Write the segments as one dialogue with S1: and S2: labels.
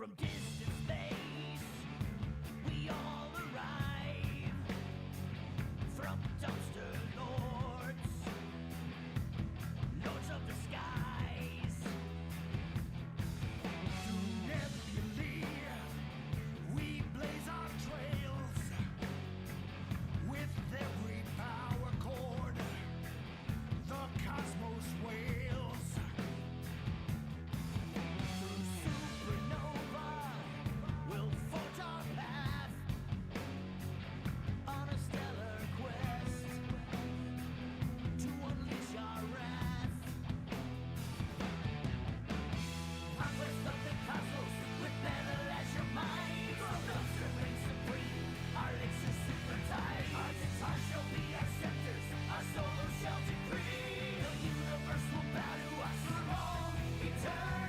S1: From distant space, we all arrive. From dumpster lords, lords of the skies. Through nebulae, we blaze our trails. With every power chord, the cosmos wails. Through supernova, we'll forge our path on a stellar quest to unleash our wrath. Conquest of the cosmos with metal as your mind. From dumpster reign supreme, our elixir super tight. Our guitar shall be our scepters, our solo shall decree. The universe will bow to us for all eternity.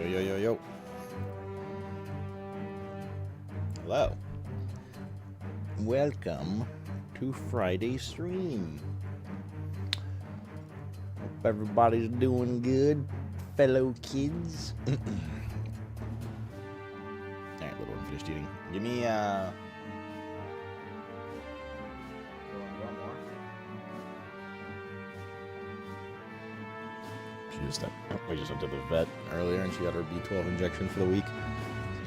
S2: Yo. Hello. Welcome to Friday stream. Hope everybody's doing good, fellow kids. Alright, little one finished eating. Give me we just went to the vet earlier and she got her B12 injection for the week. So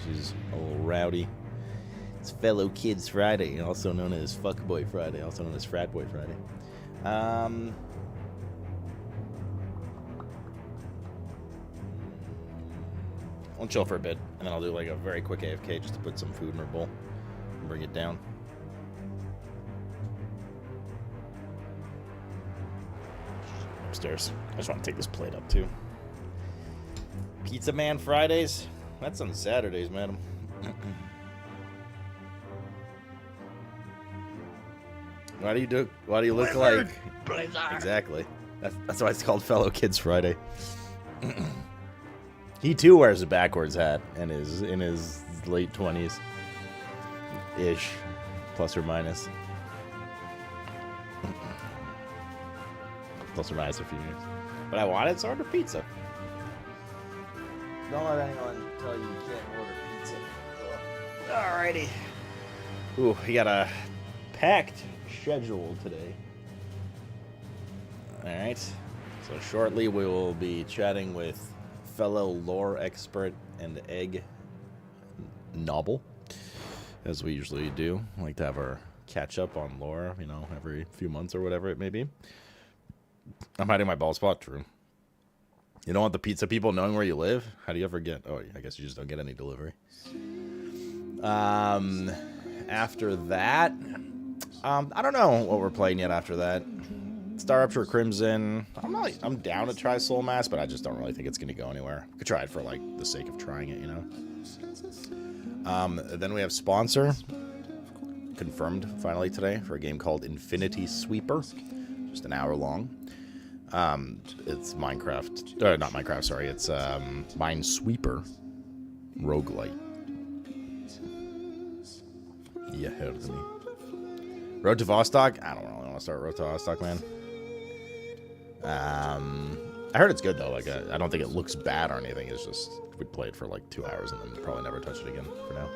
S2: she's a little rowdy. It's Fellow Kids Friday, also known as Fuckboy Friday, also known as Frat Boy Friday. I'll chill for a bit, and then I'll do like a very quick AFK just to put some food in her bowl and bring it down. Upstairs. I just want to take this plate up too. Pizza Man Fridays? That's on Saturdays, madam. Why do you look like... Exactly. That's why it's called Fellow Kids Friday. He too wears a backwards hat and is in his late 20s. Ish. Plus or minus. Plus or minus a few years. But I wanted to order pizza. Don't let anyone tell you can't order pizza. Alrighty. Ooh, we got a packed schedule today. Alright. So shortly we will be chatting with fellow lore expert and egg Nobble, as we usually do. We like to have our catch up on lore, you know, every few months or whatever it may be. I'm hiding my ball spot, true. You don't want the pizza people knowing where you live? How do you ever get... Oh, I guess you just don't get any delivery. After that... I don't know what we're playing yet after that. Star Rupture Crimson. I'm down to try Soul Mass, but I just don't really think it's gonna go anywhere. Could try it for like the sake of trying it, you know. Then we have sponsor confirmed finally today for a game called Infinity Sweeper, just an hour long. It's Minecraft, not Minecraft, sorry. It's Minesweeper roguelite. You heard me. Road to Vostok? I don't really want to start Road to Vostok, man. I heard it's good though. Like, I don't think it looks bad or anything. It's just we played for like 2 hours and then probably never touch it again for now.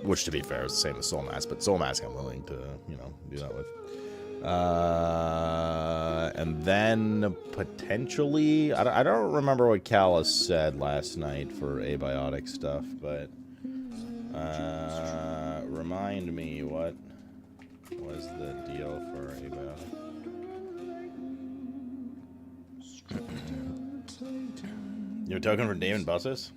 S2: Which, to be fair, is the same as Soul Mass, but Soul Mask I'm willing to, you know, do that with. And then potentially, I don't remember what Calla said last night for abiotic stuff, but remind me what was the deal for abiotic. You a token for Damon Buses?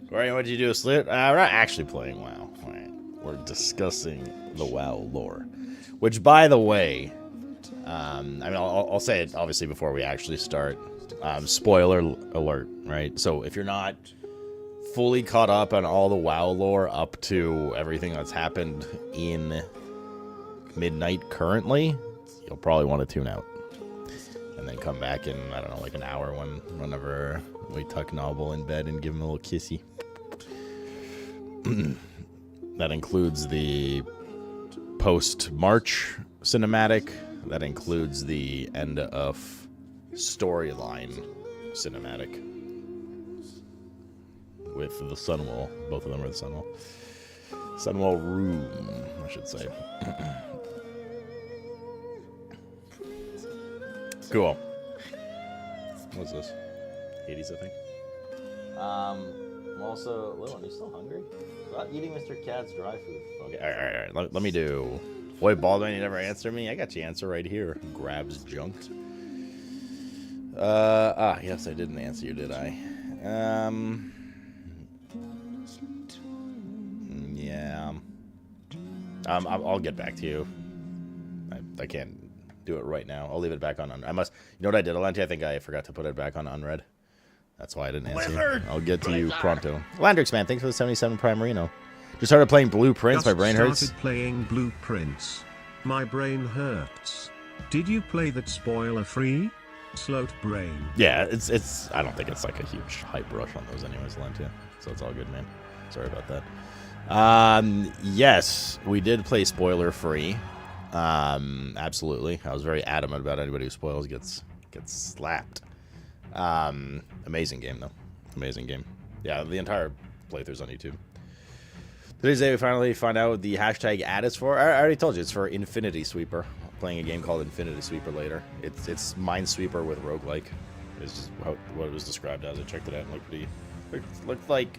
S2: Corey, what did you do? We're not actually playing WoW. Right. We're discussing the WoW lore. Which, by the way, I mean, I'll say it obviously before we actually start. Spoiler alert, right? So if you're not fully caught up on all the WoW lore up to everything that's happened in midnight currently, you'll probably want to tune out. And then come back in, I don't know, like an hour whenever we tuck Noble in bed and give him a little kissy. That includes the post-March cinematic. That includes the end of storyline cinematic. With the Sunwell. Both of them are the Sunwell. Sunwell Room, I should say. Cool. What's this? Hades, I think. I'm also... Lil, are you still hungry? Stop eating Mr. Cat's dry food. Okay, alright. Let me do... Boy, Baldwin, you never answer me? I got your answer right here. Grabs junk. Yes, I didn't answer you, did I? Yeah. I'll get back to you. I can't do it right now. I'll leave it back on. I must. You know what I did, Alanti? I think I forgot to put it back on unread. That's why I didn't answer you. I'll get to you pronto. Landrix, man, thanks for the 77 Prime Reno. Just started playing Blueprints. My brain hurts.
S3: Started playing Blueprints. My brain hurts. Did you play that spoiler-free? Sloat brain.
S2: Yeah, it's. I don't think it's like a huge hype rush on those, anyways, Alanti. So it's all good, man. Sorry about that. Yes, we did play spoiler-free. Absolutely. I was very adamant about anybody who spoils gets slapped. Amazing game though. Amazing game. Yeah, the entire playthrough's on YouTube. Today's day we finally find out what the hashtag ad is for. I already told you it's for Infinity Sweeper. I'm playing a game called Infinity Sweeper later. It's Minesweeper with roguelike. It's just what it was described as. I checked it out and looked like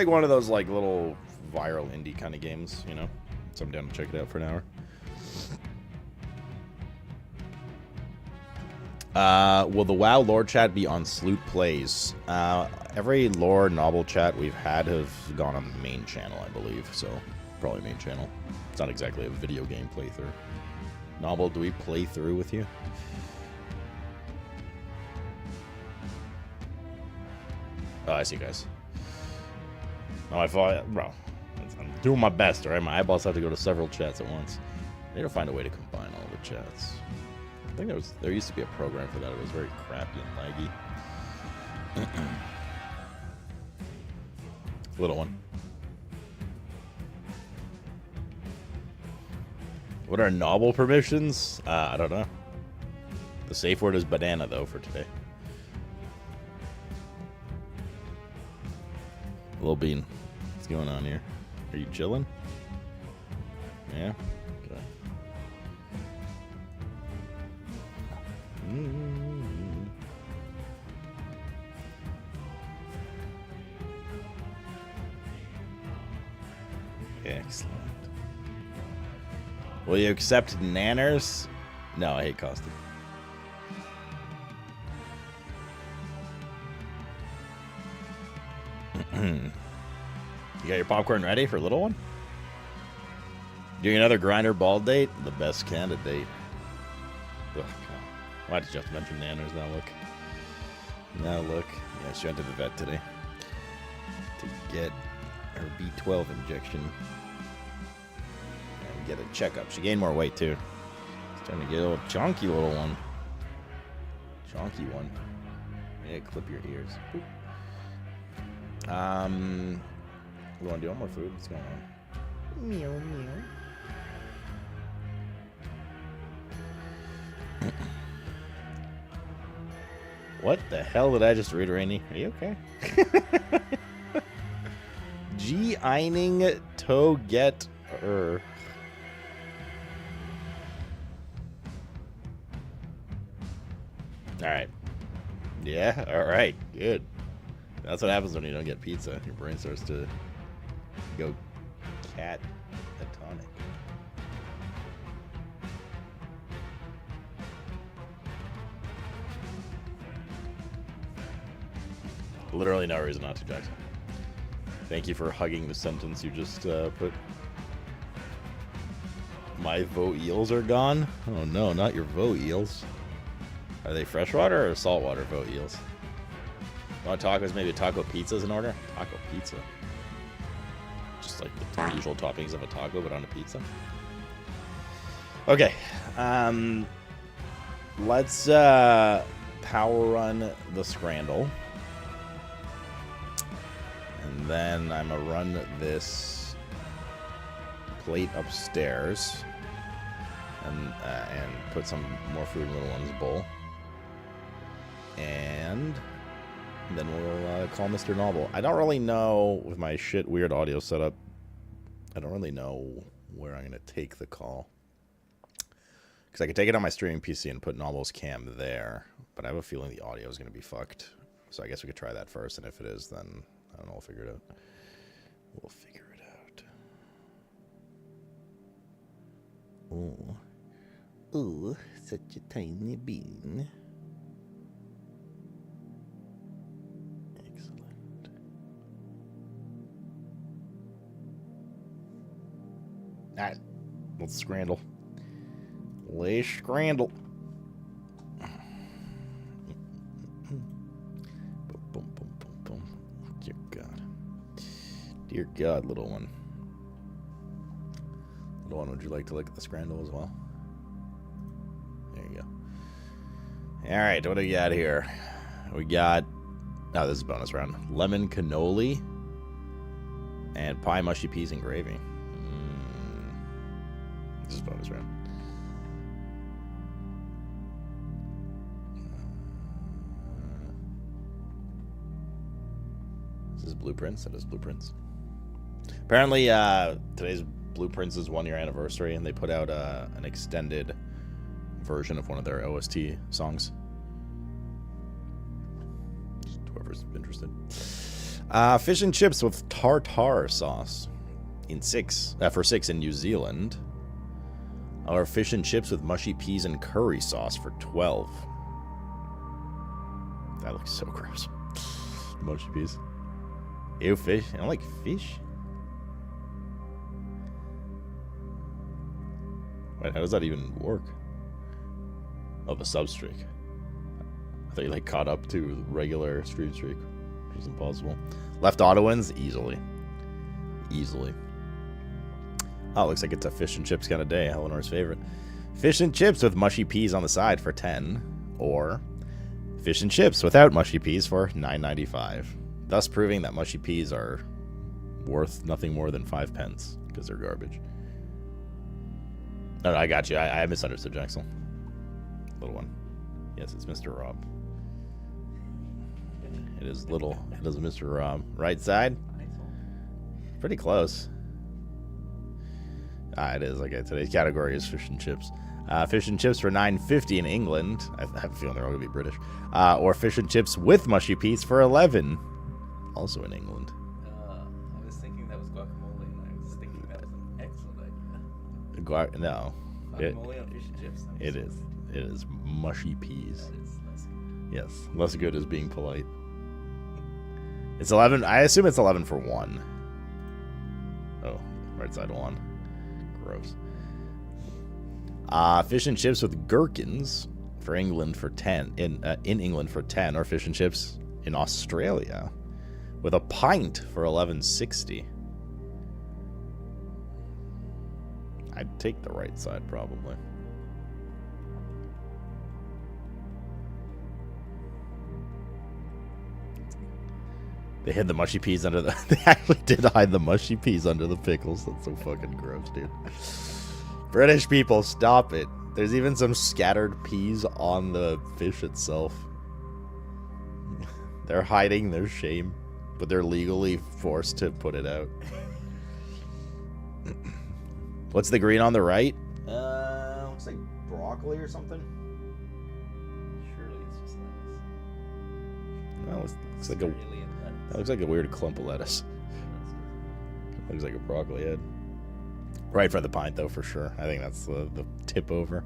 S2: one of those like little viral indie kind of games, you know. So I'm down to check it out for an hour. Will the WoW lore chat be on Sloot Plays? Every lore novel chat we've had have gone on the main channel, I believe. So, probably main channel. It's not exactly a video game playthrough. Novel, do we play through with you? Oh, I see, guys. No, I thought, bro, I'm doing my best, alright? My eyeballs have to go to several chats at once. I need to find a way to combine all the chats. I think there used to be a program for that. It was very crappy and laggy. Little one. What are novel permissions? I don't know. The safe word is banana, though, for today. Little Bean, what's going on here? Are you chilling? Yeah? Okay. Excellent. Will you accept nanners? No, I hate costume. You got your popcorn ready for little one? Doing another grinder ball date? The best candidate. Ugh, why did you have to mention Nanners? Now look. Yeah, she went to the vet today to get her B12 injection and get a checkup. She gained more weight too. She's trying to get a little chunky little one. Chunky one. Yeah, clip your ears. Boop. You want to do one more food? What's going on? Meow meow. What the hell did I just read, Rainy? Are you okay? G-eining to get her. Alright. Yeah, alright. Good. That's what happens when you don't get pizza. Your brain starts to go catatonic. Literally no reason not to, Jackson. Thank you for hugging the sentence you just put. My vote eels are gone? Oh no, not your vote eels. Are they freshwater or saltwater vote eels? Want tacos? Maybe taco pizza's in order? Taco pizza. Just like the usual toppings of a taco, but on a pizza. Okay. Let's power run the Scrandle. And then I'm going to run this plate upstairs and put some more food in Little One's bowl. And then we'll call Mr. Noble. I don't really know, with my shit weird audio setup, I don't really know where I'm going to take the call. Because I could take it on my streaming PC and put Noble's cam there. But I have a feeling the audio is going to be fucked. So I guess we could try that first. And if it is, then I don't know, we'll figure it out. We'll figure it out. Oh. Oh, such a tiny bean. Excellent. Alright. Let's scrandle. Let's scrandle. Dear God. Dear God, little one. Little one, would you like to look at the scrandle as well? There you go. Alright, what do we got here? We got... Oh, this is bonus round. Lemon cannoli. And pie, mushy peas, and gravy. This is bonus round. This is Blueprints. That is Blueprints. Apparently, today's Blueprints' 1-year anniversary, and they put out an extended version of one of their OST songs. Just whoever's interested. Fish and chips with tartar sauce for 6 in New Zealand. Or fish and chips with mushy peas and curry sauce for 12. That looks so gross. Mushy peas. Ew, fish. I don't like fish. Wait, how does that even work? Oh, the sub-streak. I thought you like caught up to regular stream streak, which is impossible. Left auto wins easily. Easily. Oh, it looks like it's a fish and chips kind of day. Eleanor's favorite. Fish and chips with mushy peas on the side for 10. Or fish and chips without mushy peas for $9.95. Thus proving that mushy peas are worth nothing more than 5 pence because they're garbage. No, I got you. I misunderstood, Jackson. Little one. Yes, it's Mr. Rob. It is little. It is Mr. Rob. Right side? Pretty close. It is. Okay, today's category is fish and chips. Fish and chips for $9.50 in England. I have a feeling they're all going to be British. Or fish and chips with mushy peas for $11. Also in England.
S4: I was thinking that was guacamole, and I was thinking that was an excellent idea.
S2: No.
S4: Guacamole on fish and chips.
S2: It is. It is mushy peas.
S4: That is less good.
S2: Yes. Less good as being polite. It's 11. I assume it's 11 for 1. Oh, right side 1. Gross. Fish and chips with gherkins for England for 10 in England for 10, or fish and chips in Australia with a pint for 11.60. I'd take the right side probably. They hid the mushy peas under the... They actually did hide the mushy peas under the pickles. That's so fucking gross, dude. British people, stop it. There's even some scattered peas on the fish itself. They're hiding their shame, but they're legally forced to put it out. What's the green on the right? Looks like broccoli or something.
S4: Surely it's just lettuce.
S2: Well, looks like a... That looks like a weird clump of lettuce. Looks like a broccoli head. Right for the pint, though, for sure. I think that's the tip over.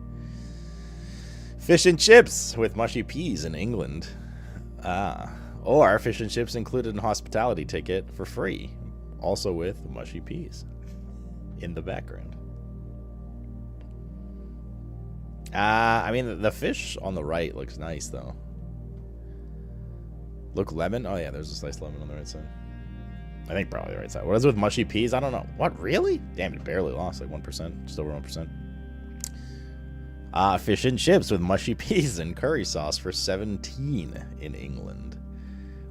S2: Fish and chips with mushy peas in England. Or fish and chips included in hospitality ticket for free. Also with mushy peas in the background. I mean, the fish on the right looks nice, though. Look, lemon? Oh, yeah, there's a sliced lemon on the right side. I think probably the right side. What is it with mushy peas? I don't know. What, really? Damn, it barely lost, like 1%. Just over 1%. Fish and chips with mushy peas and curry sauce for 17 in England.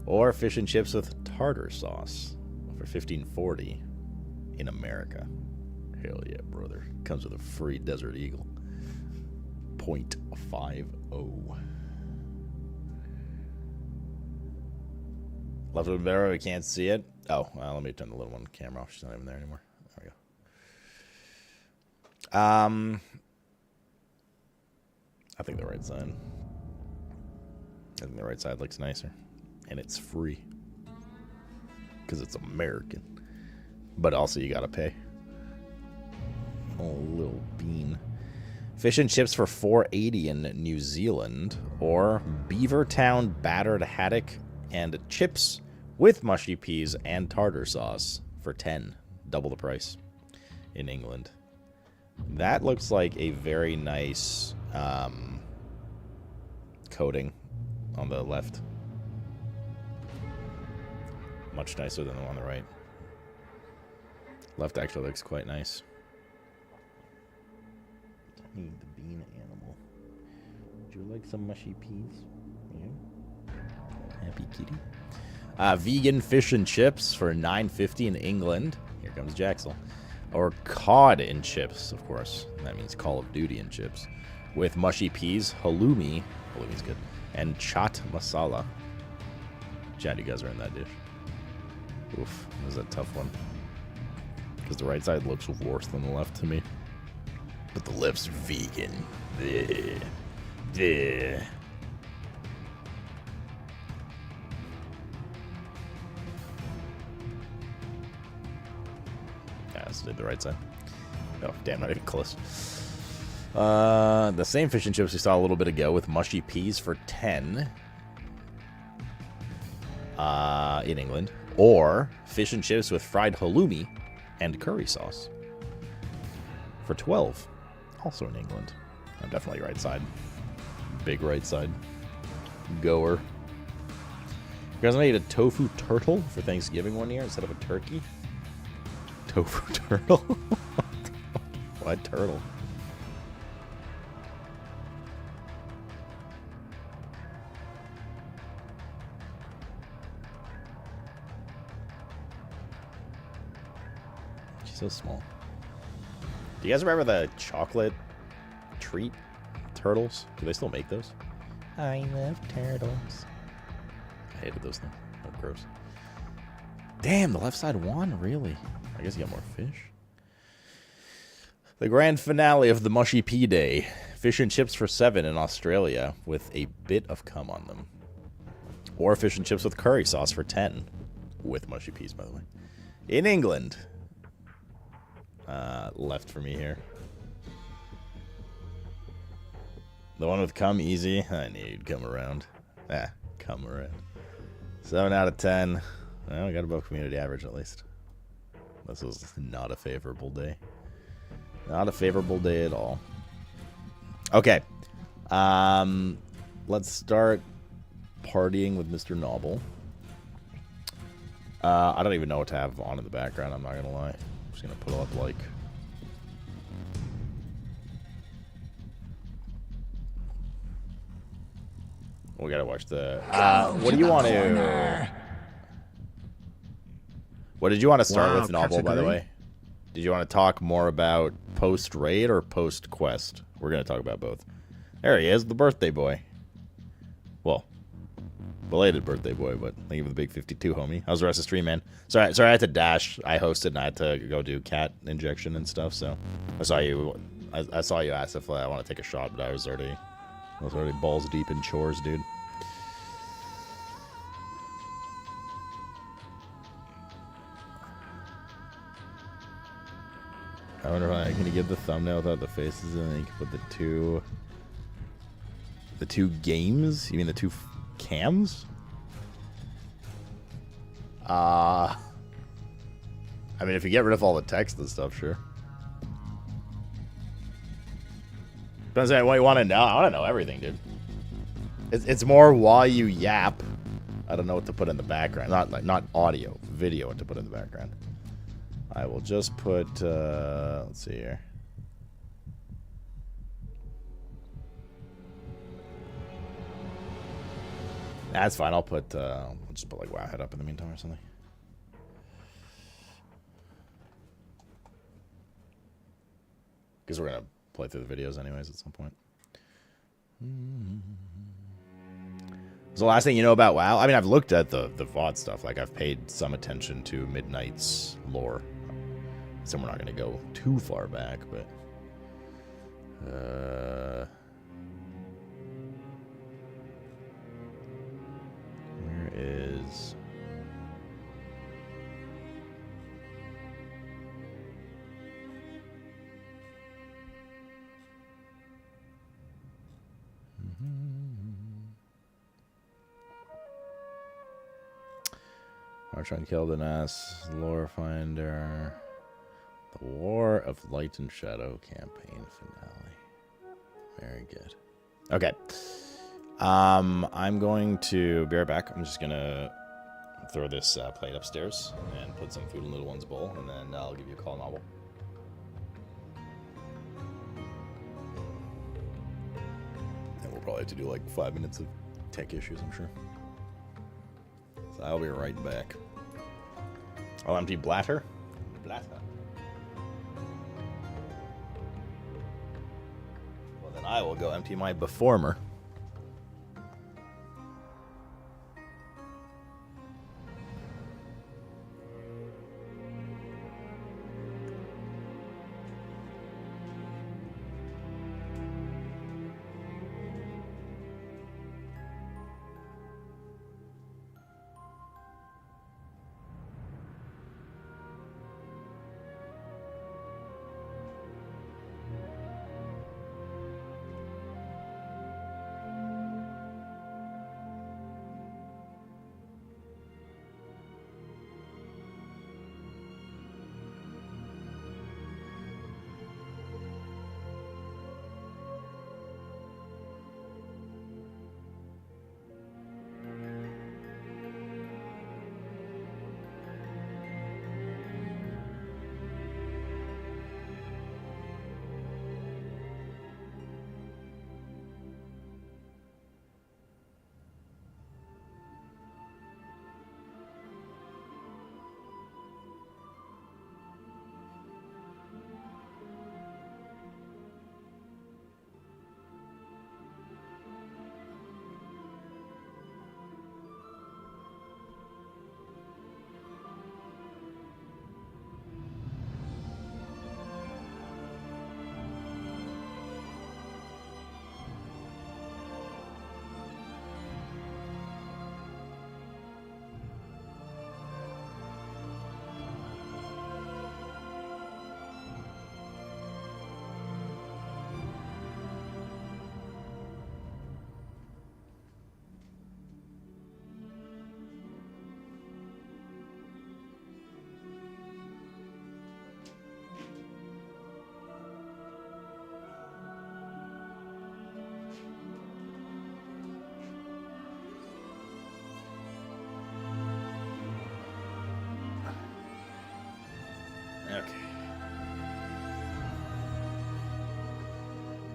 S2: Or fish and chips with tartar sauce for 15.40 in America. Hell yeah, brother. Comes with a free Desert Eagle. 0.50. Left of Barrow, we can't see it. Oh, well, let me turn the little one camera off. She's not even there anymore. There we go. I think the right side. I think the right side looks nicer. And it's free. Because it's American. But also you gotta pay. Oh, little bean. Fish and chips for $4.80 in New Zealand. Or Beavertown battered haddock and chips with mushy peas and tartar sauce for 10, double the price in England. That looks like a very nice coating on the left. Much nicer than the one on the right. Left actually looks quite nice. The bean animal. Would you like some mushy peas? Yeah. Happy kitty. Vegan fish and chips for $9.50 in England. Here comes Jaxel. Or cod and chips, of course. That means Call of Duty and chips. With mushy peas, halloumi. Halloumi's good. And chaat masala. Chad, you guys are in that dish. Oof, this is a tough one. Because the right side looks worse than the left to me. But the left's vegan. Bleh. Bleh. Let's do the right side. Oh, damn, not even close. The same fish and chips we saw a little bit ago with mushy peas for 10 in England. Or fish and chips with fried halloumi and curry sauce for 12, also in England. I'm definitely right side. Big right side. Goer. You guys made a tofu turtle for Thanksgiving one year instead of a turkey? Tofu turtle? Why turtle? She's so small. Do you guys remember the chocolate treat turtles? Do they still make those? I love turtles. I hated those things. They're gross. Damn, the left side won? Really? I guess you got more fish. The grand finale of the mushy pea day. Fish and chips for 7 in Australia with a bit of cum on them. Or fish and chips with curry sauce for 10. With mushy peas, by the way. In England. Left for me here. The one with cum, easy. I knew you'd come around. Come around. 7 out of 10. Well, we got above community average at least. This was not a favorable day. Not a favorable day at all. Okay. Let's start partying with Mr. Noble. I don't even know what to have on in the background, I'm not gonna lie. I'm just gonna put up like... We gotta watch the... what do you want to... What did you want to start with, Noble, by the way? Did you want to talk more about post-raid or post-quest? We're gonna talk about both. There he is, the birthday boy. Well, belated birthday boy, but thank you for the big 52, homie. How's the rest of the stream, man? Sorry, I had to dash. I hosted and I had to go do cat injection and stuff, so... I saw you ask if I want to take a shot, but I was already balls deep in chores, dude. I wonder if I can give the thumbnail without the faces, and then you can put the two games. You mean the two cams? I mean, if you get rid of all the text and stuff, sure. Depends on what you want to know. I want to know everything, dude. It's more while you yap. I don't know what to put in the background. Not audio, video. What to put in the background. I will just put. Let's see here. That's fine. I'll put. I'll just put like Wowhead up in the meantime or something. Because we're gonna play through the videos anyways at some point. So the last thing you know about WoW? I mean, I've looked at the VOD stuff. Like, I've paid some attention to Midnight's lore. So we're not gonna go too far back, but where is? March on Keldanas, Lore Finder, the War of Light and Shadow campaign finale. Very good. Okay. I'm going to be right back. I'm just gonna throw this plate upstairs and put some food in Little One's bowl, and then I'll give you a call, Novel. And we'll probably have to do like 5 minutes of tech issues, I'm sure. So I'll be right back. I'll empty Blatter. Blatter. Well, then I will go empty my Beformer.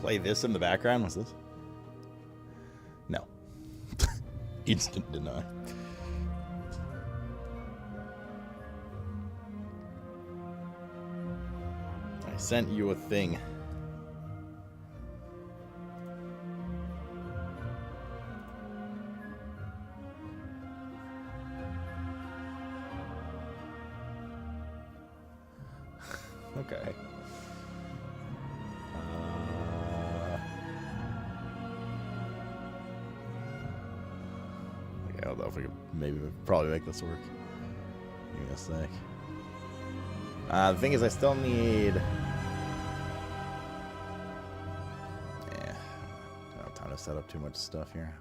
S2: play this in the background? What's this? No. Instant deny. I sent you a thing. Okay. I don't know if we could probably make this work. Give me a sec. The thing is, I still need. Yeah, I don't have time to set up too much stuff here.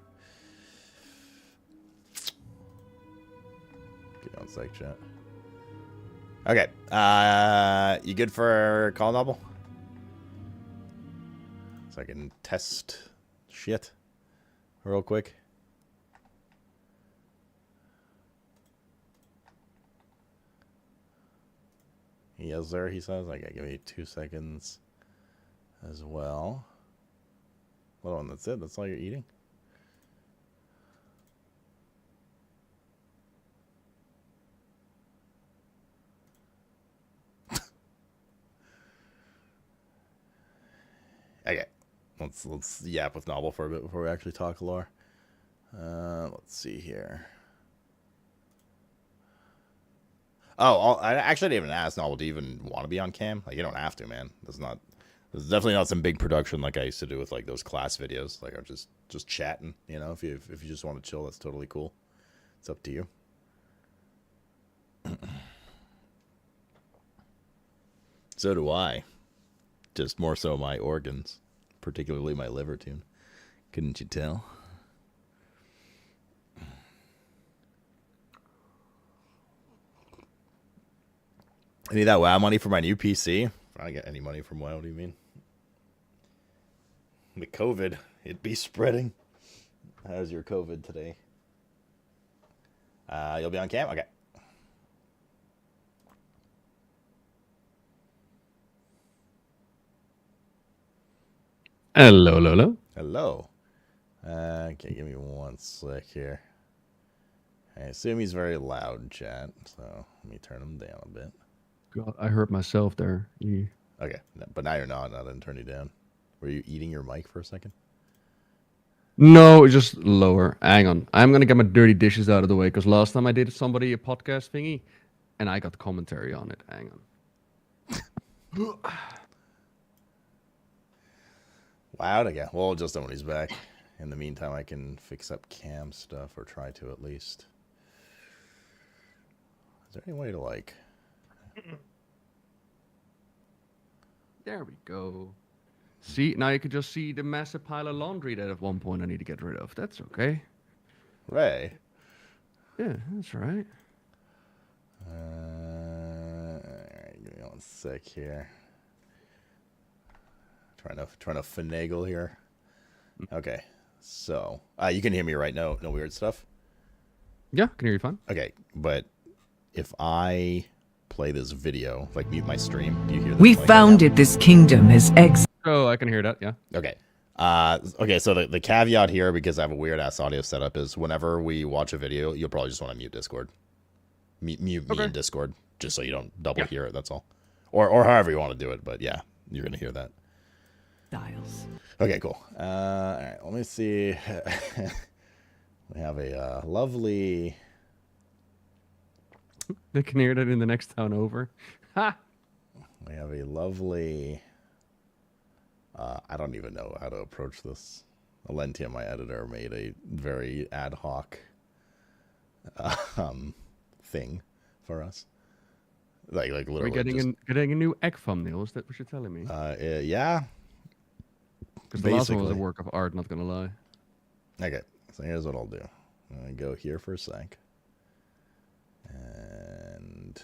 S2: Give me one sec, chat. Okay. You good for call novel? So I can test shit real quick. Yes, sir, he says. Okay, give me 2 seconds as well. Well, and that's it. That's all you're eating? Okay, let's yap with Novel for a bit before we actually talk lore. Let's see here. Oh, I actually didn't even ask Novel, do you even want to be on cam? Like, you don't have to, man. There's definitely not some big production like I used to do with like those class videos. Like, I'm just chatting, you know. If you just want to chill, that's totally cool. It's up to you. So do I. Just more so my organs, particularly my liver tune. Couldn't you tell? I need that WoW money for my new PC. I don't get any money from WoW, what do you mean? The COVID, it be spreading. How's your COVID today? You'll be on cam? Okay.
S5: Hello, Lolo.
S2: Hello. Okay, give me 1 sec here. I assume he's very loud in chat, so let me turn him down a bit.
S5: God, I heard myself there.
S2: Okay, but now you're not. I didn't turn you down. Were you eating your mic for a second?
S5: No, just lower. Hang on. I'm going to get my dirty dishes out of the way because last time I did somebody a podcast thingy and I got commentary on it. Hang on.
S2: Loud again. Well, just when he's back. In the meantime, I can fix up cam stuff, or try to at least. Is there any way to like...
S5: There we go. See, now you can just see the massive pile of laundry that at one point I need to get rid of. That's okay.
S2: Ray.
S5: Yeah, that's right.
S2: Alright, give me 1 sec here. Trying to finagle here. Okay, so you can hear me, right? No weird stuff.
S5: Yeah, I can hear you fine.
S2: Okay, but if I play this video, like mute my stream, do you hear this?
S6: We founded this kingdom as ex.
S5: Oh, I can hear that. Yeah.
S2: Okay. Okay, so the caveat here, because I have a weird ass audio setup, is whenever we watch a video, you'll probably just want to mute Discord. Mute me in Discord, just so you don't double hear it, that's all. Or however you want to do it, but yeah, you're going to hear that.
S6: Styles.
S2: Okay, cool. Alright, let me see. We have a lovely...
S5: They can hear that in the next town over. Ha!
S2: We have a lovely... I don't even know how to approach this. Alentia, my editor, made a very ad hoc thing for us. Like literally.
S5: We're getting a new egg thumbnail. Is that what you're telling me?
S2: Yeah.
S5: Because the last one was a work of art, not gonna lie.
S2: Okay, so here's what I'll do. I'm gonna go here for a sec. And...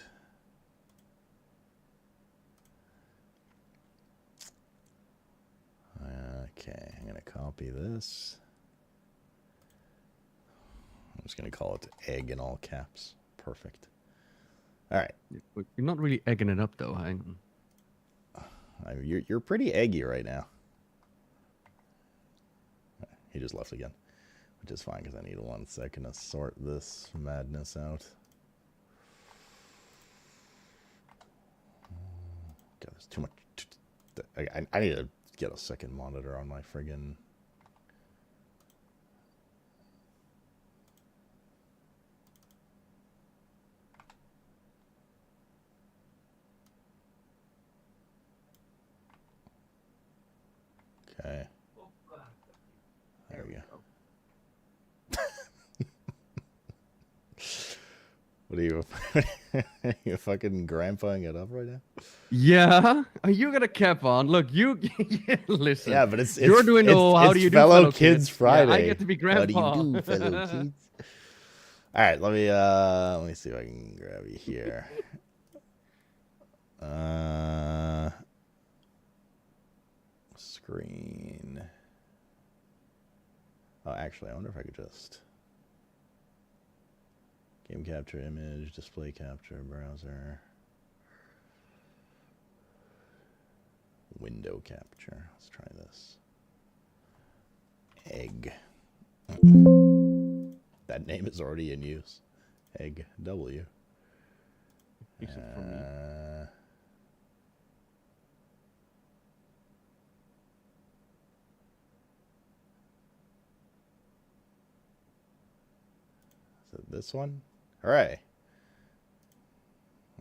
S2: okay, I'm gonna copy this. I'm just gonna call it egg in all caps. Perfect. Alright.
S5: You're not really egging it up though, hang on.
S2: You're pretty eggy right now. he just left again, which is fine because I need 1 second to sort this madness out. God, there's too much. I need to get a second monitor on my friggin'. Okay. There we go. What are you? Are you fucking grandpaing it up right now?
S5: Yeah, are you gonna cap on? Look, you listen.
S2: Yeah, but it's
S5: you're doing the whole, how do you do
S2: fellow kids Friday.
S5: Yeah, I get to be grandpa.
S2: How do you do, fellow kids? All right, let me see if I can grab you here. Screen. Oh, actually, I wonder if I could just game capture, image, display capture, browser, window capture. Let's try this. Egg. That name is already in use. Egg W.
S5: Except for me.
S2: So this one? Hooray.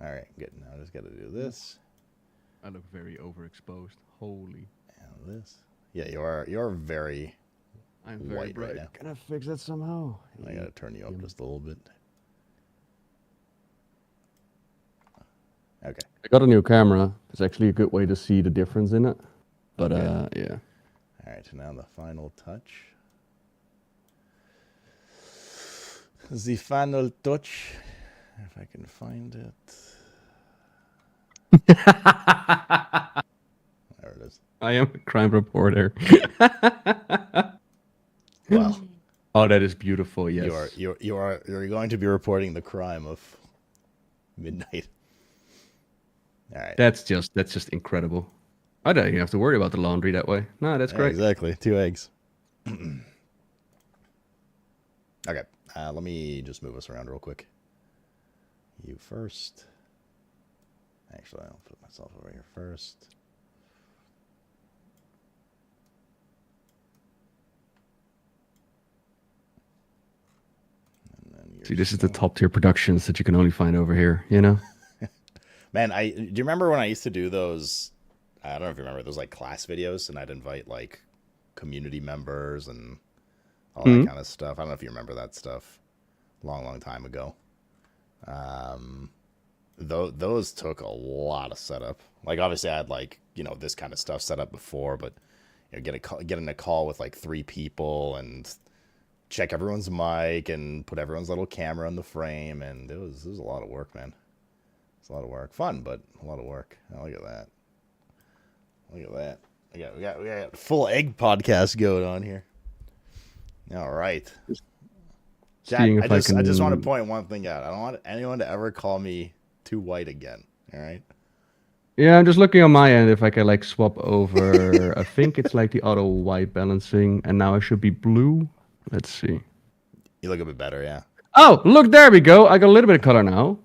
S2: Alright, good. Now I just gotta do this.
S5: I look very overexposed. Holy.
S2: And this. Yeah, you're very
S5: I'm very
S2: white
S5: bright.
S2: right now.
S5: Can I fix that somehow?
S2: I gotta turn you up just a little bit. Okay.
S5: I got a new camera. It's actually a good way to see the difference in it. But
S2: Okay.
S5: yeah.
S2: Alright, so now the final touch. The final touch. If I can find it. There it is.
S5: I am a crime reporter.
S2: Wow.
S5: Oh, that is beautiful. Yes.
S2: You're going to be reporting the crime of midnight. All right.
S5: That's just incredible. I don't even have to worry about the laundry that way. No, that's
S2: Yeah,
S5: great.
S2: exactly. 2 eggs. Okay. Let me just move us around real quick. You first. Actually, I'll put myself over here first. And then
S5: See, this is the top tier productions that you can only find over here, you know?
S2: Man, do you remember when I used to do those? I don't know if you remember those like class videos, and I'd invite like community members and all that kind of stuff. I don't know if you remember that stuff. Long time ago. Those took a lot of setup. Like obviously I had like, this kind of stuff set up before, but get in a call with like 3 people and check everyone's mic and put everyone's little camera in the frame, and it was a lot of work, man. It's a lot of work. Fun, but a lot of work. Oh, look at that. Look at that. We got a full egg podcast going on here. All right. Jack, I just want to point one thing out. I don't want anyone to ever call me too white again. All right.
S5: Yeah, I'm just looking on my end if I can like swap over. I think it's like the auto white balancing, and now I should be blue. Let's see.
S2: You look a bit better, yeah.
S5: Oh, look, there we go. I got a little bit of color now.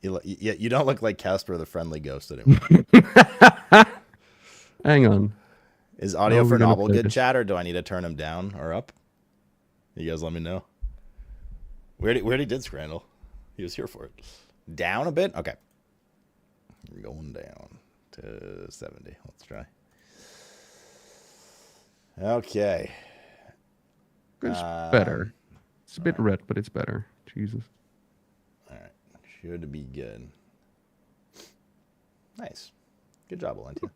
S2: You don't look like Casper the Friendly Ghost anymore.
S5: Hang on.
S2: Is audio
S5: No,
S2: for
S5: we're gonna
S2: Novel
S5: play
S2: good,
S5: this.
S2: chat, or do I need to turn him down or up? You guys let me know. We already did Scrandle. He was here for it. Down a bit? Okay. We're going down to 70. Let's try. Okay.
S5: It's better. It's a bit red, but it's better. Jesus.
S2: All right. Should be good. Nice. Good job, Valentia.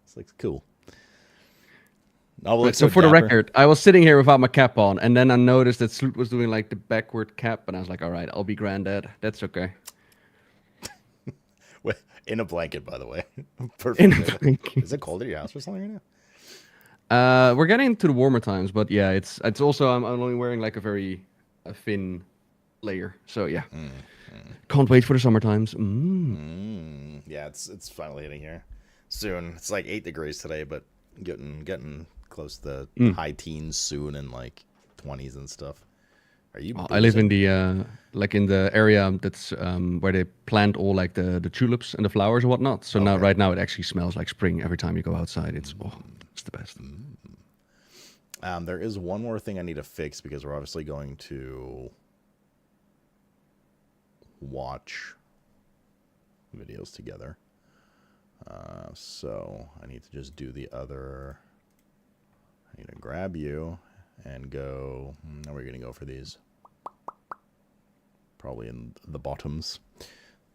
S2: This looks cool.
S5: Right, so for the record, I was sitting here without my cap on, and then I noticed that Sloot was doing like the backward cap, and I was like, all right, I'll be granddad. That's okay.
S2: In a blanket, by the way. Perfect.
S5: In a blanket.
S2: Is it cold at your house or something right now?
S5: We're getting into the warmer times, but yeah, it's also I'm only wearing like a very thin layer. So yeah, can't wait for the summer times.
S2: Yeah, it's finally hitting here soon. It's like 8 degrees today, but getting close to the high teens soon and like 20s and stuff. Are you?
S5: I live in the like in the area that's where they plant all like the tulips and the flowers and whatnot. So now right now it actually smells like spring every time you go outside. It's the best.
S2: There is one more thing I need to fix because we're obviously going to watch videos together. So I need to just do the other. I need to grab you and go. Now we're going to go for these. Probably in the bottoms.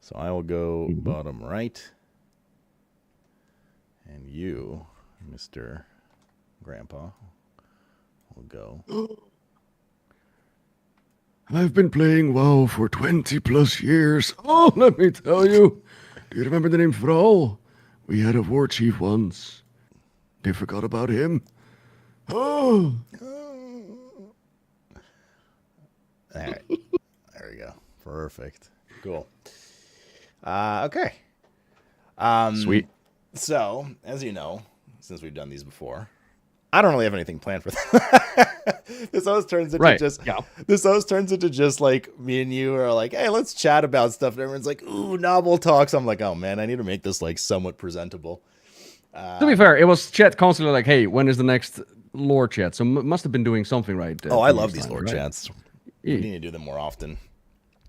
S2: So I will go bottom right. And you, Mr. Grandpa, will go.
S5: I've been playing WoW for 20 plus years. Oh, let me tell you. Do you remember the name Thrall? We had a war chief once. They forgot about him. Oh.
S2: All right. There we go. Perfect. Cool. Okay.
S5: Sweet.
S2: So, as you know, since we've done these before, I don't really have anything planned for that. This always turns into just like me and you are like, hey, let's chat about stuff. And everyone's like, ooh, novel talks. I'm like, oh man, I need to make this like somewhat presentable.
S5: To be fair, it was chat constantly like, hey, when is the next lore chat? So must have been doing something right.
S2: I love these lore
S5: right?
S2: chats. We need to do them more often,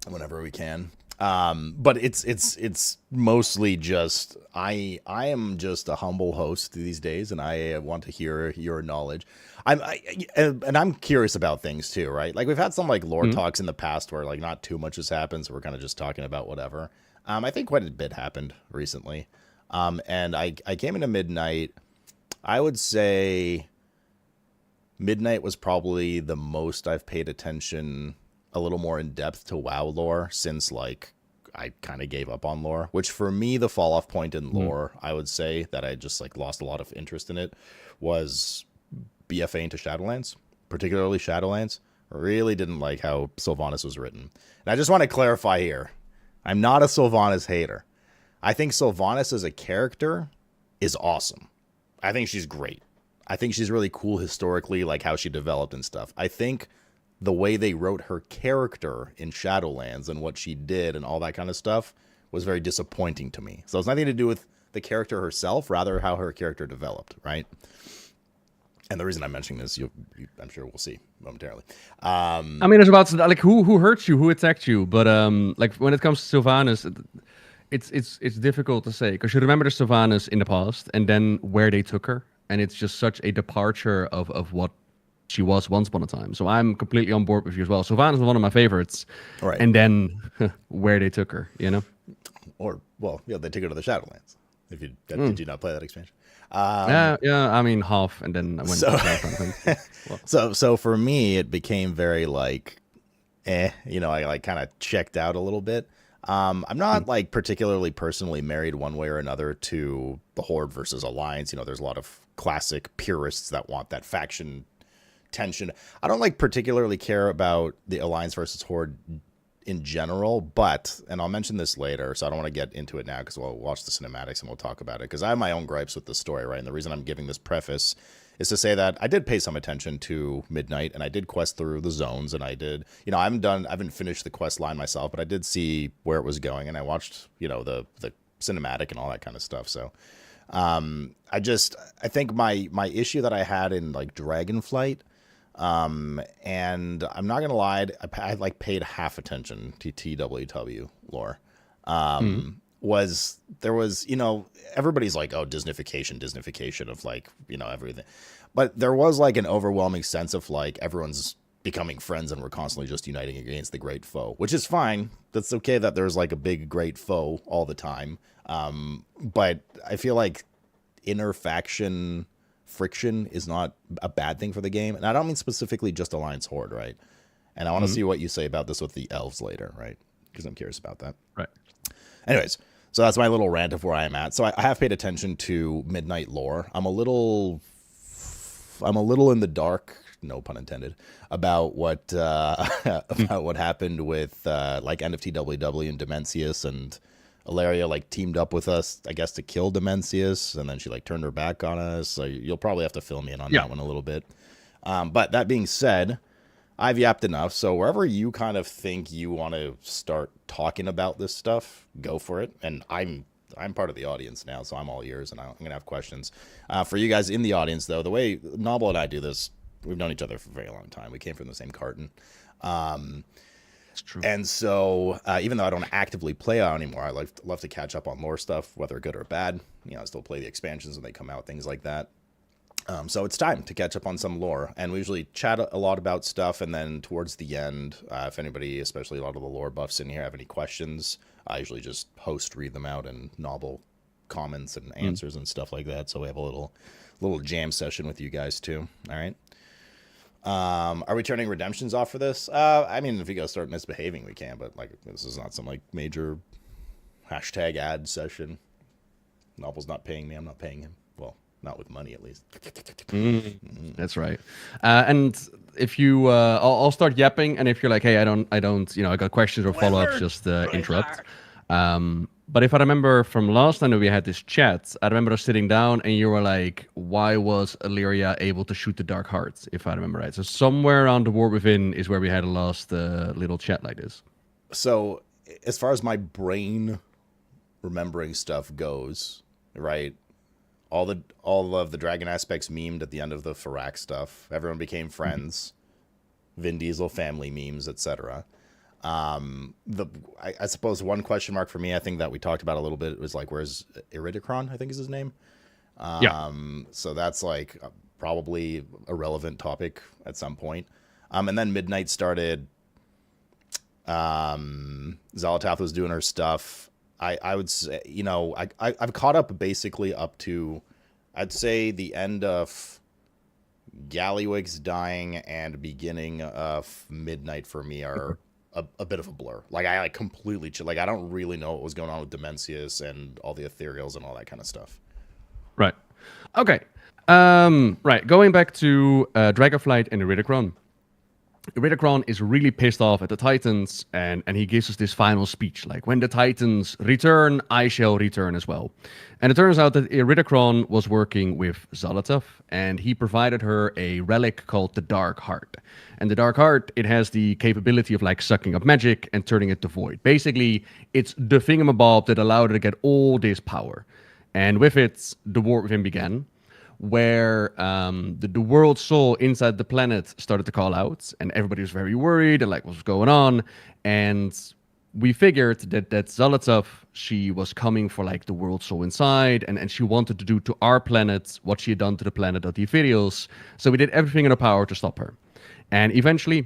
S2: whenever we can. But it's mostly just I am just a humble host these days, and I want to hear your knowledge. I'm curious about things too, right? Like we've had some like lore talks in the past where like not too much has happened, so we're kind of just talking about whatever. I think quite a bit happened recently, and I came into Midnight. I would say Midnight was probably the most I've paid attention a little more in depth to WoW lore since like I kind of gave up on lore, which for me, the fall off point in lore, I would say that I just like lost a lot of interest in it was BFA into Shadowlands, particularly Shadowlands. Really didn't like how Sylvanas was written. And I just want to clarify here. I'm not a Sylvanas hater. I think Sylvanas as a character is awesome. I think she's great. I think she's really cool historically, like how she developed and stuff. I think the way they wrote her character in Shadowlands and what she did and all that kind of stuff was very disappointing to me. So it's nothing to do with the character herself, rather how her character developed, right? And the reason I'm mentioning this, I'm sure we'll see momentarily.
S5: I mean, it's about like who hurt you, who attacked you, but like when it comes to Sylvanas, it's difficult to say because you remember the Sylvanas in the past and then where they took her, and it's just such a departure of what she was once upon a time. So I'm completely on board with you as well. Sylvanas is one of my favorites, right? And then where they took her, you know,
S2: or well, yeah, they took her to the Shadowlands. If you did you not play that expansion?
S5: Yeah, I mean half, and then I went.
S2: So for me, it became very like, I like kind of checked out a little bit. I'm not like particularly personally married one way or another to the Horde versus Alliance. There's a lot of classic purists that want that faction tension. I don't like particularly care about the Alliance versus Horde in general, but, and I'll mention this later, so I don't want to get into it now because we'll watch the cinematics and we'll talk about it, because I have my own gripes with the story, right? And the reason I'm giving this preface is to say that I did pay some attention to Midnight, and I did quest through the zones, and I did, I haven't finished the quest line myself, but I did see where it was going, and I watched, the cinematic and all that kind of stuff. So I think my issue that I had in like Dragonflight, and I'm not gonna lie, I like paid half attention to TWW lore. There was everybody's like, oh, Disneyfication of like everything, but there was like an overwhelming sense of like everyone's becoming friends and we're constantly just uniting against the great foe, which is fine. That's okay that there's like a big great foe all the time, but I feel like inner faction friction is not a bad thing for the game, and I don't mean specifically just Alliance Horde, right? And I want to see what you say about this with the elves later, right? Because I'm curious about that.
S5: Right.
S2: Anyways, so that's my little rant of where I am at. So I have paid attention to Midnight lore. I'm a little in the dark, no pun intended, about what about what happened with like end of TWW and Dimensius and Ilaria like teamed up with us, I guess, to kill Demencius, and then she like turned her back on us. So you'll probably have to fill me in on that one a little bit. But that being said, I've yapped enough. So wherever you kind of think you want to start talking about this stuff, go for it. And I'm part of the audience now, so I'm all ears, and I'm gonna have questions. For you guys in the audience, though, the way Noble and I do this, we've known each other for a very long time. We came from the same carton.
S5: It's true.
S2: And so, even though I don't actively play out anymore, I love to catch up on lore stuff, whether good or bad. You know, I still play the expansions when they come out, things like that. So it's time to catch up on some lore, and we usually chat a lot about stuff. And then towards the end, if anybody, especially a lot of the lore buffs in here, have any questions, I usually just read them out, and Novel comments and answers and stuff like that. So we have a little jam session with you guys too. All right. Are we turning redemptions off for this? I mean, if you guys start misbehaving, we can, but like, this is not some like major hashtag ad session. Novel's not paying me. I'm not paying him. Well, not with money, at least.
S5: That's right. And if you, I'll start yapping, and if you're like, hey, I don't, you know, I got questions or follow-ups, just interrupt. But if I remember from last time that we had this chat, I remember us sitting down and you were like, why was Illyria able to shoot the Dark Heart, if I remember right? So somewhere around the War Within is where we had a last little chat like this.
S2: So as far as my brain remembering stuff goes, right? All of the Dragon Aspects memed at the end of the Farak stuff. Everyone became friends. Vin Diesel family memes, etc. I suppose one question mark for me, I think that we talked about a little bit, was like, where's Iridicron, I think is his name. So that's like probably a relevant topic at some point. And then Midnight started. Zalatath was doing her stuff. I would say, you know, I've caught up basically up to, I'd say, the end of Gallywix dying and beginning of Midnight for me are a bit of a blur. Like, I like completely like, I don't really know what was going on with Demencius and all the ethereals and all that kind of stuff.
S5: Right. Okay. Right. Going back to Dragonflight and Iridicron. Iridicron is really pissed off at the Titans, and he gives us this final speech, like, when the Titans return, I shall return as well. And it turns out that Iridicron was working with Zalatath, and he provided her a relic called the Dark Heart. And the Dark Heart, it has the capability of like sucking up magic and turning it to void. Basically, it's the thingamabob that allowed her to get all this power. And with it, the war with him began, where the world soul inside the planet started to call out, and everybody was very worried and like, what's going on? And we figured that Zalatath, she was coming for like the world soul inside, and she wanted to do to our planet what she had done to the planet of the Ethereals. So we did everything in our power to stop her. And eventually,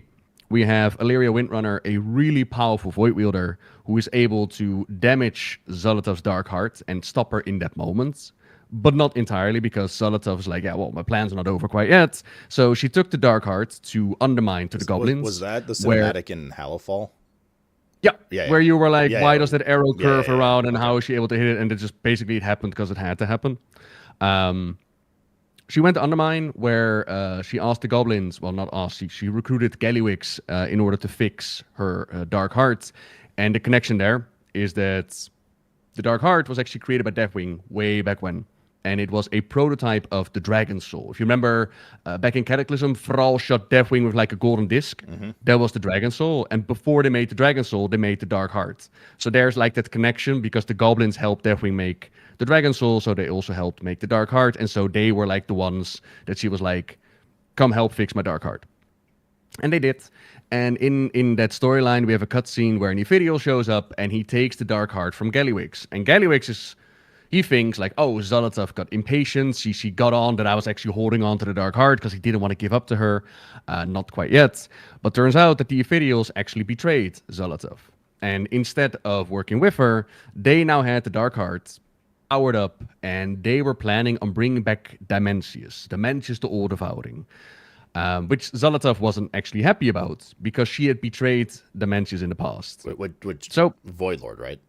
S5: we have Illyria Windrunner, a really powerful Void Wielder, who is able to damage Zalatath's Dark Heart and stop her in that moment. But not entirely, because Zalatath was like, yeah, well, my plans are not over quite yet. So she took the Dark Heart to undermine to the goblins.
S2: Was that the cinematic in Hallowfall?
S5: Yeah, where you were like, why does that arrow curve around, and how is she able to hit it? And it just basically it happened because it had to happen. She went to Undermine, where she asked the goblins, well, not asked, she recruited Gallywix in order to fix her Dark Heart. And the connection there is that the Dark Heart was actually created by Deathwing way back when. And it was a prototype of the Dragon Soul. If you remember, back in Cataclysm, Thrall shot Deathwing with like a golden disc. That was the Dragon Soul. And before they made the Dragon Soul, they made the Dark Heart. So there's like that connection, because the goblins helped Deathwing make the Dragon Soul, so they also helped make the Dark Heart. And so they were like the ones that she was like, come help fix my Dark Heart. And they did. And in that storyline, we have a cutscene where an Ethereal shows up, and he takes the Dark Heart from Gallywix. And Gallywix he thinks like, oh, Zalatath got impatient. She got on that I was actually holding on to the Dark Heart because he didn't want to give up to her. Not quite yet. But turns out that the Ethereals actually betrayed Zalatath. And instead of working with her, they now had the Dark Heart powered up, and they were planning on bringing back Dimensius the All-Devouring. Which Zalatath wasn't actually happy about, because she had betrayed Dimensius in the past.
S2: So Void Lord, right?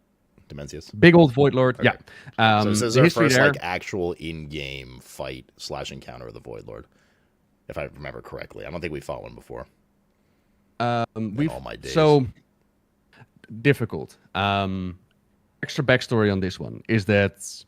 S2: Dimensius.
S5: Big old Void Lord,
S2: okay.
S5: Yeah.
S2: So this is our first like actual in-game fight / encounter of the Void Lord, if I remember correctly. I don't think we fought one before.
S5: We've
S2: all my days.
S5: So difficult. extra backstory on this one is that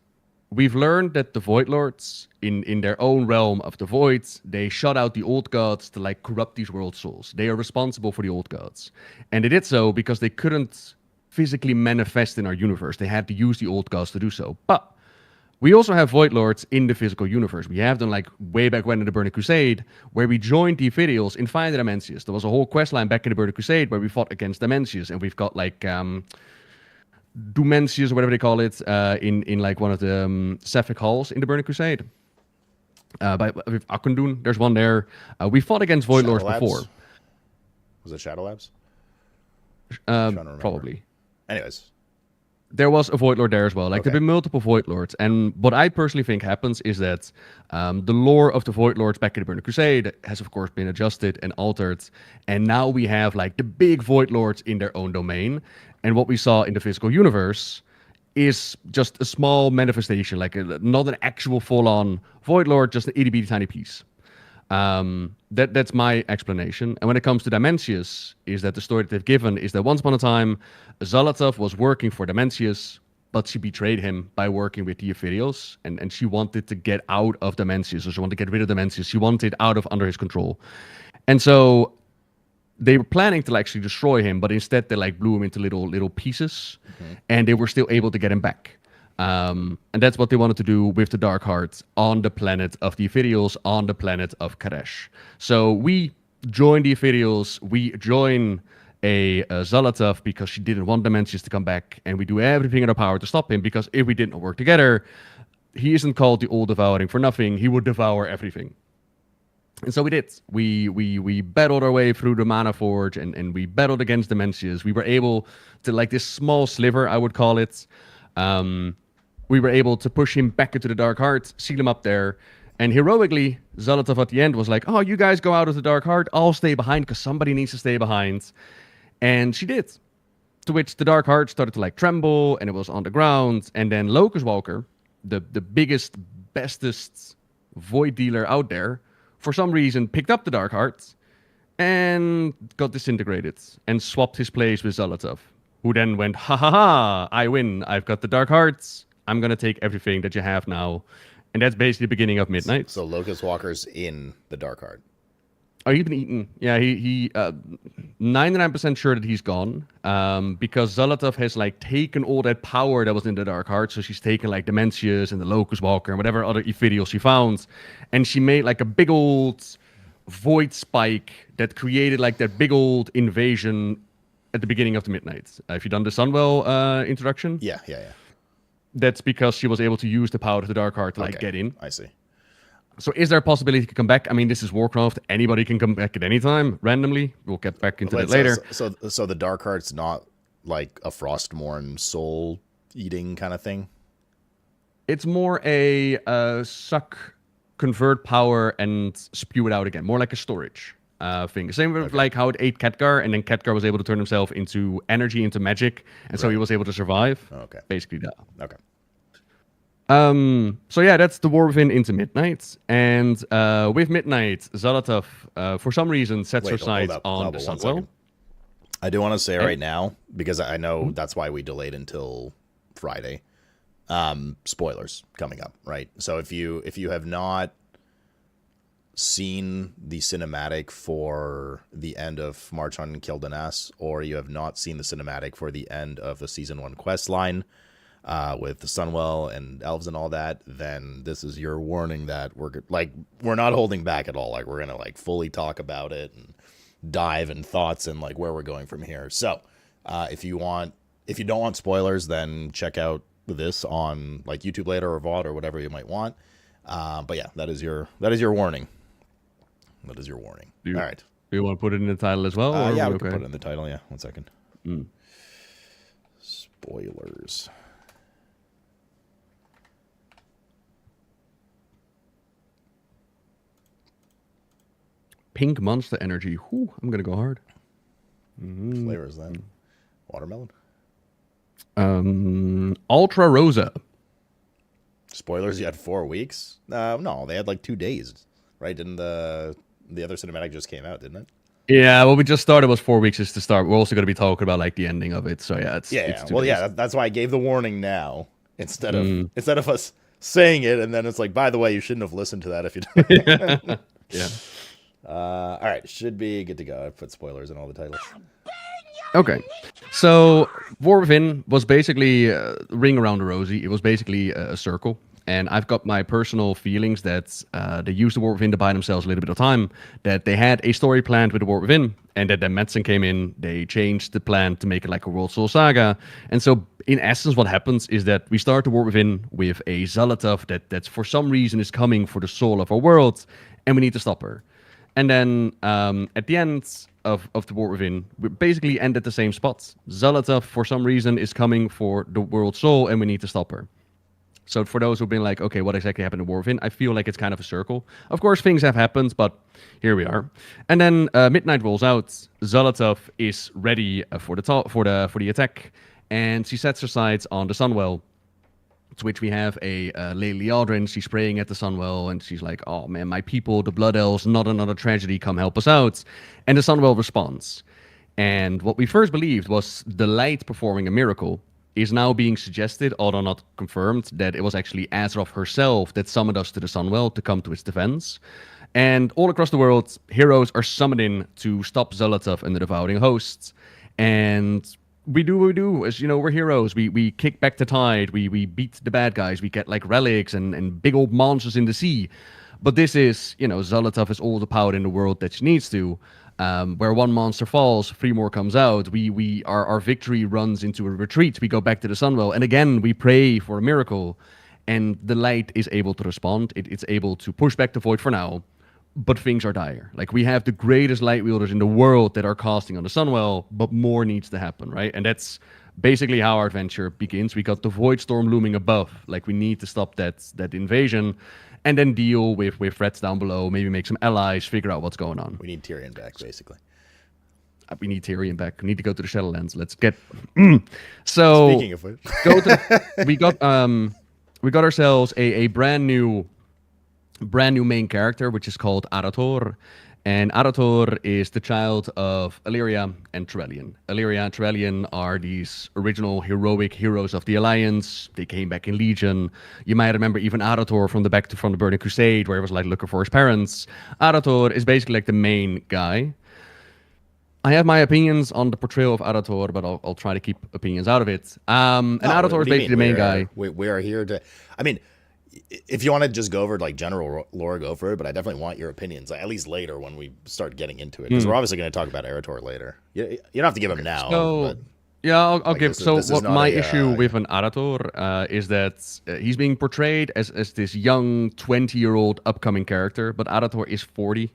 S5: we've learned that the Void Lords, in their own realm of the Voids, they shut out the old gods to like corrupt these world souls. They are responsible for the old gods, and they did so because they couldn't physically manifest in our universe. They had to use the old gods to do so. But we also have Void Lords in the physical universe. We have them like way back when in the Burning Crusade, where we joined the Ephidiols in Find the Dimensius. There was a whole quest line back in the Burning Crusade where we fought against Dimensius, and we've got like Dumensius or whatever they call it in like one of the Sapphic halls in the Burning Crusade. With Akundun, there's one there. We fought against Void Lords before.
S2: Was it Shadow Labs? I'm trying to remember.
S5: Probably.
S2: Anyways.
S5: There was a Void Lord there as well. Like,
S2: Okay.
S5: there've been multiple Void Lords. And what I personally think happens is that the lore of the Void Lords back in the Burning Crusade has, of course, been adjusted and altered. And now we have, like, the big Void Lords in their own domain. And what we saw in the physical universe is just a small manifestation, like not an actual full-on Void Lord, just an itty-bitty tiny piece. That's my explanation. And when it comes to Dimensius, is that the story that they've given is that once upon a time, Zolotov was working for Dimensius, but she betrayed him by working with the Ephidiols, and she wanted to get out of Dimensius, or she wanted to get rid of Dimensius. She wanted out of under his control. And so they were planning to actually destroy him, but instead they like blew him into little pieces, and they were still able to get him back. And that's what they wanted to do with the Dark Heart on the planet of the Ephidiols, on the planet of Karesh. So we join the Ephidiols, we join a Zolotov because she didn't want Dimensius to come back, and we do everything in our power to stop him, because if we didn't work together, he isn't called the All Devouring for nothing. He would devour everything. And so we did. We battled our way through the Mana Forge, and we battled against Dimensius. We were able to, like this small sliver, I would call it, we were able to push him back into the Dark Heart, seal him up there, and heroically, Zolotov at the end was like, oh, you guys go out of the Dark Heart, I'll stay behind, because somebody needs to stay behind. And she did. To which the Dark Heart started to like tremble, and it was on the ground, and then Locust Walker, the biggest, bestest void dealer out there, for some reason picked up the Dark Heart and got disintegrated and swapped his place with Zolotov, who then went, ha ha ha, I win, I've got the Dark Hearts, I'm going to take everything that you have now. And that's basically the beginning of Midnight.
S2: So Locust Walker's in the Dark Heart.
S5: Oh, he's been eaten. Yeah, he 99% sure that he's gone, because Zolotov has like taken all that power that was in the Dark Heart. So she's taken like Dimensius and the Locust Walker and whatever other Ephidiols she found, and she made like a big old void spike that created like that big old invasion at the beginning of the Midnight. Have you done the Sunwell introduction?
S2: Yeah.
S5: That's because she was able to use the power of the Dark Heart to like get in.
S2: I see.
S5: So is there a possibility to come back? I mean, this is Warcraft. Anybody can come back at any time, randomly. We'll get back into that later.
S2: So the Dark Heart's not like a Frostmourne soul eating kind of thing?
S5: It's more a suck, convert power, and spew it out again. More like a storage thing. Same with like how it ate Khadgar, and then Khadgar was able to turn himself into energy, into magic, and so he was able to survive.
S2: Okay.
S5: Basically that.
S2: Okay.
S5: So yeah, that's the War Within into Midnight. And with Midnight, Zolotov, for some reason, sets her sights on the Sunwell.
S2: I do want to say right now, because I know that's why we delayed until Friday. Spoilers coming up, right? So if you have not seen the cinematic for the end of March on Kildanas, or you have not seen the cinematic for the end of the Season 1 quest line, with the Sunwell and elves and all that, then this is your warning that we're not holding back at all. Like, we're gonna like fully talk about it and dive in thoughts and like where we're going from here. So if you don't want spoilers, then check out this on like YouTube later or VOD or whatever you might want. But yeah, that is your warning. That is your warning. All right.
S5: Do you want to put it in the title as well?
S2: Yeah, we can put it in the title. Yeah, 1 second. Spoilers.
S5: Pink Monster Energy. Whew, I'm going to go hard.
S2: Flavor is that? Watermelon?
S5: Ultra Rosa.
S2: Spoilers, you had 4 weeks? No, they had like 2 days, right? Didn't the other cinematic just came out, didn't it?
S5: Yeah, what we just started was 4 weeks is to start. We're also going to be talking about like the ending of it. So yeah, it's
S2: Yeah,
S5: it's
S2: yeah.
S5: 2
S2: Well,
S5: days.
S2: yeah. That's why I gave the warning now instead of us saying it, and then it's like, by the way, you shouldn't have listened to that if you.
S5: Yeah.
S2: All right, should be good to go. I put spoilers in all the titles.
S5: Okay. So War Within was basically ring around the rosy. It was basically a circle. And I've got my personal feelings that they used the War Within to buy themselves a little bit of time, that they had a story planned with the War Within, and that then Metzen came in, they changed the plan to make it like a World Soul Saga. And so in essence what happens is that we start the War Within with a Zalatoth that's for some reason is coming for the soul of our world, and we need to stop her. And then at the end of the War Within, we basically end at the same spot. Zalatoth, for some reason, is coming for the world soul, and we need to stop her. So for those who've been like, okay, what exactly happened in War Within? I feel like it's kind of a circle. Of course, things have happened, but here we are. And then midnight rolls out. Zalatoth is ready for the attack, and she sets her sights on the Sunwell. To which we have a Lady Aldrin. She's praying at the Sunwell, and she's like, "Oh man, my people, the Blood Elves, not another tragedy. Come help us out." And the Sunwell responds. And what we first believed was the light performing a miracle is now being suggested, although not confirmed, that it was actually Azeroth herself that summoned us to the Sunwell to come to its defense. And all across the world, heroes are summoning to stop Zalatoth and the Devouring Hosts. And we do what we do. As you know, we're heroes. We kick back the tide. We beat the bad guys. We get like relics and big old monsters in the sea. But this is, Zalatoth is all the power in the world that she needs to. Where one monster falls, 3 more comes out. Our victory runs into a retreat. We go back to the Sunwell, and again we pray for a miracle, and the light is able to respond. It's able to push back the void for now, but things are dire. Like we have the greatest light wielders in the world that are casting on the Sunwell, but more needs to happen, right? And that's basically how our adventure begins. We got the void storm looming above. Like we need to stop that invasion. And then deal with threats down below, maybe make some allies, figure out what's going on.
S2: We need Tyrion back, basically.
S5: We need Tyrion back. We need to go to the Shadowlands. Let's get. So
S2: Speaking of which,
S5: we got ourselves a brand new main character, which is called Arator. And Arator is the child of Illyria and Trellian. Illyria and Trellian are these original heroic heroes of the Alliance. They came back in Legion. You might remember even Arator from the Burning Crusade, where he was like looking for his parents. Arator is basically like the main guy. I have my opinions on the portrayal of Arator, but I'll try to keep opinions out of it. And Arator is basically the main guy.
S2: We are here to. I mean, if you want to just go over like general lore, go for it. But I definitely want your opinions, at least later when we start getting into it, because we're obviously going to talk about Arator later. You don't have to give him now.
S5: So,
S2: but
S5: I'll give.
S2: This is
S5: My
S2: not
S5: issue with an Arator is that he's being portrayed as this young 20-year-old upcoming character, but Arator is 40.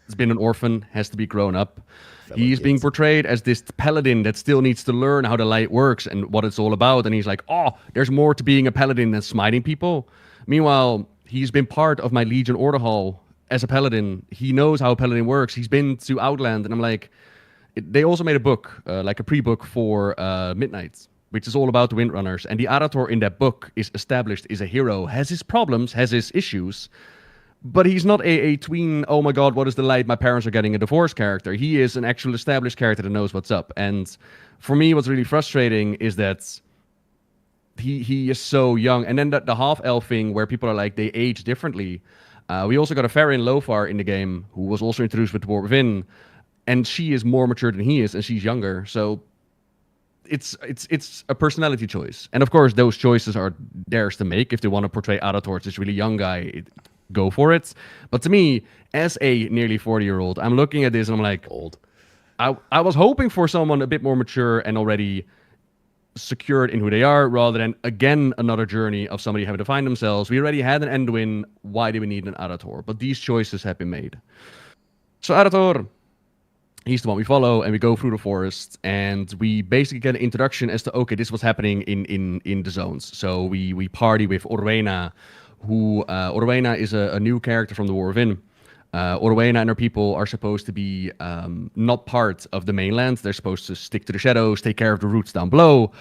S5: He's been an orphan, has to be grown up. He's being portrayed as this paladin that still needs to learn how the light works and what it's all about. And he's like, oh, there's more to being a paladin than smiting people. Meanwhile, he's been part of my Legion Order Hall as a paladin. He knows how a paladin works. He's been to Outland. And I'm like, they also made a book, like a pre-book for Midnight, which is all about the Windrunners. And the Arator in that book is established as a hero, has his problems, has his issues. But he's not a tween, oh my god, what is the light? My parents are getting a divorce character. He is an actual established character that knows what's up. And for me, what's really frustrating is that he is so young. And then the half-elf thing where people are like, they age differently. We also got a Varian Lothar in the game who was also introduced with the War Within. And she is more mature than he is, and she's younger. So it's a personality choice. And of course, those choices are theirs to make. If they want to portray Arator as this really young guy, go for it. But to me, as a nearly 40-year-old, I'm looking at this and I'm like,
S2: old.
S5: I was hoping for someone a bit more mature and already secured in who they are, rather than again another journey of somebody having to find themselves. We already had an Anduin. Why do we need an Arator? But these choices have been made. So Arator, he's the one we follow, and we go through the forest, and we basically get an introduction as to, okay, this was happening in the zones. So we party with Orwena, who Orwena is a new character from the War Within. Orwena and her people are supposed to be not part of the mainland. They're supposed to stick to the shadows, take care of the roots down below.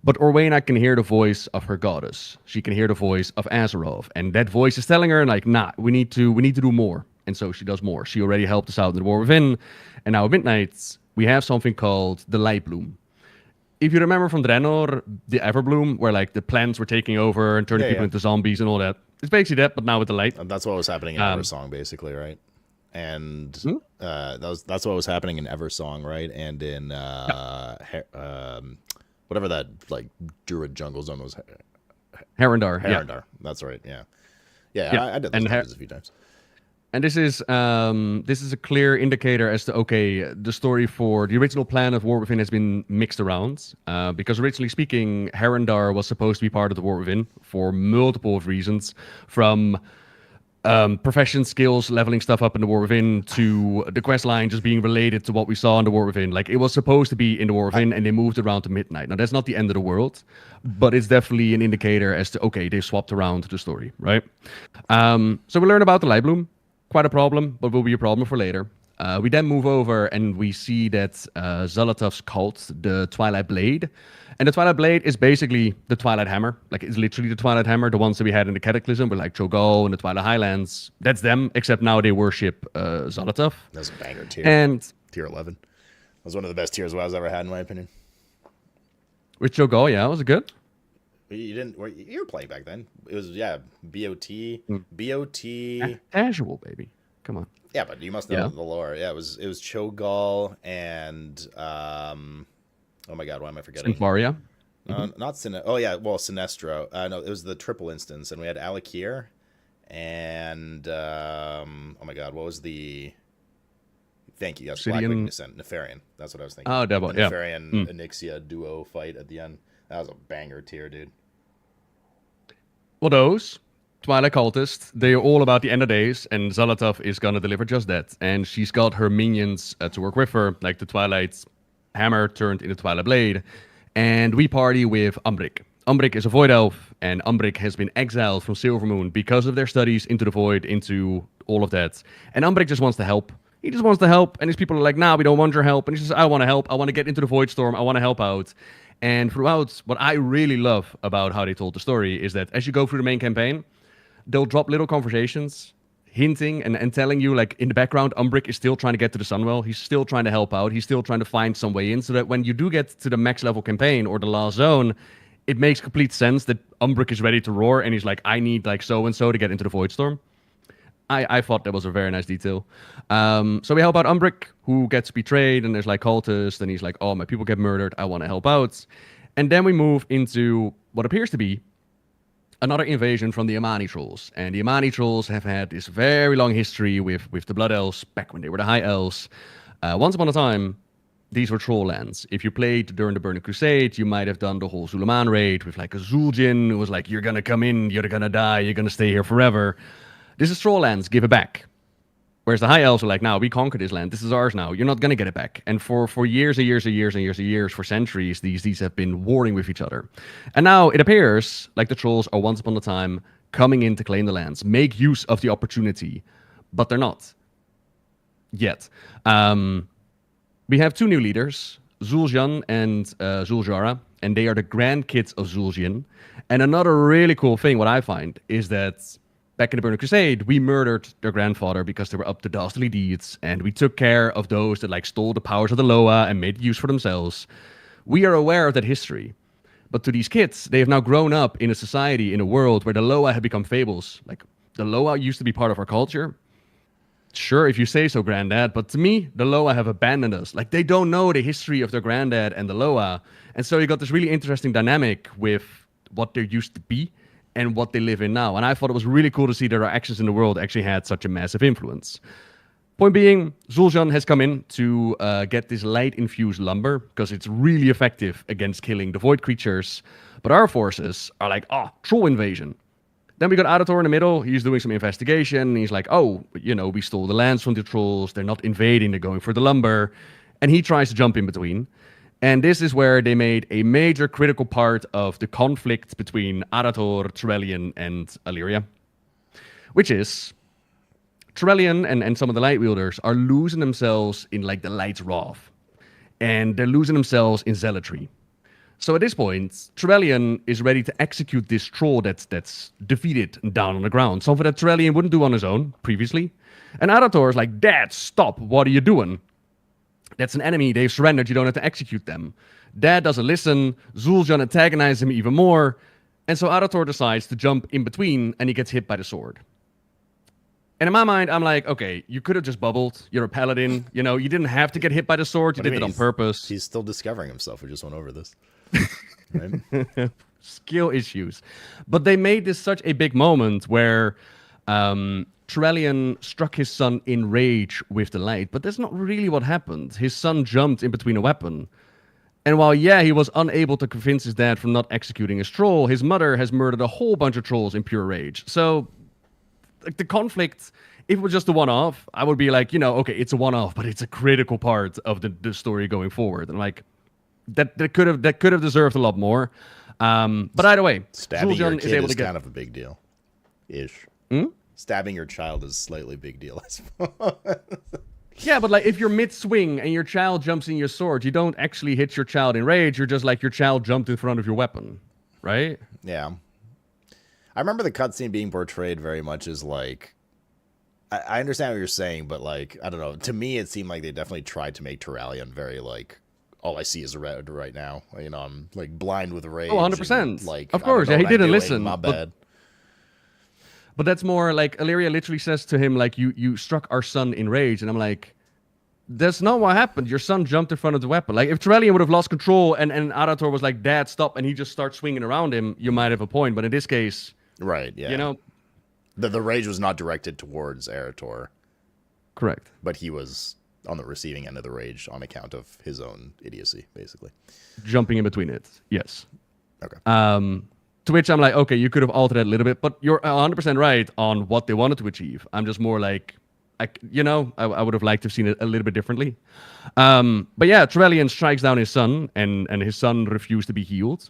S5: But Orwena can hear the voice of her goddess. She can hear the voice of Azeroth, and that voice is telling her, like, nah, we need to do more. and so she does more. She already helped us out in the War Within, and now at Midnight, we have something called the Light Bloom. If you remember from Draenor, the Everbloom, where like the plants were taking over and turning people into zombies and all that, it's basically that, but now with the light.
S2: And that's what was happening in Eversong, basically, right? And that's what was happening in Eversong, right? And in whatever that like Druid jungle zone was.
S5: Herondar.
S2: Herondar. That's right. Yeah. I did those dungeons a few times.
S5: And this is a clear indicator as to, okay, the story for the original plan of War Within has been mixed around. Because originally speaking, Herondar was supposed to be part of the War Within for multiple of reasons. From profession skills, leveling stuff up in the War Within, to the quest line just being related to what we saw in the War Within. Like, it was supposed to be in the War Within, and they moved around to Midnight. Now, that's not the end of the world, but it's definitely an indicator as to, okay, they swapped around the story, right? So we learn about the Light Bloom. Quite a problem, but will be a problem for later. We then move over and we see that Zolotov's cult, the Twilight Blade. And the Twilight Blade is basically the Twilight Hammer. Like, it's literally the Twilight Hammer, the ones that we had in the Cataclysm with like Cho'Gall and the Twilight Highlands. That's them, except now they worship Zolotov.
S2: That's a banger tier.
S5: And
S2: tier 11. That was one of the best tiers WoW's ever had, in my opinion.
S5: With Cho'Gall, yeah, was it good?
S2: You were playing back then. It was BOT.
S5: Casual, baby. Come on.
S2: Yeah, but you must know the lore. Yeah, it was Cho'Gall and oh my god, why am I forgetting?
S5: Sinfaria.
S2: Not Sinestro. No, it was the triple instance, and we had Alakir and oh my god, what was the? Thank you. Yes, Blackwing Descent, Nefarian. That's what I was thinking.
S5: Oh, Devil.
S2: The Nefarian Onyxia duo fight at the end. That was a banger tier, dude.
S5: Well, those Twilight cultists, they're all about the end of days, and Zolotov is gonna deliver just that. And she's got her minions to work with her, like the Twilight Hammer turned into Twilight Blade. And we party with Umbric. Umbric is a Void Elf, and Umbric has been exiled from Silvermoon because of their studies into the Void, into all of that. And Umbric just wants to help. He just wants to help, and his people are like, nah, we don't want your help. And he says, I want to help. I want to get into the Void Storm. I want to help out. And throughout, what I really love about how they told the story is that as you go through the main campaign, they'll drop little conversations, hinting and telling you, like, in the background, Umbric is still trying to get to the Sunwell. He's still trying to help out. He's still trying to find some way in, so that when you do get to the max level campaign or the last zone, it makes complete sense that Umbric is ready to roar, and he's like, I need, like, so-and-so to get into the Void Storm. I thought that was a very nice detail. So we help out Umbric, who gets betrayed, and there's like cultists, and he's like, oh, my people get murdered, I want to help out. And then we move into what appears to be another invasion from the Amani Trolls. And the Amani Trolls have had this very long history with the Blood Elves, back when they were the High Elves. Once upon a time, these were troll lands. If you played during the Burning Crusade, you might have done the whole Zulaman raid with like a Zul'jin who was like, you're gonna come in, you're gonna die, you're gonna stay here forever. This is troll lands, give it back. Whereas the High Elves are like, now we conquered this land, this is ours now, you're not going to get it back. And for years and years and years and years and years, for centuries, these have been warring with each other. And now it appears like the trolls are once upon a time coming in to claim the lands, make use of the opportunity, but they're not. Yet. We have two new leaders, Zul'jin and Zul'jara, and they are the grandkids of Zul'jin. And another really cool thing, what I find, is that back in the Burning Crusade, we murdered their grandfather because they were up to dastardly deeds, and we took care of those that like stole the powers of the Loa and made use for themselves. We are aware of that history. But to these kids, they have now grown up in a society, in a world where the Loa have become fables. Like, the Loa used to be part of our culture. Sure, if you say so, Granddad, but to me, the Loa have abandoned us. Like, they don't know the history of their granddad and the Loa. And so you got this really interesting dynamic with what there used to be and what they live in now. And I thought it was really cool to see that our actions in the world actually had such a massive influence. Point being, Zul'jin has come in to get this light-infused lumber, because it's really effective against killing the void creatures. But our forces are like, troll invasion. Then we got Adator in the middle. He's doing some investigation. He's like, we stole the lands from the trolls. They're not invading. They're going for the lumber. And he tries to jump in between. And this is where they made a major critical part of the conflict between Adator, Trellian, and Illyria. Which is, Trellian and some of the Light Wielders are losing themselves in like the Light's Wrath. And they're losing themselves in zealotry. So at this point, Trellian is ready to execute this troll that's defeated and down on the ground. Something that Trellian wouldn't do on his own previously. And Arator is like, Dad, stop. What are you doing? That's an enemy. They've surrendered. You don't have to execute them. Dad doesn't listen. Zul'jin antagonizes him even more. And so Arator decides to jump in between, and he gets hit by the sword. And in my mind, I'm like, okay, you could have just bubbled. You're a paladin. You know, you didn't have to get hit by the sword. You did it on purpose.
S2: He's still discovering himself. We just went over this. Right?
S5: Skill issues. But they made this such a big moment where Trellian struck his son in rage with the light. But that's not really what happened. His son jumped in between a weapon. And while, yeah, he was unable to convince his dad from not executing his troll, his mother has murdered a whole bunch of trolls in pure rage. So the conflict, if it was just a one-off, I would be like, you know, okay, it's a one-off, but it's a critical part of the story going forward. And like, that could have deserved a lot more. But either way,
S2: stabbing your
S5: Zul'jin
S2: kid
S5: is able to get
S2: kind of a big deal, ish.
S5: Hmm?
S2: Stabbing your child is slightly big deal, I suppose.
S5: Yeah, but like if you're mid-swing and your child jumps in your sword, you don't actually hit your child in rage. You're just like your child jumped in front of your weapon, right?
S2: Yeah. I remember the cutscene being portrayed very much as like, I understand what you're saying, but like, I don't know. To me, it seemed like they definitely tried to make Turalyon very like, all I see is red right now. You know, I'm like blind with rage.
S5: Oh, 100%.
S2: And, like,
S5: of course,
S2: I don't know
S5: yeah, he
S2: what I'm
S5: didn't
S2: doing,
S5: listen.
S2: My bad.
S5: But that's more like Illyria literally says to him, like, you struck our son in rage. And I'm like, that's not what happened. Your son jumped in front of the weapon. Like, if Trellian would have lost control and Arator was like, Dad, stop, and he just starts swinging around him, you might have a point. But in this case,
S2: Right, yeah.
S5: you know,
S2: The rage was not directed towards Arator,
S5: correct.
S2: but he was on the receiving end of the rage on account of his own idiocy, basically.
S5: Jumping in between it, yes.
S2: Okay.
S5: To which I'm like, okay, you could have altered that a little bit, but you're 100% right on what they wanted to achieve. I'm just more like, I would have liked to have seen it a little bit differently. But yeah, Trellian strikes down his son, and his son refused to be healed.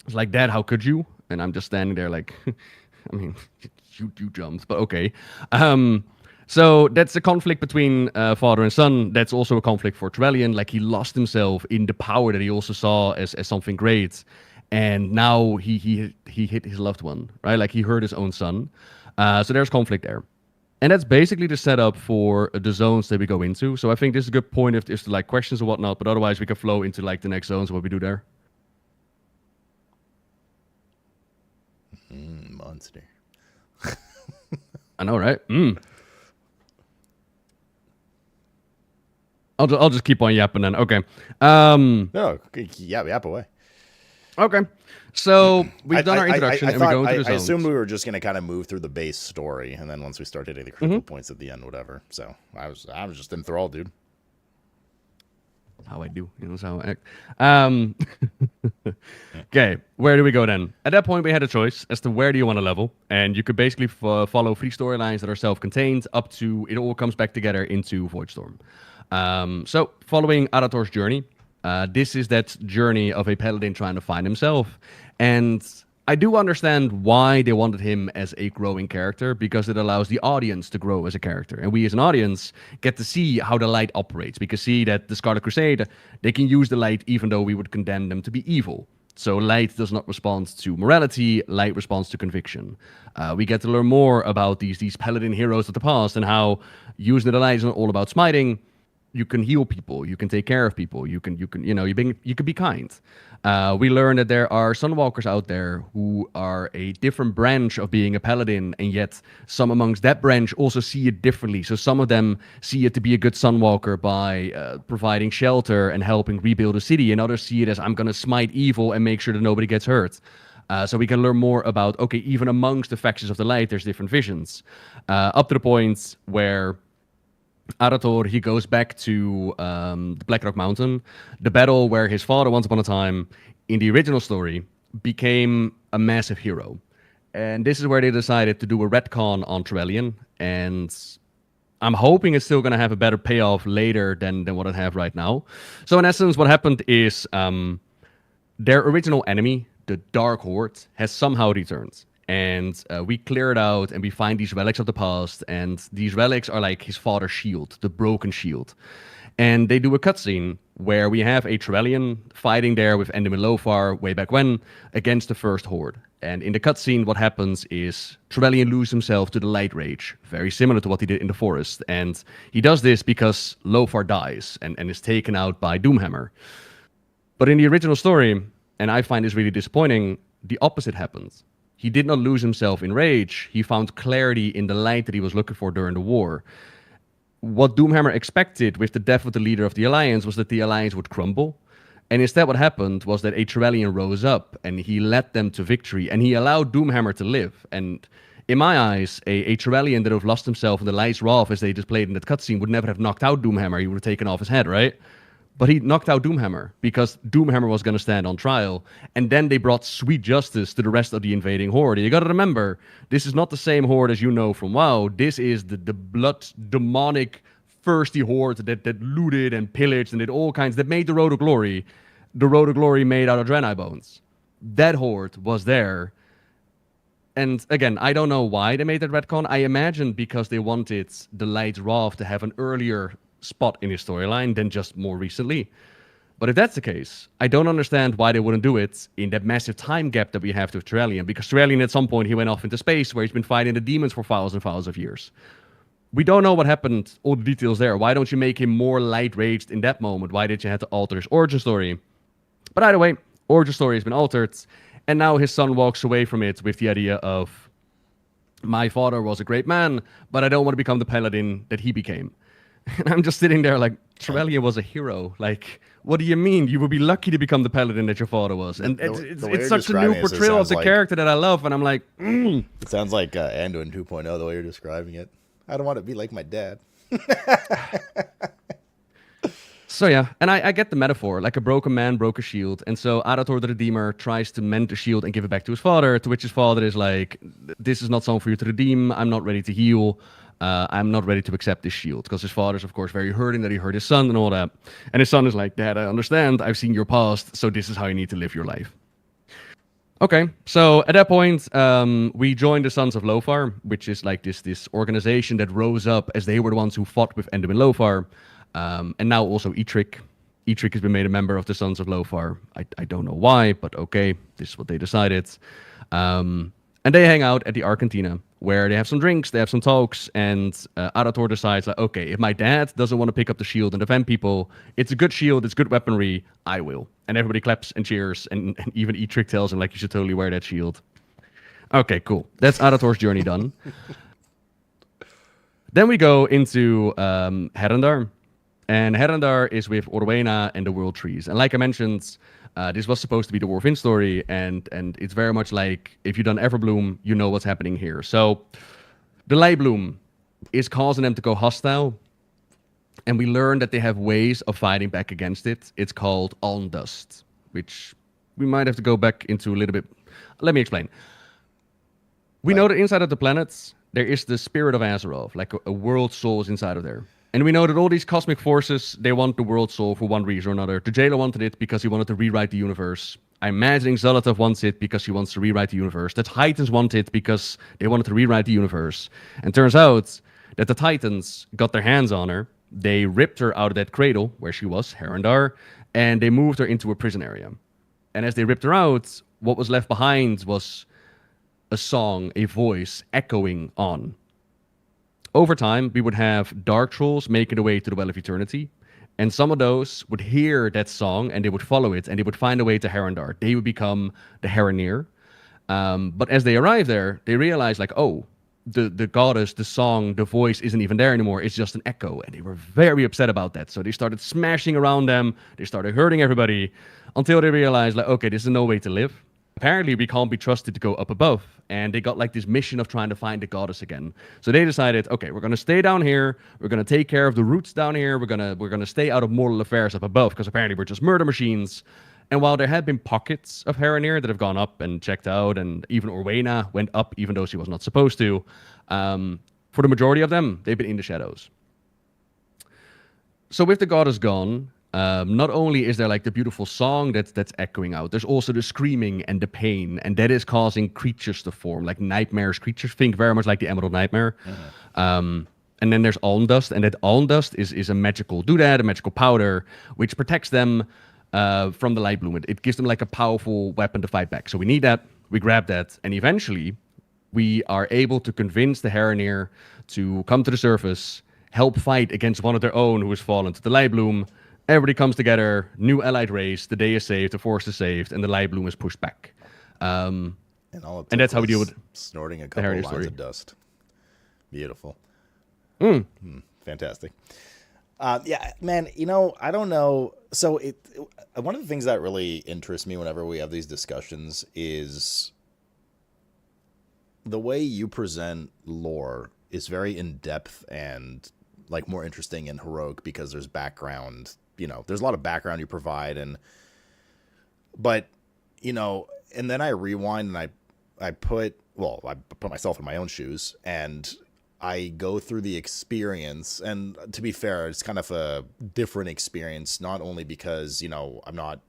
S5: It's like, Dad, how could you? And I'm just standing there like, I mean, you jumped, but okay. So that's a conflict between father and son. That's also a conflict for Trellian. Like, he lost himself in the power that he also saw as something great. And now he hit his loved one, right? Like, he hurt his own son. So there's conflict there. And that's basically the setup for the zones that we go into. So I think this is a good point if there's like questions or whatnot, but otherwise we can flow into like the next zones, what we do there.
S2: Monster.
S5: I know, right? I'll just keep on yapping then. Okay.
S2: No, yap away.
S5: Okay. So we've done our introduction and we go into the zones.
S2: I assumed we were just going to kind of move through the base story, and then once we start hitting the critical points at the end, whatever. So I was just enthralled, dude.
S5: How I do, you know, that's how I act. Okay, where do we go then? At that point, we had a choice as to where do you want to level, and you could basically follow 3 storylines that are self-contained up to it all comes back together into Voidstorm. So following Arator's journey, this is that journey of a paladin trying to find himself, and I do understand why they wanted him as a growing character, because it allows the audience to grow as a character. And we as an audience get to see how the light operates. We can see that the Scarlet Crusade, they can use the light even though we would condemn them to be evil. So light does not respond to morality, light responds to conviction. We get to learn more about these paladin heroes of the past and how using the light is not all about smiting. You can heal people. You can take care of people. You can be kind. We learn that there are Sunwalkers out there who are a different branch of being a paladin, and yet some amongst that branch also see it differently. So some of them see it to be a good Sunwalker by providing shelter and helping rebuild a city, and others see it as I'm going to smite evil and make sure that nobody gets hurt. So we can learn more about, okay, even amongst the factions of the light, there's different visions. Up to the point where Arator, he goes back to the Blackrock Mountain, the battle where his father, once upon a time, in the original story, became a massive hero. And this is where they decided to do a retcon on Trellian, and I'm hoping it's still going to have a better payoff later than what it have right now. So in essence, what happened is their original enemy, the Dark Horde, has somehow returned. And we clear it out, and we find these relics of the past, and these relics are like his father's shield, the broken shield. And they do a cutscene where we have a Trevelian fighting there with Enderman Lothar way back when against the first horde. And in the cutscene, what happens is Trevelian loses himself to the Light Rage, very similar to what he did in the forest. And he does this because Lothar dies and is taken out by Doomhammer. But in the original story, and I find this really disappointing, the opposite happens. He did not lose himself in rage. He found clarity in the light that he was looking for during the war. What Doomhammer expected with the death of the leader of the Alliance was that the Alliance would crumble. And instead what happened was that a Trevelian rose up and he led them to victory and he allowed Doomhammer to live. And in my eyes, a Trevelian that would have lost himself in the Light's Wrath as they displayed in that cutscene would never have knocked out Doomhammer. He would have taken off his head, right? But he knocked out Doomhammer because Doomhammer was going to stand on trial. And then they brought sweet justice to the rest of the invading horde. You got to remember, this is not the same horde as you know from WoW. This is the blood demonic thirsty horde that looted and pillaged and did all kinds, that made the Road of Glory. The Road of Glory made out of Draenei bones. That horde was there. And again, I don't know why they made that retcon. I imagine because they wanted the Light's Wrath to have an earlier spot in his storyline than just more recently. But if that's the case, I don't understand why they wouldn't do it in that massive time gap that we have with Trevelian, because Trevelian at some point he went off into space where he's been fighting the demons for thousands and thousands of years. We don't know what happened, all the details there. Why don't you make him more light-raged in that moment? Why did you have to alter his origin story? But either way, origin story has been altered, and now his son walks away from it with the idea of, my father was a great man, but I don't want to become the paladin that he became. And I'm just sitting there like, Trevelian was a hero. Like, what do you mean? You would be lucky to become the paladin that your father was. And it's such a new portrayal of the character that I love, and I'm like,
S2: It sounds like Anduin 2.0, the way you're describing it. I don't want to be like my dad.
S5: So yeah, and I get the metaphor. Like a broken man broke a shield. And so Arator the Redeemer tries to mend the shield and give it back to his father, to which his father is like, this is not something for you to redeem. I'm not ready to heal. I'm not ready to accept this shield. Because his father's, of course, very hurting that he hurt his son and all that. And his son is like, Dad, I understand. I've seen your past. So this is how you need to live your life. Okay, so at that point, we joined the Sons of Lothar, which is like this organization that rose up as they were the ones who fought with Enderman Lothar. And now also Eitrigg. Eitrigg has been made a member of the Sons of Lothar. I don't know why, but okay, this is what they decided. And they hang out at the Arcantina, where they have some drinks, they have some talks, and Arator decides, like, okay, if my dad doesn't want to pick up the shield and defend people, it's a good shield, it's good weaponry, I will. And everybody claps and cheers, and even Eitrigg tells him, like, you should totally wear that shield. Okay, cool. That's Arator's journey done. Then we go into Herendar. And Herendar is with Orwena and the World Trees. And like I mentioned, this was supposed to be the Dwarven story, and it's very much like, if you've done Everbloom, you know what's happening here. So, the Lightbloom is causing them to go hostile, and we learn that they have ways of fighting back against it. It's called Aln Dust, which we might have to go back into a little bit. Let me explain. We know that inside of the planets, there is the spirit of Azeroth, like a world soul is inside of there. And we know that all these cosmic forces, they want the world soul for one reason or another. The Jailer wanted it because he wanted to rewrite the universe. I'm imagining Zolotov wants it because he wants to rewrite the universe. The Titans want it because they wanted to rewrite the universe. And turns out that the Titans got their hands on her. They ripped her out of that cradle where she was, Herendar, and they moved her into a prison area. And as they ripped her out, what was left behind was a song, a voice echoing on. Over time, we would have dark trolls making their way to the Well of Eternity, and some of those would hear that song and they would follow it and they would find a way to Herendar. They would become the Herenir. But as they arrive there, they realize, like, oh, the goddess, the song, the voice isn't even there anymore. It's just an echo. And they were very upset about that. So they started smashing around them. They started hurting everybody until they realized, like, okay, this is no way to live. Apparently, we can't be trusted to go up above. And they got like this mission of trying to find the goddess again. So they decided, okay, we're going to stay down here. We're going to take care of the roots down here. We're going to stay out of mortal affairs up above, because apparently we're just murder machines. And while there have been pockets of Herenir that have gone up and checked out, and even Orwena went up even though she was not supposed to, for the majority of them, they've been in the shadows. So with the goddess gone, not only is there like the beautiful song that's echoing out, there's also the screaming and the pain, and that is causing creatures to form, like nightmarish creatures. Think very much like the Emerald Nightmare. And and then there's Aln Dust, and that Aln Dust is a magical doodad, a magical powder, which protects them from the Light Bloom. It gives them like a powerful weapon to fight back. So we need that, we grab that, and eventually we are able to convince the Heronir to come to the surface, help fight against one of their own who has fallen to the Light Bloom. Everybody comes together, new allied race, the day is saved, the force is saved, and the Light Bloom is pushed back.
S2: And
S5: that's how we deal with
S2: snorting a couple lines
S5: story.
S2: of dust. Beautiful.
S5: Mm.
S2: Fantastic. Yeah, man, I don't know. So one of the things that really interests me whenever we have these discussions is the way you present lore is very in-depth and like more interesting and heroic because there's background, there's a lot of background you provide. But and then I rewind and I put myself in my own shoes and I go through the experience, and to be fair, it's kind of a different experience, not only because, I'm not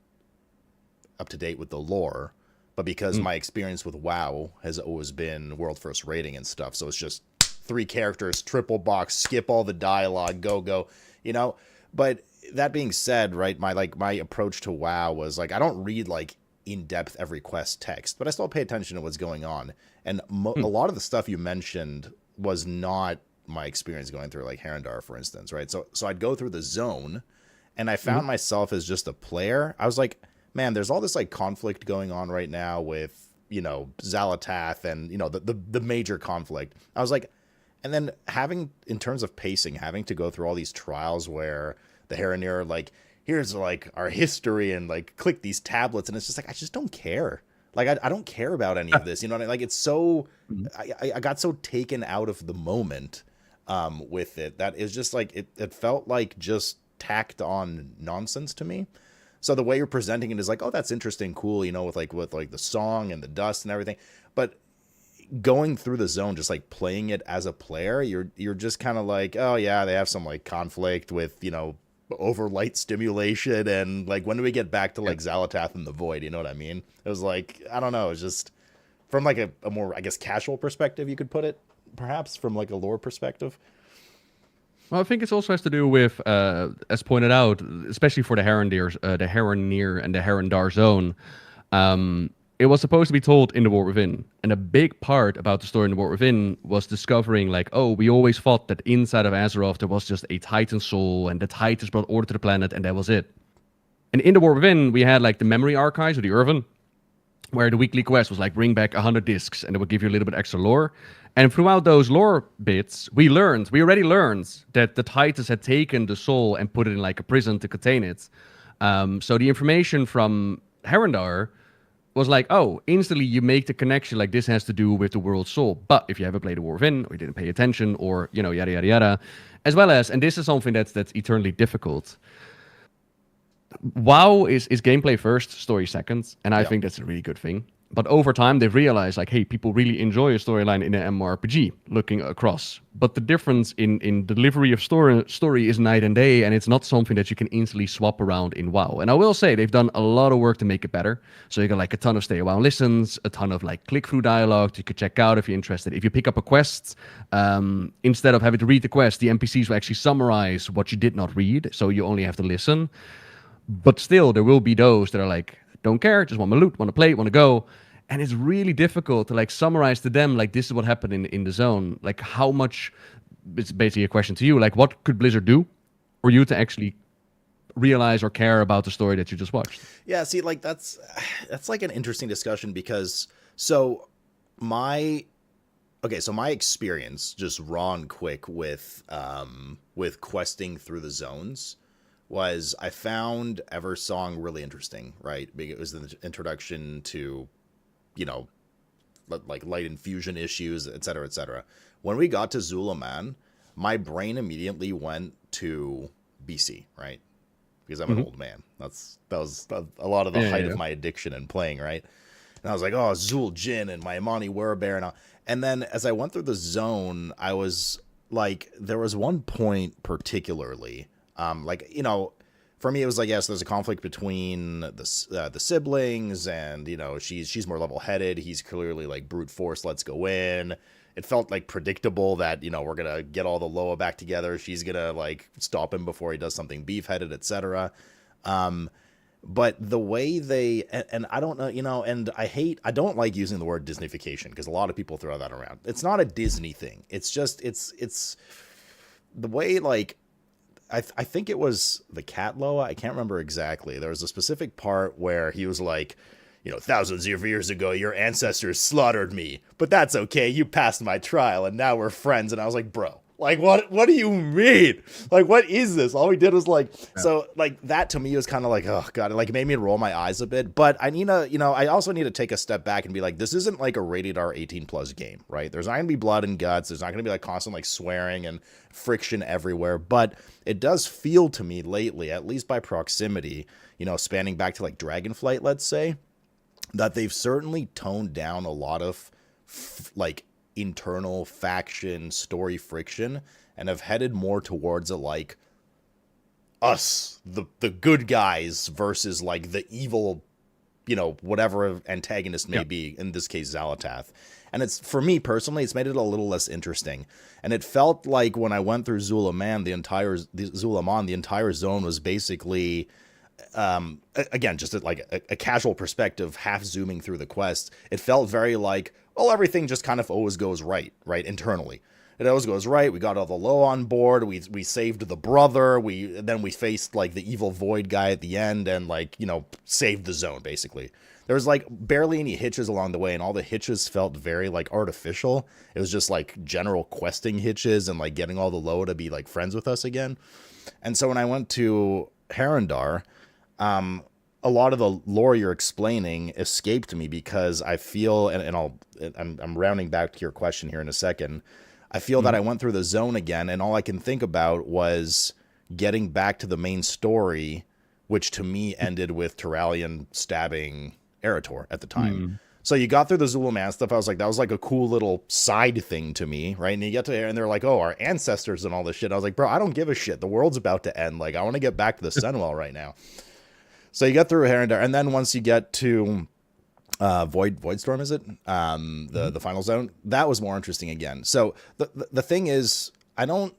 S2: up to date with the lore, but because my experience with WoW has always been world first rating and stuff. So it's just 3 characters, triple box, skip all the dialogue, go, But that being said, right, my approach to WoW was like, I don't read like in-depth every quest text, but I still pay attention to what's going on. And a lot of the stuff you mentioned was not my experience going through like Herondar, for instance, right? So I'd go through the zone and I found myself as just a player. I was like, man, there's all this like conflict going on right now with, Xalatath and, the major conflict. I was like, and then in terms of pacing, having to go through all these trials where the Heronir are like, here's like our history and like click these tablets. And it's just like, I just don't care. Like, I don't care about any of this, what I mean? Like, it's so, I got so taken out of the moment with it that it's just like, it felt like just tacked on nonsense to me. So the way you're presenting it is like, oh, that's interesting, cool, with the song and the dust and everything. But going through the zone, just like playing it as a player, you're just kind of like, oh yeah, they have some like conflict with, over light stimulation, and like when do we get back to like Xalatath and the Void, you know what I mean? It was like, I don't know, it's just from like a more, I guess, casual perspective, you could put it, perhaps from like a lore perspective.
S5: Well, I think it also has to do with, as pointed out, especially for the Heronir and the Herondar zone, it was supposed to be told in the War Within. And a big part about the story in the War Within was discovering, like, oh, we always thought that inside of Azeroth there was just a Titan soul, and the Titans brought order to the planet, and that was it. And in the War Within, we had, like, the memory archives of the Irvin, where the weekly quest was, like, bring back 100 discs, and it would give you a little bit extra lore. And throughout those lore bits, we already learned that the Titans had taken the soul and put it in, like, a prison to contain it. So the information from Herondar was like, oh, instantly you make the connection, like this has to do with the world soul. But if you ever played the War Within, or you didn't pay attention, or, yada, yada, yada, as well as, and this is something that's eternally difficult, WoW is gameplay first, story second, and I think that's a really good thing. But over time, they've realized, like, hey, people really enjoy a storyline in an MMORPG, looking across. But the difference in delivery of story is night and day, and it's not something that you can easily swap around in WoW. And I will say, they've done a lot of work to make it better. So you got, like, a ton of Stay a While listens, a ton of, like, click-through dialogue that you could check out if you're interested. If you pick up a quest, instead of having to read the quest, the NPCs will actually summarize what you did not read, so you only have to listen. But still, there will be those that are like, don't care, just want my loot, want to play, want to go. And it's really difficult to like summarize to them, like, this is what happened in the zone. Like, how much, it's basically a question to you, like, what could Blizzard do for you to actually realize or care about the story that you just watched?
S2: Yeah, see, like, that's like an interesting discussion because, so my experience, just raw and quick with questing through the zones, was I found Eversong really interesting, right? It was the introduction to, like light infusion issues, et cetera, et cetera. When we got to Zulaman, my brain immediately went to BC, right? Because I'm an old man. That was a lot of the height of my addiction and playing, right? And I was like, oh, Zul Jin and my Imani Werebear and all. And then as I went through the zone, I was like, there was one point particularly, for me, it was like, yes, there's a conflict between the siblings, and she's more level-headed. He's clearly like brute force. Let's go in. it felt like predictable that, you know, we're gonna get all the Loa back together. She's gonna like stop him before he does something beef-headed, etc. But the way they, and I don't know, you know, and I don't like using the word Disneyfication because a lot of people throw that around. It's not a Disney thing. It's just, it's the way, like, I think it was the cat Loa. I can't remember exactly. There was a specific part where he was like, you know, thousands of years ago, your ancestors slaughtered me, but that's okay. You passed my trial and now we're friends. And I was like, bro, like, what do you mean? Like, what is this? All we did was like, so like that to me was kind of like, oh God, it like made me roll my eyes a bit, but I need to, you know, I also need to take a step back and be like, this isn't like a rated R 18+ game, right? There's not gonna be blood and guts. There's not gonna be like constant like swearing and friction everywhere, but it does feel to me lately, at least by proximity, you know, spanning back to like Dragonflight, let's say, that they've certainly toned down a lot of like internal faction story friction and have headed more towards a like us, the good guys versus like the evil, you know, whatever antagonist may be, in this case Xalatath. And it's, for me personally, it's made it a little less interesting. And it felt like when I went through Zulaman, the entire zone was basically again, just like a casual perspective, half zooming through the quest. It felt very like, well, everything just kind of always goes right internally. It always goes right. We got all the Low on board. We saved the brother. Then we faced like the evil void guy at the end and like, you know, saved the zone basically. There was like barely any hitches along the way, and all the hitches felt very like artificial. It was just like general questing hitches and like getting all the Low to be like friends with us again. And so when I went to Harendar, a lot of the lore you're explaining escaped me because I feel, I'm rounding back to your question here in a second. I feel that I went through the zone again, and all I can think about was getting back to the main story, which to me ended with Turalian stabbing Eretor at the time. So you got through the Zulaman stuff. I was like, that was like a cool little side thing to me, right? And you get to there, and they're like, oh, our ancestors and all this shit. I was like, bro, I don't give a shit. The world's about to end. Like, I want to get back to the Sunwell right now. So you get through Harendar, and then once you get to Voidstorm, is it? The final zone? That was more interesting again. So the thing is, I don't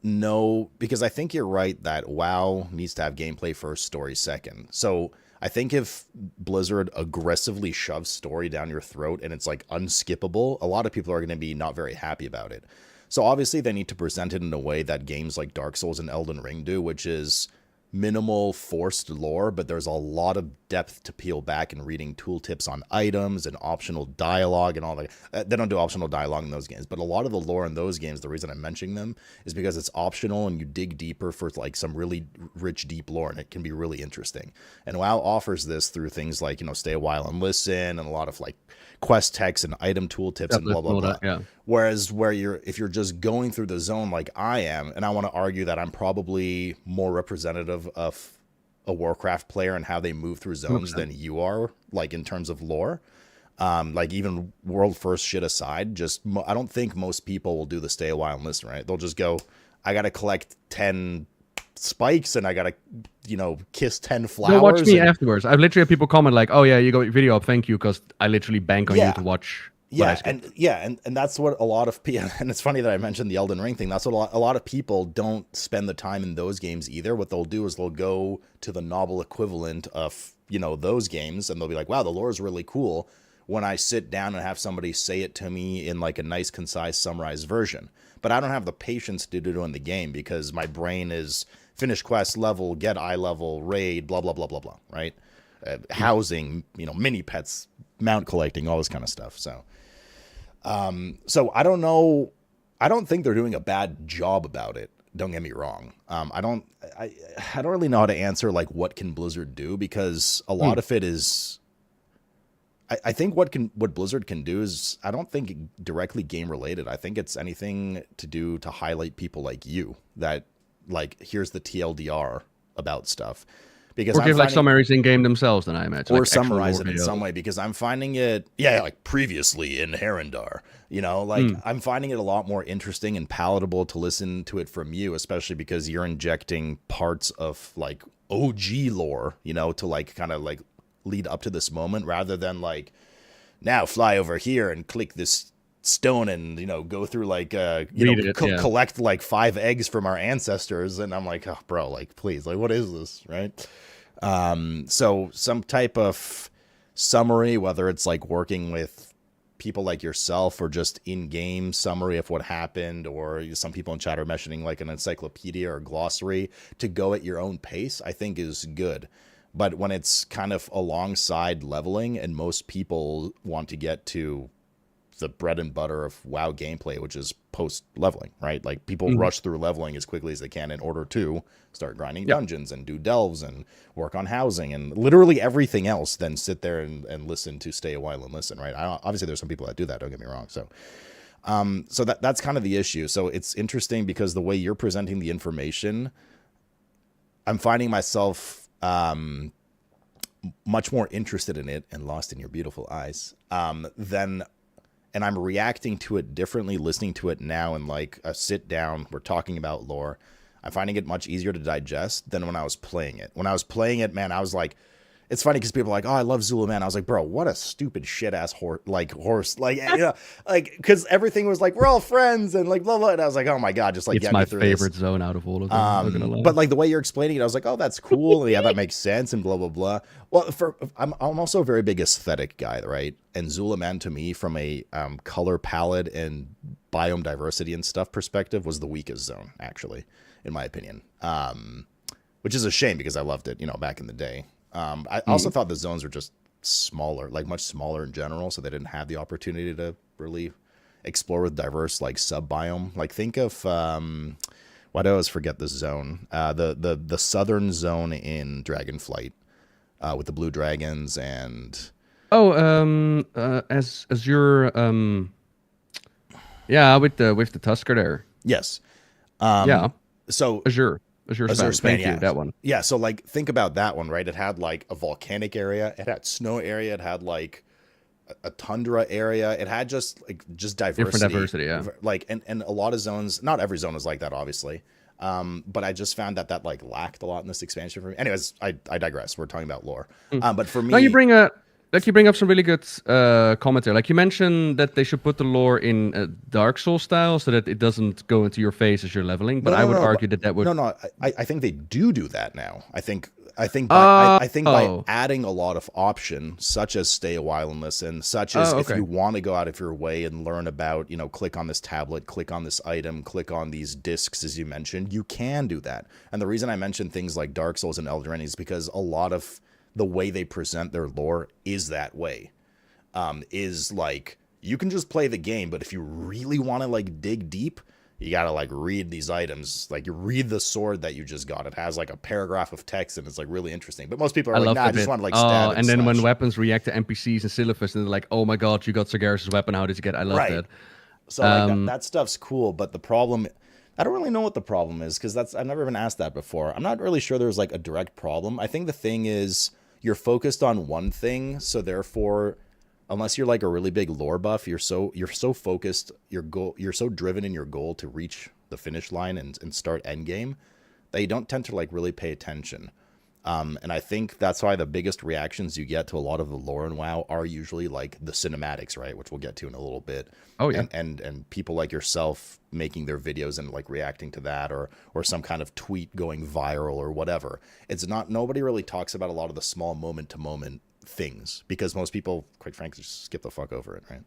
S2: know, because I think you're right that WoW needs to have gameplay first, story second. So I think if Blizzard aggressively shoves story down your throat and it's like unskippable, a lot of people are going to be not very happy about it. So obviously they need to present it in a way that games like Dark Souls and Elden Ring do, which is minimal forced lore, but there's a lot of depth to peel back and reading tooltips on items and optional dialogue and all that. They don't do optional dialogue in those games, but a lot of the lore in those games, the reason I'm mentioning them is because it's optional and you dig deeper for like some really rich, deep lore, and it can be really interesting. And WoW offers this through things like, you know, stay a while and listen, and a lot of like quest text and item tooltips and blah, blah, blah.
S5: Yeah.
S2: Whereas if you're just going through the zone like I am, and I want to argue that I'm probably more representative of a Warcraft player and how they move through zones than you are, like in terms of lore. Like even world first shit aside, I don't think most people will do the stay a while and listen, right? They'll just go, I got to collect 10 spikes and I got to, you know, kiss 10 flowers.
S5: Go watch me afterwards. I've literally had people comment like, oh yeah, you got your video up, thank you, because I literally bank on you to watch.
S2: And that's what a lot of people, and it's funny that I mentioned the Elden Ring thing. That's what a lot of people don't spend the time in those games either. What they'll do is they'll go to the novel equivalent of, you know, those games, and they'll be like, wow, the lore is really cool, when I sit down and have somebody say it to me in like a nice, concise, summarized version. But I don't have the patience to do it in the game because my brain is finish quest level, get eye level, raid, blah, blah, blah, blah, blah, right? Housing, you know, mini pets, mount collecting, all this kind of stuff. So I don't know. I don't think they're doing a bad job about it. Don't get me wrong. I don't really know how to answer like what can Blizzard do, because a lot of it is. I think what Blizzard can do is, I don't think directly game related. I think it's anything to do to highlight people like you that like, here's the TLDR about stuff. Because
S5: or give like summaries in game themselves, then I imagine,
S2: or
S5: like
S2: summarize it in some way, because I'm finding it, like previously in Harendar, you know, like I'm finding it a lot more interesting and palatable to listen to it from you, especially because you're injecting parts of like OG lore, you know, to like kind of like lead up to this moment, rather than like, now fly over here and click this stone and go through like collect like 5 eggs from our ancestors, and I'm like, oh bro, like please, like what is this, right? So some type of summary, whether it's like working with people like yourself or just in-game summary of what happened, or some people in chat are mentioning like an encyclopedia or glossary to go at your own pace, I think is good. But when it's kind of alongside leveling, and most people want to get to the bread and butter of WoW gameplay, which is post-leveling, right? Like people rush through leveling as quickly as they can in order to start grinding dungeons and do delves and work on housing and literally everything else, then sit there and listen to Stay a While and Listen, right? Obviously, there's some people that do that, don't get me wrong. So that's kind of the issue. So it's interesting because the way you're presenting the information, I'm finding myself much more interested in it and lost in your beautiful eyes and I'm reacting to it differently, listening to it now in like a sit down, we're talking about lore. I'm finding it much easier to digest than when I was playing it. When I was playing it, man, I was like, it's funny because people are like, oh, I love Zula, man. I was like, bro, what a stupid shit ass horse, because everything was like, we're all friends and like blah blah. And I was like, oh my god, just like
S5: it's
S2: get
S5: my
S2: me through
S5: favorite
S2: this.
S5: zone out of all of them. I'm not gonna lie.
S2: But like the way you're explaining it, I was like, oh, that's cool. Yeah, that makes sense and blah blah blah. Well, I'm also a very big aesthetic guy, right? And Zula, man, to me, from a color palette and biome diversity and stuff perspective, was the weakest zone, actually, in my opinion. Which is a shame because I loved it, back in the day. I also thought the zones were just smaller, like much smaller in general, so they didn't have the opportunity to really explore with diverse like sub biome. Like think of why do I always forget this zone? The southern zone in Dragonflight with the blue dragons and
S5: as your with the Tusker there.
S2: Yes. So
S5: Azure Span, thank you, that one.
S2: Yeah, so like think about that one, right? It had like a volcanic area, it had snow area, it had like a tundra area, it had just diversity.
S5: Different diversity, yeah.
S2: Like and a lot of zones, not every zone is like that, obviously. But I just found that like lacked a lot in this expansion for me. Anyways, I digress. We're talking about lore. But for me,
S5: no, you bring up some really good commentary. Like you mentioned that they should put the lore in Dark Souls style so that it doesn't go into your face as you're leveling. But I would argue that would.
S2: No. I think they do that now. I think by adding a lot of options, such as Stay a While and Listen, such as if you want to go out of your way and learn about, click on this tablet, click on this item, click on these discs, as you mentioned, you can do that. And the reason I mentioned things like Dark Souls and Elden Ring is because a lot of the way they present their lore is that way. Is like, you can just play the game, but if you really want to like dig deep, you gotta like read these items. Like you read the sword that you just got. It has like a paragraph of text and it's like really interesting. But most people are like, nah, I just want to like stab
S5: and then when weapons react to NPCs and Syllabus and they're like, oh my god, you got Sargeras' weapon, how did you get it? I love that.
S2: So like that stuff's cool, but the problem, I don't really know what the problem is because I've never been asked that before. I'm not really sure there's like a direct problem. I think the thing is you're focused on one thing, so therefore, unless you're like a really big lore buff, you're so focused, you're so driven in your goal to reach the finish line and start endgame that you don't tend to like really pay attention. And I think that's why the biggest reactions you get to a lot of the lore in WoW are usually like the cinematics, right? Which we'll get to in a little bit.
S5: Oh yeah.
S2: And people like yourself making their videos and like reacting to that or some kind of tweet going viral or whatever. It's not, nobody really talks about a lot of the small moment to moment things because most people, quite frankly, just skip the fuck over it, right?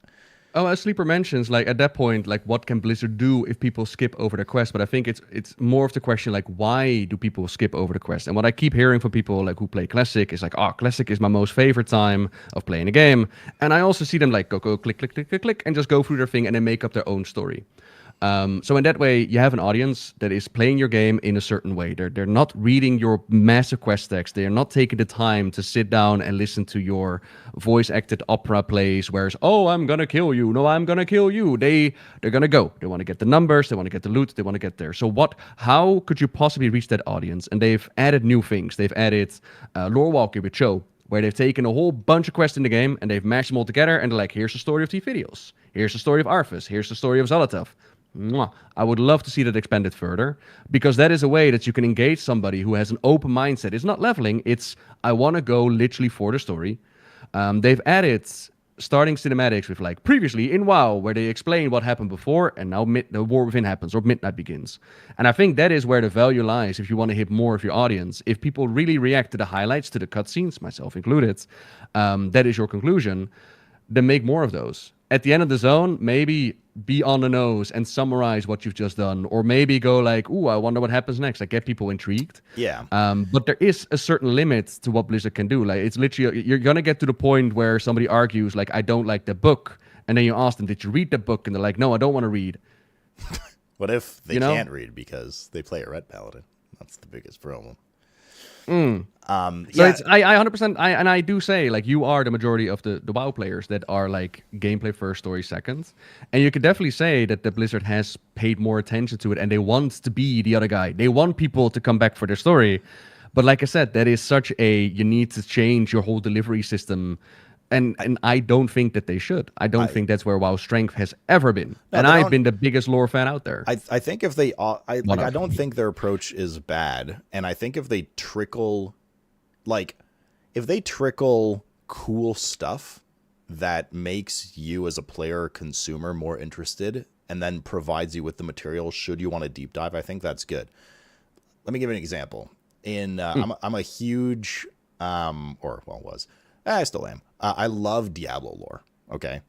S5: Oh, as Sleeper mentions, like at that point, like what can Blizzard do if people skip over the quest? But I think it's more of the question, like why do people skip over the quest? And what I keep hearing from people like who play Classic is like, oh, Classic is my most favorite time of playing a game. And I also see them like go click, click, click, click, click, and just go through their thing and then make up their own story. So in that way, you have an audience that is playing your game in a certain way. They're not reading your massive quest text. They are not taking the time to sit down and listen to your voice-acted opera plays where it's, oh, I'm going to kill you. No, I'm going to kill you. They're going to go. They want to get the numbers. They want to get the loot. They want to get there. So how could you possibly reach that audience? And they've added new things. They've added Lore Walker with Cho, where they've taken a whole bunch of quests in the game and they've mashed them all together and they're like, here's the story of T-Videos. Here's the story of Arthas. Here's the story of Zolotov. I would love to see that expanded further because that is a way that you can engage somebody who has an open mindset. It's not leveling. It's, I want to go literally for the story. They've added starting cinematics with like previously in WoW, where they explain what happened before, and now the War Within happens or Midnight begins. And I think that is where the value lies if you want to hit more of your audience. If people really react to the highlights, to the cutscenes, myself included, that is your conclusion, then make more of those. At the end of the zone, maybe be on the nose and summarize what you've just done, or maybe go like, "Ooh, I wonder what happens next." Like, get people intrigued.
S2: Yeah.
S5: But there is a certain limit to what Blizzard can do. Like, it's literally you're gonna get to the point where somebody argues like, "I don't like the book," and then you ask them, "Did you read the book?" And they're like, "No, I don't want to read."
S2: What if they
S5: You know?
S2: can't read because they play a red paladin? That's the biggest problem.
S5: So
S2: Yeah,
S5: it's I 100% I do say like you are the majority of the WoW players that are like gameplay first, story second, and you could definitely say that the Blizzard has paid more attention to it and they want to be the other guy. They want people to come back for their story, but like I said, that is such a you need to change your whole delivery system. And I don't think that they should. I don't think that's where WoW's strength has ever been.
S2: No,
S5: and
S2: they
S5: I've
S2: don't-
S5: been the biggest lore fan out there.
S2: I think if they I
S5: of.
S2: don't think their approach is bad, and I think if they trickle cool stuff that makes you as a player or consumer more interested and then provides you with the material should you want to deep dive, I think that's good. Let me give you an example. I'm a huge I still am. I love Diablo lore. Okay.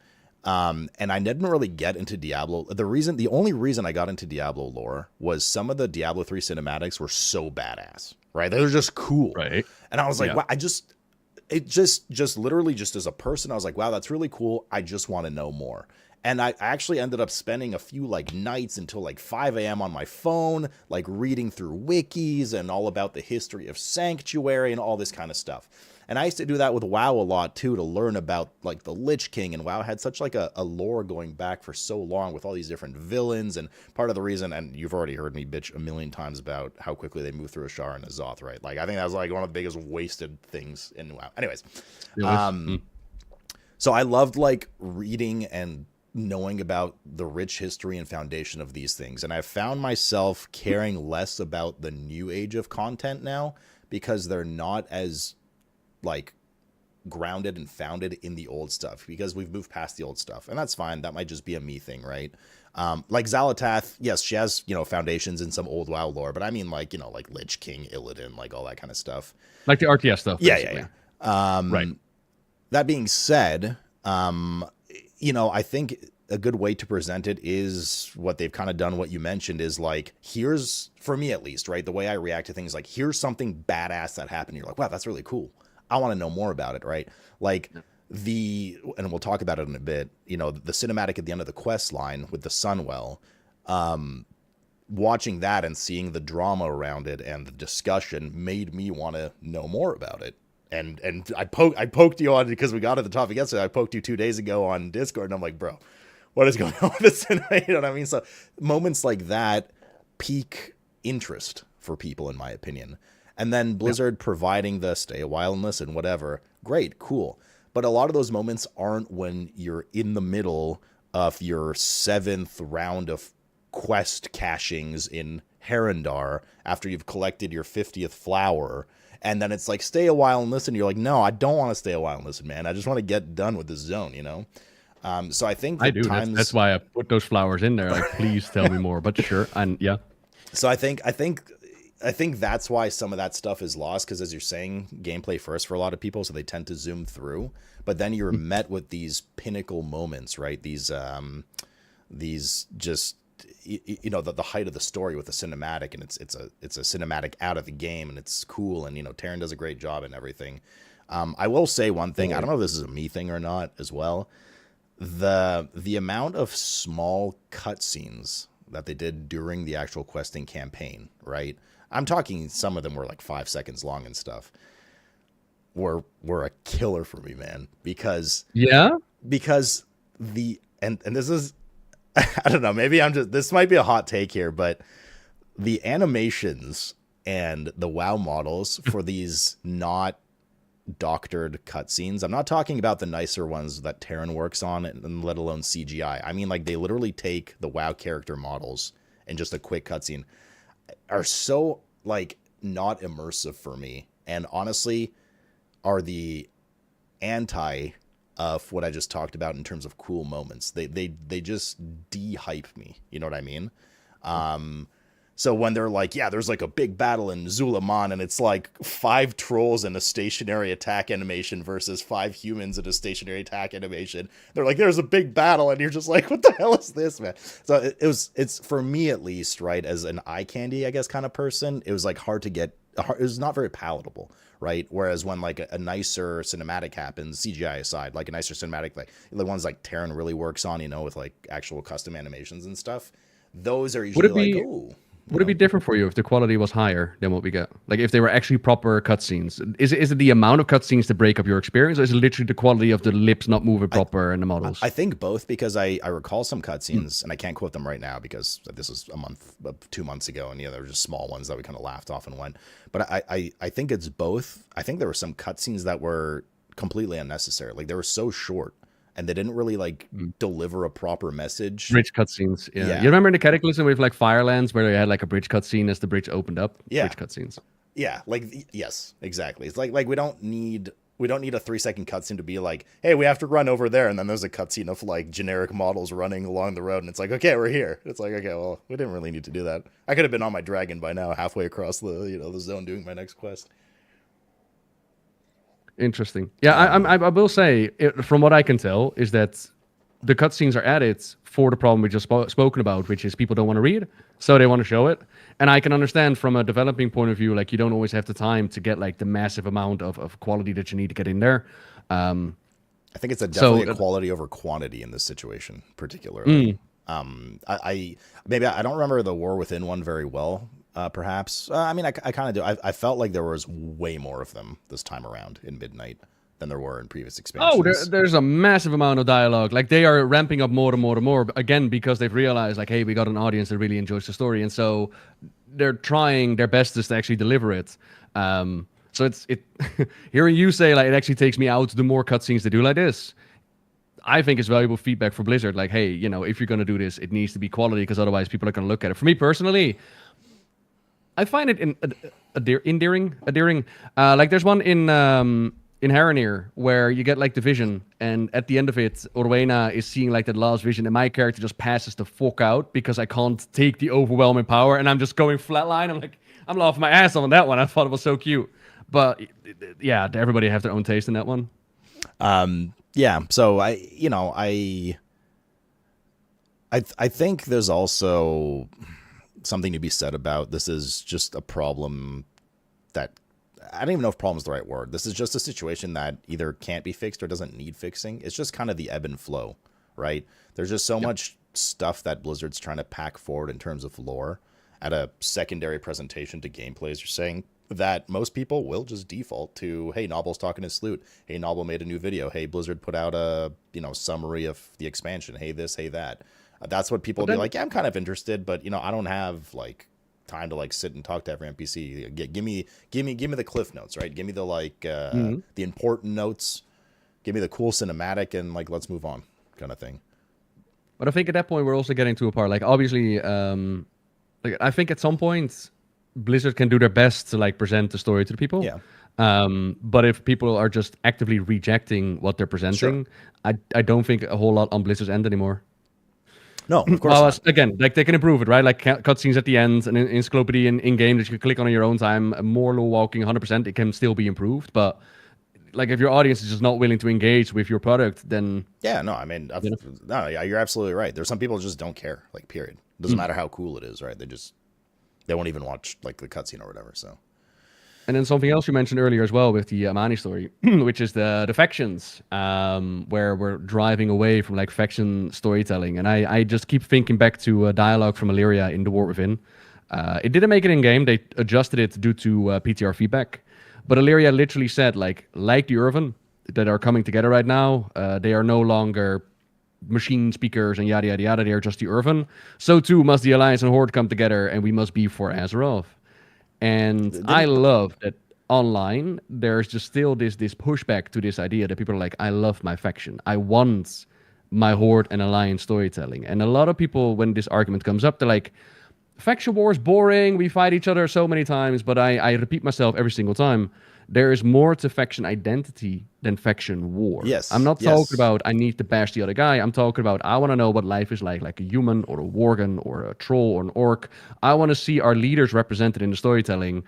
S2: And I didn't really get into Diablo. The only reason I got into Diablo lore was some of the Diablo 3 cinematics were so badass, right? They were just cool.
S5: Right.
S2: And I was like,
S5: Yeah.
S2: wow, it just literally just as a person, I was like, wow, that's really cool. I just want to know more. And I actually ended up spending a few like nights until like 5 a.m. on my phone, like reading through wikis and all about the history of Sanctuary and all this kind of stuff. And I used to do that with WoW a lot too, to learn about like the Lich King, and WoW had such like a lore going back for so long with all these different villains. And part of the reason, and you've already heard me bitch a million times about how quickly they move through Ashara and Azoth, right? Like I think that was like one of the biggest wasted things in WoW. Anyways, so I loved like reading and knowing about the rich history and foundation of these things. And I've found myself caring less about the new age of content now because they're not as like grounded and founded in the old stuff, because we've moved past the old stuff, and that's fine. That might just be a me thing, right? Like Xal'atath, yes, she has, foundations in some old WoW lore, but I mean like, like Lich King, Illidan, like all that kind of stuff.
S5: Like the RTS stuff.
S2: Yeah,
S5: basically.
S2: yeah.
S5: Right.
S2: That being said, I think a good way to present it is what they've kind of done, what you mentioned, is like, here's, for me at least, right, the way I react to things, like, here's something badass that happened. You're like, wow, that's really cool. I want to know more about it, right? Like and we'll talk about it in a bit, the cinematic at the end of the quest line with the Sunwell, watching that and seeing the drama around it and the discussion made me want to know more about it. And I poked you on, because we got at the topic yesterday. I poked you 2 days ago on Discord, and I'm like, bro, what is going on with this? You know what I mean? So moments like that pique interest for people, in my opinion. And then Blizzard providing the stay a while and listen, whatever. Great, cool. But a lot of those moments aren't when you're in the middle of your 7th round of quest cachings in Herondar after you've collected your 50th flower. And then it's like, stay a while and listen. You're like, no, I don't want to stay a while and listen, man. I just want to get done with this zone, So I think
S5: I do. That's why I put those flowers in there. Like, please tell me more. But sure, and yeah.
S2: So I think that's why some of that stuff is lost, because as you're saying, gameplay first for a lot of people, so they tend to zoom through. But then you're met with these pinnacle moments, right? These just the height of the story with the cinematic, and it's a cinematic out of the game, and it's cool, and Taryn does a great job and everything. I will say one thing. I don't know if this is a me thing or not as well. The amount of small cutscenes that they did during the actual questing campaign, right? I'm talking, some of them were like 5 seconds long and stuff, were a killer for me, man. Because and this is, I don't know, maybe this might be a hot take here, but the animations and the WoW models for these not doctored cutscenes, I'm not talking about the nicer ones that Taryn works on, and let alone CGI. I mean, like, they literally take the WoW character models and just a quick cutscene, are so like not immersive for me, and honestly are the anti of what I just talked about in terms of cool moments. They just de-hype me. You know what I mean? So when they're like, yeah, there's like a big battle in Zulaman, and it's like 5 trolls in a stationary attack animation versus 5 humans in a stationary attack animation. They're like, there's a big battle, and you're just like, what the hell is this, man? So it's for me at least, right, as an eye candy, I guess, kind of person, it was like hard to get. It was not very palatable, right? Whereas when like a nicer cinematic happens, CGI aside, like a nicer cinematic, like the ones like Terran really works on, you know, with like actual custom animations and stuff, those are usually like, ooh.
S5: Would it be different for you if the quality was higher than what we get? Like if they were actually proper cutscenes? Is it the amount of cutscenes to break up your experience, or is it literally the quality of the lips not moving proper and the models?
S2: I think both, because I recall some cutscenes, and I can't quote them right now because this was 2 months ago, and they were just small ones that we kind of laughed off and went. But I think it's both. I think there were some cutscenes that were completely unnecessary. Like they were so short. And they didn't really like deliver a proper message.
S5: Bridge cutscenes, yeah. You remember in the Cataclysm with like Firelands where they had like a bridge cutscene as the bridge opened up?
S2: Yeah.
S5: Bridge cutscenes.
S2: Yeah, like yes, exactly. It's like we don't need a 3-second cutscene to be like, hey, we have to run over there, and then there's a cutscene of like generic models running along the road, and it's like, okay, we're here. It's like, okay, well, we didn't really need to do that. I could have been on my dragon by now, halfway across the zone doing my next quest.
S5: Interesting. Yeah, I will say, from what I can tell, is that the cutscenes are added for the problem we just spoken about, which is people don't want to read, so they want to show it. And I can understand from a developing point of view, like you don't always have the time to get like the massive amount of quality that you need to get in there.
S2: I think it's definitely a quality over quantity in this situation, particularly. I don't remember the War Within one very well. Perhaps. I mean, I kind of do. I felt like there was way more of them this time around in Midnight than there were in previous expansions.
S5: Oh, there's a massive amount of dialogue. Like they are ramping up more and more and more. Again, because they've realized, like, hey, we got an audience that really enjoys the story, and so they're trying their bestest to actually deliver it. So it's hearing you say like it actually takes me out the more cutscenes they do like this. I think it's valuable feedback for Blizzard. Like, hey, you know, if you're going to do this, it needs to be quality because otherwise people are going to look at it. For me personally, I find it endearing. Like there's one in Haranir where you get like the vision, and at the end of it, Orwena is seeing like that last vision, and my character just passes the fuck out because I can't take the overwhelming power, and I'm just going flatline. I'm laughing my ass off on that one. I thought it was so cute, but yeah, everybody have their own taste in that one.
S2: Yeah. So I think there's also something to be said about this. Is just a problem that I don't even know if problem is the right word. This is just a situation that either can't be fixed or doesn't need fixing. It's just kind of the ebb and flow, right? There's just so much stuff that Blizzard's trying to pack forward in terms of lore at a secondary presentation to gameplay, as you're saying, that most people will just default to, hey, Nobble's talking to Sloot. Hey, Nobble made a new video. Hey, Blizzard put out a summary of the expansion. Hey, this, hey, that. That's what people will be like, yeah, I'm kind of interested, but I don't have like time to like sit and talk to every NPC. Give me the cliff notes, right? Give me the like the important notes. Give me the cool cinematic, and like let's move on, kind of thing.
S5: But I think at that point we're also getting to a part. Like obviously, like I think at some point Blizzard can do their best to like present the story to the people.
S2: Yeah.
S5: But if people are just actively rejecting what they're presenting, sure. I don't think a whole lot on Blizzard's end anymore.
S2: No, of course not.
S5: Again, like they can improve it, right? Like cutscenes at the end and encyclopedia in game that you can click on your own time. More low walking, 100%. It can still be improved, but like if your audience is just not willing to engage with your product, then
S2: yeah, no, I mean, no, yeah, you're absolutely right. There's some people who just don't care, like period. Doesn't matter how cool it is, right? They won't even watch like the cutscene or whatever. So.
S5: And then something else you mentioned earlier as well with the Amani story, which is the factions, where we're driving away from like faction storytelling. And I just keep thinking back to a dialogue from Illyria in The War Within. It didn't make it in game. They adjusted it due to PTR feedback. But Illyria literally said like the Irvin that are coming together right now, they are no longer machine speakers and yada, yada, yada. They are just the Irvin. So too must the Alliance and Horde come together, and we must be for Azeroth. And I love that online there's just still this pushback to this idea that people are like, I love my faction. I want my Horde and Alliance storytelling. And a lot of people, when this argument comes up, they're like, faction war is boring. We fight each other so many times, but I repeat myself every single time. There is more to faction identity than faction war.
S2: Yes.
S5: I'm not
S2: yes.
S5: talking about I need to bash the other guy. I'm talking about I want to know what life is like a human or a worgen or a troll or an orc. I want to see our leaders represented in the storytelling.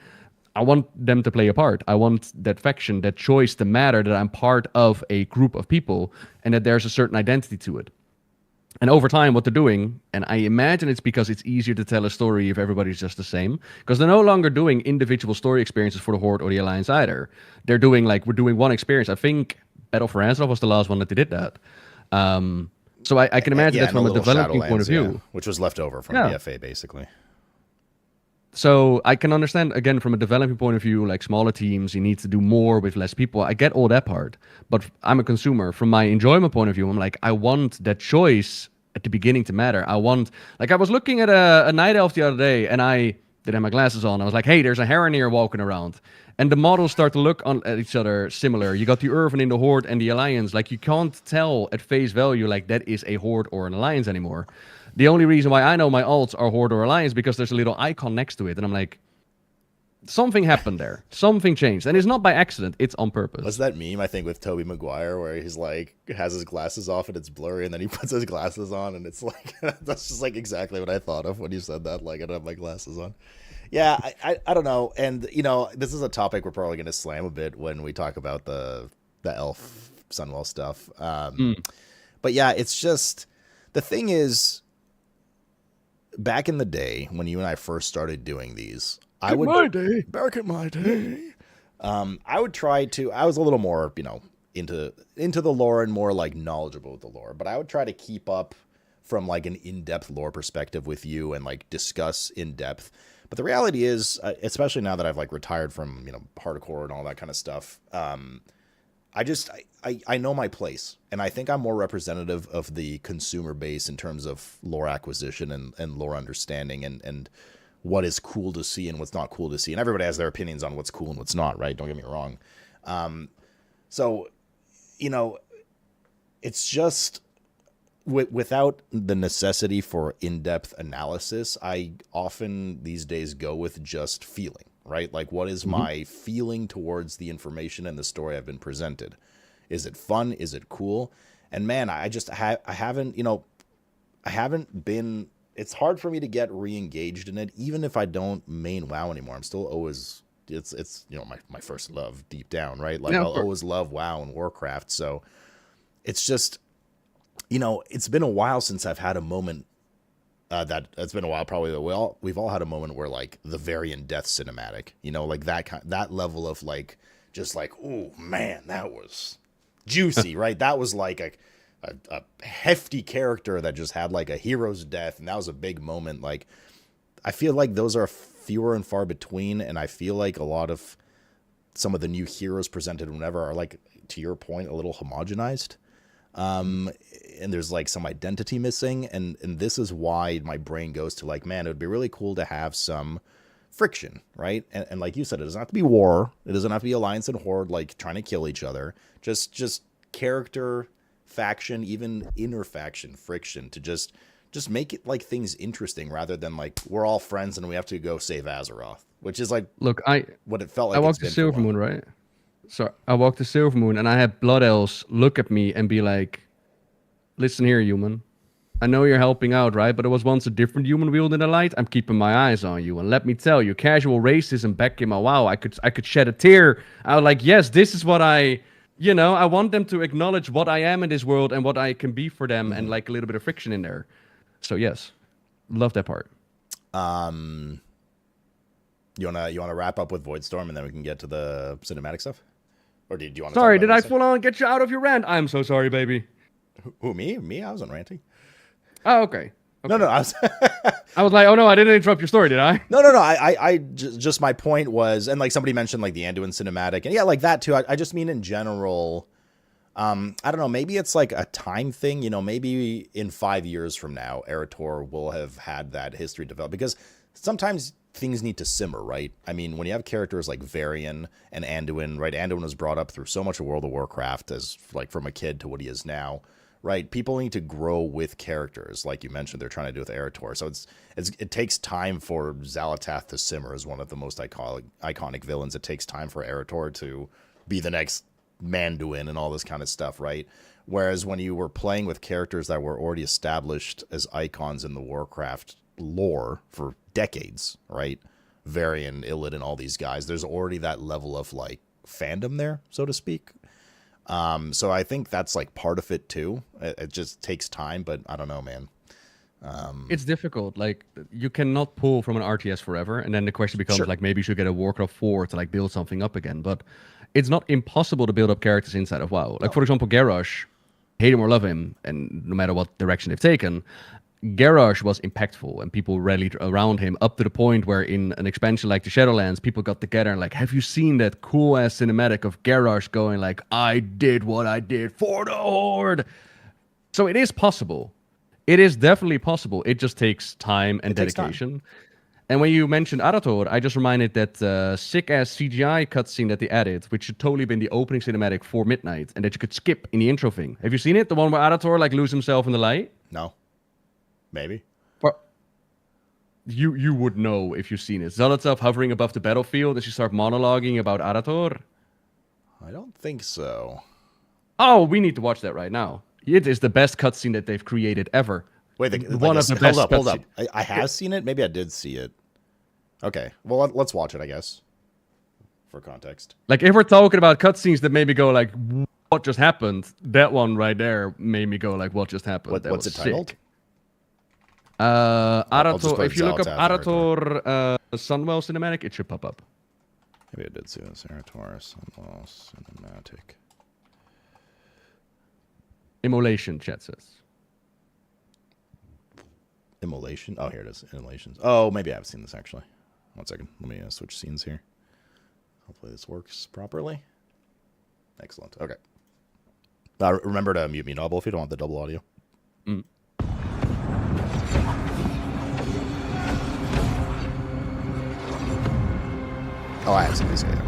S5: I want them to play a part. I want that faction, that choice to matter, that I'm part of a group of people and that there's a certain identity to it. And over time, what they're doing, and I imagine it's because it's easier to tell a story if everybody's just the same, because they're no longer doing individual story experiences for the Horde or the Alliance either. They're doing we're doing one experience. I think Battle for Azeroth was the last one that they did that. So I can imagine that from a developing point of view.
S2: Which was left over from BFA, basically.
S5: So I can understand, again, from a developing point of view, like smaller teams, you need to do more with less people. I get all that part. But I'm a consumer. From my enjoyment point of view, I'm like, I want that choice at the beginning to matter. I was looking at a Night Elf the other day, and I didn't have my glasses on. I was like, hey, there's a Heronir walking around. And the models start to look at each other similar. You got the Irvin in the Horde and the Alliance. Like, you can't tell at face value, like, that is a Horde or an Alliance anymore. The only reason why I know my alts are Horde or Alliance because there's a little icon next to it. And I'm like, something happened there. Something changed. And it's not by accident. It's on purpose.
S2: What's that meme, I think, with Tobey Maguire where he's like, has his glasses off and it's blurry and then he puts his glasses on and it's like, that's just like exactly what I thought of when you said that. Like, I don't have my glasses on. Yeah, I don't know. And, you know, this is a topic we're probably going to slam a bit when we talk about the elf Sunwell stuff. But yeah, it's just, the thing is, back in the day when you and I first started doing these, back in my day, I would try to, I was a little more, you know, into the lore and more like knowledgeable with the lore, but I would try to keep up from like an in-depth lore perspective with you and like discuss in depth. But the reality is, especially now that I've like retired from, you know, hardcore and all that kind of stuff, I know my place, and I think I'm more representative of the consumer base in terms of lore acquisition and lore understanding and what is cool to see and what's not cool to see. And everybody has their opinions on what's cool and what's not, right? Don't get me wrong. So, you know, it's just without the necessity for in-depth analysis, I often these days go with just feeling, right? Like, what is my feeling towards the information and the story I've been presented? Is it fun? Is it cool? And man, I just I haven't, you know, I haven't been, it's hard for me to get re-engaged in it, even if I don't main WoW anymore. I'm still always, it's you know, my first love deep down, right? Like, I'll always love WoW and Warcraft. So it's just, you know, it's been a while since I've had a moment it's been a while, probably. We've all had a moment where like the Varian death cinematic, you know, like that level of like, just like, oh man, that was juicy, right? That was like a hefty character that just had like a hero's death, and that was a big moment. Like, I feel like those are fewer and far between, and I feel like a lot of some of the new heroes presented whenever are like, to your point, a little homogenized. And there's like some identity missing, and this is why my brain goes to like, man, it would be really cool to have some friction, right? And like you said, it doesn't have to be war, it doesn't have to be Alliance and Horde like trying to kill each other, just character, faction, even inner faction friction to just make it like things interesting rather than like we're all friends and we have to go save Azeroth, which is like, look, what it felt like.
S5: I walked the Silvermoon, right? So I walked the Silvermoon and I had Blood Elves look at me and be like, listen here, human. I know you're helping out, right? But it was once a different human wielding the light. I'm keeping my eyes on you. And let me tell you, casual racism back in my WoW, I could shed a tear. I was like, yes, this is what I want them to acknowledge what I am in this world and what I can be for them, and like a little bit of friction in there. So yes, love that part.
S2: You wanna wrap up with Voidstorm and then we can get to the cinematic stuff? Or did you want to?
S5: Sorry, did I full on get you out of your rant? I'm so sorry, baby.
S2: Who, me? Me? I wasn't ranting.
S5: Oh, okay.
S2: No, I was.
S5: I was like, oh no, I didn't interrupt your story, did I?
S2: No. I just my point was, and like somebody mentioned like the Anduin cinematic, and yeah, like that too. I just mean in general. I don't know. Maybe it's like a time thing. You know, maybe in 5 years from now, Erator will have had that history develop, because sometimes things need to simmer, right? I mean, when you have characters like Varian and Anduin, right? Anduin was brought up through so much of World of Warcraft as like from a kid to what he is now, right? People need to grow with characters, like you mentioned. They're trying to do with Eretor. So it takes time for Xal'atath to simmer as one of the most iconic villains. It takes time for Eretor to be the next Manduin and all this kind of stuff, right? Whereas when you were playing with characters that were already established as icons in the Warcraft lore for decades, right? Varian, Illidan, all these guys, there's already that level of like fandom there, so to speak. So I think that's like part of it too. It just takes time, but I don't know, man.
S5: It's difficult. Like, you cannot pull from an RTS forever, and then the question becomes like, maybe you should get a Warcraft 4 to like build something up again. But it's not impossible to build up characters inside of WoW. Like, for example, Garrosh, hate him or love him, and no matter what direction they've taken, Garrosh was impactful, and people rallied around him up to the point where in an expansion like the Shadowlands, people got together and like, have you seen that cool ass cinematic of Garrosh going like, I did what I did for the Horde? So it is possible. It is definitely possible. It just takes time and dedication. And when you mentioned Arator, I just reminded that sick-ass CGI cutscene that they added, which should totally been the opening cinematic for Midnight, and that you could skip in the intro thing. Have you seen it? The one where Arator like loses himself in the light?
S2: No. Maybe.
S5: You would know if you've seen it. Xal'atath hovering above the battlefield as you start monologuing about Arator.
S2: I don't think so.
S5: Oh, we need to watch that right now. It is the best cutscene that they've created ever.
S2: Wait,
S5: one of the best.
S2: Hold up. I have seen it. Maybe I did see it. Okay. Well, let's watch it, I guess. For context.
S5: Like, if we're talking about cutscenes that made me go like, what just happened? That one right there made me go like, what just happened?
S2: What's it titled?
S5: Arator. If you look up Arator Sunwell cinematic, it should pop up.
S2: Maybe I did see this. Arator Sunwell cinematic.
S5: Immolation, chat says.
S2: Immolation? Oh, here it is. Immolations. Oh, maybe I've seen this, actually. 1 second. Let me switch scenes here. Hopefully this works properly. Excellent. Okay. Remember to mute me, Noble, if you don't want the double audio. Oh, I have seen this guy. Okay.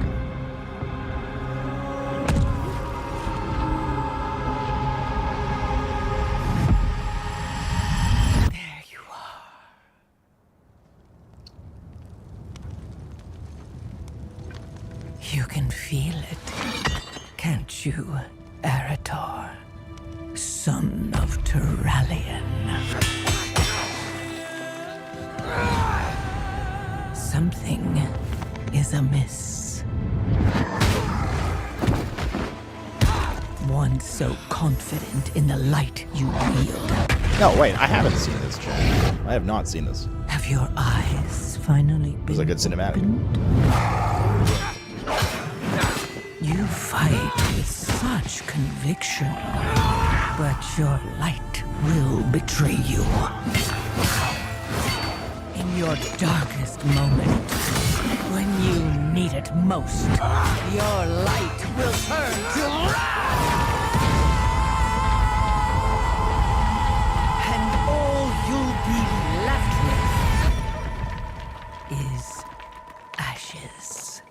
S6: There you are. You can feel it, can't you, Arator, son of Turalian? Something is amiss. One so confident in the light you wield.
S2: No, wait, I haven't seen this, chat. I have not seen this.
S6: Have your eyes finally been
S2: It was a good cinematic.
S6: opened? You fight with such conviction, but your light will betray you. In your darkest moment, when you need it most, your light will turn to wrath! And all you'll be left with is ashes.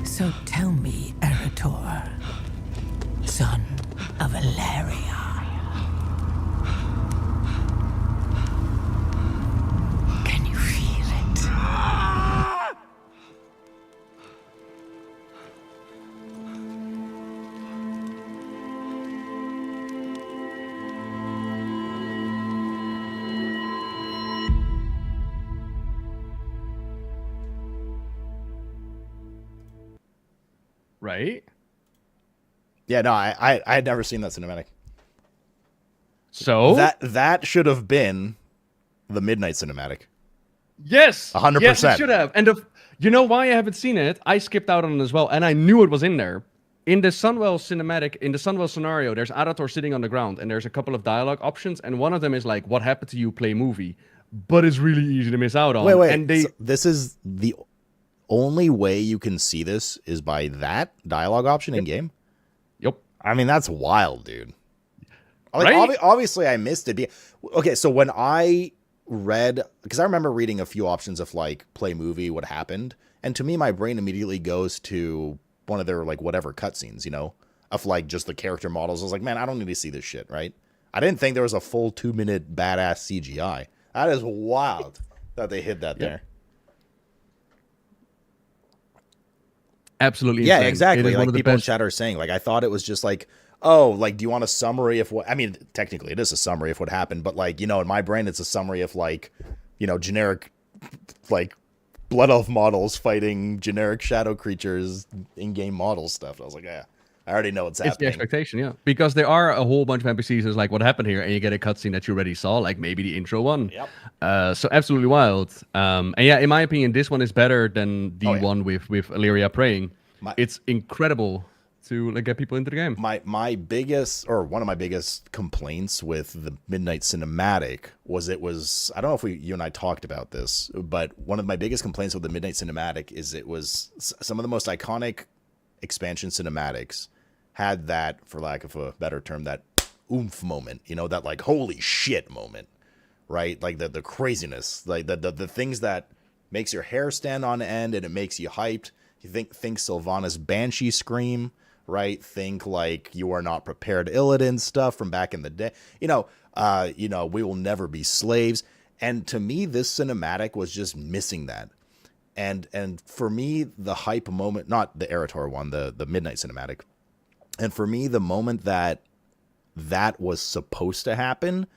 S6: So tell me, Arator, son of Valeria. Can you feel it?
S5: Right?
S2: Yeah, no, I had never seen that cinematic.
S5: So
S2: that should have been the Midnight cinematic.
S5: yes,
S2: 100%.
S5: Yes, it should have. And you know why I haven't seen it? I skipped out on it as well, and I knew it was in there. In the Sunwell cinematic, in the Sunwell scenario, there's Arator sitting on the ground, and there's a couple of dialogue options, and one of them is like, "What happened to you? Play movie," but it's really easy to miss out on.
S2: Wait.
S5: And they
S2: So this is the only way you can see this is by that dialogue option in game.
S5: Yep.
S2: I mean, that's wild, dude. Like,
S5: Right?
S2: obviously, I missed it. Okay, so when I read, because I remember reading a few options of like play movie, what happened, and to me, my brain immediately goes to one of their like whatever cutscenes, you know, of like just the character models. I was like, man, I don't need to see this shit, right? I didn't think there was a full 2-minute badass CGI. That is wild that they hid that there.
S5: Absolutely.
S2: Yeah,
S5: insane.
S2: exactly. Like
S5: One of the
S2: people in
S5: best.
S2: chat are saying, like I thought it was just like, oh, like do you want a summary of what? I mean, technically it is a summary of what happened, but like you know, in my brain it's a summary of like, you know, generic, like blood elf models fighting generic shadow creatures, in-game model stuff. I was like, yeah, I already know what's
S5: It's the
S2: happening.
S5: expectation, yeah. Because there are a whole bunch of NPCs that's like, what happened here? And you get a cutscene that you already saw, like maybe the intro one.
S2: Yep.
S5: So absolutely wild. And yeah, in my opinion, this one is better than the
S2: Oh, yeah.
S5: one with Illyria praying.
S2: My-
S5: It's incredible to like get people into the game.
S2: My biggest, or one of my biggest complaints with the Midnight Cinematic was I don't know if you and I talked about this, but one of my biggest complaints with the Midnight Cinematic is it was some of the most iconic expansion cinematics had that, for lack of a better term, that oomph moment, you know, that like holy shit moment, right? Like the craziness, like the things that makes your hair stand on end and it makes you hyped. You think Sylvanas Banshee scream, right? Think like You Are Not Prepared Illidan stuff from back in the day. You know, We Will Never Be Slaves. And to me, this cinematic was just missing that. And for me, the hype moment, not the Erator one, the Midnight Cinematic. And for me, the moment that was supposed to happen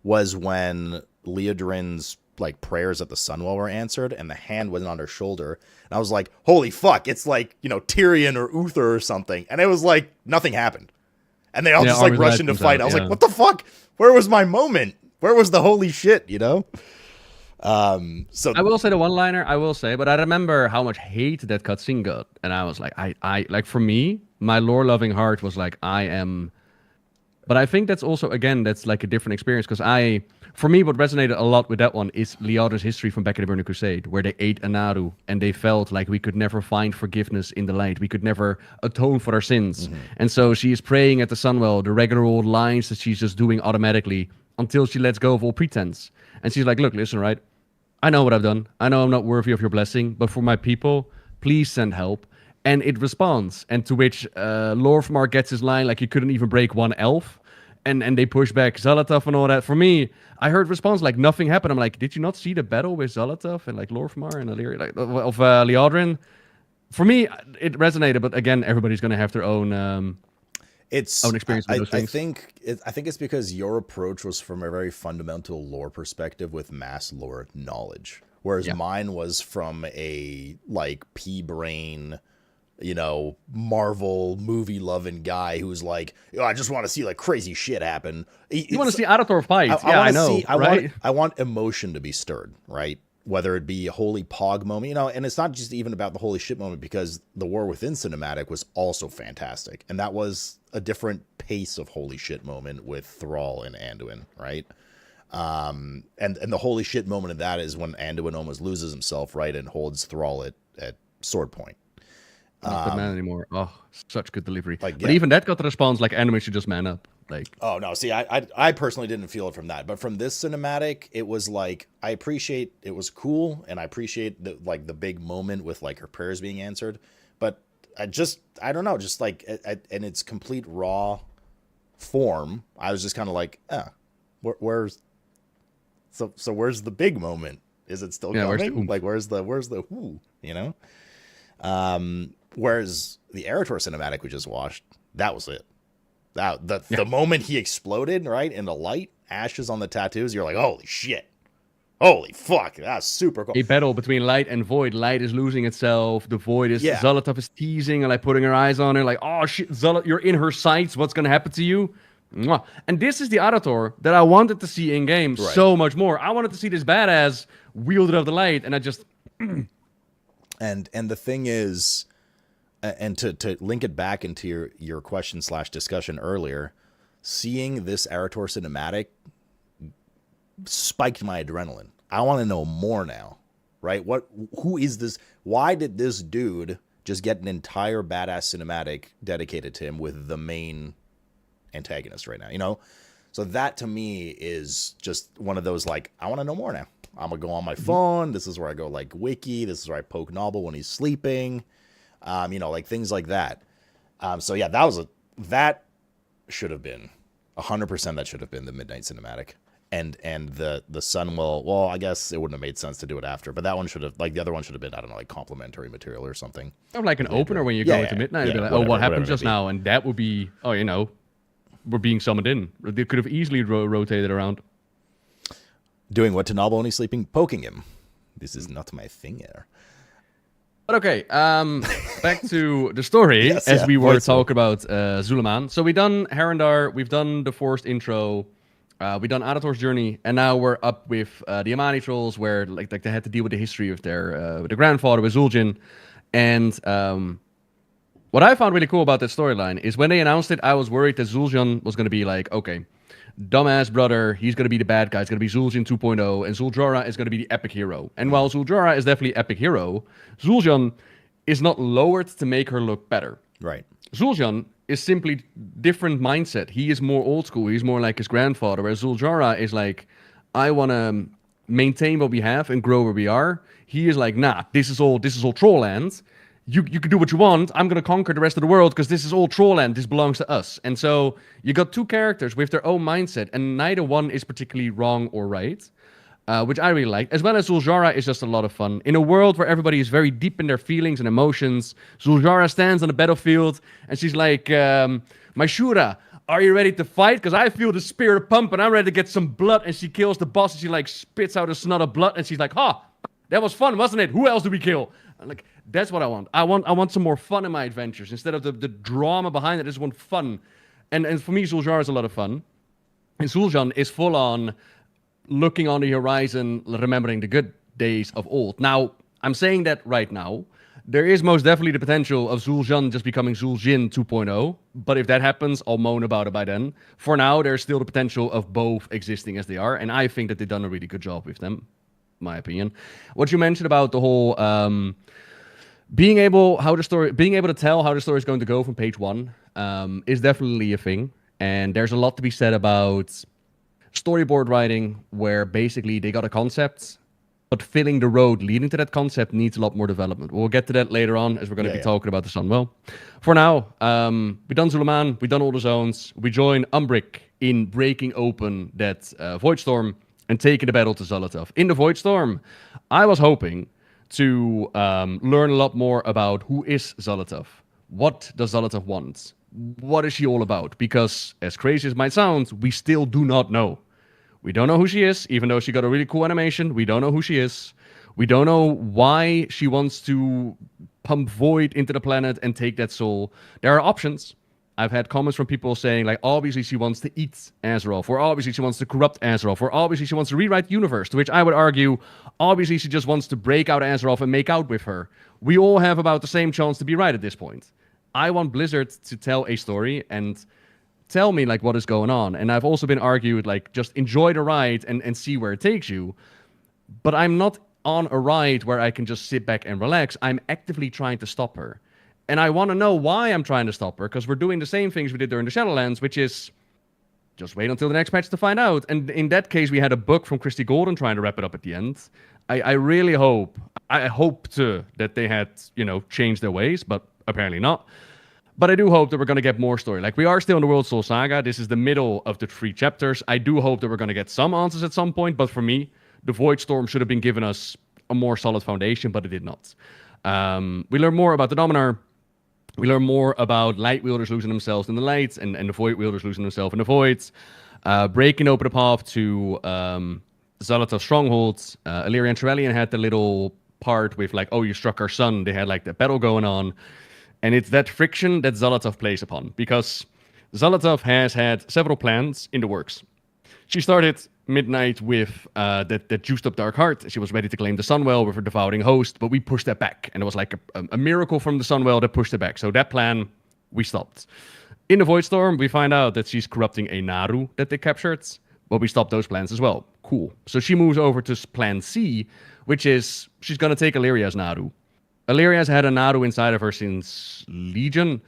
S2: was when Leodrin's like prayers at the Sunwell were answered and the hand wasn't on her shoulder. And I was like, holy fuck, it's like, you know, Tyrion or Uther or something. And it was like, nothing happened. And they all just like
S5: Armor's
S2: rushed
S5: Light
S2: into
S5: comes
S2: fight.
S5: out,
S2: I was
S5: yeah.
S2: like, what the fuck? Where was my moment? Where was the holy shit, you know? So
S5: I will say the one-liner, but I remember how much hate that cutscene got. And I was like, I like for me, my lore-loving heart was like, I am. But I think that's also, again, that's like a different experience because for me, what resonated a lot with that one is Liada's history from back in the Burning Crusade, where they ate Anaru and they felt like we could never find forgiveness in the light. We could never atone for our sins.
S2: Mm-hmm.
S5: And so she is praying at the Sunwell, the regular old lines that she's just doing automatically until she lets go of all pretense. And she's like, look, listen, right? I know what I've done. I know I'm not worthy of your blessing, but for my people, please send help. And it responds. And to which Lorfmar gets his line like you couldn't even break one elf. And they push back Zalatoth and all that. For me, I heard response like nothing happened. I'm like, did you not see the battle with Zalatoth and like Lorfmar and Illyria, like of Liodrin? For me, it resonated. But again, everybody's gonna have their own own experience with those
S2: I
S5: things.
S2: I think it's because your approach was from a very fundamental lore perspective with mass lore knowledge, whereas mine was from a like pea brain, you know, Marvel movie loving guy who's like, oh, I just want to see like crazy shit happen.
S5: You want to see Arator fight? I know, right?
S2: I want emotion to be stirred, right? Whether it be a holy pog moment, you know, and it's not just even about the holy shit moment because the War Within cinematic was also fantastic. And that was a different pace of holy shit moment with Thrall and Anduin, right? And the holy shit moment of that is when Anduin almost loses himself, right? And holds Thrall at sword point.
S5: Not the man anymore. Oh, such good delivery.
S2: Like,
S5: But
S2: yeah.
S5: even that got the response like anime should just man up. Like,
S2: Oh no, see, I personally didn't feel it from that, but from this cinematic, it was like I appreciate it was cool, and I appreciate the big moment with like her prayers being answered, but I don't know, just like in its complete raw form, I was just kind of like, where's where's the big moment? Is it still
S5: Yeah, where's the
S2: coming?
S5: oomph?
S2: Like where's the whoo? You know, whereas the Erator cinematic we just watched, that was it. The moment he exploded, right, in the light, ashes on the tattoos, you're like, holy shit. Holy fuck, that's super cool.
S5: a battle between light and void. Light is losing itself. The void is Zalatoth is teasing and like putting her eyes on her, like, oh shit, Zalatoth, you're in her sights. What's gonna happen to you? Mwah. And this is the Arator that I wanted to see in game so much more. I wanted to see this badass wielder of the light, and I just
S2: And the thing is, and to link it back into your question / discussion earlier, seeing this Arator cinematic spiked my adrenaline. I want to know more now, right? Who is this? Why did this dude just get an entire badass cinematic dedicated to him with the main antagonist right now? You know, So that to me is just one of those like, I want to know more now. I'm gonna go on my phone. This is where I go like wiki. This is where I poke Noble when he's sleeping. Like things like that. So yeah, that should have been 100%. That should have been the Midnight Cinematic. And the sun will. Well, I guess it wouldn't have made sense to do it after. But that one should have, like the other one should have been, I don't know, like complimentary material or something.
S5: Or like an opener when you go into midnight. Be like, what happened just now? And that would be, we're being summoned in. They could have easily rotated around.
S2: Doing what to Noble when he's sleeping? Poking him. This is not my thing here.
S5: But okay, back to the story we were talking about Zulaman. So we've done Herondar, we've done the forced intro, we've done Adator's journey, and now we're up with the Amani trolls, where like they had to deal with the history of their grandfather with Zul'jin. And what I found really cool about that storyline is when they announced it, I was worried that Zul'jin was going to be like, okay, dumbass brother, he's going to be the bad guy. It's going to be Zul'jin 2.0, and Zul'Jora is going to be the epic hero. And while Zul'Jora is definitely epic hero, Zul'jin is not lowered to make her look better.
S2: Right.
S5: Zul'jin is simply different mindset. He is more old school. He's more like his grandfather, whereas Zul'Jora is like, I want to maintain what we have and grow where we are. He is like, nah, this is all troll land. You can do what you want. I'm going to conquer the rest of the world because this is all troll land. This belongs to us. And so you got two characters with their own mindset, and neither one is particularly wrong or right, which I really like. As well as Zul'Jara is just a lot of fun. In a world where everybody is very deep in their feelings and emotions, Zul'Jara stands on the battlefield, and she's like, my Shura, are you ready to fight? Because I feel the spirit pump, and I'm ready to get some blood. And she kills the boss, and she like spits out a snot of blood, and she's like, that was fun, wasn't it? Who else do we kill? I'm like, that's what I want. I want some more fun in my adventures. Instead of the drama behind it, I just want fun. And for me, Zul'Jara is a lot of fun. And Zul'jin is full on looking on the horizon, remembering the good days of old. Now, I'm saying that right now. There is most definitely the potential of Zul'jin just becoming Zul'jin 2.0. But if that happens, I'll moan about it by then. For now, there's still the potential of both existing as they are. And I think that they've done a really good job with them. My opinion. What you mentioned about the whole being able to tell how the story is going to go from page one is definitely a thing. And there's a lot to be said about storyboard writing, where basically they got a concept, but filling the road leading to that concept needs a lot more development. We'll get to that later on, as we're going to be talking about the Sunwell. For now, we've done Zulaman, we've done all the zones. We join Umbric in breaking open that Voidstorm and taking the battle to Zolotov. In the Voidstorm, I was hoping to learn a lot more about who is Zolotov. What does Zolotov want? What is she all about? Because, as crazy as it might sound, we still do not know. We don't know who she is, even though she got a really cool animation. We don't know who she is. We don't know why she wants to pump void into the planet and take that soul. There are options. I've had comments from people saying, like, obviously she wants to eat Azeroth, or obviously she wants to corrupt Azeroth, or obviously she wants to rewrite the universe, to which I would argue, obviously she just wants to break out Azeroth and make out with her. We all have about the same chance to be right at this point. I want Blizzard to tell a story and tell me, like, what is going on. And I've also been argued, like, just enjoy the ride and see where it takes you. But I'm not on a ride where I can just sit back and relax. I'm actively trying to stop her. And I want to know why I'm trying to stop her, because we're doing the same things we did during the Shadowlands, which is just wait until the next patch to find out. And in that case, we had a book from Christy Golden trying to wrap it up at the end. I really hope, that they had, changed their ways, but apparently not. But I do hope that we're going to get more story. Like, we are still in the World Soul Saga. This is the middle of the 3 chapters. I do hope that we're going to get some answers at some point, but for me, the Voidstorm should have been given us a more solid foundation, but it did not. We learn more about the Dominar. We learn more about light wielders losing themselves in the lights and the void wielders losing themselves in the voids. Breaking open the path to Zolotov's strongholds. Illyria and Trellian had the little part with, like, oh, you struck our son. They had, like, the battle going on. And it's that friction that Zolotov plays upon. Because Zolotov has had several plans in the works. She started Midnight with that juiced up Dark Heart. She was ready to claim the Sunwell with her devouring host, but we pushed that back. And it was like a miracle from the Sunwell that pushed it back. So that plan, we stopped. In the Voidstorm, we find out that she's corrupting a Naru that they captured, but we stopped those plans as well. Cool. So she moves over to plan C, which is she's going to take Illyria's Naru. Illyria's had a Naru inside of her since Legion.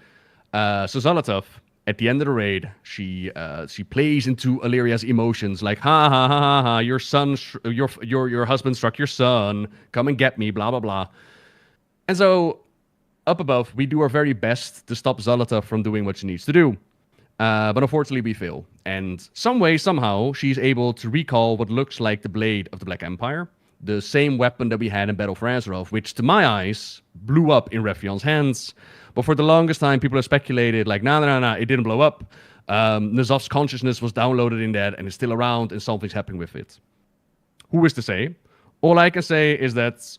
S5: So Zolotov at the end of the raid, she plays into Illyria's emotions, like ha ha ha ha ha. Your son, your husband struck your son. Come and get me. Blah blah blah. And so, up above, we do our very best to stop Zalata from doing what she needs to do. But unfortunately, we fail. And some way, somehow, she's able to recall what looks like the blade of the Black Empire, the same weapon that we had in Battle for Azeroth, which, to my eyes, blew up in Refion's hands. But for the longest time, people have speculated, like, no, it didn't blow up. N'Zoth's consciousness was downloaded in that, and it's still around, and something's happening with it. Who is to say? All I can say is that,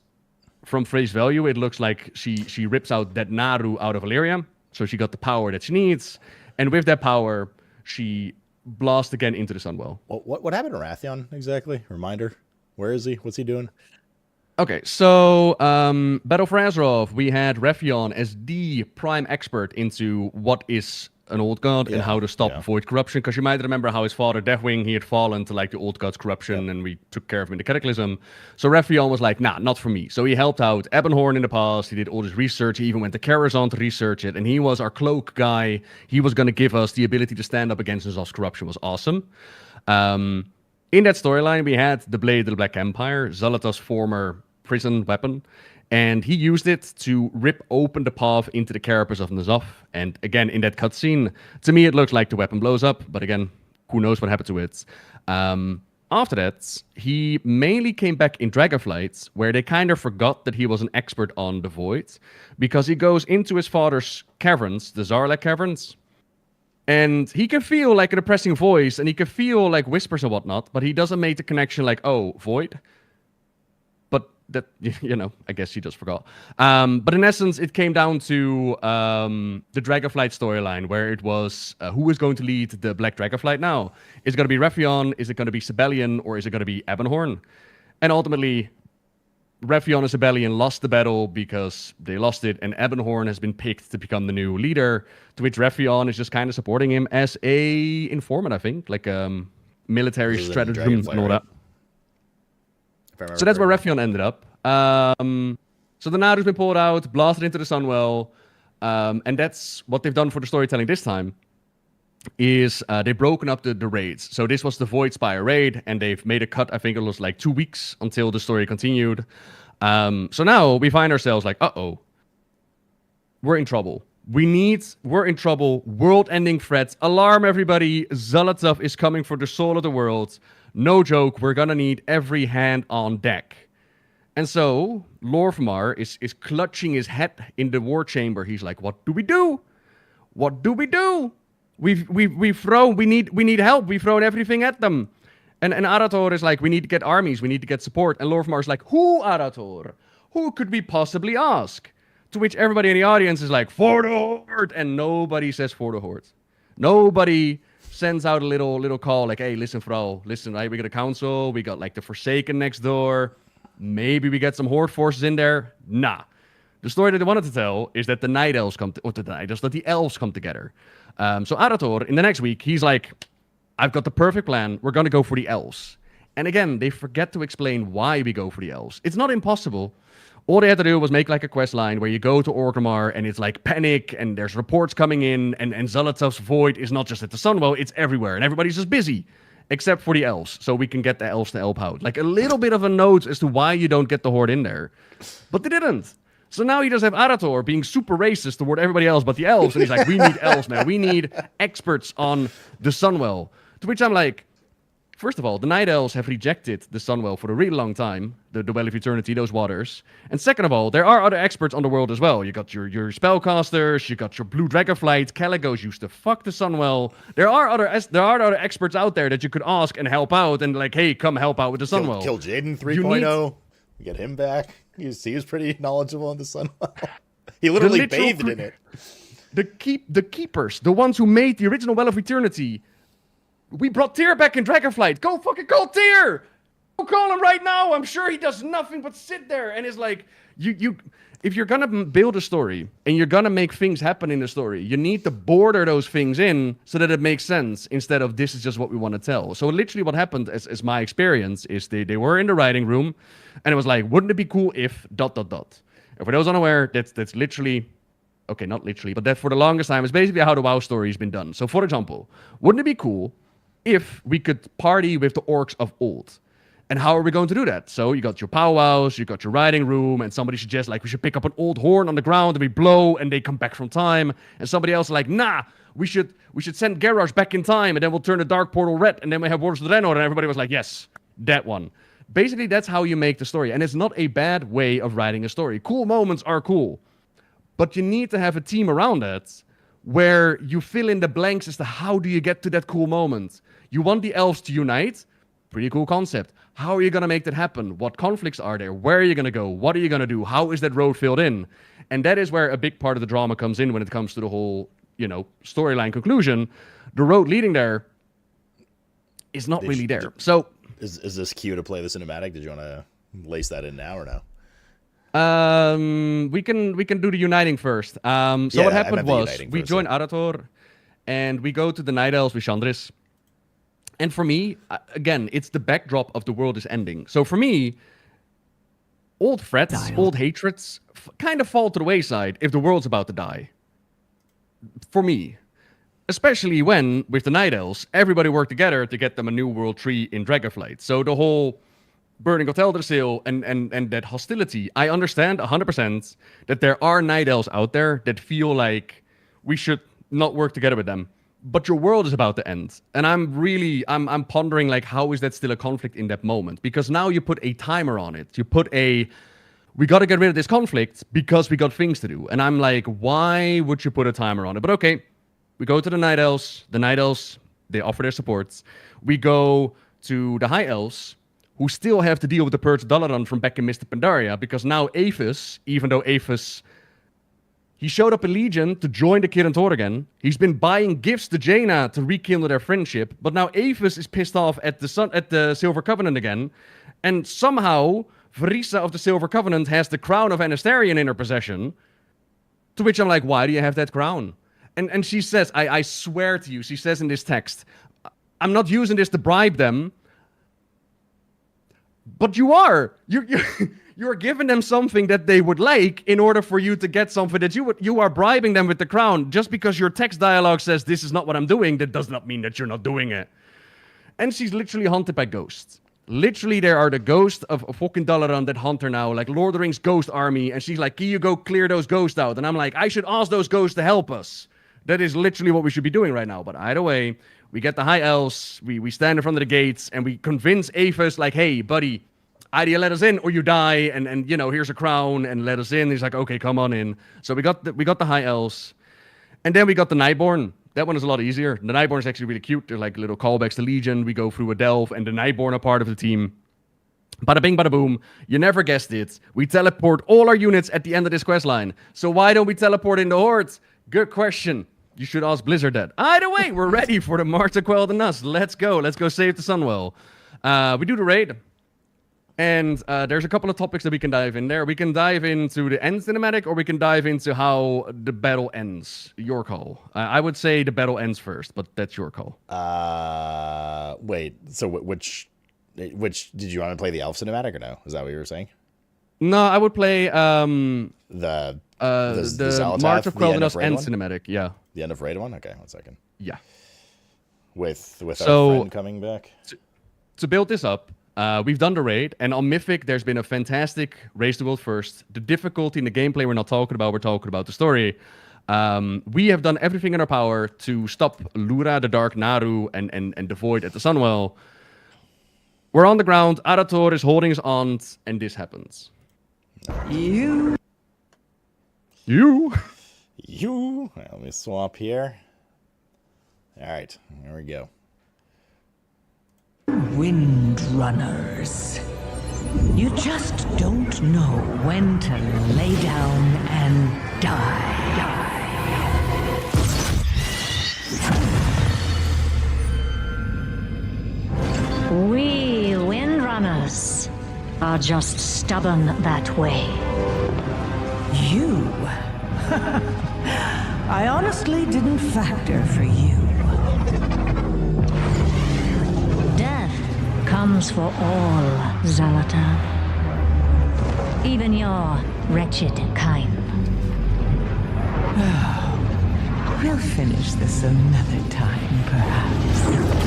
S5: from face value, it looks like she rips out that Naru out of Illyria, so she got the power that she needs. And with that power, she blasts again into the Sunwell.
S2: What happened to Wrathion exactly? Reminder. Where is he? What's he doing?
S5: Okay, so Battle for Azeroth, we had Refyon as the prime expert into what is an old god and how to stop void corruption. Because you might remember how his father, Deathwing, he had fallen to like the old god's corruption, and we took care of him in the Cataclysm. So Refyon was like, nah, not for me. So he helped out Ebonhorn in the past. He did all this research. He even went to Karazhan to research it, and he was our cloak guy. He was going to give us the ability to stand up against N'Zoth's corruption. Was awesome. In that storyline, we had the Blade of the Black Empire, Zalata's former prison weapon, and he used it to rip open the path into the carapace of N'Zoth. And again, in that cutscene, to me, it looks like the weapon blows up, but again, who knows what happened to it. After that, he mainly came back in Dragonflight, where they kind of forgot that he was an expert on the Void, because he goes into his father's caverns, the Zarlek caverns, and he can feel like a depressing voice, and he can feel like whispers and whatnot, but he doesn't make the connection like, oh, Void? But that, you know, I guess he just forgot. But in essence, it came down to the Dragonflight storyline, where it was, who is going to lead the Black Dragonflight now? Is it going to be Refyon? Is it going to be Sibelian? Or is it going to be Ebonhorn? And ultimately, Refyon and Sibelian lost the battle because they lost it, and Ebonhorn has been picked to become the new leader, to which Refyon is just kind of supporting him as a informant, I think, like military stratagem and all that. So that's where Refyon ended up. So the Naru's been pulled out, blasted into the Sunwell, and that's what they've done for the storytelling this time, is they've broken up the raids. So this was the Void Spire raid, and they've made a cut, I think it was like 2 weeks until the story continued. So now we find ourselves like, uh-oh, we're in trouble. We're in trouble. World-ending threats. Alarm, everybody. Zalatav is coming for the soul of the world. No joke, we're gonna need every hand on deck. And so, Lorfmar is clutching his head in the war chamber. He's like, what do we do? What do we do? We need help. We've thrown everything at them. And Arator is like, we need to get armies. We need to get support. And Lorfmar is like, who, Arator? Who could we possibly ask? To which everybody in the audience is like, for the Horde. And nobody says for the Horde. Nobody sends out a little call like, hey, listen, Frau, listen, right? We got a council. We got like the Forsaken next door. Maybe we get some Horde forces in there. Nah. The story that they wanted to tell is that the Night Elves that the Elves come together. So Arator, in the next week, he's like, I've got the perfect plan. We're going to go for the Elves. And again, they forget to explain why we go for the Elves. It's not impossible. All they had to do was make like a quest line where you go to Orgrimmar and it's like panic and there's reports coming in and Zalatav's Void is not just at the Sunwell, it's everywhere. And everybody's just busy. Except for the Elves. So we can get the Elves to help out. Like a little bit of a note as to why you don't get the Horde in there. But they didn't. So now you just have Arator being super racist toward everybody else but the Elves. And he's like, we need Elves, man. We need experts on the Sunwell. To which I'm like, first of all, the Night Elves have rejected the Sunwell for a really long time. The Well of Eternity, those waters. And second of all, there are other experts on the world as well. You got your spellcasters, you got your Blue Dragonflight, Caligos used to fuck the Sunwell. There are other experts out there that you could ask and help out and like, hey, come help out with the Sunwell.
S2: Kill Jaden 3.0. Get him back. He was pretty knowledgeable on the Sunwell. He literally bathed in it.
S5: The keepers, the ones who made the original Well of Eternity. We brought Tyr back in Dragonflight. Go fucking call Tyr! Go call him right now. I'm sure he does nothing but sit there and is like, if you're gonna build a story and you're gonna make things happen in the story, you need to border those things in so that it makes sense instead of this is just what we want to tell. So literally what happened as my experience is they were in the writing room and it was like, wouldn't it be cool if ... And for those unaware, that's literally okay, not literally, but that for the longest time is basically how the WoW story has been done. So, for example, wouldn't it be cool if we could party with the orcs of old? And how are we going to do that? So you got your powwows, you got your riding room, and somebody suggests like we should pick up an old horn on the ground and we blow and they come back from time. And somebody else is like, nah, we should send Garrosh back in time and then we'll turn the dark portal red and then we have Wars of the Draenor. And everybody was like, yes, that one. Basically, that's how you make the story. And it's not a bad way of writing a story. Cool moments are cool. But you need to have a team around that where you fill in the blanks as to how do you get to that cool moment. You want the elves to unite. Pretty cool concept. How are you going to make that happen? What conflicts are there? Where are you going to go? What are you going to do? How is that road filled in? And that is where a big part of the drama comes in when it comes to the whole, storyline conclusion. The road leading there is not really there. So
S2: is this cue to play the cinematic? Did you want to lace that in now or no?
S5: We can do the uniting first. What happened was we joined Arator and we go to the Night Elves with Chandris. And for me, again, it's the backdrop of the world is ending. So for me, old threats, old hatreds kind of fall to the wayside if the world's about to die. For me. Especially when, with the Night Elves, everybody worked together to get them a new world tree in Dragonflight. So the whole burning of Teldrassil and that hostility, I understand 100% that there are Night Elves out there that feel like we should not work together with them. But your world is about to end. And I'm pondering, like, how is that still a conflict in that moment? Because now you put a timer on it. You put we got to get rid of this conflict because we got things to do. And I'm like, why would you put a timer on it? But okay, we go to the Night Elves. The Night Elves, they offer their supports. We go to the High Elves, who still have to deal with the Purge Dalaran from back in Mr. Pandaria, because now Aphis, even though Aphis, he showed up in Legion to join the Kirin Tor again. He's been buying gifts to Jaina to rekindle their friendship. But now Aphis is pissed off at the Silver Covenant again. And somehow, Verisa of the Silver Covenant has the crown of Anastarian in her possession. To which I'm like, why do you have that crown? And she says, I swear to you, she says in this text, I'm not using this to bribe them. But you are. You're giving them something that they would like in order for you to get something that you are bribing them with the crown. Just because your text dialogue says this is not what I'm doing, that does not mean that you're not doing it. And she's literally hunted by ghosts. Literally, there are the ghosts of fucking Dalaran that hunt her now, like Lord of the Rings ghost army. And she's like, can you go clear those ghosts out? And I'm like, I should ask those ghosts to help us. That is literally what we should be doing right now. But either way, we get the High Elves, we stand in front of the gates, and we convince Aphis, like, hey, buddy, either you let us in or you die, and here's a crown, and let us in. He's like, okay, come on in. So we got the High Elves, and then we got the Nightborn. That one is a lot easier. The Nightborn is actually really cute. They're like little callbacks to Legion. We go through a delve, and the Nightborn are part of the team. Bada bing, bada boom. You never guessed it. We teleport all our units at the end of this quest line. So why don't we teleport in the Hordes? Good question. You should ask Blizzard that. Either way, we're ready for the March of Quell the Nuss. Let's go. Let's go save the Sunwell. We do the raid. And there's a couple of topics that we can dive in there. We can dive into the end cinematic, or we can dive into how the battle ends. Your call. I would say the battle ends first, but that's your call.
S2: Wait. So which did you want to play the Elf cinematic or no? Is that what you were saying?
S5: No, I would play
S2: the
S5: March of Quell the Nuss end cinematic. Yeah.
S2: The end of Raid 1? Okay, 1 second.
S5: Yeah.
S2: With our friend coming back?
S5: To build this up, we've done the raid, and on Mythic, there's been a fantastic Race the World first. The difficulty in the gameplay we're not talking about, we're talking about the story. We have done everything in our power to stop Lura, the Dark Naru, and the Void at the Sunwell. We're on the ground, Arator is holding his aunt, and this happens.
S6: You.
S2: Right, let me swap here. All right, here we go.
S6: Windrunners. You just don't know when to lay down and die. We Windrunners are just stubborn that way. You? I honestly didn't factor for you. Death comes for all, Zalata. Even your wretched kind. We'll finish this another time, perhaps.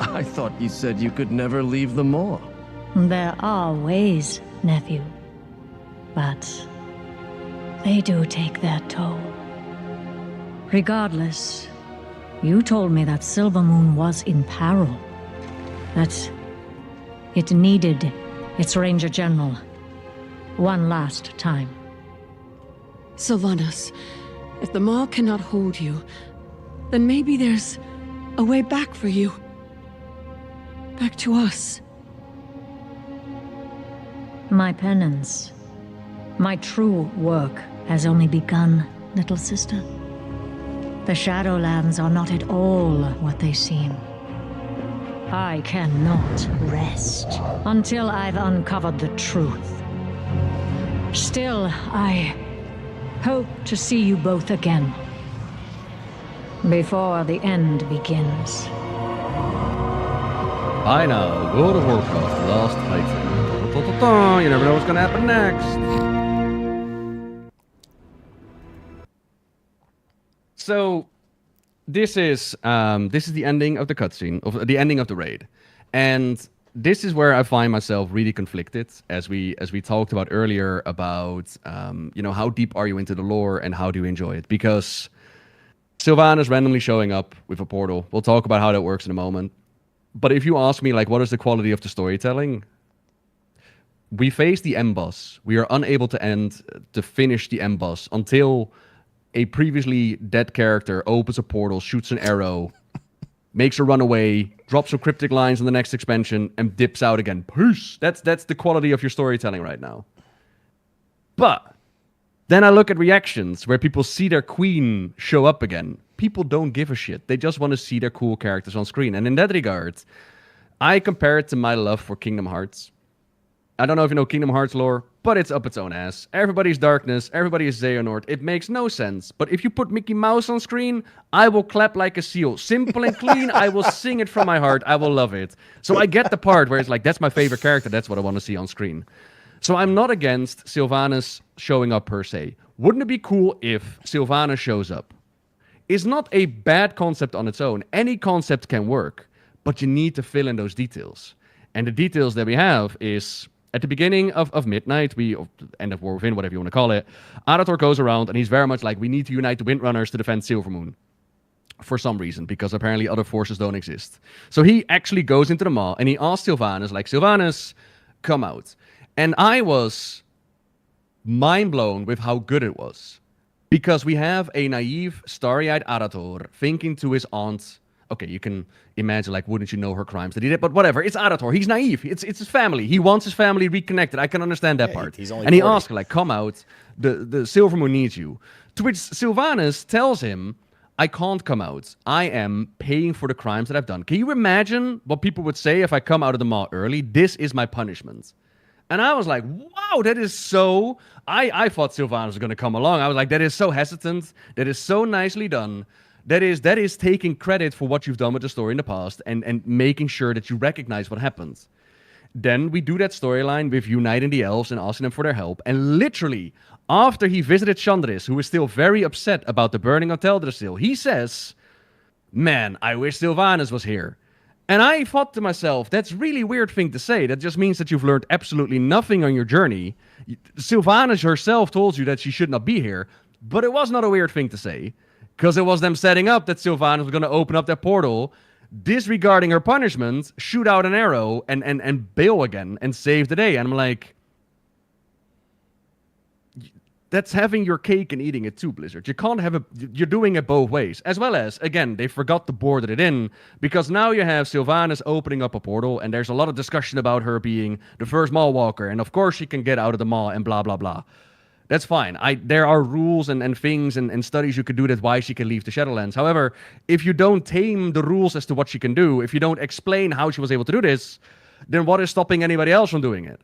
S7: I thought you said you could never leave the moor.
S8: There are ways, nephew. But they do take their toll. Regardless, you told me that Silvermoon was in peril. That it needed its Ranger General one last time.
S9: Sylvanas, if the Maw cannot hold you, then maybe there's a way back for you. Back to us.
S8: My penance, my true work has only begun, little sister. The Shadowlands are not at all what they seem. I cannot rest until I've uncovered the truth. Still, I hope to see you both again. Before the end begins.
S5: I know. World of Warcraft, Last Titan. You never know what's gonna happen next. So, this is the ending of the cutscene, of the ending of the raid, and this is where I find myself really conflicted, as we talked about earlier about how deep are you into the lore and how do you enjoy it? Because Sylvanas randomly showing up with a portal. We'll talk about how that works in a moment. But if you ask me, like, what is the quality of the storytelling? We face the end boss. We are unable to finish the end boss until a previously dead character opens a portal, shoots an arrow, makes her run away, drops some cryptic lines in the next expansion, and dips out again. Peace! That's the quality of your storytelling right now. But then I look at reactions where people see their queen show up again. People don't give a shit. They just want to see their cool characters on screen. And in that regard, I compare it to my love for Kingdom Hearts. I don't know if you know Kingdom Hearts lore, but it's up its own ass. Everybody's darkness, everybody is Xehanort. It makes no sense. But if you put Mickey Mouse on screen, I will clap like a seal. Simple and clean, I will sing it from my heart. I will love it. So I get the part where it's like, that's my favorite character. That's what I want to see on screen. So I'm not against Sylvanas showing up per se. Wouldn't it be cool if Sylvanas shows up? It's not a bad concept on its own. Any concept can work, but you need to fill in those details. And the details that we have is, at the beginning of Midnight, end of War Within, whatever you want to call it, Adator goes around and he's very much like, we need to unite the Windrunners to defend Silvermoon. For some reason, because apparently other forces don't exist. So he actually goes into the Maw and he asks Sylvanas, like, Sylvanas, come out. And I was mind blown with how good it was. Because we have a naive, starry-eyed Adator thinking to his aunt, okay, you can imagine, like, wouldn't you know her crimes that he did? But whatever, it's Adator. He's naive. It's his family. He wants his family reconnected. I can understand that part.
S2: He's only
S5: and he
S2: 40.
S5: asks her, like, come out. The Silvermoon needs you. To which Sylvanas tells him, I can't come out. I am paying for the crimes that I've done. Can you imagine what people would say if I come out of the Maw early? This is my punishment. And I was like, wow, that is so... I thought Sylvanas was going to come along. I was like, that is so hesitant. That is so nicely done. That is taking credit for what you've done with the story in the past and making sure that you recognize what happened. Then we do that storyline with uniting the elves and asking them for their help. And literally, after he visited Chandris, who is still very upset about the burning of Teldrassil, he says, man, I wish Sylvanas was here. And I thought to myself, that's a really weird thing to say. That just means that you've learned absolutely nothing on your journey. Sylvanas herself told you that she should not be here, but it was not a weird thing to say, because it was them setting up that Sylvanas was going to open up that portal, disregarding her punishment, shoot out an arrow, and bail again, and save the day. And I'm like, that's having your cake and eating it too, Blizzard. You can't have you're doing it both ways. As well as, again, they forgot to border it in, because now you have Sylvanas opening up a portal, and there's a lot of discussion about her being the first Maw Walker, and of course she can get out of the Maw and blah, blah, blah. That's fine. There are rules and things and studies you could do that's why she can leave the Shadowlands. However, if you don't tame the rules as to what she can do, if you don't explain how she was able to do this, then what is stopping anybody else from doing it?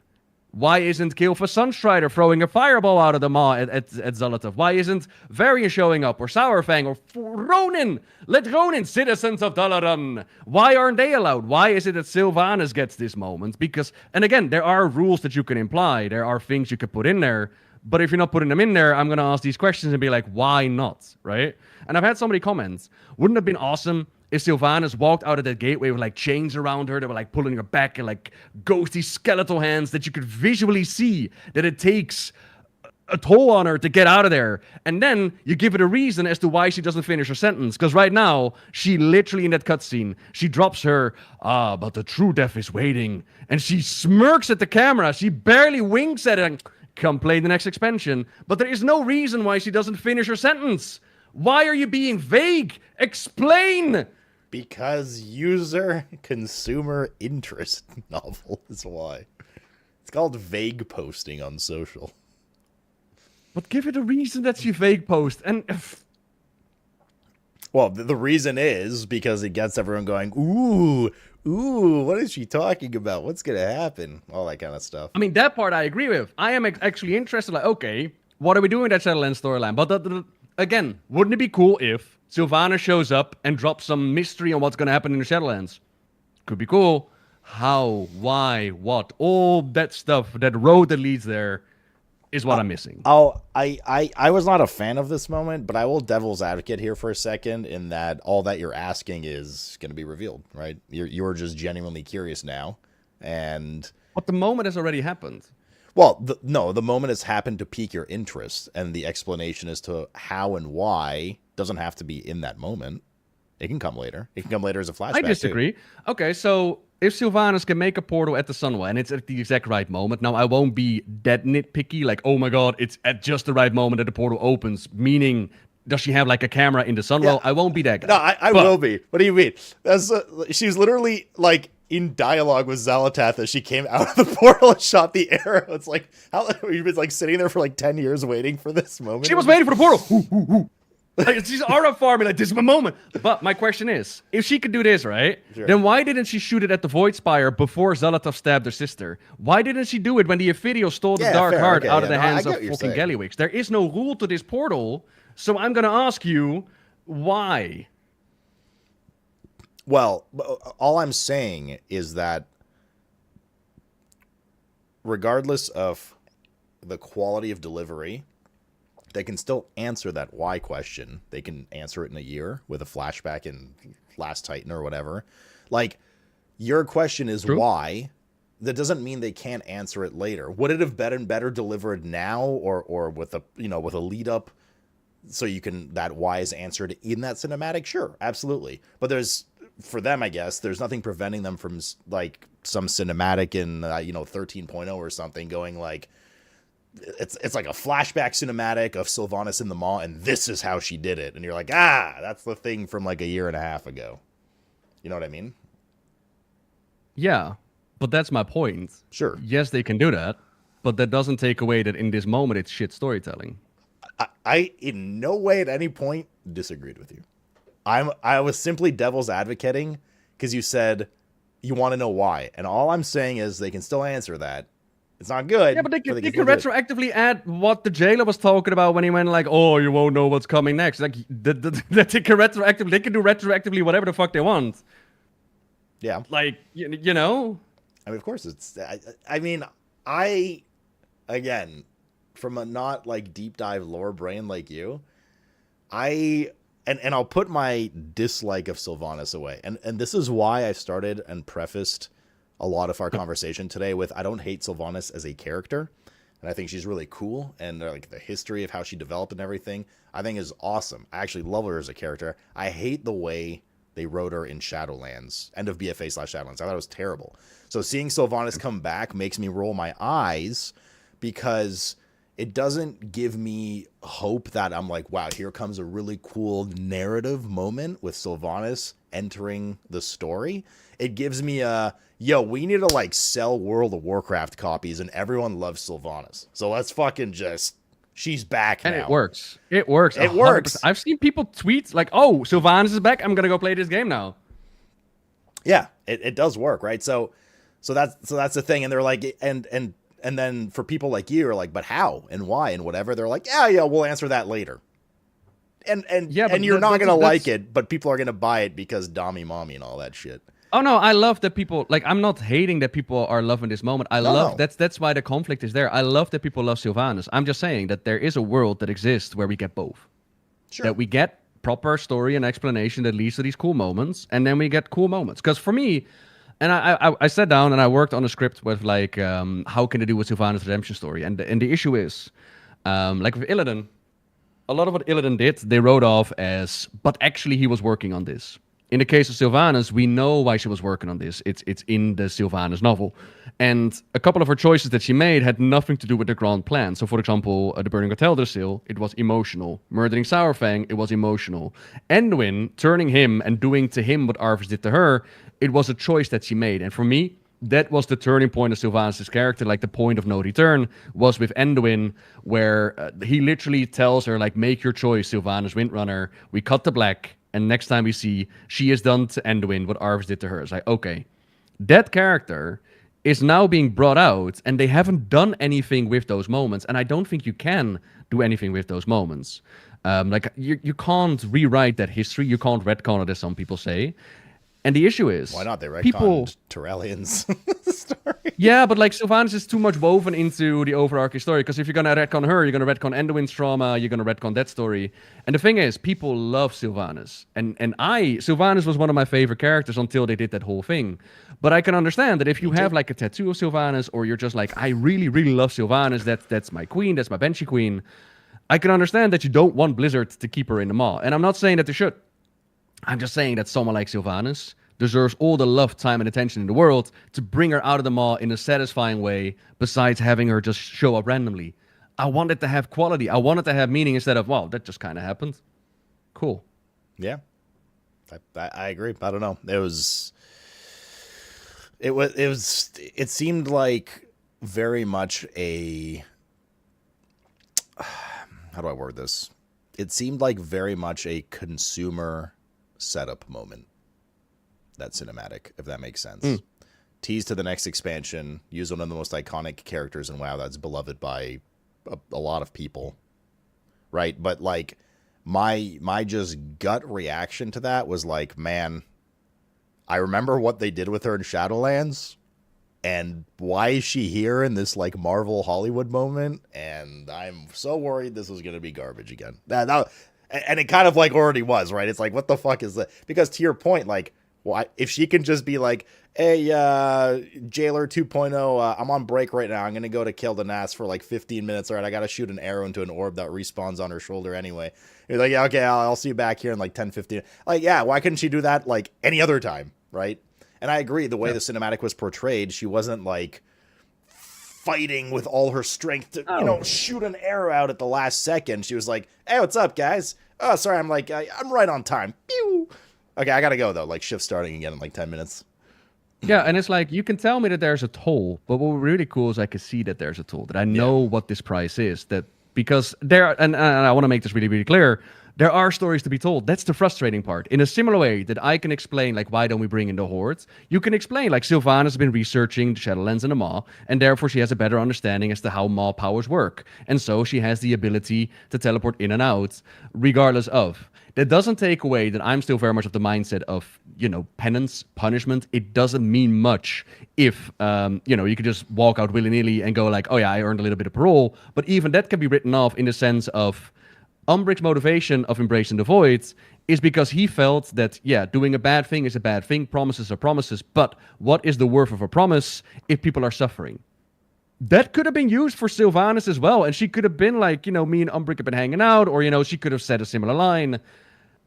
S5: Why isn't Kilfa Sunstrider throwing a fireball out of the maw at Zolotov? Why isn't Varian showing up, or Sourfang, or Ronin? Let Ronin, citizens of Dalaran. Why aren't they allowed? Why is it that Sylvanas gets this moment? Because, and again, there are rules that you can imply. There are things you could put in there. But if you're not putting them in there, I'm going to ask these questions and be like, why not? Right? And I've had somebody comments, wouldn't it have been awesome if Sylvanas walked out of that gateway with like chains around her that were like pulling her back, and like ghosty skeletal hands that you could visually see that it takes a toll on her to get out of there. And then you give it a reason as to why she doesn't finish her sentence. Because right now, she literally in that cutscene, she drops her, but the true death is waiting. And she smirks at the camera. She barely winks at it and come play the next expansion. But there is no reason why she doesn't finish her sentence. Why are you being vague? Explain!
S2: Because user consumer interest novel is why. It's called vague posting on social.
S5: But give it a reason that you vague post. And
S2: well, the reason is because it gets everyone going, ooh, what is she talking about? What's going to happen? All that kind of stuff.
S5: I mean, that part I agree with. I am actually interested, like, okay, what are we doing in that Shadowlands storyline? But again, wouldn't it be cool if Sylvana shows up and drops some mystery on what's going to happen in the Shadowlands? Could be cool. How, why, what, all that stuff, that road that leads there is what I'm missing.
S2: I was not a fan of this moment, but I will devil's advocate here for a second in that all that you're asking is going to be revealed, right? You're just genuinely curious now.
S5: But the moment has already happened.
S2: Well, the moment has happened to pique your interest, and the explanation as to how and why doesn't have to be in that moment. It can come later. It can come later as a flashback.
S5: I disagree. Too. Okay, so if Sylvanas can make a portal at the Sunwell, and it's at the exact right moment, now I won't be that nitpicky, like, oh my god, it's at just the right moment that the portal opens, meaning, does she have like a camera in the Sunwell? Yeah. I won't be that guy.
S2: No, I will be. What do you mean? She's literally like in dialogue with Xalatath as she came out of the portal and shot the arrow. It's like, how you've been like sitting there for like 10 years waiting for this moment?
S5: She was waiting for the portal. Like, she's art farming, like, this is my moment. But my question is, if she could do this, right, sure, then why didn't she shoot it at the Void Spire before Xalatath stabbed her sister? Why didn't she do it when the Ophidio stole the Dark Heart out of the hands of fucking Gallywix? There is no rule to this portal, so I'm going to ask you, why?
S2: Well, all I'm saying is that regardless of the quality of delivery, they can still answer that why question. They can answer it in a year with a flashback in Last Titan or whatever. Like, your question is true. Why. That doesn't mean they can't answer it later. Would it have been better delivered now or with a with a lead up so you can that why is answered in that cinematic? Sure, absolutely. But for them, I guess, there's nothing preventing them from like some cinematic in 13.0 or something going like, it's like a flashback cinematic of Sylvanas in the Maw, and this is how she did it. And you're like, that's the thing from like a year and a half ago. You know what I mean?
S5: Yeah, but that's my point.
S2: Sure.
S5: Yes, they can do that, but that doesn't take away that in this moment it's shit storytelling.
S2: I in no way at any point disagreed with you. I was simply devil's advocating because you said you want to know why. And all I'm saying is they can still answer that. It's not good.
S5: Yeah, but they can retroactively add what the jailer was talking about when he went like, oh, you won't know what's coming next. Like, they can retroactively, they can do retroactively whatever the fuck they want.
S2: Yeah.
S5: Like, you know?
S2: I mean, of course it's, again, from a not like deep dive lore brain like you, and I'll put my dislike of Sylvanas away. And this is why I started and prefaced a lot of our conversation today with, I don't hate Sylvanas as a character, and I think she's really cool, and like the history of how she developed and everything, I think is awesome. I actually love her as a character. I hate the way they wrote her in Shadowlands, end of BFA/Shadowlands. I thought it was terrible. So seeing Sylvanas come back makes me roll my eyes because it doesn't give me hope that I'm like, wow, here comes a really cool narrative moment with Sylvanas entering the story. It gives me yo, we need to like sell World of Warcraft copies and everyone loves Sylvanas. So let's fucking just, she's back now.
S5: And it works. It works.
S2: It
S5: 100%.
S2: works.
S5: I've seen people tweet like, oh, Sylvanas is back. I'm going to go play this game now.
S2: Yeah, it does work, right? So that's the thing. And they're like, and then for people like you are like, but how and why and whatever, they're like, yeah, we'll answer that later. And you're not gonna like it, but people are gonna buy it because Dami Mommy and all that shit.
S5: Oh no, I love that people like. I'm not hating that people are loving this moment. I love that's why the conflict is there. I love that people love Sylvanas. I'm just saying that there is a world that exists where we get both. Sure. That we get proper story and explanation that leads to these cool moments, and then we get cool moments. Because for me. And I sat down and I worked on a script with like how can I do with Sylvanas' redemption story, and the issue is like with Illidan, a lot of what Illidan did they wrote off as, but actually he was working on this. In the case of Sylvanas, we know why she was working on this. It's in the Sylvanas novel, and a couple of her choices that she made had nothing to do with the grand plan. So, for example, the burning of Teldrassil, it was emotional. Murdering Sourfang, it was emotional. Anduin turning him and doing to him what Arvis did to her. It was a choice that she made. And for me, that was the turning point of Sylvanas' character. Like, the point of no return was with Anduin, where he literally tells her, like, make your choice, Sylvanas Windrunner. We cut to black, and next time we see she has done to Anduin what Arvis did to her. It's like, okay, that character is now being brought out, and they haven't done anything with those moments, and I don't think you can do anything with those moments. Like, you can't rewrite that history. You can't retcon it, as some people say. And the issue is...
S2: Why not? They retconned Turellian's story.
S5: Yeah, but like Sylvanas is too much woven into the overarching story, because if you're going to retcon her, you're going to retcon Anduin's trauma, you're going to retcon that story. And the thing is, people love Sylvanas. And Sylvanas was one of my favorite characters until they did that whole thing. But I can understand that if you have like a tattoo of Sylvanas, or you're just like, I really, really love Sylvanas, that's my queen, that's my Banshee queen, I can understand that you don't want Blizzard to keep her in the maw. And I'm not saying that they should. I'm just saying that someone like Sylvanas deserves all the love, time, and attention in the world to bring her out of the maw in a satisfying way, besides having her just show up randomly. I want it to have quality. I want it to have meaning instead of, wow, that just kind of happened. Cool.
S2: Yeah. I agree. I don't know. It seemed like very much a... How do I word this? It seemed like very much a consumer setup moment, that cinematic, if that makes sense. Tease to the next expansion, use one of the most iconic characters in WoW that's beloved by a lot of people, right? But like my just gut reaction to that was like, man, I remember what they did with her in Shadowlands, and why is she here in this like Marvel Hollywood moment? And I'm so worried this is going to be garbage again. And it kind of like already was, right? It's like, what the fuck is that? Because to your point, like, why, if she can just be like, hey, Jailer 2.0, I'm on break right now. I'm going to go to kill the Nas for like 15 minutes. All right, I got to shoot an arrow into an orb that respawns on her shoulder anyway. You're like, yeah, okay, I'll see you back here in like 10, 15. Like, yeah, why couldn't she do that like any other time, right? And I agree, the way the cinematic was portrayed, she wasn't like fighting with all her strength to, shoot an arrow out at the last second. She was like, hey, what's up, guys? Oh, sorry, I'm right on time. Pew! Okay, I gotta go, though. Like, shift starting again in like 10 minutes.
S5: Yeah, and it's like, you can tell me that there's a toll, but what really cool is I can see that there's a toll, that I know what this price is. That because there, and I want to make this really, really clear, there are stories to be told. That's the frustrating part. In a similar way that I can explain, like, why don't we bring in the Hordes? You can explain, like, Sylvanas has been researching the Shadowlands and the Maw, and therefore she has a better understanding as to how Maw powers work. And so she has the ability to teleport in and out, regardless of. That doesn't take away that I'm still very much of the mindset of, penance, punishment. It doesn't mean much if, you could just walk out willy-nilly and go like, oh yeah, I earned a little bit of parole. But even that can be written off in the sense of Umbrich's motivation of embracing the Void is because he felt that, doing a bad thing is a bad thing, promises are promises, but what is the worth of a promise if people are suffering? That could have been used for Sylvanas as well, and she could have been like, me and Umbrich have been hanging out, or, she could have said a similar line,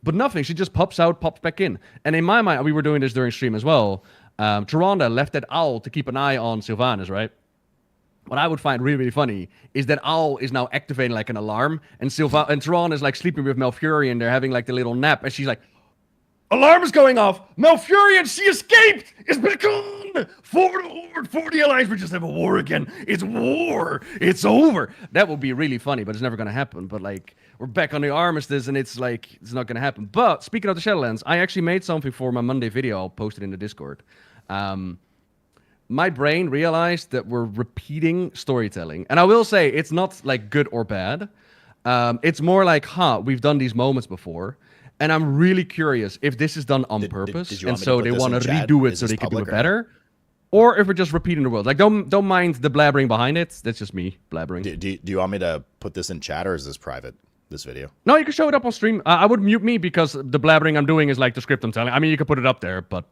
S5: but nothing. She just pops out, pops back in. And in my mind, we were doing this during stream as well, Tyrande left that owl to keep an eye on Sylvanas, right? What I would find really, really funny is that Owl is now activating like an alarm, and Thrawn is like sleeping with Malfurion. They're having like the little nap, and she's like, "Alarm is going off! Malfurion, she escaped! It's been gone! For the Horde, for the Alliance, we just have a war again. It's war! It's over!" That would be really funny, but it's never gonna happen. But like, we're back on the armistice, and it's like, it's not gonna happen. But speaking of the Shadowlands, I actually made something for my Monday video. I'll post it in the Discord. My brain realized that we're repeating storytelling. And I will say, it's not like good or bad. It's more like, we've done these moments before. And I'm really curious if this is done on purpose. And so they want to redo it so they can do it better. Or if we're just repeating the world. Like, don't mind the blabbering behind it. That's just me blabbering.
S2: Do you want me to put this in chat, or is this private, this video?
S5: No, you can show it up on stream. I would mute me because the blabbering I'm doing is like the script I'm telling. I mean, you can put it up there, but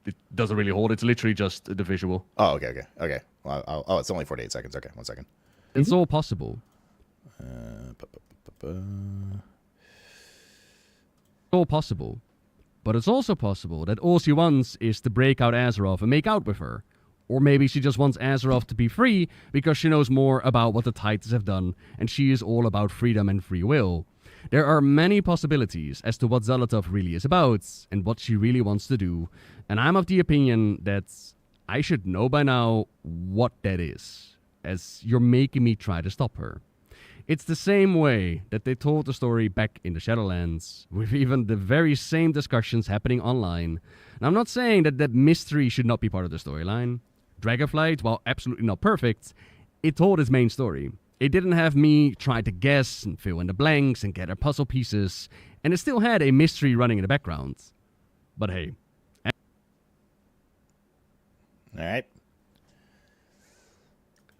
S5: it doesn't really hold. It's literally just the visual.
S2: Oh, okay. Well, it's only 48 seconds. Okay, 1 second.
S5: It's all possible. All possible. But it's also possible that all she wants is to break out Azeroth and make out with her. Or maybe she just wants Azeroth to be free because she knows more about what the Titans have done, and she is all about freedom and free will. There are many possibilities as to what Zalotov really is about, and what she really wants to do, and I'm of the opinion that I should know by now what that is, as you're making me try to stop her. It's the same way that they told the story back in the Shadowlands, with even the very same discussions happening online. And I'm not saying that that mystery should not be part of the storyline. Dragonflight, while absolutely not perfect, it told its main story. It didn't have me try to guess and fill in the blanks and gather puzzle pieces, and it still had a mystery running in the background. But hey.
S2: Alright.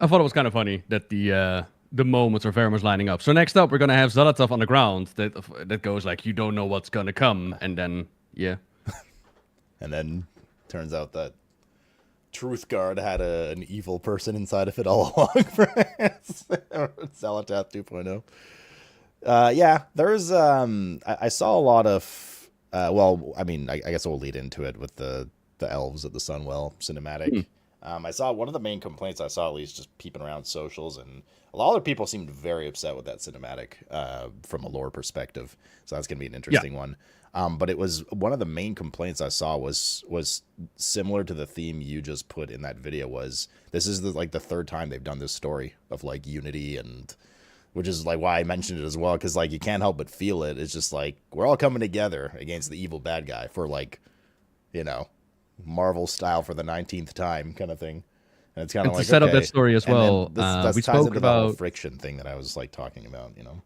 S5: I thought it was kind of funny that the moments are very much lining up. So next up, we're going to have Zalotov on the ground that goes like, you don't know what's going to come, and then, yeah.
S2: And then turns out that Truthguard had an evil person inside of it all along for Zalotov 2.0. Yeah, there's I saw a lot of well, I mean, I guess we'll lead into it with the elves at the Sunwell cinematic. I saw one of the main complaints I saw, at least just peeping around socials, and a lot of people seemed very upset with that cinematic from a lore perspective. So that's gonna be an interesting one. But it was one of the main complaints I saw was similar to the theme you just put in that video. Was this is the third time they've done this story of like unity, and which is like why I mentioned it as well, because like you can't help but feel it. It's just like we're all coming together against the evil bad guy for like, you know, Marvel style for the 19th time kind of thing. And it's kind of like
S5: to set up that story as well.
S2: We spoke about the whole friction thing that I was like talking about, you know.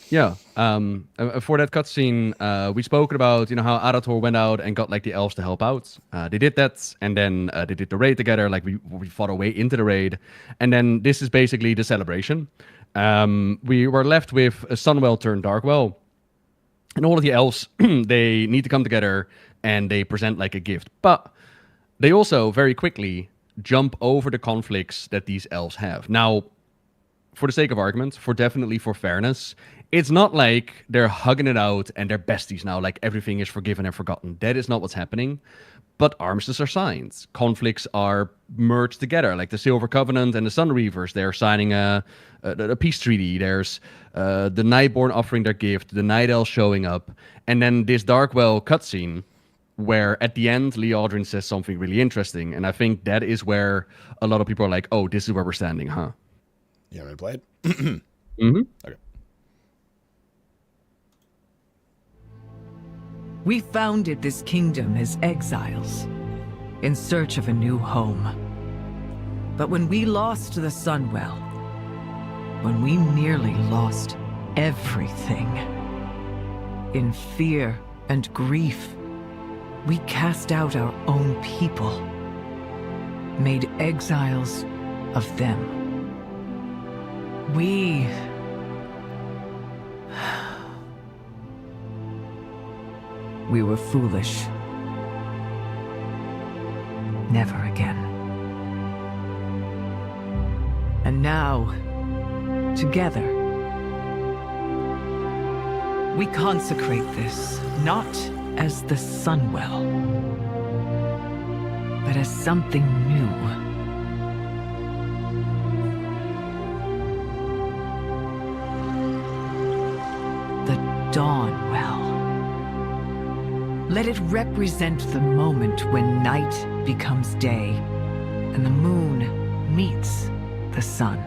S5: Yeah. For that cutscene, we spoke about, you know, how Arator went out and got like the elves to help out. They did that, and then they did the raid together. Like we fought our way into the raid, and then this is basically the celebration. We were left with a Sunwell turned Darkwell, and all of the elves they need to come together and they present like a gift, but they also very quickly jump over the conflicts that these elves have. Now, for the sake of argument, definitely for fairness, it's not like they're hugging it out and they're besties now, like everything is forgiven and forgotten. That is not what's happening. But armistices are signed. Conflicts are merged together, like the Silver Covenant and the Sun Reavers. They're signing a peace treaty. There's the Nightborn offering their gift, the Night Elves showing up, and then this Darkwell cutscene where at the end, Liadrin says something really interesting. And I think that is where a lot of people are like, oh, this is where we're standing, huh?
S2: You want me to play it?
S5: Mm-hmm.
S2: Okay.
S6: We founded this kingdom as exiles, in search of a new home. But when we lost the Sunwell, when we nearly lost everything, in fear and grief, we cast out our own people, made exiles of them. We were foolish. Never again. And now, together, we consecrate this, not as the Sunwell, but as something new. dawn well. Let it represent the moment when night becomes day and the moon meets the sun.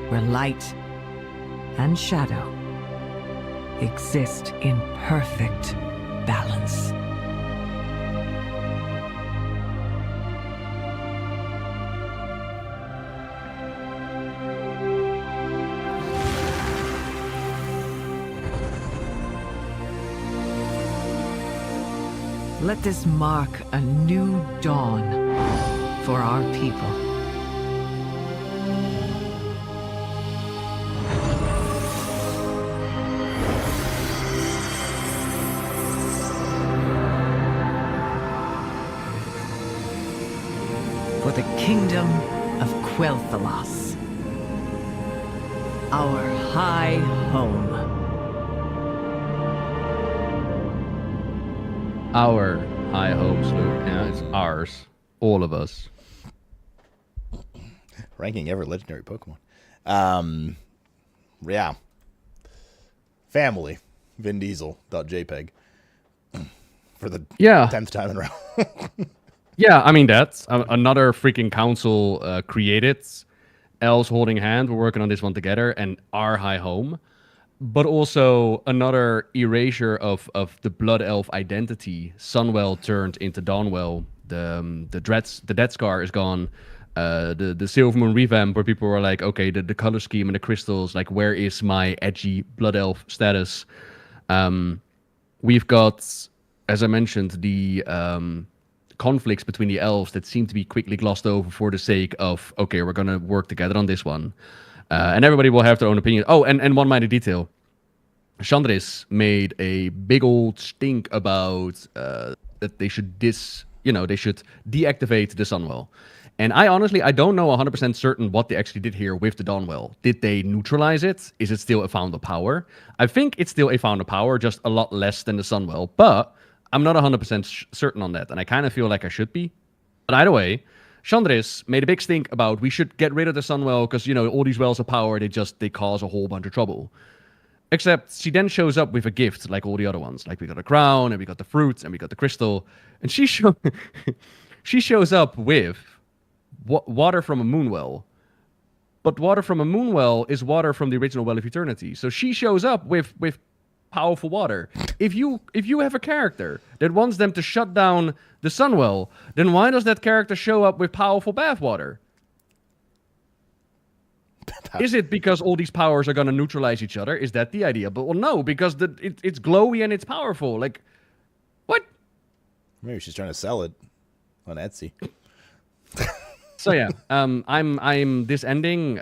S6: Where light and shadow exist in perfect balance. Let this mark a new dawn for our people. For the kingdom of Quel'Thalas, our high home.
S5: Our high hopes, Luke. Yeah, it's ours. All of us.
S2: Ranking ever legendary Pokemon. Yeah. Family. Vin Diesel.jpg. For the 10th time in a row.
S5: Yeah, I mean, that's another freaking council created. Elves holding hand. We're working on this one together. And our high home. But also another erasure of the Blood Elf identity. Sunwell turned into Dawnwell. The Dead Scar is gone. The Silver Moon revamp, where people were like, okay, the color scheme and the crystals, like, where is my edgy Blood Elf status? We've got, as I mentioned, the conflicts between the elves that seem to be quickly glossed over for the sake of, okay, we're going to work together on this one. And everybody will have their own opinion. Oh, and one minor detail. Chandris made a big old stink about that they should they should deactivate the Sunwell. And I don't know 100% certain what they actually did here with the Dawnwell. Did they neutralize it? Is it still a found of power? I think it's still a found of power, just a lot less than the Sunwell. But I'm not 100% certain on that, and I kind of feel like I should be. But either way, Chandris made a big stink about we should get rid of the Sunwell because, all these wells of power, they cause a whole bunch of trouble. Except she then shows up with a gift like all the other ones. Like we got a crown, and we got the fruits, and we got the crystal. And she shows up with water from a moonwell. But water from a moonwell is water from the original Well of Eternity. So she shows up with powerful water. If you have a character that wants them to shut down the Sunwell, then why does that character show up with powerful bathwater? Is it because all these powers are going to neutralize each other? Is that the idea? But well, no, because it's glowy and it's powerful. Like, what?
S2: Maybe she's trying to sell it on Etsy.
S5: So yeah, I'm this ending.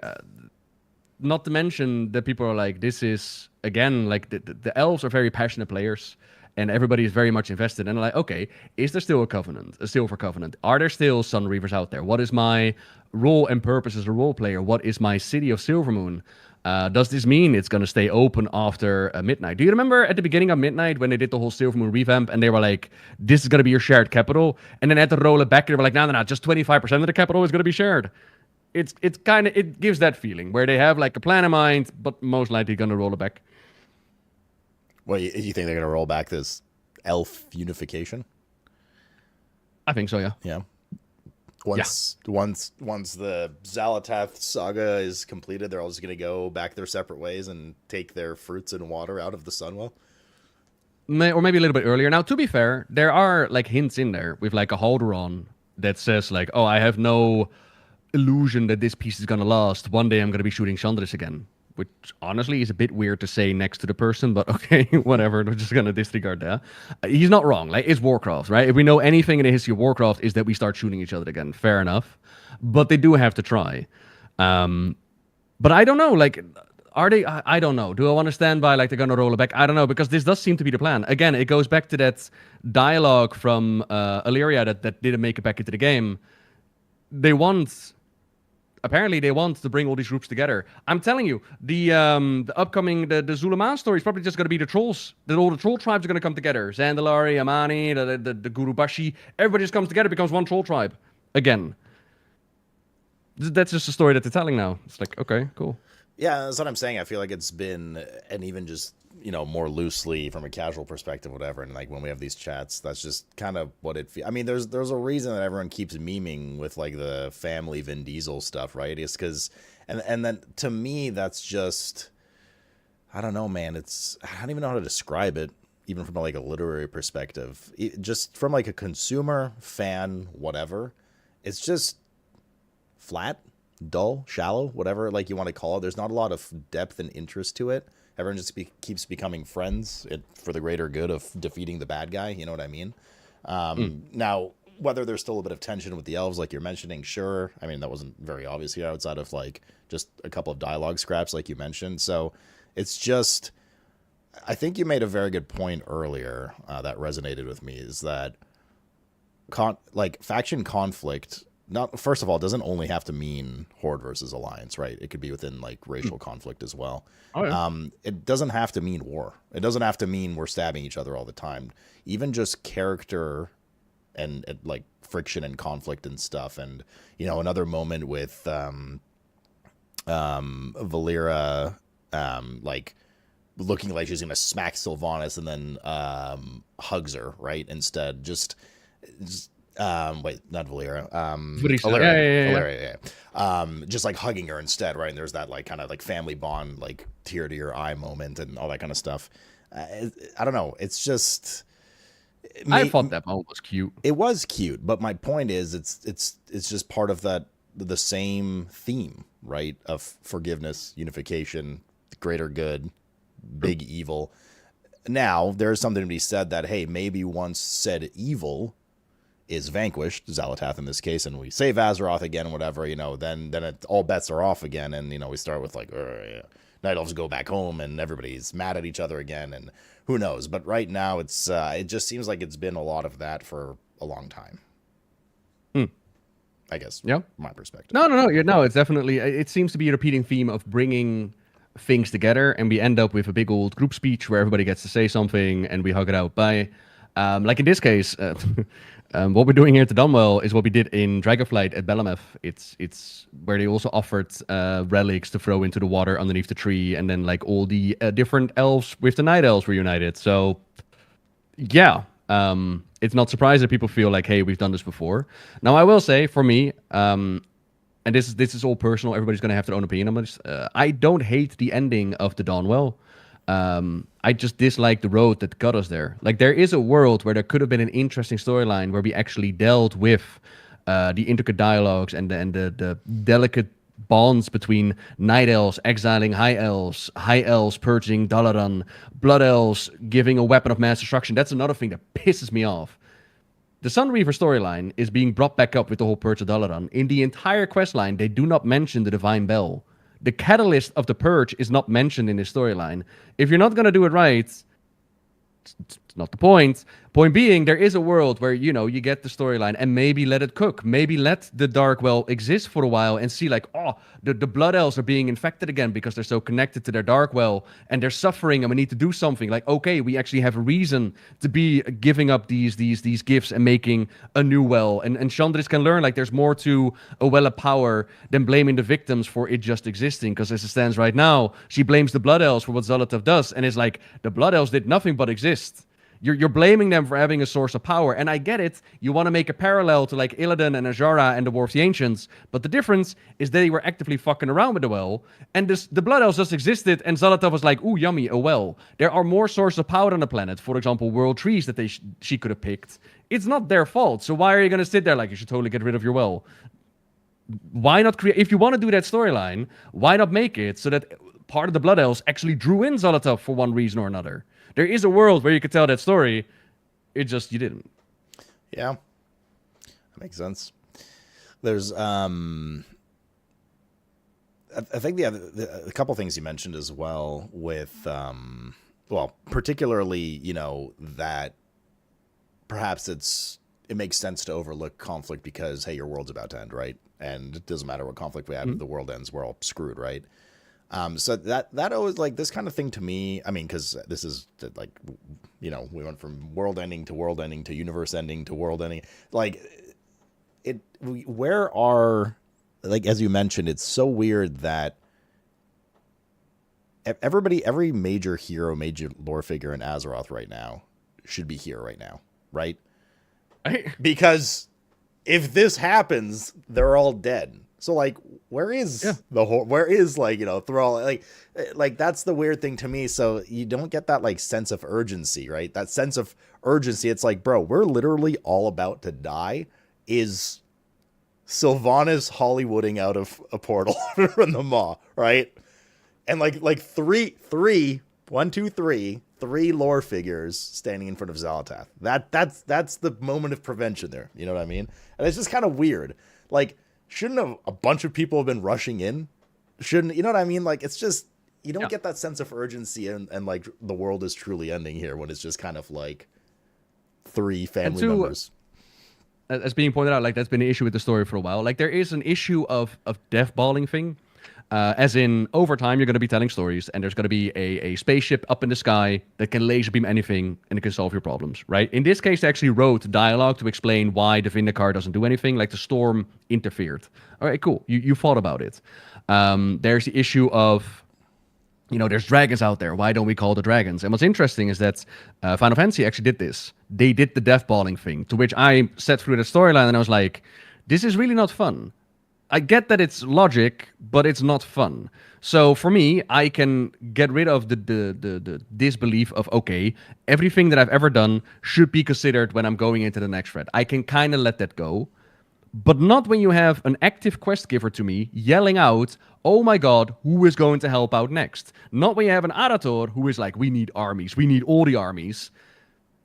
S5: Not to mention that people are like, this is, again, like the elves are very passionate players and everybody is very much invested. And like, okay, is there still a silver covenant? Are there still Sun Reavers out there? What is my role and purpose as a role player? What is my city of Silvermoon? Does this mean it's going to stay open after midnight? Do you remember at the beginning of midnight when they did the whole Silvermoon revamp and they were like, this is going to be your shared capital? And then they had to roll it back and they were like, no, just 25% of the capital is going to be shared. It's kind of, it gives that feeling where they have like a plan in mind, but most likely going to roll it back.
S2: Well, you think they're going to roll back this elf unification?
S5: I think so, yeah.
S2: Yeah. Once the Xalatath saga is completed, they're all just going to go back their separate ways and take their fruits and water out of the Sunwell?
S5: Or maybe a little bit earlier. Now, to be fair, there are like hints in there with like a Halderon that says like, oh, I have no illusion that this piece is going to last. One day I'm going to be shooting Chandris again. Which honestly is a bit weird to say next to the person, but okay, whatever. We're just going to disregard that. He's not wrong. Like, it's Warcraft, right? If we know anything in the history of Warcraft is that we start shooting each other again. Fair enough. But they do have to try. But I don't know. Like, are they? I don't know. Do I want to stand by like they're going to roll it back? I don't know, because this does seem to be the plan. Again, it goes back to that dialogue from Illyria that didn't make it back into the game. Apparently, they want to bring all these groups together. I'm telling you, the upcoming the Zulaman story is probably just going to be the trolls. That all the troll tribes are going to come together. Zandalari, Amani, the Gurubashi. Everybody just comes together, becomes one troll tribe again. That's just a story that they're telling now. It's like, okay, cool.
S2: Yeah, that's what I'm saying. I feel like it's been, and even just, more loosely from a casual perspective, whatever. And like when we have these chats, that's just kind of what it feels. I mean, there's a reason that everyone keeps memeing with like the family Vin Diesel stuff, right? It's because, and then to me, that's just, I don't know, man. I don't even know how to describe it, even from like a literary perspective. Just from like a consumer, fan, whatever. It's just flat, dull, shallow, whatever like you want to call it. There's not a lot of depth and interest to it. Everyone just keeps becoming friends for the greater good of defeating the bad guy. You know what I mean? Now, whether there's still a bit of tension with the elves, like you're mentioning, sure. I mean, that wasn't very obvious here outside of like just a couple of dialogue scraps, like you mentioned. So it's just, I think you made a very good point earlier that resonated with me, is that faction conflict, not, first of all, doesn't only have to mean Horde versus Alliance, right? It could be within like racial conflict as well.
S5: Oh, yeah.
S2: It doesn't have to mean war. It doesn't have to mean we're stabbing each other all the time. Even just character and like friction and conflict and stuff. And, another moment with Valera like looking like she's going to smack Sylvanas and then hugs her, right? Instead, just wait, not Valera. Valeria, yeah. Just like hugging her instead, right? And there's that like kind of like family bond, like tear to your eye moment and all that kind of stuff. I don't know. It's just.
S5: I thought that moment was cute.
S2: It was cute, but my point is, it's just part of the same theme, right? Of forgiveness, unification, greater good, big evil. Now there's something to be said that, hey, maybe once said evil is vanquished, Xalatath in this case, and we save Azeroth again, whatever, then all bets are off again, and we start with like Night Elves go back home, and everybody's mad at each other again, and who knows? But right now, it just seems like it's been a lot of that for a long time. I guess. Yeah, my perspective.
S5: No. It's definitely. It seems to be a repeating theme of bringing things together, and we end up with a big old group speech where everybody gets to say something, and we hug it out. Bye. Like in this case, what we're doing here at the Dunwell is what we did in Dragonflight at Belameth. It's where they also offered relics to throw into the water underneath the tree, and then like all the different elves with the Night Elves were united. So, yeah, it's not surprising that people feel like, hey, we've done this before. Now, I will say, for me, and this is all personal. Everybody's gonna have their own opinion on this. I don't hate the ending of the Dawnwell. I just dislike the road that got us there. Like, there is a world where there could have been an interesting storyline where we actually dealt with the intricate dialogues and the delicate bonds between Night Elves exiling High Elves purging Dalaran, Blood Elves giving a weapon of mass destruction. That's another thing that pisses me off. The Sunreaver storyline is being brought back up with the whole purge of Dalaran. In the entire questline, they do not mention the Divine Bell. The catalyst of the purge is not mentioned in this storyline. If you're not going to do it right, it's not the point. Point being, there is a world where, you get the storyline and maybe let it cook. Maybe let the Darkwell exist for a while and see like, the Blood Elves are being infected again because they're so connected to their Darkwell and they're suffering and we need to do something. Like, okay, we actually have a reason to be giving up these gifts and making a new well. And Chandris can learn like there's more to a well of power than blaming the victims for it just existing. Because as it stands right now, she blames the Blood Elves for what Xalatath does. And it's like, the Blood Elves did nothing but exist. You're blaming them for having a source of power. And I get it. You want to make a parallel to like Illidan and Azara and the War of the Ancients. But the difference is they were actively fucking around with the well. And the Blood Elves just existed. And Xalatath was like, ooh, yummy, a well. There are more sources of power on the planet. For example, world trees that she could have picked. It's not their fault. So why are you going to sit there like you should totally get rid of your well? Why not create... If you want to do that storyline, why not make it so that part of the Blood Elves actually drew in Xalatath for one reason or another? There is a world where you could tell that story. It just, you didn't.
S2: Yeah. That makes sense. There's, I think a couple things you mentioned as well with, particularly, that perhaps it makes sense to overlook conflict because, hey, your world's about to end, right? And it doesn't matter what conflict we have, if the world ends, we're all screwed, right? So that always, like, this kind of thing to me, I mean, because this is like, we went from world ending to universe ending to world ending. Like, where are, like, as you mentioned, it's so weird that every major hero, major lore figure in Azeroth right now should be here right now, right? Because if this happens, they're all dead. So like, where is where is like, you know, Thrall, like that's the weird thing to me. So you don't get that like sense of urgency, right? That sense of urgency. It's like, bro, we're literally all about to die. Is Sylvanas Hollywooding out of a portal from the Maw, right? And like three lore figures standing in front of Xal'atath. That's the moment of prevention there. You know what I mean? And it's just kind of weird. Like, shouldn't a bunch of people have been rushing in? Shouldn't, you know what I mean? Like, it's just, you don't get that sense of urgency and like the world is truly ending here when it's just kind of like 3 family members.
S5: As being pointed out, like that's been an issue with the story for a while. Like there is an issue of death balling thing. As in, over time, you're going to be telling stories, and there's going to be a spaceship up in the sky that can laser beam anything, and it can solve your problems, right? In this case, they actually wrote dialogue to explain why the Vindicar doesn't do anything, like the storm interfered. All right, cool. You thought about it. There's the issue of, you know, there's dragons out there. Why don't we call the dragons? And what's interesting is that Final Fantasy actually did this. They did the death balling thing, to which I sat through the storyline, and I was like, this is really not fun. I get that it's logic, but it's not fun. So for me, I can get rid of the disbelief of, okay, everything that I've ever done should be considered when I'm going into the next thread. I can kind of let that go, but not when you have an active quest giver to me yelling out, oh my god, who is going to help out next? Not when you have an Arator who is like, we need armies, we need all the armies.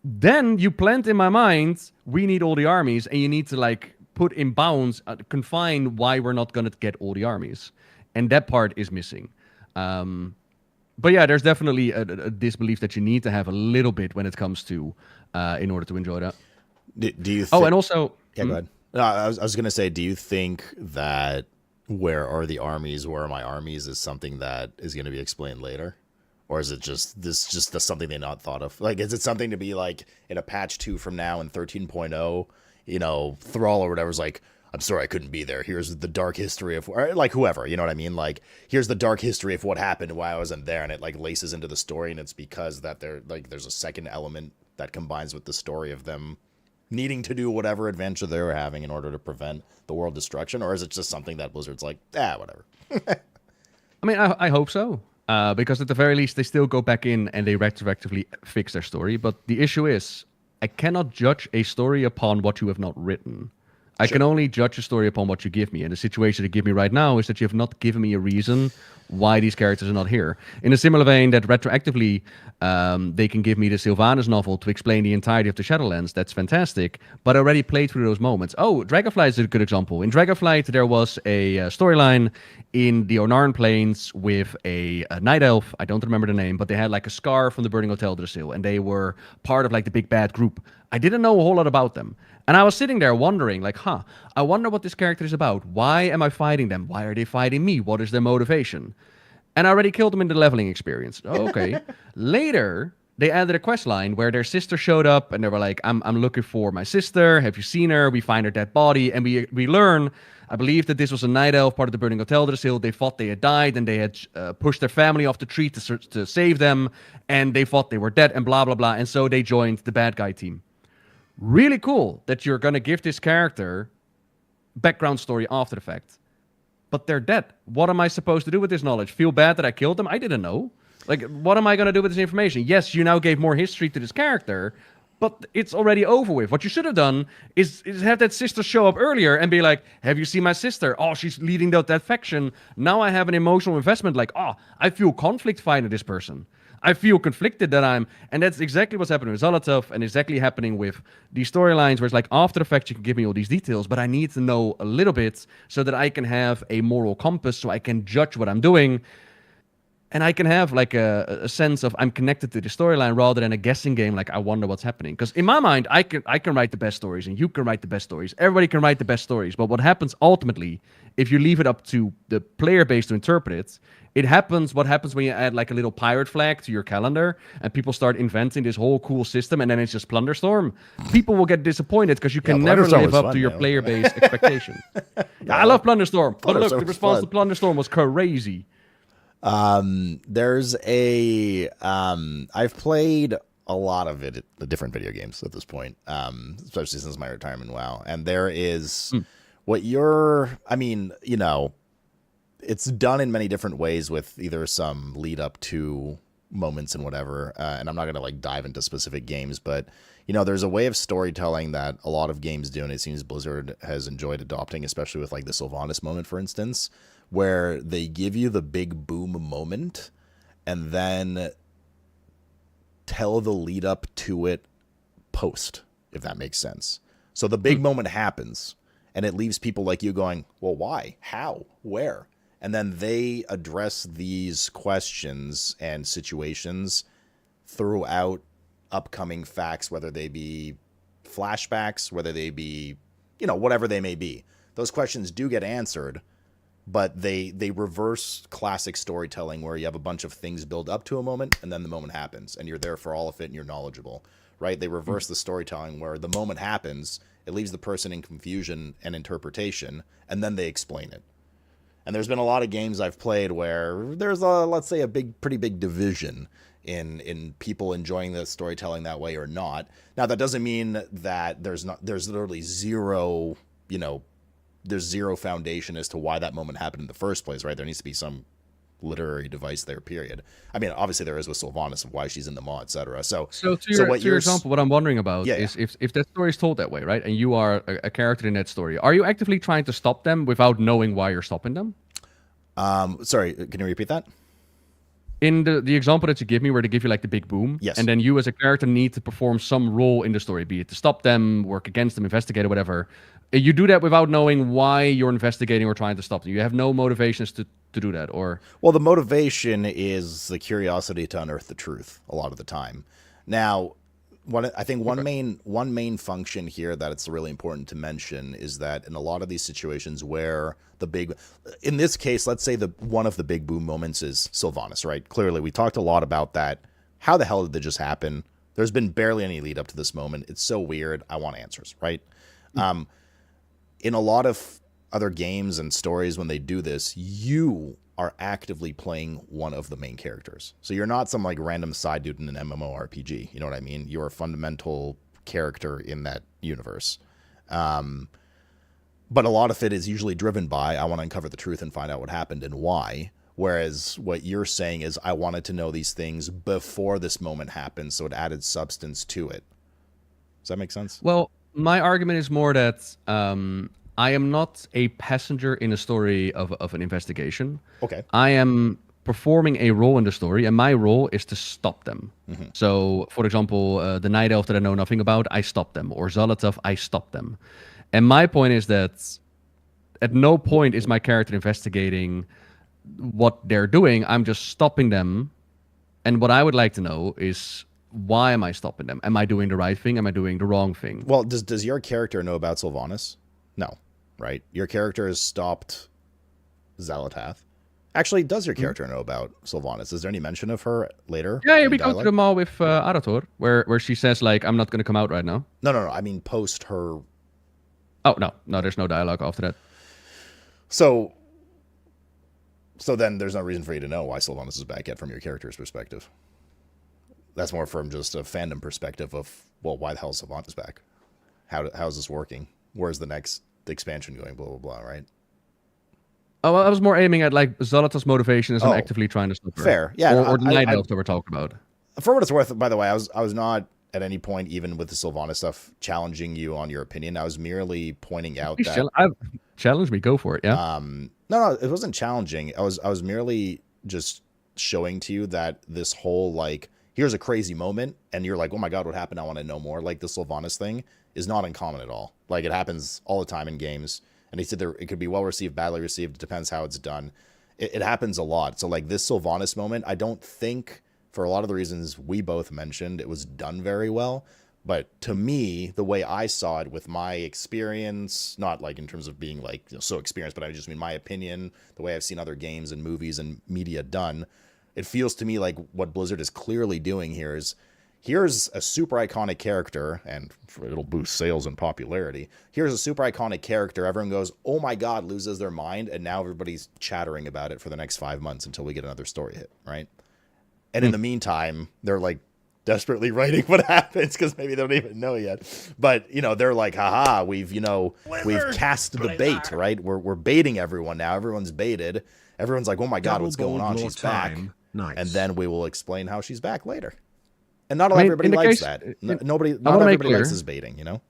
S5: Then you plant in my mind, we need all the armies, and you need to like put in bounds, confine why we're not going to get all the armies. And that part is missing. But yeah, there's definitely a disbelief that you need to have a little bit when it comes to, in order to enjoy that.
S2: Do you
S5: and also...
S2: Yeah, go ahead. No, I was going to say, do you think that where are the armies, where are my armies is something that is going to be explained later? Or is it just something they not thought of? Like, is it something to be like in a patch 2 from now in 13.0, you know, Thrall or whatever's like, I'm sorry I couldn't be there. Here's the dark history of, or like whoever, you know what I mean? Like, here's the dark history of what happened and why I wasn't there. And it like laces into the story. And it's because that there's a second element that combines with the story of them needing to do whatever adventure they were having in order to prevent the world destruction. Or is it just something that Blizzard's like, whatever.
S5: I mean, I hope so. Because at the very least, they still go back in and they retroactively fix their story. But the issue is, I cannot judge a story upon what you have not written. I can only judge a story upon what you give me. And the situation you give me right now is that you have not given me a reason why these characters are not here. In a similar vein that retroactively, they can give me the Sylvanas novel to explain the entirety of the Shadowlands. That's fantastic. But I already played through those moments. Oh, Dragonflight is a good example. In Dragonflight, there was a storyline in the Ornarn Plains with a night elf. I don't remember the name, but they had like a scar from the Burning Hotel Drasil, and they were part of like the big bad group. I didn't know a whole lot about them. And I was sitting there wondering, like, I wonder what this character is about. Why am I fighting them? Why are they fighting me? What is their motivation? And I already killed them in the leveling experience. Oh, okay. Later, they added a quest line where their sister showed up, and they were like, I'm looking for my sister. Have you seen her? We find her dead body, and we learn, I believe that this was a night elf, part of the Burning Hotel Drasil. They thought they had died, and they had pushed their family off the tree to save them, and they thought they were dead, and blah, blah, blah. And so they joined the bad guy team. Really cool that you're going to give this character background story after the fact. But they're dead. What am I supposed to do with this knowledge? Feel bad that I killed them? I didn't know. Like, what am I going to do with this information? Yes, you now gave more history to this character, but it's already over with. What you should have done is have that sister show up earlier and be like, have you seen my sister? Oh, she's leading that faction. Now I have an emotional investment like, I feel conflict fighting this person. I feel conflicted that and that's exactly what's happening with Zolotov and exactly happening with these storylines where it's like, after the fact, you can give me all these details, but I need to know a little bit so that I can have a moral compass, so I can judge what I'm doing. And I can have like a sense of I'm connected to the storyline rather than a guessing game. Like, I wonder what's happening. Because in my mind, I can write the best stories and you can write the best stories. Everybody can write the best stories. But what happens ultimately, if you leave it up to the player base to interpret it, what happens when you add like a little pirate flag to your calendar and people start inventing this whole cool system and then it's just Plunderstorm. People will get disappointed because you can never live up to your player base expectation. I love Plunderstorm. But look, the response to Plunderstorm was crazy.
S2: There's a I've played a lot of the different video games at this point, especially since my retirement. WoW, and there is what you're. I mean, you know, it's done in many different ways with either some lead up to moments and whatever. And I'm not gonna like dive into specific games, but you know, there's a way of storytelling that a lot of games do, and it seems Blizzard has enjoyed adopting, especially with like the Sylvanas moment, for instance, where they give you the big boom moment and then tell the lead up to it post, if that makes sense. So the big moment happens and it leaves people like you going, well, why? How? Where? And then they address these questions and situations throughout upcoming facts, whether they be flashbacks, whether they be, you know, whatever they may be. Those questions do get answered, but they reverse classic storytelling where you have a bunch of things build up to a moment and then the moment happens and you're there for all of it and you're knowledgeable, right? They reverse the storytelling where the moment happens, it leaves the person in confusion and interpretation, and then they explain it. And there's been a lot of games I've played where there's a, let's say, a pretty big division in people enjoying the storytelling that way or not. Now, that doesn't mean that there's literally zero, you know, there's zero foundation as to why that moment happened in the first place, right? There needs to be some literary device there, period. I mean, obviously there is with Sylvanas of why she's in the maw, etc. So
S5: to your example, what I'm wondering about is if that story is told that way, right? And you are a character in that story, are you actively trying to stop them without knowing why you're stopping them?
S2: Sorry, can you repeat that?
S5: In the example that you give me, where they give you like the big boom,
S2: yes,
S5: and then you as a character need to perform some role in the story, be it to stop them, work against them, investigate, or whatever. You do that without knowing why you're investigating or trying to stop them. You have no motivations to do that, or
S2: well, the motivation is the curiosity to unearth the truth a lot of the time. Now, one main function here that it's really important to mention is that in a lot of these situations where in this case, let's say one of the big boom moments is Sylvanas, right? Clearly, we talked a lot about that. How the hell did that just happen? There's been barely any lead up to this moment. It's so weird. I want answers, right? In a lot of other games and stories, when they do this, you are actively playing one of the main characters. So you're not some like random side dude in an MMORPG. You know what I mean? You're a fundamental character in that universe. But a lot of it is usually driven by, I want to uncover the truth and find out what happened and why. Whereas what you're saying is, I wanted to know these things before this moment happened, so it added substance to it. Does that make sense?
S5: Well, my argument is more that I am not a passenger in a story of an investigation.
S2: Okay.
S5: I am performing a role in the story, and my role is to stop them. Mm-hmm. So, for example, the Night Elf that I know nothing about, I stop them. Or Zolotov, I stop them. And my point is that at no point is my character investigating what they're doing. I'm just stopping them. And what I would like to know is, why am I stopping them? Am I doing the right thing? Am I doing the wrong thing?
S2: Well, does your character know about Sylvanas? No, right? Your character has stopped Zalatath. Actually, does your character know about Sylvanas? Is there any mention of her later?
S5: Yeah, we go to the mall with Arator, where she says, like, I'm not going to come out right now.
S2: No. I mean, post her...
S5: Oh, no, there's no dialogue after that.
S2: So then there's no reason for you to know why Sylvanas is back yet from your character's perspective. That's more from just a fandom perspective of, well, why the hell is Sylvanas back? How's this working? Where's the next expansion going? Blah, blah, blah, right?
S5: Oh, well, I was more aiming at, like, Zolotov's motivation is actively trying to stop her.
S2: Fair, yeah.
S5: Or the Night Elf that we're talking about.
S2: For what it's worth, by the way, I was not at any point, even with the Sylvanas stuff, challenging you on your opinion. I was merely pointing out that...
S5: Challenge me, go for it, yeah?
S2: No, it wasn't challenging. I was merely just showing to you that this whole, like, here's a crazy moment, and you're like, oh my god, what happened? I want to know more. Like, the Sylvanas thing is not uncommon at all. Like, it happens all the time in games. And he said it could be well received, badly received. It depends how it's done. It happens a lot. So, like, this Sylvanas moment, I don't think, for a lot of the reasons we both mentioned, it was done very well. But to me, the way I saw it with my experience, not like in terms of being like so experienced, but I just mean my opinion, the way I've seen other games and movies and media done, it feels to me like what Blizzard is clearly doing here is here's a super iconic character, and it'll boost sales and popularity. Here's a super iconic character. Everyone goes, oh my God, loses their mind. And now everybody's chattering about it for the next 5 months until we get another story hit, right? And in the meantime, they're like desperately writing what happens because maybe they don't even know yet. But, you know, they're like, haha, we've cast the bait, right? We're baiting everyone now. Everyone's baited. Everyone's like, oh my God, what's going on? She's back.
S3: Nice.
S2: And then we will explain how she's back later. And not everybody likes that. Not everybody likes this baiting, you know?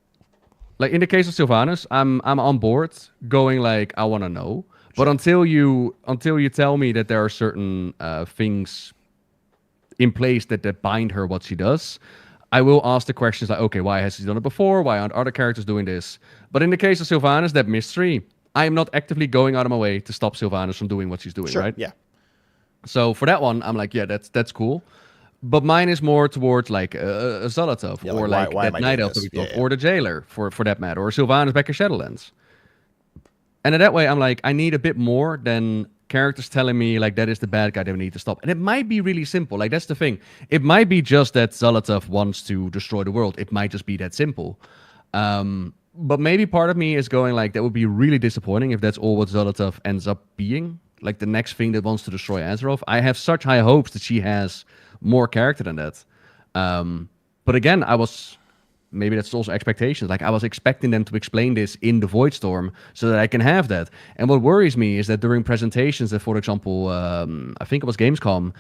S5: Like in the case of Sylvanas, I'm on board going like, I want to know. But until you tell me that there are certain things in place that bind her what she does, I will ask the questions like, okay, why has she done it before? Why aren't other characters doing this? But in the case of Sylvanas, that mystery, I am not actively going out of my way to stop Sylvanas from doing what she's doing, right?
S2: Yeah.
S5: So for that one, I'm like, yeah, that's cool. But mine is more towards like a Zolotov or like that Night Elf or the Jailer for that matter, or Sylvanas back in Shadowlands. And in that way, I'm like, I need a bit more than characters telling me like that is the bad guy that we need to stop. And it might be really simple. Like that's the thing. It might be just that Zolotov wants to destroy the world. It might just be that simple. But maybe part of me is going like, that would be really disappointing if that's all what Zolotov ends up being. Like the next thing that wants to destroy Azeroth. I have such high hopes that she has more character than that. But again, maybe that's also expectations. Like I was expecting them to explain this in the Voidstorm so that I can have that. And what worries me is that during presentations that, for example, I think it was Gamescom,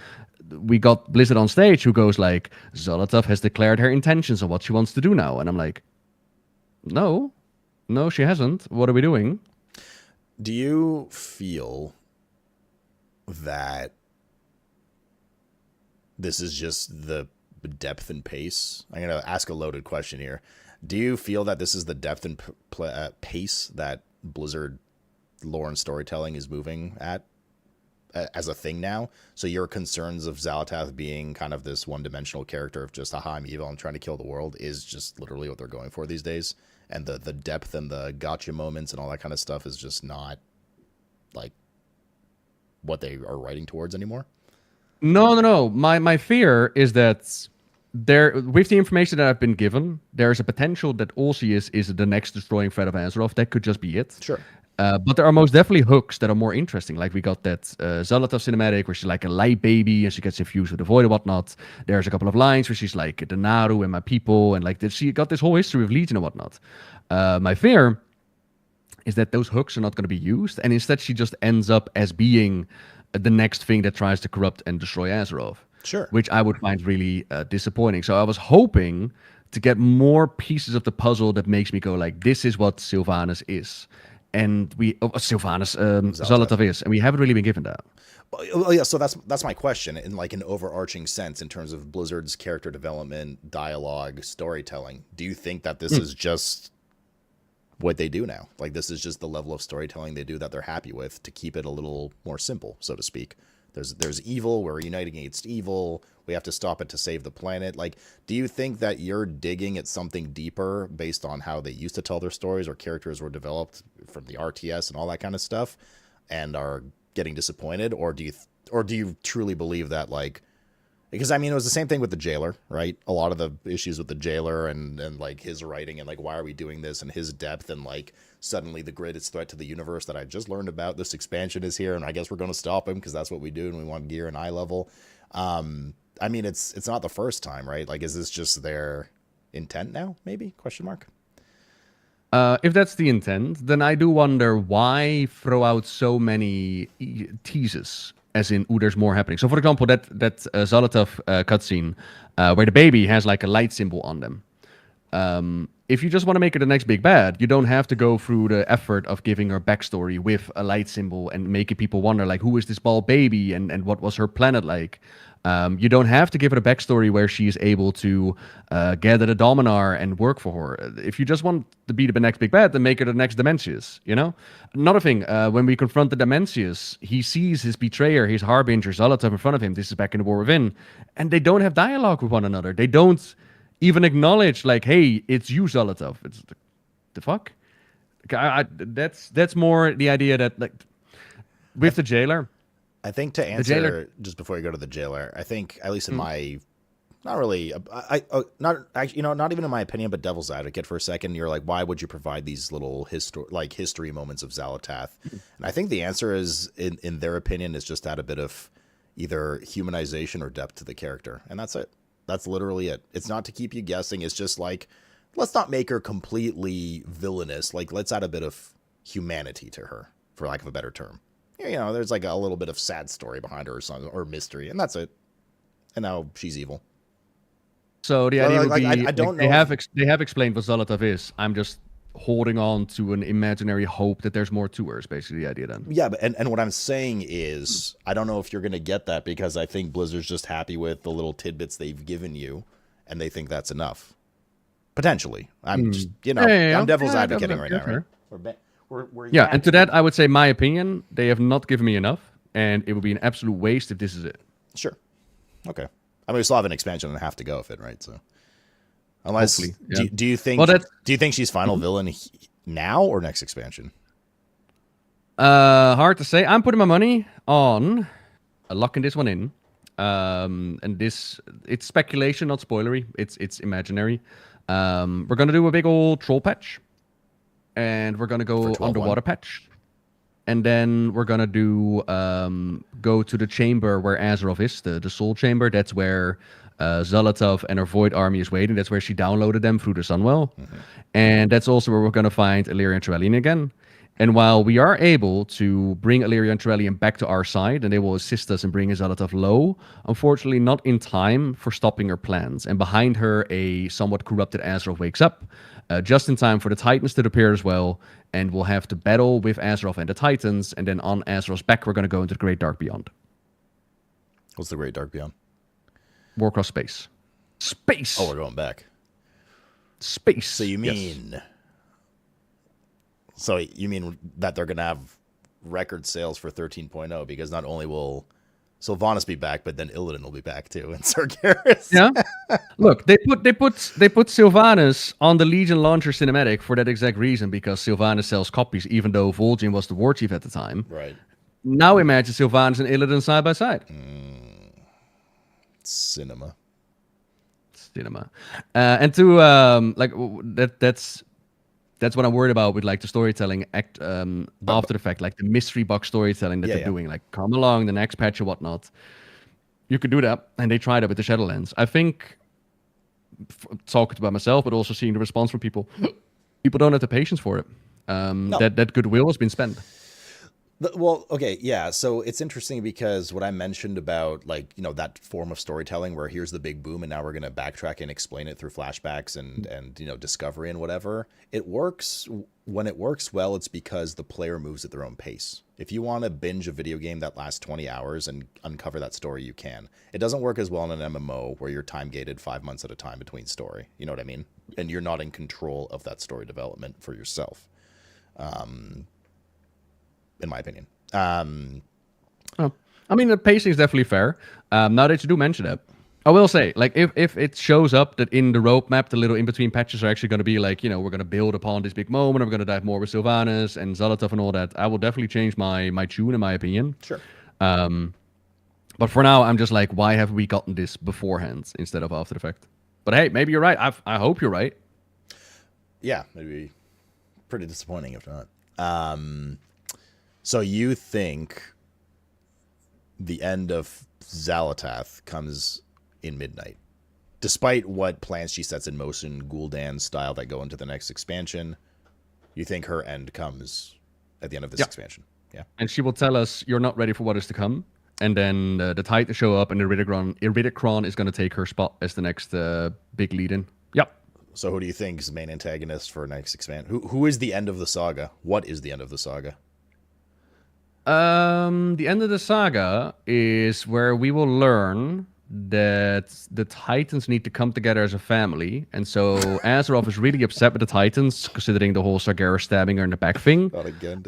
S5: we got Blizzard on stage who goes like, Zolotov has declared her intentions on what she wants to do now. And I'm like, no, she hasn't. What are we doing?
S2: Do you feel that this is just the depth and pace? I'm going to ask a loaded question here. Do you feel that this is the depth and pace that Blizzard lore and storytelling is moving at as a thing now? So your concerns of Xal'atath being kind of this one-dimensional character of just, aha, I'm evil, I'm trying to kill the world, is just literally what they're going for these days? And the depth and the gotcha moments and all that kind of stuff is just not like what they are writing towards anymore?
S5: No. My fear is that with the information that I've been given, there's a potential that all she is the next destroying threat of Azeroth. That could just be it.
S2: Sure.
S5: But there are most definitely hooks that are more interesting. Like we got that Zolotov cinematic where she's like a light baby and she gets infused with the void and whatnot. There's a couple of lines where she's like, the Naru and my people, and like she got this whole history of Legion and whatnot. My fear is that those hooks are not going to be used, and instead she just ends up as being the next thing that tries to corrupt and destroy Azeroth.
S2: Sure.
S5: Which I would find really disappointing. So I was hoping to get more pieces of the puzzle that makes me go like, this is what Sylvanas is. And Zolotov is. And we haven't really been given that.
S2: Well, yeah, so that's my question in like an overarching sense in terms of Blizzard's character development, dialogue, storytelling. Do you think that this is just what they do now? Like this is just the level of storytelling they do that they're happy with to keep it a little more simple, so to speak. There's evil, we're uniting against evil, we have to stop it to save the planet. Like, do you think that you're digging at something deeper based on how they used to tell their stories or characters were developed from the RTS and all that kind of stuff and are getting disappointed? Or do you truly believe that, like, because I mean, it was the same thing with the Jailer, right? A lot of the issues with the Jailer and like his writing and like, why are we doing this, and his depth and like suddenly the greatest threat to the universe that I just learned about, this expansion is here and I guess we're going to stop him because that's what we do and we want gear and eye level. I mean, it's not the first time, right? Like, is this just their intent now? Maybe ?
S5: If that's the intent, then I do wonder why throw out so many teases. As in, there's more happening. So, for example, that Zolotov cutscene where the baby has like a light symbol on them. If you just want to make her the next big bad, you don't have to go through the effort of giving her backstory with a light symbol and making people wonder, like, who is this bald baby and what was her planet like? You don't have to give it a backstory where she is able to gather the Dominar and work for her. If you just want to be the next big bad, then make her the next Dimensius, you know? Another thing, when we confront the Dimensius, he sees his betrayer, his harbinger, Zolotov in front of him. This is back in the War Within. And they don't have dialogue with one another. They don't even acknowledge, like, hey, it's you, Zolotov. It's the fuck? That's more the idea that, like, with the Jailer...
S2: I think to answer, just before you go to the Jailer, I think, at least in my not really. Not actually, not even in my opinion, but devil's advocate for a second. You're like, why would you provide these little history moments of Xalatath? And I think the answer is, in their opinion, is just add a bit of either humanization or depth to the character, and that's it. That's literally it. It's not to keep you guessing. It's just like, let's not make her completely villainous. Like, let's add a bit of humanity to her, for lack of a better term. There's like a little bit of sad story behind her or something, or mystery, and that's it. And now she's evil.
S5: So the idea would be,
S2: I don't know.
S5: They have explained what Xalatath is. I'm just holding on to an imaginary hope that there's more to her, is basically the idea then.
S2: Yeah, but and what I'm saying is, I don't know if you're going to get that, because I think Blizzard's just happy with the little tidbits they've given you, and they think that's enough. Potentially. I'm just, I'm devil's advocating right now, right?
S5: And to that, I would say, my opinion, they have not given me enough, and it would be an absolute waste if this is it.
S2: Sure. Okay. I mean, we still have an expansion and a half to go with it, right? So, unless do you think she's final villain now or next expansion?
S5: Hard to say. I'm putting my money on locking this one in. And it's speculation, not spoilery. It's imaginary. We're gonna do a big old troll patch, and we're gonna go underwater patch. And then we're gonna do go to the chamber where Azeroth is, the Soul Chamber. That's where Xalatath and her Void Army is waiting. That's where she downloaded them through the Sunwell. Mm-hmm. And that's also where we're gonna find Illyria and Trellian again. And while we are able to bring Illyria and Trellian back to our side, and they will assist us in bringing Xalatath low, unfortunately not in time for stopping her plans. And behind her, a somewhat corrupted Azeroth wakes up, just in time for the Titans to appear as well, and we'll have to battle with Azeroth and the Titans, and then on Azeroth's back, we're going to go into the Great Dark Beyond.
S2: What's the Great Dark Beyond?
S5: Warcraft Space. Space!
S2: Oh, we're going back.
S5: Space.
S2: So you mean... Yes. So you mean that they're going to have record sales for 13.0, because not only will Sylvanas be back, but then Illidan will be back too, and Sargeras.
S5: Yeah. Look, they put Sylvanas on the Legion launcher cinematic for that exact reason, because Sylvanas sells copies, even though Vol'jin was the war chief at the time.
S2: Right.
S5: Now imagine Sylvanas and Illidan side by side.
S2: Cinema.
S5: And to that's what I'm worried about with like the storytelling after the fact, like the mystery box storytelling that they're doing, like come along the next patch or whatnot. You could do that, and they tried it with the Shadowlands. I think, talking about myself, but also seeing the response from people don't have the patience for it. That goodwill has been spent.
S2: Well, okay, yeah. So it's interesting because what I mentioned about that form of storytelling where here's the big boom and now we're going to backtrack and explain it through flashbacks and discovery and whatever. It works. When it works well, it's because the player moves at their own pace. If you want to binge a video game that lasts 20 hours and uncover that story, you can. It doesn't work as well in an MMO where you're time gated 5 months at a time between story. You know what I mean? And you're not in control of that story development for yourself. In my opinion.
S5: I mean, the pacing is definitely fair. Now that you do mention it, I will say, like, if it shows up that in the roadmap, the little in-between patches are actually going to be like, we're going to build upon this big moment, we're going to dive more with Sylvanas and Xalatath and all that, I will definitely change my tune, in my opinion.
S2: Sure.
S5: But for now, I'm just like, why have we gotten this beforehand instead of after the fact? But hey, maybe you're right. I hope you're right.
S2: Yeah, maybe pretty disappointing if not. So you think the end of Xalatath comes in Midnight? Despite what plans she sets in motion, Gul'dan style, that go into the next expansion, you think her end comes at the end of this expansion? Yeah.
S5: And she will tell us, you're not ready for what is to come. And then the Titans show up, and Iridikron is going to take her spot as the next big lead-in. Yep.
S2: So who do you think is the main antagonist for next expansion? Who is the end of the saga? What is the end of the saga?
S5: The end of the saga is where we will learn that the Titans need to come together as a family. And so Azeroth is really upset with the Titans, considering the whole Sargeras stabbing her in the back thing.
S2: Not again.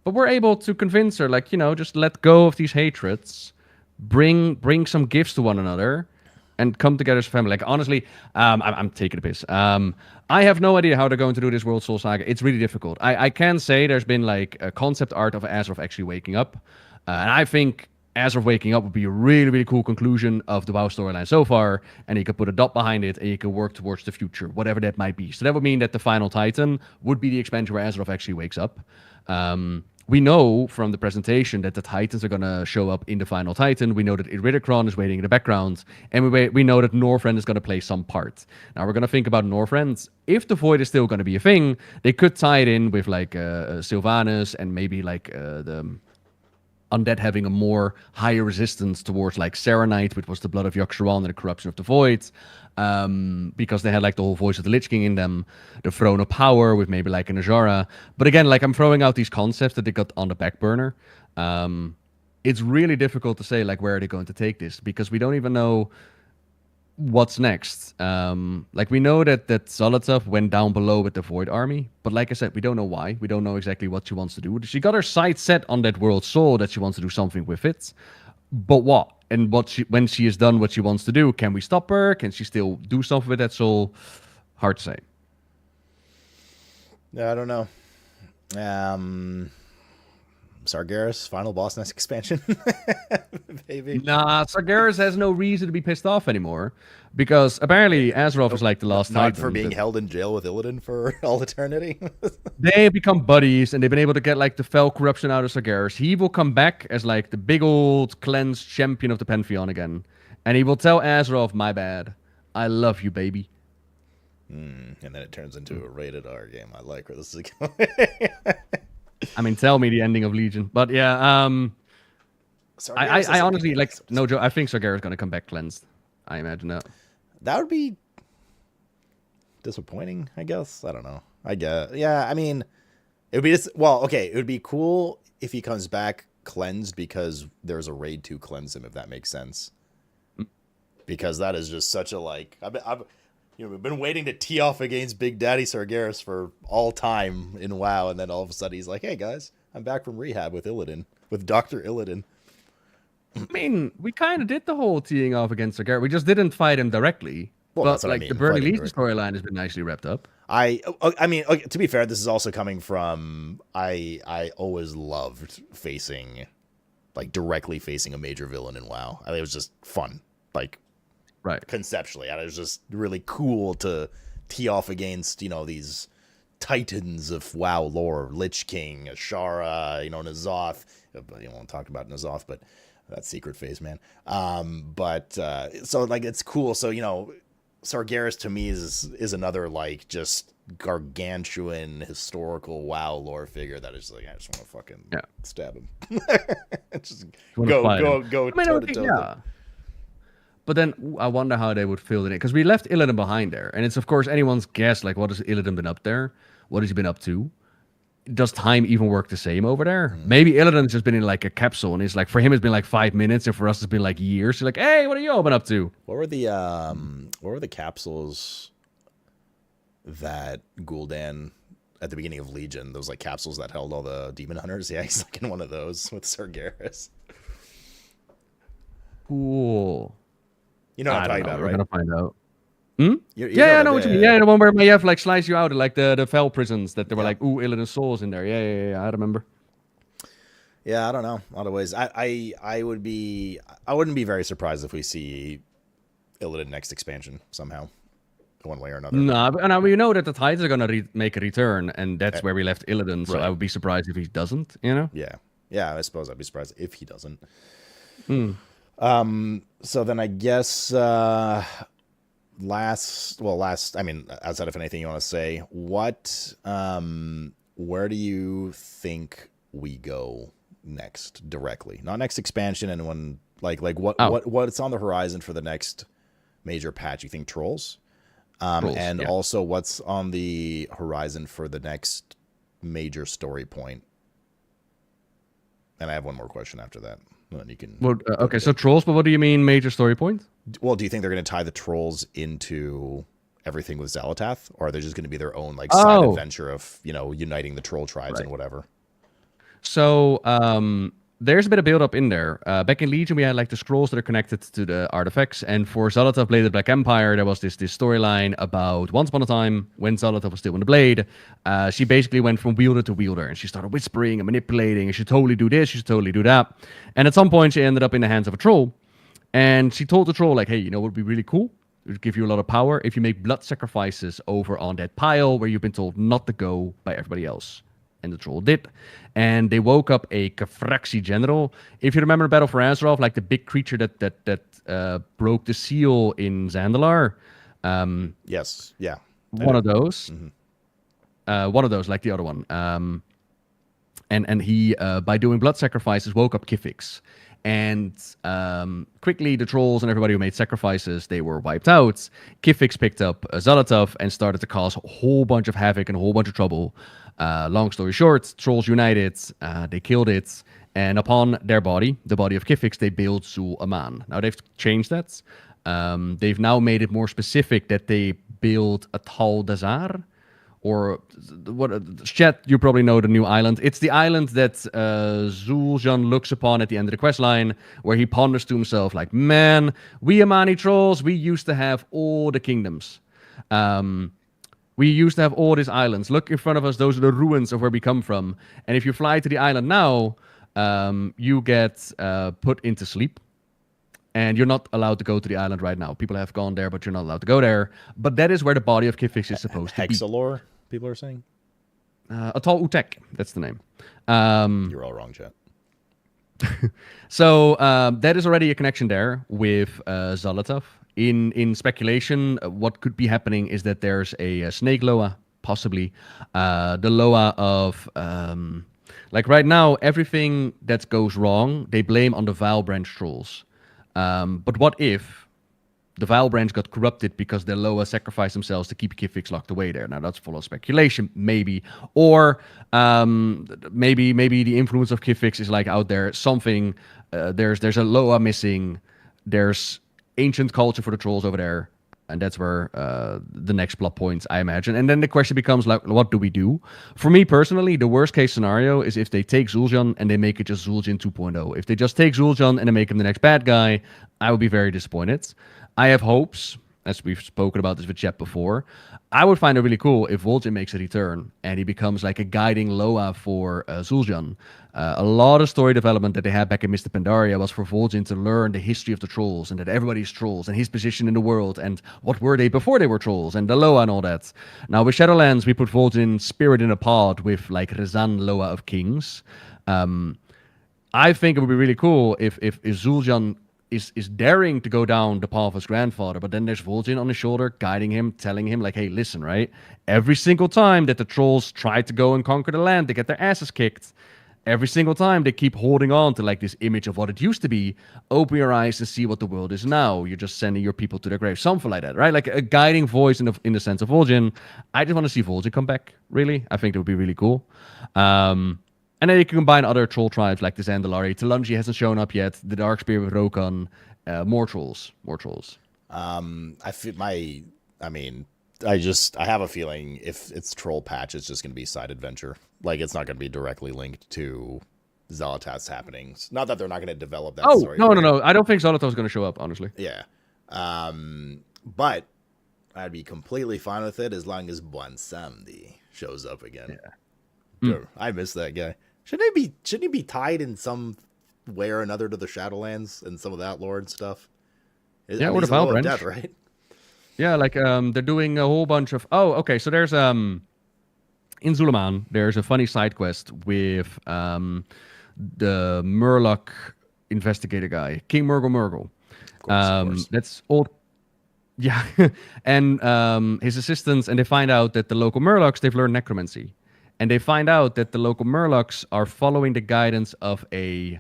S5: But we're able to convince her, like, just let go of these hatreds, bring some gifts to one another, and come together as a family. Like, honestly, I'm taking a piss. I have no idea how they're going to do this World Soul Saga. It's really difficult. I can say there's been, like, a concept art of Azeroth actually waking up. And I think Azeroth waking up would be a really, really cool conclusion of the WoW storyline so far, and you could put a dot behind it, and you could work towards the future, whatever that might be. So that would mean that the final Titan would be the expansion where Azeroth actually wakes up. We know from the presentation that the Titans are going to show up in the final Titan. We know that Iridikron is waiting in the background. And we know that Northrend is going to play some part. Now, we're going to think about Northrend. If the Void is still going to be a thing, they could tie it in with, like, Sylvanas and maybe, like, the undead having a more higher resistance towards, like, Serenite, which was the blood of Yogg-Saron and the corruption of the Void. Because they had, like, the whole voice of the Lich King in them, the Throne of Power with maybe, like, an Azara. But again, like, I'm throwing out these concepts that they got on the back burner. It's really difficult to say, like, where are they going to take this? Because we don't even know what's next. Like, we know that Zolotav went down below with the Void Army. But like I said, we don't know why. We don't know exactly what she wants to do. She got her sights set on that World Soul that she wants to do something with it. But what? And when she has done what she wants to do, can we stop her? Can she still do something with that soul? Hard to say.
S2: Yeah, I don't know. Sargeras, final boss next expansion. Baby.
S5: Nah, Sargeras has no reason to be pissed off anymore. Because apparently Azeroth is like the last
S2: Not
S5: Titan
S2: for being held in jail with Illidan for all eternity.
S5: They become buddies, and they've been able to get, like, the fell corruption out of Sargeras. He will come back as, like, the big old cleansed champion of the Pantheon again. And he will tell Azeroth, my bad. I love you, baby.
S2: And then it turns into a rated R game. I like where this is going.
S5: I mean, tell me the ending of Legion. But yeah, I honestly, like, no joke, I think Sargeras is going to come back cleansed. I imagine that.
S2: That would be disappointing, I guess. I don't know. I guess. Yeah, I mean, it would be just, well, okay, it would be cool if he comes back cleansed because there's a raid to cleanse him, if that makes sense. Because that is just such a, like, we've been waiting to tee off against Big Daddy Sargeras for all time in WoW, and then all of a sudden he's like, hey guys, I'm back from rehab with Illidan, with Dr. Illidan.
S5: I mean, we kind of did the whole teeing off against Sargeras. We just didn't fight him directly.
S2: Well,
S5: but,
S2: that's what
S5: like,
S2: I mean,
S5: the Burning
S2: fighting
S5: Legion storyline has been nicely wrapped up.
S2: I mean, okay, to be fair, this is also coming from, I always loved facing, like, directly facing a major villain in WoW. I mean, it was just fun, like,
S5: right,
S2: conceptually. And it was just really cool to tee off against, you know, these titans of WoW lore, Lich King, Ashara, you know, N'Zoth. You won't talk about N'Zoth, but that's secret phase, man. So, like, it's cool. So, you know, Sargeras to me is another, like, just gargantuan historical WoW lore figure that is like, I just want to fucking stab him. Just go toe to toe.
S5: Yeah. But then I wonder how they would fill it in, because we left Illidan behind there, and it's of course anyone's guess. Like, what has Illidan been up there? What has he been up to? Does time even work the same over there? Maybe Illidan's just been in, like, a capsule, and it's like, for him it's been like 5 minutes, and for us it's been like years. So like, hey, what are you all been up to?
S2: What were the capsules that Gul'dan at the beginning of Legion? Those, like, capsules that held all the demon hunters. Yeah, he's like in one of those with Sargeras.
S5: Cool.
S2: You know what I'm talking about, right?
S5: We're gonna find out.
S2: I
S5: know what you mean. Yeah, the one where you have, like, slice you out, like the fell prisons that there were like, ooh, Illidan souls in there. Yeah, I remember.
S2: Yeah, I don't know. A lot of ways. I wouldn't be very surprised if we see Illidan next expansion somehow, one way or another.
S5: No, we know that the Titans are gonna make a return, and that's where we left Illidan. So I would be surprised if he doesn't. You know?
S2: Yeah. I suppose I'd be surprised if he doesn't. So then I guess last, I mean, outside of anything you want to say, where do you think we go next directly? Not next expansion, and when, what's on the horizon for the next major patch? You think Trolls? Also, what's on the horizon for the next major story point? And I have one more question after that. Then you can.
S5: Well, okay, so Trolls, but what do you mean major story point?
S2: Well, do you think they're going to tie the Trolls into everything with Xal'atath, or are they just going to be their own, like, side adventure of, you know, uniting the troll tribes and whatever?
S5: So there's a bit of build-up in there. Back in Legion, we had like the scrolls that are connected to the artifacts, and for Zolotov Blade of the Black Empire, there was this storyline about once upon a time when Zolotov was still in the blade. She basically went from wielder to wielder, and she started whispering and manipulating. And she should totally do this, she should totally do that. And at some point, she ended up in the hands of a troll, and she told the troll like, "Hey, you know what would be really cool? It would give you a lot of power if you make blood sacrifices over on that pile where you've been told not to go by everybody else." And the troll did. And they woke up a Kafraxi general. If you remember Battle for Azeroth, like the big creature that broke the seal in Zandalar.
S2: Yes, yeah.
S5: One of those. One of those, like the other one. And he, by doing blood sacrifices, woke up Kifix. And quickly, the trolls and everybody who made sacrifices, they were wiped out. Kifix picked up Zolotov and started to cause a whole bunch of havoc and a whole bunch of trouble. Long story short, trolls united, they killed it, and upon their body, the body of Kifix, they built Zul Aman. Now they've changed that. They've now made it more specific that they build a Tal Dazar, or what? Chat, you probably know the new island. It's the island that Zul'Jin looks upon at the end of the quest line, where he ponders to himself, like, man, we Amani trolls, we used to have all the kingdoms. We used to have all these islands. Look in front of us, those are the ruins of where we come from. And if you fly to the island now, you get put into sleep. And you're not allowed to go to the island right now. People have gone there, but you're not allowed to go there. But that is where the body of Kifix is supposed to be.
S2: Hexalore, people are saying?
S5: Atal Utek, that's the name.
S2: You're all wrong, chat.
S5: So that is already a connection there with Zolotov. In speculation, what could be happening is that there's a snake Loa, possibly. The Loa of... like right now, everything that goes wrong, they blame on the Vile Branch trolls. But what if the Vile Branch got corrupted because the Loa sacrificed themselves to keep Kifix locked away there? Now, that's full of speculation, maybe. Or maybe the influence of Kifix is like out there. Something, there's a Loa missing. There's ancient culture for the trolls over there, and that's where the next plot points, I imagine. And then the question becomes, like, what do we do? For me personally, the worst case scenario is if they take Zul'Jin and they make it just Zul'Jin 2.0. If they just take Zul'Jin and they make him the next bad guy, I would be very disappointed. I have hopes, as we've spoken about this with chat before. I would find it really cool if Vol'jin makes a return and he becomes like a guiding Loa for Zul'Jin. A lot of story development that they had back in Mr. Pandaria was for Vol'jin to learn the history of the trolls and that everybody's trolls and his position in the world and what were they before they were trolls and the Loa and all that. Now with Shadowlands, we put Vol'jin spirit in a pod with like Rezan Loa of Kings. I think it would be really cool if Zul'Jin is daring to go down the path of his grandfather, but then there's Vol'jin on his shoulder, guiding him, telling him, like, hey, listen, right? Every single time that the trolls try to go and conquer the land, they get their asses kicked. Every single time they keep holding on to, like, this image of what it used to be. Open your eyes and see what the world is now. You're just sending your people to their grave. Something like that, right? Like a guiding voice in the sense of Vol'jin. I just want to see Vol'jin come back, really. I think that would be really cool. And then you can combine other troll tribes like the Zandalari. Talanji hasn't shown up yet. The Darkspear with Rokan. More trolls. I have a feeling if it's troll patch, it's just going to be side adventure. Like, it's not going to be directly linked to Xal'atath's happenings. Not that they're not going to develop that story. No. I don't think Xal'atath's going to show up, honestly.
S2: Yeah. But I'd be completely fine with it as long as Bwansamdi shows up again. Yeah. I miss that guy. Shouldn't he be tied in some way or another to the Shadowlands and some of that lore and stuff?
S5: Or the Vile Branch,
S2: death, right?
S5: Yeah, like they're doing a whole bunch of. Oh, okay. So there's in Zulaman, there's a funny side quest with the Murloc investigator guy, King Murgle. Of course. That's old. Yeah, and his assistants, and they find out that the local Murlocs, they've learned necromancy. And they find out that the local Murlocs are following the guidance of a...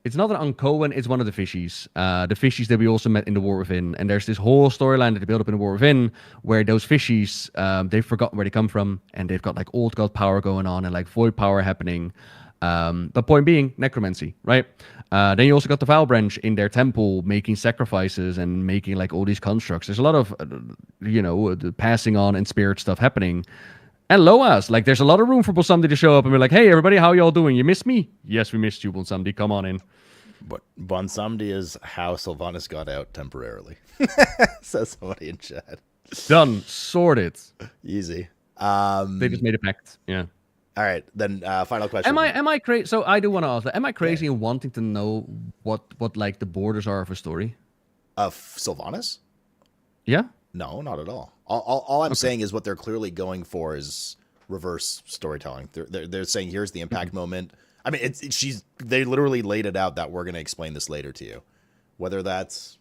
S5: It's not an Uncohen, it's one of the fishies. The fishies that we also met in the War Within. And there's this whole storyline that they built up in the War Within, where those fishies, they've forgotten where they come from, and they've got like old god power going on, and like void power happening. The point being, necromancy, right? Then you also got the Vile Branch in their temple, making sacrifices and making like all these constructs. There's a lot of, the passing on and spirit stuff happening. And Loas, like, there's a lot of room for Bolsamdi to show up and be like, hey, everybody, how y'all doing? You missed me? Yes, we missed you, Bolsamdi. Come on in.
S2: But Bonsamdi is how Sylvanas got out temporarily. Says somebody in chat.
S5: Done. Sorted.
S2: Easy.
S5: They just made a pact. Yeah.
S2: All right, then final question.
S5: Am I crazy? So I do want to ask that. Am I crazy in wanting to know what like the borders are of a story?
S2: Of Sylvanas?
S5: Yeah.
S2: No, not at all. All I'm saying is what they're clearly going for is reverse storytelling. They're saying here's the impact moment. I mean, they literally laid it out that we're going to explain this later to you. Whether that's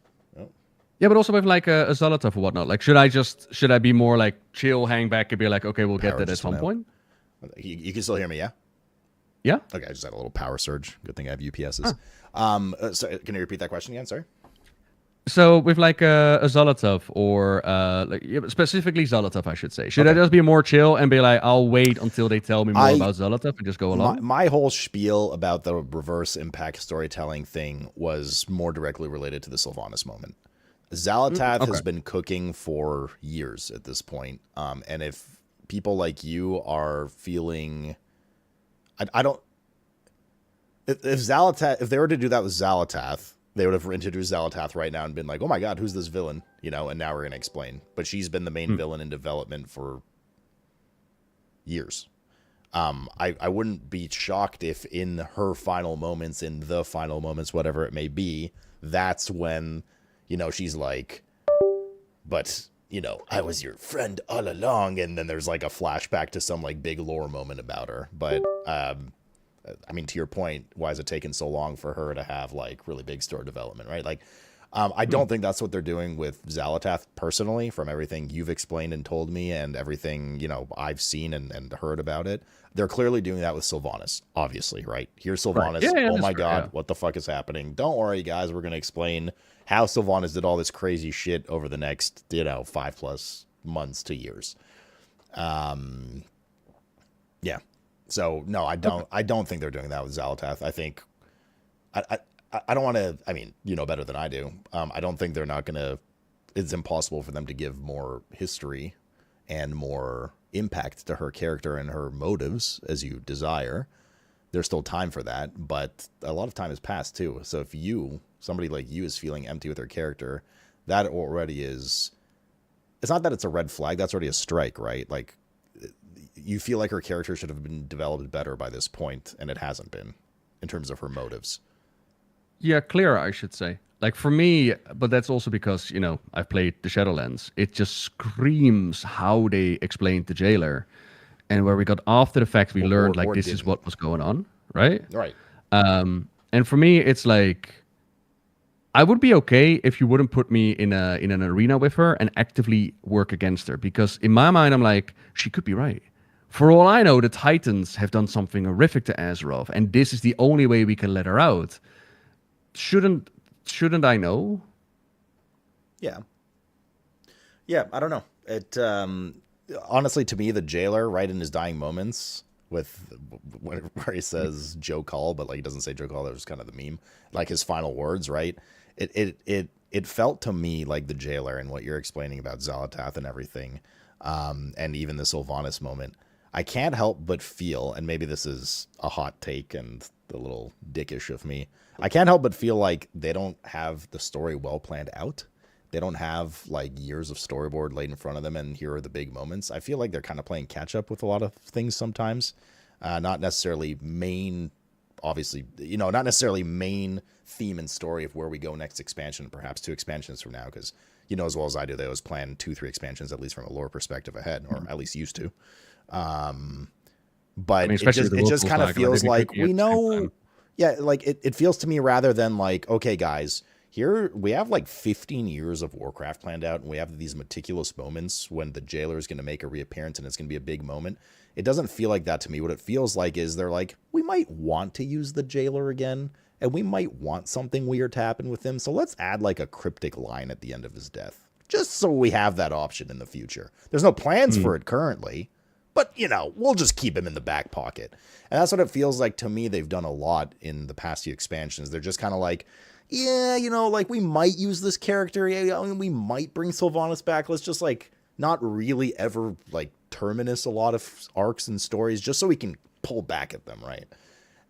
S5: yeah, but also with like a Zolotov or whatnot. Like, should I be more like chill, hang back, and be like, okay, we'll get that at some point?
S2: You can still hear me, yeah?
S5: Yeah.
S2: Okay, I just had a little power surge. Good thing I have UPSs. So can you repeat that question again? Sorry.
S5: So with like a Zolotov or specifically Zolotov, I should say. Should I just be more chill and be like, I'll wait until they tell me more about Zolotov and just go along?
S2: My whole spiel about the reverse impact storytelling thing was more directly related to the Sylvanas moment. Zalatath has been cooking for years at this point. And if people like you are feeling... I don't... If Zalatath... If they were to do that with Zalatath, they would have introduced Zalatath right now and been like, oh my god, who's this villain? You know, and now we're going to explain. But she's been the main villain in development for years. I wouldn't be shocked if in her final moments, whatever it may be, that's when, you know, she's like, but, you know, I was your friend all along. And then there's like a flashback to some like big lore moment about her. But, I mean, to your point, why is it taking so long for her to have like really big story development, right? Like, I don't think that's what they're doing with Zalatath personally, from everything you've explained and told me and everything, you know, I've seen and heard about it. They're clearly doing that with Sylvanas, obviously, right? Here's Sylvanas.
S5: Right. Yeah,
S2: oh my God, what the fuck is happening? Don't worry, guys. We're going to explain how Sylvanas did all this crazy shit over the next, 5+ months to years. Yeah. So no, I don't think they're doing that with Zalatath. I think I don't want to, I mean, you know better than I do. I don't think they're not going to, it's impossible for them to give more history and more impact to her character and her motives as you desire. There's still time for that, but a lot of time has passed too. So if somebody like you is feeling empty with her character, that already is, it's not that it's a red flag, that's already a strike, right? Like, you feel like her character should have been developed better by this point, and it hasn't been, in terms of her motives.
S5: Yeah, clearer, I should say. Like, for me, but that's also because, you know, I've played the Shadowlands. It just screams how they explained the jailer. And where we got after the fact, we learned, like, this is what was going on, right?
S2: Right.
S5: And for me, it's like, I would be okay if you wouldn't put me in an arena with her and actively work against her. Because in my mind, I'm like, she could be right. For all I know, the Titans have done something horrific to Azeroth, and this is the only way we can let her out. Shouldn't I know? Yeah,
S2: I don't know. It honestly, to me, the jailer, right in his dying moments, with where he says Joe Call, but like he doesn't say Joe Call. That was kind of the meme, like his final words, right? It felt to me like the jailer and what you're explaining about Zalatath and everything, and even the Sylvanas moment. I can't help but feel, and maybe this is a hot take and a little dickish of me, I can't help but feel like they don't have the story well planned out. They don't have like years of storyboard laid in front of them, and here are the big moments. I feel like they're kind of playing catch up with a lot of things sometimes. Not necessarily main, obviously, you know, not necessarily main theme and story of where we go next expansion, perhaps 2 expansions from now, because you know as well as I do, they always plan 2-3 expansions, at least from a lore perspective ahead, or at least used to. But I mean, it just kind of feels like we know, like it feels to me rather than like, okay, guys, here we have like 15 years of Warcraft planned out, and we have these meticulous moments when the jailer is going to make a reappearance, and it's going to be a big moment. It doesn't feel like that to me. What it feels like is they're like, we might want to use the jailer again, and we might want something weird to happen with him, so let's add like a cryptic line at the end of his death, just so we have that option in the future. There's no plans for it currently, but, you know, we'll just keep him in the back pocket. And that's what it feels like to me. They've done a lot in the past few expansions. They're just kind of like, yeah, you know, like we might use this character. Yeah, I mean, we might bring Sylvanas back. Let's just like not really ever like terminus a lot of arcs and stories, just so we can pull back at them, right?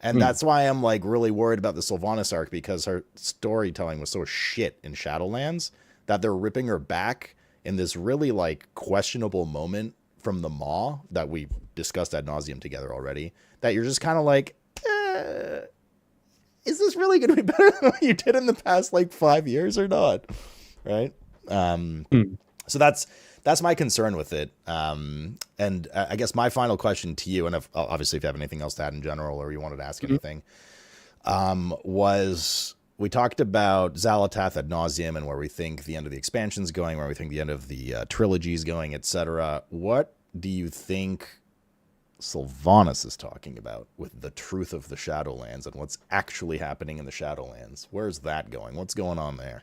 S2: And that's why I'm like really worried about the Sylvanas arc, because her storytelling was so shit in Shadowlands that they're ripping her back in this really like questionable moment from the Maw that we discussed ad nauseum together already, that you're just kind of like, is this really going to be better than what you did in the past like 5 years or not? Right. So that's my concern with it. And I guess my final question to you, and obviously if you have anything else to add in general, or you wanted to ask anything, was we talked about Xalatath ad nauseum and where we think the end of the expansion's going, where we think the end of the trilogy's going, etc. What do you think Sylvanas is talking about with the truth of the Shadowlands and what's actually happening in the Shadowlands? Where's that going? What's going on there?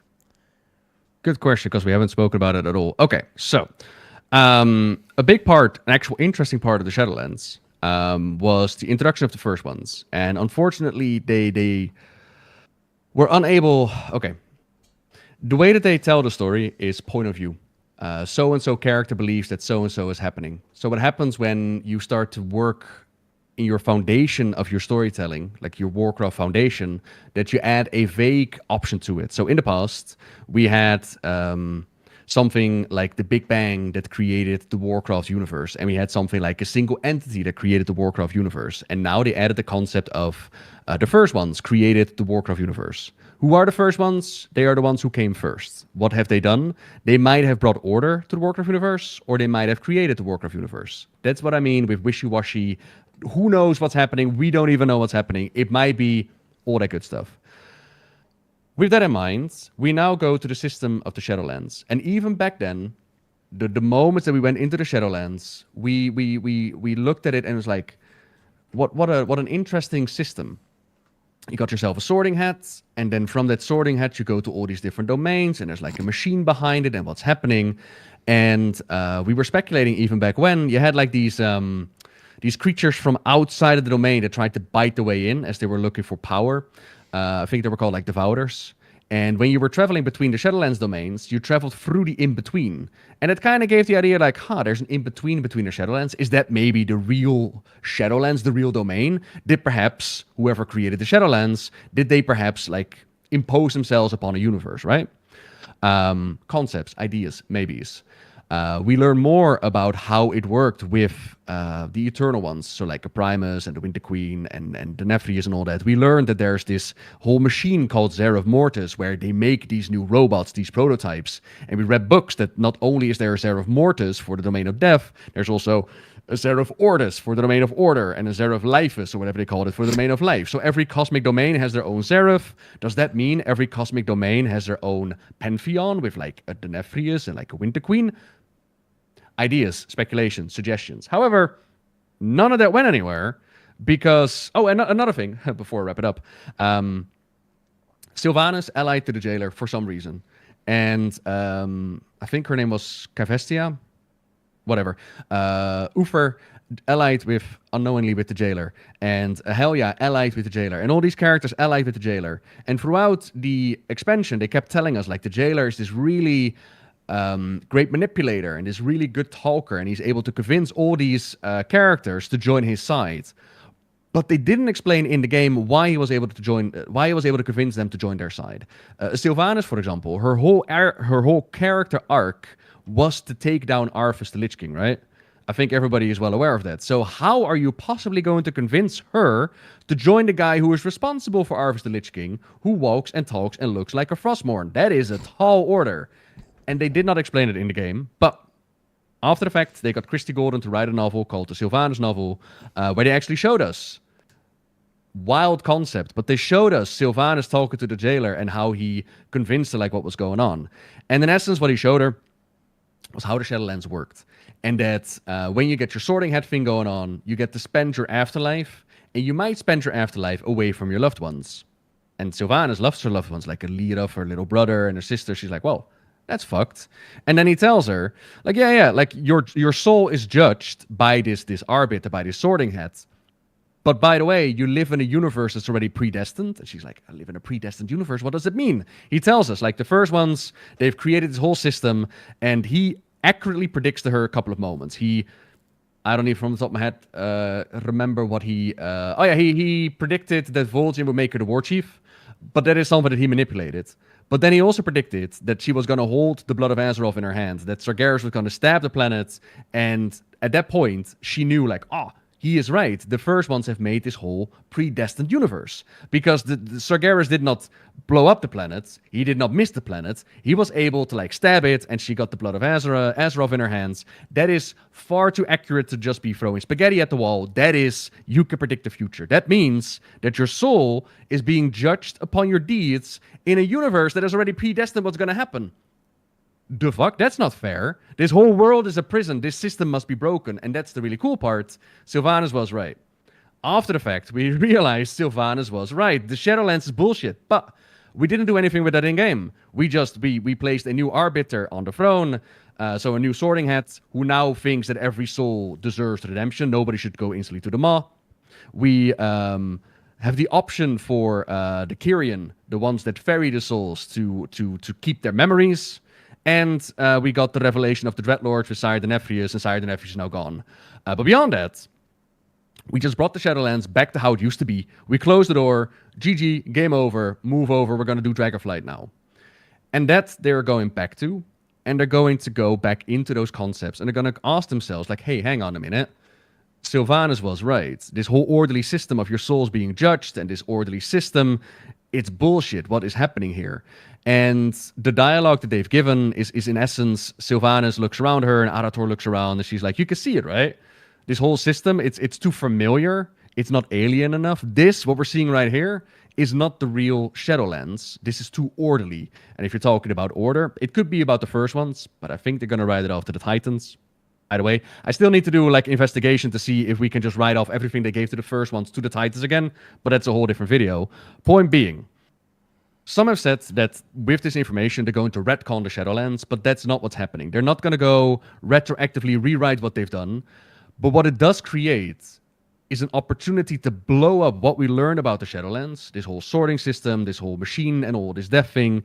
S5: Good question, because we haven't spoken about it at all. Okay, so a big part, an actual interesting part of the Shadowlands was the introduction of the first ones. And unfortunately, they were unable... Okay, the way that they tell the story is point of view. So-and-so character believes that so-and-so is happening. So what happens when you start to work in your foundation of your storytelling, like your Warcraft foundation, that you add a vague option to it. So in the past, we had something like the Big Bang that created the Warcraft universe, and we had something like a single entity that created the Warcraft universe. And now they added the concept of the first ones created the Warcraft universe. Who are the first ones? They are the ones who came first. What have they done? They might have brought order to the Warcraft universe, or they might have created the Warcraft universe. That's what I mean with wishy-washy. Who knows what's happening? We don't even know what's happening. It might be all that good stuff. With that in mind, we now go to the system of the Shadowlands. And even back then, the moments that we went into the Shadowlands, we looked at it and it was like, what an interesting system. You got yourself a sorting hat, and then from that sorting hat, you go to all these different domains, and there's like a machine behind it and what's happening. And we were speculating even back when you had like these creatures from outside of the domain that tried to bite the way in as they were looking for power. I think they were called like Devourers. And when you were traveling between the Shadowlands domains, you traveled through the in-between. And it kind of gave the idea like, there's an in-between between the Shadowlands. Is that maybe the real Shadowlands, the real domain? Did perhaps whoever created the Shadowlands, did they perhaps like impose themselves upon a universe, right? Concepts, ideas, maybes. We learn more about how it worked with the Eternal Ones, so like the Primus and the Winter Queen and the Nephrius and all that. We learned that there's this whole machine called Zereth Mortis where they make these new robots, these prototypes. And we read books that not only is there a Zereth Mortis for the domain of death, there's also a Zereth Ortis for the domain of order, and a Zereth Lifus, or whatever they called it, for the domain of life. So every cosmic domain has their own Zereth. Does that mean every cosmic domain has their own Pantheon with like a Nephrius and like a Winter Queen? Ideas, speculations, suggestions. However, none of that went anywhere because... Oh, and another thing, before I wrap it up. Sylvanas allied to the jailer for some reason. And I think her name was Cavestia. Whatever. Uther allied unknowingly with the jailer. And Helia allied with the jailer. And all these characters allied with the jailer. And throughout the expansion, they kept telling us, like, the jailer is this really... great manipulator and is really good talker, and he's able to convince all these characters to join his side. But they didn't explain in the game why he was able to convince them to join their side. Sylvanas, for example, her whole character arc was to take down Arthas the Lich King, right? I think everybody is well aware of that. So how are you possibly going to convince her to join the guy who is responsible for Arthas the Lich King, who walks and talks and looks like a Frostmourne? That is a tall order. And they did not explain it in the game, but after the fact, they got Christy Golden to write a novel called the Sylvanas novel, where they actually showed us, wild concept, but they showed us Sylvanas talking to the jailer and how he convinced her like what was going on. And in essence, what he showed her was how the Shadowlands worked. And that when you get your sorting hat thing going on, you get to spend your afterlife, and you might spend your afterlife away from your loved ones. And Sylvanas loves her loved ones, like Alira, her little brother, and her sister. She's like, well, that's fucked. And then he tells her, like, yeah, like your soul is judged by this arbiter, by this sorting hat. But by the way, you live in a universe that's already predestined. And she's like, I live in a predestined universe. What does it mean? He tells us, like, the first ones, they've created this whole system, and he accurately predicts to her a couple of moments. He I don't even from the top of my head remember what he... he predicted that Vol'jin would make her the war chief, but that is something that he manipulated. But then he also predicted that she was going to hold the blood of Azeroth in her hand, that Sargeras was going to stab the planet, and at that point, she knew, like, he is right. The first ones have made this whole predestined universe. Because the Sargeras did not blow up the planet. He did not miss the planet. He was able to, like, stab it, and she got the blood of Azeroth in her hands. That is far too accurate to just be throwing spaghetti at the wall. That is, you can predict the future. That means that your soul is being judged upon your deeds in a universe that has already predestined what's going to happen. The fuck? That's not fair. This whole world is a prison. This system must be broken. And that's the really cool part. Sylvanas was right. After the fact, we realized Sylvanas was right. The Shadowlands is bullshit. But we didn't do anything with that in-game. We placed a new arbiter on the throne. So a new sorting hat who now thinks that every soul deserves redemption. Nobody should go instantly to the Maw. We have the option for the Kyrian, the ones that ferry the souls to keep their memories. And we got the revelation of the Dreadlord with Sire Denethrius, and Sire Denethrius is now gone. But beyond that, we just brought the Shadowlands back to how it used to be. We closed the door, GG, game over, move over, we're going to do Dragonflight now. And that they're going back to, and they're going to go back into those concepts, and they're going to ask themselves, like, hey, hang on a minute. Sylvanas was right. This whole orderly system of your souls being judged, and this orderly system, it's bullshit. What is happening here? And the dialogue that they've given is in essence, Sylvanas looks around her and Arator looks around and she's like, you can see it, right? This whole system, it's too familiar. It's not alien enough. This, what we're seeing right here, is not the real Shadowlands. This is too orderly. And if you're talking about order, it could be about the first ones, but I think they're going to write it off to the Titans. Either way, I still need to do like investigation to see if we can just write off everything they gave to the first ones to the Titans again, but that's a whole different video. Point being, some have said that with this information, they're going to retcon the Shadowlands, but that's not what's happening. They're not going to go retroactively rewrite what they've done. But what it does create is an opportunity to blow up what we learned about the Shadowlands, this whole sorting system, this whole machine and all this death thing,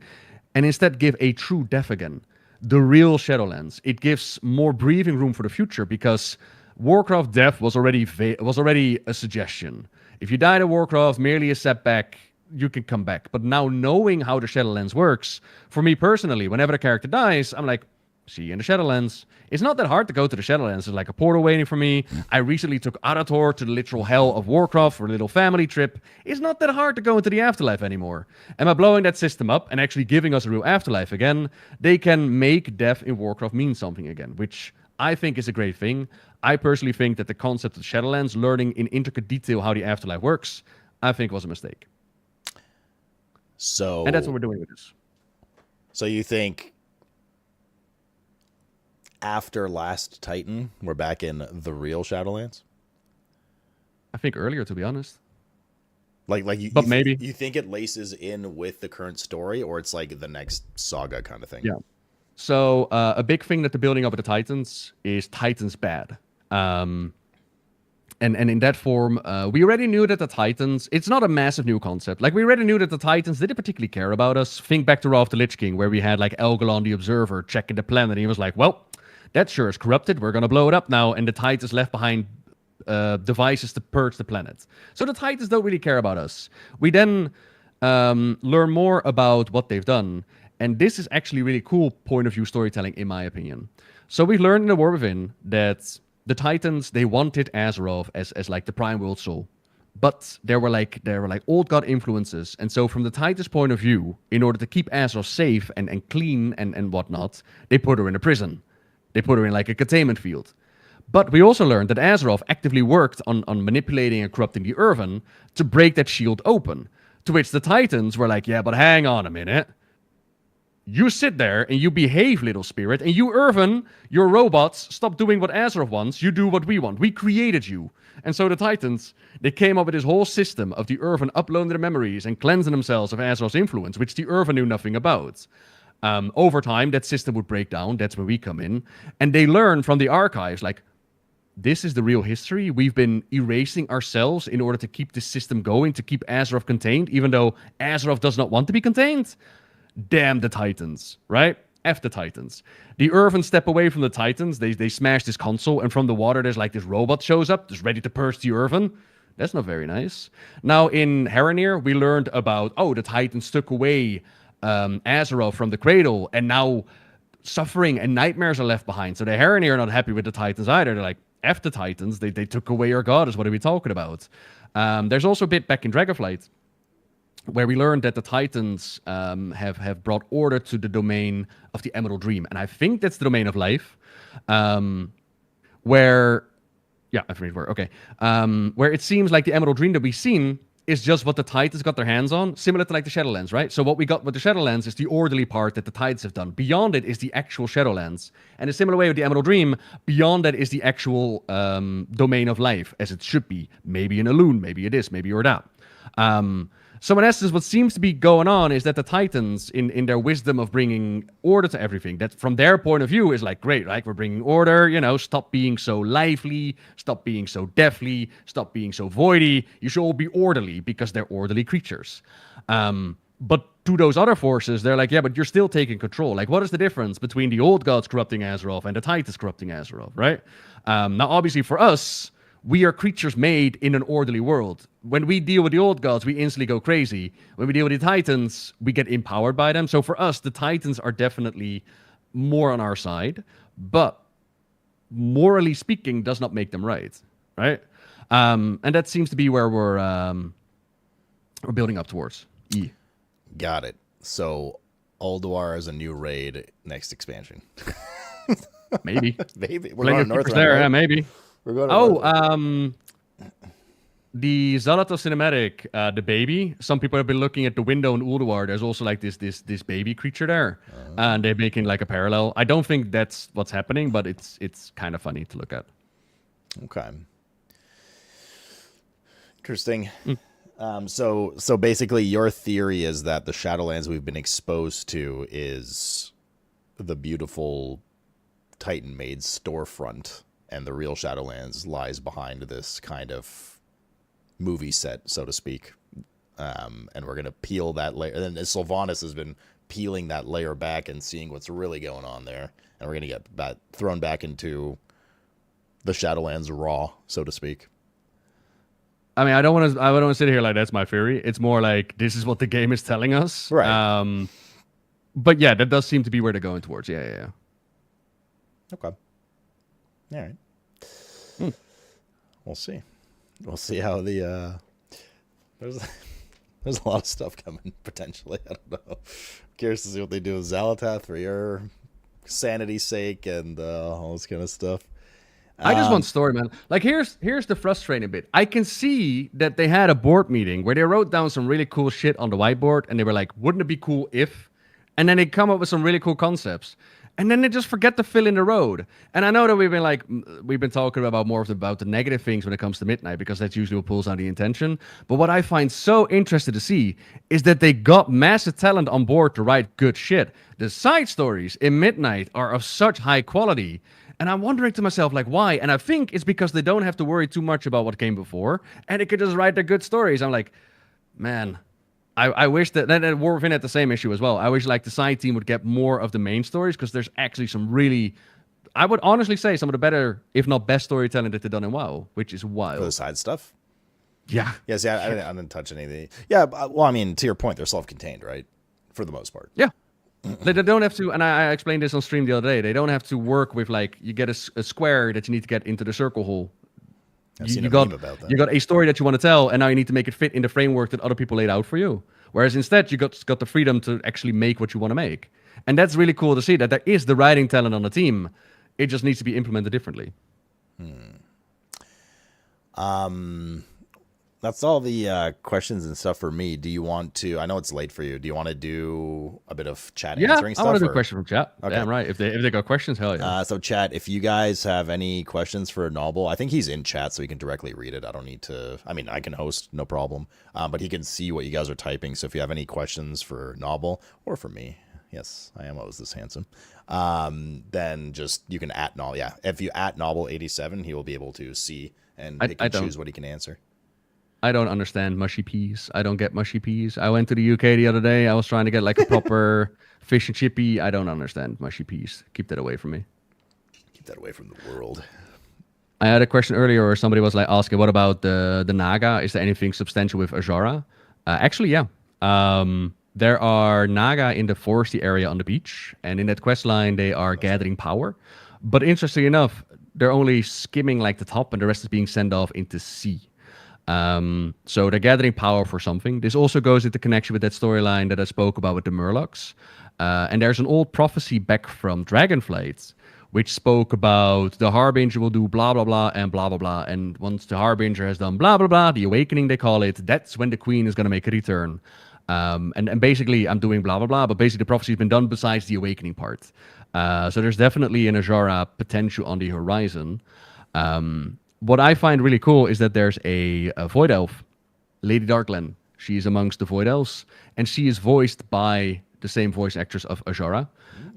S5: and instead give a true death again. The real Shadowlands. It gives more breathing room for the future because Warcraft death was already a suggestion. If you died at Warcraft, merely a setback, you can come back. But now knowing how the Shadowlands works, for me personally, whenever a character dies, I'm like, see you in the Shadowlands. It's not that hard to go to the Shadowlands. There's like a portal waiting for me. I recently took Arator to the literal hell of Warcraft for a little family trip. It's not that hard to go into the afterlife anymore. And by blowing that system up and actually giving us a real afterlife again, they can make death in Warcraft mean something again, which I think is a great thing. I personally think that the concept of Shadowlands, learning in intricate detail how the afterlife works, I think was a mistake. And that's what we're doing with this.
S2: So you think after Last Titan, we're back in the real Shadowlands?
S5: I think earlier, to be honest.
S2: But maybe you think it laces in with the current story, or it's like the next saga kind of thing?
S5: Yeah. So a big thing that they're building up with the Titans is Titans bad. And in that form, we already knew that the Titans, it's not a massive new concept. Like, we already knew that the Titans didn't particularly care about us. Think back to Wrath of the Lich King, where we had, like, Elgalon the Observer checking the planet, and he was like, well, that sure is corrupted. We're going to blow it up now. And the Titans left behind devices to purge the planet. So the Titans don't really care about us. We then learn more about what they've done. And this is actually really cool point of view storytelling, in my opinion. So we learned in The War Within that the Titans, they wanted Azeroth as like the prime world soul. But there were like old god influences. And so from the Titans' point of view, in order to keep Azeroth safe and clean and whatnot, they put her in a prison. They put her in like a containment field. But we also learned that Azeroth actively worked on manipulating and corrupting the Irvin to break that shield open. To which the Titans were like, yeah, but hang on a minute. You sit there and you behave, little spirit, and you, Irvin, your robots, stop doing what Azeroth wants, you do what we want. We created you. And so the Titans, they came up with this whole system of the Irvin uploading their memories and cleansing themselves of Azeroth's influence, which the Irvin knew nothing about. Over time, that system would break down. That's where we come in. And they learn from the archives, like, this is the real history. We've been erasing ourselves in order to keep this system going, to keep Azeroth contained, even though Azeroth does not want to be contained. Damn the Titans, right? F the Titans. The Irvins step away from the Titans. They smash this console, and from the water, there's like this robot shows up, just ready to purge the Irvin. That's not very nice. Now, in Heronir, we learned about, the Titans took away Azeroth from the cradle, and now suffering and nightmares are left behind. So the Heronir are not happy with the Titans either. They're like, F the Titans. They took away our goddess. What are we talking about? There's also a bit back in Dragonflight where we learned that the Titans have brought order to the domain of the Emerald Dream. And I think that's the domain of life, where... Yeah, I finished work. Okay. Where it seems like the Emerald Dream that we've seen is just what the Titans got their hands on, similar to like the Shadowlands, right? So what we got with the Shadowlands is the orderly part that the Titans have done. Beyond it is the actual Shadowlands. And a similar way with the Emerald Dream, beyond that is the actual domain of life, as it should be. Maybe an Elune, maybe it is, maybe you're that. So in essence, what seems to be going on is that the Titans, in their wisdom of bringing order to everything, that from their point of view is like, great, right? We're bringing order, stop being so lively, stop being so deathly, stop being so voidy. You should all be orderly because they're orderly creatures. But to those other forces, they're like, yeah, but you're still taking control. Like, what is the difference between the old gods corrupting Azeroth and the Titans corrupting Azeroth, right? Now, obviously for us, we are creatures made in an orderly world. When we deal with the old gods, we instantly go crazy. When we deal with the Titans, we get empowered by them. So for us, the Titans are definitely more on our side, but morally speaking, does not make them right? And that seems to be where we're building up towards.
S2: Got it. So Ulduar is a new raid next expansion.
S5: Maybe.
S2: Maybe.
S5: We're going to North there, right? Yeah, maybe.
S2: We're going to
S5: the Zalatos cinematic, the baby. Some people have been looking at the window in Ulduar. There's also like this baby creature there, and they're making like a parallel. I don't think that's what's happening, but it's kind of funny to look at.
S2: Okay. Interesting. So basically, your theory is that the Shadowlands we've been exposed to is the beautiful Titan Maid's storefront, and the real Shadowlands lies behind this kind of movie set, so to speak. And we're going to peel that layer. And then Sylvanas has been peeling that layer back and seeing what's really going on there. And we're going to get thrown back into the Shadowlands raw, so to speak.
S5: I mean, I don't want to sit here like that's my theory. It's more like this is what the game is telling us.
S2: Right.
S5: But yeah, that does seem to be where they're going towards. Yeah.
S2: Okay. All right. We'll see. We'll see how the there's a lot of stuff coming potentially. I don't know. Curious to see what they do with Xal'atath for your sanity's sake and all this kind of stuff.
S5: I just want story, man. Like here's the frustrating bit. I can see that they had a board meeting where they wrote down some really cool shit on the whiteboard, and they were like, "Wouldn't it be cool if?" And then they come up with some really cool concepts. And then they just forget to fill in the road. And I know that we've been talking about more about the negative things when it comes to Midnight, because that's usually what pulls out the intention. But what I find so interesting to see is that they got massive talent on board to write good shit. The side stories in Midnight are of such high quality. And I'm wondering to myself, like, why? And I think it's because they don't have to worry too much about what came before, and they could just write their good stories. I'm like, man, I wish that Warwithin had the same issue as well. I wish like the side team would get more of the main stories, because there's actually some really, I would honestly say, some of the better, if not best storytelling that they've done in WoW, which is wild.
S2: For the side stuff?
S5: Yeah.
S2: Yes, yeah, I didn't touch anything. Yeah, well, I mean, to your point, they're self-contained, right? For the most part.
S5: Yeah. They don't have to, and I explained this on stream the other day, they don't have to work with, like, you get a square that you need to get into the circle hole. You got a story that you want to tell, and now you need to make it fit in the framework that other people laid out for you. Whereas instead, you got the freedom to actually make what you want to make. And that's really cool to see, that there is the writing talent on the team. It just needs to be implemented differently.
S2: That's all the questions and stuff for me. Do you want to, I know it's late for you, do you want to do a bit of chat answering stuff?
S5: I want to do a question from chat. Okay. Damn right. If they got questions, hell yeah.
S2: So chat, if you guys have any questions for Noble, I think he's in chat so he can directly read it. I don't need to, I mean, I can host, no problem. But he can see what you guys are typing. So if you have any questions for Noble or for me, yes, I am always this handsome, then just, you can @ Noble. Yeah, if you @ Noble87, he will be able to see and pick and choose what he can answer.
S5: I don't understand mushy peas. I don't get mushy peas. I went to the UK the other day. I was trying to get like a proper fish and chippy. I don't understand mushy peas. Keep that away from me.
S2: Keep that away from the world.
S5: I had a question earlier where somebody was like asking, what about the Naga? Is there anything substantial with Azara? Actually, yeah. There are Naga in the foresty area on the beach, and in that quest line, they are gathering power. But interestingly enough, they're only skimming like the top, and the rest is being sent off into sea. So they're gathering power for something. This also goes into connection with that storyline that I spoke about with the Murlocs. And there's an old prophecy back from Dragonflight, which spoke about the Harbinger will do blah, blah, blah, and blah, blah, blah. And once the Harbinger has done blah, blah, blah, the Awakening, they call it, that's when the Queen is going to make a return. And basically, I'm doing blah, blah, blah, but basically the prophecy's been done besides the Awakening part. So there's definitely an Azara potential on the horizon. What I find really cool is that there's a Void Elf, Lady Darklen. She's amongst the Void Elves, and she is voiced by the same voice actress of Azara.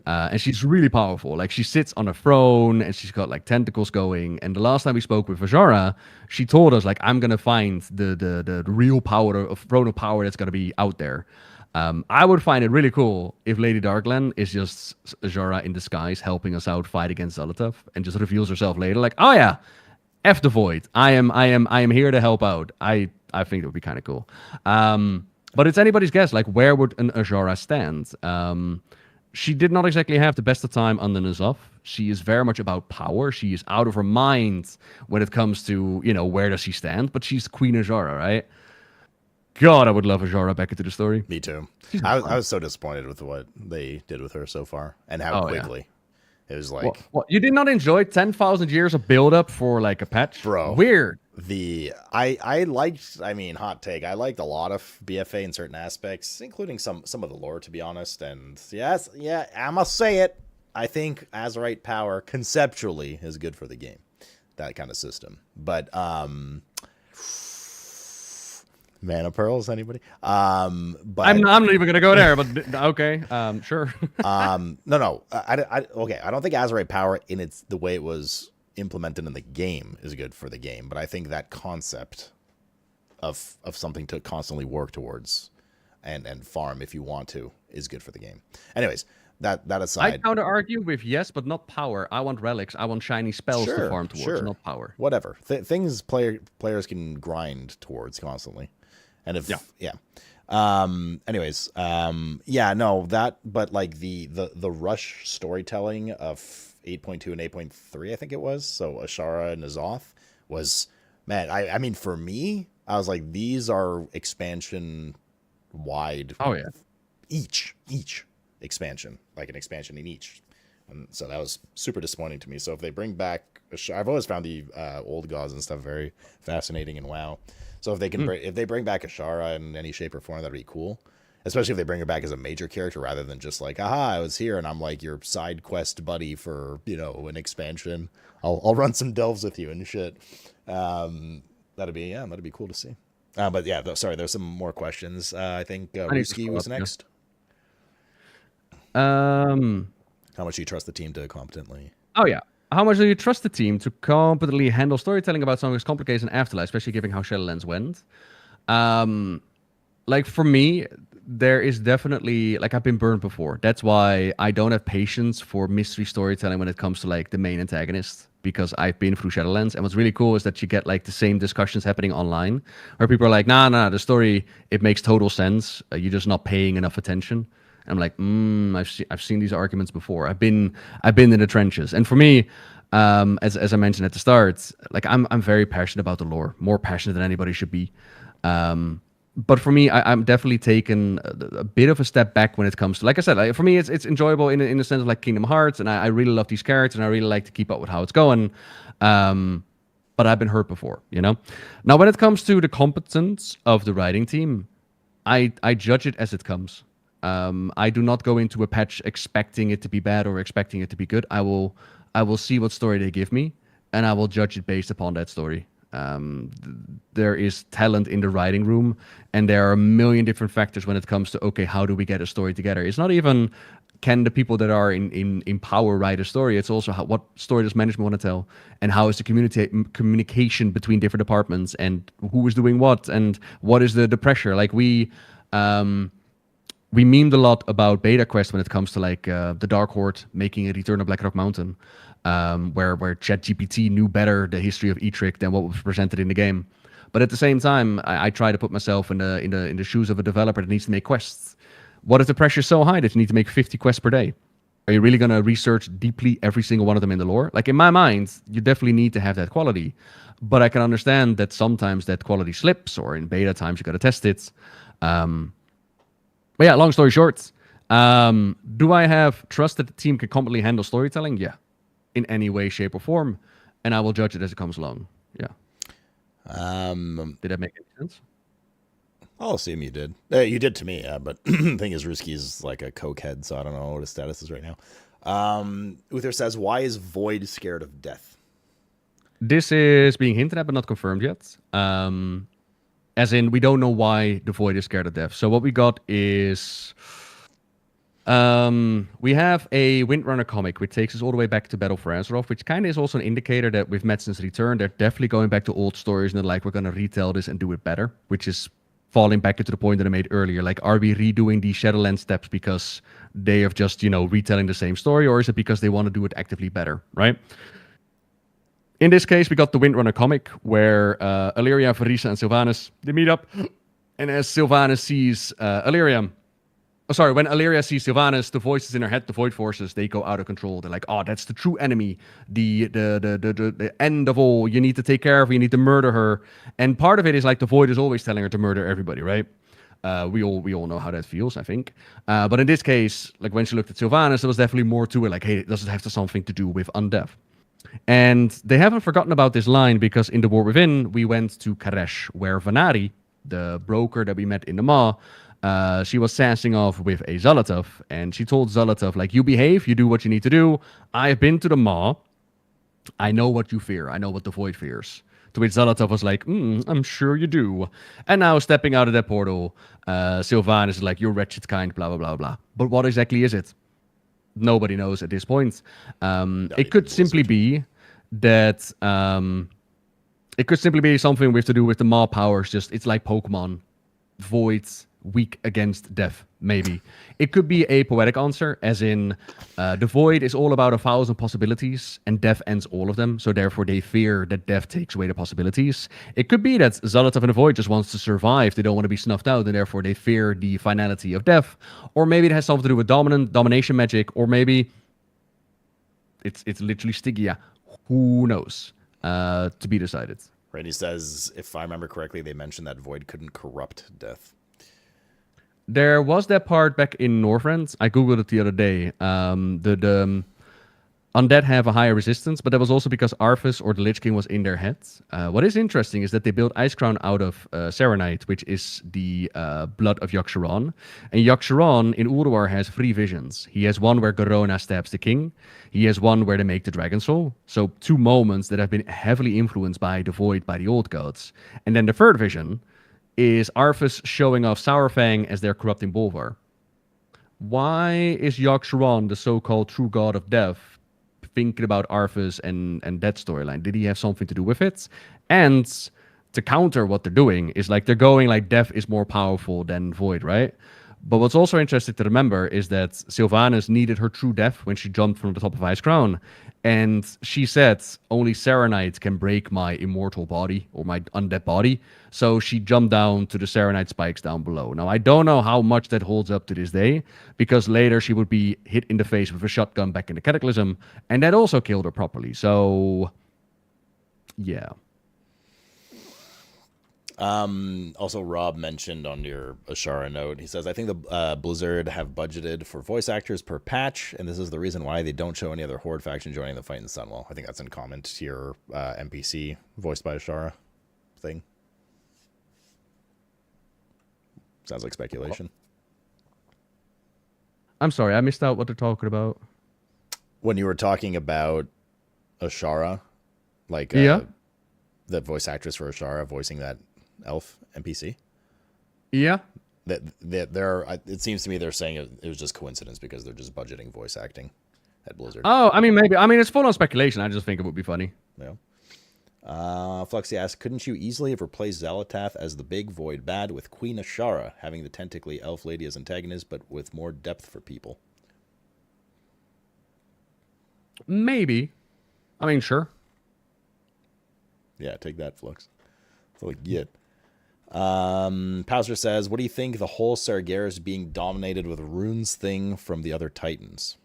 S5: And she's really powerful. Like, she sits on a throne, and she's got, like, tentacles going. And the last time we spoke with Azara, she told us, like, I'm going to find the real power of throne of power that's going to be out there. I would find it really cool if Lady Darklen is just Azara in disguise helping us out fight against Zolotov and just reveals herself later, like, oh yeah, F the Void. I am here to help out. I think it would be kind of cool. But it's anybody's guess. Like, where would an Azara stand? She did not exactly have the best of time on the N'Zoth. She is very much about power. She is out of her mind when it comes to, you know, where does she stand? But she's Queen Azara, right? God, I would love Azara back into the story.
S2: Me too. I was so disappointed with what they did with her so far and how quickly. Yeah. It was like...
S5: What, you did not enjoy 10,000 years of build-up for, like, a patch?
S2: Bro.
S5: Weird.
S2: I liked, I mean, hot take, I liked a lot of BFA in certain aspects, including some of the lore, to be honest. And yes, yeah, I must say it. I think Azerite power conceptually is good for the game. That kind of system. But, Mana Pearls, anybody? But
S5: I'm not even gonna go there, but okay, sure.
S2: No. Okay, I don't think Azerite power in the way it was implemented in the game is good for the game, but I think that concept of something to constantly work towards and farm if you want to is good for the game. Anyways, that aside,
S5: I counter argue with yes, but not power. I want relics. I want shiny spells to farm towards, not power.
S2: Whatever things players can grind towards constantly. And if anyways, but like the rush storytelling of 8.2 and 8.3, I think it was. So Ashara and N'Zoth was, man, I mean, for me, I was like, these are expansion wide.
S5: Oh yeah.
S2: Each expansion, like an expansion in each. And so that was super disappointing to me. So if they bring back, I've always found the old gods and stuff very fascinating in WoW. So if they can, if they bring back Ashara in any shape or form, that'd be cool. Especially if they bring her back as a major character rather than just like, aha, I was here and I'm like your side quest buddy for, you know, an expansion. I'll run some delves with you and shit. That'd be cool to see. But yeah, sorry, there's some more questions. I think Ruski was next. How much do you trust the team to competently?
S5: Oh yeah. How much do you trust the team to competently handle storytelling about something as complicated as Afterlife, especially given how Shadowlands went? Like, for me, there is definitely, like, I've been burned before. That's why I don't have patience for mystery storytelling when it comes to, like, the main antagonist, because I've been through Shadowlands. And what's really cool is that you get, like, the same discussions happening online, where people are like, nah, the story, it makes total sense. You're just not paying enough attention. I'm like, I've seen these arguments before. I've been in the trenches, and for me, as I mentioned at the start, like I'm very passionate about the lore, more passionate than anybody should be. But for me, I'm definitely taken a bit of a step back when it comes to, like I said, like, for me, it's enjoyable in the sense of like Kingdom Hearts, and I really love these characters, and I really like to keep up with how it's going. But I've been hurt before, you know. Now, when it comes to the competence of the writing team, I judge it as it comes. I do not go into a patch expecting it to be bad or expecting it to be good. I will see what story they give me, and I will judge it based upon that story. There is talent in the writing room, and there are a million different factors when it comes to, okay, how do we get a story together? It's not even can the people that are in power write a story. It's also what story does management want to tell, and how is the communication between different departments, and who is doing what, and what is the pressure. Like we memed a lot about Beta Quest when it comes to like the Dark Horde making a Return of Blackrock Mountain, where ChatGPT knew better the history of Etric than what was presented in the game. But at the same time, I try to put myself in the shoes of a developer that needs to make quests. What if the pressure is so high that you need to make 50 quests per day? Are you really going to research deeply every single one of them in the lore? Like, in my mind, you definitely need to have that quality. But I can understand that sometimes that quality slips, or in beta times you got to test it. But yeah, long story short, do I have trust that the team can competently handle storytelling? Yeah, in any way, shape, or form. And I will judge it as it comes along. Yeah. Did that make any sense?
S2: I'll assume you did. You did to me, yeah. But the thing is, Ruski's like a cokehead, so I don't know what his status is right now. Uther says, why is Void scared of death?
S5: This is being hinted at, but not confirmed yet. As in, we don't know why the Void is scared of death. So what we got is... we have a Windrunner comic, which takes us all the way back to Battle for Azeroth, which kind of is also an indicator that with Madsen's return, they're definitely going back to old stories, and they're like, we're going to retell this and do it better, which is falling back into the point that I made earlier. Like, are we redoing the Shadowlands steps because they have just, retelling the same story, or is it because they want to do it actively better, right? In this case, we got the Windrunner comic, where Illyria, Varisa, and Sylvanas, they meet up, and as Sylvanas sees when Illyria sees Sylvanas, the voices in her head, the Void Forces, they go out of control. They're like, oh, that's the true enemy, the end of all. You need to take care of her, you need to murder her. And part of it is like the Void is always telling her to murder everybody, right? We all know how that feels, I think. But in this case, like when she looked at Sylvanas, there was definitely more to it. Like, hey, does it have something to do with undeath? And they haven't forgotten about this line, because in the War Within, we went to Karesh, where Vanari, the broker that we met in the Maw, she was sassing off with a Zolotov, and she told Zolotov, like, you behave, you do what you need to do. I've been to the Maw. I know what you fear. I know what the Void fears. To which Zolotov was like, I'm sure you do. And now stepping out of that portal, Sylvanas is like, you're wretched kind, blah, blah, blah, blah. But what exactly is it? Nobody knows at this point. It could simply be that... it could simply be something with to do with the Maw powers. Just, it's like Pokemon. Voids weak against death, maybe. It could be a poetic answer, as in the Void is all about 1,000 possibilities, and death ends all of them, so therefore they fear that death takes away the possibilities. It could be that Zolotov and the Void just wants to survive, they don't want to be snuffed out, and therefore they fear the finality of death. Or maybe it has something to do with domination magic, or maybe it's literally Stygia. Who knows? To be decided.
S2: Randy says, if I remember correctly, they mentioned that Void couldn't corrupt death.
S5: There was that part back in Northrend. I googled it the other day. The undead have a higher resistance, but that was also because Arthas or the Lich King was in their heads. What is interesting is that they built Icecrown out of Serenite, which is the blood of Yogg-Saron. And Yogg-Saron in Ulduar has 3 visions. He has one where Garona stabs the king. He has one where they make the Dragon Soul. So 2 moments that have been heavily influenced by the Void, by the old gods. And then the 3rd vision is Arthas showing off Sourfang as their corrupting Bolvar. Why is Yogg-Saron, the so-called true god of death, thinking about Arthas and that storyline? Did he have something to do with it? And to counter what they're doing is like they're going like death is more powerful than Void, right? But what's also interesting to remember is that Sylvanas needed her true death when she jumped from the top of Icecrown. And she said, only Serenite can break my immortal body or my undead body. So she jumped down to the Serenite spikes down below. Now, I don't know how much that holds up to this day, because later she would be hit in the face with a shotgun back in the Cataclysm, and that also killed her properly. So, yeah.
S2: Also, Rob mentioned on your Ashara note, he says, I think the Blizzard have budgeted for voice actors per patch, and this is the reason why they don't show any other Horde faction joining the fight in Sunwell. I think that's in comment to your NPC voiced by Ashara thing. Sounds like speculation.
S5: I'm sorry, I missed out what they're talking about.
S2: When you were talking about Ashara, like the voice actress for Ashara voicing that elf NPC.
S5: Yeah.
S2: That they're. It seems to me they're saying it was just coincidence because they're just budgeting voice acting at Blizzard.
S5: Oh, I mean, maybe. I mean, it's full on speculation. I just think it would be funny.
S2: Yeah. Fluxy asks, couldn't you easily have replaced Xalatath as the big void bad with Queen Ashara, having the tentacly elf lady as antagonist, but with more depth for people?
S5: Maybe. I mean, sure.
S2: Yeah, take that, Flux. That's all I get. Pauser says, what do you think the whole Sargeras being dominated with runes thing from the other Titans?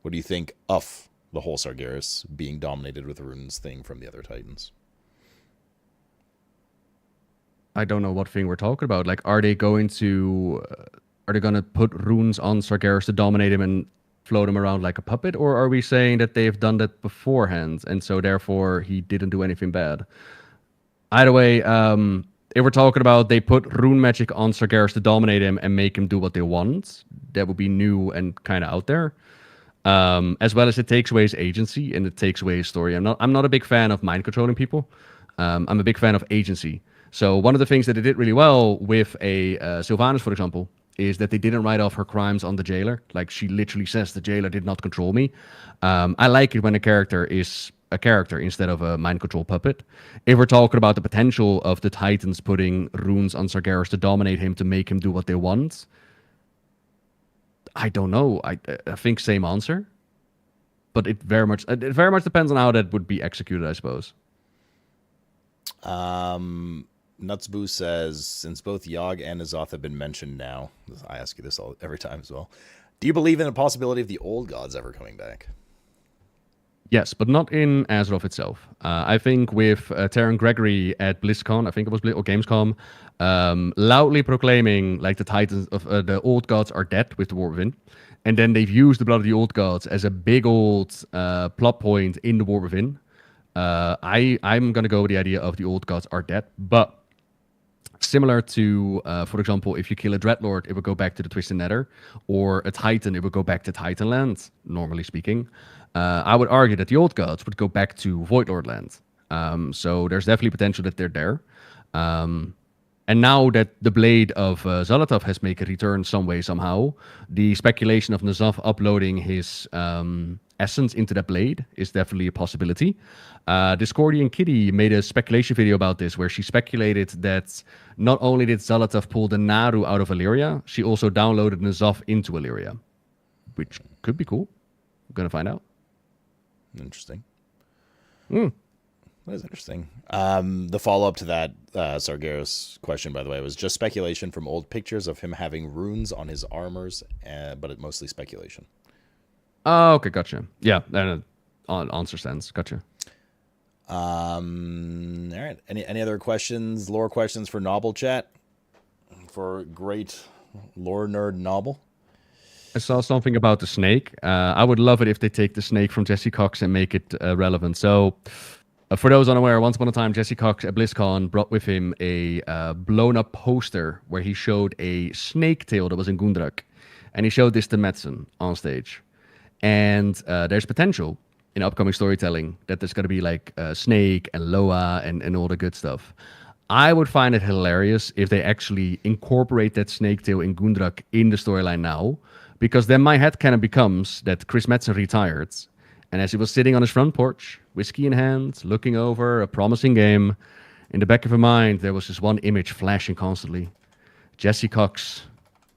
S2: What do you think of the whole Sargeras being dominated with runes thing from the other Titans?
S5: I don't know what thing we're talking about. Like, are they going to put runes on Sargeras to dominate him and float him around like a puppet, or are we saying that they've done that beforehand and so therefore he didn't do anything bad? Either way, if we're talking about they put rune magic on Sargeras to dominate him and make him do what they want, that would be new and kind of out there. As well as it takes away his agency and it takes away his story. I'm not a big fan of mind controlling people. I'm a big fan of agency. So one of the things that they did really well with a Sylvanas, for example, is that they didn't write off her crimes on the jailer. Like, she literally says the jailer did not control me. I like it when a character is a character instead of a mind control puppet. If we're talking about the potential of the Titans putting runes on Sargeras to dominate him, to make him do what they want, I don't know. I think same answer. But it very much depends on how that would be executed, I suppose.
S2: Nutsboo says, since both Yogg and Azoth have been mentioned now, I ask you this every time as well, do you believe in the possibility of the old gods ever coming back?
S5: Yes, but not in Azeroth itself. I think with Terran Gregory at BlizzCon, I think it was or Gamescom, loudly proclaiming like the Titans of the old gods are dead with the War Within, and then they've used the blood of the old gods as a big old plot point in the War Within. I'm gonna go with the idea of the old gods are dead, but similar to, for example, if you kill a Dreadlord, it would go back to the Twisted Nether, or a Titan, it would go back to Titanland, normally speaking. I would argue that the old gods would go back to Voidlord land. So there's definitely potential that they're there. And now that the blade of Xalatath has made a return some way, somehow, the speculation of N'Zoth uploading his essence into that blade is definitely a possibility. Discordian Kitty made a speculation video about this, where she speculated that not only did Xalatath pull the Naru out of Illyria, she also downloaded N'Zoth into Illyria, which could be cool. We're going to find out.
S2: Interesting. That is interesting. The follow-up to that Sargeras question, by the way, was just speculation from old pictures of him having runes on his armors, but it's mostly speculation.
S5: Oh, okay, gotcha. Yeah, that answer stands. Gotcha.
S2: All right. Any other questions, lore questions for Noble chat? For great lore nerd Noble?
S5: I saw something about the snake. I would love it if they take the snake from Jesse Cox and make it relevant. So, for those unaware, once upon a time, Jesse Cox at BlizzCon brought with him a blown-up poster where he showed a snake tail that was in Gundrak. And he showed this to Madsen on stage. And there's potential in upcoming storytelling that there's going to be like Snake and Loa and all the good stuff. I would find it hilarious if they actually incorporate that snake tail in Gundrak in the storyline now. Because then my head kind of becomes that Chris Madsen retired, and as he was sitting on his front porch, whiskey in hand, looking over a promising game, in the back of his mind, there was this one image flashing constantly. Jesse Cox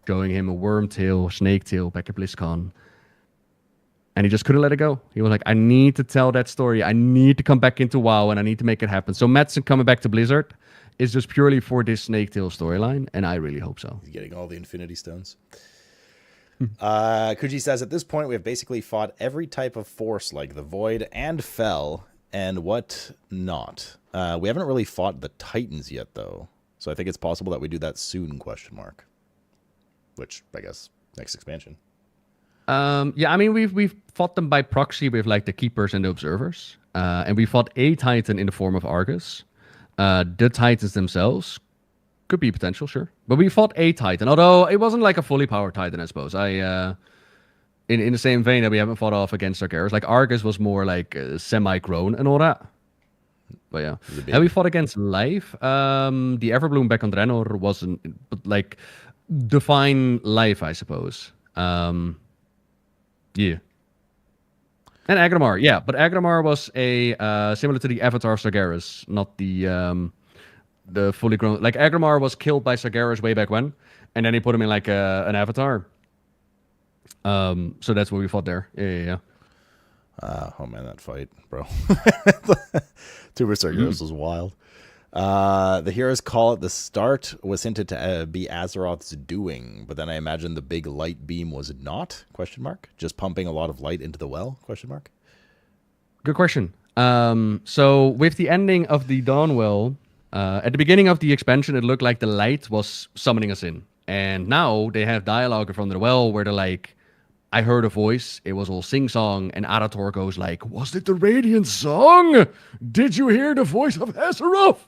S5: showing him a worm tail, snake tail back at BlizzCon. And he just couldn't let it go. He was like, I need to tell that story. I need to come back into WoW, and I need to make it happen. So Madsen coming back to Blizzard is just purely for this snake tail storyline, and I really hope so.
S2: He's getting all the Infinity Stones. Kuji says, at this point, we have basically fought every type of force, like the Void and Fel, and what not. We haven't really fought the Titans yet, though. So I think it's possible that we do that soon, question mark. Which, I guess, next expansion.
S5: Yeah, I mean, we've fought them by proxy with, like, the Keepers and the Observers. And we fought a Titan in the form of Argus. The Titans themselves could be potential, sure. But we fought a Titan, although it wasn't like a fully powered Titan, I suppose. in the same vein that we haven't fought off against Sargeras. Like Argus was more like semi-grown and all that. But yeah, have we fought against life? The Everbloom back on Draenor wasn't, but like define life, I suppose. Yeah. And Agramar, yeah, but Agramar was a similar to the Avatar of Sargeras, not the fully grown. Like Agramar was killed by Sargeras way back when, and then he put him in like an Avatar. So that's what we fought there. Yeah.
S2: Oh man, that fight, bro. Tuber Sargeras was wild. The heroes call it the start was hinted to be Azeroth's doing, but then I imagine the big light beam was not, question mark, just pumping a lot of light into the well, question mark.
S5: Good question. So with the ending of the Dawnwell, at the beginning of the expansion, it looked like the light was summoning us in. And now they have dialogue from the well where they're like, I heard a voice, it was all sing-song, and Arator goes like, was it the Radiant Song? Did you hear the voice of Azeroth?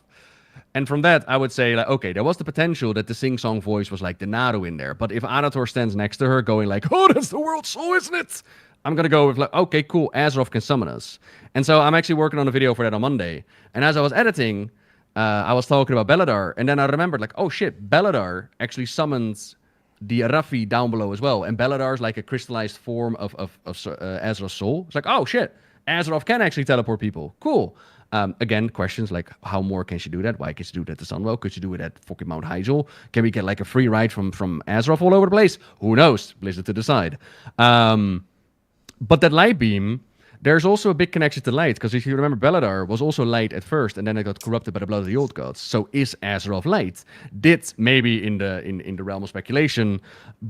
S5: And from that, I would say, like, okay, there was the potential that the sing-song voice was like the Naru in there. But if Arator stands next to her going like, oh, that's the world soul, isn't it? I'm going to go with like, okay, cool, Azeroth can summon us. And so I'm actually working on a video for that on Monday. And as I was editing, I was talking about Beladar. And then I remembered like, oh shit, Beladar actually summons the Arafi down below as well. And Beladar is like a crystallized form of Azeroth's soul. It's like, oh shit, Azeroth can actually teleport people. Cool. Again, questions like how more can she do that? Why can she do that at the Sunwell? Could she do it at fucking Mount Hyjal? Can we get like a free ride from Azeroth all over the place? Who knows? Blizzard to decide. But that light beam, there's also a big connection to light, because if you remember, Beladar was also light at first, and then it got corrupted by the blood of the old gods. So is Azeroth light? Did maybe in the realm of speculation,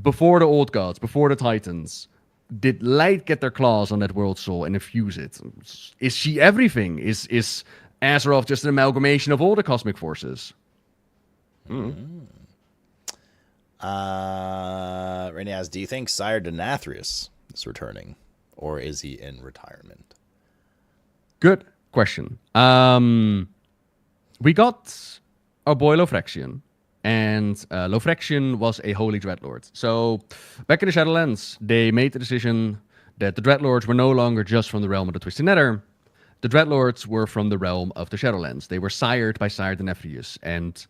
S5: before the old gods, before the Titans, did light get their claws on that world soul and infuse it? Is she everything? Is Azeroth just an amalgamation of all the cosmic forces?
S2: Renee asks, do you think Sire Denathrius is returning, or is he in retirement?
S5: Good question. We got our boy Lofrexion, and Lofrexion was a holy dreadlord. So back in the Shadowlands, they made the decision that the dreadlords were no longer just from the realm of the Twisted Nether. The dreadlords were from the realm of the Shadowlands. They were sired by Sire Denathrius, and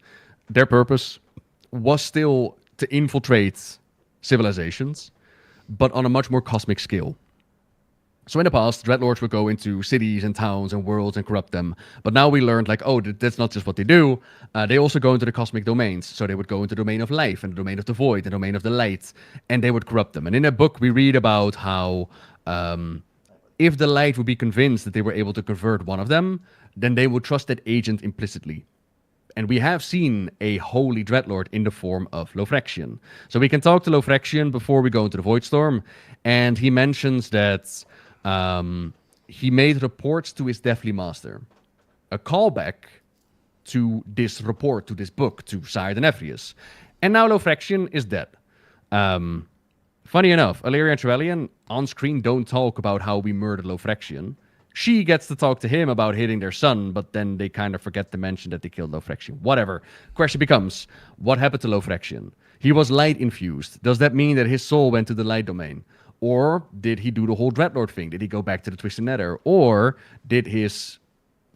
S5: their purpose was still to infiltrate civilizations, but on a much more cosmic scale. So in the past, dreadlords would go into cities and towns and worlds and corrupt them. But now we learned, like, oh, that's not just what they do. They also go into the cosmic domains. So they would go into the domain of life and the domain of the void, the domain of the light, and they would corrupt them. And in a book, we read about how if the light would be convinced that they were able to convert one of them, then they would trust that agent implicitly. And we have seen a holy dreadlord in the form of Lofrexion. So we can talk to Lofrexion before we go into the Voidstorm. And he mentions that he made reports to his Deathly Master. A callback to this report, to this book, to Sire Denathrius. And now Lofrexion is dead. Funny enough, Illyria and Trevelian on screen don't talk about how we murdered Lofrexion. She gets to talk to him about hitting their son, but then they kind of forget to mention that they killed Lofrexion. Whatever. Question becomes, what happened to Lofrexion? He was light infused. Does that mean that his soul went to the light domain? Or did he do the whole Dreadlord thing? Did he go back to the Twisted Nether? Or did his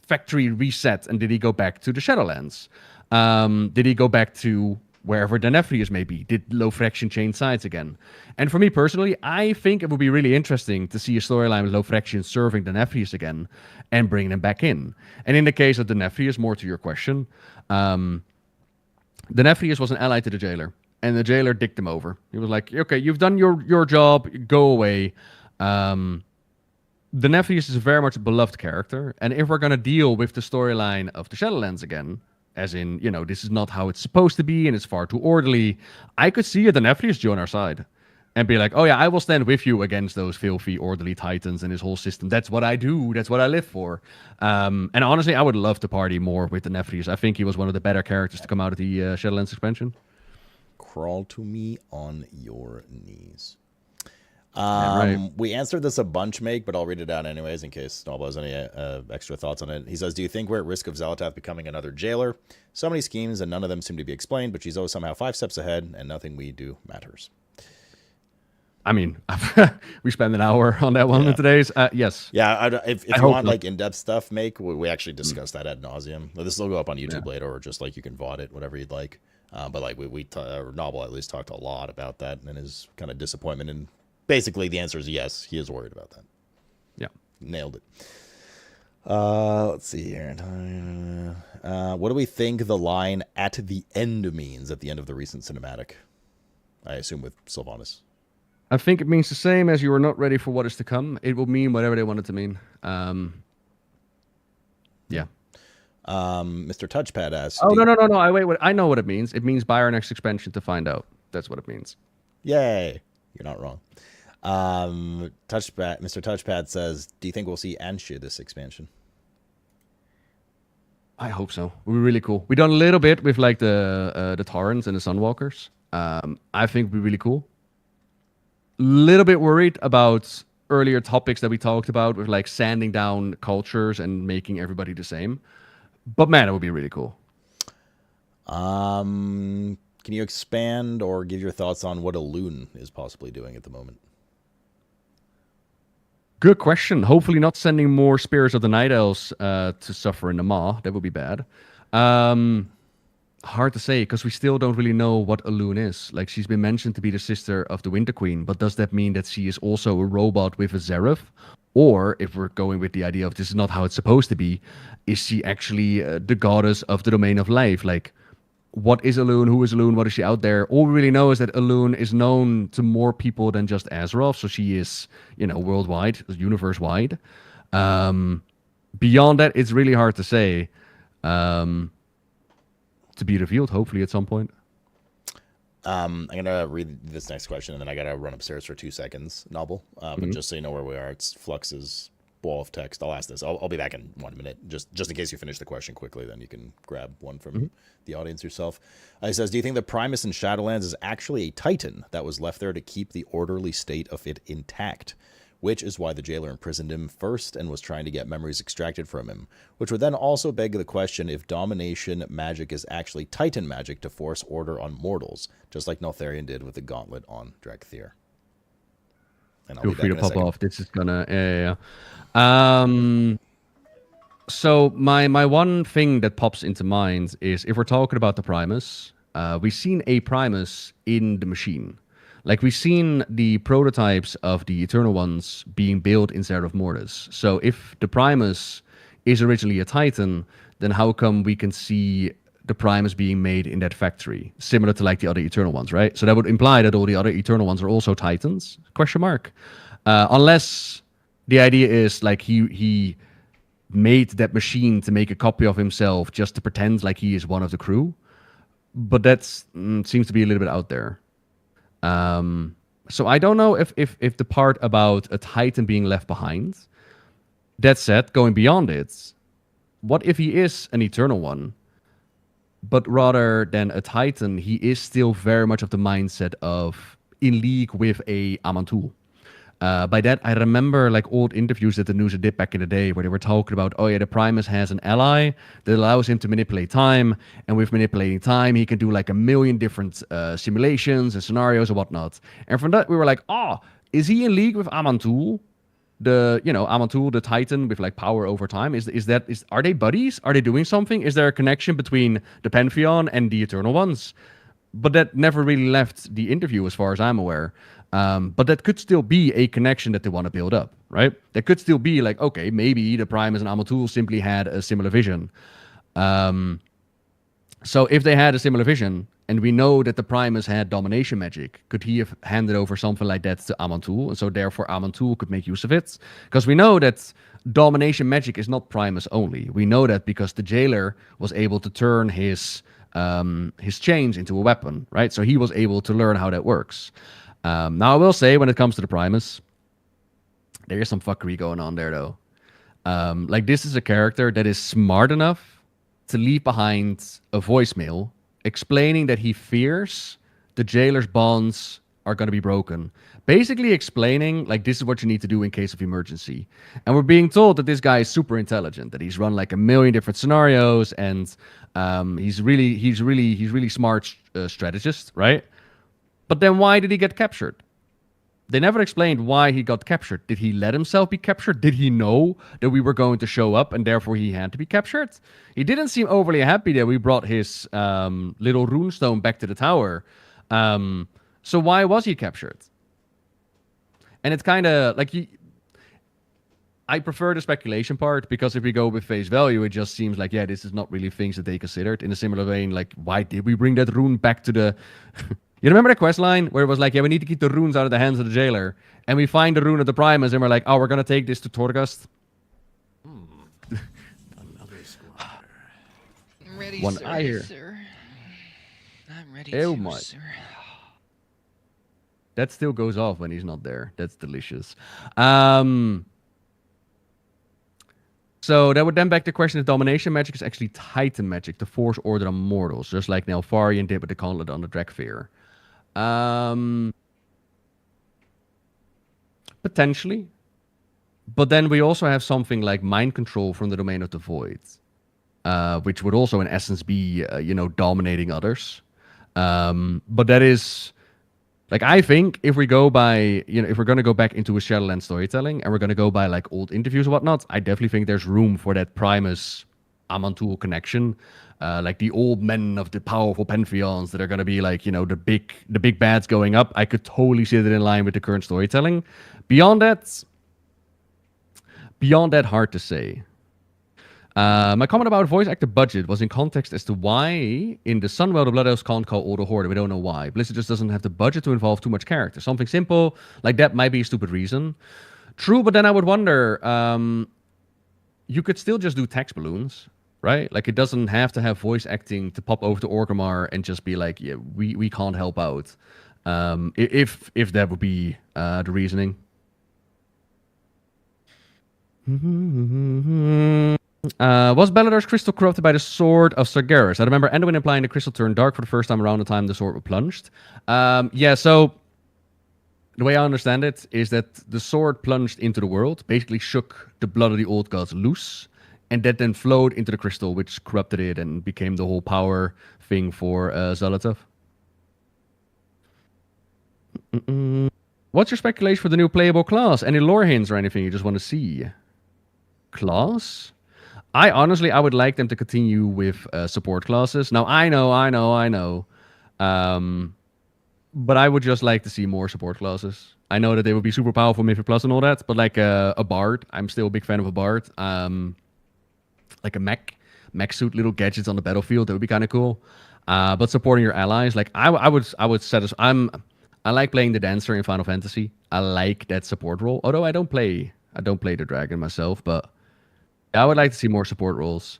S5: factory reset and did he go back to the Shadowlands? Did he go back to wherever Denathrius may be? Did Lofrexion change sides again? And for me personally, I think it would be really interesting to see a storyline with Lofrexion serving Denathrius again and bringing him back in. And in the case of Denathrius, more to your question, Denathrius was an ally to the jailer. And the jailer dicked him over. He was like, okay, you've done your job, go away. Denathrius is very much a beloved character. And if we're going to deal with the storyline of the Shadowlands again, as in, you know, this is not how it's supposed to be and it's far too orderly, I could see a Denathrius join our side. And be like, oh yeah, I will stand with you against those filthy, orderly titans and his whole system. That's what I do. That's what I live for. And honestly, I would love to party more with Denathrius. I think he was one of the better characters to come out of the Shadowlands expansion.
S2: Crawl to me on your knees.
S5: Right.
S2: We answered this a bunch, Meg, but I'll read it out anyways in case Snowball has any extra thoughts on it. He says, do you think we're at risk of Xal'atath becoming another jailer? So many schemes and none of them seem to be explained, but she's always somehow 5 steps ahead and nothing we do matters.
S5: I mean, we spent an hour on that one in today's. Yes.
S2: Yeah, if
S5: I
S2: you
S5: hope
S2: want
S5: not.
S2: like in-depth stuff, we actually discussed that ad nauseum. This will go up on YouTube later, or just like you can VOD it, whatever you'd like. But like Novel at least talked a lot about that and his kind of disappointment. And basically, the answer is yes, he is worried about that.
S5: Yeah,
S2: nailed it. Let's see here. What do we think the line "at the end" means at the end of the recent cinematic? I assume with Sylvanas.
S5: I think it means the same as you are not ready for what is to come. It will mean whatever they want it to mean. Yeah.
S2: Mr. Touchpad asks.
S5: Oh no! Wait. I know what it means. It means buy our next expansion to find out. That's what it means.
S2: Yay! You're not wrong. Mr. Touchpad says, "Do you think we'll see Anshe this expansion?"
S5: I hope so. It would be really cool. We done a little bit with like the Taurens and the Sunwalkers. I think it would be really cool. Little bit worried about earlier topics that we talked about with like sanding down cultures and making everybody the same. But man, it would be really cool.
S2: Can you expand or give your thoughts on what Elune is possibly doing at the moment?
S5: Good question. Hopefully not sending more Spirits of the Night Elves to suffer in the Maw. That would be bad. Hard to say, because we still don't really know what Elune is. Like, she's been mentioned to be the sister of the Winter Queen, but does that mean that she is also a robot with a Zeref? Or, if we're going with the idea of this is not how it's supposed to be, is she actually the goddess of the domain of life? Like, what is Elune? Who is Elune? What is she out there? All we really know is that Elune is known to more people than just Azeroth, so she is, worldwide, universe-wide. Beyond that, it's really hard to say. To be revealed, hopefully, at some point.
S2: I'm gonna read this next question, and then I gotta run upstairs for 2 seconds, Noble. But just so you know where we are, it's Flux's wall of text. I'll ask this. I'll be back in 1 minute, just in case you finish the question quickly. Then you can grab one from the audience yourself. He says, "Do you think the Primus in Shadowlands is actually a Titan that was left there to keep the orderly state of it intact? Which is why the jailer imprisoned him first and was trying to get memories extracted from him. Which would then also beg the question if domination magic is actually Titan magic to force order on mortals, just like Neltharion did with the gauntlet on Drakthir." And I'll
S5: Feel
S2: be back
S5: free to
S2: in a
S5: pop
S2: second.
S5: off. This is gonna... So my one thing that pops into mind is if we're talking about the Primus, we've seen a Primus in the machine. Like, we've seen the prototypes of the Eternal Ones being built in Zereth Mortis. So if the Primus is originally a Titan, then how come we can see the Primus being made in that factory? Similar to like the other Eternal Ones, right? So that would imply that all the other Eternal Ones are also Titans? Question mark. Unless the idea is like he made that machine to make a copy of himself just to pretend like he is one of the crew. But that seems to be a little bit out there. So I don't know if the part about a Titan being left behind. That said, going beyond it, what if he is an Eternal One, but rather than a Titan, he is still very much of the mindset of in league with a Amantul? By that, I remember like old interviews that the news did back in the day where they were talking about, oh yeah, the Primus has an ally that allows him to manipulate time. And with manipulating time, he can do like a million different simulations and scenarios and whatnot. And from that, we were like, oh, is he in league with Amantul? Amantul, the Titan with like power over time. Are they buddies? Are they doing something? Is there a connection between the Pantheon and the Eternal Ones? But that never really left the interview as far as I'm aware. But that could still be a connection that they want to build up, right? That could still be like, okay, maybe the Primus and Amantul simply had a similar vision. So if they had a similar vision, and we know that the Primus had domination magic, could he have handed over something like that to Amantul? And so therefore Amantul could make use of it? Because we know that domination magic is not Primus only. We know that because the jailer was able to turn his chains into a weapon, right? So he was able to learn how that works. Now, I will say, when it comes to the Primus, there is some fuckery going on there, though. Like, this is a character that is smart enough to leave behind a voicemail explaining that he fears the jailer's bonds are going to be broken. Basically explaining, like, this is what you need to do in case of emergency. And we're being told that this guy is super intelligent, that he's run like a million different scenarios, and he's really smart strategist, right? But then why did he get captured? They never explained why he got captured. Did he let himself be captured? Did he know that we were going to show up and therefore he had to be captured? He didn't seem overly happy that we brought his little runestone back to the tower. So why was he captured? And it's kind of like I prefer the speculation part, because if we go with face value, it just seems like, yeah, this is not really things that they considered. In a similar vein, like, why did we bring that rune back to the... You remember that quest line where it was like, yeah, we need to keep the runes out of the hands of the jailer. And we find the rune of the Primus and we're like, oh, we're going to take this to Torghast.
S2: Another squatter.
S10: I'm ready,
S5: One
S10: sir.
S5: eye here.
S10: Sir. I'm ready,
S5: Oh
S10: too,
S5: my.
S10: sir.
S5: That still goes off when he's not there. That's delicious. So that would then beg the question if domination magic is actually Titan magic, the Force Order on mortals, just like Nelfarian did with the Gauntlet on the Dragfear. Potentially. But then we also have something like mind control from the domain of the void, which would also in essence be, dominating others. But that is... Like, I think if we go by, if we're going to go back into a Shadowland storytelling and we're going to go by, like, old interviews and whatnot, I definitely think there's room for that Primus Amantul connection. Like, the old men of the powerful pantheons that are going to be, like, the big bads going up. I could totally see that in line with the current storytelling. Beyond that, hard to say. My comment about voice actor budget was in context as to why in the Sunwell the Blood Elves can't call all the Horde. We don't know why. Blizzard just doesn't have the budget to involve too much character. Something simple like that might be a stupid reason. True, but then I would wonder, you could still just do text balloons, right? Like, it doesn't have to have voice acting to pop over to Orgrimmar and just be like, yeah, we can't help out. If that would be the reasoning. Was Belladar's crystal corrupted by the sword of Sargeras? I remember Anduin implying the crystal turned dark for the first time around the time the sword was plunged. Yeah, so the way I understand it is that the sword plunged into the world, basically shook the blood of the old gods loose, and that then flowed into the crystal, which corrupted it and became the whole power thing for Zolotov. What's your speculation for the new playable class? Any lore hints or anything you just want to see? Class? I would like them to continue with support classes. Now, I know. But I would just like to see more support classes. I know that they would be super powerful, Mythic Plus and all that, but like a Bard, I'm still a big fan of a Bard. Like a mech suit, little gadgets on the battlefield, that would be kind of cool. But supporting your allies, like I would set us. I like playing the Dancer in Final Fantasy. I like that support role. Although I don't play the Dragon myself, but I would like to see more support roles.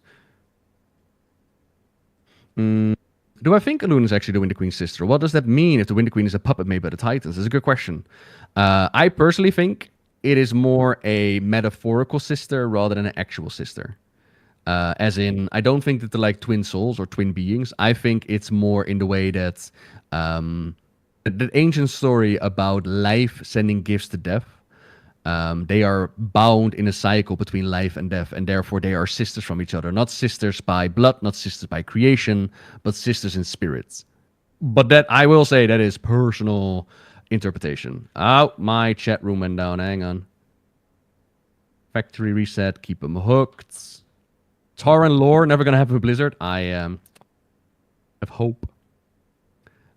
S5: Do I think Elune is actually the Winter Queen's sister? What does that mean if the Winter Queen is a puppet made by the Titans? That's a good question. I personally think it is more a metaphorical sister rather than an actual sister. As in, I don't think that they're like twin souls or twin beings. I think it's more in the way that the ancient story about life sending gifts to death. They are bound in a cycle between life and death, and therefore they are sisters from each other. Not sisters by blood, not sisters by creation, but sisters in spirits. But that, I will say, that is personal interpretation. Oh, my chat room went down. Hang on. Factory reset. Keep them hooked. Tauren lore, never going to happen with Blizzard. I have hope.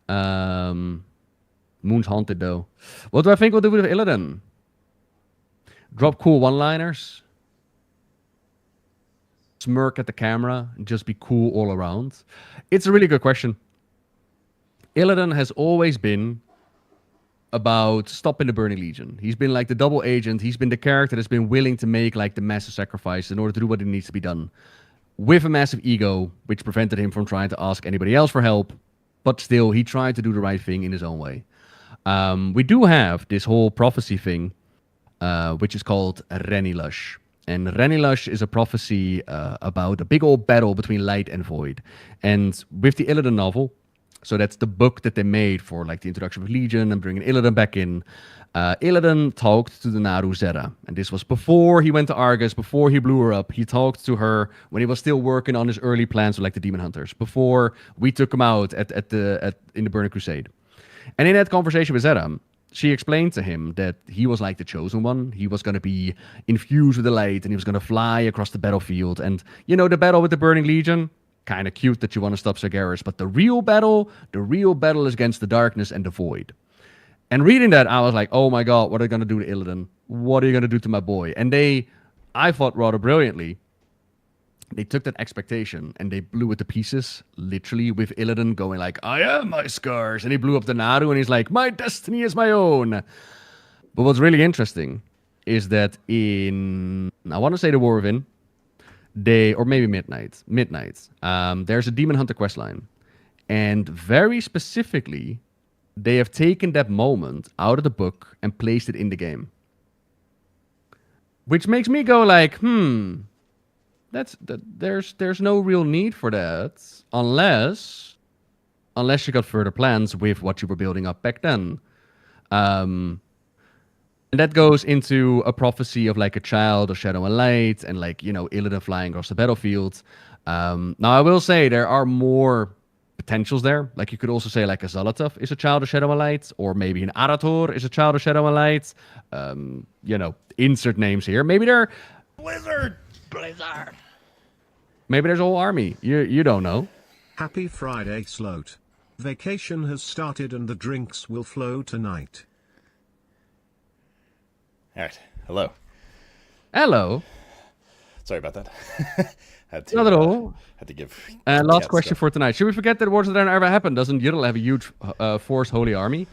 S5: Moon's haunted, though. What do I think we'll do with Illidan? Drop cool one-liners. Smirk at the camera. And just be cool all around. It's a really good question. Illidan has always been about stopping the Burning Legion. He's been like the double agent. He's been the character that's been willing to make like the massive sacrifice in order to do what it needs to be done. With a massive ego, which prevented him from trying to ask anybody else for help. But still, he tried to do the right thing in his own way. We do have this whole prophecy thing, which is called Renilush. And Renilush is a prophecy about a big old battle between light and void. And with the Illidan novel, so that's the book that they made for like the introduction of Legion and bringing Illidan back in, Illidan talked to the Naru Zera. And this was before he went to Argus, before he blew her up. He talked to her when he was still working on his early plans with like the Demon Hunters, before we took him out in the Burning Crusade. And in that conversation with Zera, she explained to him that he was like the chosen one. He was going to be infused with the light, and he was going to fly across the battlefield. And, you know, the battle with the Burning Legion, kind of cute that you want to stop Sargeras. But the real battle is against the darkness and the void. And reading that, I was like, oh my god, what are they going to do to Illidan? What are you going to do to my boy? And I thought rather brilliantly, they took that expectation and they blew it to pieces, literally, with Illidan going like, I am my scars. And he blew up the Naru and he's like, my destiny is my own. But what's really interesting is that in, I want to say the War Within, or maybe Midnight, there's a Demon Hunter questline. And very specifically, they have taken that moment out of the book and placed it in the game. Which makes me go like, there's no real need for that unless you got further plans with what you were building up back then. And that goes into a prophecy of like a child of Shadow and Light and like, you know, Illidan flying across the battlefield. Now I will say there are more potentials there. Like you could also say like a Zolotov is a child of Shadow and Light, or maybe an Arator is a child of Shadow and Light. You know, insert names here. Maybe they're Blizzard. Maybe there's a whole army. You don't know.
S3: Happy Friday, Sloat. Vacation has started and the drinks will flow tonight.
S2: All right. Hello.
S5: Hello.
S2: Sorry about that.
S5: Not at all.
S2: Had to give.
S5: Last question for tonight. Should we forget that Wars of Draenor ever happened? Doesn't Yidel have a huge force holy army?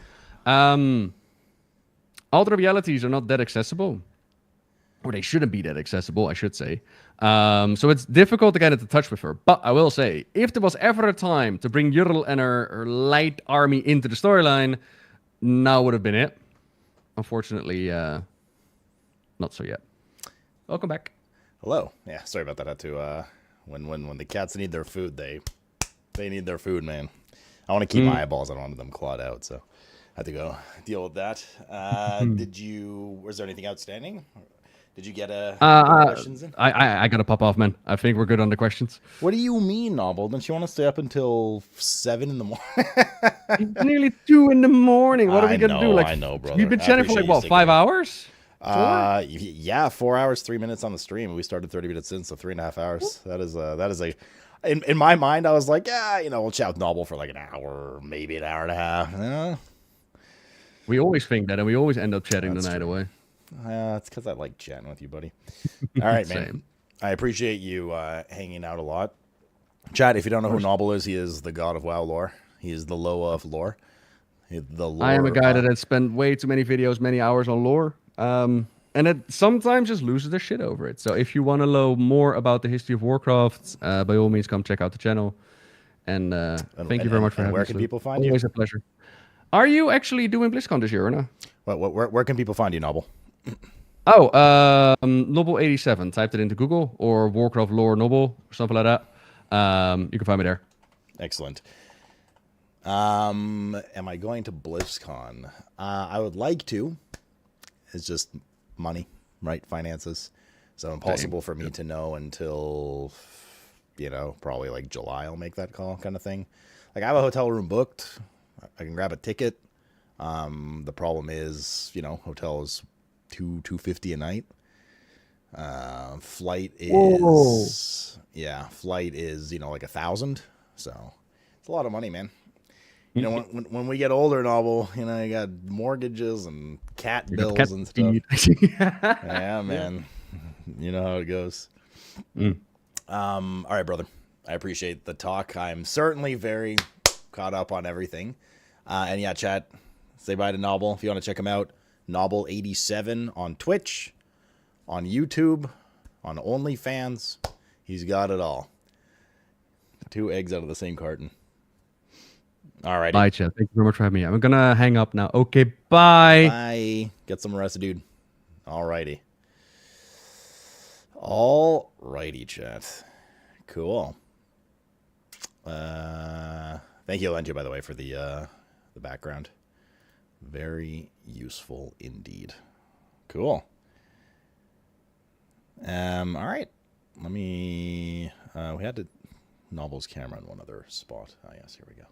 S5: Alternate realities are not that accessible. Or they shouldn't be that accessible, I should say. So it's difficult to get into touch with her. But I will say, if there was ever a time to bring Yurl and her light army into the storyline, now would have been it. Unfortunately, not so yet. Welcome back.
S2: Hello. Yeah, sorry about that. I had to, when the cats need their food, they need their food, man. I want to keep my eyeballs. I don't want them clawed out, so I had to go deal with that. Was there anything outstanding? Did you get questions in?
S5: I gotta pop off, man. I think we're good on the questions.
S2: What do you mean, Noble? Don't you want to stay up until 7 in the morning?
S5: Nearly 2 in the morning. What are we gonna do? Like,
S2: I know, brother.
S5: You've been chatting for like what, 5 hours? 4?
S2: Yeah, 4 hours, 3 minutes on the stream. We started 30 minutes in, so 3.5 hours. That is a. In my mind, I was like, yeah, you know, we'll chat with Noble for like an hour, maybe an hour and a half. Yeah.
S5: We always think that, and we always end up chatting the night away.
S2: It's because I like chatting with you, buddy. All right, man. I appreciate you hanging out a lot. Chat, if you don't know who Noble is, he is the god of WoW lore. He is the Loa of lore.
S5: I am a guy that has spent way too many videos, many hours on lore. And it sometimes just loses their shit over it. So if you want to know more about the history of Warcraft, by all means, come check out the channel. And thank you very much for having me.
S2: Where can people find you?
S5: Always a pleasure. Are you actually doing BlizzCon this year or not?
S2: Where can people find you, Noble?
S5: Noble87. Typed it into Google or Warcraft lore Noble or something like that. You can find me there.
S2: Excellent. Am I going to BlizzCon? I would like to. It's just money, right? Finances. So impossible for me to know until, you know, probably like July. I'll make that call, kind of thing. Like I have a hotel room booked. I can grab a ticket. The problem is, you know, hotel is $250 a night. Flight is flight is, you know, like $1,000. So it's a lot of money, man. You know, when we get older, Noble, you know, you got mortgages and cat bills and stuff. Yeah, man. You know how it goes. All right, brother. I appreciate the talk. I'm certainly very caught up on everything. And yeah, chat, say bye to Noble. If you want to check him out, Noble87 on Twitch, on YouTube, on OnlyFans. He's got it all. 2 eggs out of the same carton. All right.
S5: Bye, chat. Thank you very much for having me. I'm going to hang up now. Okay, bye.
S2: Bye. Get some rest, dude. All righty. All righty, chat. Cool. Thank you, Alenja, by the way, for the background. Very useful indeed. Cool. All right. Let me... we had to... Noble's camera in one other spot. Ah, yes, here we go.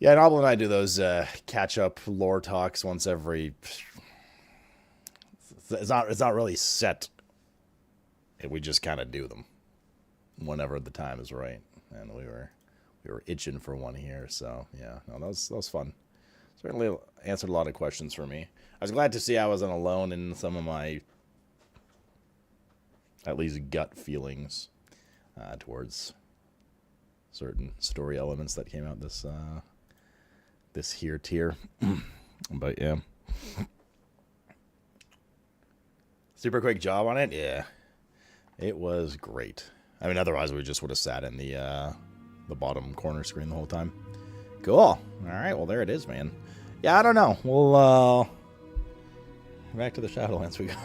S2: Yeah, Noble and I do those catch-up lore talks once every... It's not really set. We just kind of do them whenever the time is right. And we were itching for one here, so yeah. No, that was fun. Certainly answered a lot of questions for me. I was glad to see I wasn't alone in some of my, at least, gut feelings towards certain story elements that came out this here tier. But yeah. Super quick job on it? Yeah. It was great. I mean, otherwise we just would have sat in the bottom corner screen the whole time. Cool. All right, well, there it is, man. Yeah, I don't know. We'll, back to the Shadowlands we go.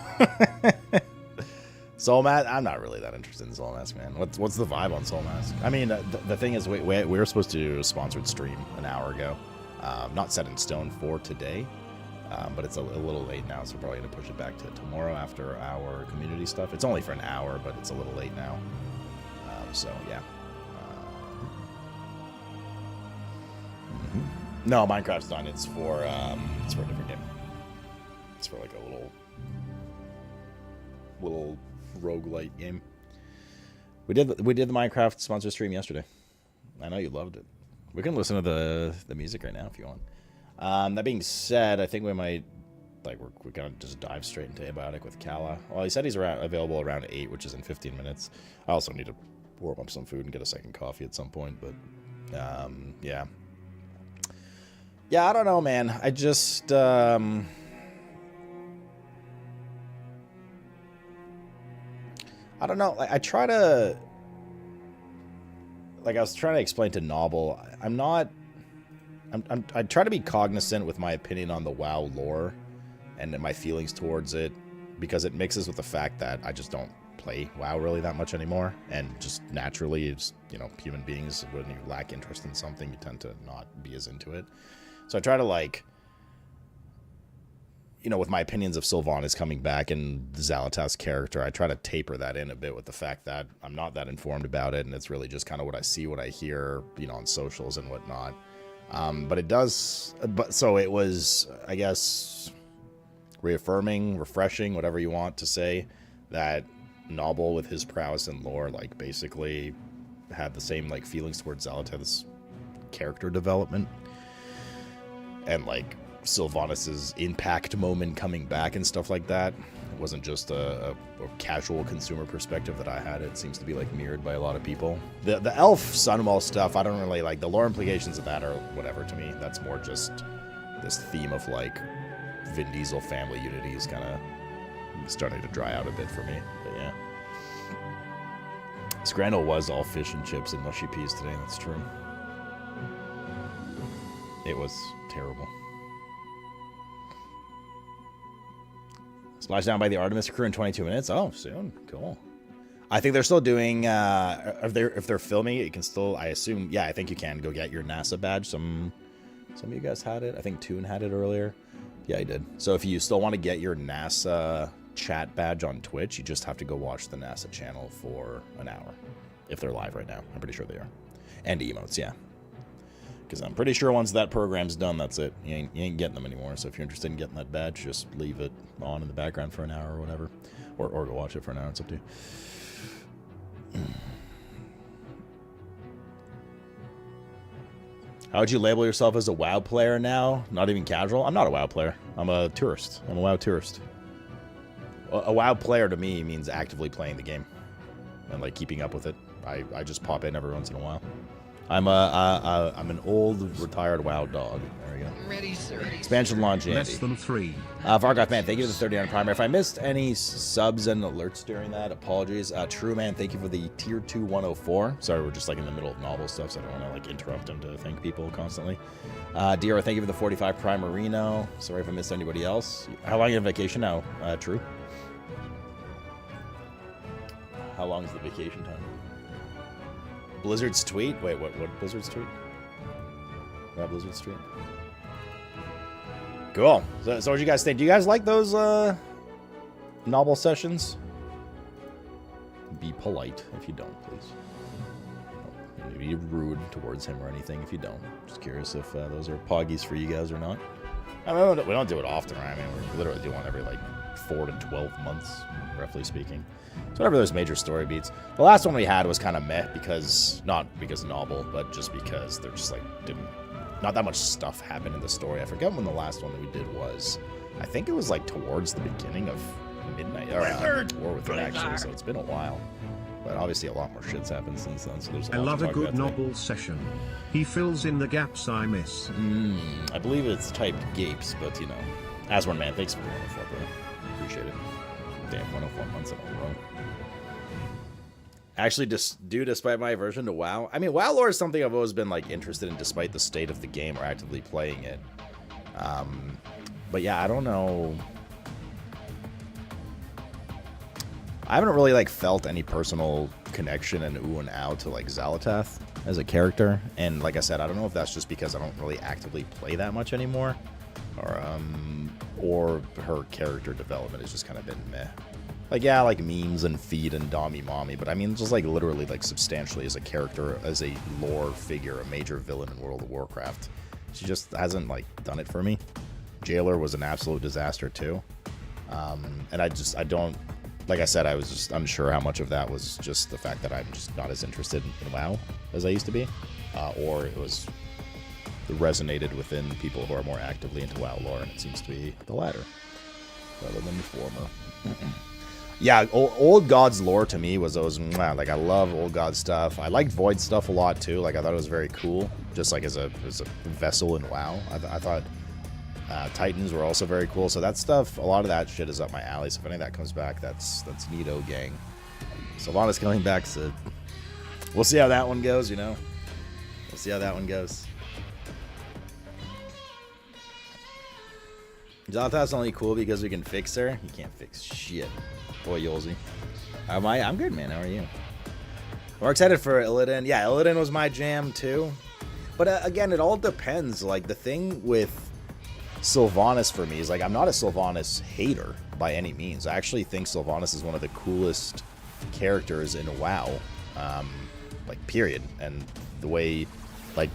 S2: Soul Mask? I'm not really that interested in Soul Mask, man. What's the vibe on Soul Mask? I mean, the thing is, we were supposed to do a sponsored stream an hour ago. Not set in stone for today. But it's a little late now, so we're probably going to push it back to tomorrow after our community stuff. It's only for an hour, but it's a little late now. So, yeah. No, Minecraft's done. It's for a different game. It's for like a little roguelite game. We did the Minecraft sponsor stream yesterday. I know you loved it. We can listen to the music right now if you want. That being said, I think we might, we're gonna just dive straight into Apocalyptic with Calla. Well, he said he's available around 8, which is in 15 minutes. I also need to warm up some food and get a second coffee at some point, but, yeah. Yeah, I don't know, man. I just, I don't know. I try to, I was trying to explain to Noble, I try to be cognizant with my opinion on the WoW lore and my feelings towards it, because it mixes with the fact that I just don't play WoW really that much anymore, and just naturally, it's, human beings, when you lack interest in something, you tend to not be as into it. So I try to, with my opinions of Sylvanas coming back and Xal'atath's character, I try to taper that in a bit with the fact that I'm not that informed about it, and it's really just kind of what I see, what I hear, on socials and whatnot. So it was, I guess, reaffirming, refreshing, whatever you want to say, that Noble, with his prowess and lore, basically had the same, feelings towards Xal'atath's character development. And, Sylvanas' impact moment coming back and stuff like that. It wasn't just a casual consumer perspective that I had. It seems to be mirrored by a lot of people. The elf Sunwell stuff, I don't really like. The lore implications of that are whatever to me. That's more just this theme of Vin Diesel family unity is kind of starting to dry out a bit for me. But yeah, Scrandle was all fish and chips and mushy peas today. That's true. It was terrible. Splash down by the Artemis crew in 22 minutes. Oh, soon. Cool. I think they're still doing, if they're filming it, you can still, I assume, yeah, I think you can go get your NASA badge. Some of you guys had it. I think Toon had it earlier. Yeah, he did. So if you still want to get your NASA chat badge on Twitch, you just have to go watch the NASA channel for an hour. If they're live right now. I'm pretty sure they are. And emotes, yeah. Because I'm pretty sure once that program's done, that's it. You ain't getting them anymore. So if you're interested in getting that badge, just leave it on in the background for an hour or whatever. Or go watch it for an hour. It's up to you. How would you label yourself as a WoW player now? Not even casual? I'm not a WoW player. I'm a tourist. I'm a WoW tourist. A WoW player to me means actively playing the game. And keeping up with it. I just pop in every once in a while. I'm an old retired WoW dog. There we go.
S10: Ready, sir.
S2: Expansion launch, Andy.
S3: Less than 3.
S2: Vargoth, man, thank you for the 39 primer. If I missed any subs and alerts during that, apologies. True, man, thank you for the tier 2 104. Sorry, we're just in the middle of novel stuff, so I don't want to interrupt him to thank people constantly. Dior, thank you for the 45 Primerino. Sorry if I missed anybody else. How long are you on vacation now? True. How long is the vacation time? Blizzard's tweet? Wait, what Blizzard's tweet? What Blizzard's tweet? Cool. So what do you guys think? Do you guys like those novel sessions? Be polite if you don't, please. Oh, be rude towards him or anything if you don't. Just curious if those are poggies for you guys or not. I mean, we don't do it often, right? I mean, we literally do one every like 4 to 12 months, roughly speaking. So whenever there's major story beats. The last one we had was kind of meh because, not because of novel, but just because there just like not that much stuff happened in the story. I forget when the last one that we did was. I think it was like towards the beginning of Midnight, or War Within actually, so it's been a while. But obviously a lot more shit's happened since then, so there's a lot
S3: I love
S2: to
S3: a
S2: talk
S3: good
S2: about today.
S3: novel session. He fills in the gaps I miss.
S2: I believe it's typed gapes, but you know. Aswan Man, thanks for the 104, bro. Appreciate it. Damn, 104 months in a row. Actually, despite my aversion to WoW. I mean, WoW lore is something I've always been like interested in despite the state of the game or actively playing it. But yeah, I don't know. I haven't really like felt any personal connection and ooh and ow to like Xalatath as a character. And like I said, I don't know if that's just because I don't really actively play that much anymore, or her character development has just kind of been meh. Like, yeah, like memes and feed and Dommy Mommy, but I mean, just like literally like substantially as a character, as a lore figure, a major villain in World of Warcraft, she just hasn't like done it for me. Jailer was an absolute disaster too. And I don't, like I said, I was just unsure how much of that was just the fact that I'm just not as interested in WoW as I used to be, or it resonated within people who are more actively into WoW lore, and it seems to be the latter rather than the former. Yeah, Old Gods lore to me was those, like, I love Old God stuff. I liked Void stuff a lot too. Like, I thought it was very cool, just like as a vessel in WoW. I thought Titans were also very cool. So that stuff, a lot of that shit is up my alley. So if any of that comes back, that's neato, gang. Sylvanas coming back, so we'll see how that one goes, you know? We'll see how that one goes. Xalatath's only cool because we can fix her. You can't fix shit. Boy, Yolzy. I'm good, man. How are you? We're excited for Illidan. Yeah, Illidan was my jam, too. But again, it all depends. Like, the thing with Sylvanas for me is, like, I'm not a Sylvanas hater by any means. I actually think Sylvanas is one of the coolest characters in WoW. Like, period. And the way, like,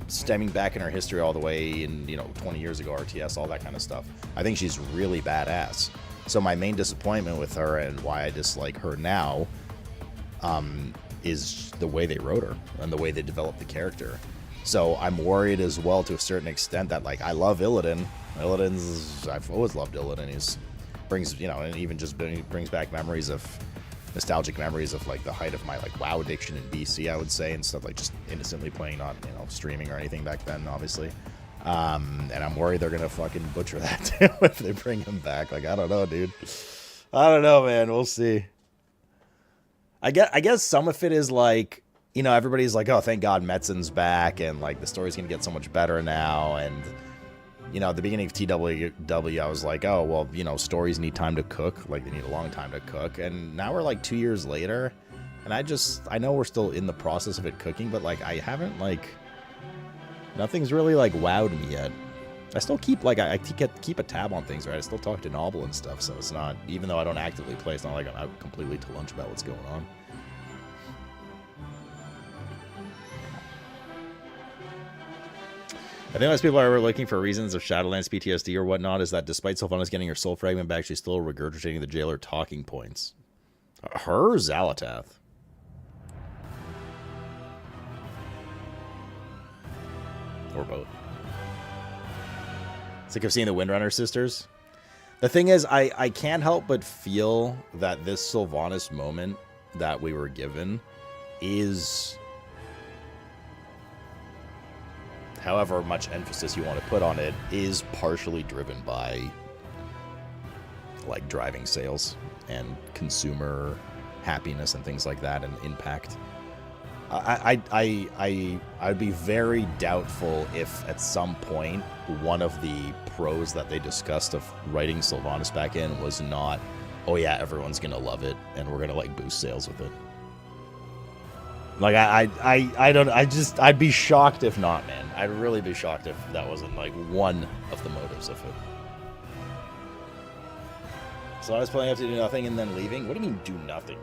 S2: stemming back in her history all the way in, 20 years ago, RTS, all that kind of stuff. I think she's really badass. So my main disappointment with her and why I dislike her now is the way they wrote her and the way they developed the character. So I'm worried as well to a certain extent that, like, I love Illidan. I've always loved Illidan. He brings, and even just brings back nostalgic memories of, like, the height of my, like, WoW addiction in BC, I would say, and stuff, like, just innocently playing, not, streaming or anything back then, obviously. And I'm worried they're gonna fucking butcher that too if they bring him back. Like, I don't know, dude. I don't know, man. We'll see. I guess some of it is like, everybody's like, oh, thank God Metzen's back, and like the story's gonna get so much better now. And at the beginning of TWW, I was like, oh, well, stories need time to cook. Like, they need a long time to cook. And now we're like 2 years later, and I know we're still in the process of it cooking, but like I haven't like. Nothing's really, like, wowed me yet. I still keep, like, I keep a tab on things, right? I still talk to Noble and stuff, so it's not, even though I don't actively play, it's not like I'm out completely to lunch about what's going on. I think most people are looking for reasons of Shadowlands PTSD or whatnot is that despite Sylvanas getting her soul fragment back, she's still regurgitating the jailer talking points. Her or Xalatath? Or both. Sick of seeing the Windrunner sisters. The thing is, I can't help but feel that this Sylvanas moment that we were given is, however much emphasis you want to put on it, is partially driven by, like, driving sales and consumer happiness and things like that and impact. I'd be very doubtful if at some point one of the pros that they discussed of writing Sylvanas back in was not, oh yeah, everyone's gonna love it and we're gonna like boost sales with it. Like I'd be shocked if not, man. I'd really be shocked if that wasn't like one of the motives of it. So I was playing up to do nothing and then leaving. What do you mean do nothing?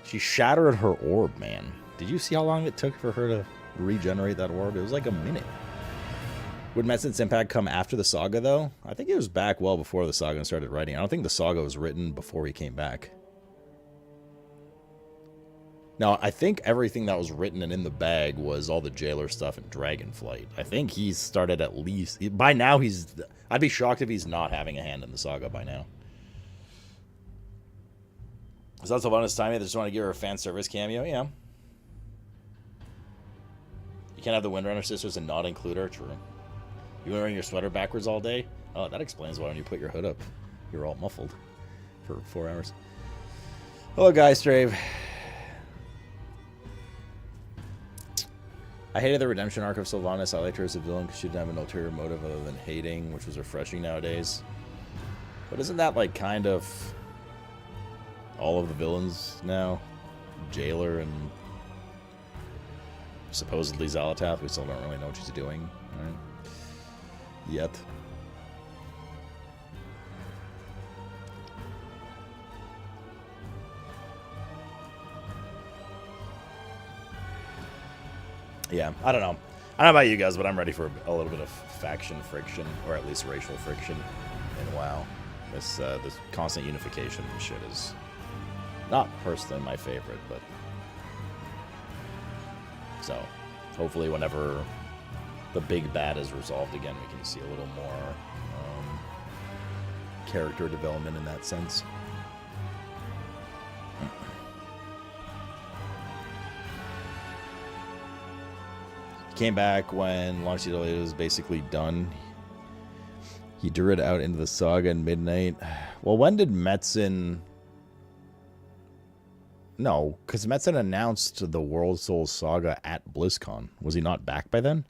S2: She shattered her orb, man. Did you see how long it took for her to regenerate that orb? It was like a minute. Would Metzen's impact come after the saga, though? I think it was back well before the saga started writing. I don't think the saga was written before he came back. No, I think everything that was written and in the bag was all the jailer stuff and Dragonflight. I think he's started at least... By now, he's... I'd be shocked if he's not having a hand in the saga by now. Is that Sylvanas timing? They just want to give her a fan service cameo? Yeah. You can't have the Windrunner sisters and not include her? True. You wearing your sweater backwards all day? Oh, that explains why when you put your hood up, you're all muffled for 4 hours. Hello, guys, Strave. I hated the redemption arc of Sylvanas. I liked her as a villain because she didn't have an ulterior motive other than hating, which was refreshing nowadays. But isn't that like kind of all of the villains now? Jailer and supposedly Xalatath. We still don't really know what she's doing, right? Yet. Yeah, I don't know. I don't know about you guys, but I'm ready for a little bit of faction friction, or at least racial friction in WoW. This constant unification and shit is not personally my favorite, but so hopefully whenever the big bad is resolved again, we can see a little more character development in that sense. He came back when Long Sea was basically done. He drew it out into the saga in Midnight. Well, when did Metzen... No, because Metzen announced the World Soul Saga at BlizzCon. Was he not back by then?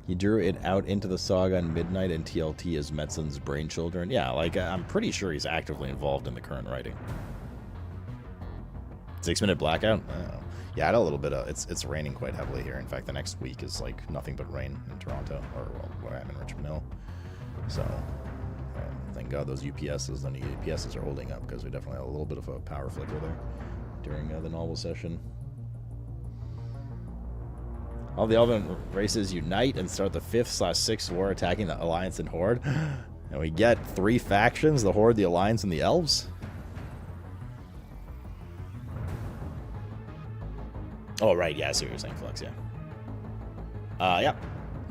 S2: He drew it out into the saga in Midnight and TLT as Metzen's brainchildren. Yeah, like, I'm pretty sure he's actively involved in the current writing. 6-minute blackout? Oh. Yeah, I had a little bit of... It's raining quite heavily here. In fact, the next week is, like, nothing but rain in Toronto, or, well, where I'm in Richmond Hill. So, thank God those UPSs and the UPSs are holding up, because we definitely had a little bit of a power flicker there during the novel session. All the Elven races unite and start the 5th/6th war attacking the Alliance and Horde. And we get 3 factions, the Horde, the Alliance, and the Elves. Oh, right, yeah, I see what you're saying, Flux, yeah. Yeah,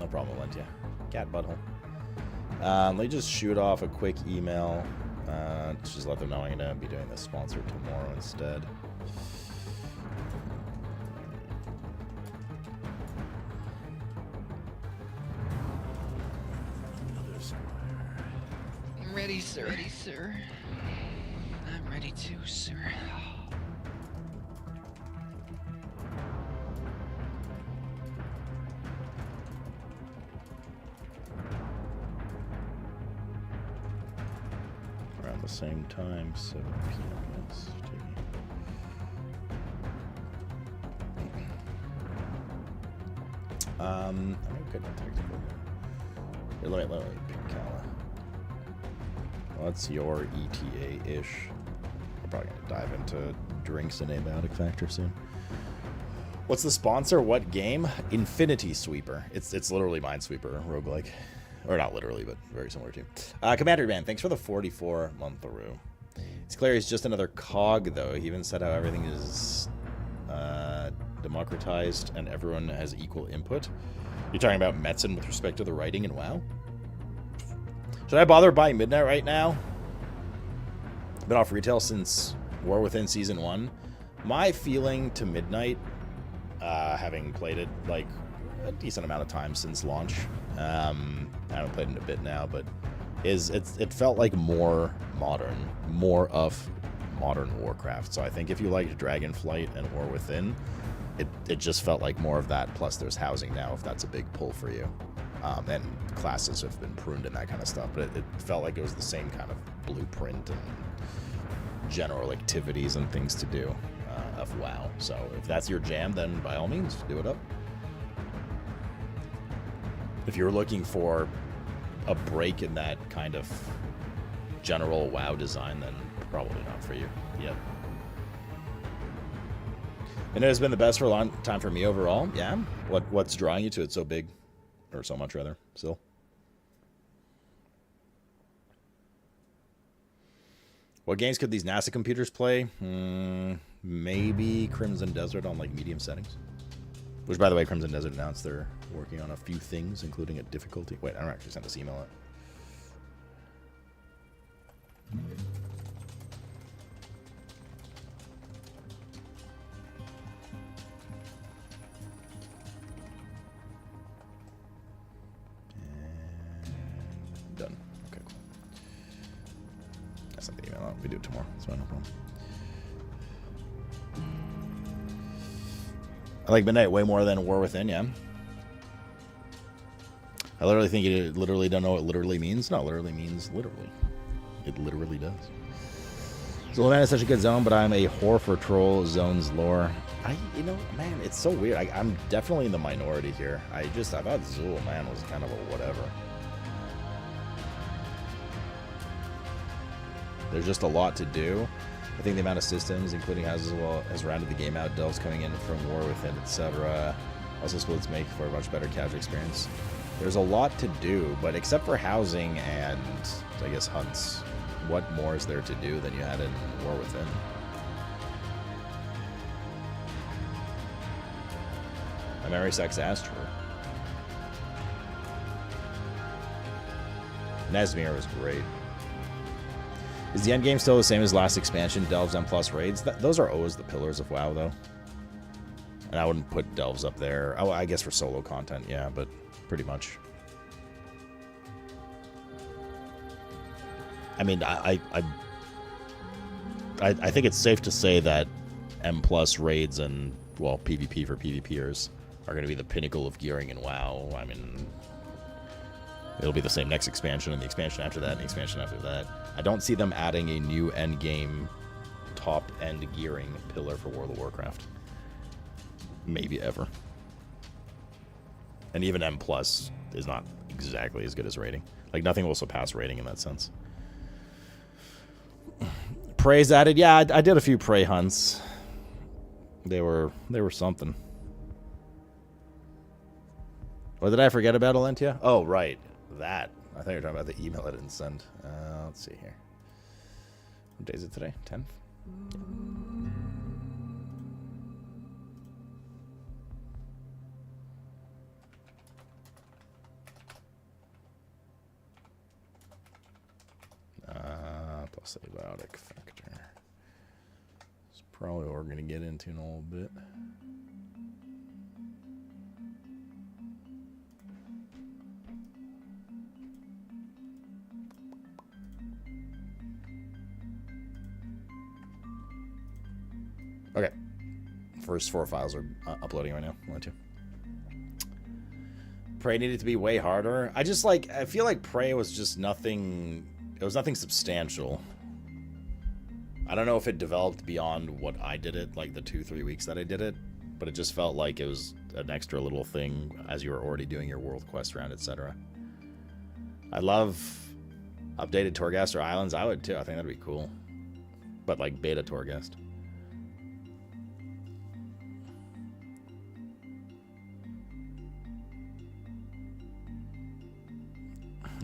S2: no problem, Lent, yeah. Cat butthole. Let me just shoot off a quick email. Just let them know I'm going to be doing this sponsor tomorrow instead.
S10: I'm ready, sir. Ready, sir. I'm ready too, sir.
S2: Around the same time, 7 p.m. Yes, I'm good on technical. Here, let me pick Calla. What's your ETA-ish? We're probably going to dive into drinks and abiotic factor soon. What's the sponsor? What game? Infinity Sweeper. It's literally Minesweeper roguelike. Or not literally, but very similar to. Commander Man, thanks for the 44-month Aru. It's clear he's just another cog, though. He even said how everything is democratized and everyone has equal input. You're talking about Metzen with respect to the writing in WoW? Should I bother buying Midnight right now? Been off retail since War Within Season 1. My feeling to Midnight, having played it like a decent amount of time since launch, I haven't played it in a bit now, but it felt like more of modern Warcraft. So I think if you liked Dragonflight and War Within, it just felt like more of that, plus there's housing now, if that's a big pull for you. And classes have been pruned and that kind of stuff, but it felt like it was the same kind of blueprint and general activities and things to do of WoW. So if that's your jam, then by all means, do it up. if you're looking for a break in that kind of general WoW design, then probably not for you. Yep. And it has been the best for a long time for me overall. Yeah. What's drawing you to it so big, or so much rather? Still. What games could these NASA computers play? Maybe Crimson Desert on like medium settings. Which, by the way, Crimson Desert announced they're working on a few things, including a difficulty. Wait, I don't actually send this email out. And done. Okay, cool. I sent the email out. We do it tomorrow. That's fine, no problem. I like Midnight way more than War Within, yeah. I literally think you literally don't know what literally means. No, literally means literally. It literally does. Zolman is such a good zone, but I'm a whore for troll zones lore. You know, man, it's so weird. I'm definitely in the minority here. I thought Zool, man, was kind of a whatever. There's just a lot to do. I think the amount of systems, including houses, well, has rounded the game out. Delves coming in from War Within, etc. Also, splits make for a much better casual experience. There's a lot to do, but except for housing and, I guess, hunts, what more is there to do than you had in War Within? My memory sucks ass, true. Nesmir was great. Is the endgame still the same as last expansion, Delves and plus raids? Those are always the pillars of WoW, though. And I wouldn't put Delves up there. Oh, I guess for solo content, yeah, but pretty much. I mean, I think it's safe to say that M plus raids and, well, PvP for PvPers are going to be the pinnacle of gearing in WoW. I mean, it'll be the same next expansion and the expansion after that and the expansion after that. I don't see them adding a new endgame top-end gearing pillar for World of Warcraft. Maybe ever. And even M plus is not exactly as good as raiding. Like, nothing will surpass raiding in that sense. Prey's added. Yeah, I did a few prey hunts. They were something. What did I forget about, Alentia? Oh, right. That. I thought you were talking about the email I didn't send. Let's see here. What day is it today? 10th? Plus abiotic factor. It's probably what we're going to get into in a little bit. Okay. First 4 files are uploading right now. 1, 2. Prey needed to be way harder. I feel like Prey was just nothing. It was nothing substantial. I don't know if it developed beyond what I did it, like the 2-3 weeks that I did it, but it just felt like it was an extra little thing as you were already doing your world quest round, etc. I love updated Torghast or Islands. I would too. I think that'd be cool. But like beta Torghast.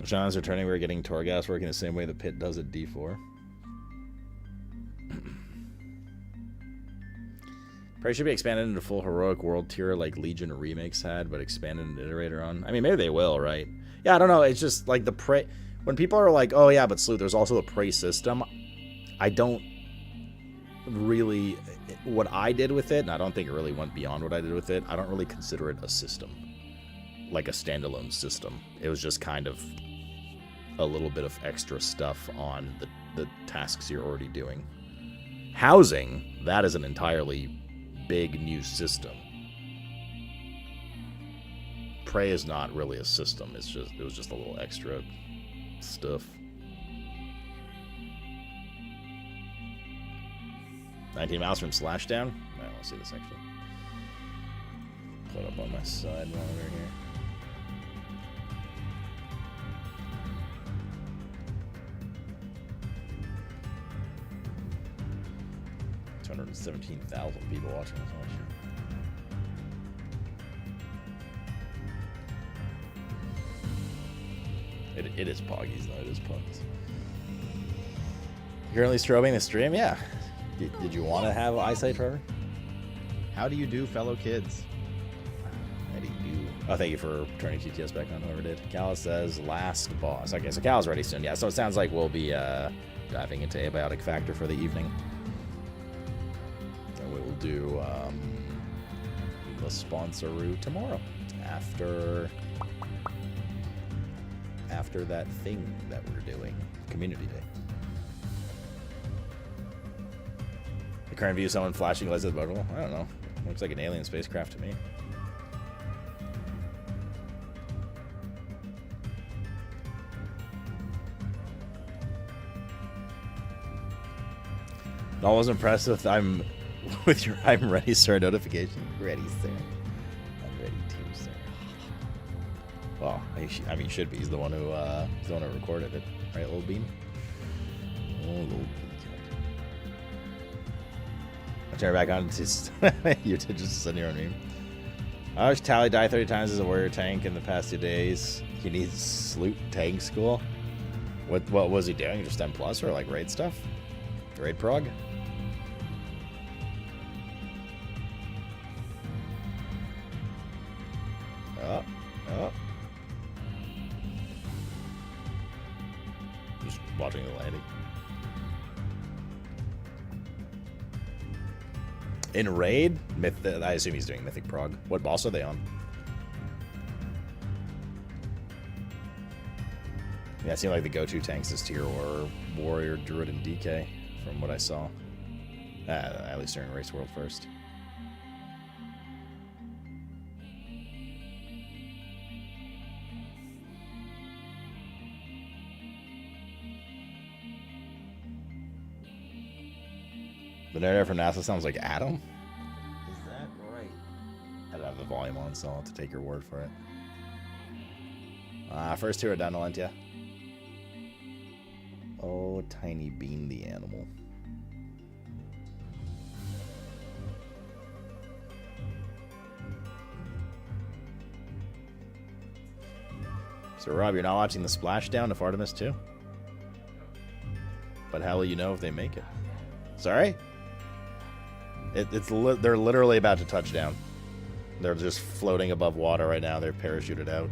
S2: John's returning. We're getting Torghast working the same way the pit does at D4. Probably should be expanded into full heroic world tier like Legion remakes had, but expanded and iterator on. I mean, maybe they will, right? Yeah, I don't know. It's just like the prey. When people are like, "Oh yeah, but Sleuth, there's also the prey system." I don't really. What I did with it, and I don't think it really went beyond what I did with it. I don't really consider it a system, like a standalone system. It was just kind of a little bit of extra stuff on the tasks you're already doing. Housing, that is an entirely big new system. Prey is not really a system. It was just a little extra stuff. 19 miles from Slashdown. I want to see this actually. Put up on my side monitor here. 217,000 people watching this watch. It is Poggies, though. It is Pugs. Currently strobing the stream? Yeah. Did you want to have eyesight, Trevor? How do you do, fellow kids? How do you do? Oh, thank you for turning TTS back on, whoever did. Calla says last boss. Okay, so Calla's ready soon. Yeah, so it sounds like we'll be diving into Abiotic Factor for the evening. And we will do the sponsor tomorrow after that thing that we're doing, Community Day. The current view of someone flashing lights at the bottle? I don't know. Looks like an alien spacecraft to me. I was impressed with I'm ready, sir notification. Ready, sir. I'm ready too, sir. Well, I mean, should be. He's the one who recorded it, right, Little Bean? Oh, Little Bean. I'll turn it back on. Just you just send your own meme. I watched Tally die 30 times as a warrior tank in the past 2 days. He needs Sloot tank school. What was he doing? Just M+ or like raid stuff? Raid prog? Oh. Just watching the landing. In raid? I assume he's doing Mythic Prog. What boss are they on? Yeah, it seemed like the go-to tanks this tier were Warrior, Druid, and DK, from what I saw. At least during Race World first. The narrator from NASA sounds like Adam? Is that right? I don't have the volume on, so I'll have to take your word for it. First two are done, Alentia. Oh, Tiny Bean the animal. So, Rob, you're not watching the splashdown of Artemis 2? But how will you know if they make it? Sorry? They're literally about to touch down. They're just floating above water right now. They're parachuted out.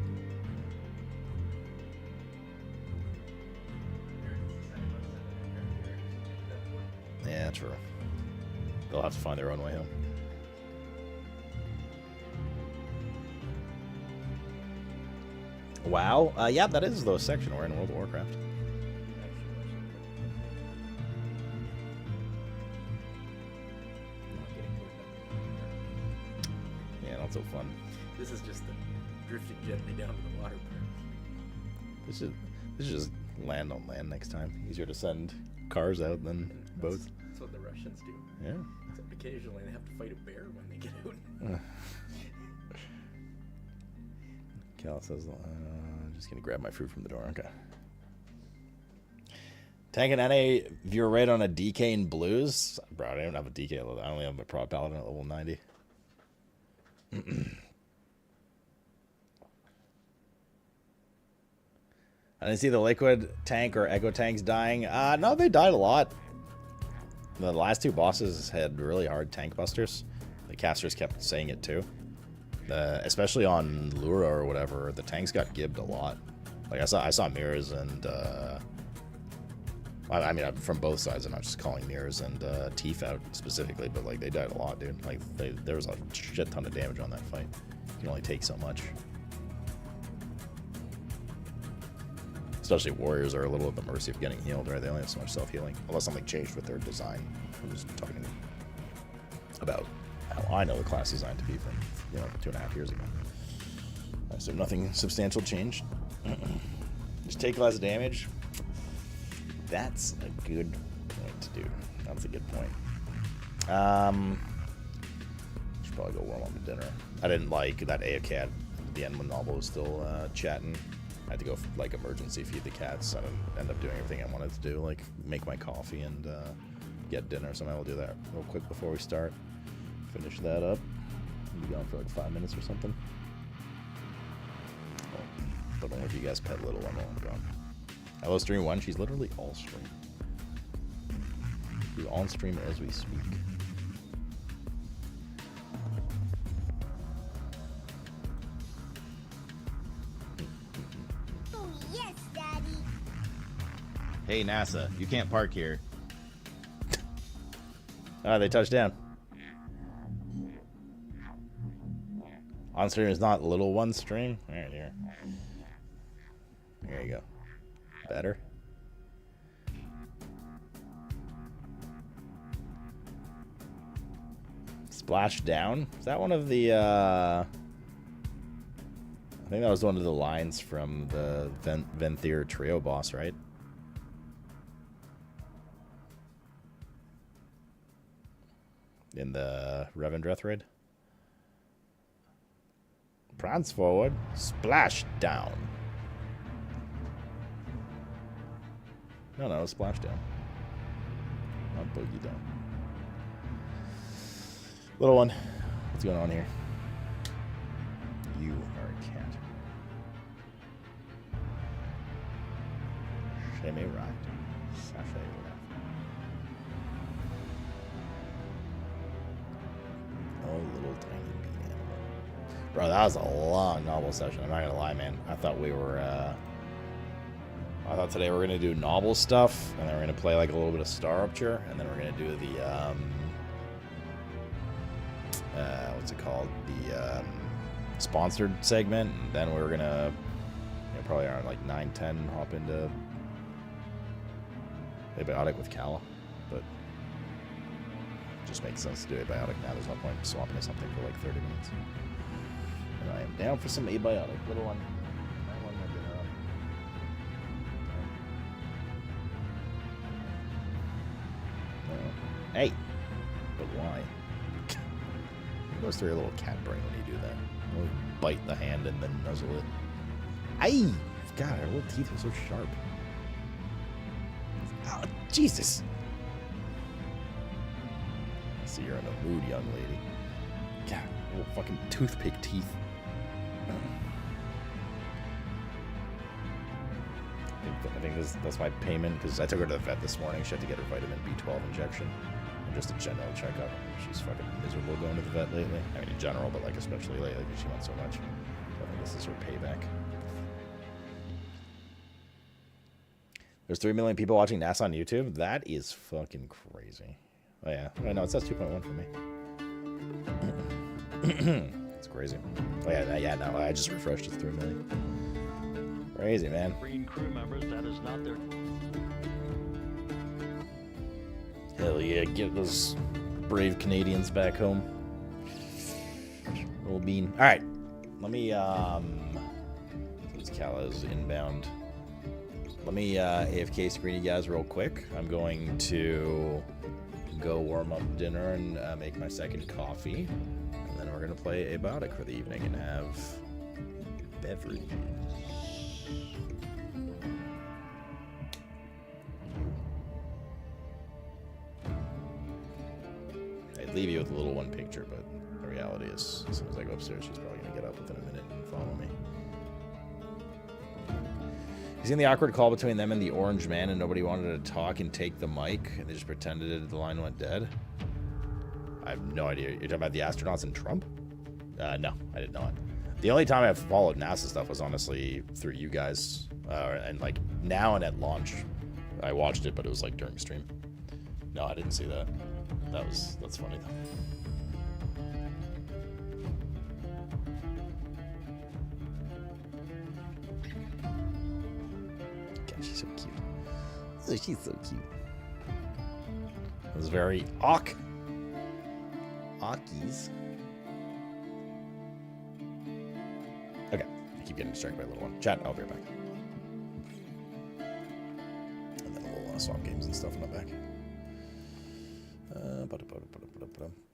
S2: Yeah, true. They'll have to find their own way home. Wow. Yeah, that is the section we're in World of Warcraft. Yeah, not so fun.
S4: This is just the drifting gently down to the water part.
S2: This is just land on land next time. Easier to send cars out than boats.
S4: That's what the Russians do.
S2: Yeah.
S4: Except occasionally they have to fight a bear when they get out.
S2: Cal says, just gonna grab my fruit from the door. Okay. Tank and NA viewer rate on a DK in blues. Bro, I don't have a DK. I only have a prop paladin at level 90. I didn't see the liquid tank or echo tanks dying. No, they died a lot. The last two bosses had really hard tank busters. The casters kept saying it too. Especially on Lura or whatever, the tanks got gibbed a lot. Like I saw mirrors and I mean from both sides. I'm not just calling mirrors and Teeth out specifically, but like they died a lot, dude. Like there was a shit ton of damage on that fight. You can only take so much. Especially warriors are a little at the mercy of getting healed, right? They only have so much self-healing. Unless something changed with their design. I was talking about how I know the class designed to be from, 2.5 years ago. I assume nothing substantial changed. Just take less damage. That's a good point, dude. That's a good point. Should probably go warm up for dinner. I didn't like that AFK at the end when Novel was still chatting. I had to go like emergency feed the cats. I didn't end up doing everything I wanted to do, like make my coffee and get dinner, so maybe we'll do that real quick before we start. Finish that up. We'll be going for like 5 minutes or something. Oh, but only if you guys pet little one while I'm gone. Hello, stream 1. She's literally all stream. She's on stream as we speak.
S11: Oh, yes, Daddy.
S2: Hey, NASA, you can't park here. Ah, they touched down. On stream is not little one stream. Right here. There you go. Better. Splash down? Is that one of the I think that was one of the lines from the Venthyr trio boss, right? In the Revendreth raid. Prance forward, splash down. No, splash down. Not boogie down. Little one, what's going on here? You are a cat. Shame right. Sashay left. Oh, little tiny bean animal. Bro, that was a long novel session. I'm not gonna lie, man. I thought we were, I thought today we were gonna do novel stuff, and then we're gonna play like a little bit of Star Rupture, and then we're gonna do the, what's it called? The, sponsored segment, and then we're gonna, probably around like 9-10 hop into Abiotic with Calla, but it just makes sense to do Abiotic now. There's no point swapping to something for like 30 minutes. And I am down for some Abiotic. Little one. I want my dinner up. No. Hey! But why? It goes through your little cat brain when you do that. You bite the hand and then nuzzle it. Aye! God, her little teeth are so sharp. Oh, Jesus! I see you're in a mood, young lady. God, little fucking toothpick teeth. I think that's my payment, because I took her to the vet this morning. She had to get her vitamin B12 injection. And just a general checkup. She's fucking miserable going to the vet lately. I mean, in general, but like especially lately because she wants so much. So I think this is her payback. There's 3 million people watching NASA on YouTube? That is fucking crazy. Oh yeah. Oh, no, it says 2.1 for me. It's crazy. Oh yeah, no, I just refreshed. It's 3 million. Crazy, man.
S12: Green crew members, that is not their...
S2: Hell yeah, get those brave Canadians back home. Little bean. Alright. Let me, since Calla's inbound, let me AFK screen you guys real quick. I'm going to go warm up dinner and make my second coffee. And then we're going to play Abiotic for the evening and have beverages. I'd leave you with a little one picture, but the reality is, as soon as I go upstairs, she's probably going to get up within a minute and follow me. You seen the awkward call between them and the orange man, and nobody wanted to talk and take the mic, and they just pretended the line went dead? I have no idea. You're talking about the astronauts and Trump? No, I did not. The only time I've followed NASA stuff was honestly through you guys, and like now and at launch. I watched it, but it was like during stream. No, I didn't see that. That's funny though. God, she's so cute. Oh, she's so cute. It was very Akies. Okay, I keep getting distracted by a little one. Chat, I'll be right back. And then we'll swap games and stuff when I'm back.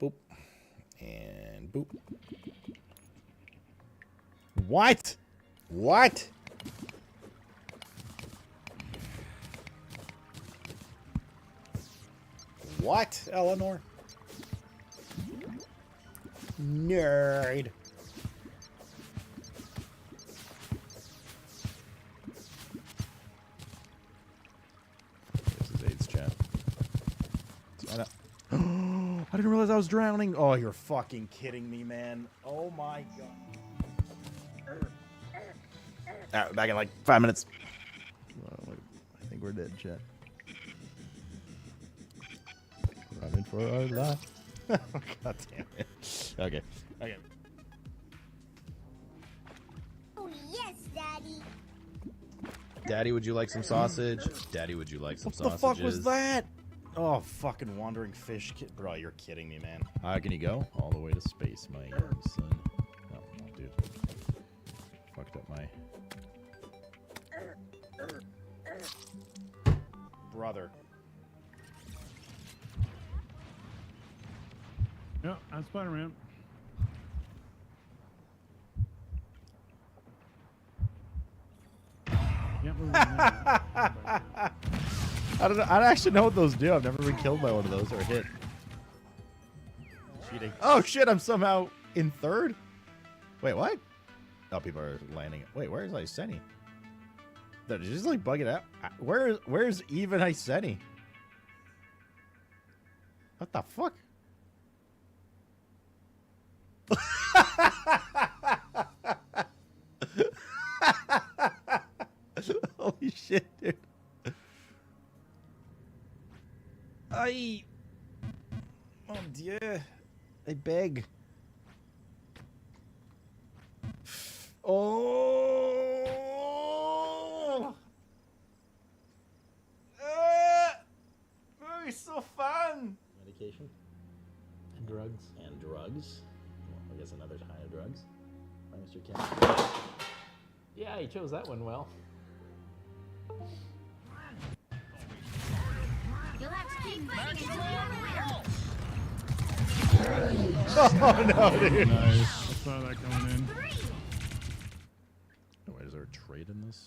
S2: Boop. And boop. What? What? What, Eleanor? Nerd. This is AIDS chat. I didn't realize I was drowning. Oh, you're fucking kidding me, man. Oh my god. Alright, back in like 5 minutes. Well, I think we're dead, chat. Running for our life. God damn it. Okay. Okay.
S11: Oh, yes, Daddy.
S2: Daddy, would you like some sausage? Daddy, would you like some sausages?
S13: What the fuck was that?
S2: Oh, fucking wandering fish. Bro, you're kidding me, man. How can you go? All the way to space, my young son. Oh, dude. Fucked up my... brother.
S14: Yeah, I'm Spider-Man.
S2: I don't know. I don't actually know what those do. I've never been killed by one of those or hit. Cheating. Oh shit! I'm somehow in third. Wait, what? Oh, people are landing. Wait, where is Iseni? Did you just like bug it out? Where's even Iseni? What the fuck? Holy shit, dude. Aïe. Mon Dieu. I beg. Oh. Oh, it's so fun. Medication.
S13: And drugs.
S2: And drugs. Well, I guess another kind of drugs. By Mr. Ken.
S13: Yeah, he chose that one well.
S11: You'll have to keep fighting until
S2: Oh no, dude.
S14: Nice. I saw that going in.
S2: Oh, wait, is there a trade in this?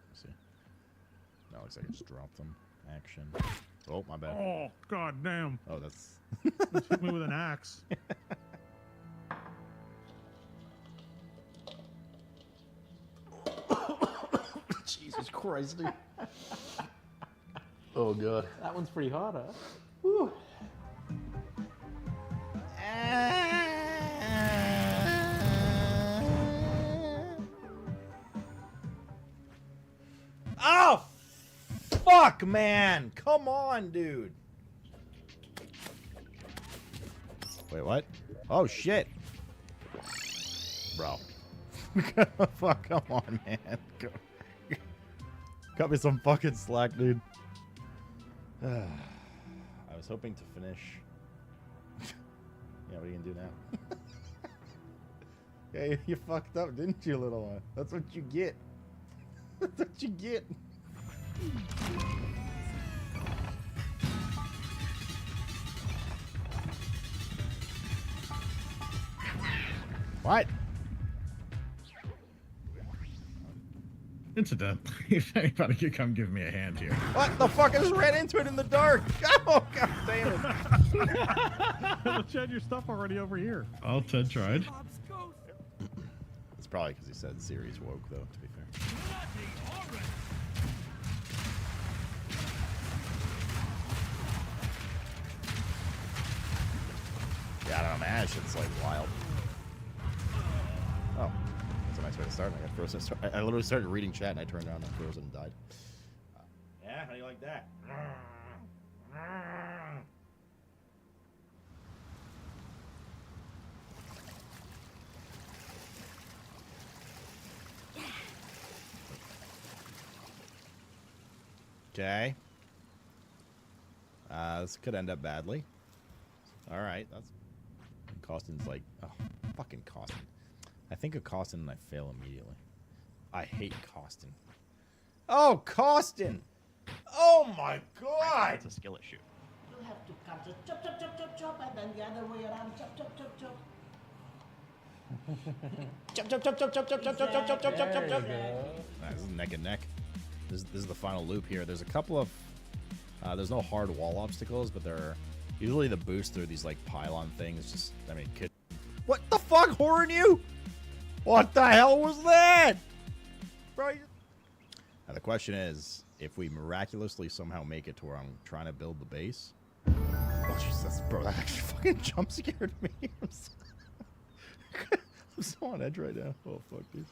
S2: Let's see. No, looks like I just dropped them. Action. Oh, my bad.
S14: Oh, god damn.
S2: Oh, that's...
S14: Just hit me with an axe.
S2: Jesus Christ, dude. Oh, God.
S13: That one's pretty hot, huh?
S2: Whew. Oh, fuck, man. Come on, dude. Wait, what? Oh, shit. Bro. Fuck, come on, man. Cut me some fucking slack, dude. I was hoping to finish. Yeah, what are you gonna do now? Yeah, you fucked up, didn't you, little one? That's what you get. That's what you get. What?
S15: Incidentally, if anybody could come give me a hand here.
S2: What the fuck? I just ran into it in the dark. Oh, god damn it.
S14: Chad, your stuff already over here.
S15: Oh, Ted tried.
S2: It's probably because he said Siri's woke, though, to be fair. Yeah, I don't know, man. That shit's like wild. Oh, that's a nice way to start. I got frozen. I literally started reading chat and I turned around and frozen and died. Yeah, how do you like that? Okay. This could end up badly. All right, that's... Costin's like... Oh, fucking Costin. I think of Costin and I fail immediately. I hate Costin. Oh, Costin! Oh my god!
S13: It's a skill issue.
S16: You have to cut it, chop, chop, chop, chop, chop, and then the other way around, chop, chop, chop, chop.
S2: Chop, chop, chop, chop, chop, chop, chop, chop, chop, chop, chop, chop, chop. This is neck and neck. This is the final loop here. There's a couple of... there's no hard wall obstacles, but there are Usually the boost through these like pylon things just, I mean, could. What the fuck, horn you? What the hell was that? Bro. Now the question is, if we miraculously somehow make it to where I'm trying to build the base. Oh Jesus, bro, that actually fucking jump scared me. I'm so on edge right now. Oh fuck, dude.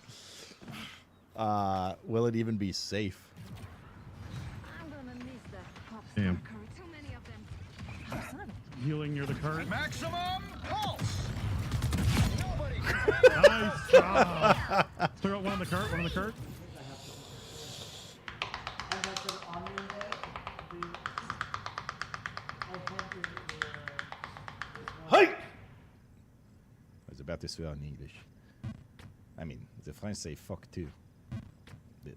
S2: Will it even be safe?
S15: Damn. Healing near the current.
S1: Maximum pulse.
S15: Nice. Still got one on the cart. One on the cart.
S2: Hey! I was about to swear in English. I mean, the French say fuck too.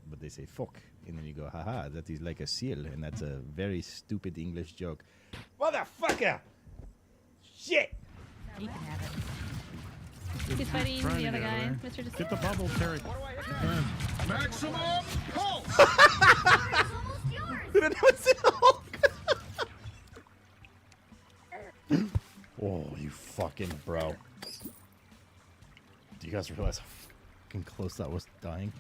S2: But they say fuck. And then you go, haha, that is like a seal. And that's a very stupid English joke. Motherfucker! Shit!
S17: You can have it. He's fighting the other guy. Mr. Just
S15: Get the bubble, Terry.
S1: Maximum pulse.
S2: Did anyone see the Hulk? Oh, you fucking bro. Do you guys realize how fucking close that was to dying?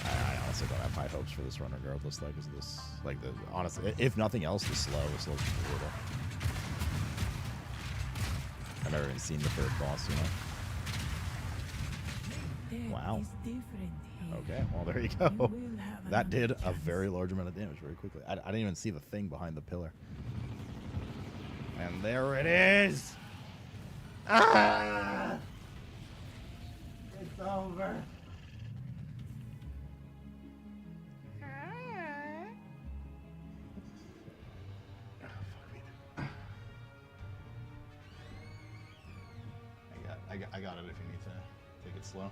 S2: I honestly don't have high hopes for this run regardless, like, is this, like, the, honestly, if nothing else, the slow is brutal. I've never even seen the third boss, you know? Wow. Okay, well, there you go. That did a very large amount of damage very quickly. I didn't even see the thing behind the pillar. And there it is! Ah! It's over. I got it if you need to take it slow,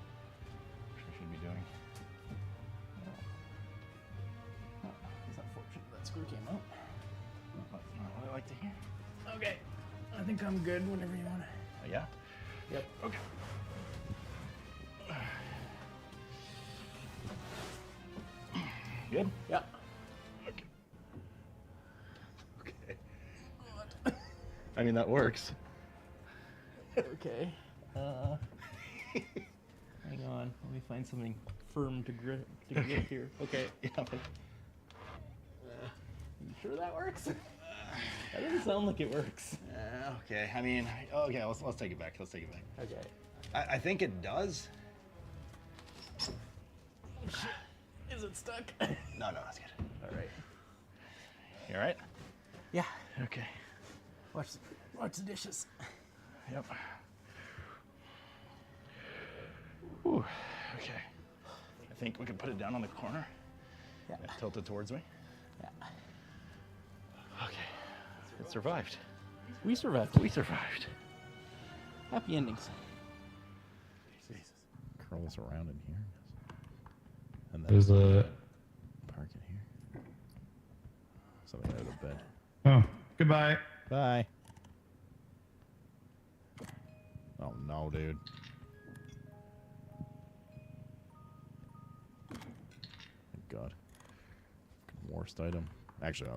S2: which I should be doing. It's unfortunate that screw came out. That's not what I like to hear. Okay, I think I'm good whenever you want to. Oh, yeah? Yep. Okay. Good? Yeah. Okay. Okay. I mean, that works. Okay. Hang on. Let me find something firm to grip here. Okay. Yeah. You sure that works? That doesn't sound like it works. Okay. I mean, okay. Let's take it back. Let's take it back. Okay. I think it does.
S13: Oh, shit. Is it stuck?
S2: No, that's good.
S13: All right.
S2: You all right?
S13: Yeah.
S2: Okay.
S13: Watch the dishes.
S2: Yep. Ooh, okay. I think we can put it down on the corner. Yeah. Tilt it towards me.
S13: Yeah.
S2: Okay. It survived.
S13: We survived.
S2: We survived.
S13: Happy endings.
S2: Jesus. Curl us around in here. And then
S15: There's a.
S2: Park it here. Something under the bed.
S15: Oh, goodbye.
S2: Bye. Oh no, dude. Thank God. Worst item. Actually,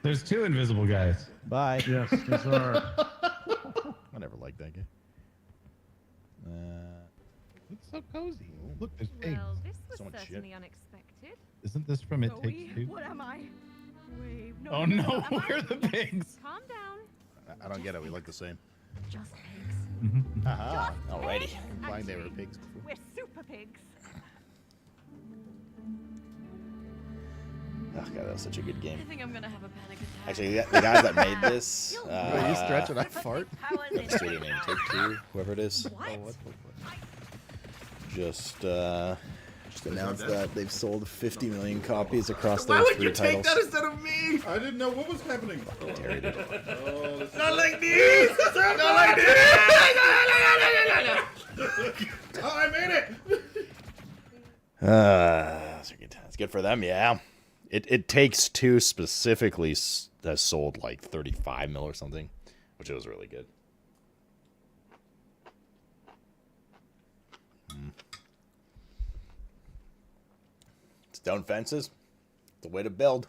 S15: There's two invisible guys.
S2: Bye.
S15: Yes, yes, sir.
S2: I never liked that guy.
S15: It's so cozy. Look, there's pigs.
S17: Well, this was
S2: So much
S17: certainly
S2: shit.
S17: unexpected.
S15: Isn't this from It Takes
S17: Chloe,
S15: Two?
S17: what am I? Wait, no.
S15: Oh no,
S17: am I?
S15: where are the pigs?
S17: Calm down.
S2: I don't get it. We look the same.
S17: Just pigs.
S2: Haha. Alrighty.
S17: pigs.
S2: Implying they were
S17: Actually,
S2: pigs before.
S17: We're super pigs.
S2: Oh god, that was such a good
S17: I
S2: game.
S17: think I'm gonna have a panic attack.
S2: Actually, the guys that made this.
S17: You'll
S2: You stretch and I fart.
S17: powers in
S2: Studio name Take Two, whoever it is.
S17: What?
S2: Just announced that they've sold 50 million copies across
S18: Why
S2: their
S18: would
S2: 3
S18: you take
S2: titles.
S18: that instead of me? I didn't know what was happening.
S2: Terry did.
S18: Not like this! Not like this! Oh, I made it!
S2: That's good for them, yeah. It Takes Two specifically has sold like 35 mil or something, which was really good. Stone fences, the way to build.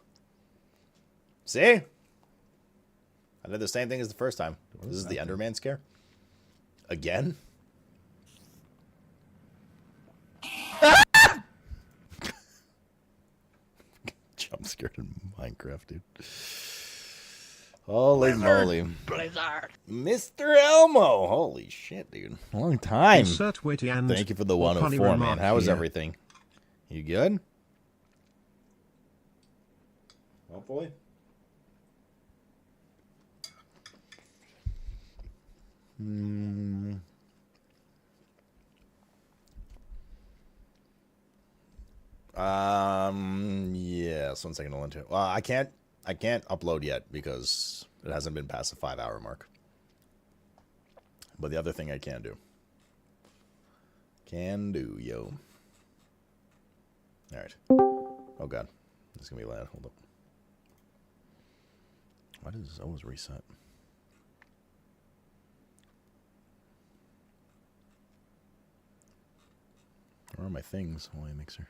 S2: See? I did the same thing as the first time. This is the Enderman scare. Again? Jump scared in Minecraft, dude. Holy moly.
S11: Blizzard.
S2: Mr. Elmo. Holy shit, dude. Long time.
S3: Insert witty and
S2: Thank you for the
S3: or funny
S2: 104, man.
S3: remark
S2: How was
S3: here.
S2: everything? You good? Hopefully. Yes, 1 second, I'll enter. Well, I can't upload yet because it hasn't been past the 5-hour mark. But the other thing I can do. Can do, yo. Alright. Oh god. This is gonna be loud. Hold up. Why does this always reset? Where are my things? Holy mixer.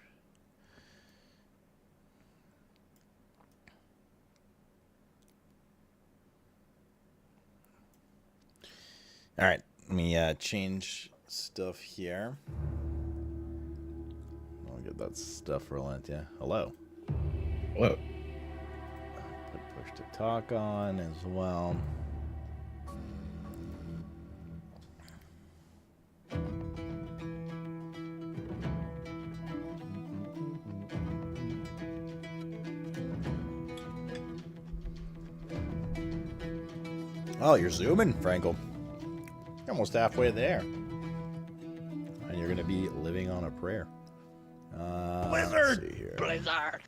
S2: Alright, let me change stuff here. I'll get that stuff rolling. Yeah. Hello.
S19: Hello.
S2: Put push to talk on as well. Oh, you're zooming, Frankel. You're almost halfway there. And you're going to be living on a prayer. Let's see here.
S11: Blizzard.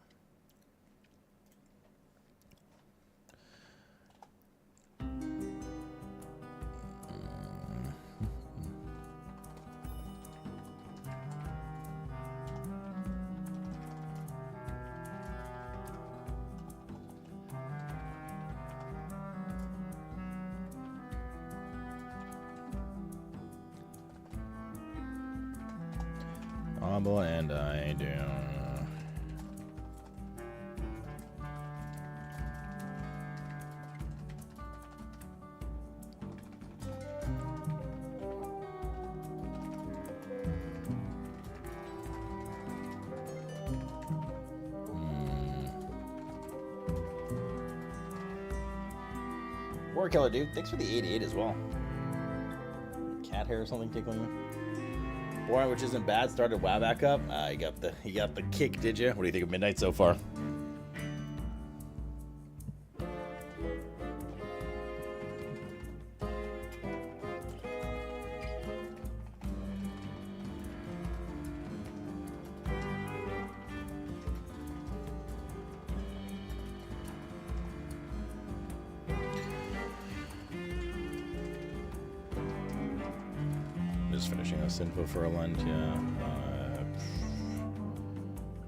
S2: Boy, and I do. War Killer, dude. Thanks for the 88 as well. Cat hair or something tickling you? Boring, which isn't bad. Started WoW back up. You got the kick, did you? What do you think of Midnight so far? Just finishing this info for a Lent, yeah.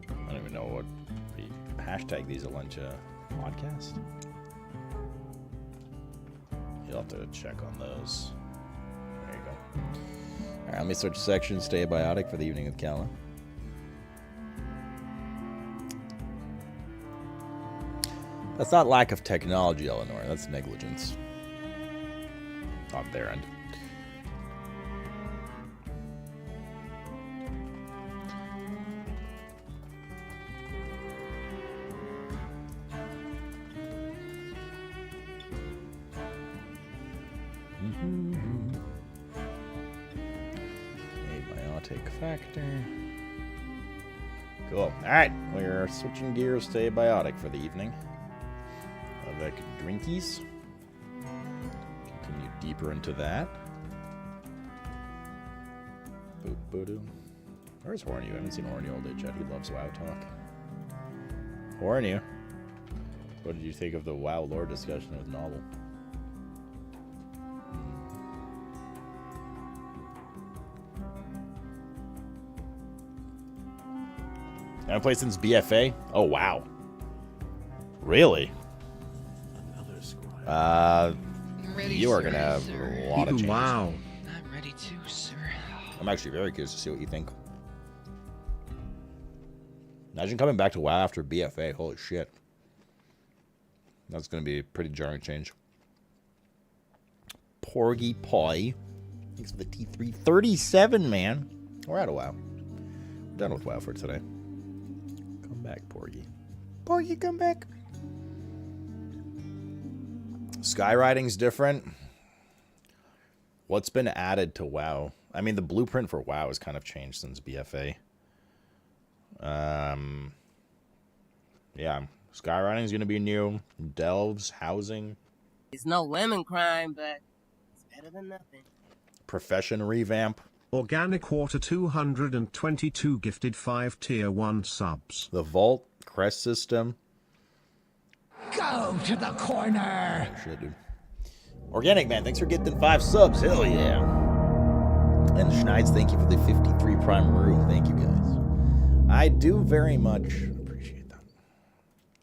S2: I don't even know what we hashtag these Alentia podcast. You'll have to check on those. There you go. Alright, let me switch sections. Stay biotic for the evening with Calla. That's not lack of technology, Eleanor. That's negligence on their end. Abiotic factor. Cool. Alright, we're switching gears to abiotic for the evening. Avec drinkies. Continue deeper into that. Boop boodoo. Where's Horny? I haven't seen Horny all day, Chat. He loves WoW talk. Horny. What did you think of the WoW lore discussion with Novel? I haven't played since BFA. Oh wow. Really? You are gonna have a lot of changes.
S3: Wow.
S10: I'm ready too, sir.
S2: I'm actually very curious to see what you think. Imagine coming back to WoW after BFA. Holy shit. That's gonna be a pretty jarring change. Porgy Pie. Thanks for the T3. 37, man. We're out of WoW. We're done with WoW for today. Come back, Porgy. Porgy, come back. Skyriding's different. What's been added to WoW? I mean, the blueprint for WoW has kind of changed since BFA. Yeah, Skyriding's going to be new. Delves, housing.
S19: It's no women crime, but it's better than nothing.
S2: Profession revamp.
S3: Organic Water 222 gifted 5 tier 1 subs.
S2: The Vault, crest system.
S1: Go to the corner.
S2: Oh, shit, dude. Organic Man, thanks for getting 5 subs. Hell yeah. And Schneids, thank you for the 53 Prime Rue. Thank you, guys. I do very much appreciate that.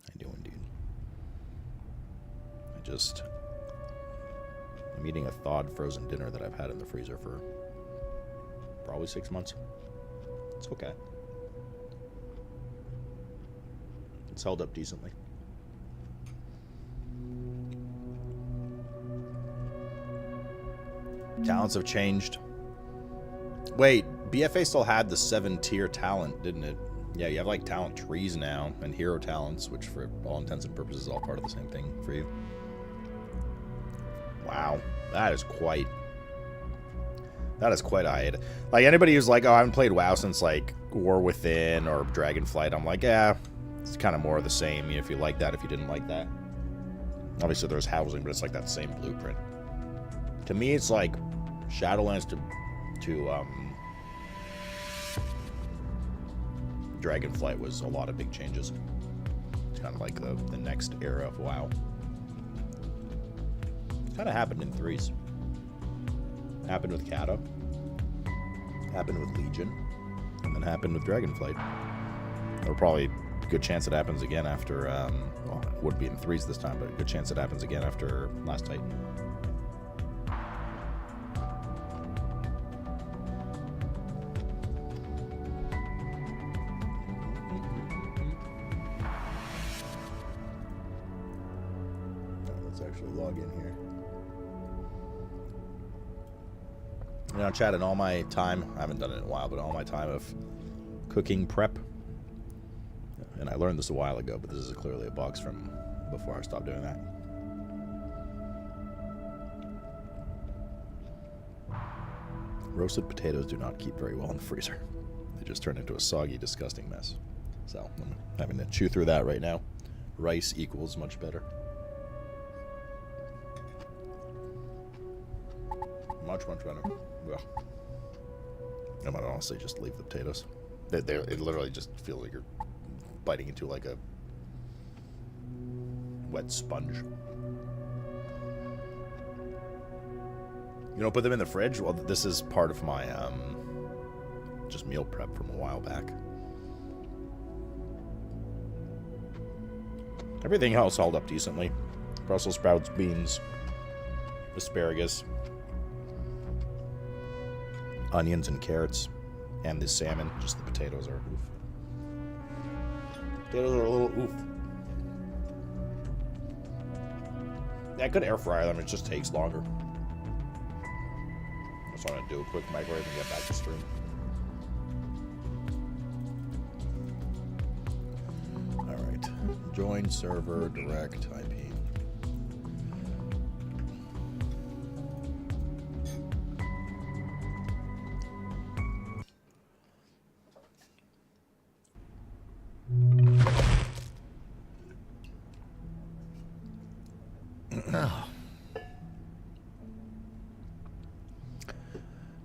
S2: I do indeed. I'm eating a thawed frozen dinner that I've had in the freezer for probably 6 months. It's okay. It's held up decently. Talents have changed. Wait, BFA still had the 7-tier talent, didn't it? Yeah, you have like talent trees now and hero talents, which for all intents and purposes is all part of the same thing for you. Wow, that is quite high. Like anybody who's like, oh, I haven't played WoW since like War Within or Dragonflight, I'm like, yeah, it's kind of more of the same. If you like that, if you didn't like that. Obviously there's housing, but it's like that same blueprint. To me, it's like Shadowlands to Dragonflight was a lot of big changes. It's kind of like the next era of WoW. It kind of happened in threes. Happened with Calla. Happened with Legion. And then happened with Dragonflight. There'll probably a good chance it happens again after, well, it would be in threes this time, but a good chance it happens again after Last Titan. Log in here. You know, chat, in all my time, I haven't done it in a while, but all my time of cooking prep, and I learned this a while ago, but this is clearly a box from before I stopped doing that. Roasted potatoes do not keep very well in the freezer. They just turn into a soggy, disgusting mess. So I'm having to chew through that right now. Rice equals much better. Much better. Ugh. I might honestly just leave the potatoes. It literally just feels like you're biting into like a wet sponge. You don't put them in the fridge? Well, this is part of my just meal prep from a while back. Everything else held up decently. Brussels sprouts, beans, asparagus, onions and carrots, and the salmon. Just the potatoes are oof. Potatoes are a little oof. Yeah, I could air fry them, it just takes longer. So I'm gonna do a quick microwave and get back to stream. Alright. Join server direct IP.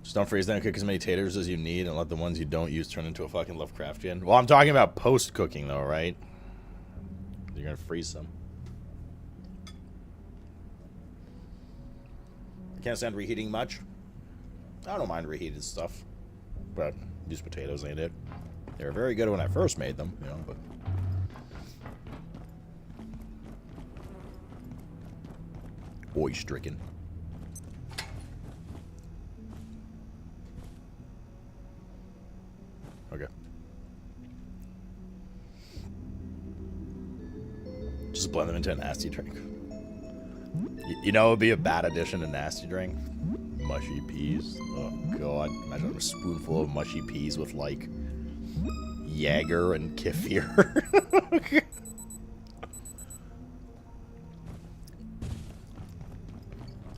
S2: Just don't freeze them, cook as many taters as you need, and let the ones you don't use turn into a fucking Lovecraftian. Well, I'm talking about post-cooking, though, right? You're gonna freeze some. I can't stand reheating much. I don't mind reheated stuff, but these potatoes ain't it. They were very good when I first made them, you know, but... Boy-stricken. Okay. Just blend them into a nasty drink. You know, it would be a bad addition to nasty drink. Mushy peas. Oh god! Imagine a spoonful of mushy peas with like Jaeger and kefir.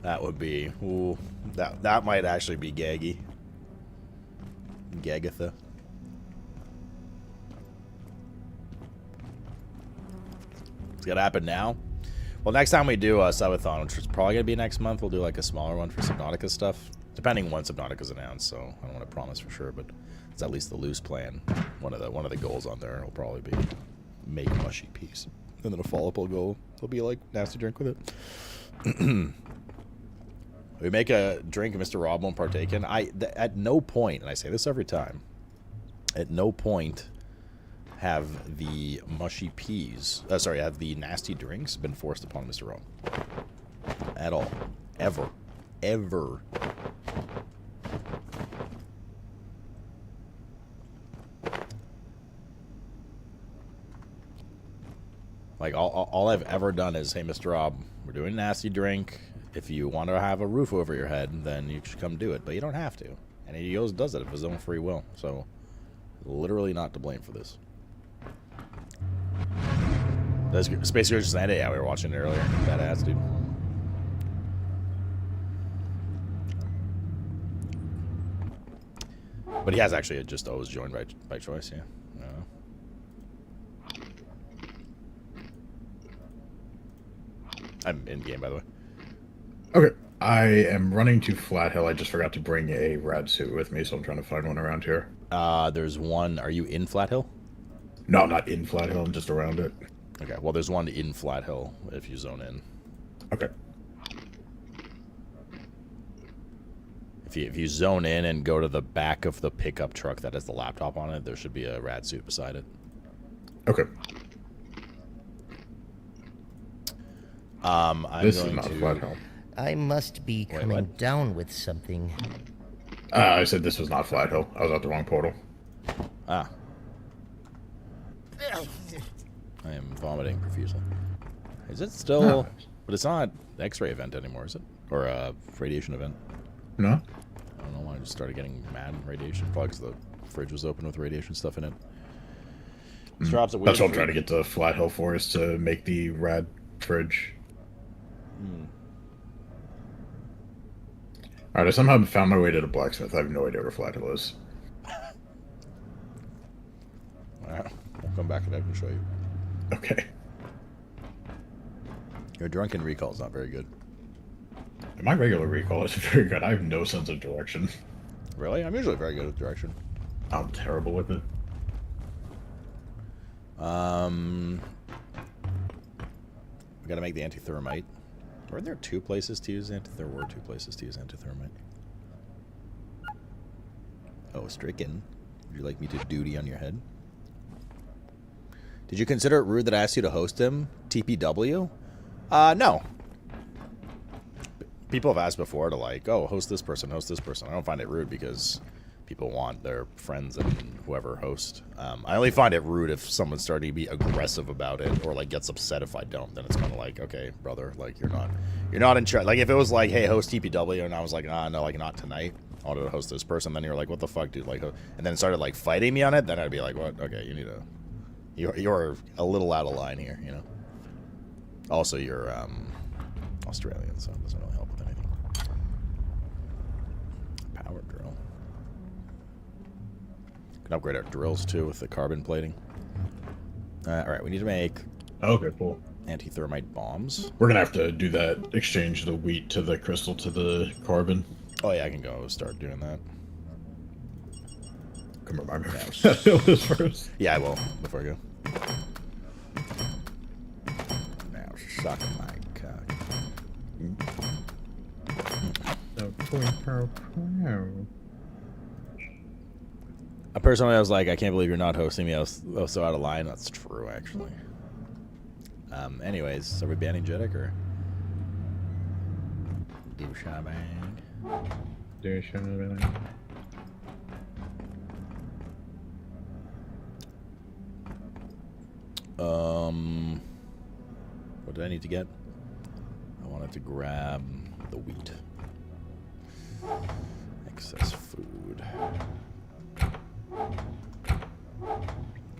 S2: That would be. Ooh, that might actually be gaggy. Gagatha. It's gonna happen now. Well, next time we do a subathon, which is probably gonna be next month, we'll do like a smaller one for Subnautica stuff, depending when Subnautica's announced. So I don't want to promise for sure, but it's at least the loose plan. One of the goals on there will probably be make mushy peas, and then a follow-up goal will be like nasty drink with it. We make a drink Mr. Rob won't partake in. At no point, and I say this every time, at no point have the mushy peas, have the nasty drinks been forced upon Mr. Rob. At all. Ever. Ever. Like, all I've ever done is, hey, Mr. Rob, we're doing a nasty drink. If you want to have a roof over your head, then you should come do it. But you don't have to. And he goes does it of his own free will. So, literally not to blame for this. Space Heroes just ended. Yeah, we were watching it earlier. Badass, dude. But he has actually just always joined by choice, yeah. I'm in game, by the way.
S20: Okay. I am running to Flat Hill. I just forgot to bring a rad suit with me, so I'm trying to find one around here.
S2: There's one. Are you in Flat Hill?
S20: No, not in Flat Hill. I'm just around it.
S2: Okay. Well, there's one in Flat Hill if you zone in.
S20: Okay.
S2: If you zone in and go to the back of the pickup truck that has the laptop on it, there should be a rad suit beside it.
S20: Okay.
S21: This
S20: is not Flat Hill.
S21: I must be coming down with something.
S20: I said this was not Flat Hill. I was at the wrong portal.
S2: Ah. I am vomiting profusely. Is it still... But it's not X-ray event anymore, is it? Or a radiation event?
S20: No.
S2: I don't know why I just started getting mad radiation. Probably because the fridge was open with radiation stuff in it.
S20: That's what I'm trying to get to Flat Hill for, is to make the rad fridge. Alright, I somehow found my way to the blacksmith. I have no idea where Flat Hill is.
S2: Alright, I'll come back and I can show you.
S20: Okay.
S2: Your drunken recall is not very good.
S20: My regular recall is very good. I have no sense of direction.
S2: Really? I'm usually very good with direction.
S20: I'm terrible with it.
S2: We gotta make the antithermite. Were there two places to use antithermite? There were two places to use antithermite. Oh, Stricken. Would you like me to duty on your head? Did you consider it rude that I asked you to host him? TPW? No. People have asked before to like, oh, host this person, host this person. I don't find it rude because people want their friends and whoever host. I only find it rude if someone's starting to be aggressive about it or like gets upset if I don't. Then it's kind of like, okay, brother, like you're not in charge. Like if it was like, hey, host TPW, and I was like, no, like not tonight. I wanted to host this person. Then you're like, what the fuck, dude? Like, and then started like fighting me on it. Then I'd be like, what? Okay, you need to. You're a little out of line here, you know. Also, you're Australian, so it doesn't really help with anything. Power drill. Can upgrade our drills too with the carbon plating. All right, we need to make.
S20: Okay, cool.
S2: Antithermite bombs.
S20: We're gonna have to do that. Exchange the wheat to the crystal to the carbon.
S2: Oh yeah, I can go start doing that.
S20: Come remind me this first.
S2: Yeah, I will before I go. Now suck my cock. Personally, I was like, I can't believe you're not hosting me. I was so out of line. That's true, actually. Anyways, are we banning Jeddick or? Douchebag. What did I need to get? I want want to grab the wheat. Excess food.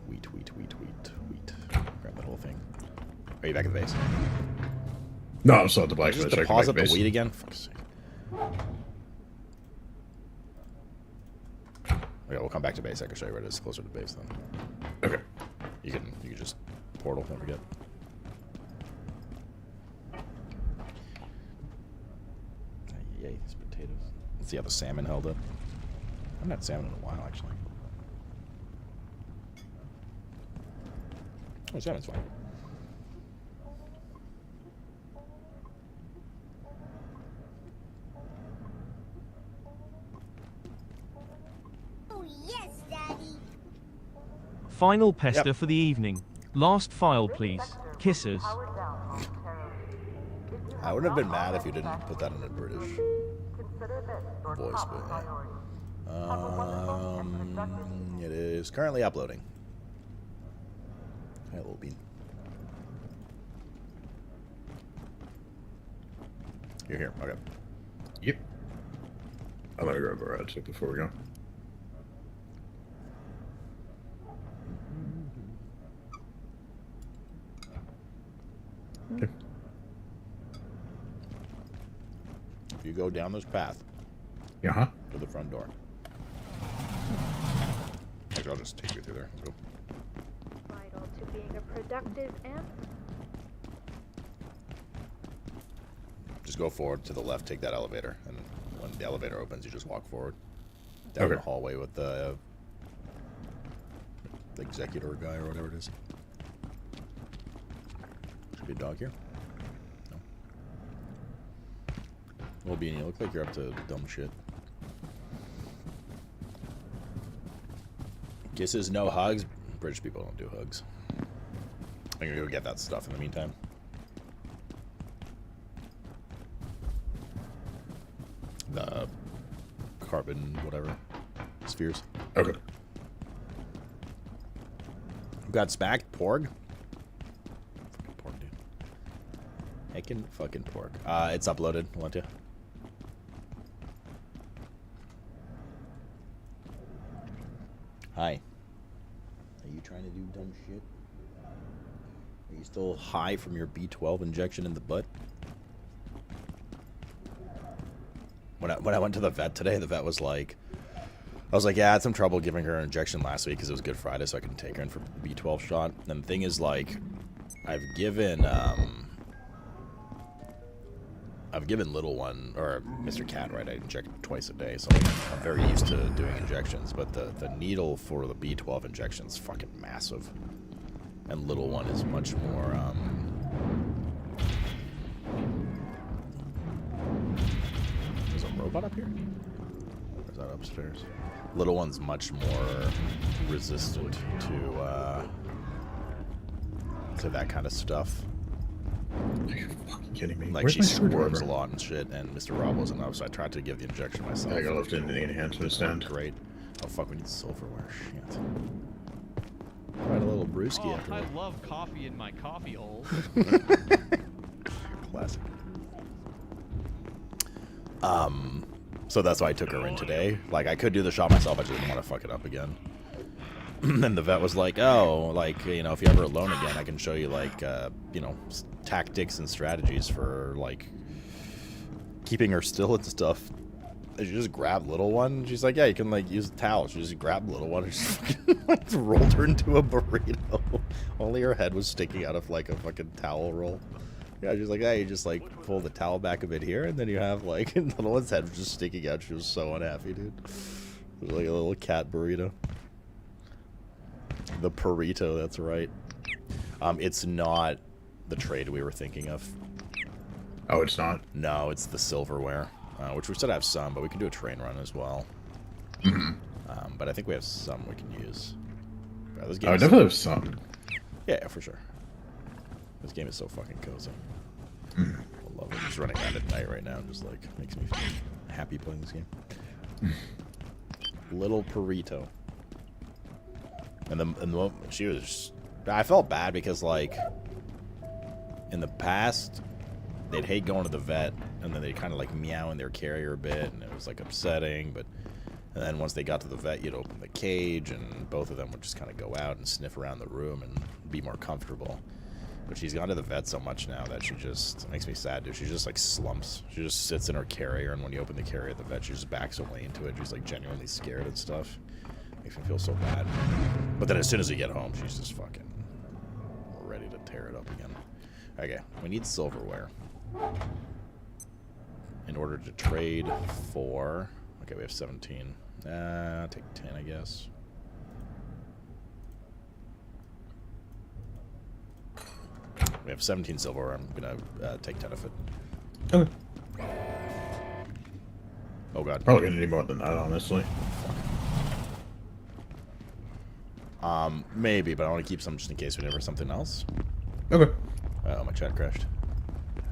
S2: Wheat. Grab that whole thing. Are you back at the base?
S20: No, I'm still at the blacksmith.
S2: Just deposit the wheat again? Fuck's sake. Okay, we'll come back to base. I can show you where it is closer to base then.
S20: Okay.
S2: You can just portal, don't forget. Yay, these potatoes. Let's see how the salmon held up. I haven't had salmon in a while, actually. Oh, salmon's fine.
S11: Oh, yes, Daddy.
S7: Final pester for the evening. Last file, please. Kisses.
S2: I wouldn't have been mad if you didn't put that in a British voice, but yeah. It is currently uploading. Hey, little bean. You're here. Okay.
S20: Yep. I'm gonna grab a red soup before we go. Okay.
S2: If you go down this path to the front door. Actually, I'll just take you through there. Let's go.
S22: Vital to being a productive and
S2: Just go forward to the left, take that elevator, and when the elevator opens, you just walk forward down the hallway with the executor guy or whatever it is. Should be a dog here. No. Well, Beanie, you look like you're up to dumb shit. Kisses, no hugs. British people don't do hugs. I'm gonna go get that stuff in the meantime. The carbon, whatever, spheres.
S20: Okay.
S2: Got spacked porg. Fucking porg, dude. Heckin' fucking porg. It's uploaded. Want to? Hi. Are you trying to do dumb shit? Are you still high from your B12 injection in the butt? When I went to the vet today, the vet was like, I was like, yeah, I had some trouble giving her an injection last week because it was Good Friday, so I couldn't take her in for B12 shot. And the thing is, like, I've given little one, or Mr. Cat, right? I inject twice a day, so I'm very used to doing injections. But the needle for the B12 injection is fucking massive, and little one is much more. There's a robot up here? Or is that upstairs? Little one's much more resistant to that kind of stuff.
S20: Are you fucking kidding me?
S2: Like,
S20: Where's
S2: she
S20: my
S2: squirms
S20: screwdriver?
S2: a lot and shit, and Mr. Rob wasn't up, so I tried to give the injection myself.
S20: I got left into the enhancement stand.
S2: Great. Oh fuck, we need silverware. Shit. Right, a little brewski
S23: Oh,
S2: after
S23: I
S2: that.
S23: love coffee in my coffee hole.
S2: Classic. So that's why I took her in today. Like, I could do the shot myself, I just didn't want to fuck it up again. And the vet was like, oh, like, you know, if you're ever alone again, I can show you, like, you know, tactics and strategies for, like, keeping her still and stuff. And she just grabbed little one. She's like, yeah, you can, like, use a towel. She just grabbed little one and just fucking, like, rolled her into a burrito. Only her head was sticking out of, like, a fucking towel roll. Yeah, she's like, yeah, you just, like, pull the towel back a bit here, and then you have, like, little one's head was just sticking out. She was so unhappy, dude. It was like a little cat burrito. The burrito, that's right. It's not the trade we were thinking of.
S20: Oh, it's not?
S2: No, it's the silverware, which we still have some, but we can do a train run as well. But I think we have some we can use. Bro, this game
S20: I
S2: is
S20: definitely have some.
S2: Yeah, for sure. This game is so fucking cozy. I love it. Just running around at night right now just, like, makes me feel happy playing this game. Little burrito. And the she was, I felt bad because, like, in the past, they'd hate going to the vet, and then they'd kind of like meow in their carrier a bit, and it was like upsetting. But and then once they got to the vet, you'd open the cage, and both of them would just kind of go out and sniff around the room and be more comfortable. But she's gone to the vet so much now that she just it makes me sad, dude. She just like slumps. She just sits in her carrier, and when you open the carrier at the vet, she just backs away into it. She's like genuinely scared and stuff. Makes me feel so bad. But then as soon as we get home, she's just fucking ready to tear it up again. Okay, we need silverware in order to trade for. Okay, we have 17. I'll take 10, I guess. We have 17 silver. I'm gonna take 10 of it.
S20: Okay.
S2: Oh god.
S20: Probably gonna need more than that, honestly.
S2: Maybe, but I want to keep some just in case we never something else.
S20: Okay.
S2: Oh, my chat crashed.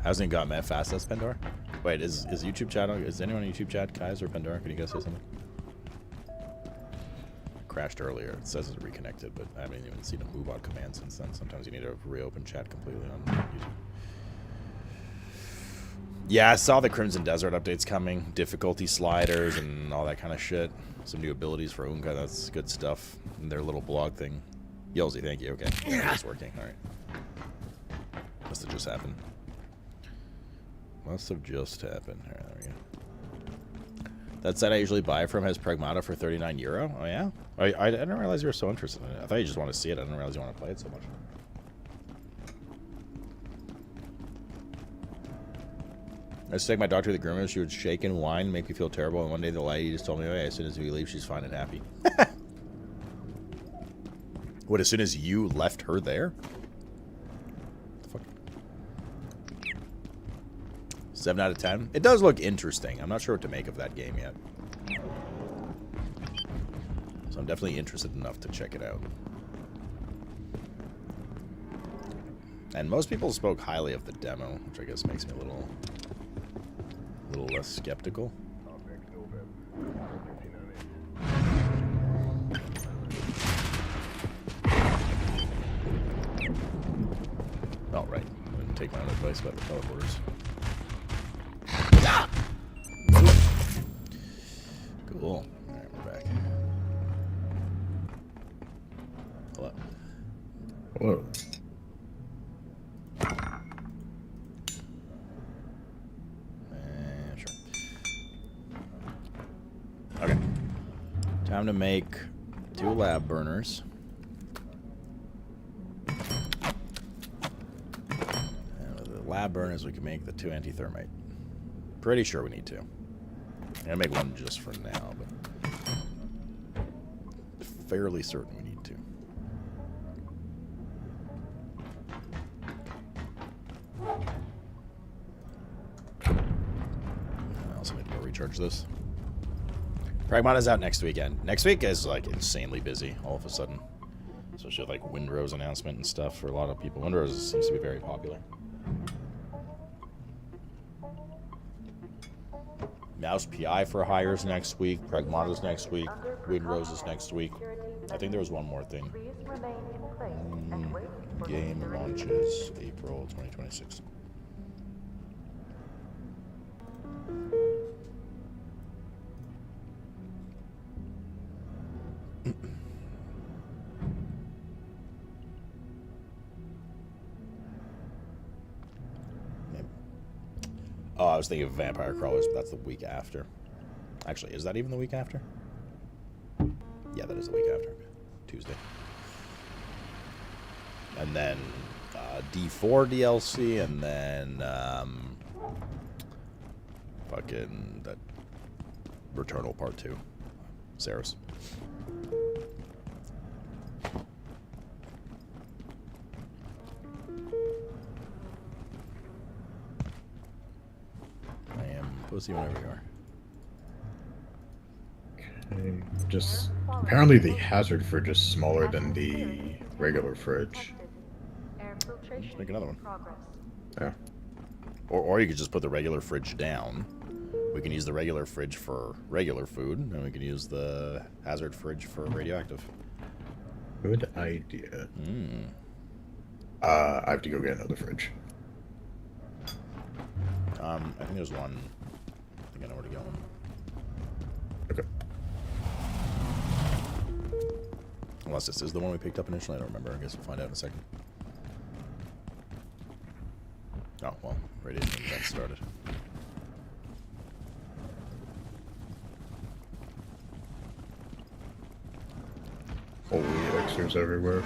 S2: Hasn't it got met fast as Pandora? Wait, is YouTube chat? Is anyone in YouTube chat? Kais or Pandora? Can you guys say something? Crashed earlier. It says it's reconnected, but I haven't even seen a move out command since then. Sometimes you need to reopen chat completely on YouTube. Yeah, I saw the Crimson Desert updates coming. Difficulty sliders and all that kind of shit. Some new abilities for Unka. That's good stuff. And their little blog thing. Yolzy, thank you. Okay. It's working. Alright. Must have just happened. Must have just happened. Alright, there we go. That site I usually buy from has Pragmata for €39. Oh, yeah? I didn't realize you were so interested in it. I thought you just want to see it. I didn't realize you want to play it so much. I used to take my dog to the groomer. She would shake and whine, make me feel terrible. And one day the lady just told me, oh, yeah, as soon as we leave, she's fine and happy. What, as soon as you left her there? What the fuck? 7 out of 10? It does look interesting. I'm not sure what to make of that game yet. So I'm definitely interested enough to check it out. And most people spoke highly of the demo, which I guess makes me a little less skeptical. Oh, right. I'm going to take my own advice about the teleporters. Cool. Alright, we're back. Hello.
S20: Hello.
S2: Sure. Okay. Time to make 2 lab burners. And with the lab burners, we can make the 2 anti-thermite. Pretty sure we need 2. I'm gonna make 1 just for now, but fairly certain we need 2. I also need to go recharge this. Pragmata's out next weekend. Next week is like insanely busy all of a sudden. Especially with like Windrose announcement and stuff for a lot of people. Windrose seems to be very popular. Mouse PI for hires next week. Pragmata's next week. Windrose is next week. I think there was one more thing. Game launches April 2026. Oh, I was thinking of Vampire Crawlers, but that's the week after. Actually, is that even the week after? Yeah, that is the week after. Tuesday. And then D4 DLC, and then fucking that Returnal Part 2. Saris. I am pussy whenever you are.
S20: Okay, just apparently the hazard fridge is smaller than the regular fridge.
S2: Just make another one.
S20: Yeah.
S2: Or you could just put the regular fridge down. We can use the regular fridge for regular food, and we can use the hazard fridge for radioactive.
S20: Good idea. I have to go get another fridge.
S2: I think there's one. I think I know where to go.
S20: Okay.
S2: Unless this is the one we picked up initially, I don't remember. I guess we'll find out in a second. Oh, well, radiation event started.
S20: Holy elixirs everywhere.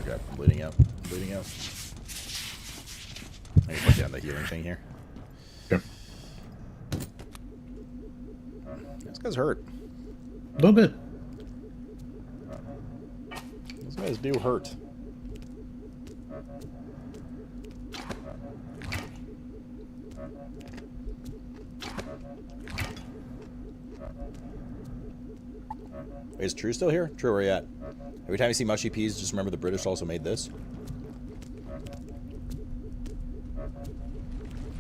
S2: Okay, I'm bleeding out. I'm bleeding out. I can put down the healing thing here.
S20: Yep.
S2: This guy's hurt.
S20: A little bit.
S2: Those guys do hurt. Wait, is True still here? True, where are you at? Every time you see mushy peas, just remember the British also made this.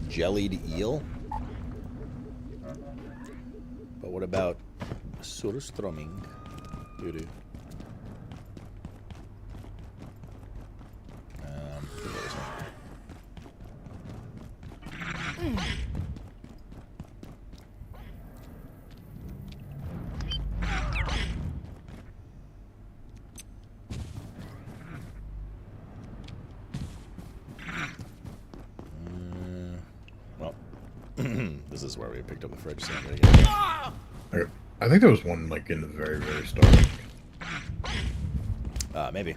S2: Jellied eel. But what about surströmming? Doo-doo. Go this way. Well, this is where we picked up the fridge. So
S20: Okay. I think there was one like in the very, very start.
S2: Maybe.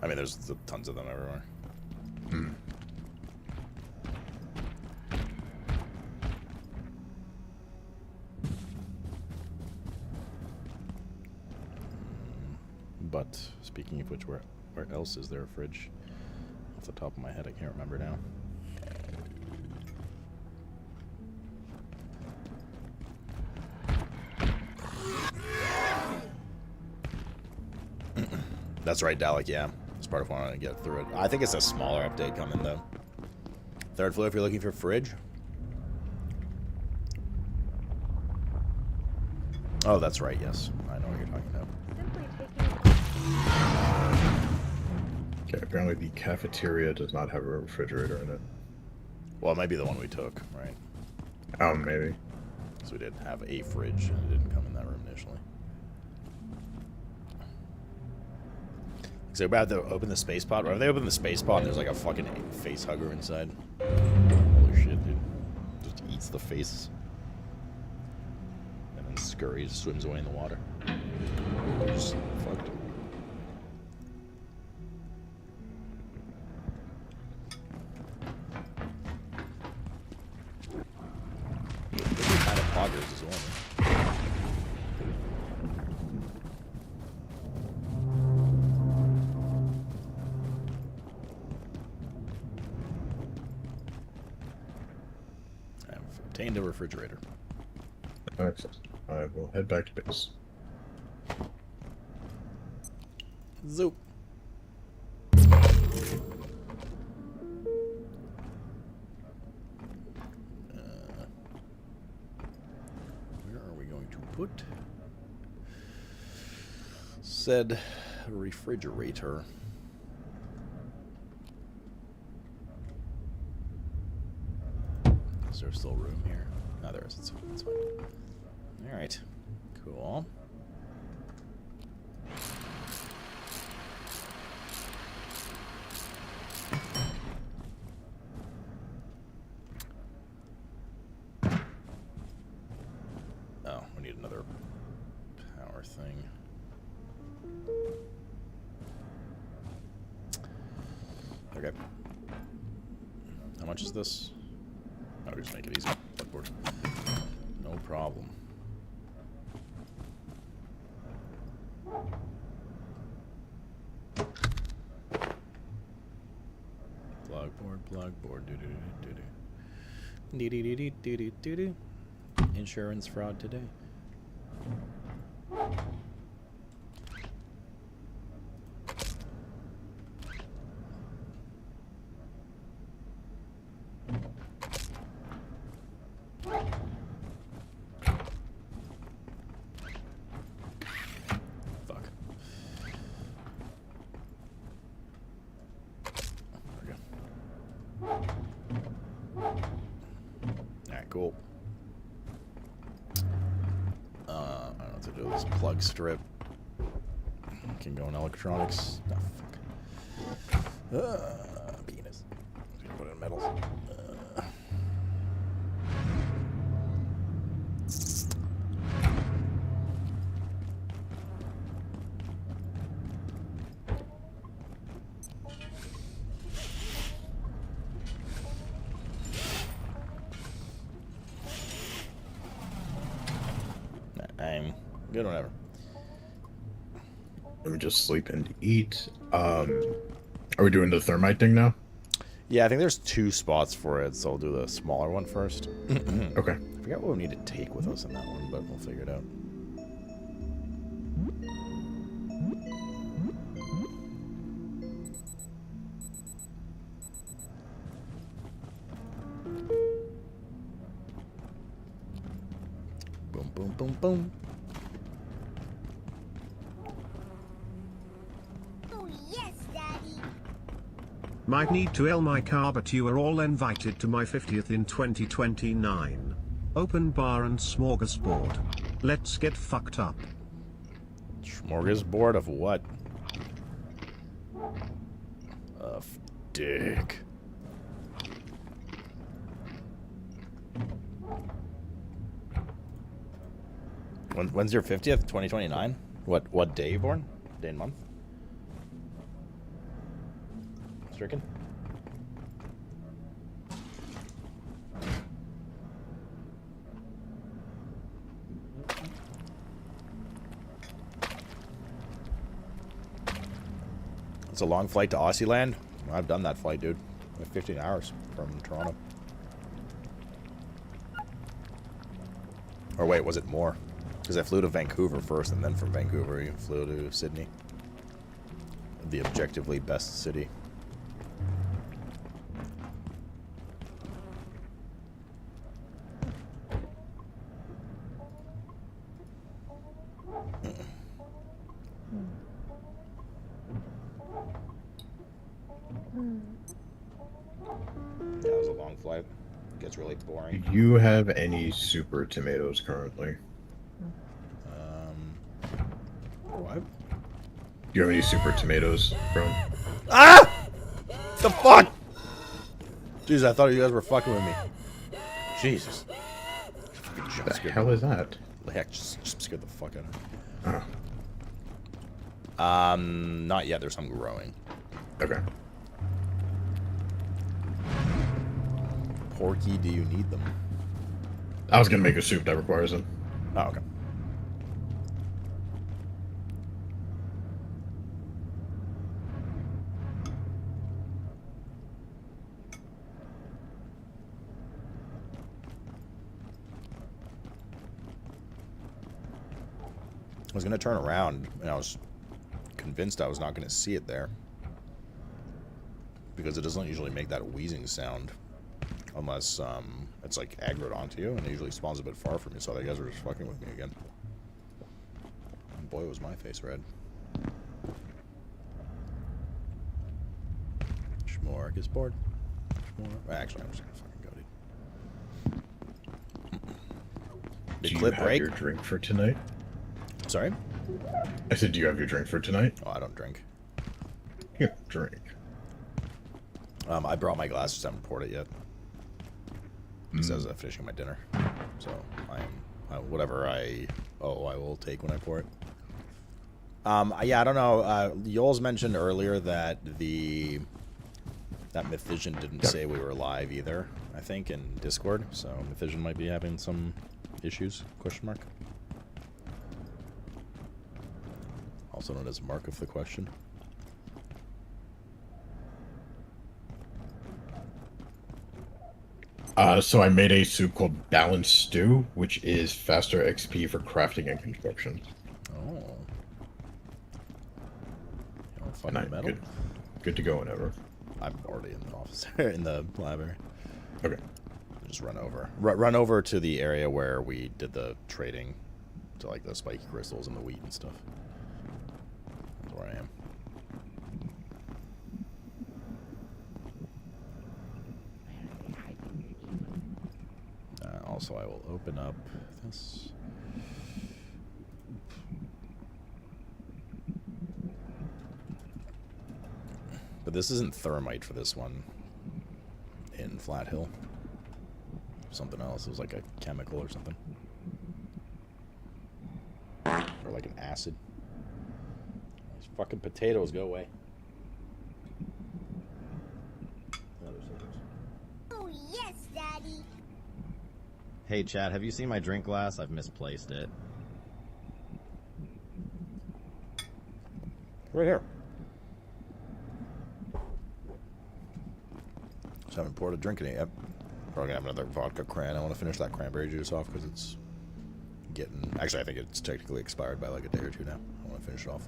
S2: I mean, there's tons of them everywhere. But speaking of which, where else is there a fridge? Off the top of my head, I can't remember now. That's right, Dalek, yeah. It's part of why I want to get through it. I think it's a smaller update coming, though. Third floor if you're looking for fridge. Oh, that's right, yes. I know what you're talking about.
S20: Okay, apparently the cafeteria does not have a refrigerator in it.
S2: Well, it might be the one we took, right?
S20: Maybe.
S2: So we did have a fridge, and it didn't come in that room initially. So we're about to open the space pod. Or if they open the space pod and there's like a fucking face hugger inside. Holy shit, dude. Just eats the face. And then scurries, swims away in the water. Just fucked. Different kind of poggers as well. Obtained a refrigerator.
S20: Excellent. I will head back to base.
S2: Zoop. Where are we going to put said refrigerator? Is there still room here? No, there is. It's fine. Alright. Cool. Oh, we need another power thing. Okay. How much is this? I'll just make it easy. Blackboard. No problem. Blackboard. Do. Insurance fraud today. cool. I don't know what to do with this plug strip. Can go in electronics. Oh, fuck. Penis. Put it in metals. I'm good whenever.
S20: Let me just sleep and eat. Are we doing the thermite thing now?
S2: Yeah, I think there's 2 spots for it, so I'll do the smaller one first.
S20: Okay.
S2: I forgot what we need to take with us in that one, but we'll figure it out. Boom, boom, boom, boom.
S11: Oh, yes, Daddy.
S3: Might need to L my car, but you are all invited to my 50th in 2029. Open bar and smorgasbord. Let's get fucked up.
S2: Smorgasbord of what? Of dick. When's your 50th? 2029? What day you born? Day and month? Stricken? It's a long flight to Aussie land. I've done that flight, dude. 15 hours from Toronto. Or wait, was it more? Because I flew to Vancouver first, and then from Vancouver you flew to Sydney. The objectively best city. Yeah, it was a long flight. Gets really boring.
S20: Do you have any super tomatoes currently?
S2: What?
S20: Do you have any super tomatoes, bro?
S2: Ah! The fuck? Jeez, I thought you guys were fucking with me. Jesus.
S20: What the hell is that?
S2: The heck, just scared the fuck out of me.
S20: Oh.
S2: Not yet. There's some growing.
S20: Okay.
S2: Porky, do you need them?
S20: I was gonna make a soup that requires them.
S2: Oh, okay. I was going to turn around, and I was convinced I was not going to see it there. Because it doesn't usually make that wheezing sound. Unless it's like aggroed onto you, and it usually spawns a bit far from you, so you guys were just fucking with me again. And boy, was my face red. Smorgasbord. Actually, I'm just going to fucking go, dude.
S20: Do you have your drink for tonight?
S2: Sorry?
S20: I said, do you have your drink for tonight?
S2: Oh, I don't drink.
S20: Yeah, drink.
S2: I brought my glasses. I haven't poured it yet. It says I'm finishing my dinner. So, whatever I will take when I pour it. Yeah, I don't know. Yoles mentioned earlier that that Mythision didn't say we were live either, I think, in Discord. So, Mythision might be having some issues, question mark. Also known as mark of the question.
S20: So I made a soup called Balanced Stew, which is faster XP for crafting and construction.
S2: Oh.
S20: Good. Good to go whenever.
S2: I'm already in the office, in the library.
S20: Okay.
S2: Just run over. Run over to the area where we did the trading to like the spiky crystals and the wheat and stuff. That's where I am. so I will open up this. But this isn't thermite for this one in Flat Hill. Something else. It was like a chemical or something. Or like an acid. These fucking potatoes, go away.
S11: Oh, yes, Daddy.
S6: Hey, Chad, have you seen my drink glass? I've misplaced it.
S2: Right here. Just haven't poured a drink in it yet. Probably gonna have another vodka cran. I want to finish that cranberry juice off because it's getting... Actually, I think it's technically expired by like a day or two now. I want to finish it off.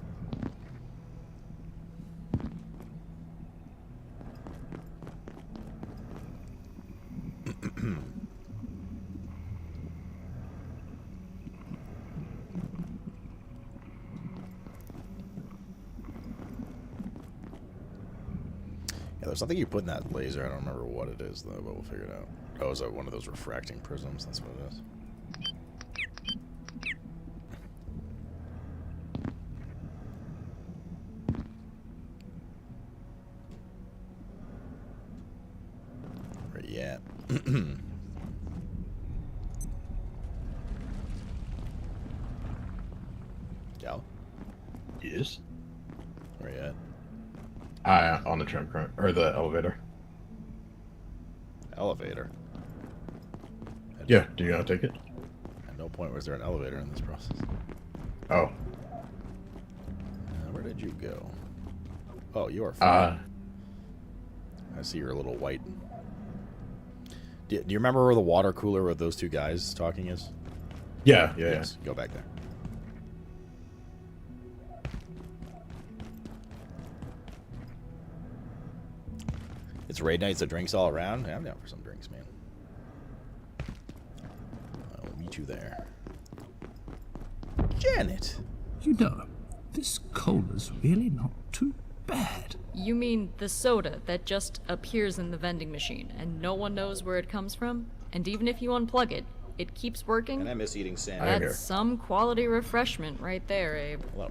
S2: Yeah, there's something you put in that laser. I don't remember what it is, though, but we'll figure it out. Oh, is it one of those refracting prisms? That's what it is. Where you at? Calla?
S20: Yes?
S2: Where you at?
S20: On the tram car, or the elevator.
S2: Elevator?
S20: Yeah, do you want to take it?
S2: At no point was there an elevator in this process.
S20: Oh.
S2: Where did you go? Oh, you are fine. I see your little white... Do you remember where the water cooler with those two guys talking is?
S20: Yeah.
S2: Yes, go back there. It's raid nights, the drinks all around. Yeah, I'm down for some drinks, man. I'll meet you there. Janet!
S8: You know, this cola's really not too bad.
S9: You mean the soda that just appears in the vending machine and no one knows where it comes from? And even if you unplug it, it keeps working?
S2: And I miss eating sand.
S9: That's some quality refreshment right there, Abe.
S2: Hello.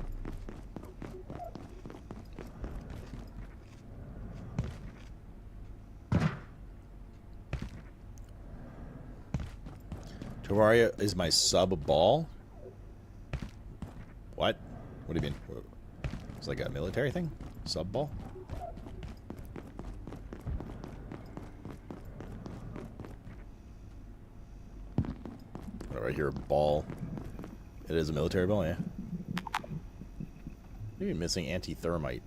S2: Terraria is my sub ball? What? What do you mean? It's like a military thing? Sub ball? Right here, ball. It is a military ball, yeah. Maybe missing anti-thermite.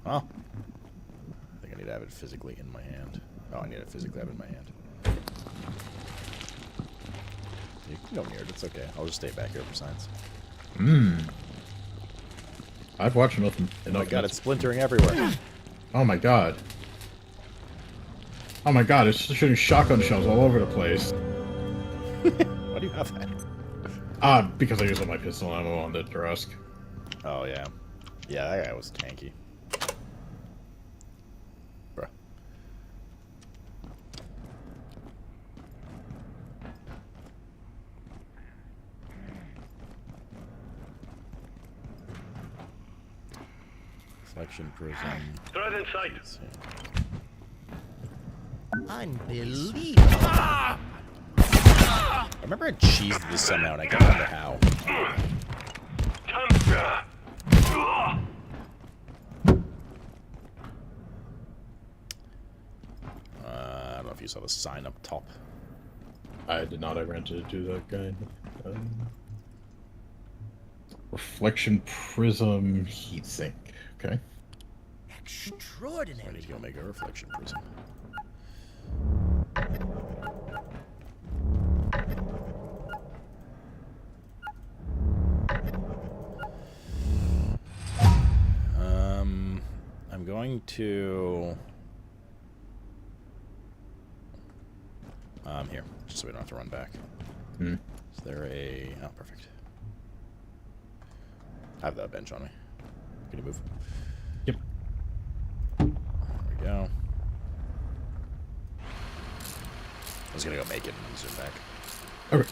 S2: Oh. I think I need to have it physically in my hand. Oh, I need to physically have it in my hand. You can go near it, it's okay. I'll just stay back here for science.
S20: I've watched enough.
S2: Oh my god, it's splintering everywhere.
S20: Oh my god. Oh my god, it's shooting shotgun shells all over the place.
S2: Why do you have that?
S20: Because I used all my pistol ammo on the Drusk.
S2: Oh, yeah. Yeah, that guy was tanky. Bruh. Reflection prism.
S12: Threat in sight.
S21: Unbelievable.
S2: I remember I cheesed this somehow and I can't remember how. I don't know if you saw the sign up top.
S20: I did not. I ran to that guy. Reflection prism heatsink. Okay.
S21: Extraordinary.
S2: I need to go make a reflection prism. I'm going to... here, just so we don't have to run back. Is there a... Oh, perfect. I have that bench on me. Can you move?
S20: Yep.
S2: There we go. I was gonna go make it and zoom back.
S20: Okay.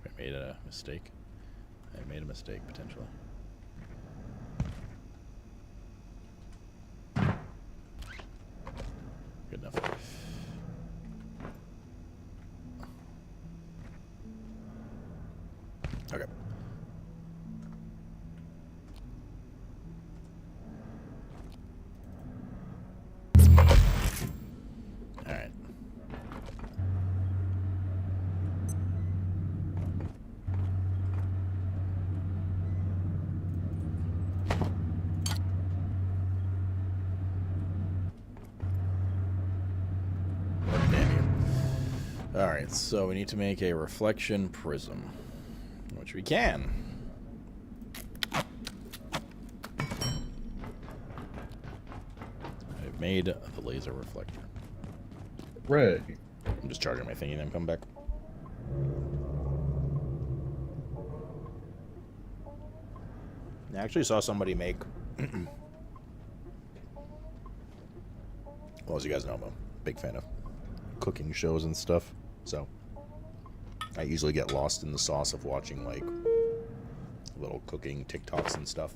S2: I made a mistake. I made a mistake, potentially. Good enough. Okay. All right. Alright, so we need to make a reflection prism, which we can. I've made the laser reflector.
S20: Ray.
S2: I'm just charging my thingy, then come back. I actually saw somebody make... Well, as you guys know, I'm a big fan of cooking shows and stuff. So, I usually get lost in the sauce of watching, like, little cooking TikToks and stuff.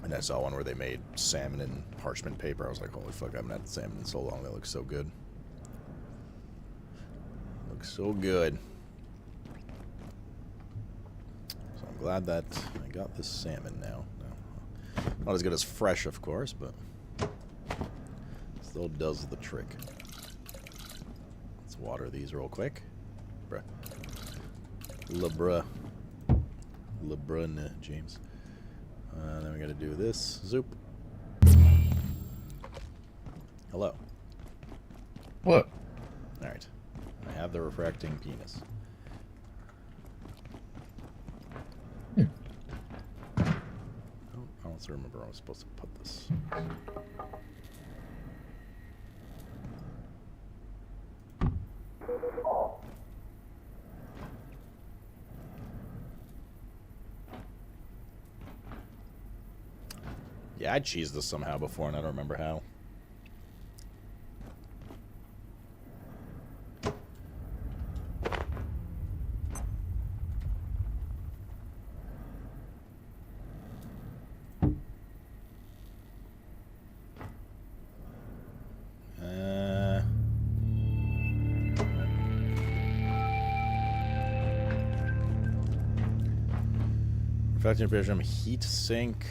S2: And I saw one where they made salmon in parchment paper. I was like, holy fuck, I haven't had salmon in so long. That looks so good. Looks so good. So I'm glad that I got this salmon now. Not as good as fresh, of course, but still does the trick. Let's water these real quick. Bruh. LeBruh, James. Then we gotta do this. Zoop. Hello.
S20: What?
S2: Alright. I have the refracting penis. Oh, I don't remember where I was supposed to put this. Yeah, I cheesed this somehow before, and I don't remember how. Reflecting prism, heat sink.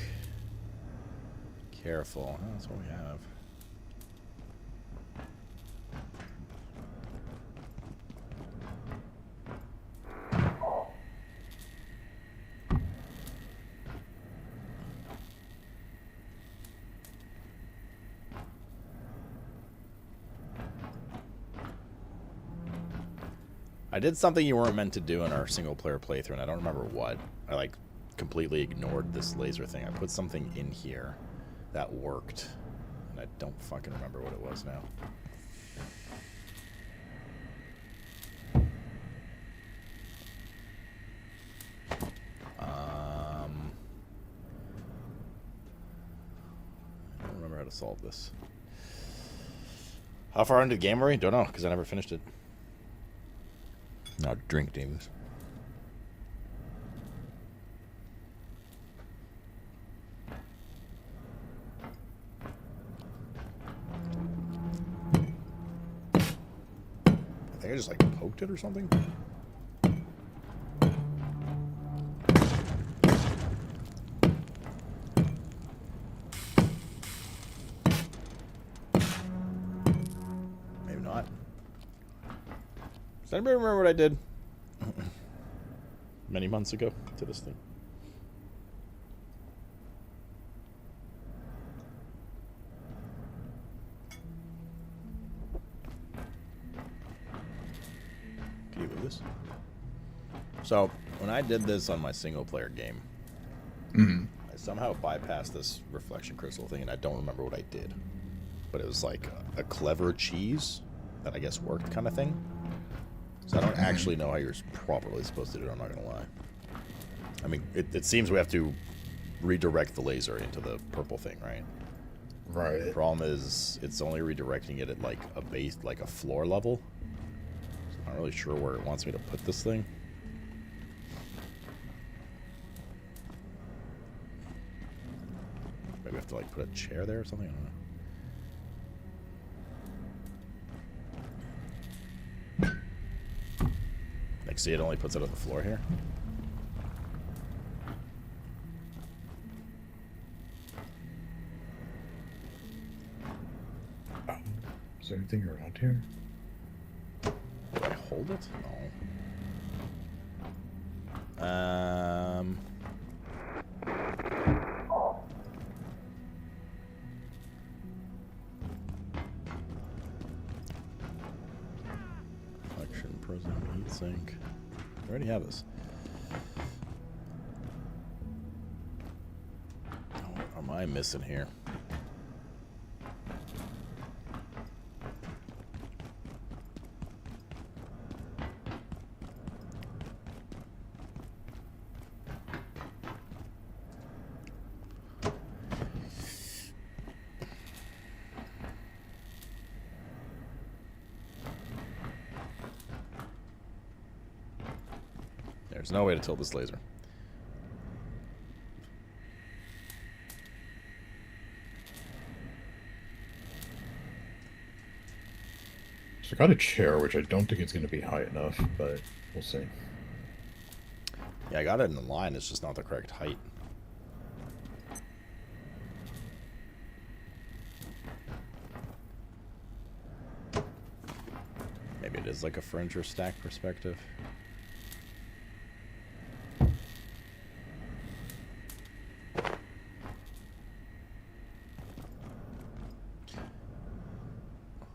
S2: Careful. Oh, that's what we have. I did something you weren't meant to do in our single player playthrough, and I don't remember what. I like completely ignored this laser thing. I put something in here that worked, and I don't fucking remember what it was now. I don't remember how to solve this. How far into the game are we? Don't know, because I never finished it. Now drink, Davis. I think I just like poked it or something. Maybe not. Does anybody remember what I did many months ago to this thing? Can you move this? So, when I did this on my single player game, I somehow bypassed this reflection crystal thing, and I don't remember what I did. But it was like a clever cheese that I guess worked kind of thing. So I don't actually know how you're properly supposed to do it, I'm not going to lie. I mean, it seems we have to redirect the laser into the purple thing, right?
S20: Right.
S2: The problem is it's only redirecting it at like a base, like a floor level. So I'm not really sure where it wants me to put this thing. Maybe I have to like put a chair there or something. I don't know. Like, see, it only puts it on the floor here.
S20: Is there anything around here?
S2: Do I hold it? No. Collection, prism, heatsink. I already have this. Oh, what am I missing here? There's no way to tilt this laser.
S20: So I got a chair, which I don't think it's going to be high enough, but we'll see.
S2: Yeah, I got it in the line. It's just not the correct height. Maybe it is like a furniture stack perspective.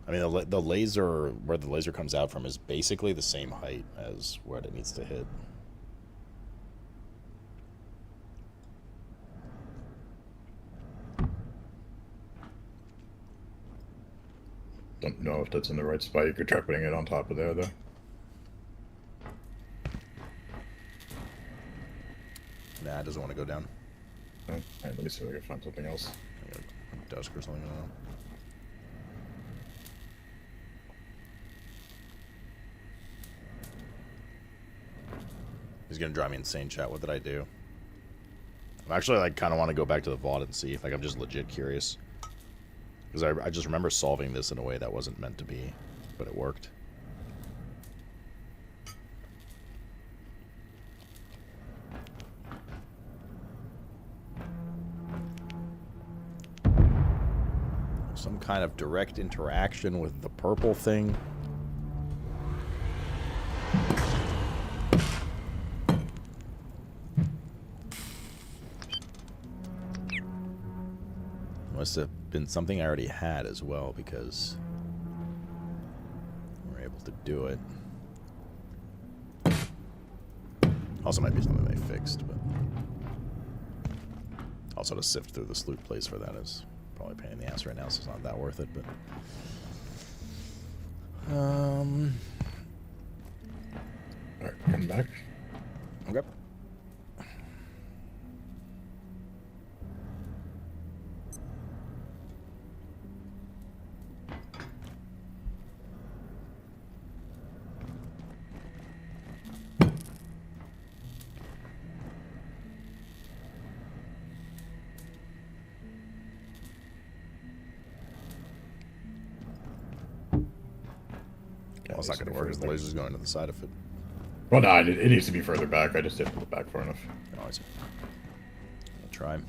S2: I mean, the laser, where the laser comes out from, is basically the same height as where it needs to hit.
S20: Don't know if that's in the right spot. You could try putting it on top of there, though.
S2: Nah, it doesn't want to go down.
S20: Alright, let me see if I can find something else.
S2: I got a desk or something. I don't know. He's gonna drive me insane, chat. What did I do? I'm actually like kind of want to go back to the VOD and see. Like, I'm just legit curious. Because I just remember solving this in a way that wasn't meant to be, but it worked. Some kind of direct interaction with the purple thing. Must have been something I already had as well, because we're able to do it. Also might be something they fixed, but also to sift through this loot place for that is probably a pain in the ass right now, so it's not that worth it, but
S20: Alright, come back.
S2: Okay. Well, it's not going to work because the laser's going to the side of it.
S20: Well, no, it needs to be further back. I just didn't pull it back far enough.
S2: Oh, I see. I'll try.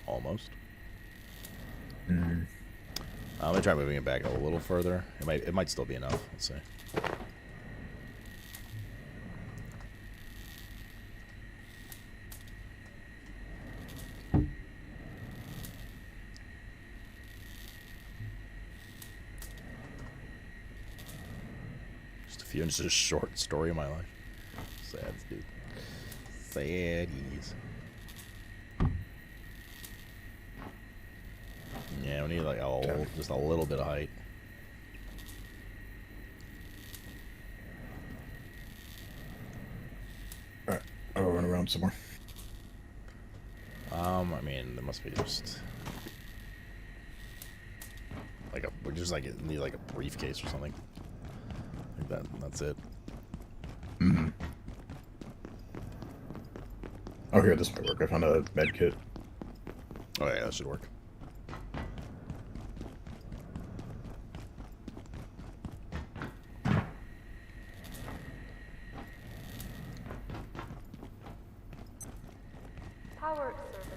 S2: Almost.
S20: Mm.
S2: I'm gonna try moving it back a little further. It might still be enough. Let's see. Just a few inches short story of my life. Sads, dude. Saddies. Yeah, we need like just a little bit of height.
S20: Alright, I'll run around some more.
S2: I mean, there must be just like we just like need like a briefcase or something. Like that's it.
S20: Mm-hmm. Oh, here, this might work. I found a med kit.
S2: Oh yeah, that should work.
S22: Power services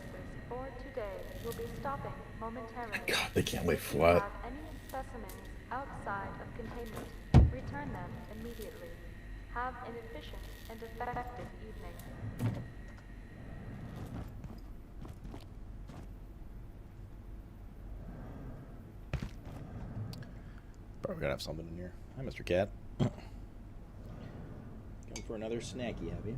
S22: for today will be stopping momentarily.
S20: God, they can't lay flat.
S22: Have any specimens outside of containment, return them immediately. Have an efficient and effective evening.
S2: Probably gotta have something in here. Hi, Mr. Cat. Come for another snacky, have you?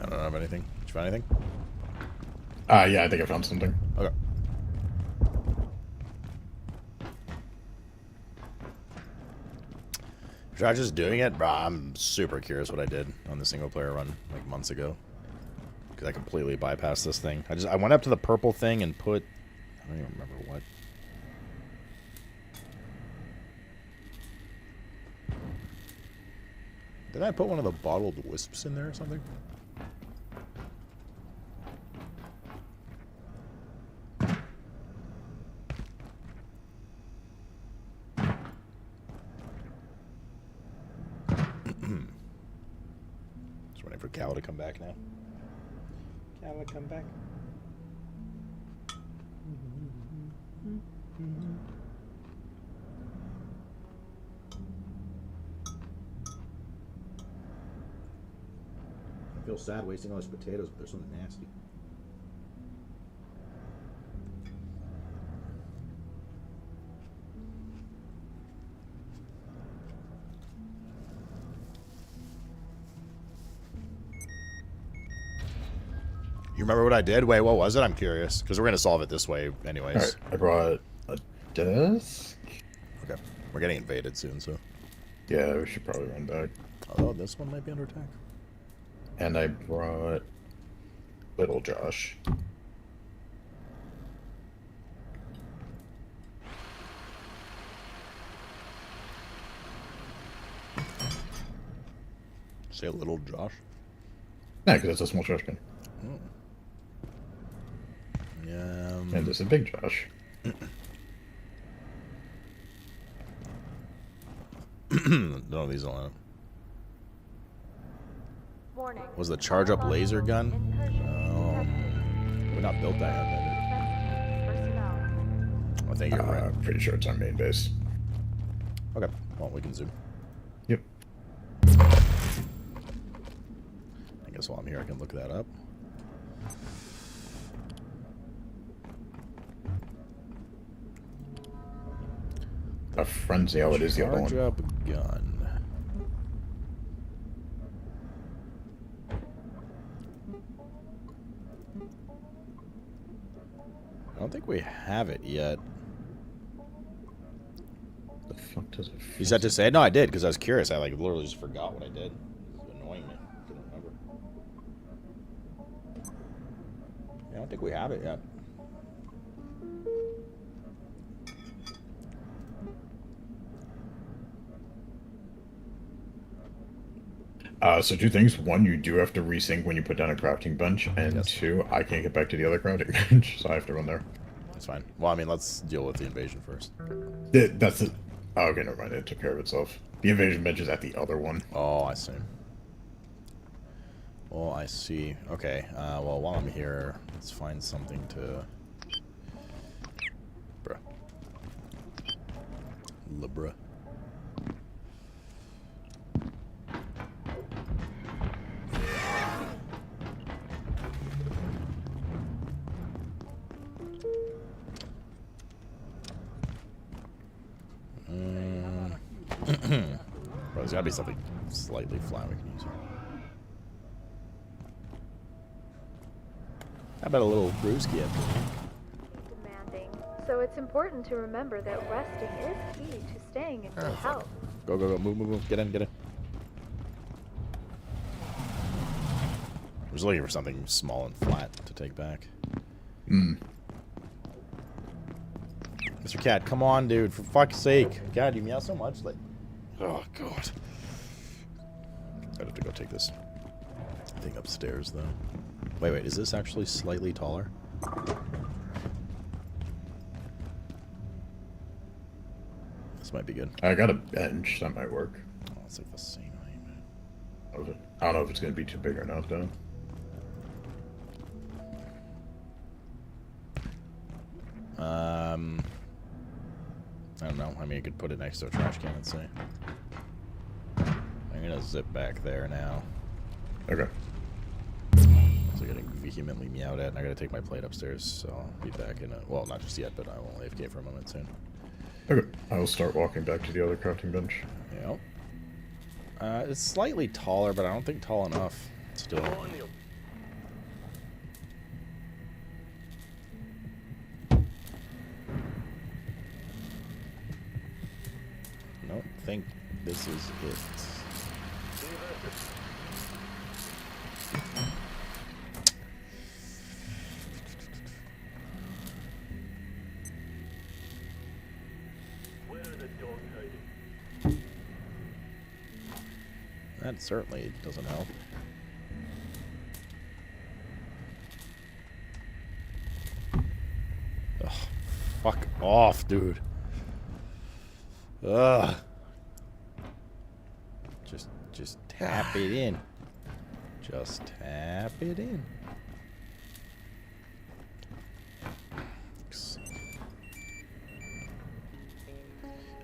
S2: I don't have anything. Did you find anything?
S20: Yeah, I think I found something.
S2: Okay. Try just doing it, bro. I'm super curious what I did on the single player run like months ago, because I completely bypassed this thing. I went up to the purple thing and put, I don't even remember what. Did I put one of the bottled wisps in there or something? Just waiting for Calla to come back now. Calla, come back. I feel sad wasting all those potatoes, but they're so nasty. You remember what I did? Wait, what was it? I'm curious. Because we're going to solve it this way anyways.
S20: Alright, I brought a desk.
S2: Okay. We're getting invaded soon, so.
S20: Yeah, we should probably run back.
S2: Although this one might be under attack.
S20: And I brought Little Josh.
S2: Say Little Josh?
S20: Yeah, because it's a small trash can.
S2: Oh.
S20: And this is Big Josh.
S2: No, these don't have.
S22: Warning.
S2: Was the charge up laser gun? We're not built that yet. I think you're right.
S20: I'm pretty sure it's our main base.
S2: Okay, well, we can zoom.
S20: Yep.
S2: I guess while I'm here, I can look that up.
S20: A frenzy, oh, it is the other one.
S2: Charge up gun. I don't think we have it yet.
S20: The fuck does it?
S2: You said to say? No, I did because I was curious. I like literally just forgot what I did. It's annoying me. Couldn't remember. Yeah, I don't think we have it yet.
S20: So two things. One, you do have to resync when you put down a crafting bench, and
S2: Yes.
S20: two, I can't get back to the other crafting bench, so I have to run there.
S2: That's fine. Well, I mean, let's deal with the invasion first.
S20: That's it. Oh, okay, never mind. It took care of itself. The invasion bench is at the other one.
S2: Oh, I see. Oh, I see. Okay. Well, while I'm here, let's find something to. Bruh. Libra. Bro, there's gotta be something slightly flat we can use here. How about a little brewski after me?
S22: Demanding. So it's important to remember that resting is key to staying in good health.
S2: Go, go, go. Move, move, move. Get in, get in. I was looking for something small and flat to take back. Mr. Cat, come on, dude. For fuck's sake. God, you meow so much. Like, oh, God. I'd have to go take this thing upstairs, though. Wait, wait. Is this actually slightly taller? This might be good.
S20: I got a bench. That might work.
S2: Oh, it's like the same height, man.
S20: I don't know if it's going to be too big or not, though.
S2: I don't know. I mean, you could put it next to a trash can and say. I'm gonna zip back there now.
S20: Okay.
S2: So getting vehemently meowed at, and I gotta take my plate upstairs, so I'll be back in a... Well, not just yet, but I will AFK for a moment soon.
S20: Okay. I will start walking back to the other crafting bench.
S2: Yep. It's slightly taller, but I don't think tall enough. Still. I don't think this is it. That certainly doesn't help. Ugh, fuck off, dude. Ugh. Just tap it in. Just tap it in.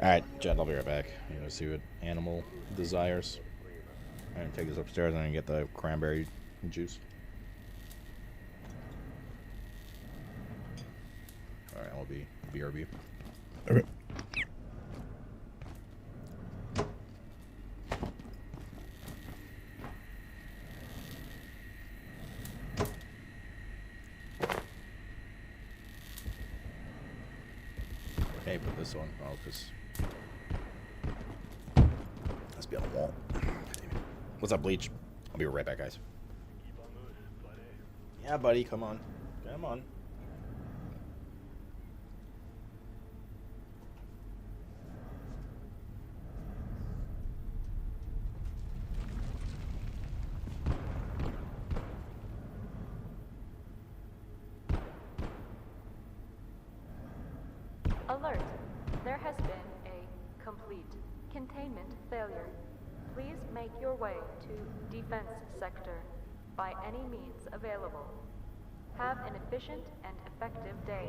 S2: Alright, Jet, I'll be right back. I'm gonna see what animal desires. I'm gonna take this upstairs and I'm gonna get the cranberry juice. Alright, I'll be BRB.
S20: Okay.
S2: Hey, put this on. Oh, because let's be on the wall. What's up, Bleach? I'll be right back, guys. Yeah, buddy, come on. Come on.
S22: Alert! There has been a complete containment failure. Please make your way to defense sector by any means available. Have an efficient and effective day.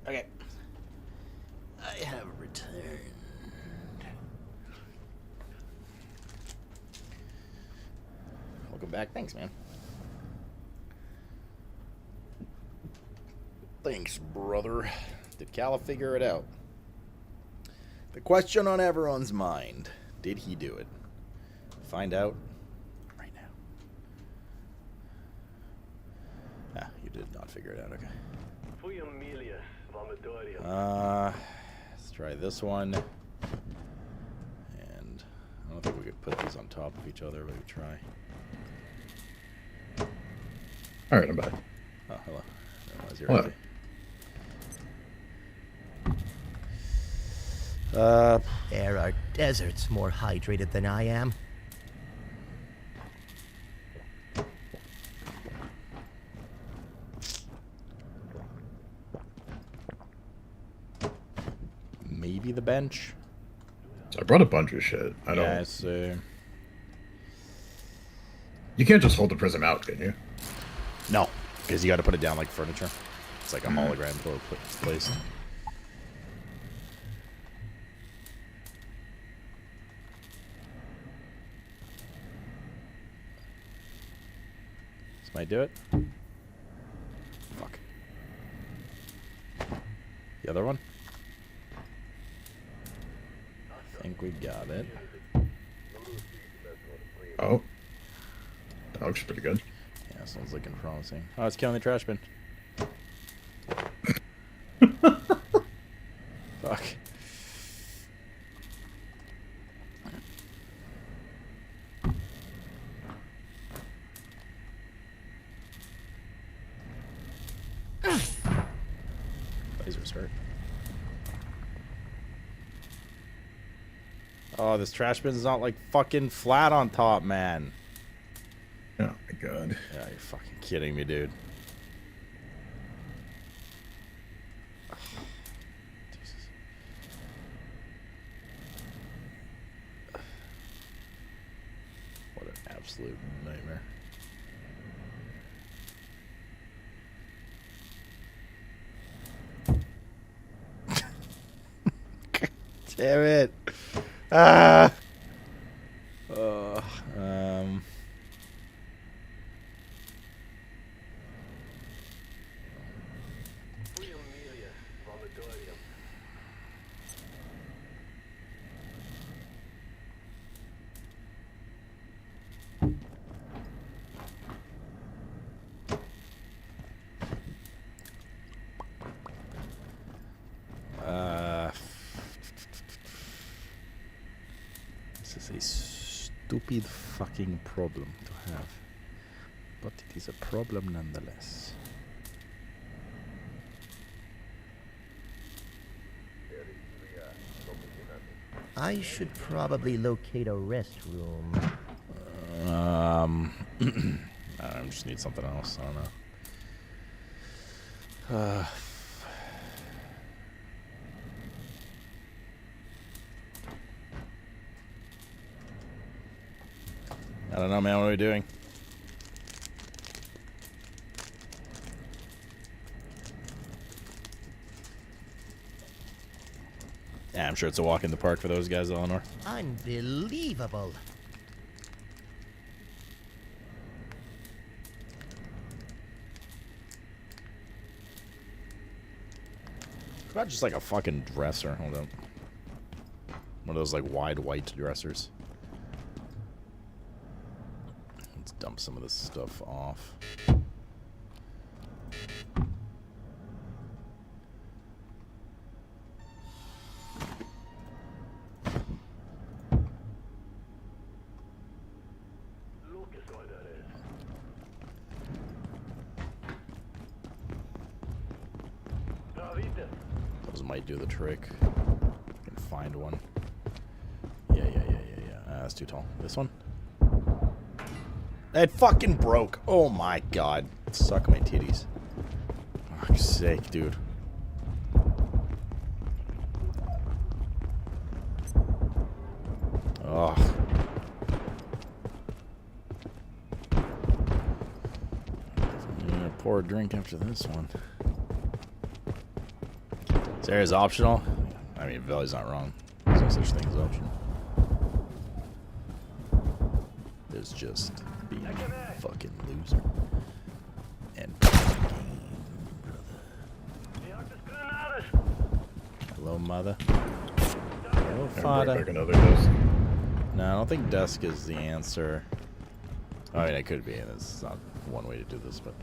S2: Okay. I have returned. Welcome back. Thanks, man. Thanks, brother. Did Calla figure it out? The question on everyone's mind. Did he do it? Find out right now. Ah, you did not figure it out. Okay. Let's try this one. And I don't think we could put these on top of each other, but we try.
S20: Alright, I'm back.
S2: Oh, hello.
S20: Hello.
S21: There are deserts more hydrated than I am.
S2: Maybe the bench.
S20: So I brought a bunch of shit. I don't.
S2: Yeah, so...
S20: You can't just hold the prism out, can you?
S2: No, because you got to put it down like furniture. It's like a hologram placed. This might do it. Fuck. The other one? I think we got it.
S20: Oh. That looks pretty good.
S2: Yeah, sounds looking promising. Oh, it's killing the trash bin. Fuck. Please restart. Oh, this trash bin's not like fucking flat on top, man.
S20: Oh my god.
S2: Yeah, you're fucking kidding me, dude. Oh, Jesus. What an absolute nightmare. Damn it. Ah. stupid fucking problem to have. But it is a problem nonetheless.
S21: I should probably locate a restroom.
S2: I just need something else. I don't know. I don't know, man. What are we doing? Yeah, I'm sure it's a walk in the park for those guys, Eleanor.
S21: Unbelievable.
S2: What about just like a fucking dresser? Hold up. One of those like wide white dressers. Let's dump some of this stuff off. Those might do the trick. I can find one. Yeah. That's too tall. This one? It fucking broke. Oh my god. Suck my titties. For fuck's sake, dude. Ugh. I'm gonna pour a drink after this one. Sarah's optional. I mean, Valley's not wrong. There's no such thing as optional. There's just being a fucking loser. And playing brother. Hello, mother. Hello, father.
S20: Back another desk.
S2: No, I don't think desk is the answer. I mean, it could be. It's not one way to do this, but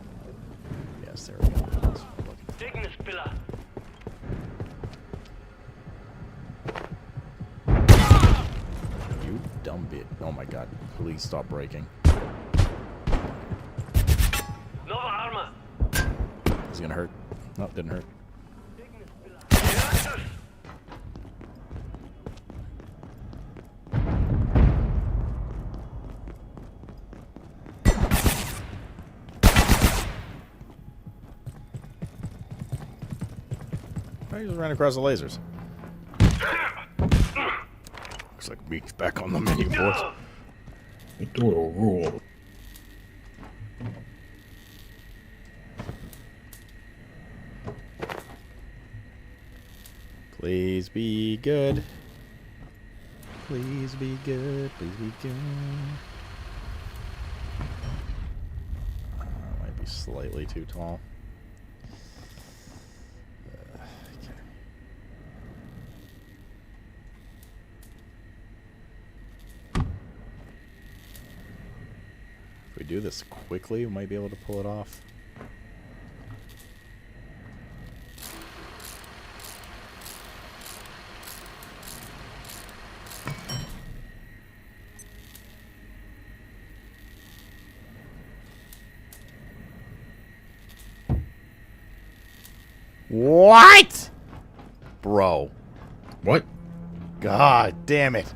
S2: yes, there we go.
S1: Dignus pillar.
S2: You dumb bit. Oh my god. Please stop breaking.
S1: Nova armor.
S2: Is it gonna hurt? No, it didn't hurt. I just ran across the lasers. Looks like Meek's back on the menu board.
S20: Do a rule.
S2: Please be good. Please be good. Please be good. Might be slightly too tall. Okay. If we do this quickly, we might be able to pull it off. What? Bro.
S20: What?
S2: God damn it.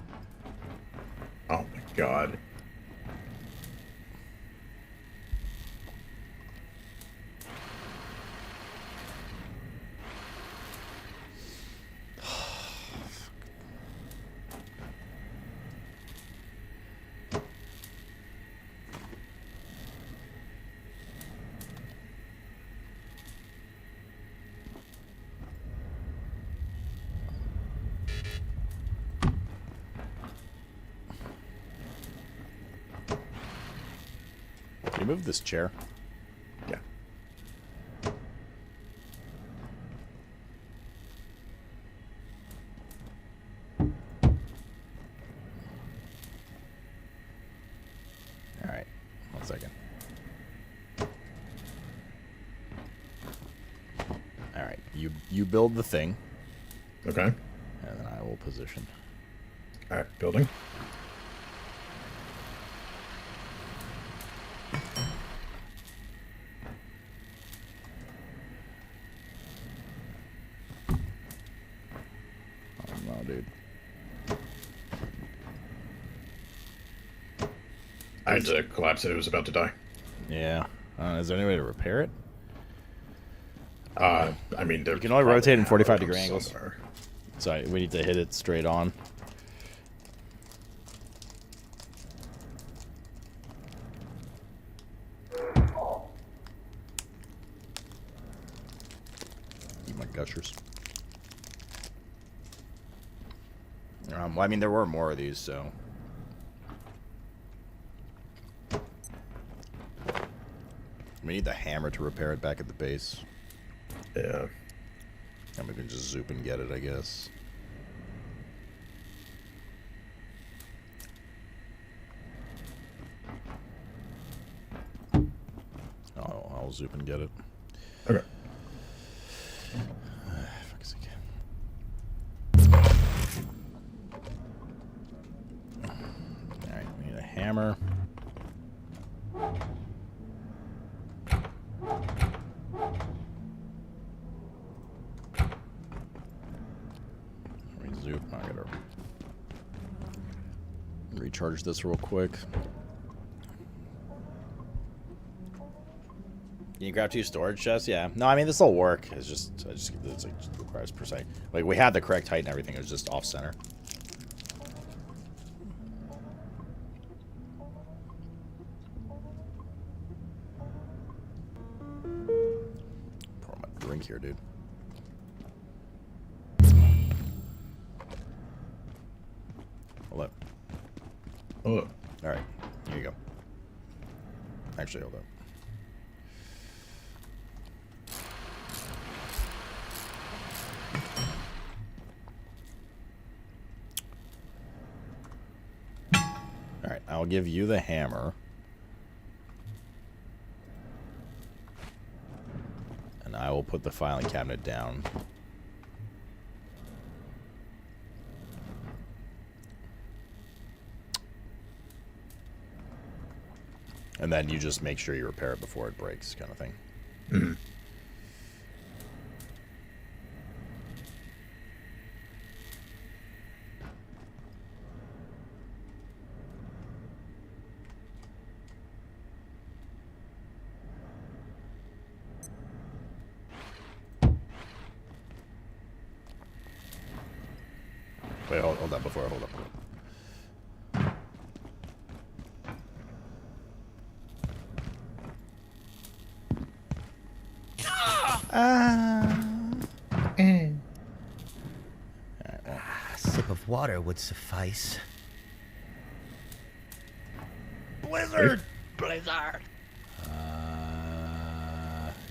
S20: Oh my god.
S2: Can you move this chair?
S20: Yeah.
S2: Alright. 1 second. Alright. You build the thing.
S20: Okay.
S2: And then I will position.
S20: Alright, building. I had to collapse it. It was about to die.
S2: Yeah. Is there any way to repair it?
S20: I mean,
S2: you can only rotate in 45-degree
S20: somewhere.
S2: angles. Sorry, we need to hit it straight on. Eat my gushers. Well, I mean, there were more of these, so. We need the hammer to repair it back at the base.
S20: Yeah.
S2: And we can just zoop and get it, I guess. Oh, I'll zoop and get it.
S20: Okay.
S2: Alright, we need a hammer. Zoop. I gotta recharge this real quick. Can you grab 2 storage chests? Yeah. No, I mean this will work. It's just it's like requires precise. Like we had the correct height and everything. It was just off center. Pour my drink here, dude. Hold up.
S20: Hold up.
S2: Alright, here you go. Actually, hold up. Alright, I'll give you the hammer. And I will put the filing cabinet down. And then you just make sure you repair it before it breaks, kind of thing.
S20: Mm-hmm.
S2: Wait, hold that before I hold up.
S21: A sip of water would suffice.
S2: Blizzard!
S10: Blizzard!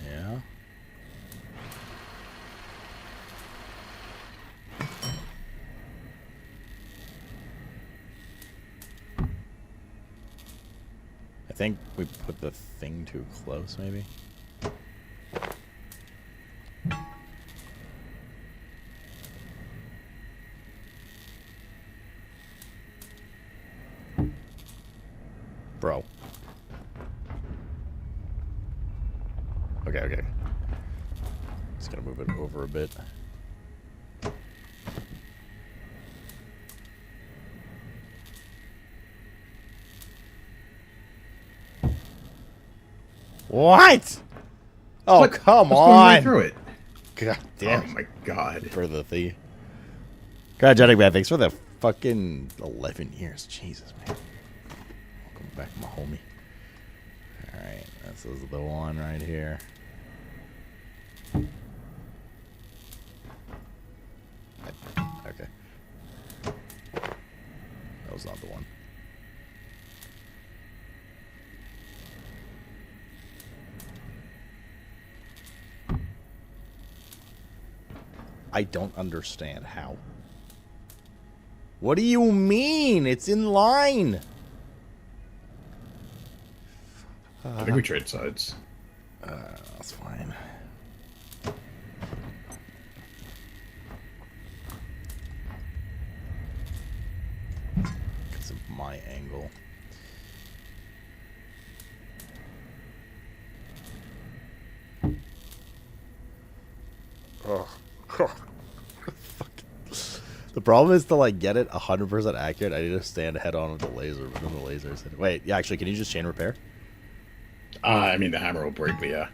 S2: Yeah. I think we put the thing too close, maybe? Bro. Okay. Just gonna move it over a bit. What? Oh,
S20: what?
S2: Come
S20: What's
S2: on!
S20: Going right through it.
S2: God damn!
S20: Oh my god!
S2: For the thing. Cryogenic man, thanks for the fucking 11 years. Jesus, man. Welcome back, my homie. All right, this is the one right here. Okay. That was not the one. I don't understand how. What do you mean? It's in line.
S20: I think we trade sides.
S2: That's fine. Because of my angle. Oh, God. The problem is to like get it 100% accurate. I need to stand head on with the laser. But then the lasers. Wait, yeah. Actually, can you just chain repair?
S20: I mean, the hammer will break, but yeah.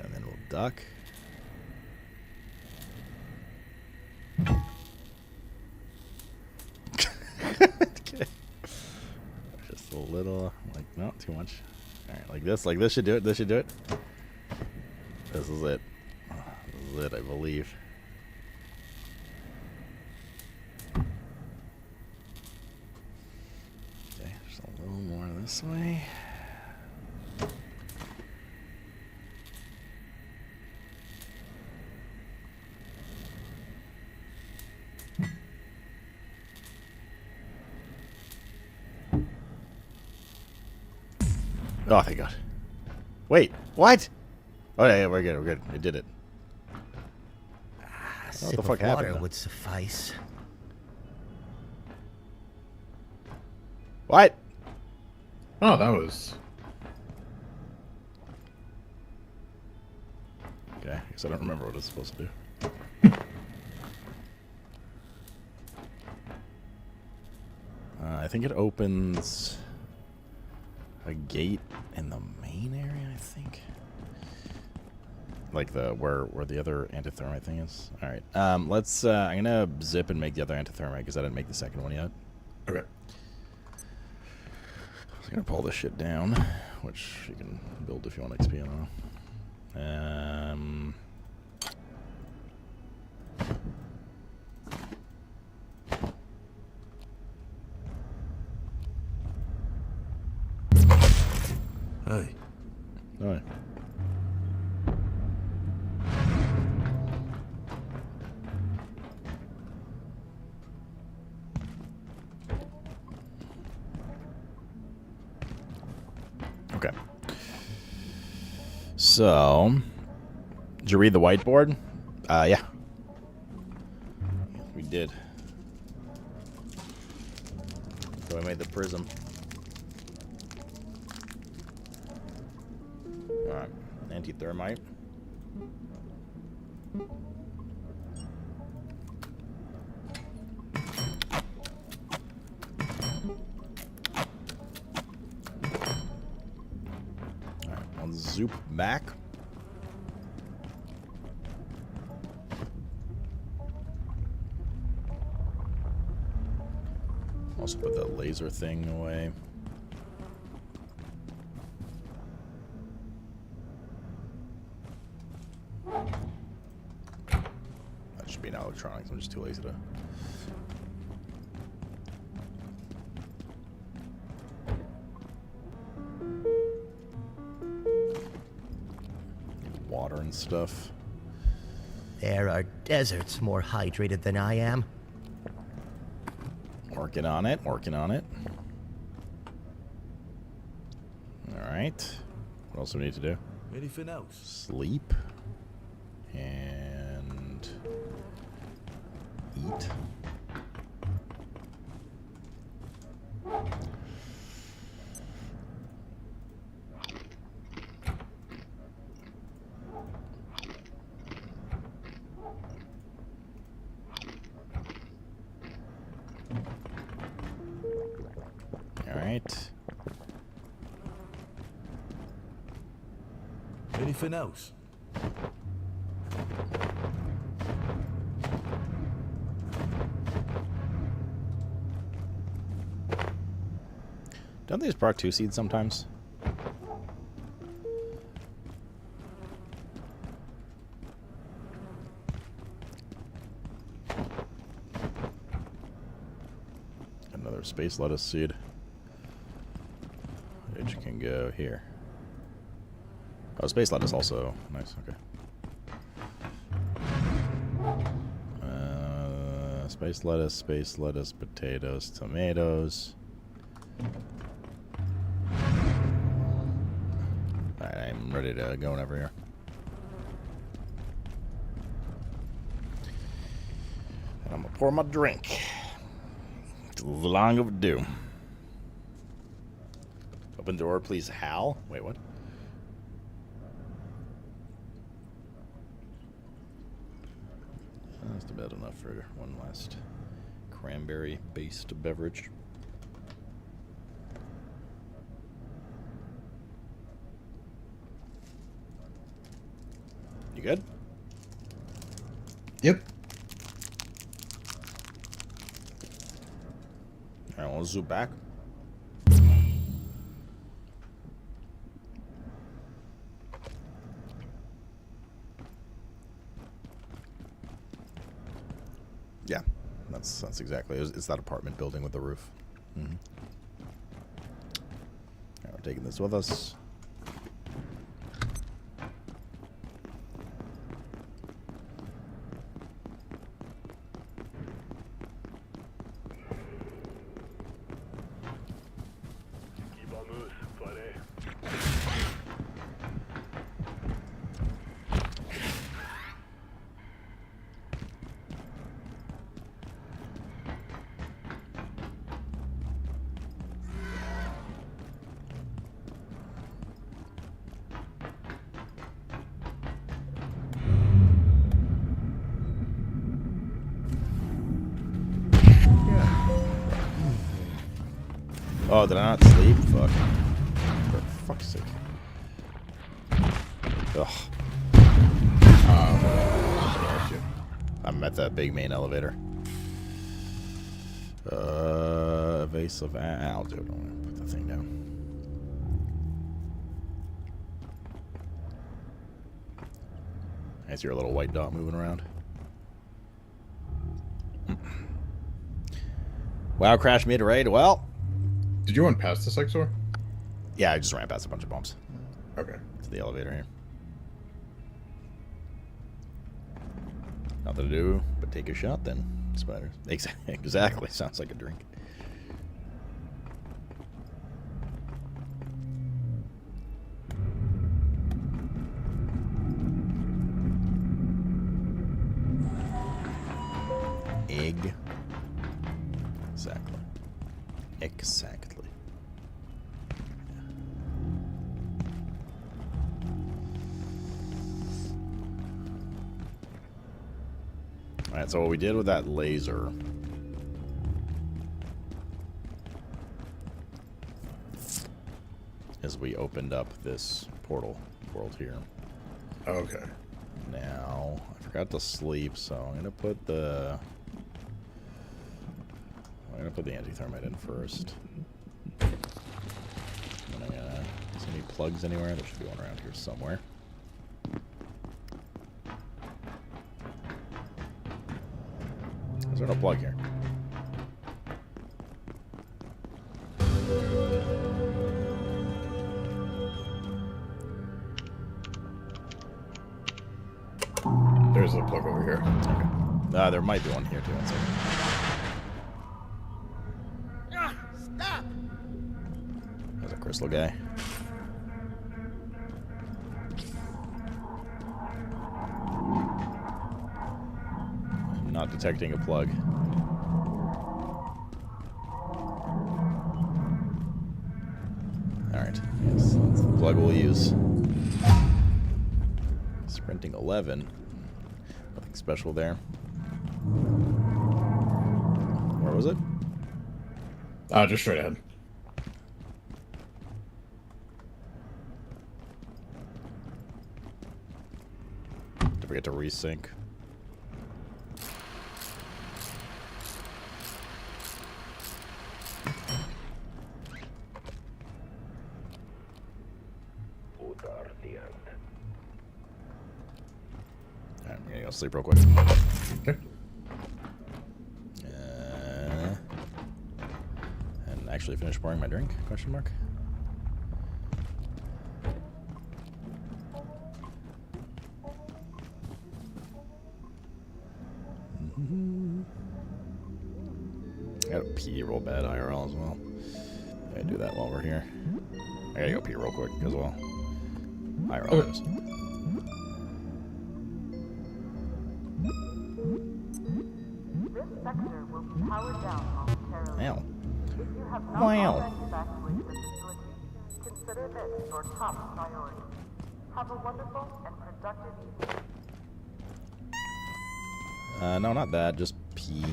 S2: And then we'll duck. Okay. Just a little, like, not too much. All right, like this should do it. This should do it. This is it. This is it, I believe. Okay, just a little more this way. Oh, thank God. Wait, what? Oh, yeah, we're good, we're good. It did it. What the fuck happened?
S21: Water would suffice.
S2: What?
S20: Oh, that was...
S2: Okay, I guess I don't remember what it's supposed to do. I think it opens a gate in the main area, I think. Like the where the other antithermite thing is. All right. Let's. I'm gonna zip and make the other antithermite because I didn't make the second one yet.
S20: Okay.
S2: I was gonna pull this shit down, which you can build if you want XP. I don't know.
S8: Hey.
S2: All right. Okay. So, did you read the whiteboard? Yeah. We did. So I made the prism. Alright, anti-thermite. Alright, I'll zoop back. Also put that laser thing away. That should be in electronics. I'm just too lazy to. Water and stuff.
S21: There are deserts more hydrated than I am.
S2: Working on it, working on it. Alright. What else do we need to do?
S8: Anything else?
S2: Sleep. And eat. Alright.
S8: Anything else?
S2: Don't they just proc 2 seeds sometimes? Another space lettuce seed. Which can go here. Oh, space lettuce also. Nice, okay. Space lettuce, potatoes, tomatoes. Alright, I'm ready to go whenever here. And I'm gonna pour my drink. It's long overdue. Open door, please. Hal? Wait, what? That's about enough for one last cranberry-based beverage. You good?
S20: Yep.
S2: Alright, we'll zoom back. Yeah, that's exactly. It's that apartment building with the roof. Mm-hmm. All right, we're taking this with us. Oh, did I not sleep? Fuck. For fuck's sake. Ugh. I'm at that big main elevator. Evasive. I'll do it. I'm gonna put the thing down. I see your little white dot moving around. Wow, crash mid-raid. Well.
S20: Did you run past this Exor?
S2: Yeah, I just ran past a bunch of bumps.
S20: Okay.
S2: To the elevator here. Nothing to do but take a shot then, spiders. Exactly. Sounds like a drink. Egg. Exactly. Exactly. Alright, so what we did with that laser is we opened up this portal world here.
S20: Okay.
S2: Now, I forgot to sleep, so I'm gonna put the anti-thermite in first. And I'm gonna see any plugs anywhere? There should be one around here somewhere. Is there no plug here?
S20: There's a plug over here.
S2: Okay. There might be one here too. One second.
S19: Stop!
S2: There's a crystal guy. I'm not detecting a plug. Alright, yes, that's the plug we'll use. Sprinting 11. Nothing special there. Where was it?
S20: Just straight ahead.
S2: Don't forget to resync. Alright, I'm gonna go sleep real quick.
S20: Okay.
S2: And actually finish pouring my drink? Question mark. I gotta pee real bad IRL as well. I gotta do that while we're here. I gotta go pee real quick as well. IRL is.
S22: This sector will be powered down momentarily.
S2: Ow.
S22: If you have not
S2: Wow.
S22: already evacuated the facility, Consider this your top priority. Have a wonderful and productive evening.
S2: No, not that. Just pee.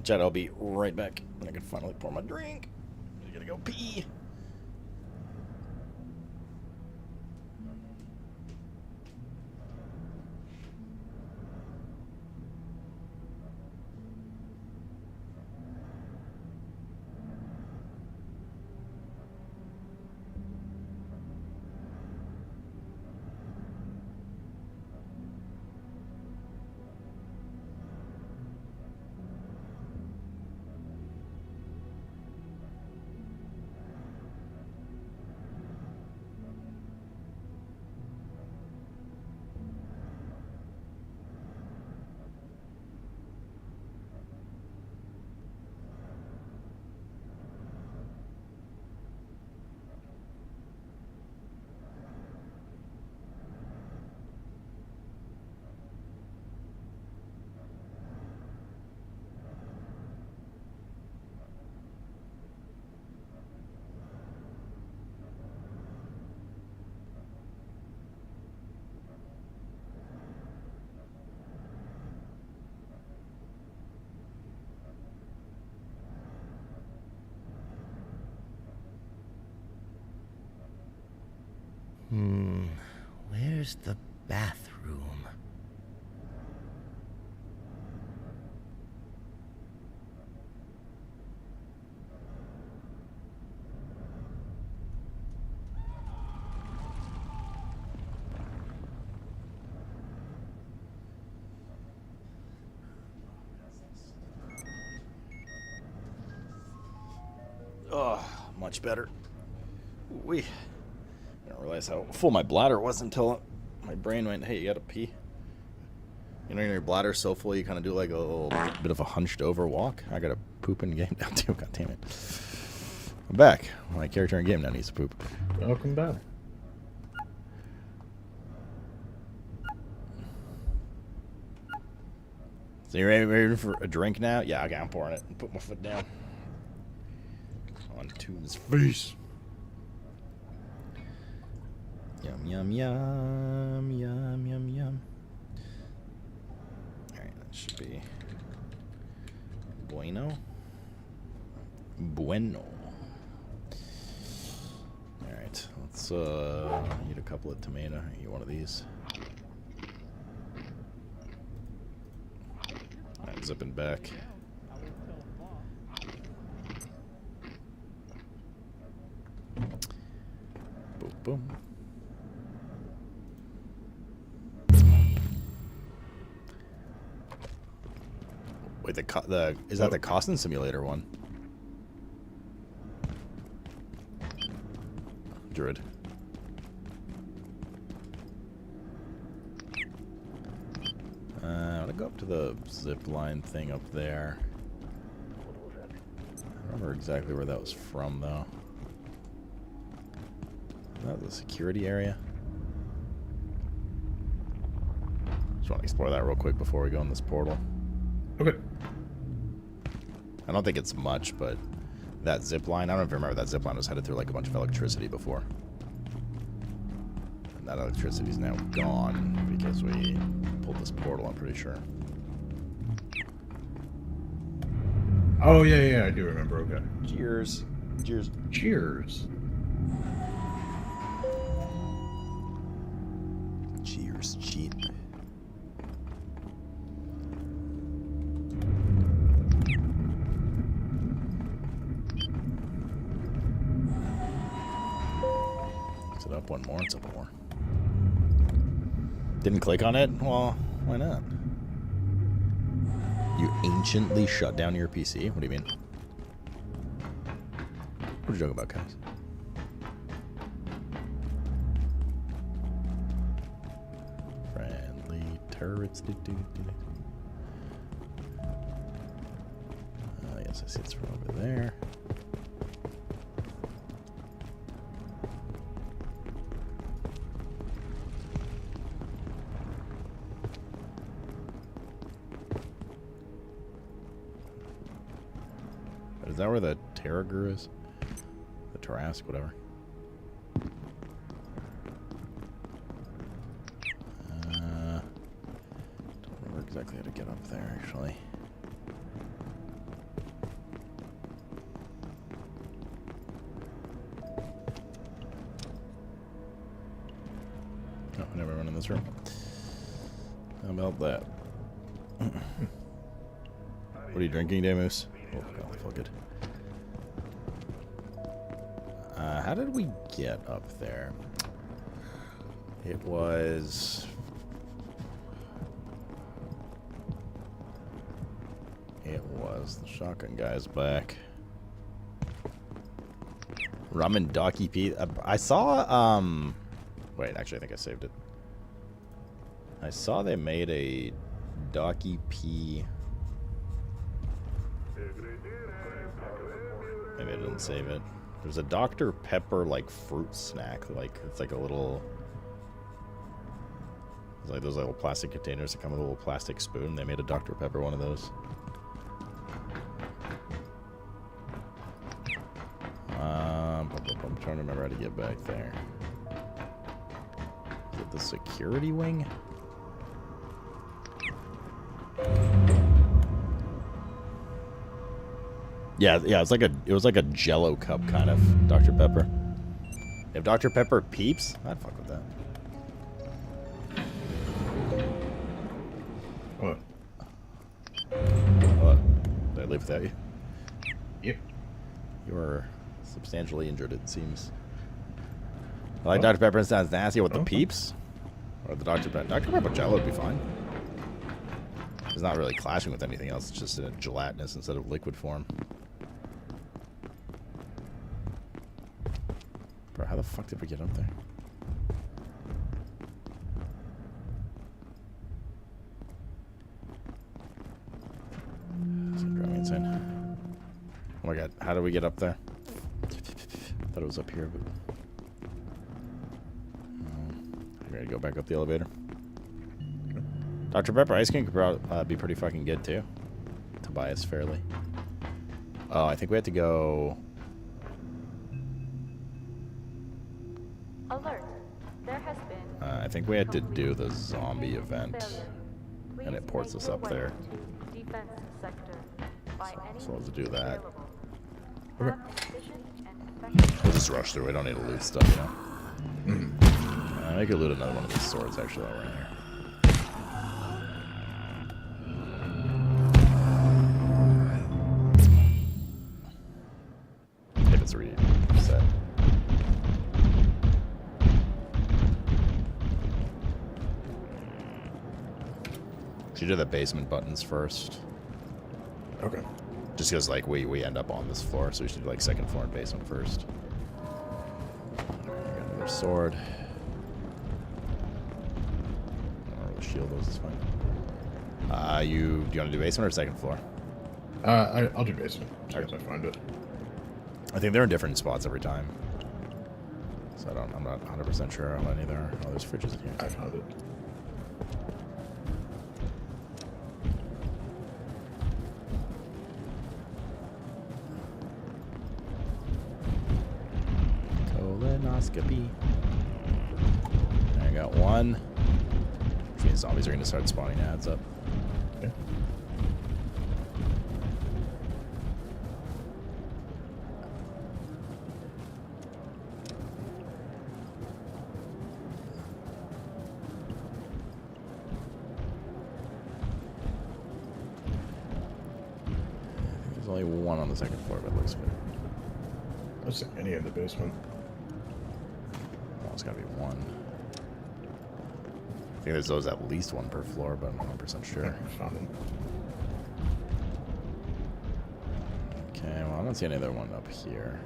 S2: Chat, I'll be right back when I can finally pour my drink. I gotta go pee.
S21: Where's the bathroom?
S2: Oh, much better. We didn't realize how full my bladder was until my brain went, hey, you gotta pee. You know, your bladder's so full you kind of do like a little bit of a hunched over walk. I gotta poop in game now too, god damn it. I'm back. My character in game now needs to poop.
S20: Welcome back.
S2: So you're ready for a drink now? Yeah, okay, I'm pouring it. Put my foot down. Onto his face. Yum, yum, yum, yum, yum, yum. Alright, that should be bueno. Bueno. Alright, let's eat a couple of tomato. Eat one of these. Alright, zipping back. Boom, boom. Wait, is that the Costin Simulator one? Druid. I want to go up to the zip line thing up there. I don't remember exactly where that was from, though. Is that the security area? Just want to explore that real quick before we go in this portal.
S20: Okay.
S2: I don't think it's much, but that zip line, I don't even remember that zip line was headed through like a bunch of electricity before. And that electricity's now gone because we pulled this portal, I'm pretty sure.
S20: Oh, yeah, I do remember, okay.
S2: Cheers. Cheers.
S20: Cheers.
S2: Cheers, cheat. Up one more, it's up more. Didn't click on it? Well, why not? You anciently shut down your PC? What do you mean? What are you talking about, guys? Friendly turrets. Yes, I see it's from over there. Is that where the Terragru is? The Tarrasque, whatever. actually. Oh, never run in this room. How about that? What are you drinking, Damus? Oh, God, feel good. How did we get up there? It was... the shotgun guy's back. Ramen Docky Pete. I saw, wait, actually, I think I saved it. I saw they made a Docky P. Maybe I didn't save it. There's a Dr. Pepper, like, fruit snack. Like, it's like a little... It's like those little plastic containers that come with a little plastic spoon. They made a Dr. Pepper one of those. I'm trying to remember how to get back there. Is it the security wing? Yeah, it was like a Jello cup kind of Dr. Pepper. If Dr. Pepper peeps, I'd fuck with that.
S20: What?
S2: What? Did I leave without you?
S20: Yep.
S2: You were substantially injured, it seems. I like Dr. Pepper sounds nasty with the peeps. Or the Dr. Pepper. Dr. Pepper Jello would be fine. It's not really clashing with anything else. It's just in a gelatinous instead of liquid form. Bro, how the fuck did we get up there? It's gonna drive me insane. Oh my god, how did we get up there? Thought it was up here, but... I'm ready to go back up the elevator. Dr. Pepper ice cream could be pretty fucking good, too. Tobias Fairley. Oh, I think we have to go...
S22: Alert. There has been...
S2: I think we had to do the zombie event. And it ports us up there. So let's do that.
S20: Okay.
S2: We'll just rush through. We don't need to loot stuff, you know? I could loot another one of these swords, actually, while we're in here. If it's reset. Should do the basement buttons first.
S20: Okay.
S2: Just because, like, we end up on this floor, so we should do, like, second floor and basement first. Got another sword. Shield those is fine. Do you want to do basement or second floor?
S20: I'll do basement. As soon as I find it.
S2: I think they're in different spots every time. So I'm not 100% sure how many there are. Oh, there's fridges in here.
S20: I found it.
S2: Colonoscopy. I got one. Which means zombies are going to start spawning ads up.
S20: Okay.
S2: I think there's only one on the second floor, but it looks good.
S20: I don't see any in the basement.
S2: Well, it's got to be one. I think there's at least one per floor, but I'm not 100% sure.
S20: Yeah, found them.
S2: Okay, well, I don't see any other one up here.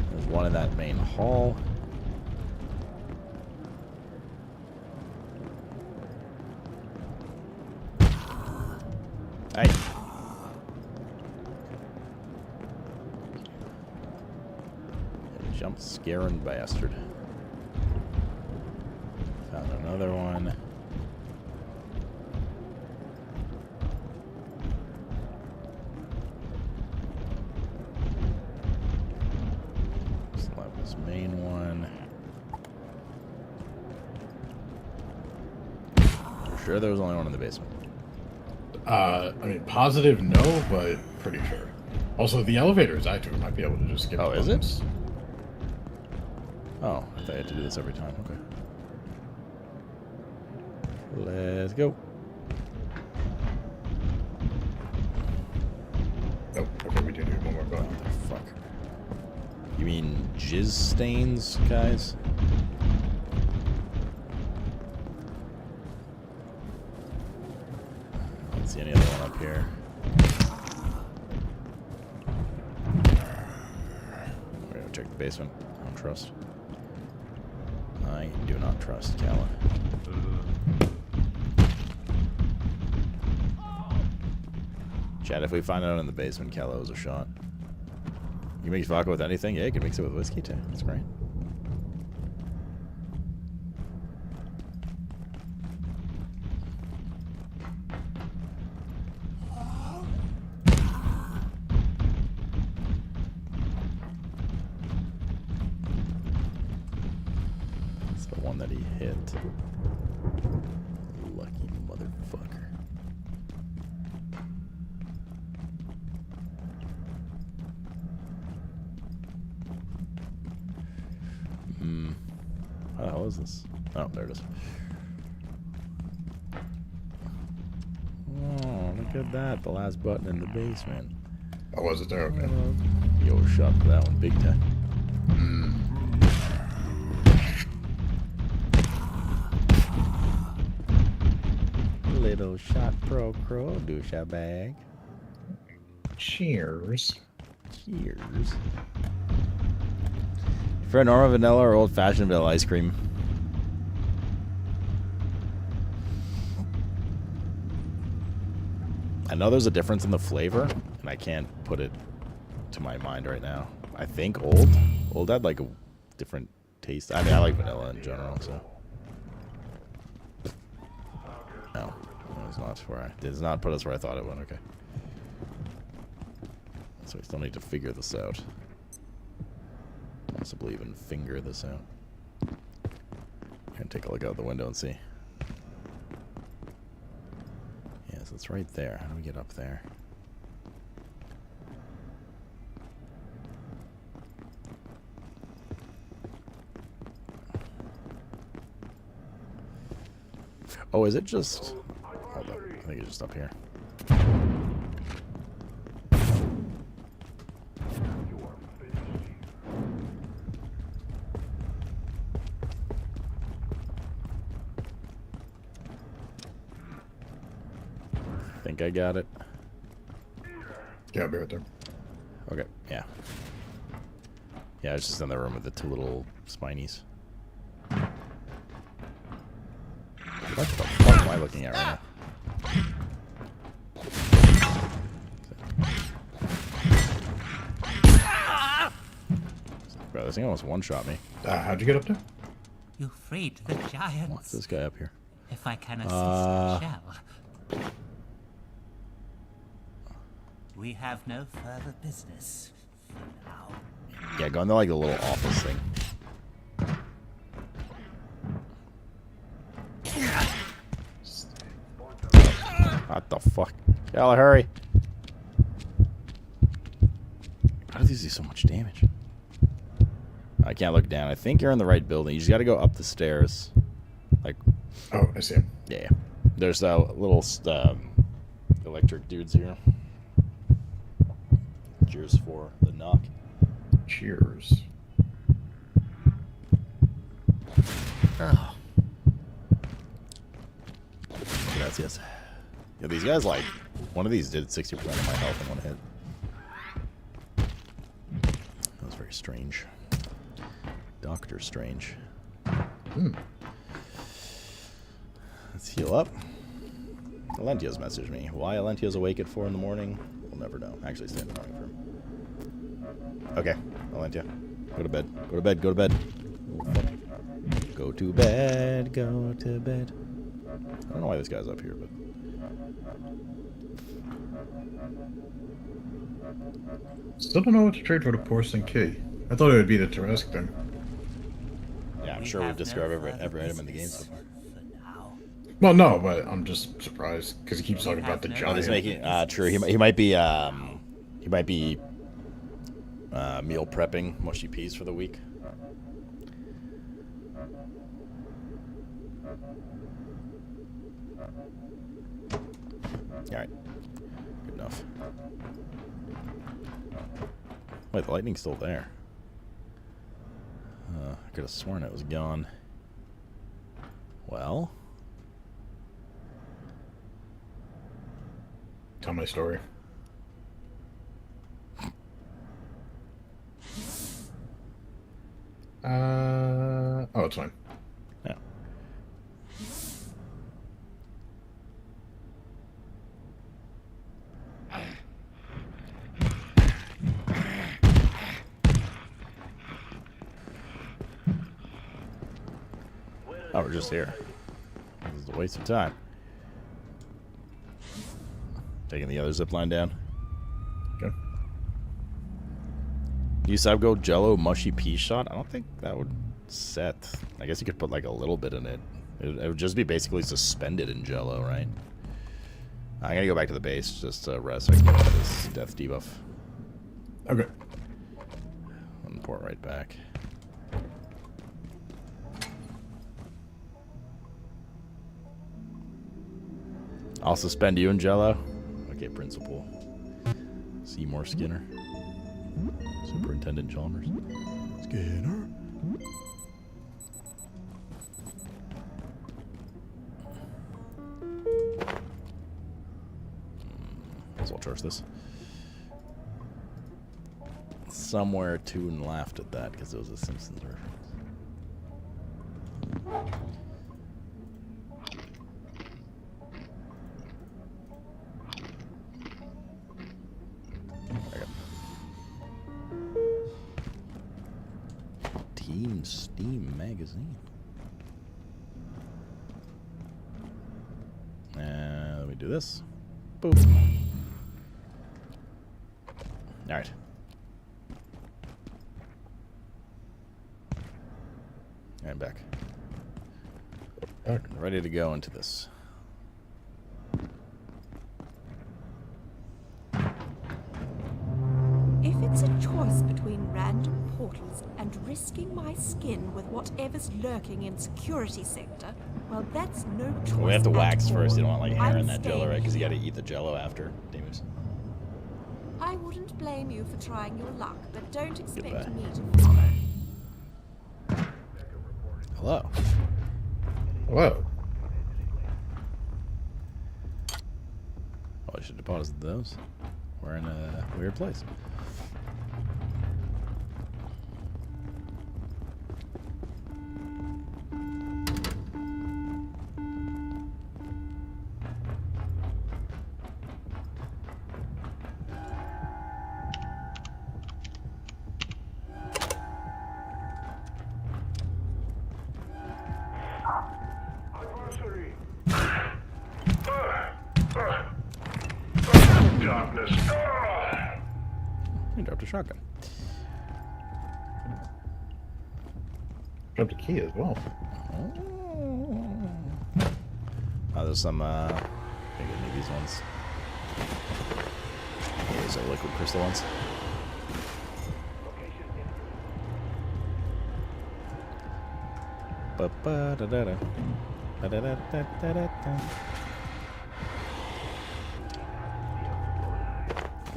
S2: There's one in that main hall. Hey. Jump scaring bastard. Found another one. This main one. For sure there was only one in the basement.
S20: I mean, positive no, but pretty sure. Also, the elevator is active. We might be able to just skip.
S2: Oh,
S20: the
S2: is
S20: buttons.
S2: it? Oh, I thought I had to do this every time. Okay. Let's go.
S20: Oh, okay, we do need one more button.
S2: What the fuck? You mean jizz stains, guys? I don't see any other one up here. We're gonna check the basement. I don't trust. I do not trust Calla. Chad, if we find out in the basement, Calla was a shot. You can mix vodka with anything? Yeah, you can mix it with whiskey too. That's great. It's the one that he hit. Lucky motherfucker. How the hell is this? Oh, there it is. Oh, look at that. The last button in the basement.
S20: Oh, was it there? Okay.
S2: Yo, shot for that one big time. Little shot pro crow, douche bag.
S20: Cheers.
S2: Cheers. For normal vanilla or old fashioned vanilla ice cream? I know there's a difference in the flavor, and I can't put it to my mind right now. I think old had like a different taste. I mean, I like vanilla in general, so. No, it's not where it does not put us where I thought it would. Okay. So we still need to figure this out. Possibly even finger this out. And take a look out the window and see. Yes, it's right there. How do we get up there? Oh, is it just... Hold up. I think it's just up here. I think I got it.
S20: Yeah, I'll be right there.
S2: Okay, yeah. Yeah, it's just in the room with the two little spinies. What the fuck am I looking at right now? Bro, this thing almost one-shot me.
S20: How'd you get up there?
S4: You freed the giants.
S2: What's this guy up here?
S4: If I can assist, I shall. We have no further business for now.
S2: Yeah, go into like a little office thing. What the fuck? Calla, hurry. How do these do so much damage? I can't look down. I think you're in the right building. You just gotta go up the stairs. Like.
S20: Oh, I see him.
S2: Yeah. There's little electric dudes here. Cheers for the knock.
S20: Cheers.
S2: Oh. Gracias. Yeah, these guys, like, one of these did 60% of my health in one hit. That was very strange. Doctor Strange. Let's heal up. Alentia's messaged me. Why Alentia's awake at 4 in the morning? We'll never know. Actually, stay in the morning for him. Okay, Alentia. Go to bed. Go to bed. Go to bed. Go to bed. Go to bed. I don't know why this guy's up here, but...
S20: Still don't know what to trade for the porcelain key. I thought it would be the Tarrasque thing.
S2: I'm sure we've described every item in the game so far.
S20: Well, no, but I'm just surprised because he keeps talking about the giant.
S2: Oh, he's making true. He might be meal prepping mushy peas for the week. All right, good enough. Wait, the lightning's still there. I could have sworn it was gone. Well,
S20: tell my story. Oh, it's fine.
S2: Yeah. Oh, we're just here. This is a waste of time. Taking the other zip line down.
S20: Okay.
S2: You said go Jello mushy pea shot? I don't think that would set. I guess you could put like a little bit in it. It would just be basically suspended in Jello, right? I'm gonna go back to the base just to rest so I can get this death debuff.
S20: Okay.
S2: And pour it right back. I'll suspend you in Jello. Okay, Principal. Seymour Skinner. Superintendent Chalmers. Skinner. So I'll charge this. Somewhere Toon laughed at that because it was a Simpsons reference. Team Steam magazine. Let me do this. Boom. All right. I'm back. Ready to go into this.
S5: If it's a choice between random portals and risking my skin with whatever's lurking in security sector, well, that's no choice.
S2: We have to wax
S5: at
S2: first.
S5: all.
S2: You don't want like hair in
S5: I'm
S2: that Jello,
S5: staying
S2: right? Because you
S5: here.
S2: got to eat the Jello after. Demus.
S5: I wouldn't blame you for trying your luck, but don't expect
S2: Goodbye.
S5: me to follow.
S2: Hello.
S20: Hello.
S2: Oh, I should deposit those. We're in a weird place.
S18: Darkness.
S2: I dropped a shotgun.
S20: Dropped a key as well.
S2: Oh, there's some, I think I need these ones. These are liquid crystal ones. Ba-ba-da-da-da. Ba-da-da-da-da-da.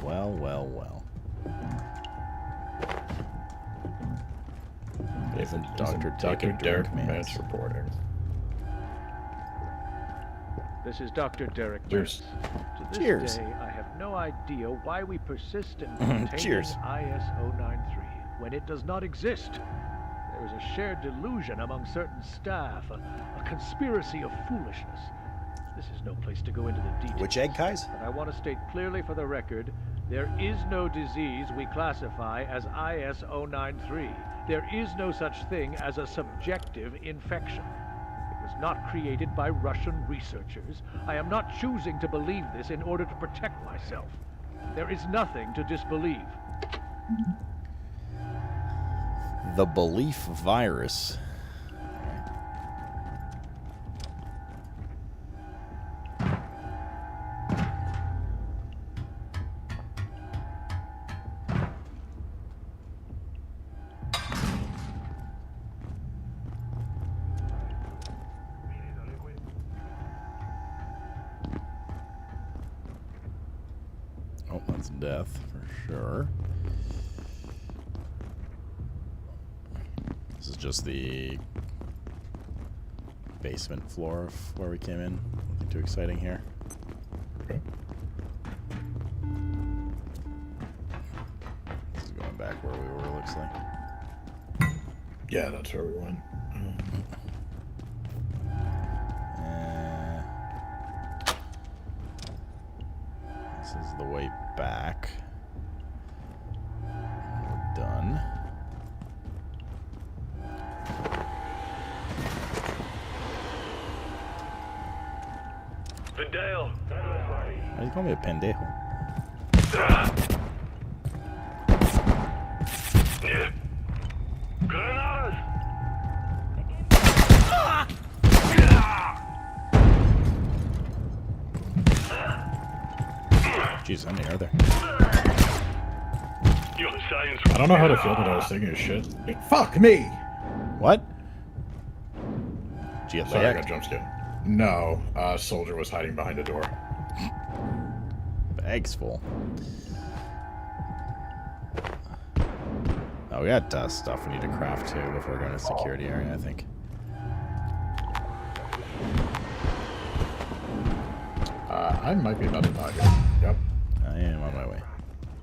S2: Well, well, well. Isn't Dr.
S20: Derek Mance reporting.
S12: This is Dr. Derek.
S20: Cheers.
S12: To this
S2: Cheers.
S12: day, I have no idea why we persist in maintaining
S2: Cheers.
S12: IS-093 when it does not exist. There is a shared delusion among certain staff, a conspiracy of foolishness. This is no place to go into the details.
S2: Which egg, Kais?
S12: But I want to state clearly for the record, there is no disease we classify as IS-093. There is no such thing as a subjective infection. It was not created by Russian researchers. I am not choosing to believe this in order to protect myself. There is nothing to disbelieve.
S2: The belief virus. means death, for sure. This is just the basement floor of where we came in. Nothing too exciting here.
S20: Okay.
S2: This is going back where we were, looks like.
S20: Yeah, that's where we went.
S2: This is the way back. We're done.
S1: Pendejo.
S2: Why do you call me a pendejo?
S1: Granadas.
S2: Jeez, how many are there?
S1: Your science.
S20: I don't know how to feel that I was thinking of shit. Fuck me!
S2: What? Did you get
S20: Sorry, I
S2: leg?
S20: got jump scared. No, a soldier was hiding behind a door.
S2: Bag's full. Oh, we got stuff we need to craft too before we go into the security area, I think.
S20: I might be about to die here. Yep.
S2: I am on my way.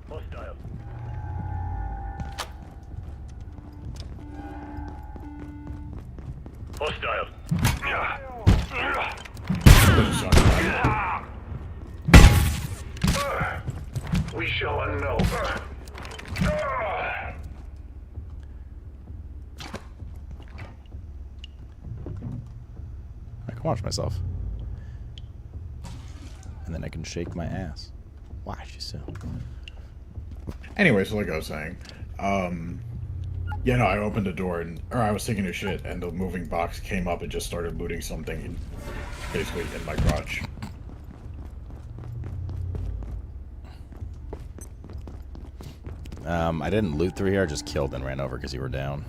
S1: Hostile. Hostile. We shall unknow.
S2: I can watch myself. And then I can shake my ass. Watch yourself.
S20: Anyway, so like I was saying, yeah, no, I opened the door or I was taking a shit, and the moving box came up and just started looting something, basically in my crotch.
S2: I didn't loot through here. I just killed and ran over because you were down.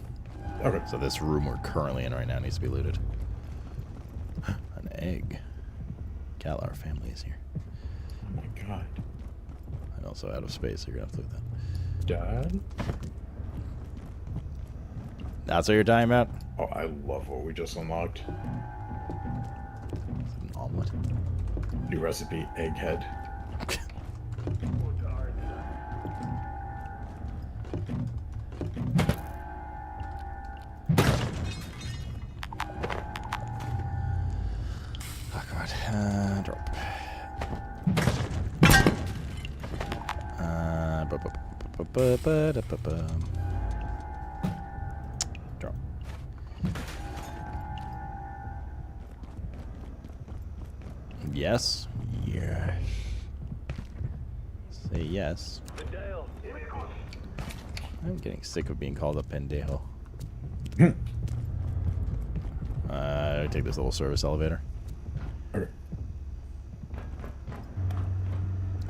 S20: Okay.
S2: So this room we're currently in right now needs to be looted. An egg. Calla, our family is here.
S20: Oh my god.
S2: I'm also out of space, so you're gonna have to loot that.
S20: Dad?
S2: That's what you're talking about?
S20: Oh, I love what we just unlocked.
S2: Is it an omelet?
S20: New recipe, egghead.
S2: Oh god. Drop. Drop. Yes. Yes. Say yes. I'm getting sick of being called a pendejo. Take this little service elevator.
S20: Okay.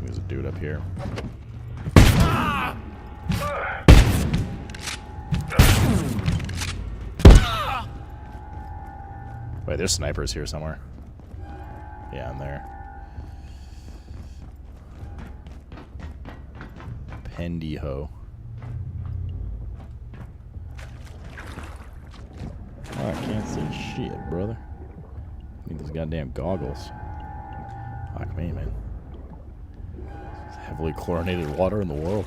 S2: There's a dude up here. Wait, there's snipers here somewhere. Yeah, I'm there. Pendejo. Oh, I can't see shit, brother. I need those goddamn goggles. Fuck me, man. It's heavily chlorinated water in the world.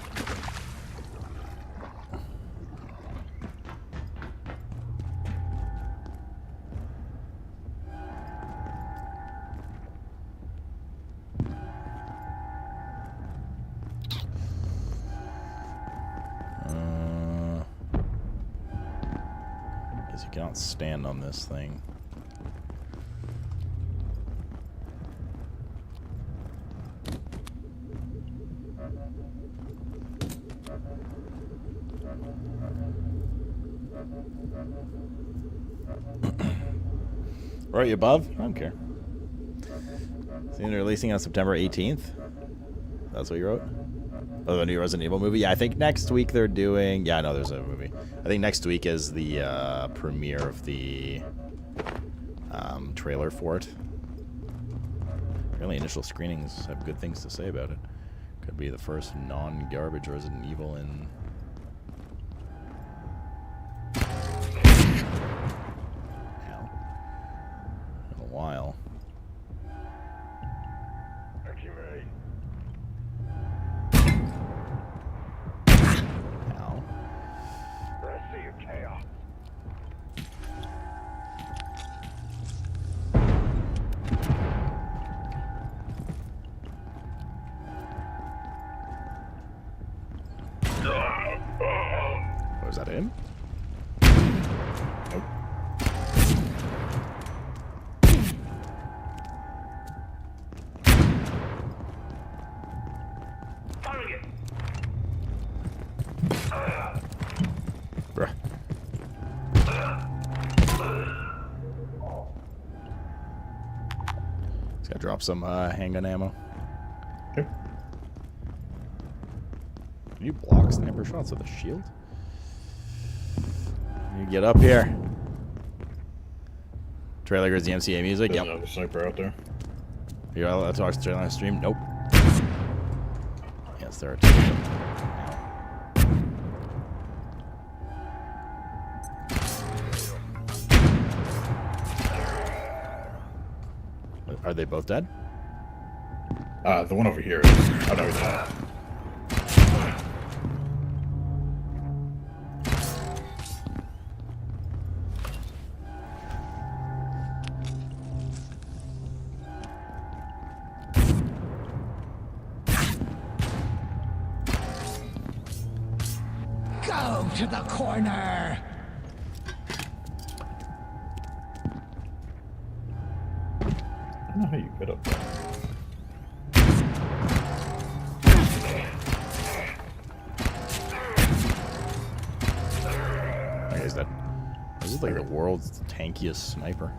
S2: Guess you cannot stand on this thing. Right above? I don't care. It's releasing on September 18th. That's what you wrote? Oh, the new Resident Evil movie? Yeah, I think next week they're doing... Yeah, I know there's a movie. I think next week is the premiere of the trailer for it. Apparently initial screenings have good things to say about it. Could be the first non-garbage Resident Evil in... in a while. Ow. Was that him? Nope. Bruh. Just gotta drop some handgun ammo.
S20: Okay.
S2: Can you block sniper shots with a shield? You get up here. Trailer goes DMCA music.
S20: There's
S2: Yep.
S20: another sniper out there.
S2: You allowed to watch the trailer on stream? Nope. Yes, there are two. Are they both dead?
S20: The one over here is... Oh, no, he's not.
S8: Go to the corner!
S20: I don't know how you get up there.
S2: Okay, is that... This is like the world's tankiest sniper.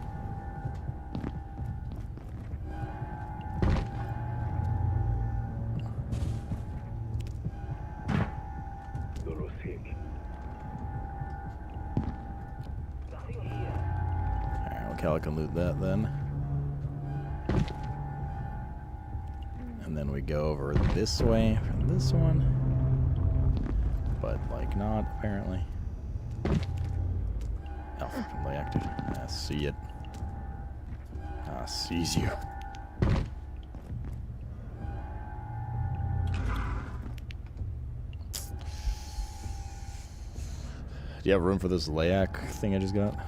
S2: Alright, well, Calla can loot that then. And then we go over this way from this one. But, like, not, apparently. Oh, fucking layak, dude. I see it. Ah, sees you. Do you have room for this layak thing I just got?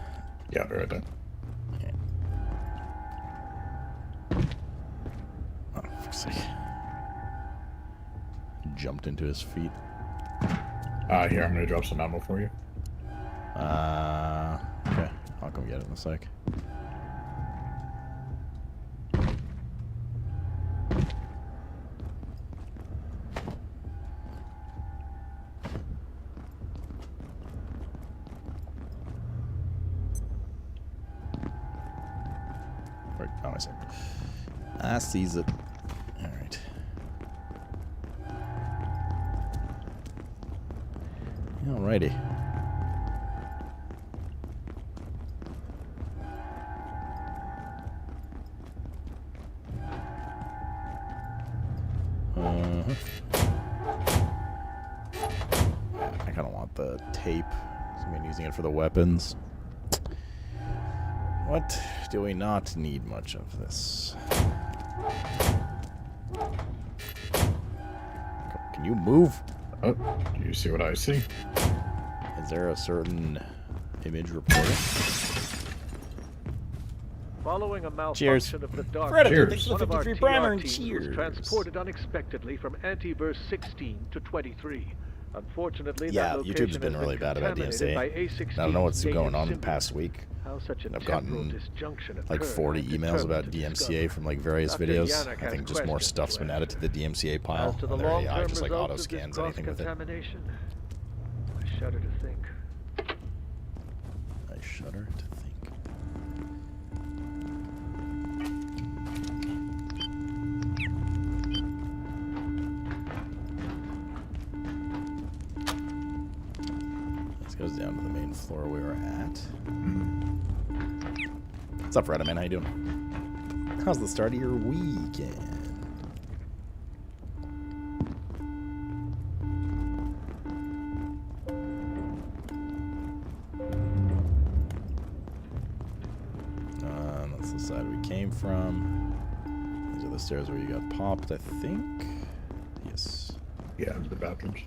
S20: Yeah, right there.
S2: Okay. Oh, for fuck's sake. Jumped into his feet.
S20: Here, I'm gonna drop some ammo for you.
S2: Okay. I'll come get it in a sec. Oh, I see. I sees it. Alright. Alrighty. I kind of want the tape. So I'm using it for the weapons. What do we not need much of this? Can you move?
S20: Oh, do you see what I see?
S2: Is there a certain image reporter?
S12: Following a malfunction
S2: Cheers.
S12: of the dark,
S2: Predator, thanks for
S12: one
S2: the
S12: of our
S2: 53 primer,
S12: TR
S2: and
S12: teams was
S2: cheers.
S12: transported unexpectedly from antiverse 16 to 23. Unfortunately,
S2: Yeah,
S12: that
S2: YouTube's
S12: location
S2: been
S12: has
S2: really bad about
S12: contaminated by
S2: DMCA.
S12: A16
S2: I don't know what's
S12: gated
S2: going on the
S12: syndrome.
S2: past week.
S12: How such a
S2: I've
S12: temporal
S2: gotten
S12: disjunction
S2: like
S12: occurred,
S2: 40
S12: I'm
S2: emails about
S12: determined to
S2: DMCA
S12: discover.
S2: from like various
S12: Dr.
S2: videos.
S12: Yannick
S2: I think
S12: has
S2: just more
S12: questions
S2: stuff's
S12: to
S2: been added to the DMCA pile,
S12: As to the
S2: and their AI
S12: long-term
S2: just like
S12: results
S2: auto
S12: of this
S2: scans anything with it.
S12: cross-contamination, I shudder to think.
S2: I shudder to think. This goes down to the main floor we were at. What's up, Redman? How you doing? How's the start of your weekend? side we came from. These are the stairs where you got popped, I think. Yes.
S20: Yeah, the bathrooms.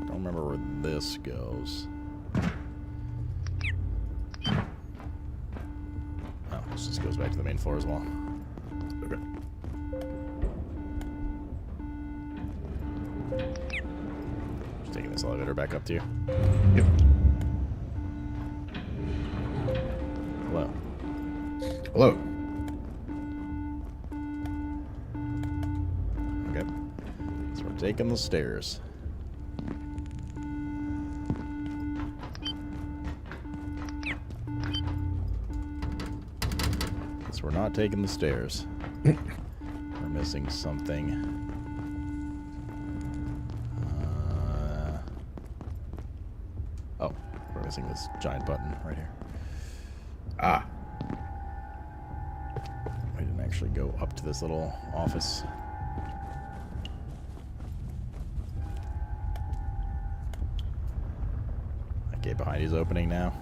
S2: Don't remember where this goes. Oh, this just goes back to the main floor as well.
S20: Okay.
S2: Just taking this elevator back up to you.
S20: Yep.
S2: Hello.
S20: Hello.
S2: Okay. So we're taking the stairs. Guess we're not taking the stairs. We're missing something. Oh, we're missing this giant button right here.
S20: Ah.
S2: We didn't actually go up to this little office. That gate behind you's opening now.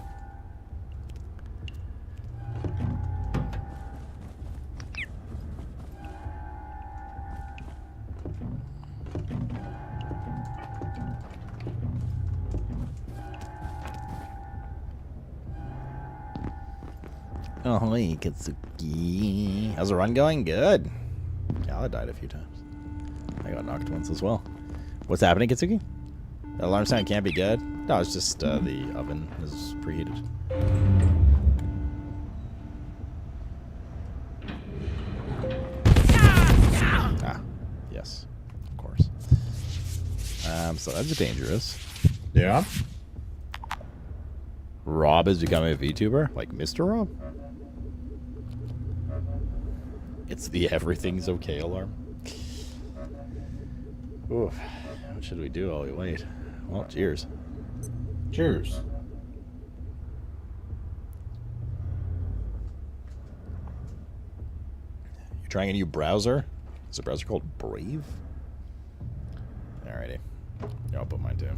S2: Oh, hey, Katsuki. How's the run going? Good. Calla died a few times. I got knocked once as well. What's happening, Katsuki? The alarm sound can't be good? No, it's just the oven is preheated. Ah, yes. Of course. So that's dangerous.
S20: Yeah?
S2: Rob is becoming a VTuber? Like Mr. Rob? It's the everything's okay alarm. Oof. What should we do while we wait? Well, cheers.
S20: Cheers.
S2: You're trying a new browser? Is the browser called Brave? Alrighty. Yeah, I'll put mine too.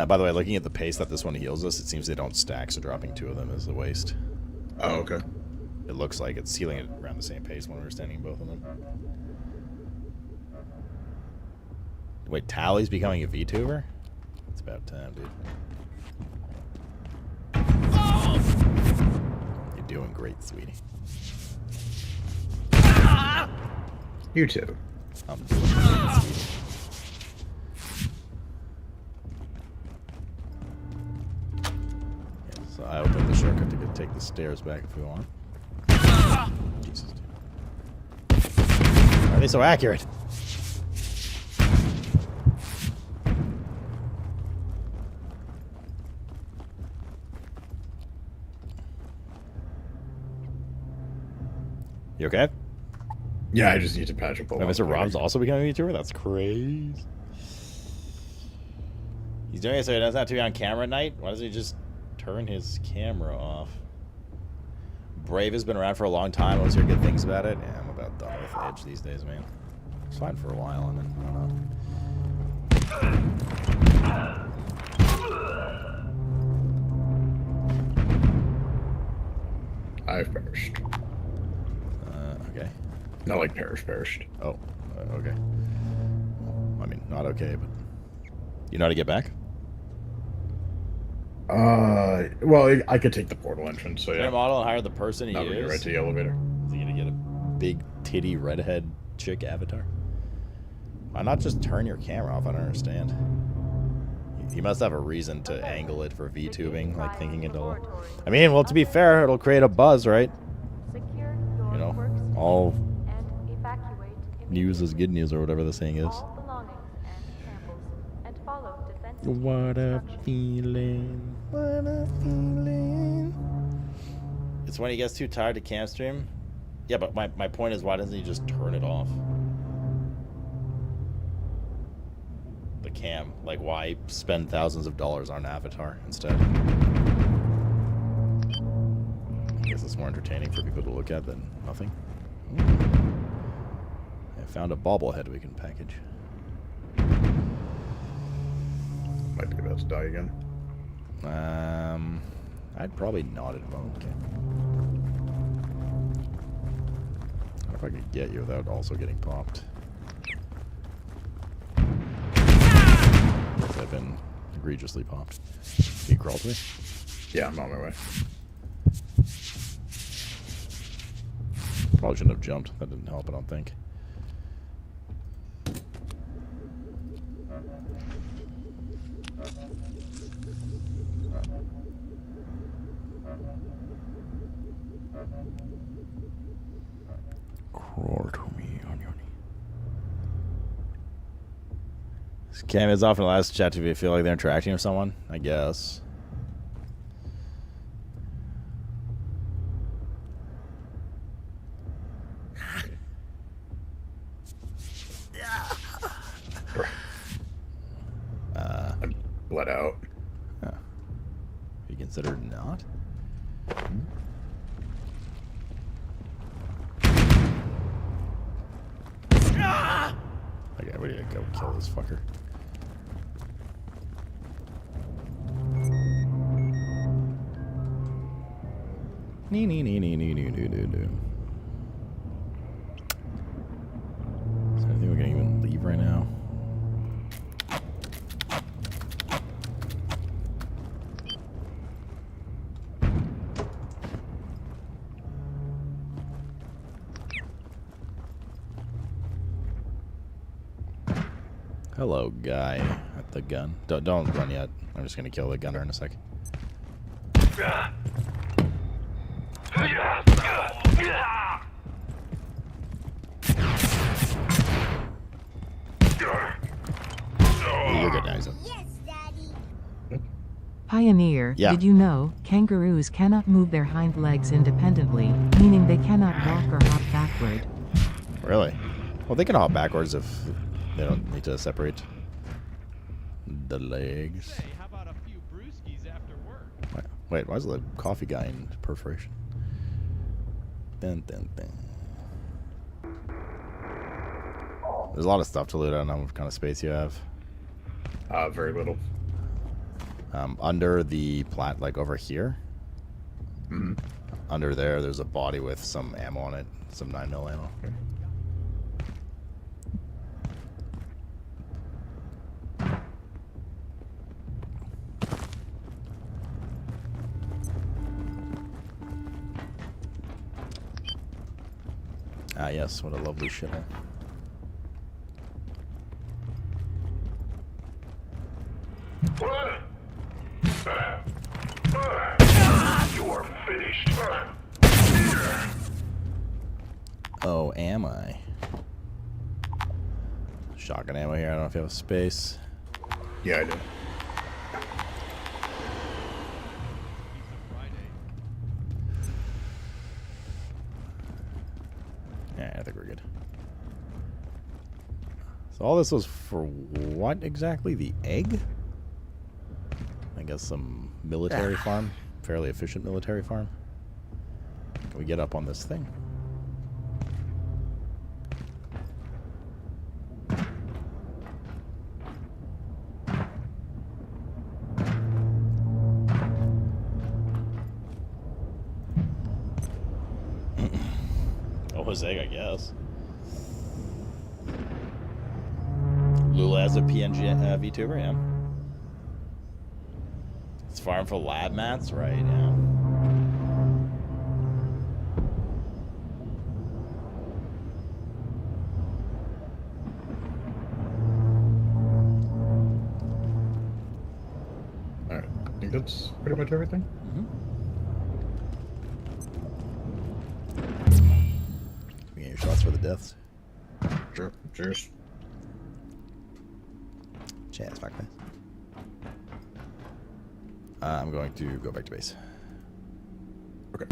S2: By the way, looking at the pace that this one heals us, it seems they don't stack, so dropping 2 of them is a waste.
S20: Oh, okay.
S2: It looks like it's healing it around the same pace when we're standing both of them. Wait, Tally's becoming a VTuber? It's about time, dude. You're doing great, sweetie.
S20: You too.
S2: I'm doing great, sweetie. So I opened the shortcut to take the stairs back if we want. Jesus, dude. Why are they so accurate? You okay?
S20: Yeah, I just need to patch up.
S2: Wait, Mr. Rob's also becoming a VTuber? That's crazy. He's doing it so he doesn't have to be on camera at night? Why doesn't he just turn his camera off? Brave has been around for a long time. I always hear good things about it. Yeah, I'm about done with Edge these days, man. It's fine for a while, and then I don't know.
S20: I've perished.
S2: Okay.
S20: Not like perished.
S2: Oh, okay. I mean, not okay, but you know how to get back?
S20: Well, I could take the portal entrance, so yeah.
S2: Get a model and hire the person he
S20: Not
S2: is.
S20: really right to the elevator.
S2: Is he gonna get a big titty redhead chick avatar? Why not just turn your camera off? I don't understand. He must have a reason to angle it for VTubing, like thinking it'll... I mean, well, to be fair, it'll create a buzz, right? You know, all news is good news, or whatever the saying is. What a feeling. What a feeling. It's when he gets too tired to cam stream. Yeah, but my point is, why doesn't he just turn it off? The cam. Like, why spend thousands of dollars on an avatar instead? I guess it's more entertaining for people to look at than nothing. I found a bobblehead we can package.
S20: Might be about to die again.
S2: I'd probably not at the moment. Okay. I wonder if I could get you without also getting popped. I've been egregiously popped. Can you crawl to me?
S20: Yeah, I'm on my way.
S2: Probably shouldn't have jumped. That didn't help, I don't think. Crawl to me on your knee. This cam is often the last chat to feel like they're interacting with someone, I guess.
S20: I'm bled out.
S2: Huh. You considered not? Okay, we need to go kill this fucker. Nee. Is there anything we can even leave right now? Hello, guy at the gun. Don't run yet. I'm just gonna kill the gunner in a sec. You're good, now.
S13: Pioneer,
S2: Yeah.
S13: did you know kangaroos cannot move their hind legs independently, meaning they cannot walk or hop backward?
S2: Really? Well, they can hop backwards if they don't need to separate the legs.
S23: Hey, how about a few brewskis after work?
S2: Wait, why is the coffee guy in perforation? Dun, dun, dun. There's a lot of stuff to loot. I don't know what kind of space you have.
S20: Very little.
S2: Under the plant, like over here.
S20: Mm-hmm.
S2: Under there's a body with some ammo on it, some 9mm ammo.
S20: Okay.
S2: Ah, yes, what a lovely shithole.
S18: You are finished.
S2: Oh, am I? Shotgun ammo here. I don't know if you have space.
S20: Yeah, I do.
S2: Yeah, I think we're good. So all this was for what exactly? The egg? I guess some military farm. Fairly efficient military farm. Can we get up on this thing? Egg, I guess. Lula has a PNG VTuber, yeah. It's farm for lab mats, right? Yeah.
S20: All right, I think that's pretty much everything.
S2: Mm-hmm. Shots for the deaths.
S20: Sure. Cheers.
S2: Chance, back base. I'm going to go back to base.
S20: Okay.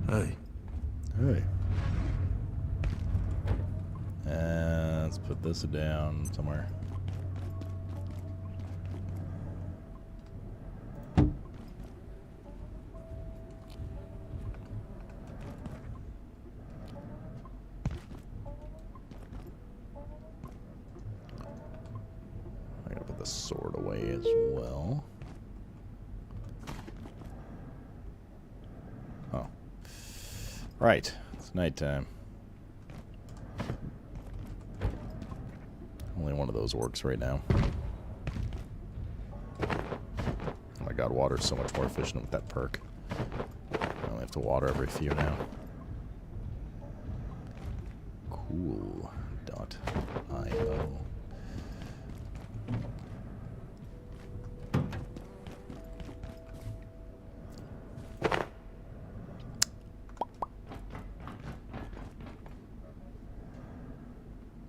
S8: Hey.
S2: Hey. Let's put this down somewhere. the sword away as well. Oh. Right. It's nighttime. Only one of those works right now. Oh my god, water's so much more efficient with that perk. I only have to water every few now. Cool.io.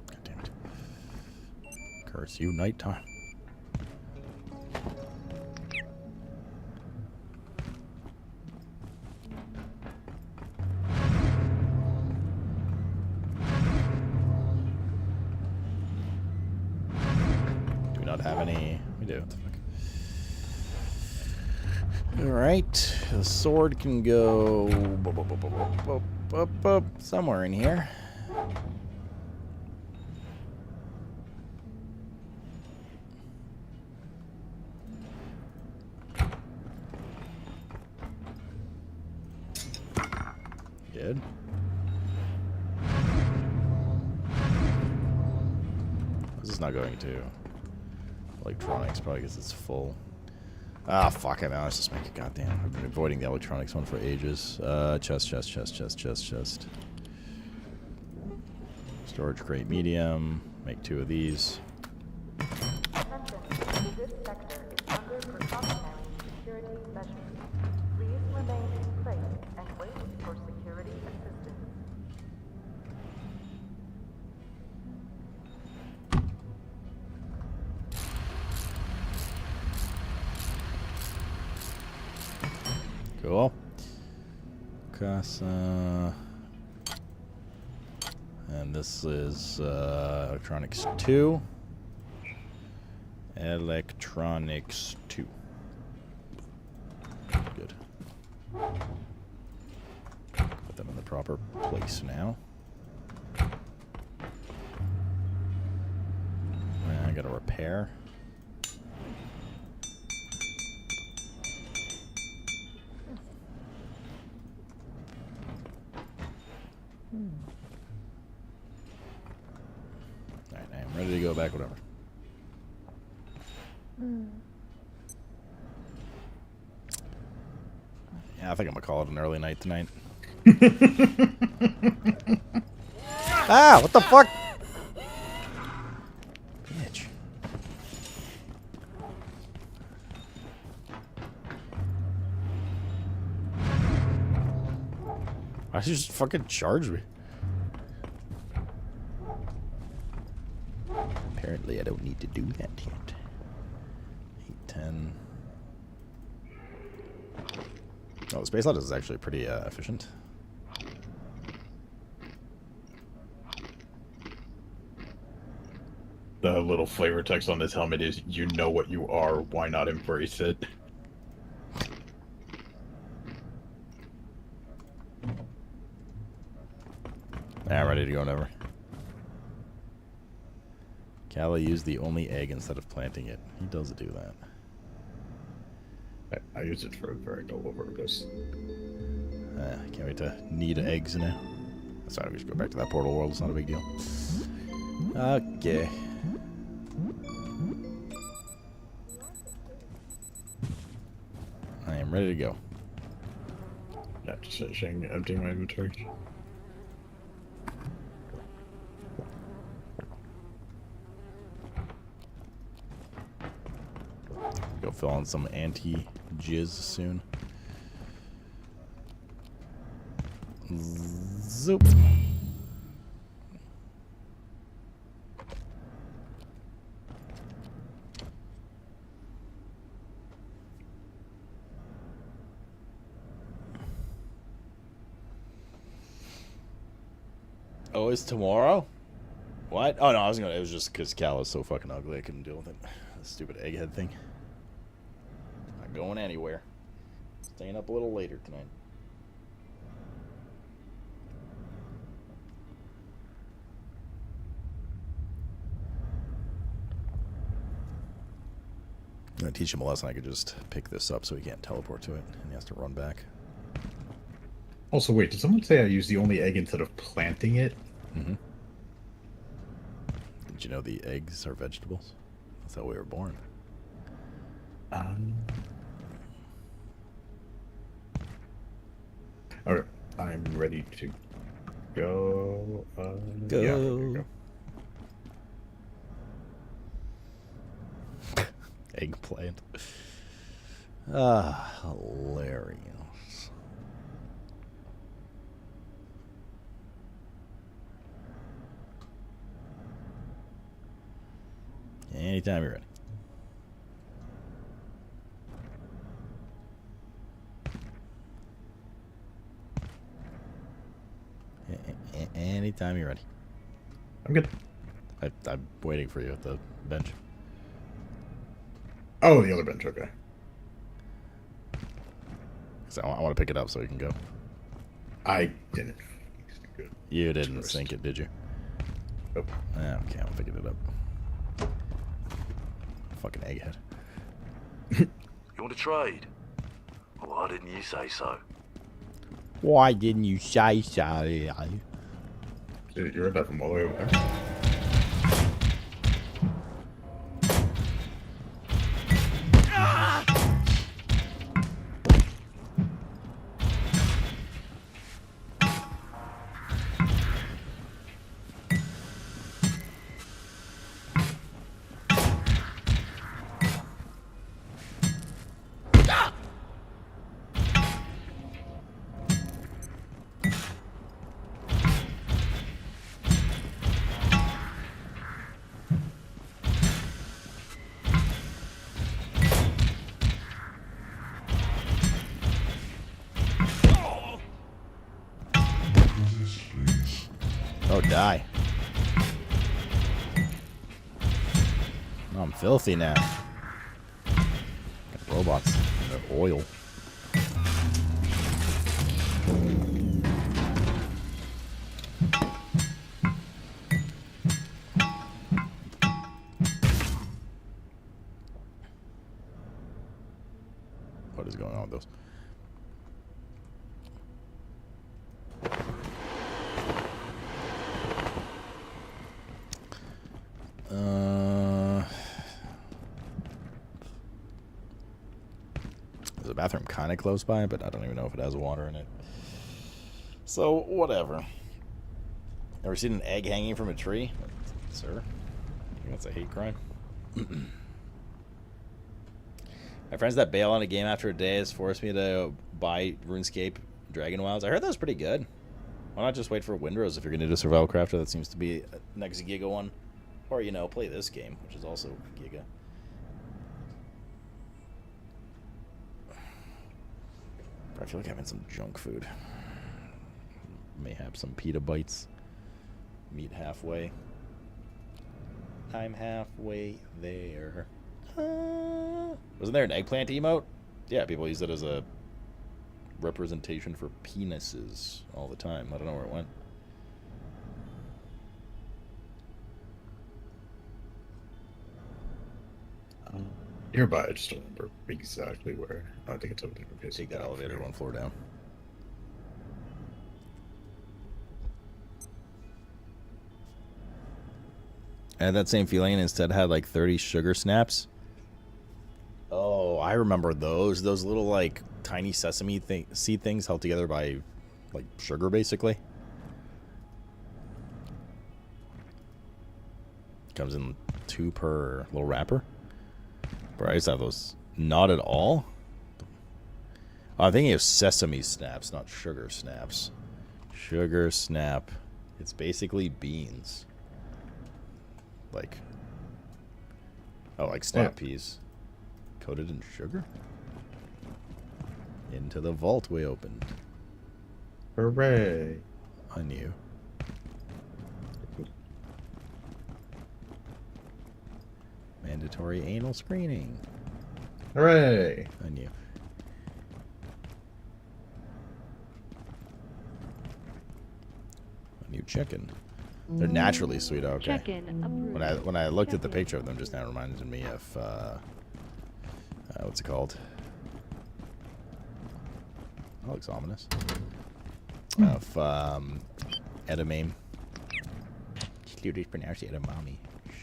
S2: God damn it. Curse you, nighttime. Have any? We do. What the fuck? Alright. The sword can go somewhere in here. Good. This is not going to electronics, probably because it's full. Ah, fuck it, man. Let's just make it goddamn. I've been avoiding the electronics one for ages. Chest. Storage crate medium. Make 2 of these.
S22: Attention, this sector is under precautionary security measures. Please remain in place and wait for security assistance.
S2: Cool. Casa. And this is Electronics 2. Electronics 2. Good. Put them in the proper place now. I gotta repair. Alright, I am ready to go back, whatever. Yeah, I think I'm gonna call it an early night tonight. Ah, what the fuck? Bitch. Why did you just fucking charge me? Apparently I don't need to do that yet. 810. Oh, the space load is actually pretty efficient.
S20: The little flavor text on this helmet is, "You know what you are, why not embrace it?"
S2: Yeah, ready to go whenever. Calla used the only egg instead of planting it. He does do that.
S20: I use it for a very noble purpose.
S2: Can't wait to need eggs now. Sorry, we should go back to that portal world. It's not a big deal. Okay. I am ready to go.
S20: Yeah, just finishing emptying my inventory.
S2: Go fill on some anti-jizz soon. Zoop. Oh, it's tomorrow? What? Oh no, I was gonna. It was just because Cal is so fucking ugly. I couldn't deal with it. The stupid egghead thing. Not going anywhere. Staying up a little later tonight. I teach him a lesson. I could just pick this up so he can't teleport to it, and he has to run back.
S20: Also, wait, did someone say I use the only egg instead of planting it?
S2: Mm-hmm. Did you know the eggs are vegetables? That's how we were born.
S20: Okay, I'm ready to go.
S2: Go.
S20: Yeah, okay, go.
S2: Eggplant. Ah, hilarious. Anytime you're ready. Anytime you're ready.
S20: I'm good.
S2: I'm waiting for you at the bench.
S20: Oh, the other bench, okay.
S2: So I want to pick it up so we can go.
S20: I didn't.
S2: You didn't sink it, did you?
S20: Nope.
S2: Okay, I'm picking it up. Fucking egghead.
S18: You want to trade? Well, why didn't you say so?
S2: Why didn't you say so?
S20: Dude, you heard that from all the way over there?
S2: Oh, die. Oh, I'm filthy now. Got robots. They're oil. What is going on with those? There's a bathroom kind of close by, but I don't even know if it has water in it. So, whatever. Ever seen an egg hanging from a tree? Sir? I think that's a hate crime. My friends that bail on a game after a day has forced me to buy RuneScape Dragon Wilds. I heard that was pretty good. Why not just wait for Windrose if you're going to do Survival Crafter? That seems to be next Giga one. Or, you know, play this game, which is also Giga. I feel like having some junk food. May have some pita bites. Meet halfway. I'm halfway there. Wasn't there an eggplant emote? Yeah, people use it as a representation for penises all the time. I don't know where it went.
S20: Nearby, I just don't remember exactly where. I think it's over there. Okay,
S2: Take that elevator one floor down. I had that same feeling and instead had like 30 sugar snaps. Oh, I remember those. Those little like tiny sesame seed things held together by like sugar basically. Comes in 2 per little wrapper. Bro, I used to have those. Not at all. Oh, I'm thinking of sesame snaps, not sugar snaps. Sugar snap. It's basically beans. Like, oh, like snap peas. Coated in sugar? Into the vault we opened.
S20: Hooray.
S2: I knew. Mandatory anal screening.
S20: Hooray.
S2: I knew. A new chicken. They're naturally sweet. Okay.
S22: Check-in approved.
S2: When I looked at the picture of them just now, it reminded me of What's it called? That looks ominous. Of edamame. Students pronounce it edamame.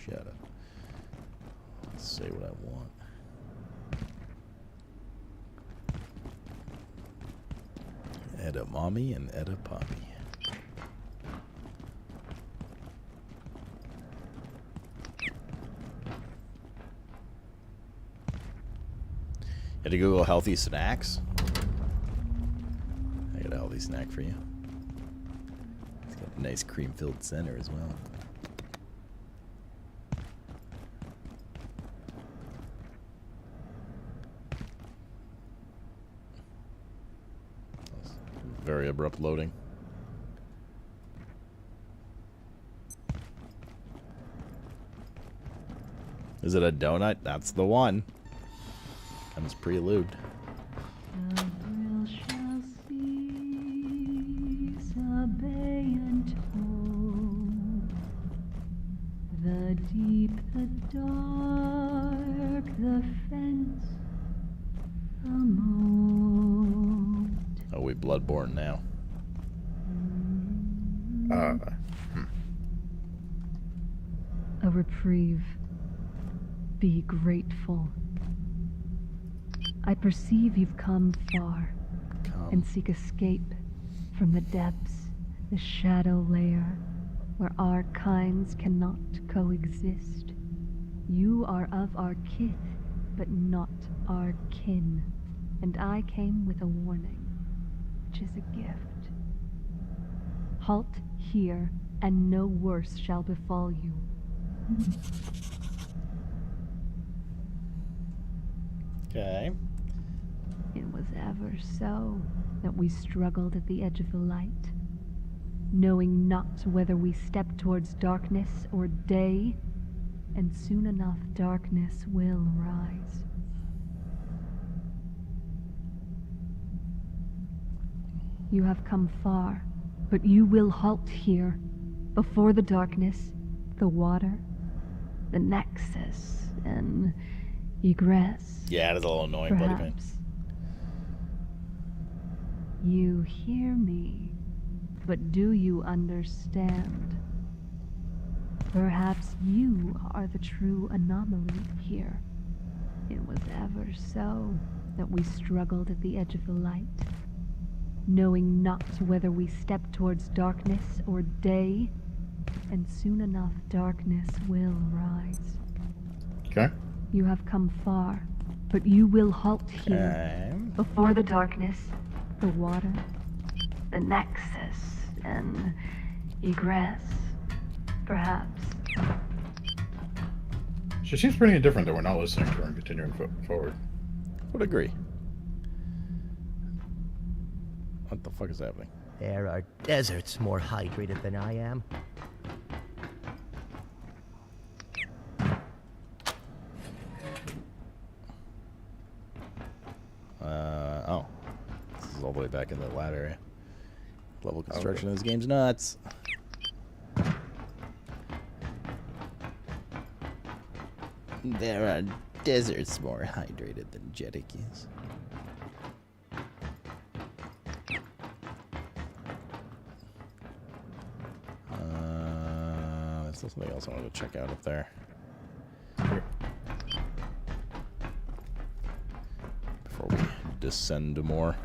S2: Shut up. Let's say what I want. Edamame and edapame. You had to Google healthy snacks. I got a healthy snack for you. It's got a nice cream-filled center as well. Very abrupt loading. Is it a donut? That's the one. Comes pre-lubed.
S14: The deep, the dark, the fence, the moat.
S2: Oh, we bloodborne now.
S14: A reprieve. Be grateful. I perceive you've come far and seek escape from the depths, the shadow layer, where our kinds cannot coexist. You are of our kith, but not our kin. And I came with a warning, which is a gift. Halt here, and no worse shall befall you.
S2: Okay.
S14: It was ever so that we struggled at the edge of the light, knowing not whether we stepped towards darkness or day, and soon enough darkness will rise. You have come far, but you will halt here, before the darkness, the water, the nexus, and egress.
S2: Yeah, it is a little annoying, buddy man.
S14: You hear me, but do you understand? Perhaps you are the true anomaly here. It was ever so that we struggled at the edge of the light, knowing not whether we stepped towards darkness or day, and soon enough darkness will rise.
S20: Okay.
S14: You have come far, but you will halt here, before the darkness, the water, the nexus, and egress, perhaps.
S20: She seems pretty indifferent that we're not listening to her and continuing forward.
S2: Would agree. What the fuck is happening?
S21: There are deserts more hydrated than I am.
S2: Oh. This is all the way back in the lab area. Level construction in this game's nuts. There are deserts more hydrated than Jeddick is. There's something else I wanted to check out up there. Before we descend more.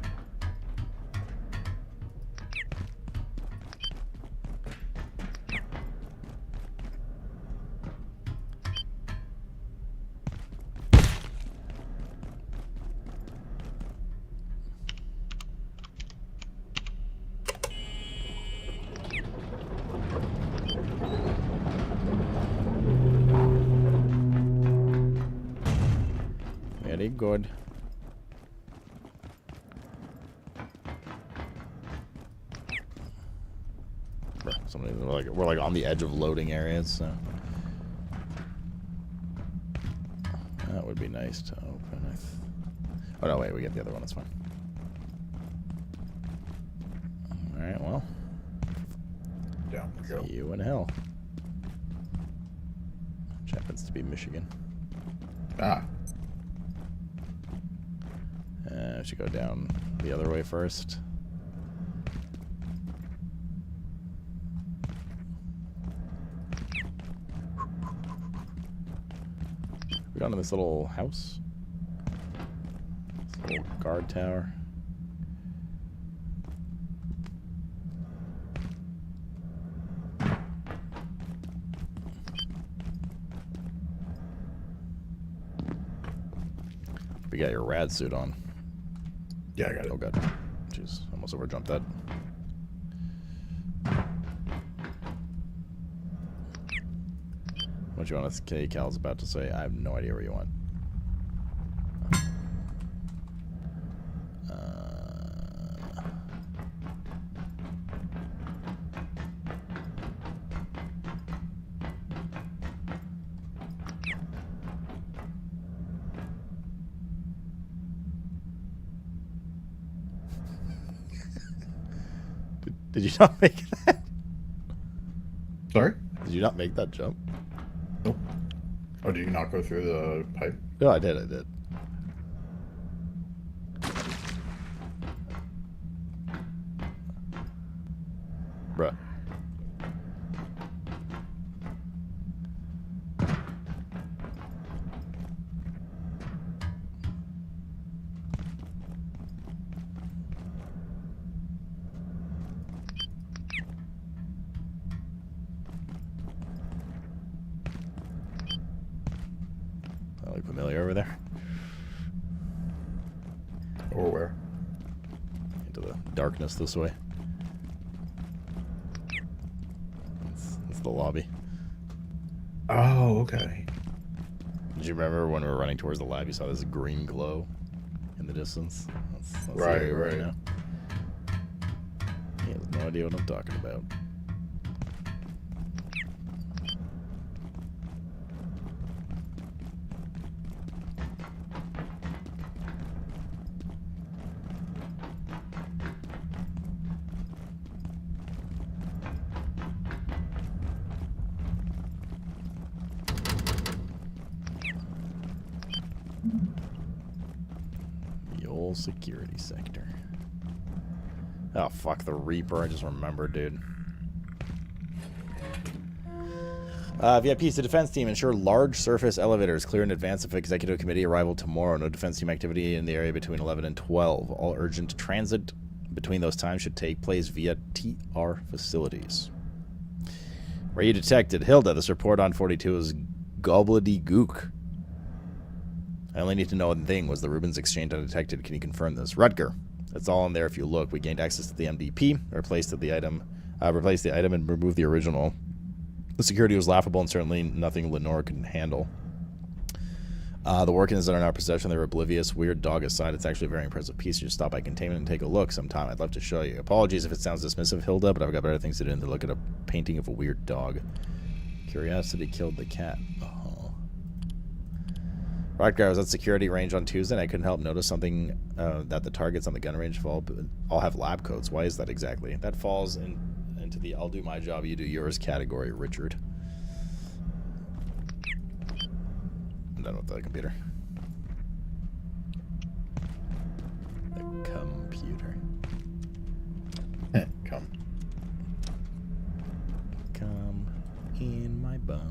S2: Very good. We're like on the edge of loading areas, so that would be nice to open. Oh no, wait, we get the other one. That's fine. All right, well,
S20: down we go.
S2: See you in hell. Which happens to be Michigan.
S20: Ah.
S2: I should go down the other way first. We got into this little house. This little guard tower. You got your rad suit on.
S20: Yeah, I got it.
S2: Oh, good. Jeez, almost overjumped that. What do you want to say? Cal's about to say. I have no idea where you want. Did you not make that?
S20: Sorry?
S2: Did you not make that jump?
S20: Nope. Oh, did you not go through the pipe?
S2: No, I did. I did. Bruh. I look familiar over there.
S20: Or where?
S2: Into the darkness this way. It's the lobby.
S20: Oh, okay.
S2: Did you remember when we were running towards the lab, you saw this green glow in the distance? That's
S20: Right,
S2: the area we're in
S20: right.
S2: now. He has no idea what I'm talking about. The old security sector. Oh, fuck the Reaper. I just remembered, dude. VIPs to defense team. Ensure large surface elevators clear in advance of executive committee arrival tomorrow. No defense team activity in the area between 11 and 12. All urgent transit between those times should take place via TR facilities. Were you detected? Hilda, this report on 42 is gobbledygook. I only need to know one thing. Was the Rubens exchange undetected? Can you confirm this? Rutger. It's all in there if you look. We gained access to the MDP, replaced the item and removed the original. The security was laughable and certainly nothing Lenore could handle. The workings are in our possession. They were oblivious. Weird dog aside, it's actually a very impressive piece. You just stop by containment and take a look sometime. I'd love to show you. Apologies if it sounds dismissive, Hilda, but I've got better things to do than to look at a painting of a weird dog. Curiosity killed the cat. Oh. Rutger, I was at security range on Tuesday and I couldn't help notice something that the targets on the gun range all have lab coats. Why is that exactly? That falls into the I'll do my job, you do yours category, Richard. I'm done with the computer. The computer.
S20: Come.
S2: Come in my bum.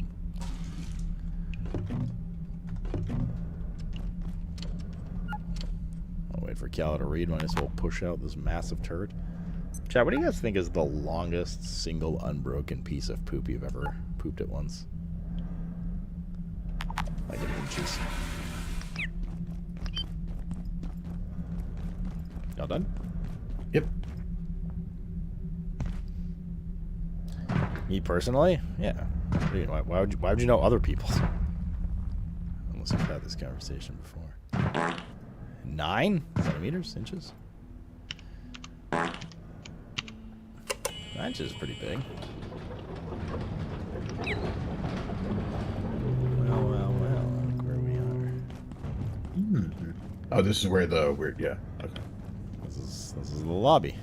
S2: I'll wait for Calla to read. Might as well push out this massive turd. Chat, what do you guys think is the longest single unbroken piece of poop you've ever pooped at once? Like in inches. Y'all done?
S20: Yep.
S2: Me personally? Yeah. Why would you know other people's? Unless we've had this conversation before. 9 centimeters? Inches? 9 inches is pretty big. Well, look where we are.
S20: Mm-hmm. Oh, this is where the weird, yeah. Okay.
S2: This is the lobby.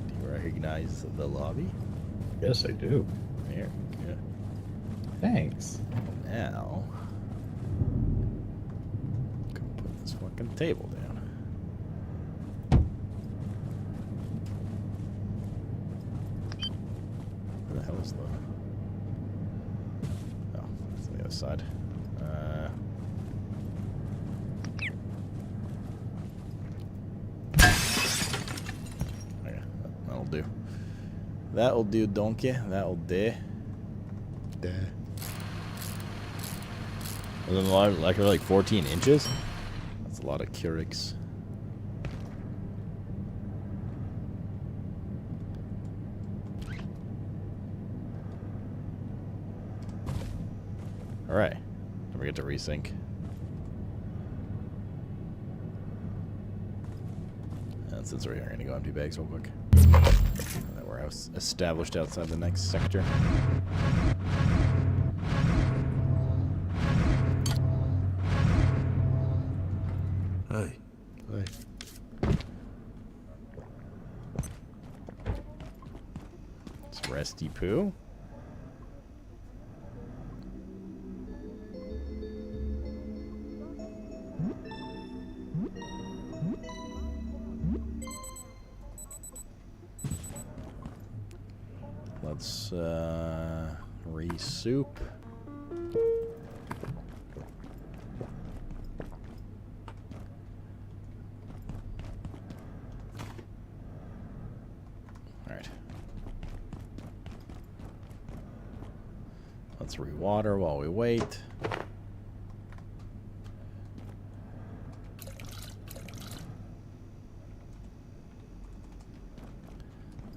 S2: Do you recognize the lobby?
S20: Yes, I do.
S2: Here, good.
S20: Thanks.
S2: Now, fucking table down. Where the hell is the... Oh, it's on the other side. Okay, that'll do. That'll do, donkey. That'll do. And then like 14 inches? That's a lot of Keurigs. Alright. Don't forget to resync. And since we're here, I'm gonna go empty bags real quick. That we're established outside the next sector.
S18: Hey.
S2: Hey. It's Resty Poo. Let's re-soup. Alright. Let's re-water while we wait.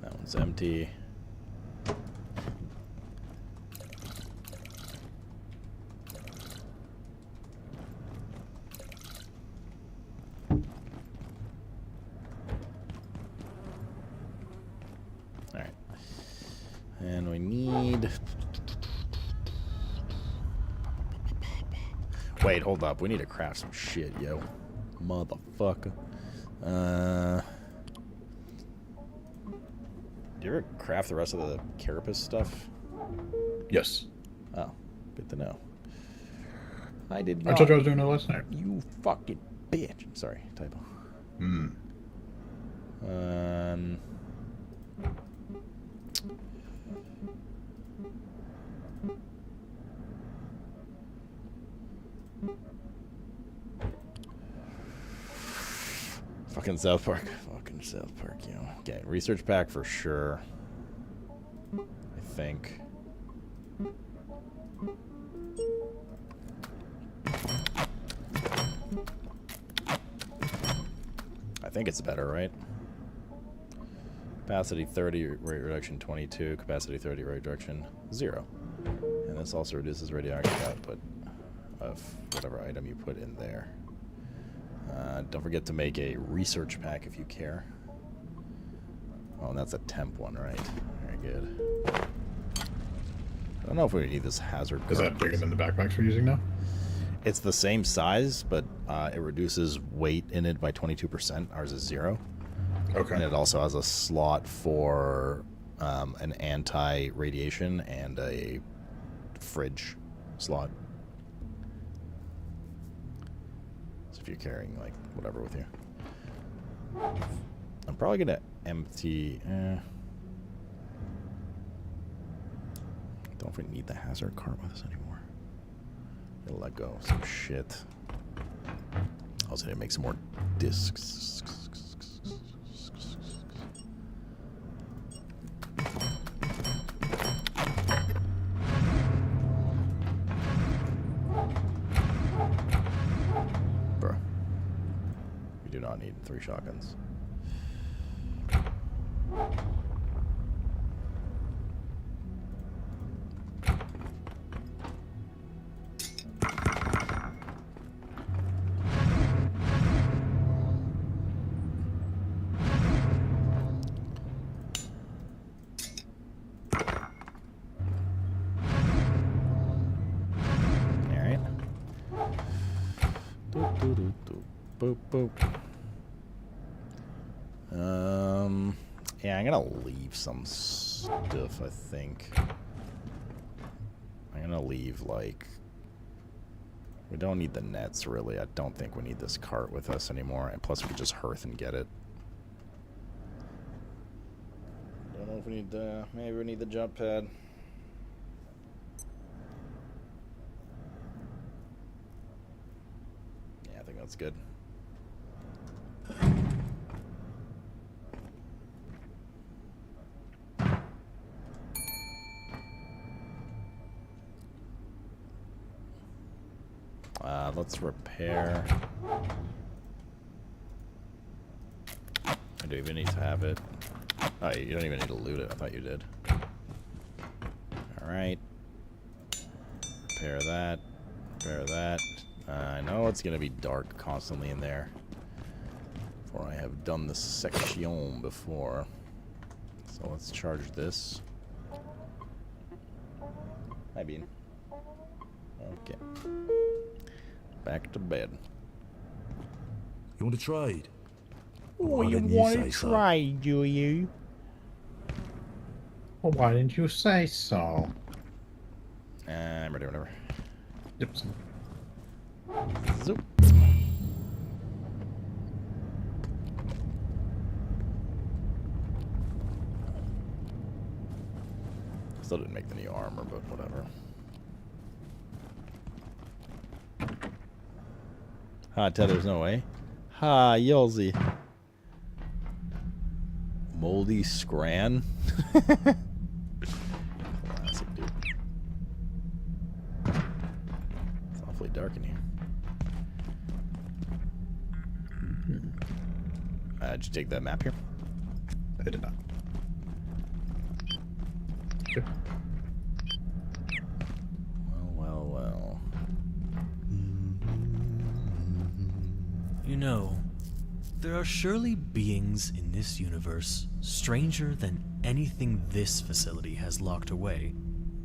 S2: That one's empty. And we need... Wait, hold up. We need to craft some shit, yo. Motherfucker. Do you ever craft the rest of the carapace stuff?
S20: Yes.
S2: Oh, good to know. I did not.
S20: I told you I was doing it last night.
S2: You fucking bitch. Sorry, typo.
S20: Hmm.
S2: Fucking South Park. Fucking South Park, you know. Okay, research pack for sure. I think. I think it's better, right? Capacity 30, rate reduction 22, capacity 30, rate reduction 0. And this also reduces radioactive output of whatever item you put in there. Don't forget to make a research pack if you care. Oh, and that's a temp one, right? Very good. I don't know if we need this hazard.
S20: Is that bigger than the backpacks we're using now?
S2: It's the same size, but it reduces weight in it by 22%. Ours is 0.
S20: Okay.
S2: And it also has a slot for an anti-radiation and a fridge slot. So if you're carrying, like, whatever with you. I'm probably going to empty... Don't know if we need the hazard cart with us anymore. Gonna let go of some shit. I was gonna make some more discs. Bro. We do not need 3 shotguns. Boop, boop. Yeah, I'm gonna leave some stuff, I think. I'm gonna leave, like, We don't need the nets, really. I don't think we need this cart with us anymore. And plus, we could just hearth and get it. Don't know if we need the... Maybe we need the jump pad. Yeah, I think that's good. Let's repair. I don't even need to have it. Oh, you don't even need to loot it. I thought you did. Alright. Repair that. Repair that. I know it's going to be dark constantly in there. For I have done this section before. So let's charge this. Hi, Bean. Okay. Back to bed.
S18: You want to trade?
S2: Oh, you want to trade, do you?
S20: Well, why didn't you say so?
S2: I'm ready whenever.
S20: Yep.
S2: Zoop. Still didn't make the new armor, but whatever. Ha, Ted, there's no way. Ha, Yolzy. Moldy Scran. Classic, dude. It's awfully dark in here. Did you take that map here?
S20: I did not. Sure.
S2: Well.
S15: You know, there are surely beings in this universe stranger than anything this facility has locked away,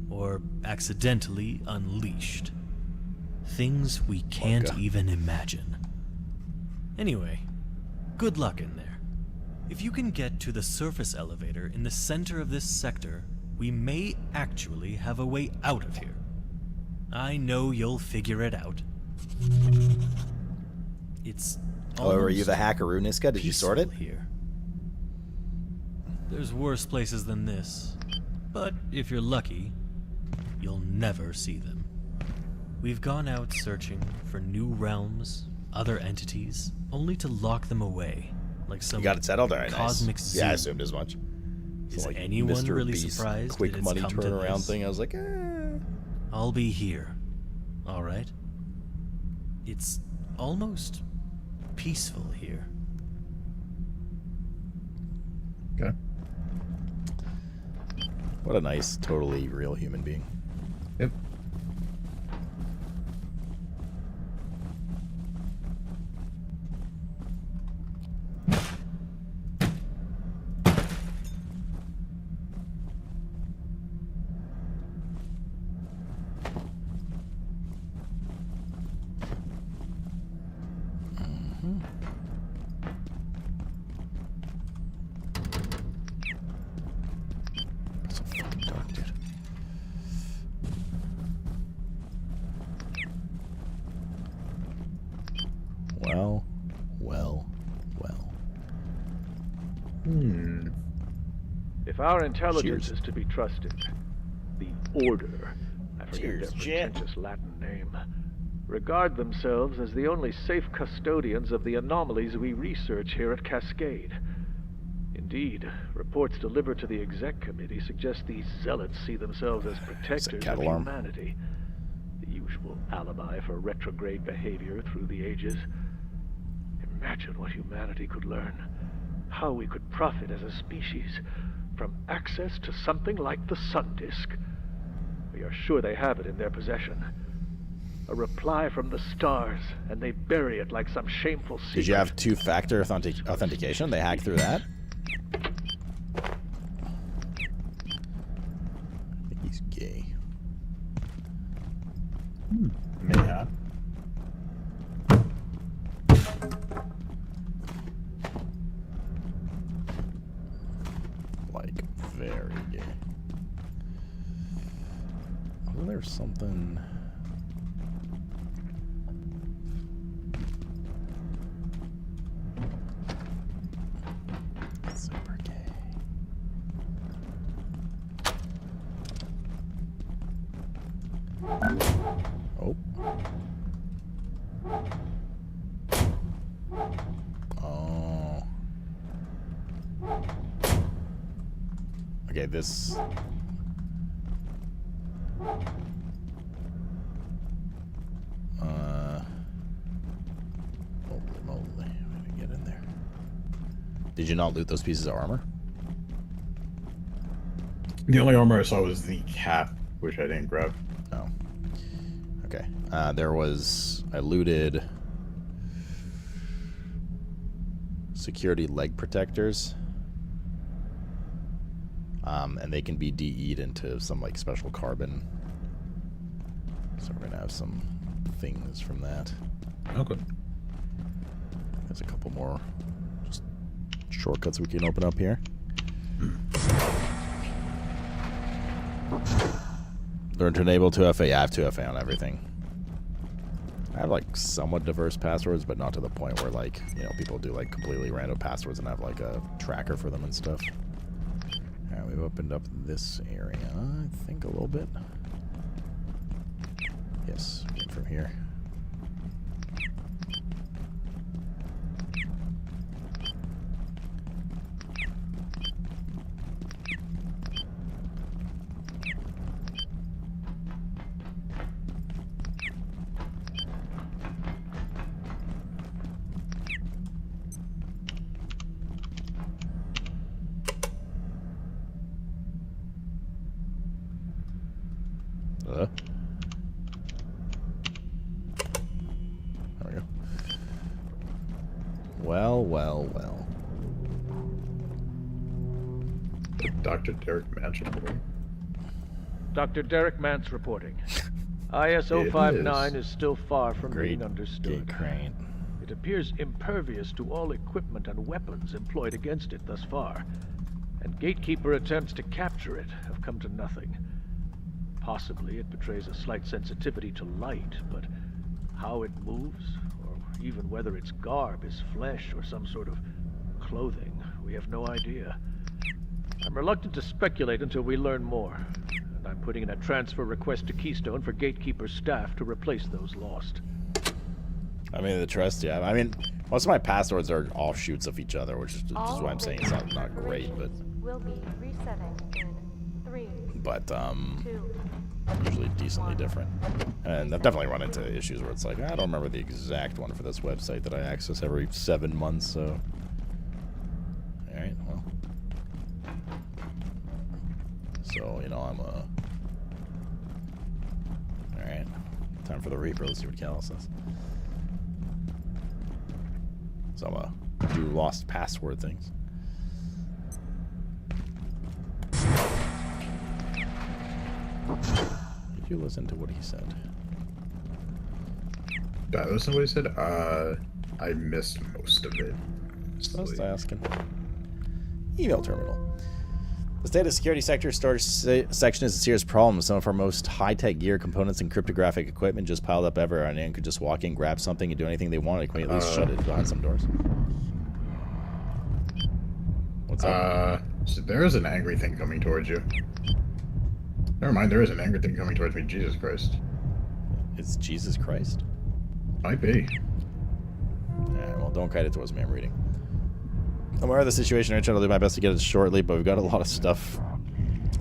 S15: or accidentally unleashed. Things we can't even imagine. Anyway, good luck in there. If you can get to the surface elevator in the center of this sector, we may actually have a way out of here. I know you'll figure it out. It's
S2: oh, were you the hackaroo, Niska? Did you sort it?
S15: Here. There's worse places than this, but if you're lucky, you'll never see them. We've gone out searching for new realms, other entities, only to lock them away, like some
S2: you got it settled, alright,
S15: cosmic
S2: nice.
S15: zoo.
S2: Yeah, I assumed as much.
S15: Is
S2: like
S15: anyone
S2: Mr.
S15: really
S2: Beast
S15: surprised
S2: quick
S15: that it's
S2: money
S15: come to
S2: turnaround
S15: this?
S2: thing? I was like,
S15: I'll be here. All right. It's almost peaceful here.
S20: Okay.
S2: What a nice, totally real human being.
S20: Yep.
S2: So fucking dark, dude. Well.
S12: If our intelligence is to be trusted, the Order, I forget their pretentious Latin name, regard themselves as the only safe custodians of the anomalies we research here at Cascade. Indeed, reports delivered to the exec committee suggest these zealots see themselves as protectors of humanity. The usual alibi for retrograde behavior through the ages. Imagine what humanity could learn. How we could profit as a species from access to something like the sun disk. We are sure they have it in their possession. A reply from the stars, and they bury it like some shameful secret.
S2: Did you have two-factor authentication? They hacked through that? I think he's gay.
S20: May have.
S2: Like, very gay. Oh, there's something... Oh. Oh. Okay, this... Holy moly. How did I get in there? Did you not loot those pieces of armor?
S20: The only armor I saw was the cap, which I didn't grab.
S2: Oh. Okay. There was... I looted... security leg protectors. And they can be DE'd into some, like, special carbon. So we're gonna have some things from that.
S20: Okay.
S2: There's a couple more just shortcuts we can open up here. Learn to enable 2FA. Yeah, I have 2FA on everything. I have like somewhat diverse passwords, but not to the point where like, you know, people do like completely random passwords and have like a tracker for them and stuff. Alright, we've opened up this area, I think a little bit. Yes, get from here. There we go. Well, well, well.
S20: Dr. Derek Mance reporting.
S12: Dr. Derek Mance reporting. ISO 59 is still far from being understood. It appears impervious to all equipment and weapons employed against it thus far, and gatekeeper attempts to capture it have come to nothing. Possibly it betrays a slight sensitivity to light, but how it moves, or even whether its garb is flesh or some sort of clothing, we have no idea. I'm reluctant to speculate until we learn more, and I'm putting in a transfer request to Keystone for Gatekeeper's staff to replace those lost.
S2: I mean, the trust, yeah. I mean, most of my passwords are offshoots of each other, which is why I'm saying it's not great, but...
S22: Will be resetting in 3,
S2: but
S22: 2,
S2: usually decently different. And I've definitely run into issues where it's like, I don't remember the exact one for this website that I access every 7 months, so... Alright, well... So, you know, I'm Alright. Time for the Reaper. Let's see what Calla says. So I'm do lost password things. Did you listen to what he said?
S20: Did I listen to what he said? I missed most of it.
S2: Just asking. Email terminal. The state of security sector storage section is a serious problem. Some of our most high-tech gear, components, and cryptographic equipment just piled up everywhere. Anyone could just walk in, grab something, and do anything they wanted. Can we at least shut it behind some doors? What's up?
S20: So there is an angry thing coming towards you. Never mind, there is an angry thing coming towards me. Jesus Christ.
S2: It's Jesus Christ?
S20: Might be.
S2: Alright, well, don't credit towards me. I'm reading. I'm aware of the situation. I'm trying to do my best to get it shortly, but we've got a lot of stuff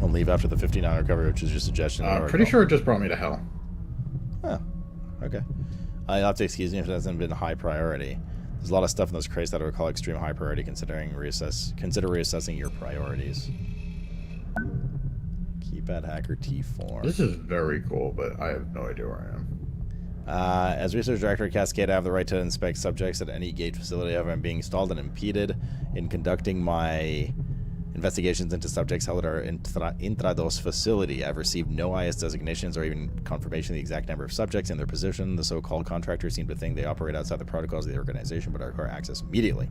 S2: on leave after the 59 recovery, which is your suggestion.
S20: Pretty sure it just brought me to hell.
S2: Oh, okay. You'll have to excuse me if it hasn't been high priority. There's a lot of stuff in those crates that I would call extreme high priority, consider reassessing your priorities. Keypad hacker T4.
S20: This is very cool, but I have no idea where I am.
S2: As research director at Cascade, I have the right to inspect subjects at any gate facility ever I'm being installed and impeded in conducting my investigations into subjects held at our Intrados facility. I've received no IS designations or even confirmation of the exact number of subjects in their position. The so-called contractors seem to think they operate outside the protocols of the organization, but I require access immediately.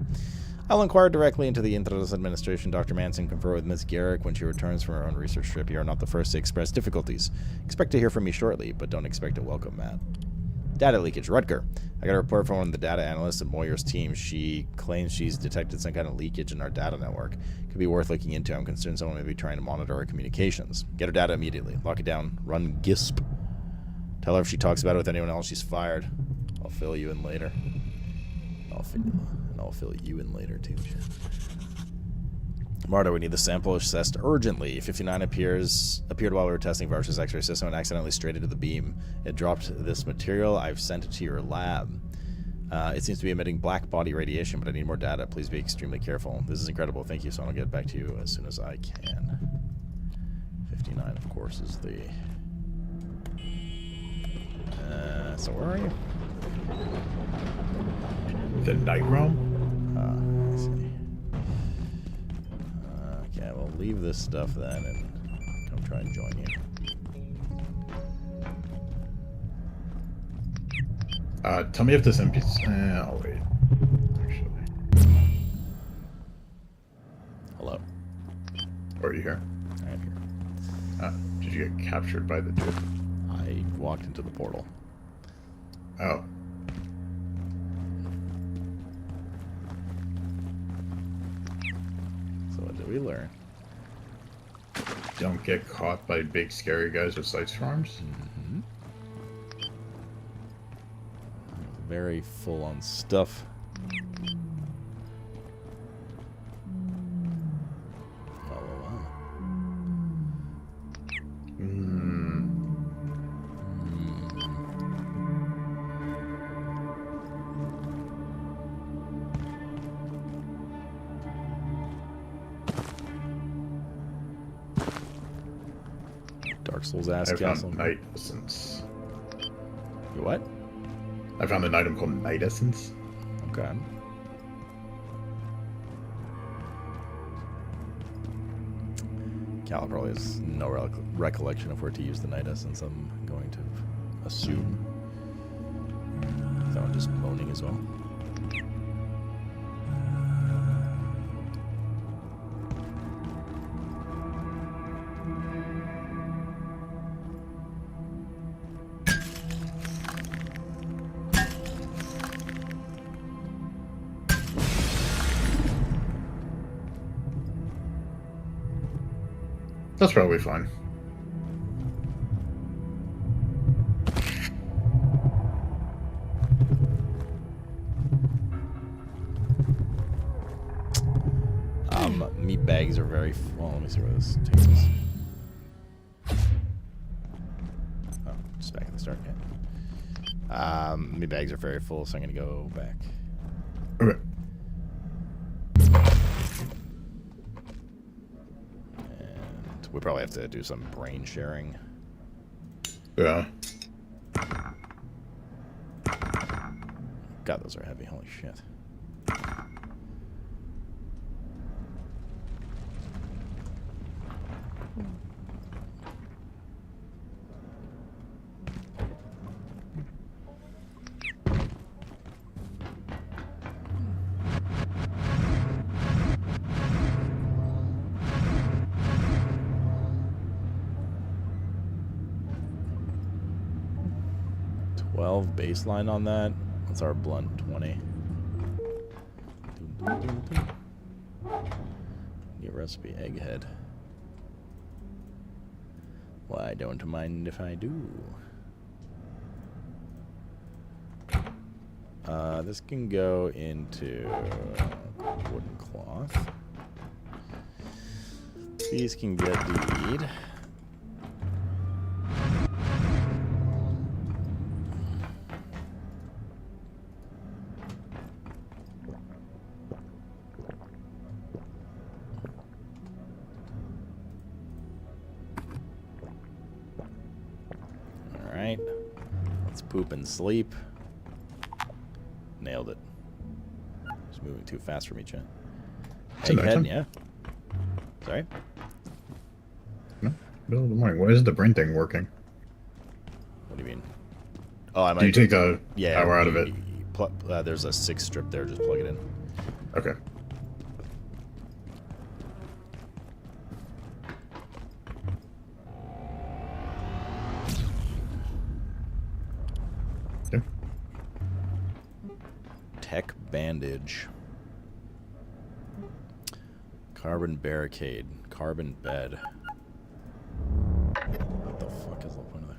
S2: I'll inquire directly into the Intrados administration. Dr. Manson confer with Ms. Garrick when she returns from her own research trip. You are not the first to express difficulties. Expect to hear from me shortly, but don't expect a welcome mat. Data leakage. Rutger. I got a report from one of the data analysts at Moyer's team. She claims she's detected some kind of leakage in our data network. Could be worth looking into. I'm concerned someone may be trying to monitor our communications. Get her data immediately. Lock it down. Run GISP. Tell her if she talks about it with anyone else, she's fired. I'll fill you in later. I'll fill you in later, too. Marta, we need the sample assessed urgently. 59 appeared while we were testing Varsha's X-ray system and accidentally strayed into the beam. It dropped this material. I've sent it to your lab. It seems to be emitting black body radiation, but I need more data. Please be extremely careful. This is incredible. Thank you, so I'll get back to you as soon as I can. 59, of course, is the... so where are you?
S20: The night realm?
S2: I see. Okay, we'll leave this stuff then and come try and join you.
S20: Tell me if this NPC... I'll wait. Actually.
S2: Hello.
S20: Are you here?
S2: I am here.
S20: Did you get captured by the dude?
S2: I walked into the portal.
S20: Oh.
S2: So what did we learn?
S20: Don't get caught by big scary guys with sight storms?
S2: Mm-hmm. Very full on stuff. Dark Souls ass castle.
S20: I found Night Essence.
S2: You what?
S20: I found an item called Night Essence.
S2: Okay. Calla probably has no recollection of where to use the Night Essence, I'm going to assume. So I'm just moaning as well.
S20: That's probably fine.
S2: Meat bags are very well, let me see where this takes us. Oh, just back at the start, yeah. Meat bags are very full, so I'm gonna go back.
S20: Okay.
S2: We probably have to do some brain sharing.
S20: Yeah.
S2: God, those are heavy. Holy shit. Baseline on that. That's our blunt 20. New recipe, egghead. Well, I don't mind if I do. This can go into wooden cloth. These can get deed. Poop and sleep. Nailed it. Just moving too fast for me, Chet. Egghead, yeah. Sorry?
S20: No, middle of the morning. Why is the brain thing working?
S2: What do you mean? Oh, I might.
S20: Do you take the power out of it?
S2: There's a 6 strip there. Just plug it in.
S20: Okay.
S2: Tech bandage. Carbon barricade. Carbon bed. What the fuck is the point of that?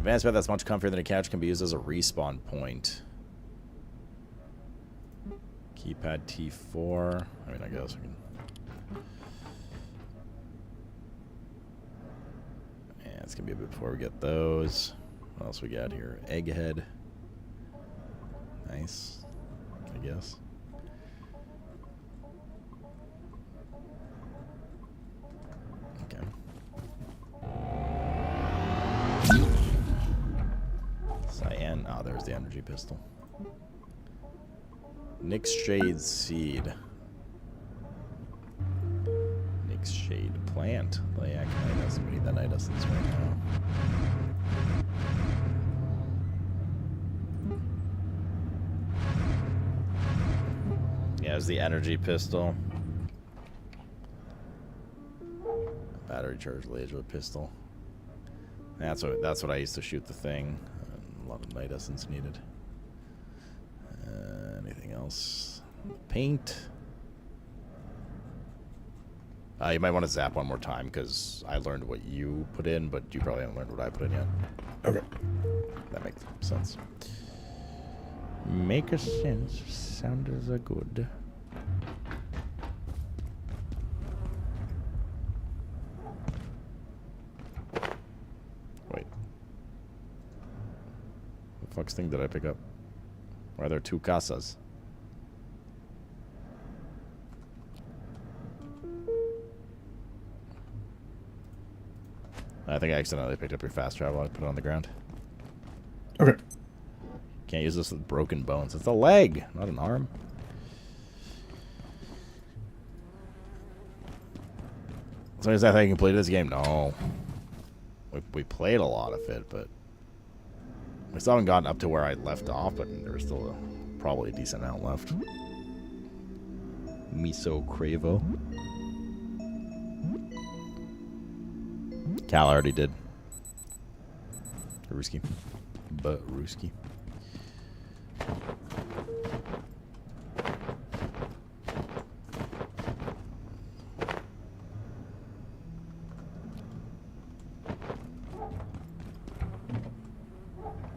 S2: advanced bed that's much comfier than a couch can be used as a respawn point. Keypad T4. I mean, I guess we can. Yeah, it's gonna be a bit before we get those. What else we got here? Egghead. Nice, I guess. Okay. Cyan. Oh, there's the energy pistol. Nyx Shade Seed. Nyx Shade Plant. Leactinitis. We need that nitus right now. Yeah, there's the energy pistol. Battery charged laser pistol. That's what I used to shoot the thing. A lot of night essence needed. Anything else? Paint. You might want to zap one more time because I learned what you put in, but you probably haven't learned what I put in yet.
S20: Okay.
S2: That makes sense. Make a sense. Sounds good. Wait. What the fuck's thing did I pick up? Why are there two casas? I think I accidentally picked up your fast travel. I put it on the ground.
S20: Okay.
S2: Can't use this with broken bones. It's a leg, not an arm. So is that how you completed this game? No. We played a lot of it, but we still haven't gotten up to where I left off, but there's still probably a decent amount left. Miso Cravo. Calla already did. Ruski. But Ruski.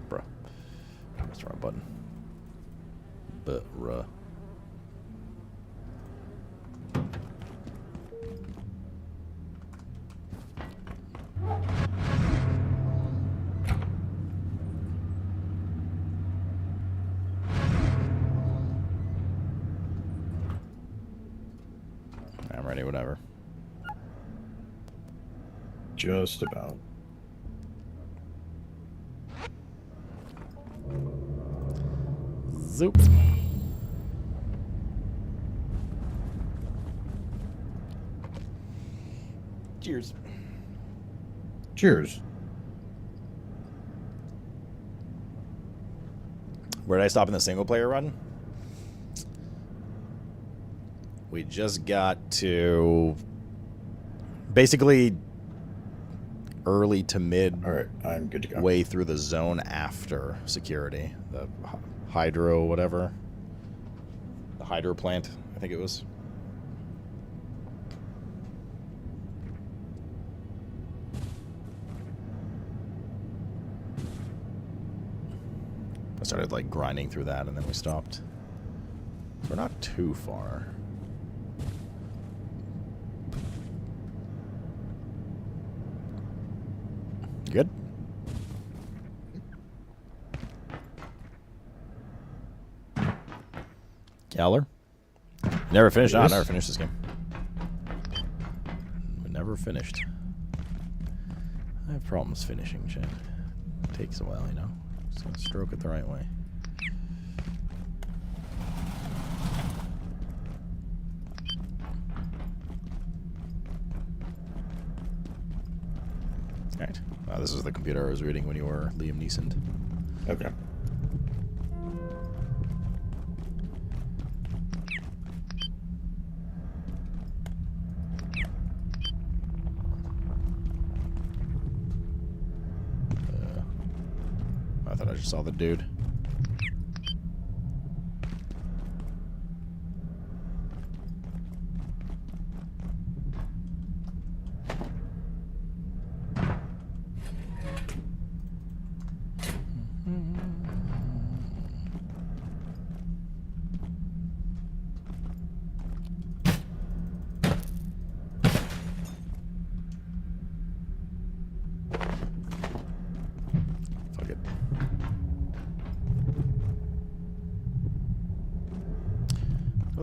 S2: Bruh. Press the wrong button. Bruh. I'm ready, whatever.
S20: Just about.
S2: Zoop. Cheers.
S20: Cheers.
S2: Where did I stop in the single player run? We just got to basically early to mid.
S20: All right, I'm good to go.
S2: Way through the zone after security, the hydro whatever, the hydro plant, I think it was. I started like grinding through that, and then we stopped. So we're not too far. Good. Galler? Never finished? No, I never finished this game. We never finished. I have problems finishing shit. It takes a while, you know? Just gotta stroke it the right way. Alright. This is the computer I was reading when you were Liam Neeson.
S20: Okay.
S2: I thought I just saw the dude.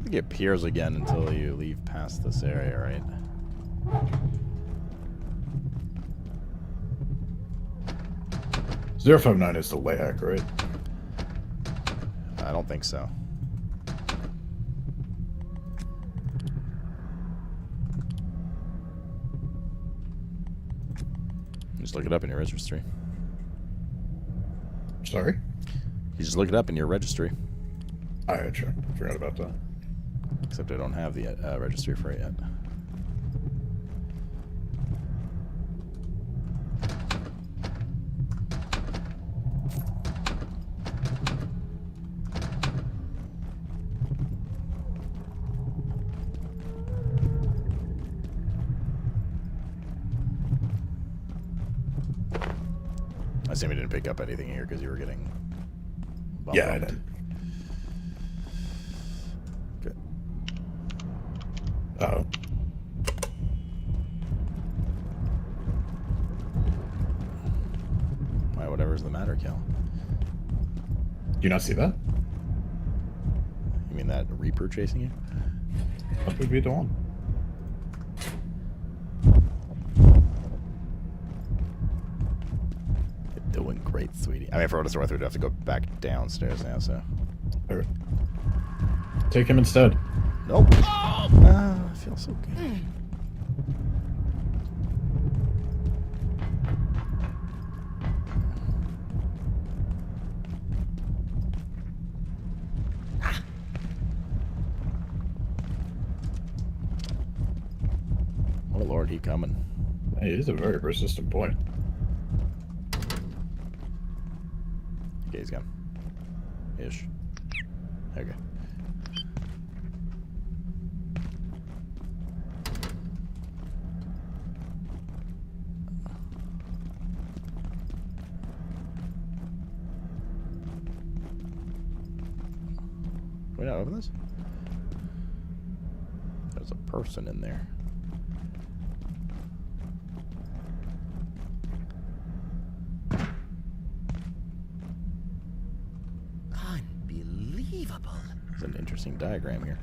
S2: think it appears again until you leave past this area, right?
S20: 059 is the Layak, right?
S2: I don't think so. Just look it up in your registry.
S20: Sorry?
S2: You just look it up in your registry.
S20: Alright, sure. Forgot about that.
S2: Except I don't have the registry for it yet. I assume you didn't pick up anything here because you were getting bumped.
S20: Yeah, I did.
S2: Good.
S20: Uh-oh.
S2: Why, whatever's the matter, Cal?
S20: Do you not see that?
S2: You mean that Reaper chasing you?
S20: That would be the one.
S2: You're doing great, sweetie. I mean, for what it's worth, we'd have to go back downstairs now, so.
S20: Alright. Take him instead.
S2: Nope. I feel so good. Oh Lord, he coming.
S20: He is a very persistent boy.
S2: Okay, he's gone. Ish. Okay. Can we not open this? There's a person in there.
S21: Unbelievable.
S2: There's an interesting diagram here.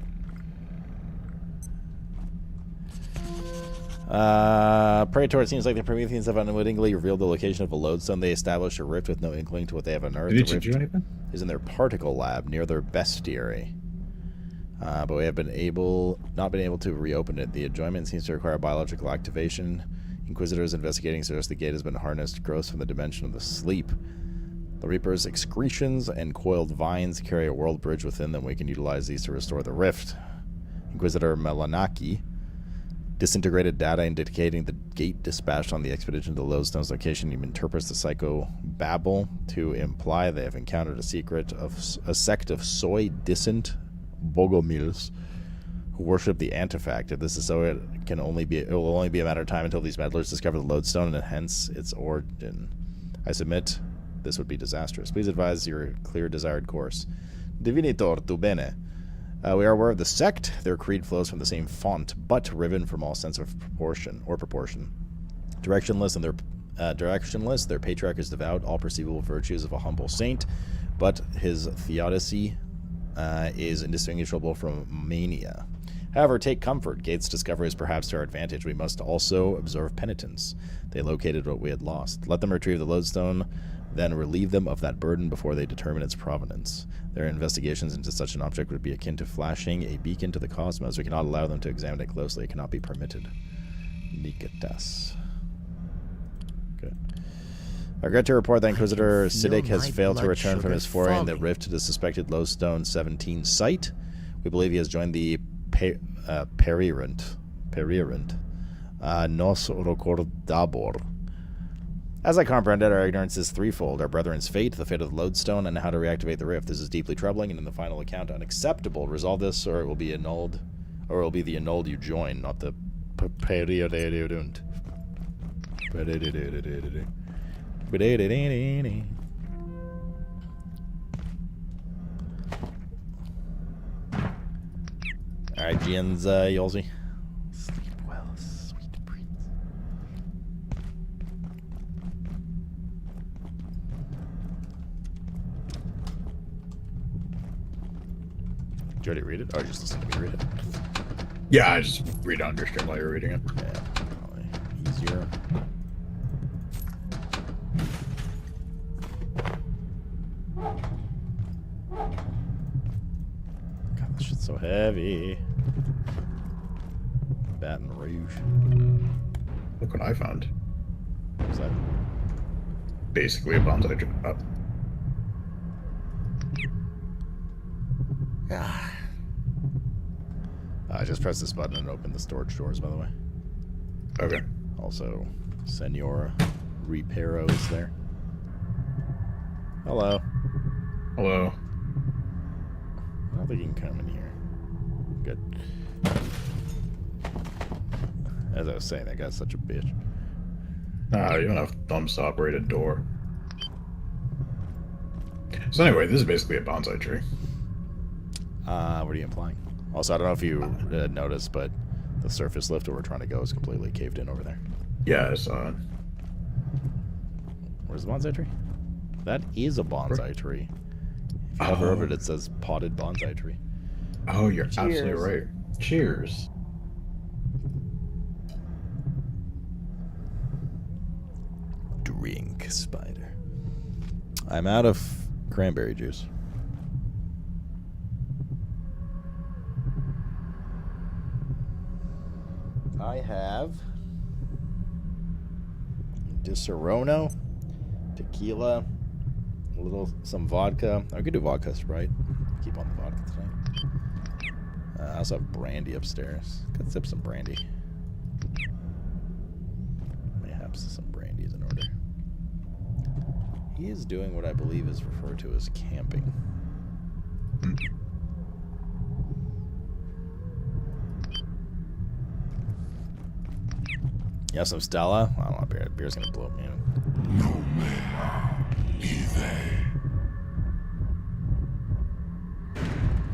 S2: Praetor, it seems like the Prometheans have unwittingly revealed the location of a lodestone. They established a rift with no inkling to what they have unearthed.
S20: Did
S2: The
S20: you do
S2: rift
S20: anything?
S2: is in their particle lab near their bestiary. But we have not been able to reopen it. The adjournment seems to require biological activation. Inquisitors investigating suggest the gate has been harnessed, grows from the dimension of the sleep. The Reaper's excretions and coiled vines carry a world bridge within them. We can utilize these to restore the rift. Inquisitor Melanaki disintegrated data indicating the gate dispatched on the expedition to the Lodestone's location. He interprets the psycho babble to imply they have encountered a sect of soy dissent Bogomils who worship the antifact. If this is so, it will only be a matter of time until these meddlers discover the lodestone and hence its origin. I submit this would be disastrous. Please advise your clear desired course. Divinitor tu bene. We are aware of the sect. Their creed flows from the same font, but riven from all sense of proportion. Directionless, their patriarch is devout, all perceivable virtues of a humble saint, but his theodicy is indistinguishable from mania. However, take comfort. Gate's discovery is perhaps to our advantage. We must also observe penitence. They located what we had lost. Let them retrieve the lodestone, then relieve them of that burden before they determine its provenance. Their investigations into such an object would be akin to flashing a beacon to the cosmos. We cannot allow them to examine it closely. It cannot be permitted. Niketas. Okay. I regret to report that Inquisitor Siddiq has failed to return from his foray in the rift to the suspected Lodestone 17 site. We believe he has joined the Perirant. Nos recordabor. As I comprehended, our ignorance is threefold: our brethren's fate, the fate of the Lodestone, and how to reactivate the rift. This is deeply troubling and in the final account unacceptable. Resolve this or it will be annulled, or it will be the annulled you join, not the Perirant. Alright, Gian's Yolzi. Sleep well, sweet prince. Did you already read it? Or just listen to me read it?
S20: Yeah, I just read it on your stream while you're reading it.
S2: Yeah, probably easier. God, this shit's so heavy. Baton Rouge.
S20: Look what I found.
S2: What's that?
S20: Basically a bonsai drop.
S2: I just pressed this button and opened the storage doors, by the way.
S20: Okay.
S2: Also, Senora Reparos there. Hello.
S20: Hello.
S2: I don't think you can come in here. Good. As I was saying, that guy's such a bitch.
S20: Nah, you don't have thumbs to operate a door. So anyway, this is basically a bonsai tree.
S2: What are you implying? Also, I don't know if you noticed, but the surface lift where we're trying to go is completely caved in over there.
S20: Yeah, I saw it.
S2: Where's the bonsai tree? That is a bonsai tree. If you hover over it, it says potted bonsai tree.
S20: Oh, you're absolutely right. Cheers.
S2: Drink, spider. I'm out of cranberry juice. I have Disaronno, tequila, some vodka. I could do vodka Sprite. Keep on the vodka tonight. I also have brandy upstairs. Could sip some brandy. Mayhaps some brandy is in order. He is doing what I believe is referred to as camping. You have some Stella? I don't want beer. Beer's gonna blow me in. No man.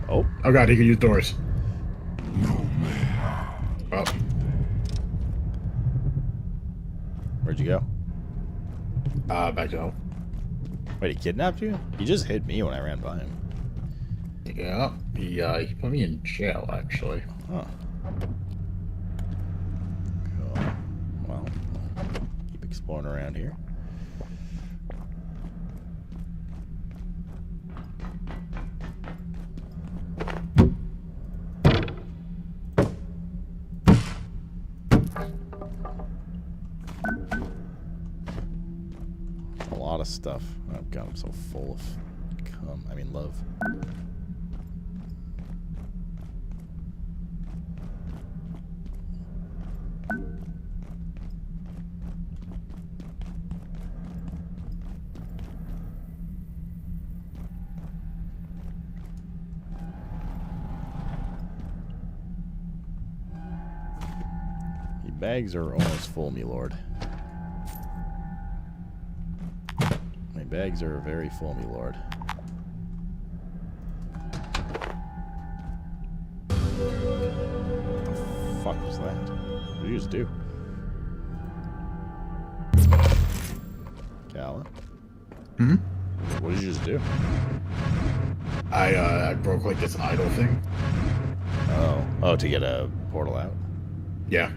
S2: Oh.
S20: Oh god, he can use doors.
S2: No man.
S20: Oh.
S2: Where'd you go?
S20: Back to home.
S2: Wait, he kidnapped you? He just hit me when I ran by him.
S20: Yeah, he put me in jail, actually.
S2: Huh. Cool. Well, keep exploring around here. A lot of stuff. Oh god, I'm so full of love. The bags are almost full, me lord. My bags are very full, me lord. What the fuck was that? What did you just do? Calla?
S20: Hmm?
S2: What did you just do?
S20: I broke like this idle thing.
S2: Oh, to get a portal out?
S20: Yeah.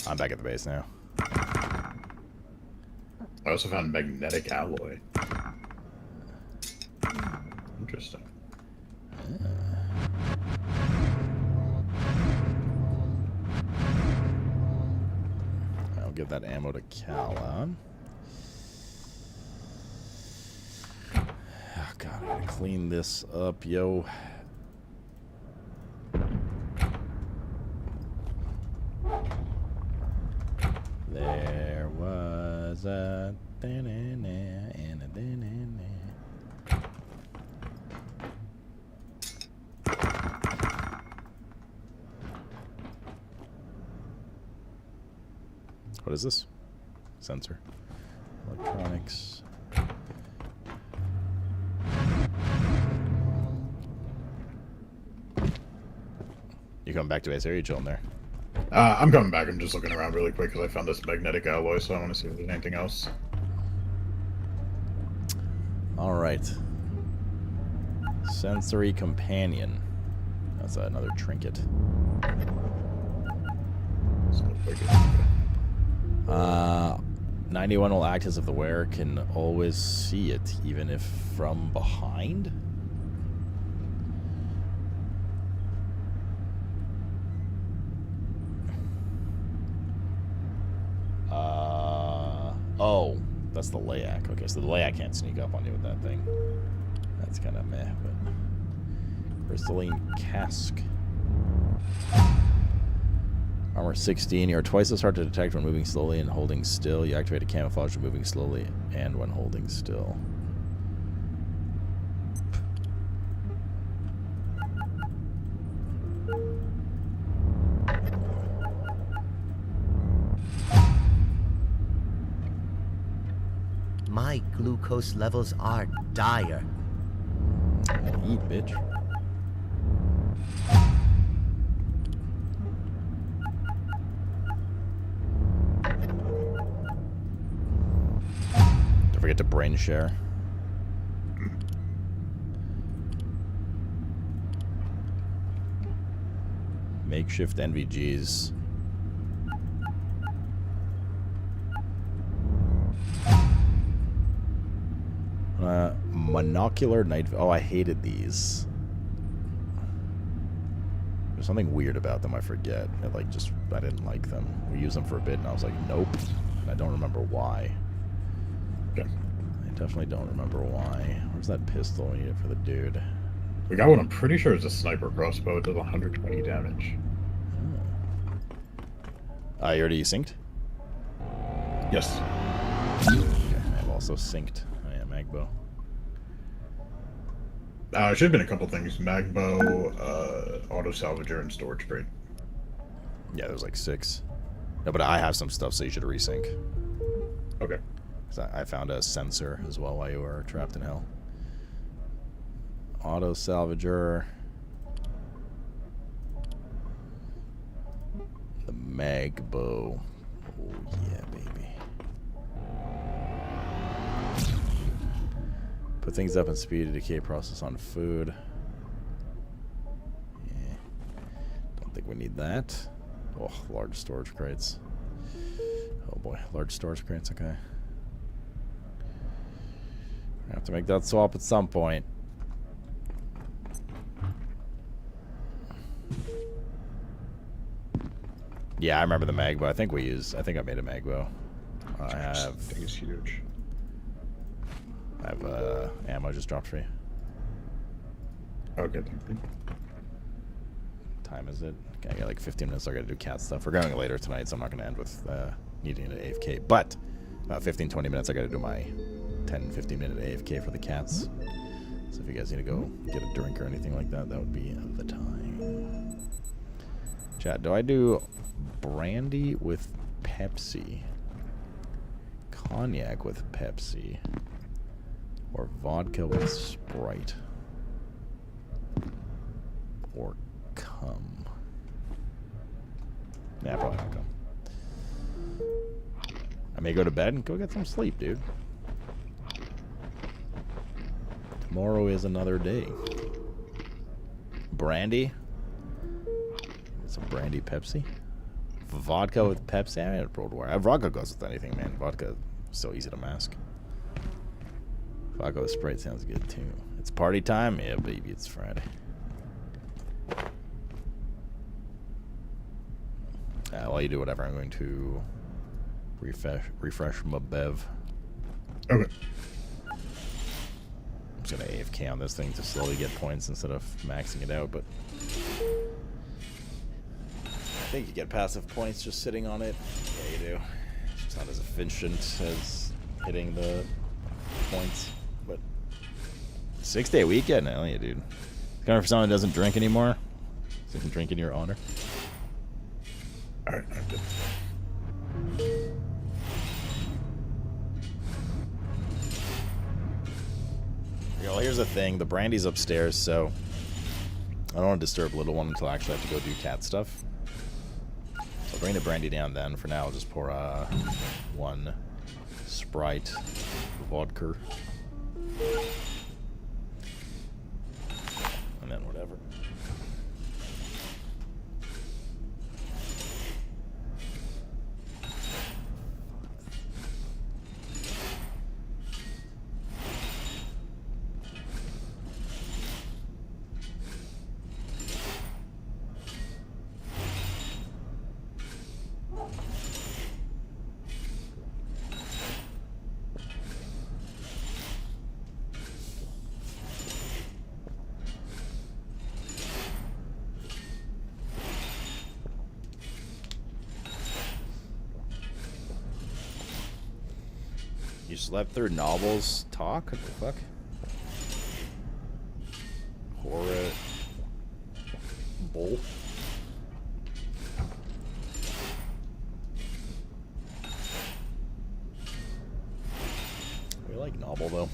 S2: I'm back at the base now.
S20: I also found magnetic alloy. Interesting.
S2: I'll give that ammo to Calla. Oh god, I gotta clean this up, yo. There was a and a What is this? Sensor. Electronics. You coming back to base? Are you chilling there?
S20: I'm coming back. I'm just looking around really quick because I found this magnetic alloy, so I want to see if there's anything else.
S2: All right. Sensory companion. That's another trinket. 91 will act as if the wearer can always see it, even if from behind? Oh, that's the Layak. Okay, so the Layak can't sneak up on you with that thing. That's kind of meh, but... Crystalline Cask. Armor 16. You are twice as hard to detect when moving slowly and holding still. You activate a camouflage when moving slowly and when holding still.
S21: My glucose levels are dire.
S2: Eat, bitch. Don't forget to brain share. Makeshift NVGs. Monocular night. Oh, I hated these. There's something weird about them. I forget. I didn't like them. We used them for a bit, and I was like, nope. And I don't remember why.
S20: Okay.
S2: I definitely don't remember why. Where's that pistol we need it for the dude?
S20: We got one. I'm pretty sure it's a sniper crossbow. It does 120 damage.
S2: Oh. You already synced?
S20: Yes.
S2: Okay, I've also synced. Oh yeah, Magbow.
S20: It should have been a couple things. Magbow, auto salvager, and storage crate.
S2: Yeah, there's like 6. No, but I have some stuff, so you should resync.
S20: Okay.
S2: Because I found a sensor as well while you were trapped in hell. Auto salvager. The Magbow. Oh yeah, baby. Put things up in speed to decay process on food. Yeah. Don't think we need that. Oh, large storage crates. Oh boy, large storage crates, okay. I have to make that swap at some point. Yeah, I remember the Magbow. I think I made a Magbow. I have...
S20: I think it's huge.
S2: I have ammo just dropped for you.
S20: Okay.
S2: Time is it? Okay, I got like 15 minutes. So I got to do cat stuff. We're going later tonight, so I'm not going to end with needing an AFK. But about 15-20 minutes, I got to do my 10-15 minute AFK for the cats. So if you guys need to go get a drink or anything like that, that would be the time. Chat, do I do brandy with Pepsi, cognac with Pepsi, or vodka with Sprite, or cum? Nah, probably not cum. I may go to bed and go get some sleep, dude. Tomorrow is another day. Brandy? Some brandy Pepsi? Vodka with Pepsi? I mean, World War. Vodka goes with anything, man. Vodka is so easy to mask. Vodka with Sprite sounds good, too. It's party time? Yeah, baby, it's Friday. While you do whatever, I'm going to refresh my bev.
S20: Okay.
S2: I'm just going to AFK on this thing to slowly get points instead of maxing it out, but... I think you get passive points just sitting on it. Yeah, you do. It's not as efficient as hitting the points, but 6-day weekend, hell yeah, dude. Coming for someone who doesn't drink anymore, so you can drink in your honor.
S20: Alright, I'm good.
S2: Well, here's the thing. The brandy's upstairs, so I don't want to disturb little one until I actually have to go do cat stuff. So I'll bring the brandy down then. For now, I'll just pour 1 Sprite vodka. And then whatever. You slept through novels talk? What the fuck? Horror. Bull. We like novel though.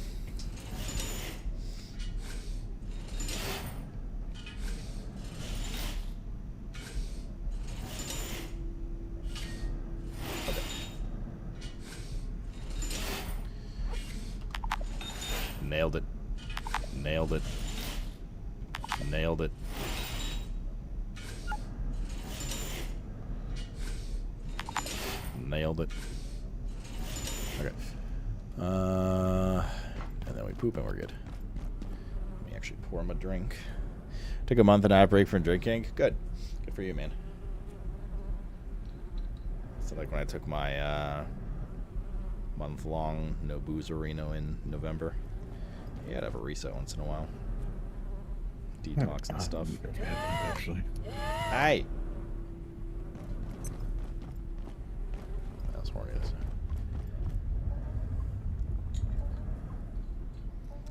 S2: Nailed it. Nailed it. Nailed it. Nailed it. Okay. And then we poop and we're good. Let me actually pour him a drink. Took a month and a half break from drinking. Good. Good for you, man. So like when I took my month-long no booze Reno in November. Yeah, I'd have a reset once in a while. Detox and stuff.
S20: Actually.
S2: Hey! That's more it is.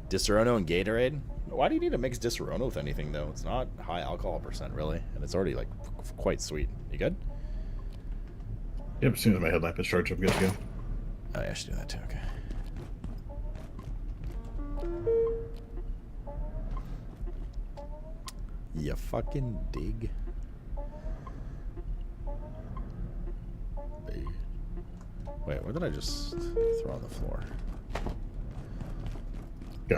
S2: Disaronno and Gatorade? Why do you need to mix Disaronno with anything, though? It's not high alcohol percent, really. And it's already, like, quite sweet. You good?
S20: Yep, as soon as my headlamp is charged, I'm good to go.
S2: Oh, yeah, I should do that, too. Okay. You fucking dig. Wait, what did I just throw on the floor?
S20: Yeah.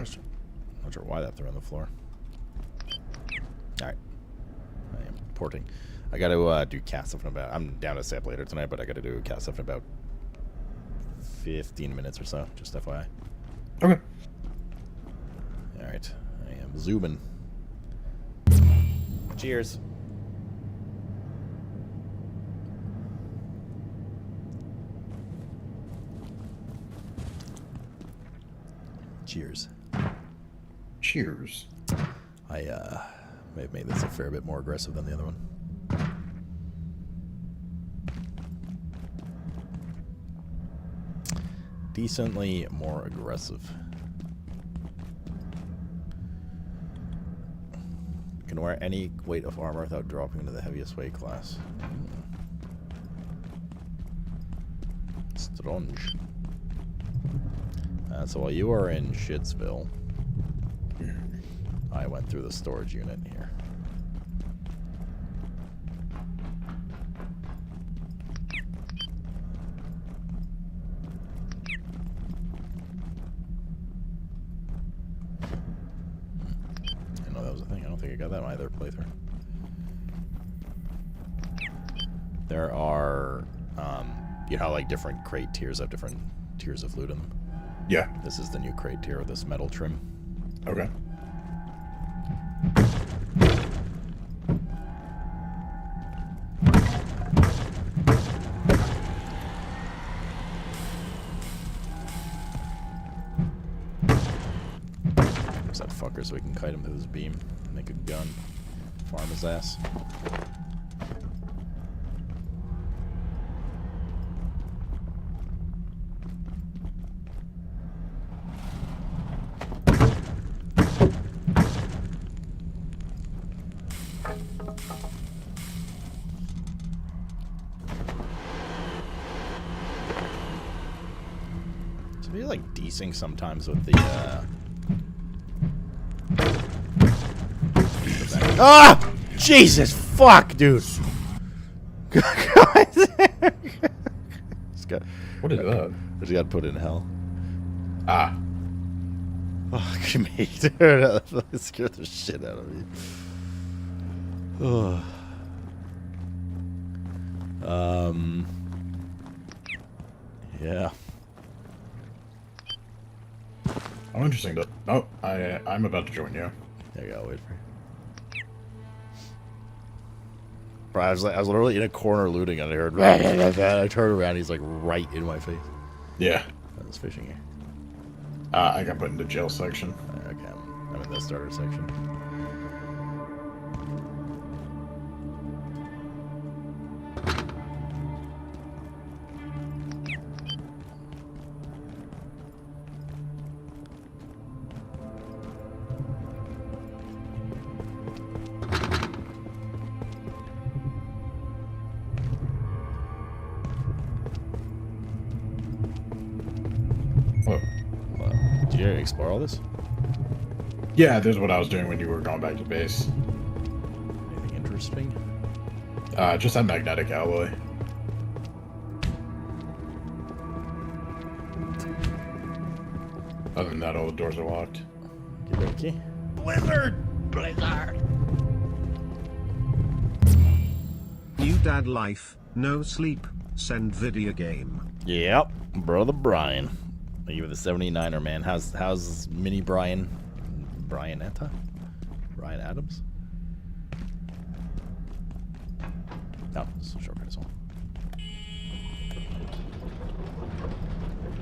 S2: Not sure why that threw on the floor. Alright. I am porting. I gotta do cast stuff in about... I'm down to stay up later tonight, but I gotta do cast stuff in about 15 minutes or so. Just FYI.
S20: Okay.
S2: Alright. I am zooming. Cheers. Cheers.
S20: Cheers.
S2: I may have made this a fair bit more aggressive than the other one. Decently more aggressive. Can wear any weight of armor without dropping into the heaviest weight class. Strange. So while you are in Shitsville, I went through the storage unit here. I know that was a thing. I don't think I got that in either playthrough. There are, you know how like different crate tiers have different tiers of loot in them?
S20: Yeah.
S2: This is the new crate tier with this metal trim.
S20: Okay.
S2: There's that fucker so we can kite him to his beam, make a gun, farm his ass. To be like desync sometimes with the ah! Jesus fuck, dude.
S20: What is that?
S2: Just got put in hell.
S20: Ah.
S2: Oh, cremate. That scared the shit out of me. Oh. Yeah.
S20: Oh, interesting. Though. Oh, I'm about to join you.
S2: There you go. Wait for you. Bro, I was literally in a corner looting, and I heard. I turned around. He's like right in my face.
S20: Yeah.
S2: I was fishing here.
S20: I got put in the jail section.
S2: Okay, I'm in the starter section. Did you explore all this?
S20: Yeah, this is what I was doing when you were going back to base.
S2: Anything interesting?
S20: Just that magnetic alloy. Other than that, all the doors are locked.
S2: Okay.
S20: Blizzard!
S3: New dad life, no sleep, send video game.
S2: Yep, brother Brian. Thank you for the 79er, man. How's mini Brian? Brianetta? Brian Adams? No, it's a shortcut as well.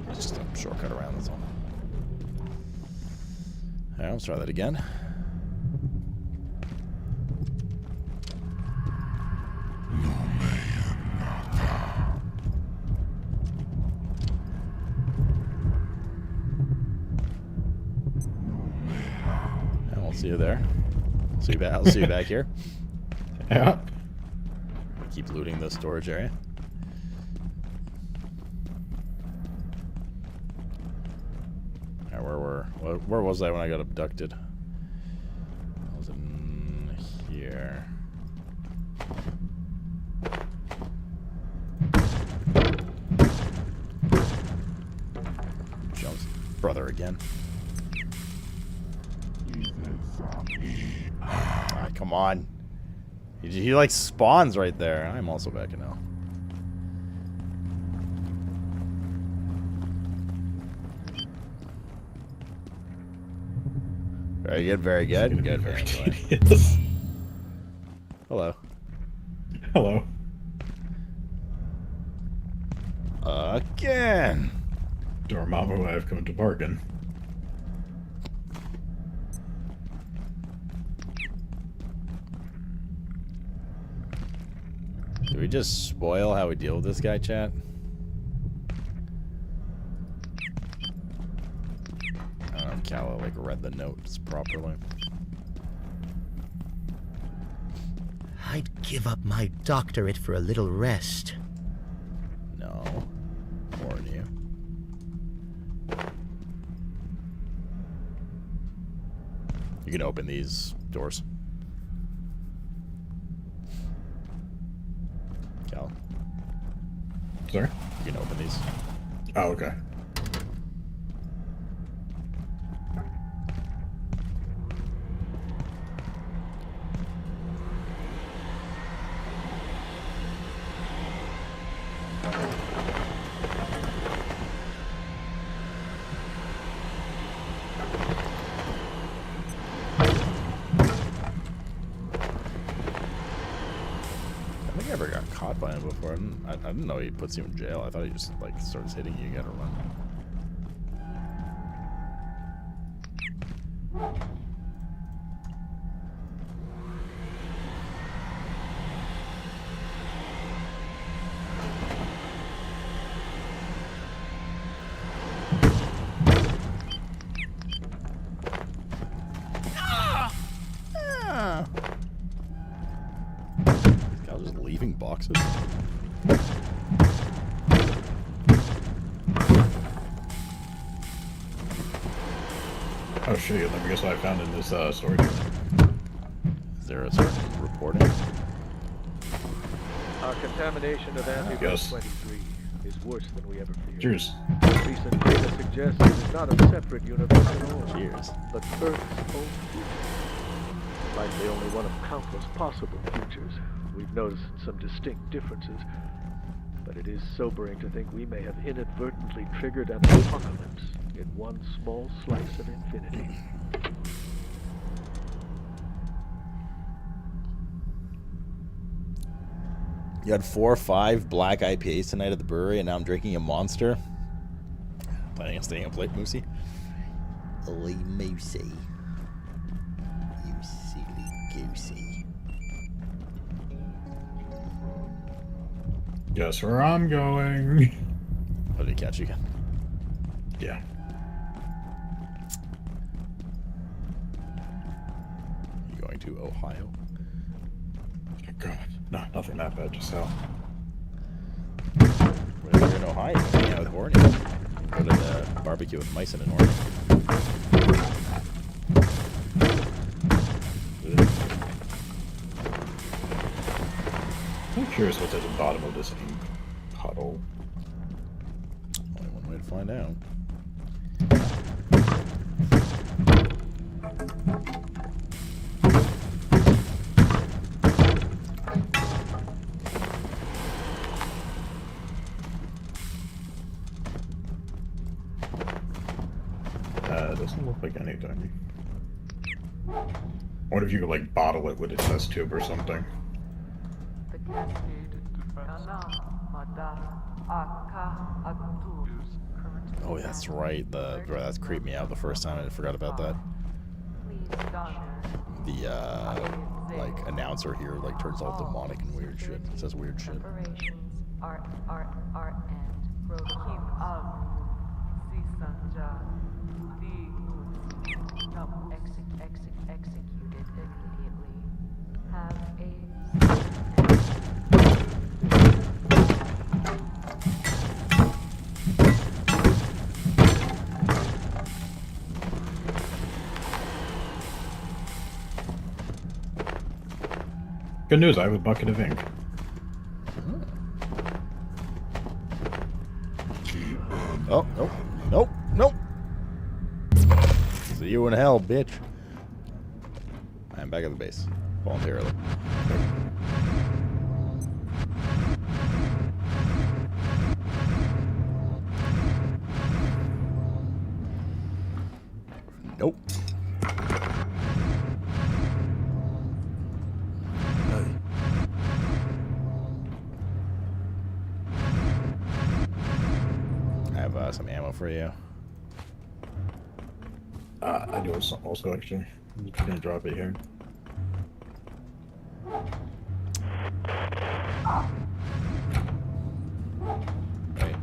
S2: It's just a shortcut around, that's all. Alright, let's try that again. See you there. See you back. I'll see you back here.
S20: Yeah.
S2: Keep looting the storage area. Right, where was I when I got abducted? I was in here. Jones' brother again. Ah, come on. He like spawns right there. I'm also back in now. Very good, very good. Good, very good. Hello.
S20: Hello.
S2: Again.
S20: Dormammu, I have come to bargain.
S2: Did we just spoil how we deal with this guy, chat? I don't know if Calla like read the notes properly.
S21: I'd give up my doctorate for a little rest.
S2: No. Warn you. You can open these doors. Cal.
S20: Sorry?
S2: You can open these.
S20: Oh, okay.
S2: I never got caught by him before. I didn't know he puts you in jail. I thought he just like starts hitting you. You gotta run. Just leaving boxes.
S20: Oh shit, let me guess what I found in this storage unit.
S2: Is there a certain reporting?
S12: Contamination of antidote 23. is worse than we ever feared.
S20: Cheers.
S12: Recent data suggests it is not a separate universe at all.
S2: Cheers.
S12: But Earth's own future. Likely only one of countless possible futures. We've noticed some distinct differences. But it is sobering to think we may have inadvertently triggered an apocalypse in one small slice of infinity.
S2: You had 4 or 5 black IPAs tonight at the brewery, and now I'm drinking a Monster. Planning on staying up late, Moosey? Oi, Moosey. You silly goosey.
S20: Guess where I'm going.
S2: Oh, did he catch you again?
S20: Yeah.
S2: You going to Ohio?
S20: Oh, God. No, nothing that bad, just hell.
S2: When you're in Ohio, hang out with Horny. Go to the barbecue with Myson and Horny.
S20: I'm curious what's at the bottom of this ink puddle.
S2: Only one way to find out.
S20: Doesn't look like anything. I wonder if you could like bottle it with a test tube or something.
S2: Oh, that's right. That's creeped me out the first time. I forgot about that. The like announcer here like turns all demonic and weird shit. It says weird shit.
S22: Executed immediately. Have a
S20: Good news, I have a bucket of ink.
S2: Oh, nope. Nope. Nope. See you in hell, bitch. I'm back at the base. Voluntarily. Nope. I have some ammo for you.
S20: I do also actually. I'm just gonna drop it here.
S2: Right.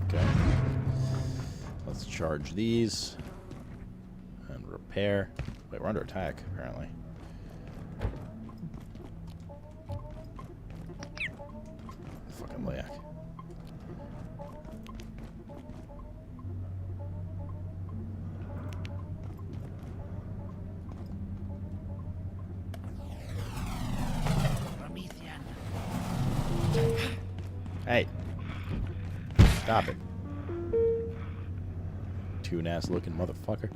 S2: Okay. Let's charge these and repair. Wait, we're under attack apparently. Fucking Layak. Hey. Stop it. Toon-ass looking motherfucker.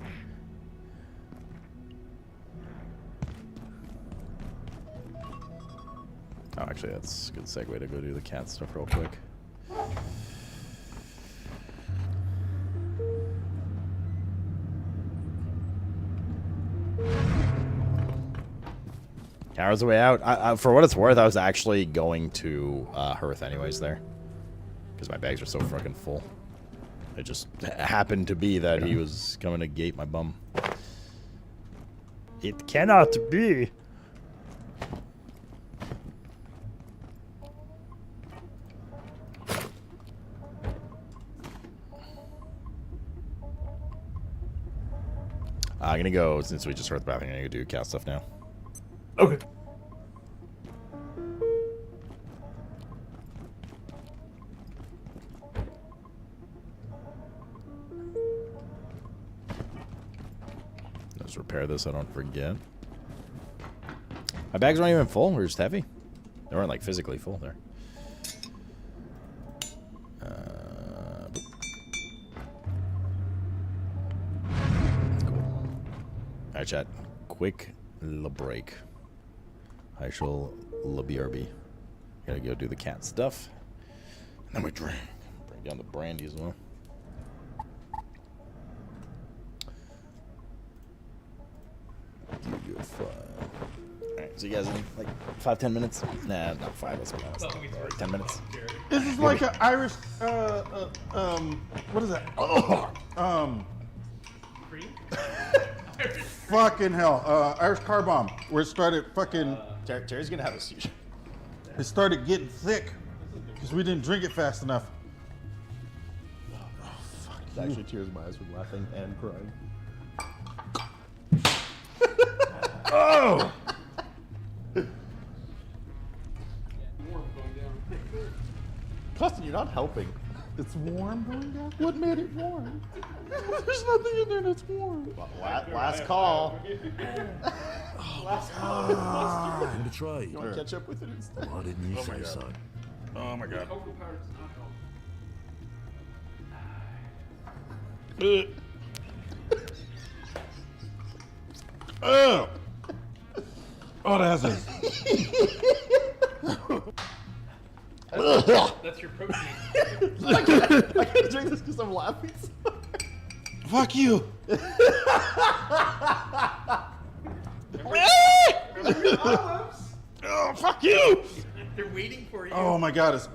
S2: Oh, actually, that's a good segue to go do the cat stuff real quick. Hours the way out. For what it's worth, I was actually going to Hearth anyways there. Because my bags are so fucking full. It just happened to be that he was coming to gate my bum. It cannot be. I'm gonna go, since we just heard the bathroom, I'm gonna go do cat stuff now.
S20: Okay.
S2: Let's repair this so I don't forget. My bags weren't even full. They're just heavy. They weren't like physically full there. That's cool. Alright, chat. Quick little break. I shall BRB. Gotta go do the cat stuff. And then we drink. Bring down the brandy as well. Alright, so you guys in like 5-10 minutes? Nah, not 5, let's be honest. Or 10 minutes.
S7: This is like an Irish, what is that? Fucking hell. Irish car bomb, where it started fucking...
S2: Terry's gonna have a seizure.
S7: It started getting thick, because we didn't drink it fast enough.
S2: It's actually tears in my eyes from laughing and crying.
S7: Oh!
S2: Justin, you're not helping.
S7: It's warm going down? What made it warm? There's nothing in there that's warm.
S2: Last call.
S18: I'm gonna try.
S2: You want to catch up with it instead?
S18: Why didn't you say so?
S7: Oh my god. Oh! Oh, that's it.
S23: That's your protein.
S2: I can't drink this because I'm laughing so hard.
S7: Fuck you! Oh, fuck you!
S23: They're waiting for you.
S7: Oh my god, it's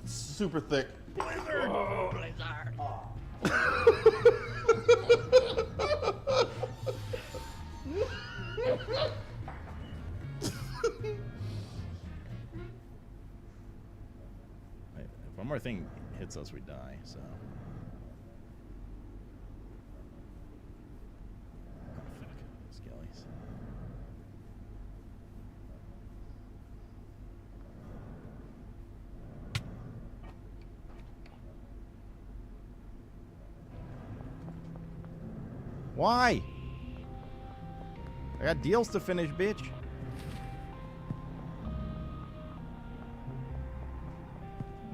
S7: super thick.
S23: Oh,
S2: If one more thing hits us, we die, so. Oh, fuck. Skellies. Why? I got deals to finish, bitch.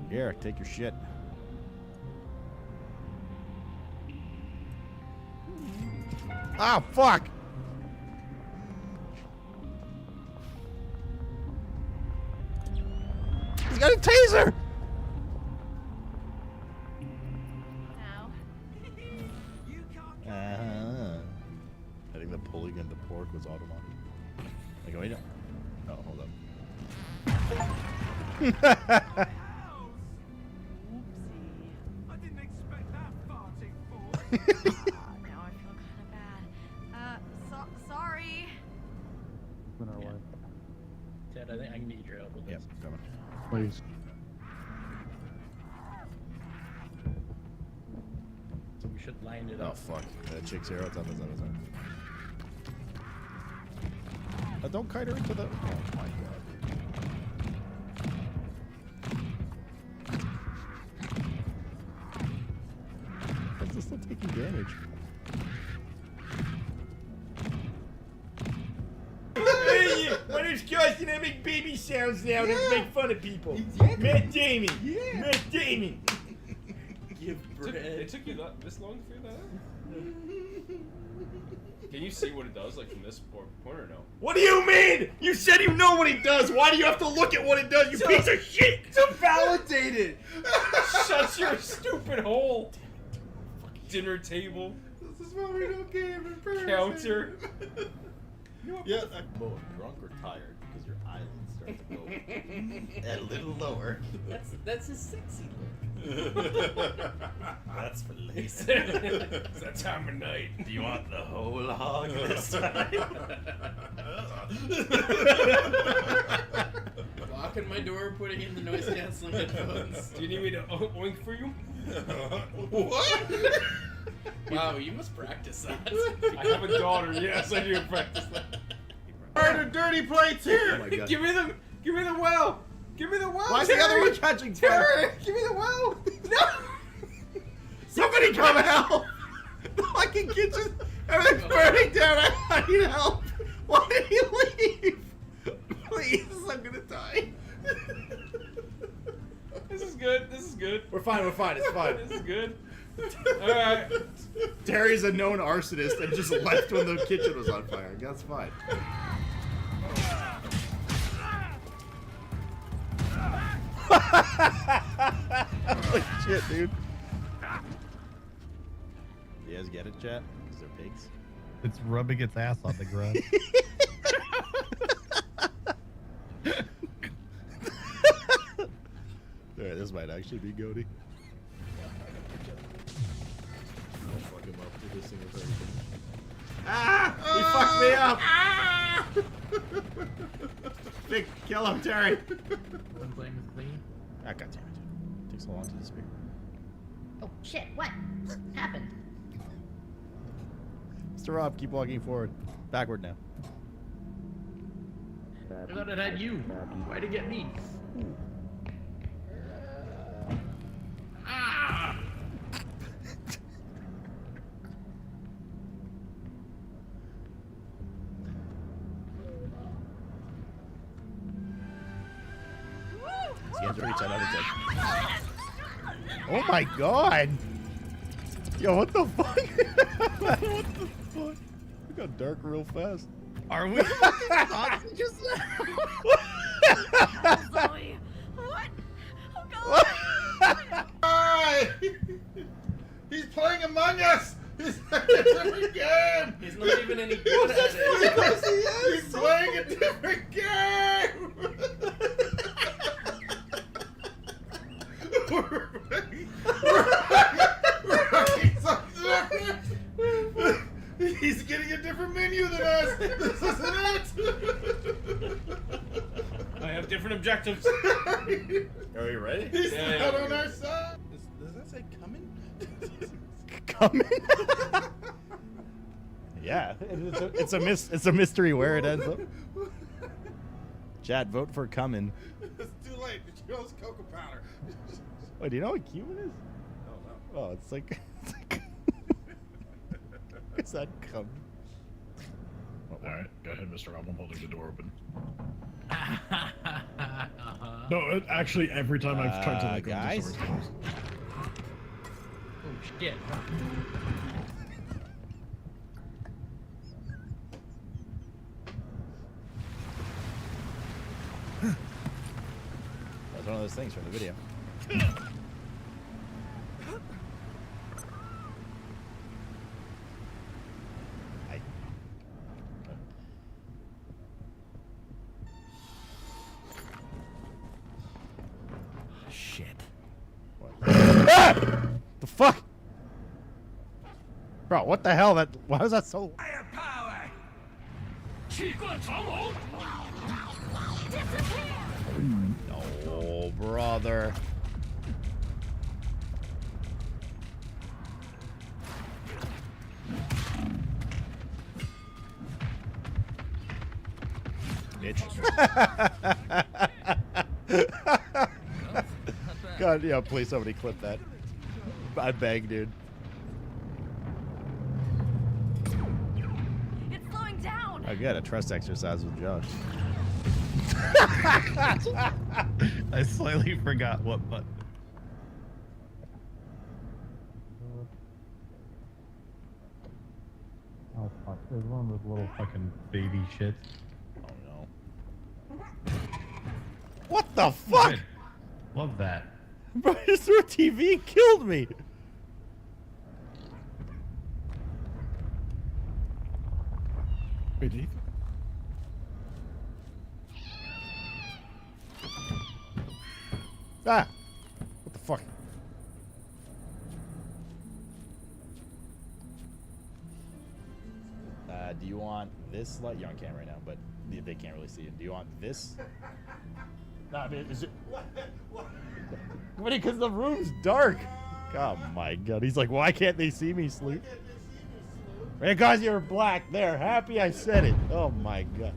S2: Here, take your shit. Ah, fuck! He's got a taser! I think the pulley gun to pork was automatic. Like, wait, oh, hold up.
S1: I didn't expect that farting for.
S5: Now I feel kind of bad. Sorry.
S7: On our way.
S23: Ted, I think I need your help with
S2: Yep,
S23: this.
S2: coming.
S7: Please.
S23: So we should line it
S2: Oh,
S23: up.
S2: fuck. That chick's here. What's up? Don't kite her into the... Oh, my God. How's this still taking damage?
S1: Hey, my name's Justin. I make baby sounds now to make fun of people.
S23: Exactly.
S1: Matt Damon.
S23: Yeah.
S1: Matt Damon.
S23: Give
S16: It took you this long to figure that out? Can you see what it does, like from this point or no?
S1: What do you mean? You said you know what it does. Why do you have to look at what it does, you piece of shit?
S23: To validate it! Shut your stupid hole! Dinner table.
S1: This is why we don't game in person.
S23: Counter.
S2: Yeah, I'm both drunk or tired because your eyelids start to go a little lower.
S23: That's a sexy look.
S2: That's for lazy.
S23: It's that time of night.
S2: Do you want the whole hog this time?
S23: Locking my door, putting in the noise canceling headphones. Do you need me to oink for you?
S1: What?
S23: Wow, you must practice that. I have a daughter. Yes, I do practice that.
S7: Alright, the dirty plates here!
S2: Oh my God.
S23: Give me the well. Give me the well.
S2: Why is the other one catching fire?
S23: Terry, give me the well. No.
S1: Somebody come help! The fucking kitchen, everything's burning down. I need help. Why did he leave?
S23: good.
S6: We're fine. We're fine. It's fine.
S23: This is good. Alright.
S6: Terry's a known arsonist and just left when the kitchen was on fire. That's fine.
S2: Holy shit, dude. You guys get it, chat? Because they're pigs?
S11: It's rubbing its ass on the ground.
S2: Alright, this might actually be goaty. I'll fuck him up with this single thing.
S6: Ah! He fucked me up! Big kill him, Terry!
S11: One playing this thing.
S2: Ah, goddammit, dude. Takes so long to disappear.
S17: Oh shit, what happened?
S2: Mr. Rob, keep walking forward. Backward now.
S11: I thought it had you. Why'd it get me? Ah!
S2: Scans are 10 out of 10. Oh my god! Yo, what the fuck? What the fuck? We got dark real fast.
S11: Are we?
S17: Just Zoe, what? Oh god!
S6: Hi! He's playing Among Us! He's playing a different game!
S23: He's not even any good at it.
S6: Because he is! He's playing a different game! He's getting a different menu than us! This isn't it!
S23: I have different objectives.
S2: Are you ready?
S6: He's
S23: Yeah,
S6: not
S23: yeah,
S6: on
S23: yeah.
S6: our side!
S23: Does that say coming?
S2: Coming? Yeah, it's a mystery where it ends up. Chad, vote for coming.
S6: It's too late. She knows cocoa powder.
S2: Wait, do you know what cumin is?
S6: No.
S2: Oh, it's like is that coming?
S20: Alright, go ahead, Mr. Rob. I'm holding the door open. No, actually, every time I've tried to like
S2: guys?
S20: open the doors.
S11: Oh shit.
S2: That's one of those things from the video. Hi.
S11: Shit.
S2: Ah! The fuck? Bro, what the hell? Why was that so? No, brother. Bitch. God, yeah, please somebody clip that. I beg, dude.
S17: It's slowing down!
S2: I got a trust exercise with Josh.
S11: I slightly forgot what button. Oh fuck, there's one of those little fucking baby shits.
S2: Oh no. What the fuck?
S11: Good. Love that.
S2: Bro, I just threw a TV and killed me.
S20: Wait, did he?
S2: Ah! What the fuck? Do you want this light? You're on camera right now, but they can't really see it. Do you want this? No, I mean, is it? What? Because the room's dark. Oh my god. He's like, why can't they see me sleep? Because you're black. There. Happy I said it. Oh my god.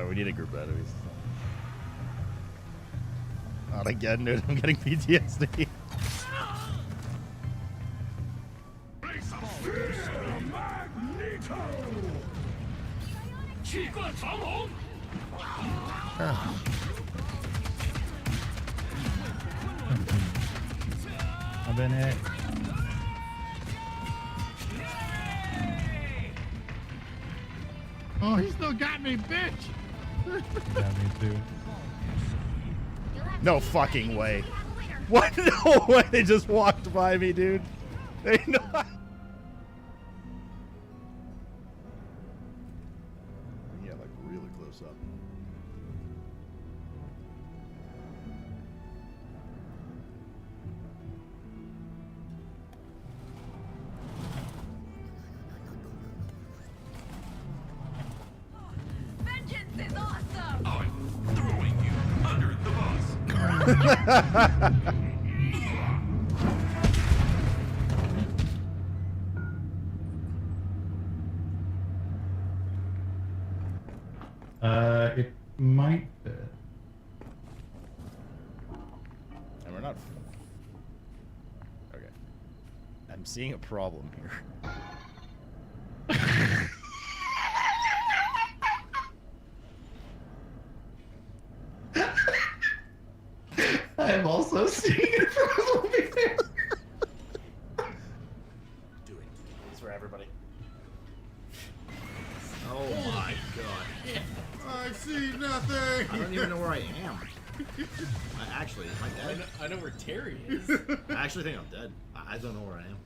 S2: We need a group of enemies. Not again, dude. I'm getting PTSD.
S11: I've been hit.
S7: Oh, he still got me, bitch!
S11: Yeah, me too.
S2: No fucking way. What? No way. They just walked by me, dude. They know. Yeah, like really close up.
S17: Vengeance is awesome!
S1: I'm throwing you under the bus.
S11: It might.
S2: And we're not. Okay. I'm seeing a problem here.
S7: I'm also seeing a problem here.
S2: Do it. It's for everybody.
S9: Oh my god.
S6: I see nothing.
S9: I don't even know where I am. Actually, am I dead?
S16: I know where Terry is.
S9: I actually think I'm dead. I don't know where I am.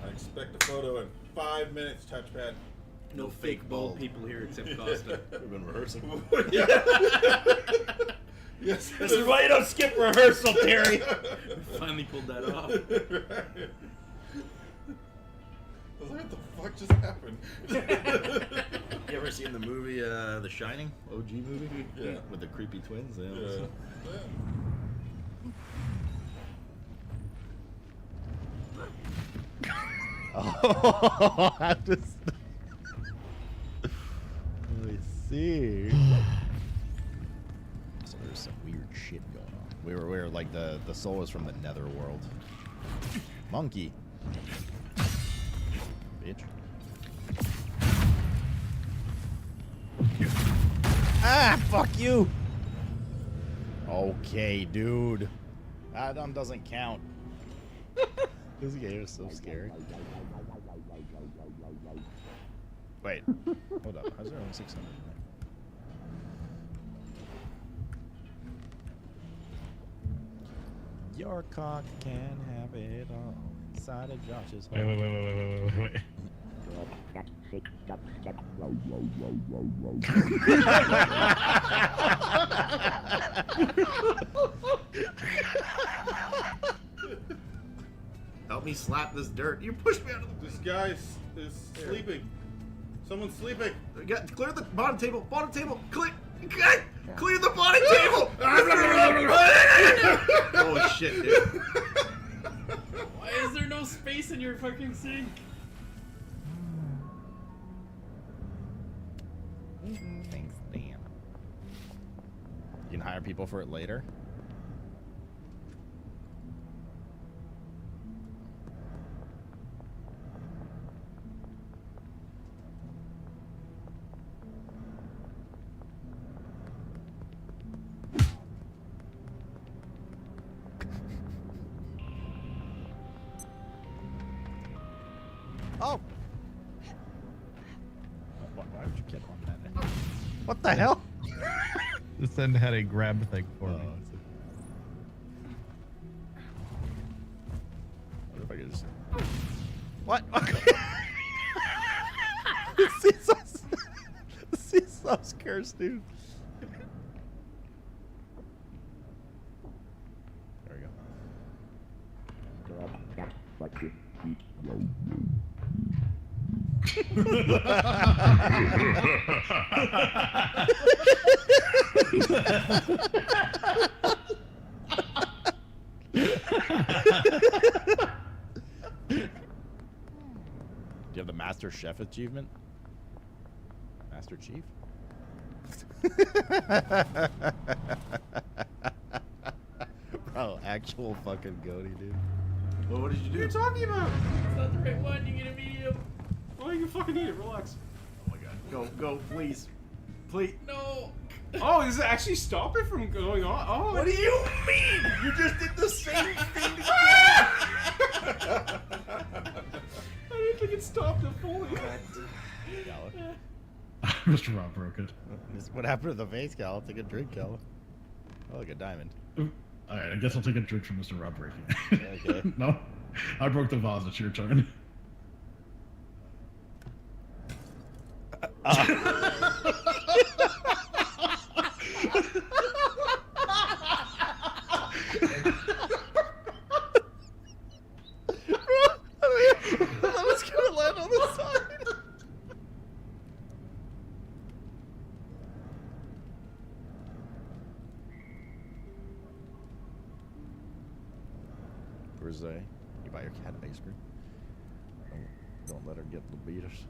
S6: I expect a photo in 5 minutes, touchpad.
S9: No fake bald people here except Costa.
S2: We've been rehearsing.
S6: Yes.
S2: This is why you don't skip rehearsal, Terry.
S9: Finally pulled that off.
S6: I was like, what the fuck just happened?
S9: You ever seen the movie The Shining? OG movie?
S6: Yeah.
S9: With the creepy twins?
S6: Yeah.
S2: Oh, I just. I see. So there's some weird shit going on. We were like the soul is from the nether world. Monkey. Bitch. Ah, fuck you. Okay, dude. That one doesn't count. This game is so scary. Wait, hold up. How's there only 600? Your cock can have it all inside of Josh's heart.
S11: Wait.
S9: Help me slap this dirt. You pushed me out of the...
S6: This guy is sleeping. Someone's sleeping.
S9: Clear the bottom table. Bottom table. Clear the bottom table. Oh shit, dude.
S16: Why is there no space in your fucking sink?
S2: Thanks, Dan. You can hire people for it later. Oh! Why would you get on that? What the hell?
S11: This end had a grab thing for me.
S2: What if I could just... What? This is so cursed, dude. There we go. Do you have the Master Chef achievement? Master Chief? Bro, actual fucking goatee, dude.
S9: Well, what did you do?
S6: What are you talking about?
S16: It's not the right one. You get a medium.
S23: Well, you can fucking eat it. Relax.
S9: Oh my god. Go, please. Please.
S23: No. Oh, does it actually stop it from going on? Oh.
S9: What do you mean? You just did the same thing again.
S23: I didn't think it stopped it fully.
S11: Mr. Rob broke it.
S2: What happened to the vase, Cal? I'll take a drink, Cal. Oh, like a diamond.
S11: Alright, I guess I'll take a drink from Mr. Rob breaking.
S2: Okay.
S11: No? I broke the vase. It's your turn.
S2: I was gonna land on the side. Where's you buy your cat ice cream? Don't let her get the beaters.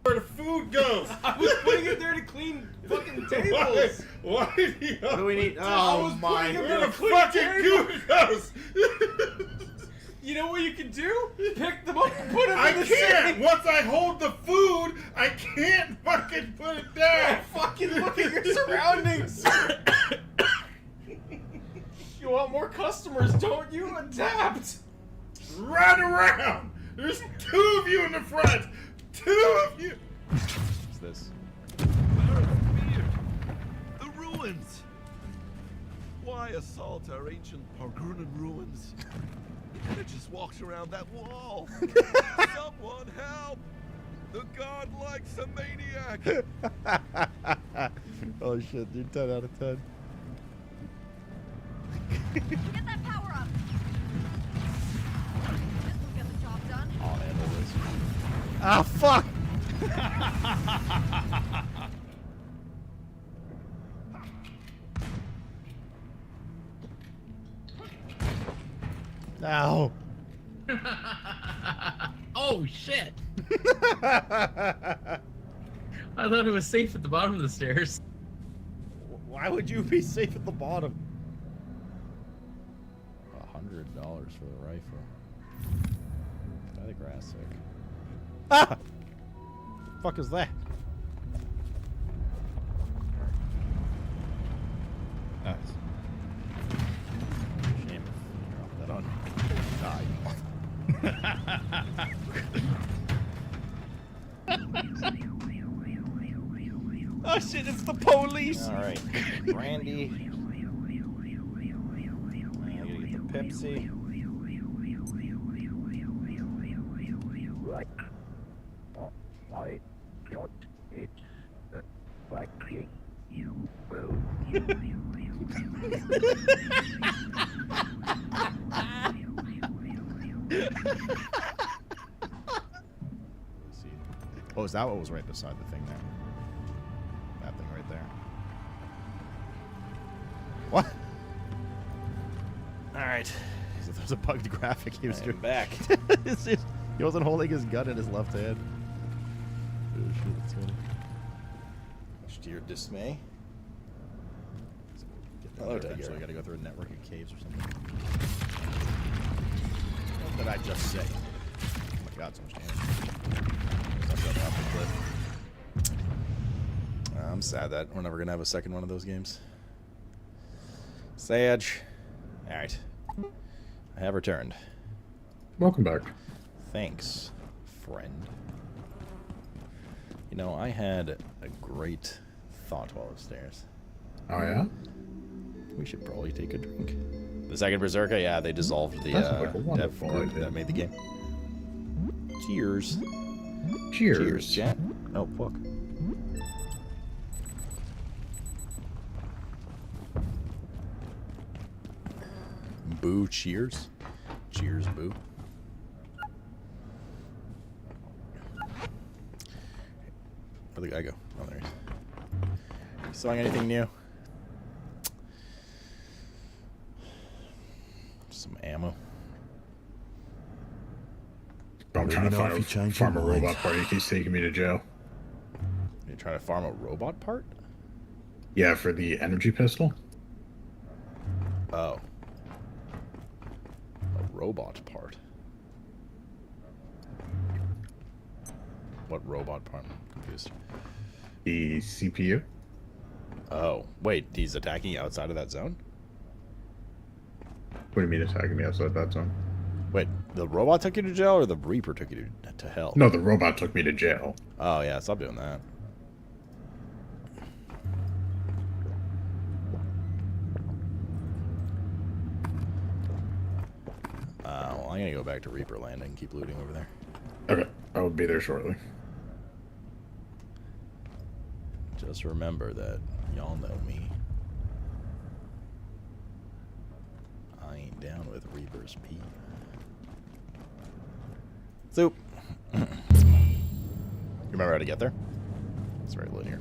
S6: Where the food goes?
S23: I was putting it there to clean fucking tables.
S6: Why did he?
S9: What do we need?
S23: I
S9: Oh
S23: was
S9: my
S23: putting it
S6: Where
S23: there
S6: the
S23: to clean
S6: fucking
S23: tables.
S6: food goes?
S23: You know what you can do? Pick them up and put them
S6: I
S23: in the
S6: can't.
S23: sink.
S6: Once I hold the food, I can't fucking put it down.
S23: Fucking look at your surroundings. You want more customers, don't you? Adapt.
S6: Run around. There's 2 of you in the front. 2 of you.
S2: What's this?
S18: The ruins! Why assault our ancient Pargunan ruins? It just walks around that wall. Someone help! The god likes a maniac!
S2: Oh shit, dude, 10 out of 10.
S17: Get that power up. This will get the job done.
S2: I'll handle this. Ah, fuck! Ow!
S16: Oh shit! I thought it was safe at the bottom of the stairs.
S2: Why would you be safe at the bottom? $100 for the rifle. By the grass sick. Ah! Fuck is that? Ah. Shame. Drop that on. Die.
S1: Oh shit, it's the police!
S2: Alright. Brandy. I gotta get the Pepsi.
S1: Why not it likely you will
S2: Oh, is that what was right beside the thing there? That thing right there. What? Alright. So there's a bugged graphic he was doing. Back. He wasn't holding his gun in his left hand. Oh shit, that's funny. Much to your dismay. Hello, Tiger. So I gotta go through a network of caves or something. What did I just say? Oh my god, so much damage. Off the cliff. I'm sad that we're never gonna have a second one of those games. Sage. Alright. I have returned.
S20: Welcome back.
S2: Thanks, friend. You know, I had a great thought while upstairs.
S20: Oh, yeah?
S2: We should probably take a drink. The second Berserker, yeah, they dissolved the dev board that made the game. Cheers.
S20: Cheers.
S2: Cheers, chat. Oh, fuck. Boo, cheers. Cheers, boo. Where'd the guy go? Oh, there he is. You selling anything new? Some ammo.
S20: I'm trying to farm a robot part. He keeps taking me to jail.
S2: You're trying to farm a robot part?
S20: Yeah, for the energy pistol.
S2: Oh. A robot part. What robot part? I'm confused.
S20: The CPU.
S2: Oh, wait, he's attacking you outside of that zone?
S20: What do you mean attacking me outside that zone?
S2: Wait, the robot took you to jail or the Reaper took you to hell?
S20: No, the robot took me to jail.
S2: Oh, yeah, stop doing that. Well, I'm gonna go back to Reaper Landing and keep looting over there.
S20: Okay, I will be there shortly.
S2: Just remember that y'all know me. I ain't down with Reaper's pee. Soup. You remember how to get there? It's very linear.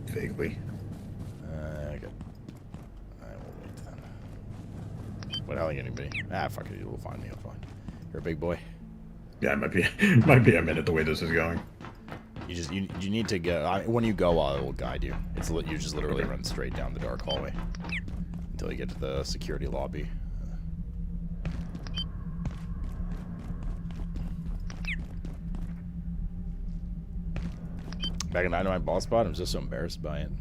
S20: Vaguely.
S2: Okay. I will wait then. What hell are you gonna be? Ah, fuck it. You'll find me. I'll find. You're a big boy.
S20: Yeah, it might be a minute the way this is going.
S2: You need to go. When you go, I will guide you. You just literally run straight down the dark hallway until you get to the security lobby. Back in 9 boss spot, I'm just so embarrassed by it.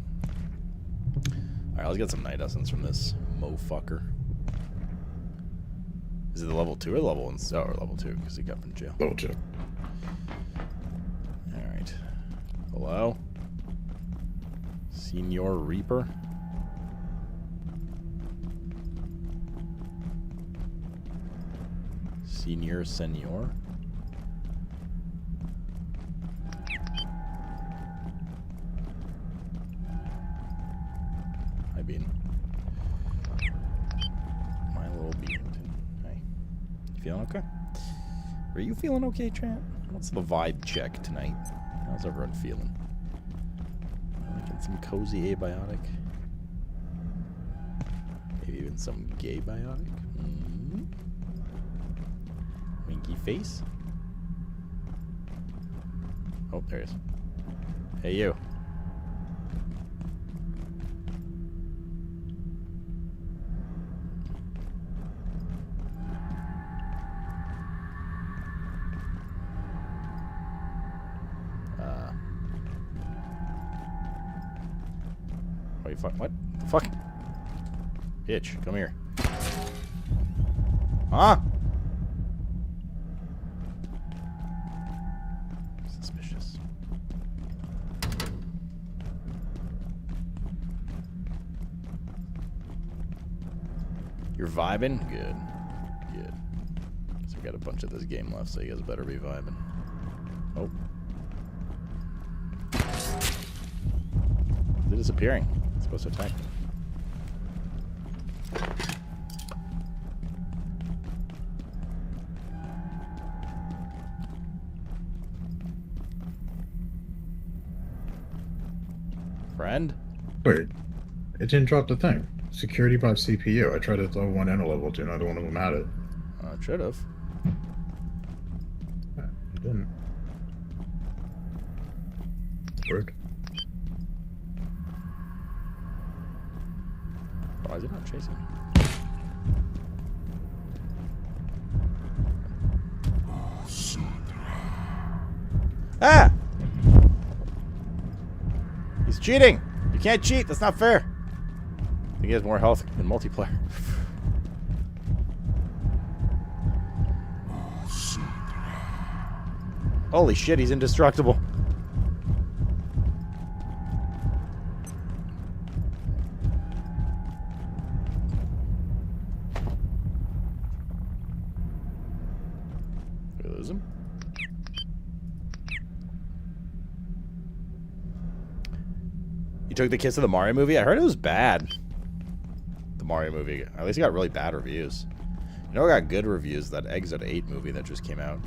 S2: Alright, let's get some night essence from this mofucker. Is it the level 2 or level 1? Oh, or level 2, because he got from jail.
S20: Level 2.
S2: Alright. Hello? Senor Reaper? Senor? Hi, Bean. My little Beanington. Hey. You feeling okay? Are you feeling okay, Trent? What's the vibe check tonight? How's everyone feeling? Liking some cozy abiotic? Maybe even some gay biotic? Mm-hmm. Winky face? Oh, there he is. Hey, you. What the fuck? Bitch, come here. Huh? Suspicious. You're vibing? Good. Good. So we got a bunch of this game left, so you guys better be vibing. Oh. They're disappearing. It's supposed to attack me. Friend?
S20: Wait, it didn't drop the thing. Security by CPU. I tried it at level 1 and a level 2, neither one of them had it.
S2: It should have.
S20: It didn't. Weird.
S2: Why is it not chasing me? Ah! He's cheating! You can't cheat, that's not fair. I think he has more health in multiplayer. Holy shit, he's indestructible. Did we lose him? You took the kids to the Mario movie? I heard it was bad. The Mario movie. At least it got really bad reviews. You know, it got good reviews, that Exit 8 movie that just came out.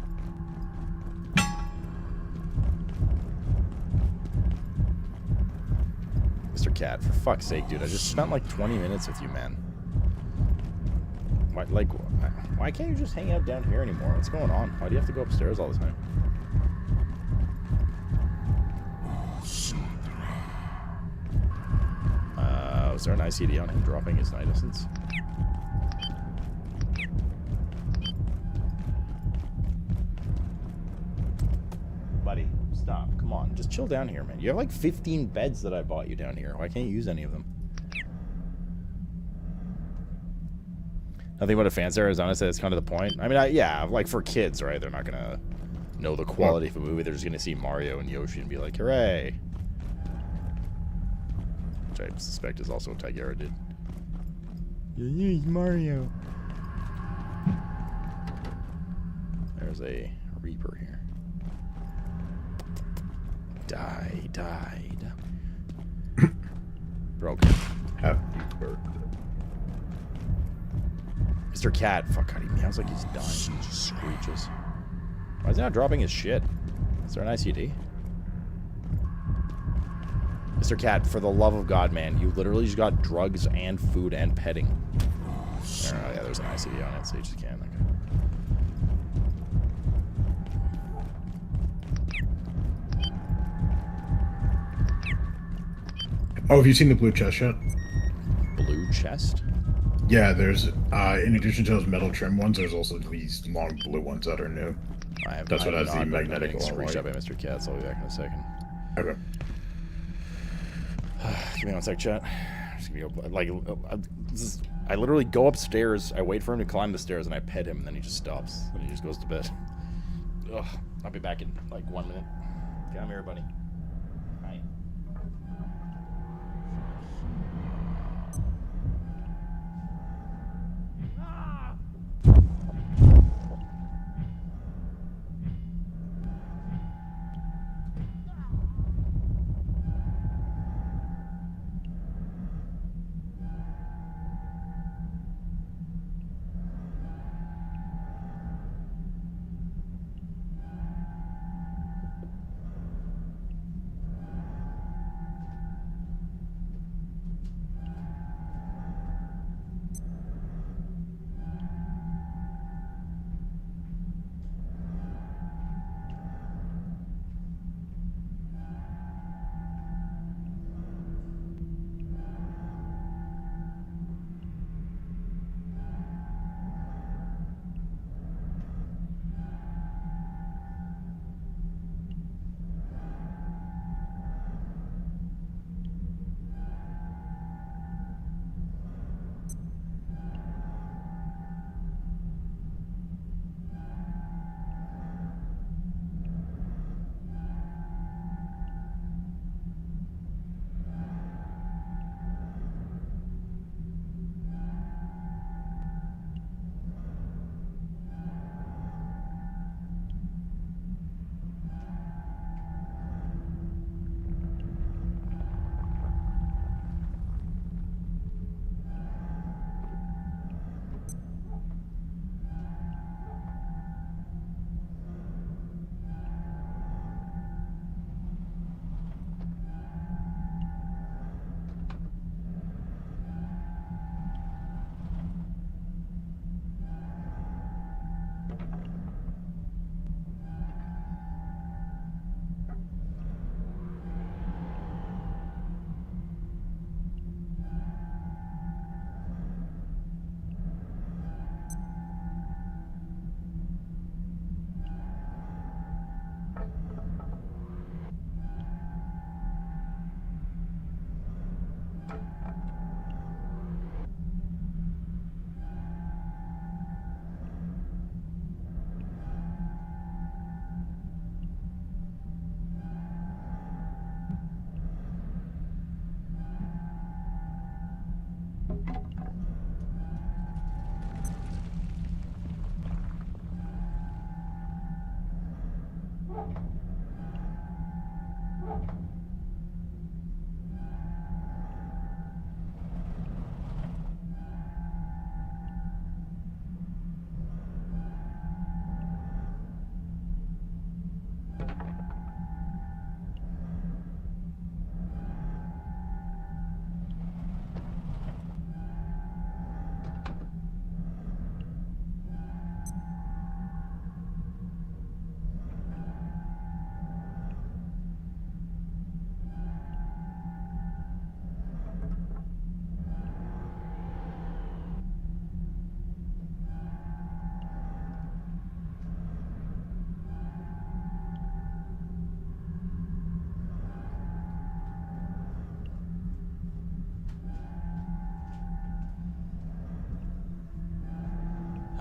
S2: Mr. Cat, for fuck's sake, dude. I just spent like 20 minutes with you, man. Why can't you just hang out down here anymore? What's going on? Why do you have to go upstairs all the time? Was there an ICD on him dropping his night essence? stop. Come on, just chill down here, man. You have like 15 beds that I bought you down here. Why can't you use any of them? Nothing but a fan service, honestly, that's kind of the point. I mean, yeah, like for kids, right? They're not gonna know the quality of a movie. They're just gonna see Mario and Yoshi and be like, hooray. Which I suspect is also what Tigera did. Yeah, Mario. There's a Reaper here. Died. Broken.
S20: Happy birthday.
S2: Mr. Cat, fuck, God, he meows like he's dying. He just screeches. Why is he not dropping his shit? Is there an ICD? Mr. Cat, for the love of God, man, you literally just got drugs and food and petting. Yeah, there's an ICD on it, so you just can't.
S20: Oh, have you seen the blue chest yet?
S2: Blue chest?
S20: Yeah, there's, in addition to those metal trim ones, there's also these long blue ones that are new. That's what has the magnetic
S2: all screeched up by Mr. Cat, so I'll be back in a second.
S20: Okay.
S2: Give me one sec, chat. Just gonna go, like, I literally go upstairs, I wait for him to climb the stairs, and I pet him, and then he just stops. And he just goes to bed. Ugh, I'll be back in, like, 1 minute. Come here, buddy. Hi.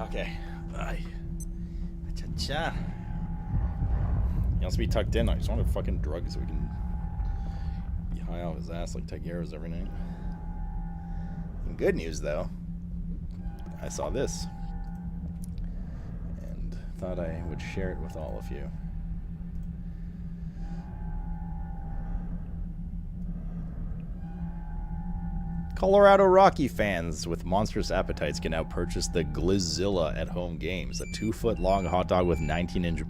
S2: Okay. Aye. Cha-cha. He wants to be tucked in. I just want to fucking drug so we can be high off his ass like Tageros every night. And good news, though. I saw this. And thought I would share it with all of you. Colorado Rocky fans with monstrous appetites can now purchase the Glizzilla at Home Games, a 2-foot-long hot dog with 19-inch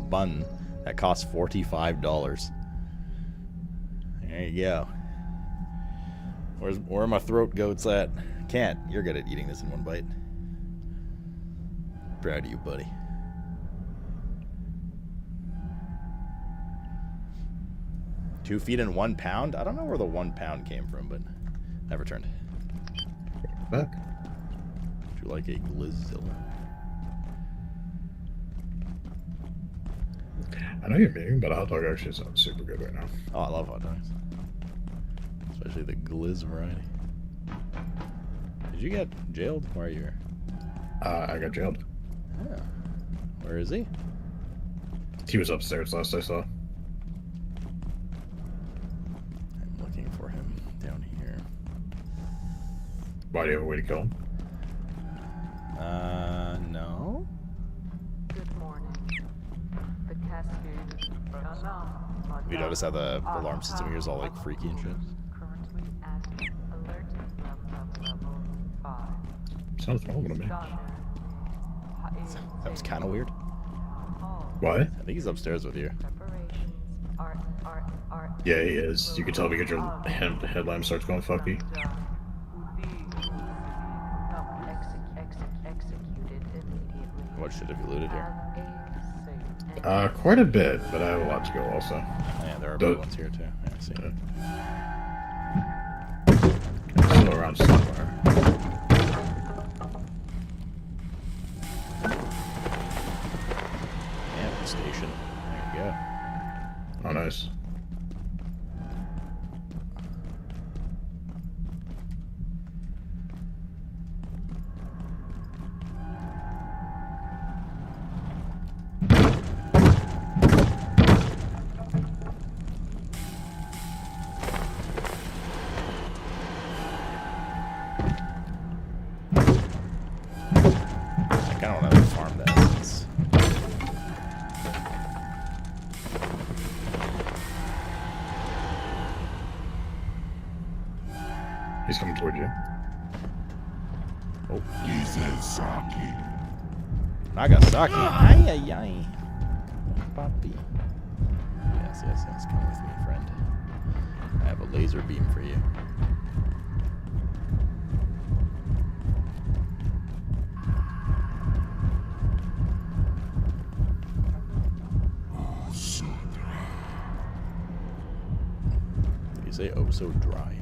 S2: bun that costs $45. There you go. Where are my throat goats at? Can't. You're good at eating this in one bite. Proud of you, buddy. $2 feet and 1 pound? I don't know where the 1 pound came from, but never turned.
S20: Back.
S2: Would you like a Glizzilla?
S20: I know you're mean, but a hot dog actually sounds super good right now.
S2: Oh, I love hot dogs. Especially the Glizz variety. Did you get jailed? Where are you?
S20: I got jailed.
S2: Yeah. Where is he?
S20: He was upstairs last I saw.
S2: I'm looking for him down here.
S20: Why do you have a way to kill him?
S2: No.
S22: Good morning. The cascade.
S2: Have you noticed how the alarm system here is all like freaky and shit?
S22: Currently at alert level 5.
S20: Sounds normal to me.
S2: That was kind of weird.
S20: What?
S2: I think he's upstairs with you.
S20: Yeah, he is. You can tell because your headlamp starts going funky.
S2: What shit have you looted here?
S20: Quite a bit, but I have a lot to go also.
S2: Yeah, there are big ones here too. Yeah, I see.
S20: Yeah. Still around somewhere.
S2: Amp station. There you go.
S20: Oh, nice. He's coming toward you.
S2: Oh.
S1: Nagasaki.
S2: Nagasaki. Ay, ay, ay. Papi. Yes, yes, yes. Come with me, friend. I have a laser beam for you. Did you say oh so dry?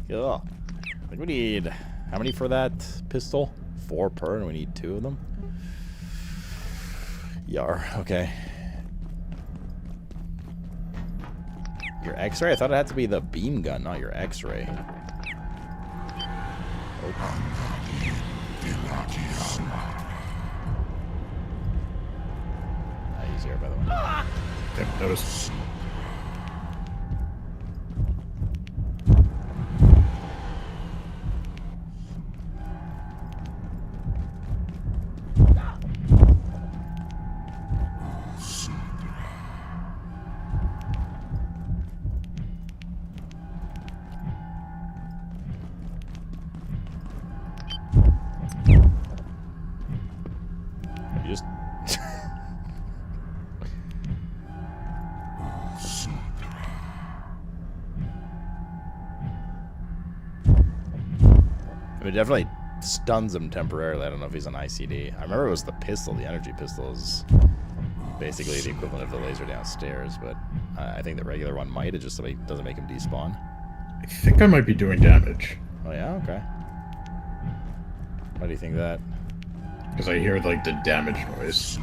S2: Yeah. I think we need, how many for that pistol? 4 per, and we need 2 of them? Yar, okay. Your X-ray? I thought it had to be the beam gun, not your X-ray. Oh. He's here, by the way.
S20: Yep, notice.
S2: Just I mean, it definitely stuns him temporarily. I don't know if he's an ICD. I remember it was the pistol, the energy pistol is basically the equivalent of the laser downstairs, but I think the regular one might. It just doesn't make him despawn.
S20: I think I might be doing damage.
S2: Oh yeah, okay. Why do you think that?
S20: Because I hear like the damage noise.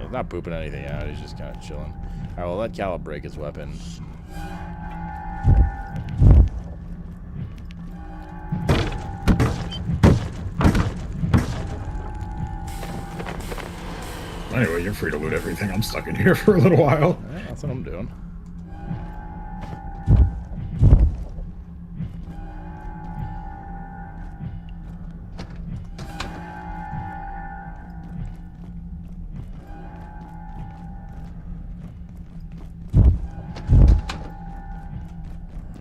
S2: He's not pooping anything out, he's just kind of chilling. Alright, well, let Calla break his weapon.
S20: Anyway, you're free to loot everything. I'm stuck in here for a little while.
S2: Yeah, that's what I'm doing.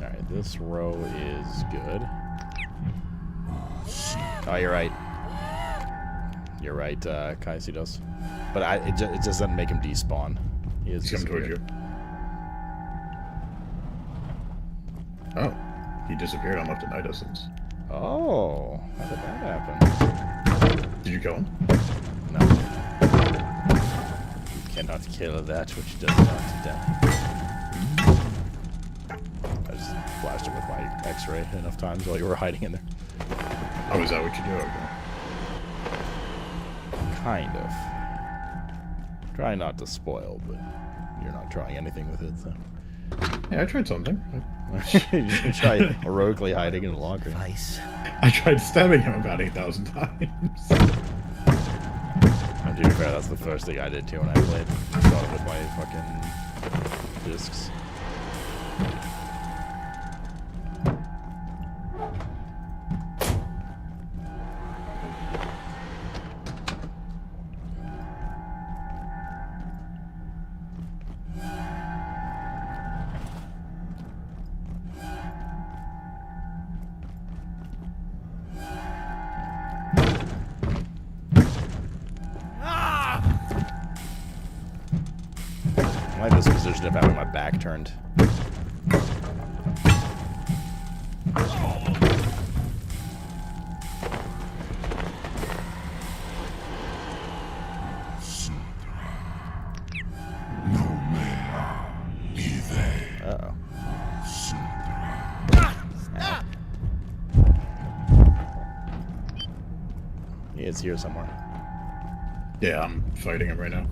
S2: Alright, this row is good. Oh, you're right. You're right, Kaisidos. But it just doesn't make him despawn. He's
S20: coming towards you. Oh, he disappeared. I'm up to night essence.
S2: Oh, how did that happen?
S20: Did you kill him?
S2: No. You cannot kill that which does not die. I just flashed him with my X-ray enough times while you were hiding in there.
S20: Oh, is that what you do? Okay.
S2: Kind of. Try not to spoil, but you're not trying anything with it, so.
S20: Yeah, I tried something.
S2: You should try heroically hiding in a locker.
S21: Nice.
S20: I tried stabbing him about 8,000 times.
S2: And to be fair, that's the first thing I did too when I played. Started with my fucking discs. I like this position of having my back turned. Uh-oh. He is here somewhere.
S20: Yeah, I'm fighting him right now.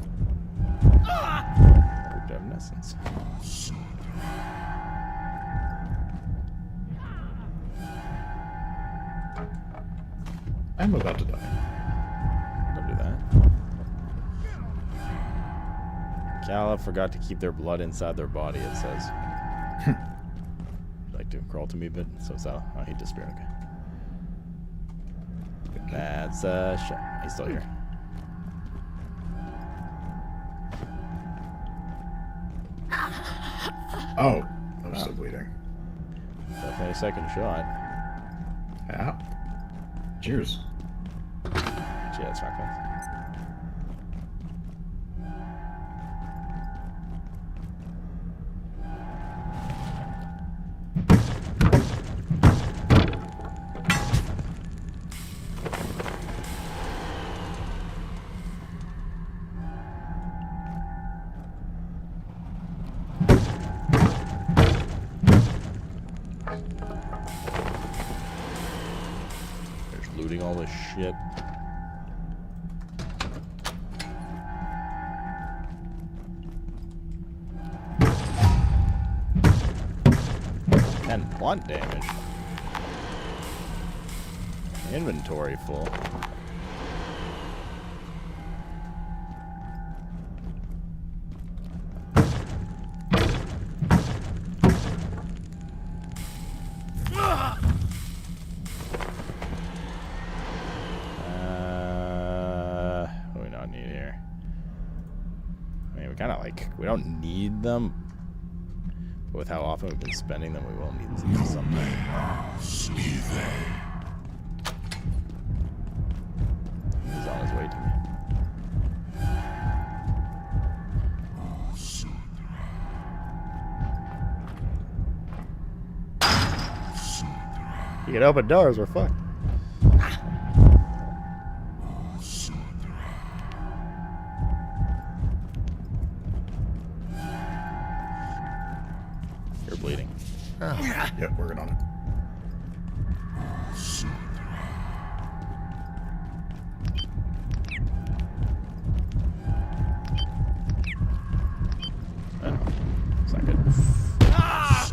S2: Essence.
S20: I'm about to die.
S2: Don't do that. Calla forgot to keep their blood inside their body, it says. Would you like to crawl to me a bit? So it's out. Oh, he disappeared. Okay. That's shit. He's still here.
S20: Oh, I'm still bleeding.
S2: Definitely a second shot.
S20: Yeah. Cheers.
S2: Cheers, my friends. Looting all this shit. And blunt damage. Inventory full. What do we not need here? I mean, we kind of like, we don't need them, but with how often we've been spending them, we will need them sometime. He's on his way to me. You can open doors, we're fucked. You're bleeding.
S20: Yep, working on it.
S2: It's not good. Ah!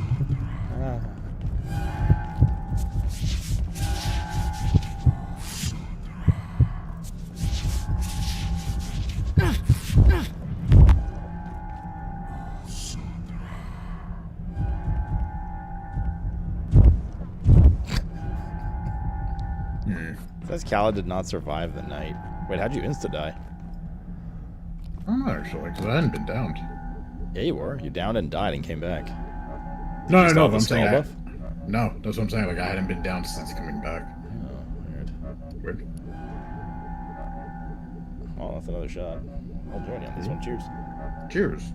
S2: Says Calla did not survive the night. Wait, how'd you insta-die?
S20: I don't know, actually, because I hadn't been downed.
S2: Yeah, you were. You downed and died and came back.
S20: No,
S2: Did you
S20: no,
S2: still
S20: no,
S2: have
S20: but I'm
S2: the
S20: saying
S2: skull buff?
S20: no, that's what I'm saying. Like, I hadn't been down since coming back.
S2: Oh, weird.
S20: Weird.
S2: Oh, that's another shot. I'll join you on this one. Cheers.
S20: Cheers.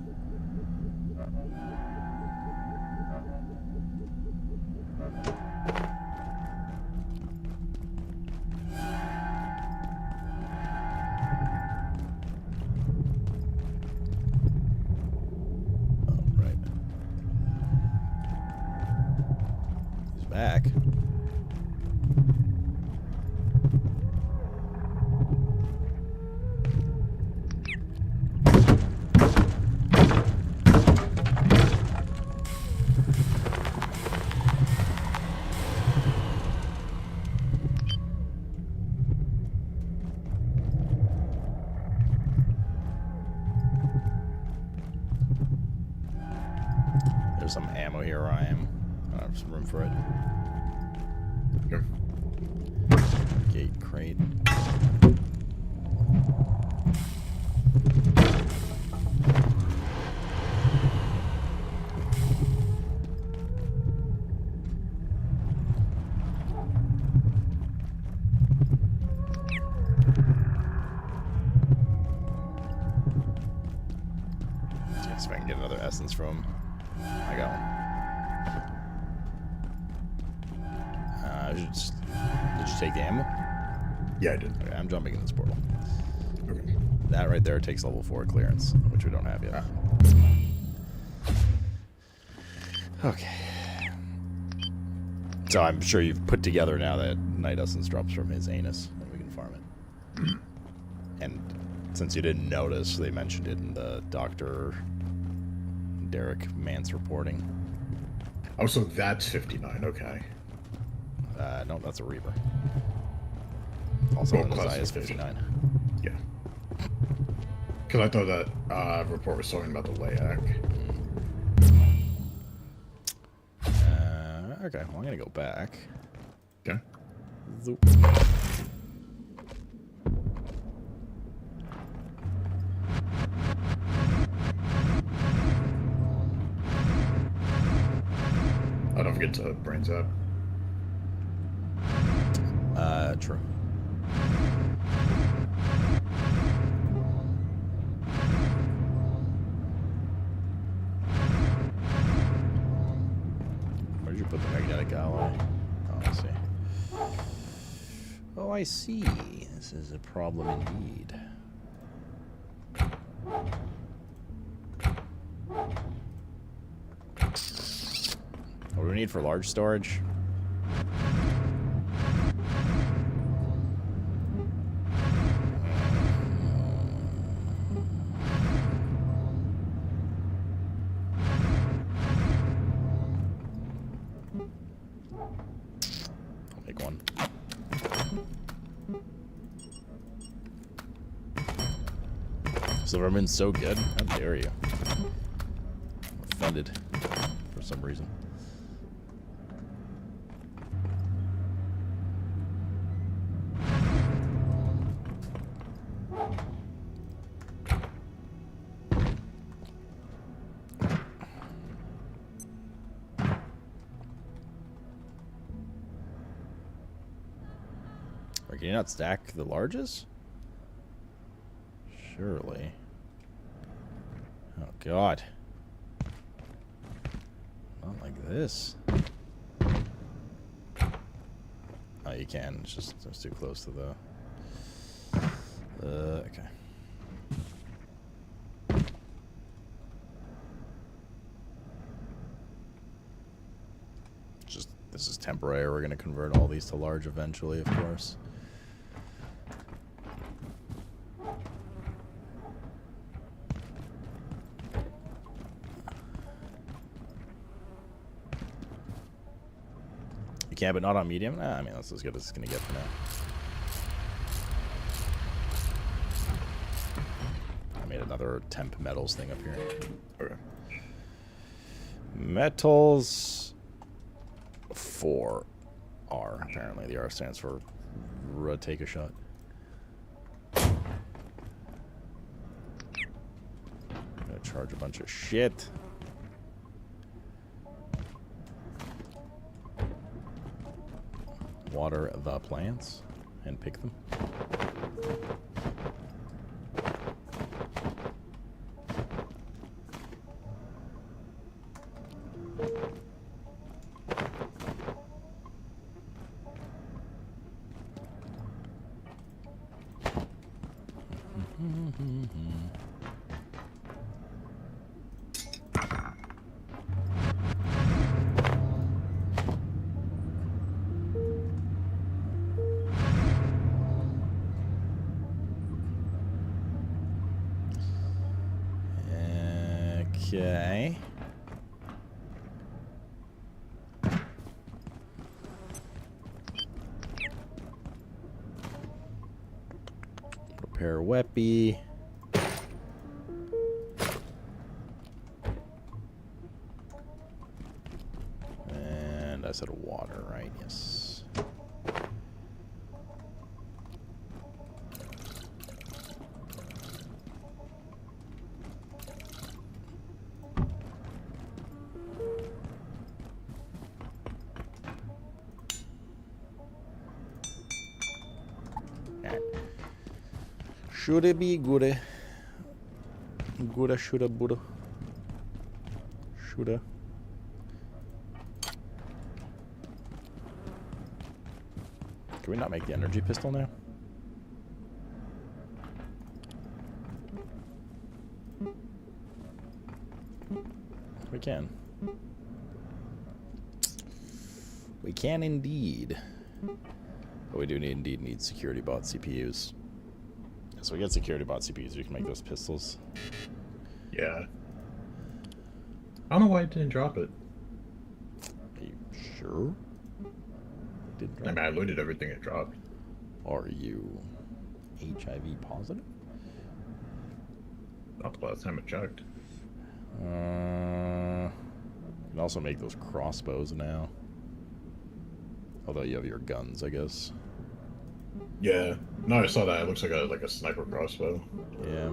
S2: Back. There's some ammo here where I am. I don't have some room for it. Gate crate. See if I can get another essence from him. I got one. Did you take the ammo?
S20: Yeah, I did.
S2: Okay, I'm jumping in this portal.
S20: Okay.
S2: That right there takes level 4 clearance, which we don't have yet. Okay. So I'm sure you've put together now that Night Essence drops from his anus, and we can farm it. And since you didn't notice, they mentioned it in the Dr. Derek Mance reporting.
S20: Oh, so that's 59, okay.
S2: No, that's a Reaper. Also known as IS 59.
S20: Yeah. Because I thought that report was talking about the LAAC.
S2: Okay, well, I'm going to go back.
S20: Okay.
S2: Zoop.
S20: Oh, don't forget to brains up.
S2: True. Where did you put the magnetic alloy? Oh, I see. Oh, I see. This is a problem indeed. What do we need for large storage? I'll make one. Silverman's so good. How dare you? I'm offended for some reason. Or can you not stack the larges? Surely. Oh, God. Not like this. Oh, you can. It's just too close to the... okay. This is temporary. We're going to convert all these to large eventually, of course. You can, but not on medium? Nah, I mean, that's as good as it's going to get for now. I made another temp metals thing up here. Okay. Metals... 4 R. Apparently the R stands for take a shot. I'm gonna charge a bunch of shit. Water the plants and pick them. Okay. Prepare weapy. And I said water, right? Yes. Shoulda be goulda. Goulda, shoulda, Buddha. Shoulda. Can we not make the energy pistol now? We can. We can indeed. But we do indeed need security bot CPUs. So we get security bot CPUs, we can make those pistols.
S20: Yeah. I don't know why it didn't drop it.
S2: Are you sure? It didn't drop.
S20: I mean, I looted everything it dropped.
S2: Are you HIV positive?
S20: Not the last time I checked.
S2: You can also make those crossbows now. Although you have your guns, I guess.
S20: Yeah. No, I saw that. It looks like a sniper crossbow.
S2: Yeah.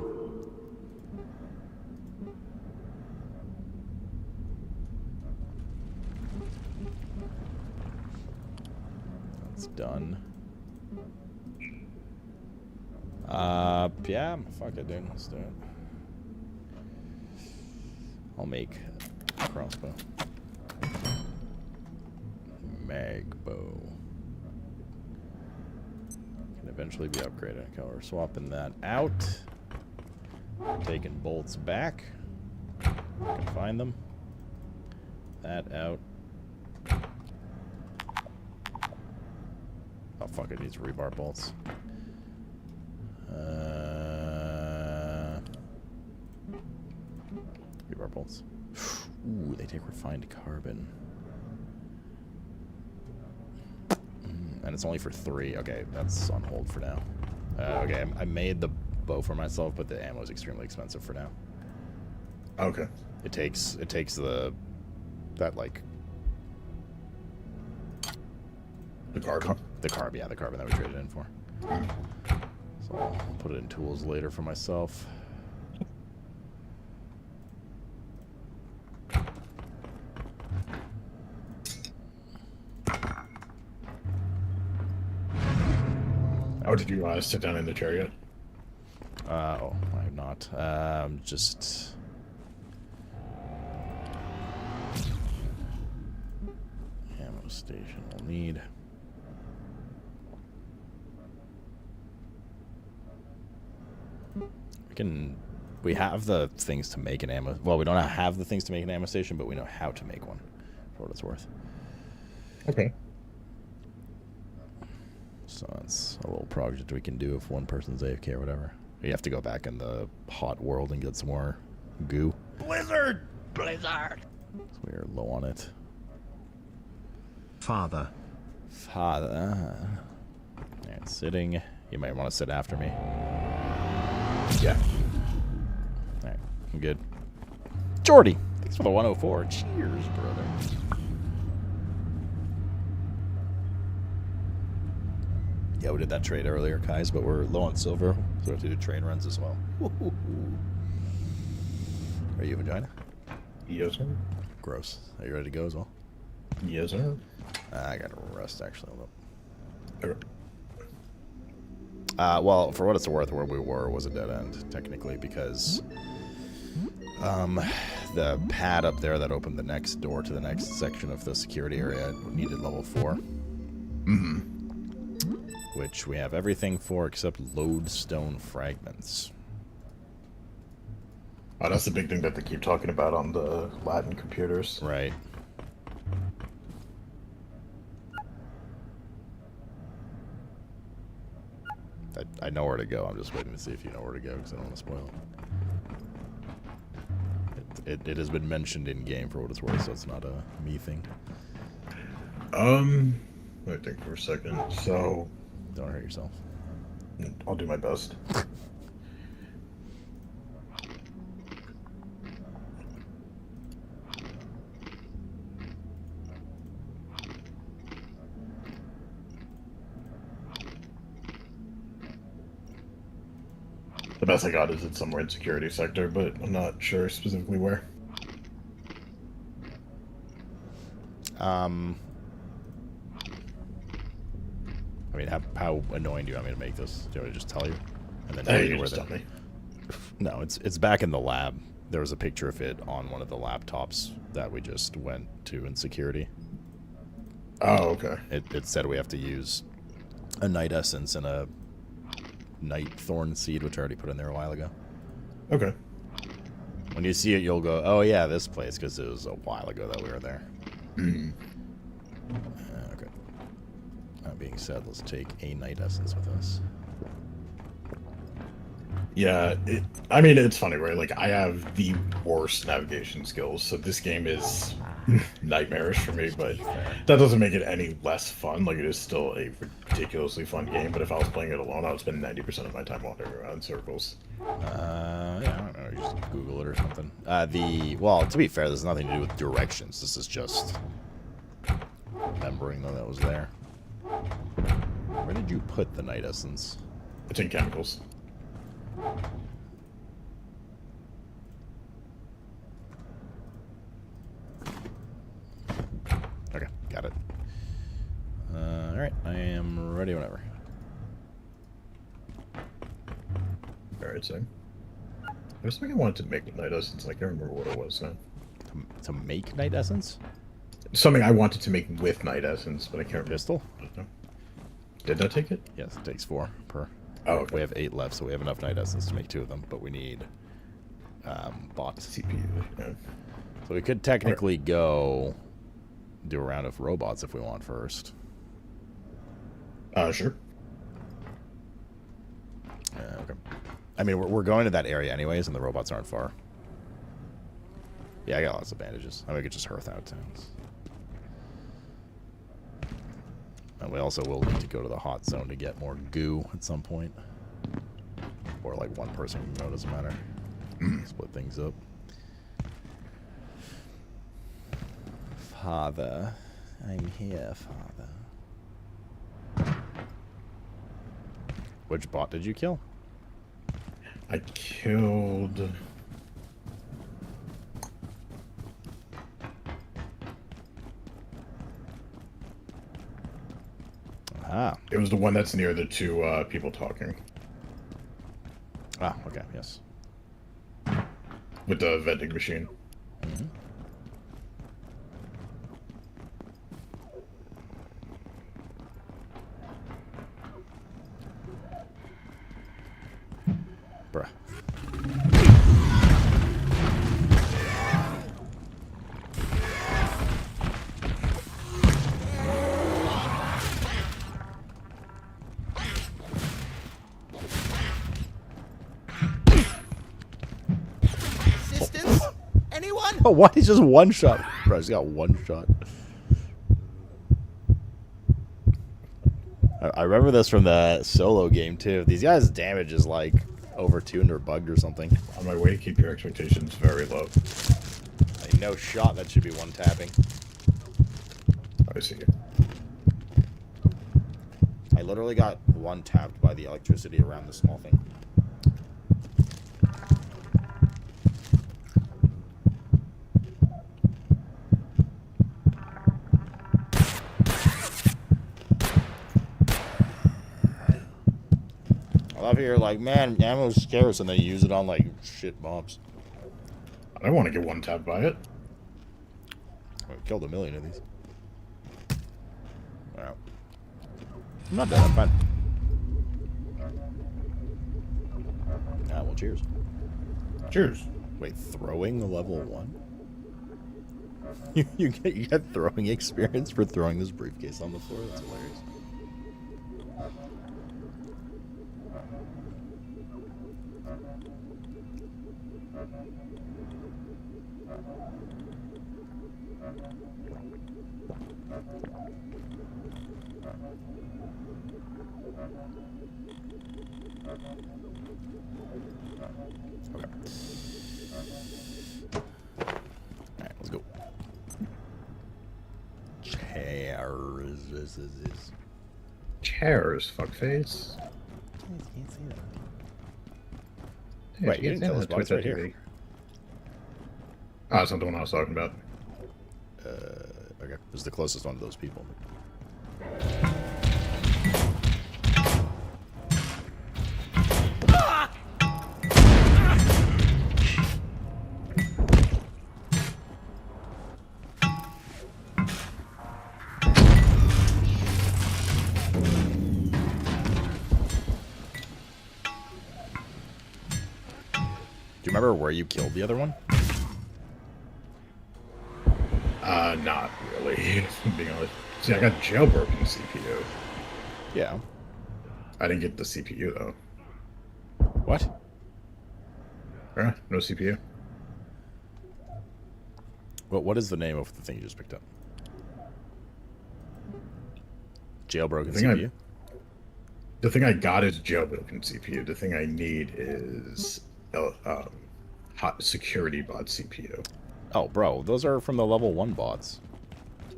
S2: That's done. Yeah, fuck it, dude. Let's do it. I'll make a crossbow. Magbow. Can eventually be upgraded. Okay, we're swapping that out. Taking bolts back. I can find them. That out. Oh fuck, it needs rebar bolts. Rebar bolts. Ooh, they take refined carbon. And it's only for 3. Okay, that's on hold for now. Okay, I made the bow for myself, but the ammo is extremely expensive for now.
S20: Okay.
S2: It takes that like
S20: the carbon.
S2: The carbon that we traded in for. So I'll put it in tools later for myself.
S20: Oh, did you sit down in the chair yet?
S2: Oh, I have not. Just... Ammo station will need. We have the things to make an ammo. Well, we don't have the things to make an ammo station, but we know how to make one, for what it's worth.
S20: Okay.
S2: So that's a little project we can do if one person's AFK or whatever. We have to go back in the hot world and get some more goo.
S21: Blizzard! Blizzard!
S2: So we're low on it.
S3: Father.
S2: And sitting. You might want to sit after me.
S20: Yeah.
S2: Alright, I'm good. Jordy! Thanks for the 104. Cheers, brother. Yeah, we did that trade earlier, Kais, but we're low on silver, so we have to do train runs as well. Are you vagina?
S20: Yes, sir.
S2: Gross. Are you ready to go as well?
S20: Yes, sir.
S2: I gotta rest, actually.
S20: Okay.
S2: Well, for what it's worth, where we were was a dead end, technically, because the pad up there that opened the next door to the next section of the security area needed level 4.
S20: Mm-hmm.
S2: Which we have everything for except lodestone fragments.
S20: Oh, that's the big thing that they keep talking about on the Latin computers.
S2: Right. I know where to go. I'm just waiting to see if you know where to go because I don't want to spoil it. It has been mentioned in game for what it's worth, so it's not a me thing.
S20: Let me think for a second. So,
S2: don't hurt yourself.
S20: I'll do my best. The best I got is it's somewhere in security sector, but I'm not sure specifically where.
S2: I mean, how annoying do you want me to make this? Do you want me to just tell you? And then tell you where
S20: tell me.
S2: No, it's back in the lab. There was a picture of it on one of the laptops that we just went to in security.
S20: Oh, okay.
S2: It said we have to use a night essence and a night thorn seed, which I already put in there a while ago.
S20: Okay.
S2: When you see it, you'll go, oh yeah, this place, because it was a while ago that we were there.
S20: Mm.
S2: Okay. That being said, let's take a night essence with us.
S20: Yeah, I mean, it's funny, right? Like, I have the worst navigation skills, so this game is nightmarish for me, but that doesn't make it any less fun. Like, it is still a ridiculously fun game, but if I was playing it alone, I would spend 90% of my time wandering around in circles.
S2: Yeah, I don't know, you just Google it or something. Well, to be fair, there's nothing to do with directions. This is just remembering that was there. Where did you put the night essence?
S20: It's in chemicals.
S2: Okay, got it. Alright, I am ready whenever.
S20: Alright, so there's something I wanted to make with night essence. I can't remember what it was now.
S2: To make night essence?
S20: Something I wanted to make with night essence, but I can't remember.
S2: Pistol?
S20: Did that take it?
S2: Yes, it takes 4 per.
S20: Oh, okay.
S2: We have 8 left, so we have enough night essence to make 2 of them, but we need bots.
S20: CPU, yeah.
S2: So we could technically go do a round of robots if we want first.
S20: Sure.
S2: Okay. I mean, we're going to that area anyways, and the robots aren't far. Yeah, I got lots of bandages. I mean, we could just hearth out towns. And we also will need to go to the hot zone to get more goo at some point. Or like one person can go, doesn't matter. Split things up. Father, I'm here, Father. Which bot did you kill?
S20: I killed...
S2: Ah.
S20: It was the one that's near the 2 people talking.
S2: Ah, okay, yes.
S20: With the vending machine.
S2: Mm-hmm. Bruh. What? He's just one shot. Bro, he's got one shot. I remember this from the solo game, too. These guys' damage is, like, overtuned or bugged or something.
S20: On my way, keep your expectations very low.
S2: Like, no shot, that should be one tapping.
S20: I see.
S2: I literally got one tapped by the electricity around the small thing. I love how you're like, man, ammo's scarce, and they use it on, like, shit mobs.
S20: I don't want to get one tapped by it.
S2: I killed 1 million of these. Alright. I'm not dead, I'm fine. Ah, well, cheers.
S20: Cheers.
S2: Wait, throwing a level 1? you get throwing experience for throwing this briefcase on the floor? That's hilarious. Okay. Alright, let's go. Chairs. This is.
S20: Chairs, fuckface.
S2: Can't see that.
S20: Yeah,
S2: Wait, you didn't kill this box right here.
S20: Oh, that's not the one I was talking about.
S2: Okay. This is the closest one to those people. Do you remember where you killed the other one?
S20: Not really, if I'm being honest. See, I got jailbroken CPU.
S2: Yeah.
S20: I didn't get the CPU, though.
S2: What?
S20: No CPU.
S2: What is the name of the thing you just picked up? Jailbroken CPU?
S20: The thing I got is jailbroken CPU. The thing I need is hot security bot CPU.
S2: Oh, bro, those are from the level 1 bots.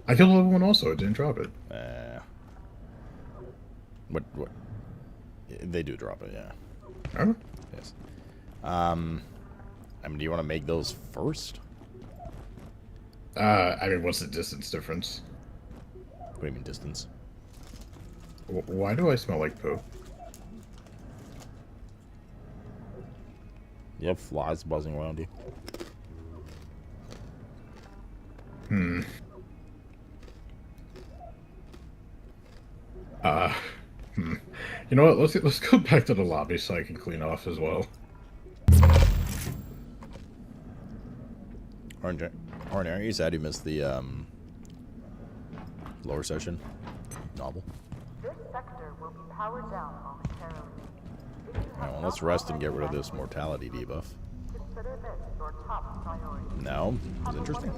S20: I killed level 1 also. It didn't drop it.
S2: What? They do drop it, yeah.
S20: Oh?
S2: Yes. I mean, do you want to make those first?
S20: I mean, what's the distance difference?
S2: What do you mean distance?
S20: Why do I smell like poo?
S2: You have flies buzzing around you.
S20: You know what? Let's go back to the lobby so I can clean off as well.
S2: Orange, aren't you sad you missed the lower session novel?
S22: This sector will be powered down momentarily.
S2: Alright, well, let's rest and get rid of this mortality debuff.
S22: Consider this your top priority.
S2: No, it's interesting.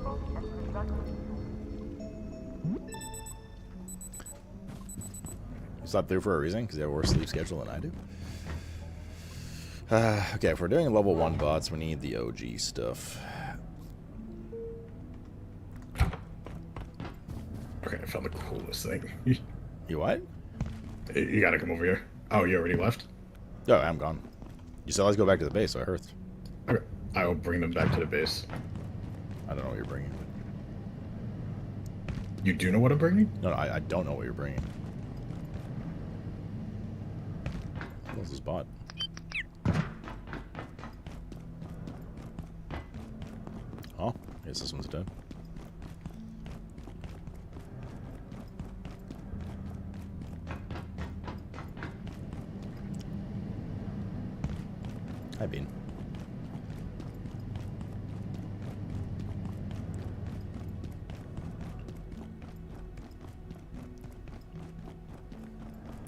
S2: You slept through for a reason, because you have a worse sleep schedule than I do. Okay, if we're doing level 1 bots, we need the OG stuff.
S20: Okay, I found the coolest thing.
S2: You what?
S20: You gotta come over here. Oh, you already left?
S2: No, I'm gone. You said let's go back to the base, so I heard.
S20: Okay, I will bring them back to the base.
S2: I don't know what you're bringing.
S20: You do know what I'm bringing?
S2: No, I don't know what you're bringing. What's this bot? Oh, I guess this one's dead. Hi, Bean.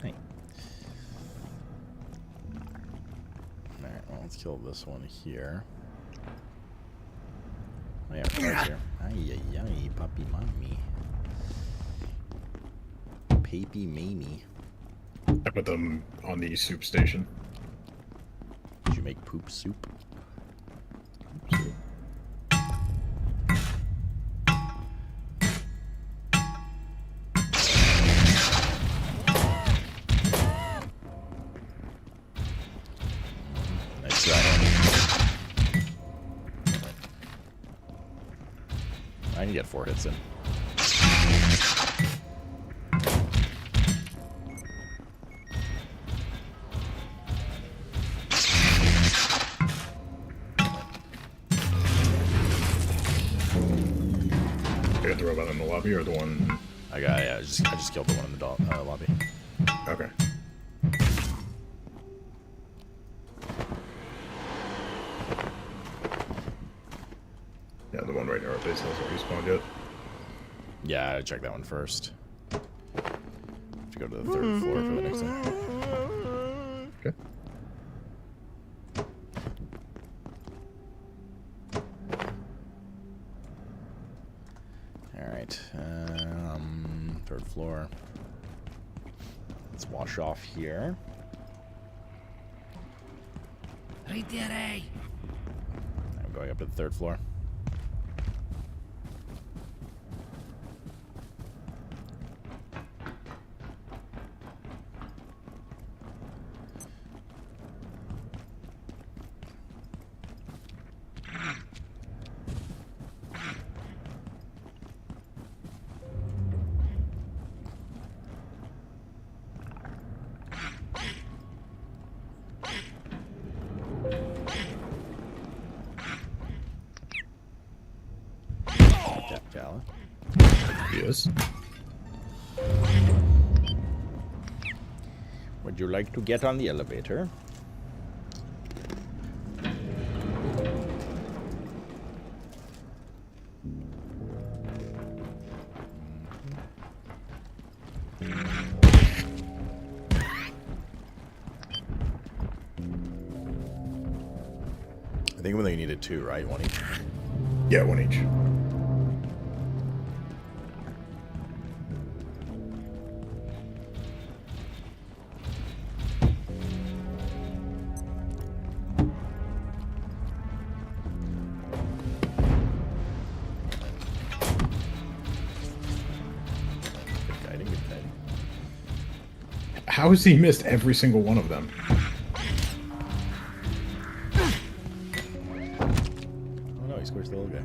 S2: Hey. Alright, well, let's kill this one here. Oh, yeah, right here. Ay, ay, ay, papi mami. Papy mamie.
S20: I put them on the soup station.
S2: Did you make poop soup? Nice try. I can get 4 hits in.
S20: You got the robot in the lobby or the one?
S2: I just killed the one in the lobby.
S20: Okay. Yeah, the one right near our base hasn't respawned yet.
S2: Yeah, I check that one first. Have to go to the 3rd floor for the next one.
S20: Okay.
S2: Alright, 3rd floor. Let's wash off here.
S1: Ritirei!
S2: I'm going up to the 3rd floor. Calla.
S20: Yes.
S2: Would you like to get on the elevator? I think when they needed 2, right? 1 each?
S20: Yeah, 1 each. How has he missed every single one of them?
S2: Oh no, he squished the little guy.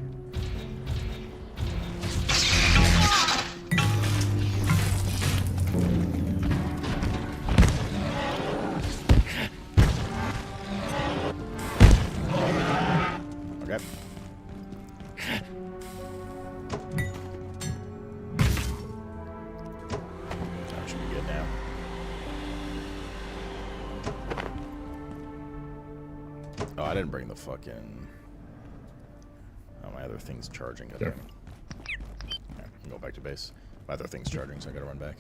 S2: Okay. That should be good now. Oh, I didn't bring the fucking... Oh, my other thing's charging. Okay.
S20: Sure.
S2: Yeah, I can go back to base. My other thing's charging, so I gotta run back.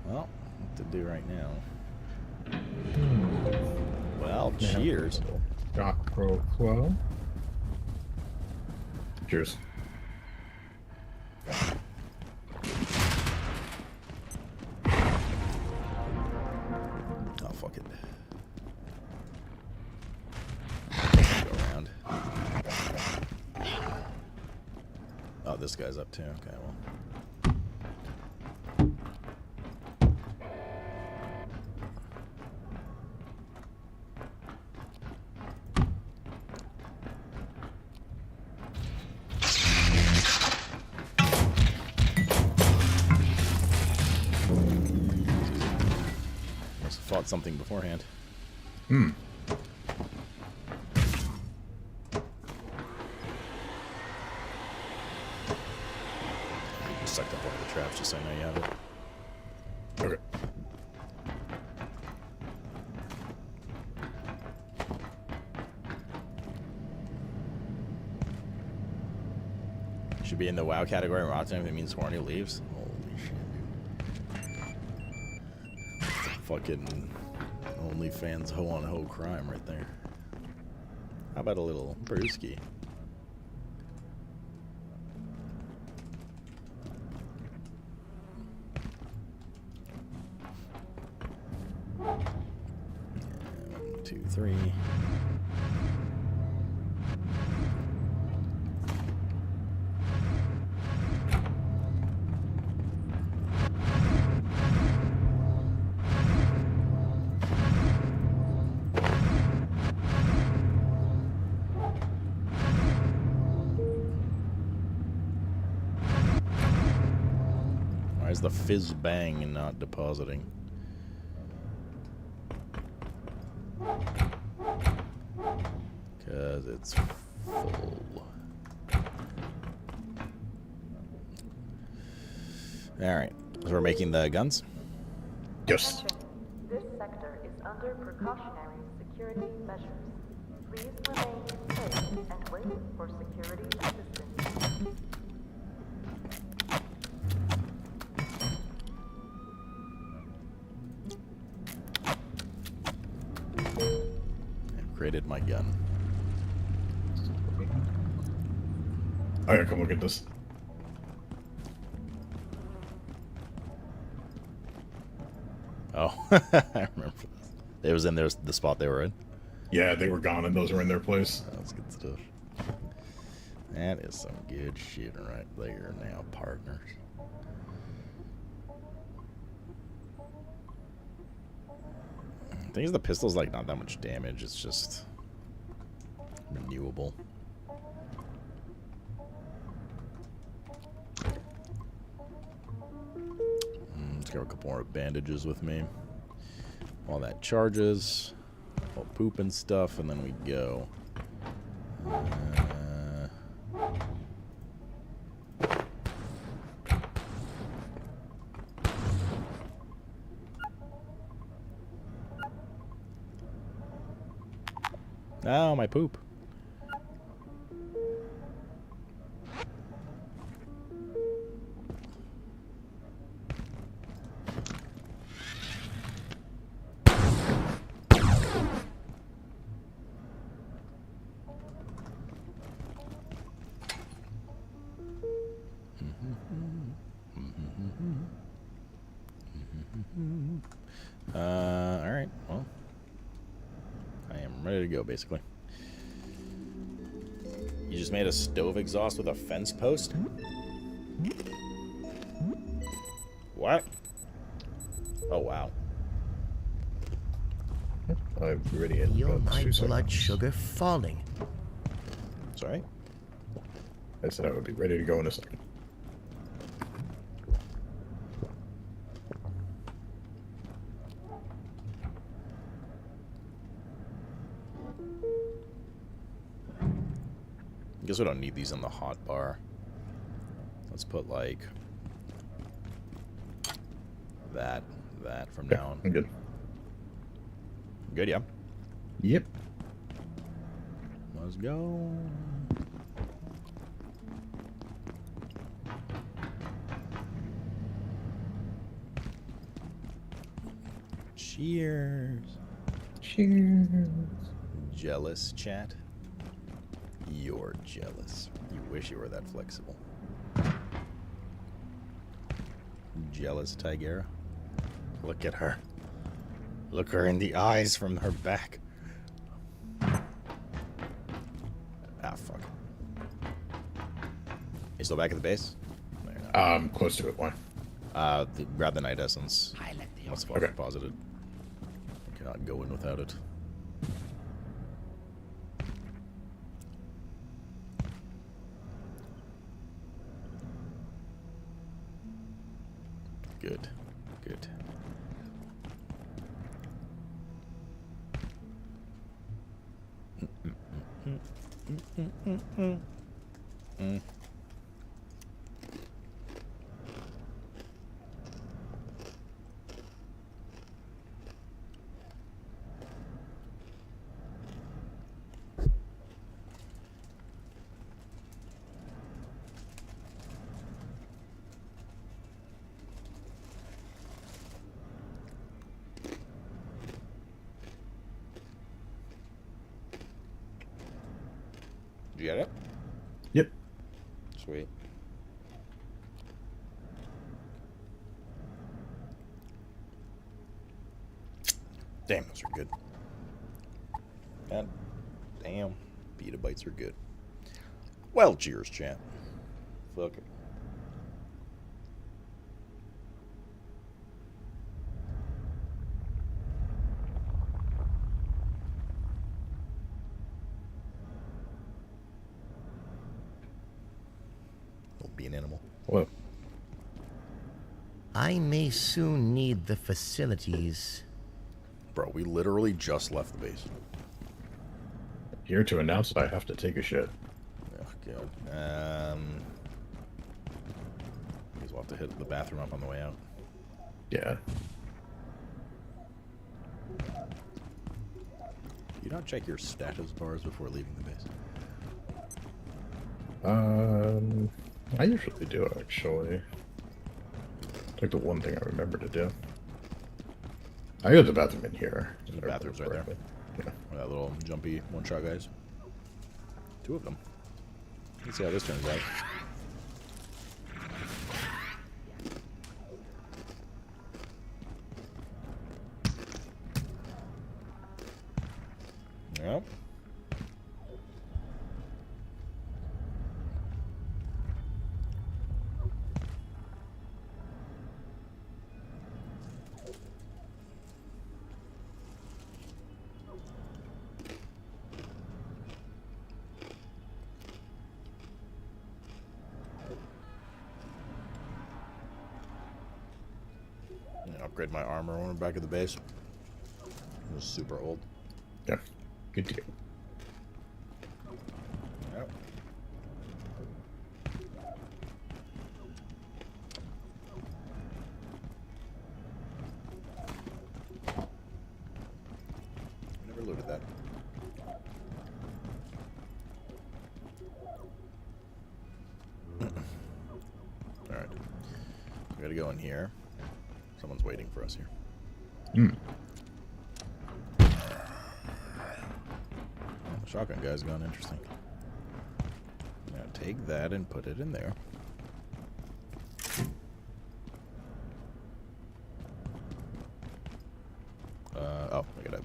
S2: Well, what to do right now? Well, cheers.
S20: Doc Pro Quo. Cheers.
S2: Oh, fuck it. Go around. Oh, this guy's up too. Okay, well. Must have fought something beforehand.
S20: Hmm.
S2: You sucked up one of the traps just so I know you have it.
S20: Okay.
S2: Should be in the WoW category. Rotten if it means horny leaves. Holy shit, dude. That's a fucking OnlyFans hoe on hoe crime right there. How about a little brewski? One, 2, 3. Why is the fizz bang not depositing? Because it's full. Alright, so we're making the guns?
S20: Yes.
S22: This sector is under precautionary security measures. Please remain safe and wait for security assistance.
S2: I've created my gun.
S20: Oh yeah, come look at this.
S2: Oh, I remember this. It was in there, the spot they were in.
S20: Yeah, they were gone and those were in their place.
S2: That's good stuff. That is some good shit right there now, partners. The thing is, the pistol's like not that much damage. It's just renewable. Let's grab a couple more bandages with me. While that charges, all poop and stuff, and then we go. Oh, my poop. Alright, well, I am ready to go, basically. You just made a stove exhaust with a fence post? What? Oh, wow.
S20: I'm ready in
S21: Feel my
S20: 2
S21: blood
S20: seconds.
S21: sugar falling.
S2: Sorry?
S20: I said I would be ready to go in a second.
S2: I guess we don't need these in the hot bar. Let's put like that from now on.
S20: I'm good.
S2: Good, yeah.
S20: Yep.
S2: Let's go. Cheers.
S20: Cheers.
S2: Jealous, chat? You're jealous. You wish you were that flexible. Jealous, Tigera? Look at her. Look her in the eyes from her back. Ah, fuck. You still back at the base?
S20: Close to it. Why?
S2: Grab the night essence. That's fucking
S20: Okay.
S2: deposited. I cannot go in without it. Good. Good. you get it?
S20: Yep.
S2: Sweet. Damn, those are good. God damn. Pita bites are good. Well, cheers, chat. Fuck it. Don't be an animal.
S20: Whoa.
S21: I may soon need the facilities.
S2: Bro, we literally just left the base.
S20: Here to announce that I have to take a shit.
S2: Oh, God. Guess we'll have to hit the bathroom up on the way out.
S20: Yeah.
S2: Do you not check your status bars before leaving the base?
S20: I usually do, actually. It's like the one thing I remember to do. I go to the bathroom in here.
S2: The bathroom's right there.
S20: Yeah.
S2: That little jumpy one-shot guys. 2 of them. Let's see how this turns out. Yep. Upgrade my armor when we're back at the base. It was super old.
S20: Yeah, good to go.
S2: Yep. Never looted that. Alright. We gotta go in here. Someone's waiting for us here.
S20: Hmm.
S2: Oh, the shotgun guy's gone. Interesting. Now take that and put it in there. Oh, I gotta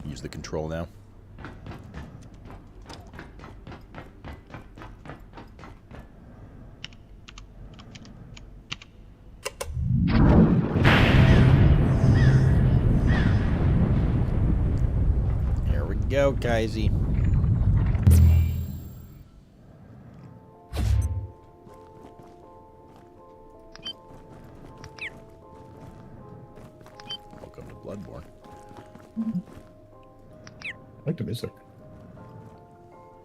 S2: use the control now. Go, Kaisi. Welcome to Bloodborne.
S20: I like the music.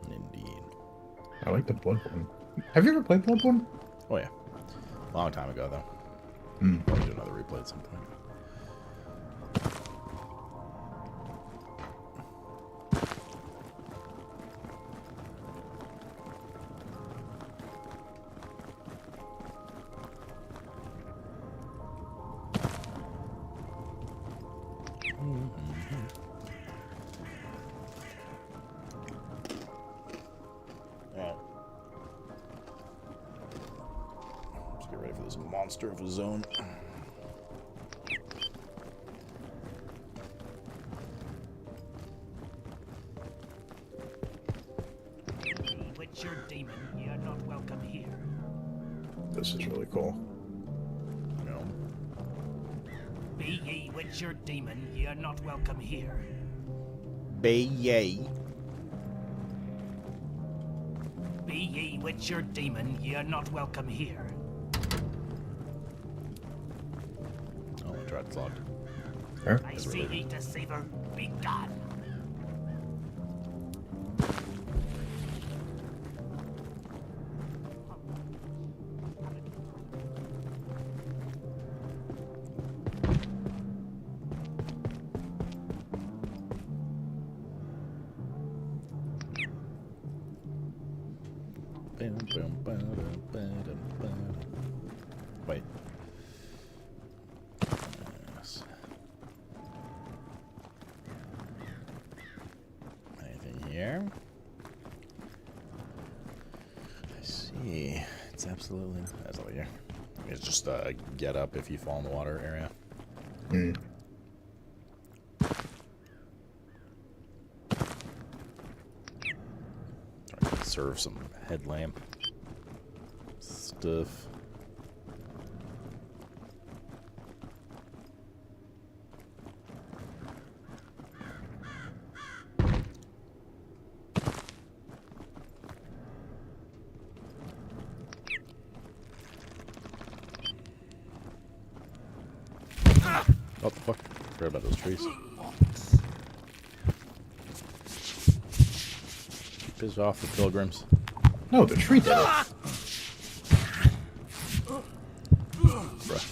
S2: Indeed.
S20: I like the Bloodborne. Have you ever played Bloodborne?
S2: Oh, yeah. Long time ago, though.
S20: Hmm.
S2: Probably do another replay at some point. Let's get ready for this monster of a zone.
S1: Witcher demon, you're not welcome here.
S20: This is really cool.
S2: No.
S1: Be ye Witcher demon, you're not welcome here.
S2: Be ye.
S1: Be ye Witcher demon, you're not welcome here.
S2: Oh, I tried it's locked.
S20: Huh?
S1: I see ye deceiver, be gone.
S2: Wait. Yes. Anything here? absolutely. That's all here. It's just get up if you fall in the water area.
S20: Hmm.
S2: Serve some headlamp stuff. What the fuck? Forgot about those trees. Piss off the pilgrims.
S20: No, the tree did it.
S2: Bruh.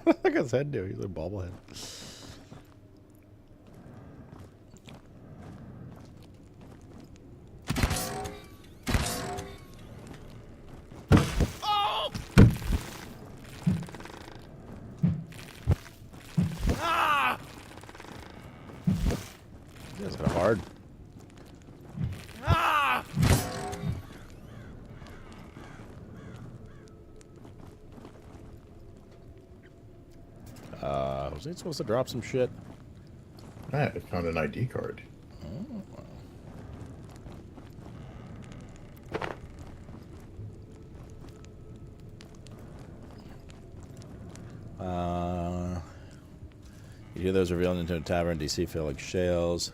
S2: Look at his head do. He's a bobblehead. That's kind of hard. Was he supposed to drop some shit?
S20: I found an ID card.
S2: You hear those revealed into a tavern. DC feel like shales.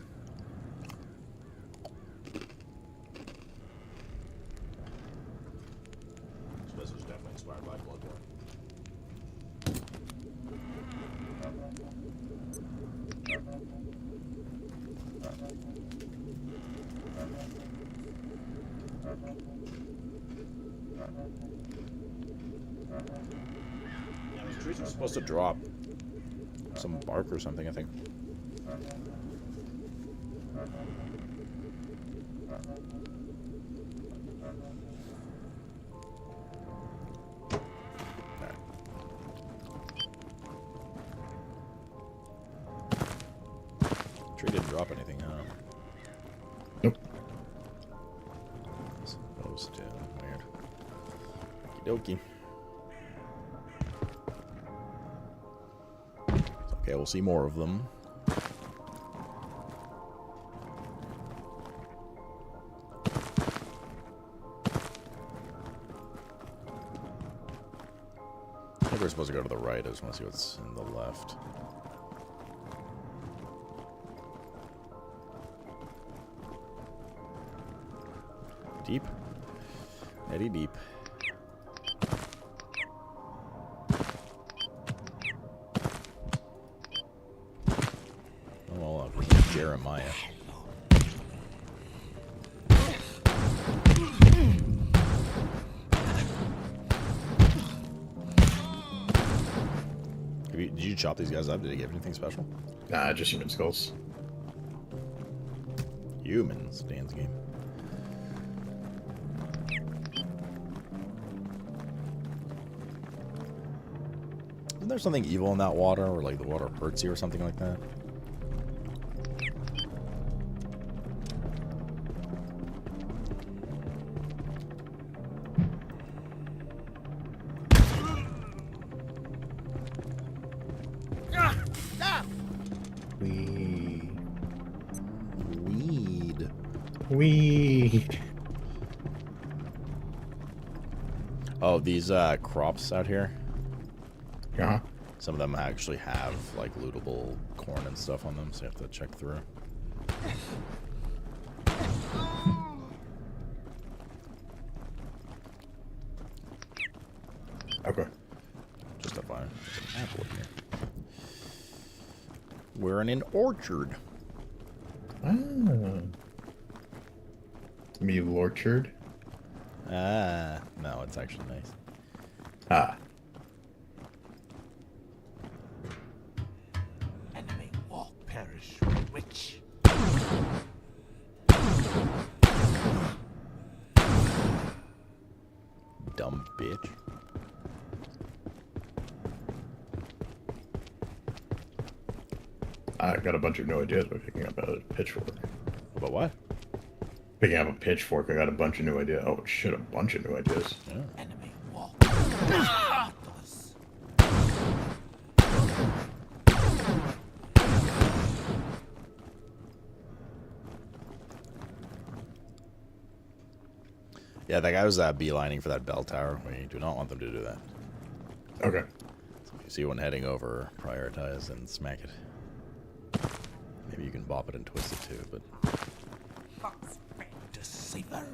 S2: This message is definitely inspired by Bloodborne. Yeah, those trees are supposed to drop some bark or something, I think. Tree didn't drop anything, huh?
S20: Nope.
S2: Supposed to. Weird. Okie dokie. Okay, we'll see more of them. I think we're supposed to go to the right. I just want to see what's in the left. Deep? Eddie deep. Oh, Jeremiah. Did you chop these guys up? Did he give anything special?
S20: Nah, just human skulls.
S2: Humans, Dan's game. Isn't there something evil in that water, or like the water hurts you or something like that?
S20: Weed.
S2: Oh, these crops out here?
S20: Yeah.
S2: Some of them actually have like lootable corn and stuff on them, so you have to check through.
S20: Okay.
S2: Just a fire. There's an apple here. We're in an orchard.
S20: Ah. Me orchard?
S2: Ah, no, it's actually nice.
S20: Ah.
S18: Enemy walk perish witch.
S2: Dumb bitch.
S20: I got a bunch of new ideas by picking up a pitchfork.
S2: But what?
S20: Picking up a pitchfork, I got a bunch of new ideas. Oh shit, a bunch of new ideas.
S2: Yeah.
S1: Enemy wall.
S2: Yeah, that guy was beelining for that bell tower. We do not want them to do that.
S20: Okay.
S2: So if you see one heading over, prioritize and smack it. Maybe you can bop it and twist it too, but...
S1: Deceiver.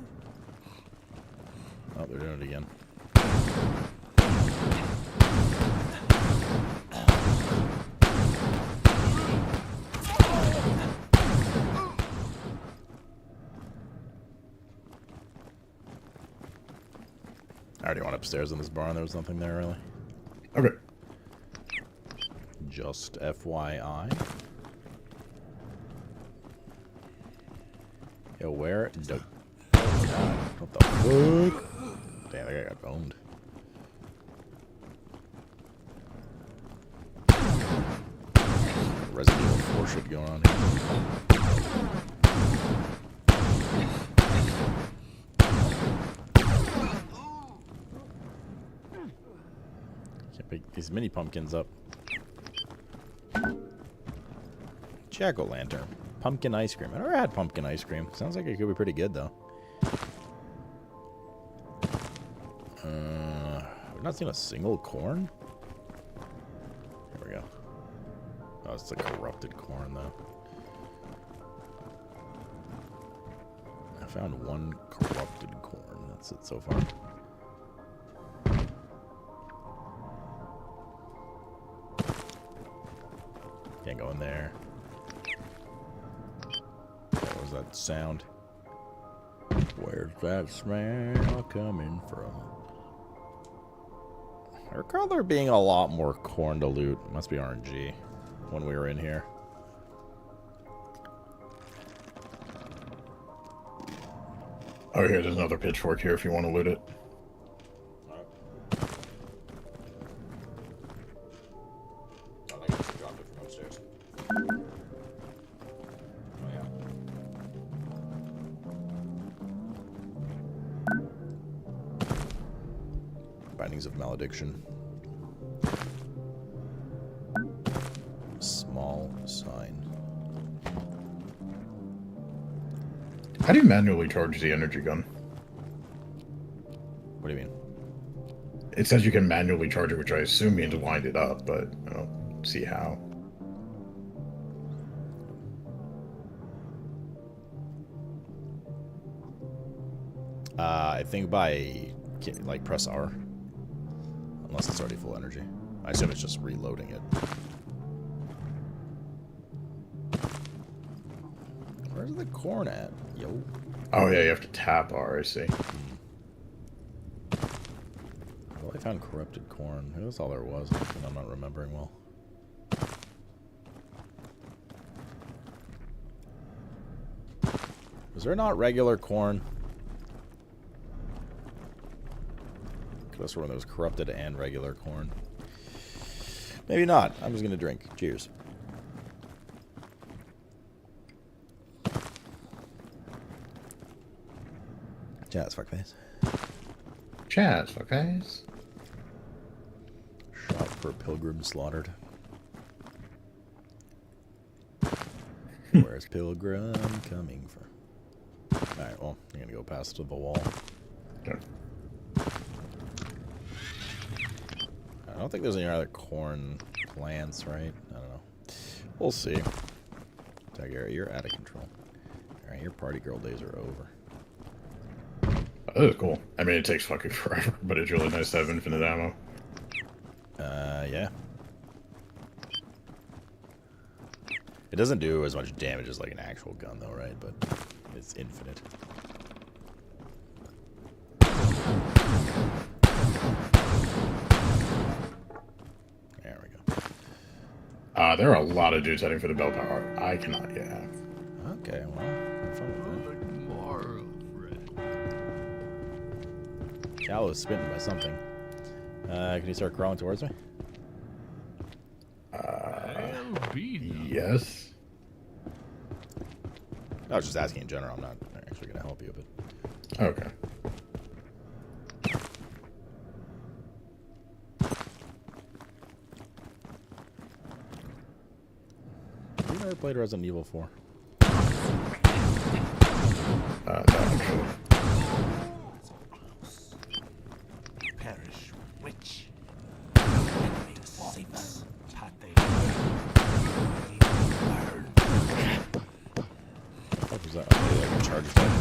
S2: Oh, they're doing it again. I already went upstairs in this barn. There was nothing there, really.
S20: Okay.
S2: Just FYI. Yo, where? No. Oh, God. What the fuck? Damn, that guy got owned. Resident Evil 4 shit going on here. Can't pick these mini pumpkins up. Jack-o'-lantern. Pumpkin ice cream. I never had pumpkin ice cream. Sounds like it could be pretty good, though. I've not seen a single corn. Here we go. Oh, it's the corrupted corn, though. I found one corrupted corn. That's it so far. Can't go in there. What was that sound? Where's that smell coming from? I recall there being a lot more corn to loot. Must be RNG when we were in here.
S20: Oh, here, there's another pitchfork here if you want to loot it.
S2: Bindings of Malediction. Small sign.
S20: How do you manually charge the energy gun?
S2: What do you mean?
S20: It says you can manually charge it, which I assume means wind it up, but I don't see how.
S2: I think by, like, press R. Unless it's already full energy. I assume it's just reloading it. Where's the corn at? Yo.
S20: Oh yeah, you have to tap R, I see.
S2: Well, I found corrupted corn. Maybe that's all there was, and I'm not remembering well. Was there not regular corn? Could have sworn there was corrupted and regular corn. Maybe not. I'm just gonna drink. Cheers. Chaz, fuckface.
S20: Chaz, fuckface.
S2: Shot for pilgrim slaughtered. Where's Pilgrim coming from? Alright, well, I'm gonna go past to the wall.
S20: Okay.
S2: I don't think there's any other corn plants, right? I don't know. We'll see. Tiger, you're out of control. Alright, your party girl days are over.
S20: Oh, that is cool. I mean, it takes fucking forever, but it's really nice to have infinite ammo.
S2: Yeah. It doesn't do as much damage as like an actual gun though, right? But it's infinite. There we go.
S20: There are a lot of dudes heading for the bell tower. I cannot, yeah.
S2: Okay, well, have fun with that. Calla is spitting by something. Can you start crawling towards me?
S20: Yes.
S2: I was just asking in general. I'm not actually going to help you, but...
S20: Okay.
S2: Have you ever played Resident Evil 4?
S20: No.
S1: Perish witch. Deceivers.
S2: What was that? Oh, yeah, like a charge attack.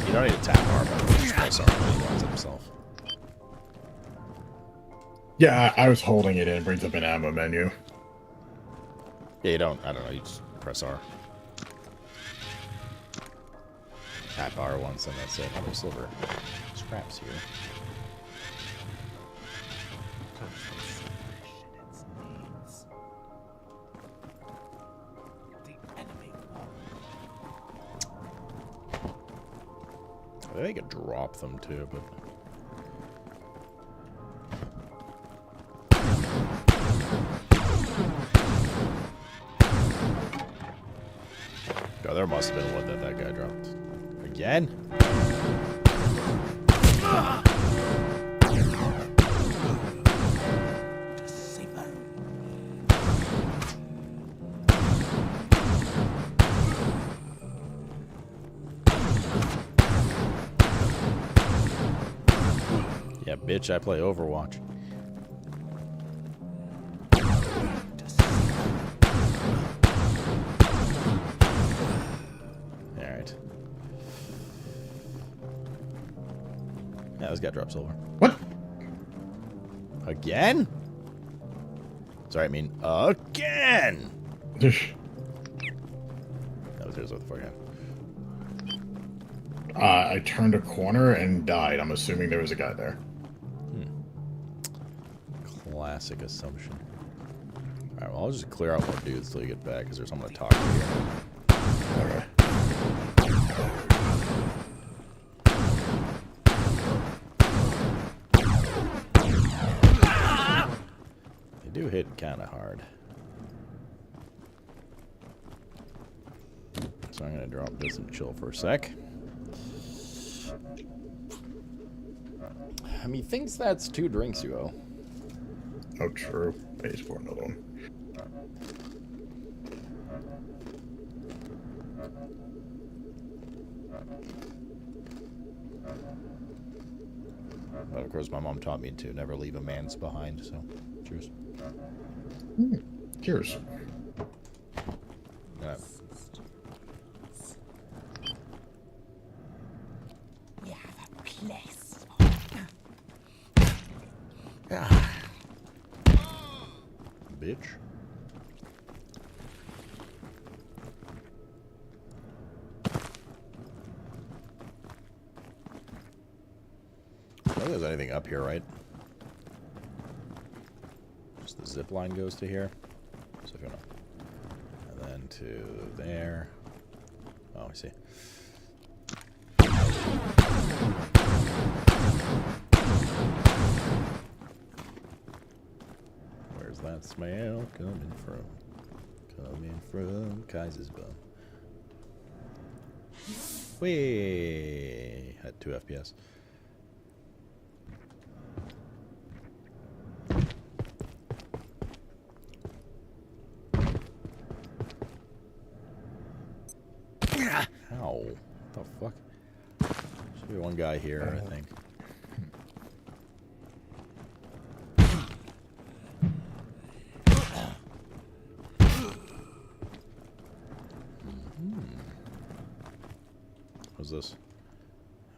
S2: You don't need to tap R, but just press R when he wants it himself.
S20: Yeah, I was holding it in. It brings up an ammo menu.
S2: Yeah, you don't. I don't know. You just press R. Tap R once, and that's it. How many silver scraps here? I think I could drop them too, but. God, there must have been one that guy dropped. Again? Yeah, bitch, I play Overwatch. Alright. Yeah, this guy dropped silver.
S20: What?
S2: Again? Sorry, I mean, again! That was here's what the fuck happened.
S20: I turned a corner and died. I'm assuming there was a guy there.
S2: Classic assumption. Alright, well, I'll just clear out more dudes till you get back, because there's someone to talk to here.
S20: Okay.
S2: They do hit kind of hard. So I'm going to drop this and chill for a sec. I mean, thinks that's 2 drinks you owe.
S20: Oh, true. Pays for another one.
S2: But of course, my mom taught me to never leave a man's behind, so cheers.
S20: Cheers.
S2: Yeah.
S1: We have a place.
S2: Bitch. I don't think there's anything up here, right? Just the zip line goes to here. So if you want to. And then to there. Oh, I see. Where's that smell coming from? Coming from Kaiser's bum. Whee! Had 2 FPS. Ow. What the fuck? Should be one guy here, I think. What's this?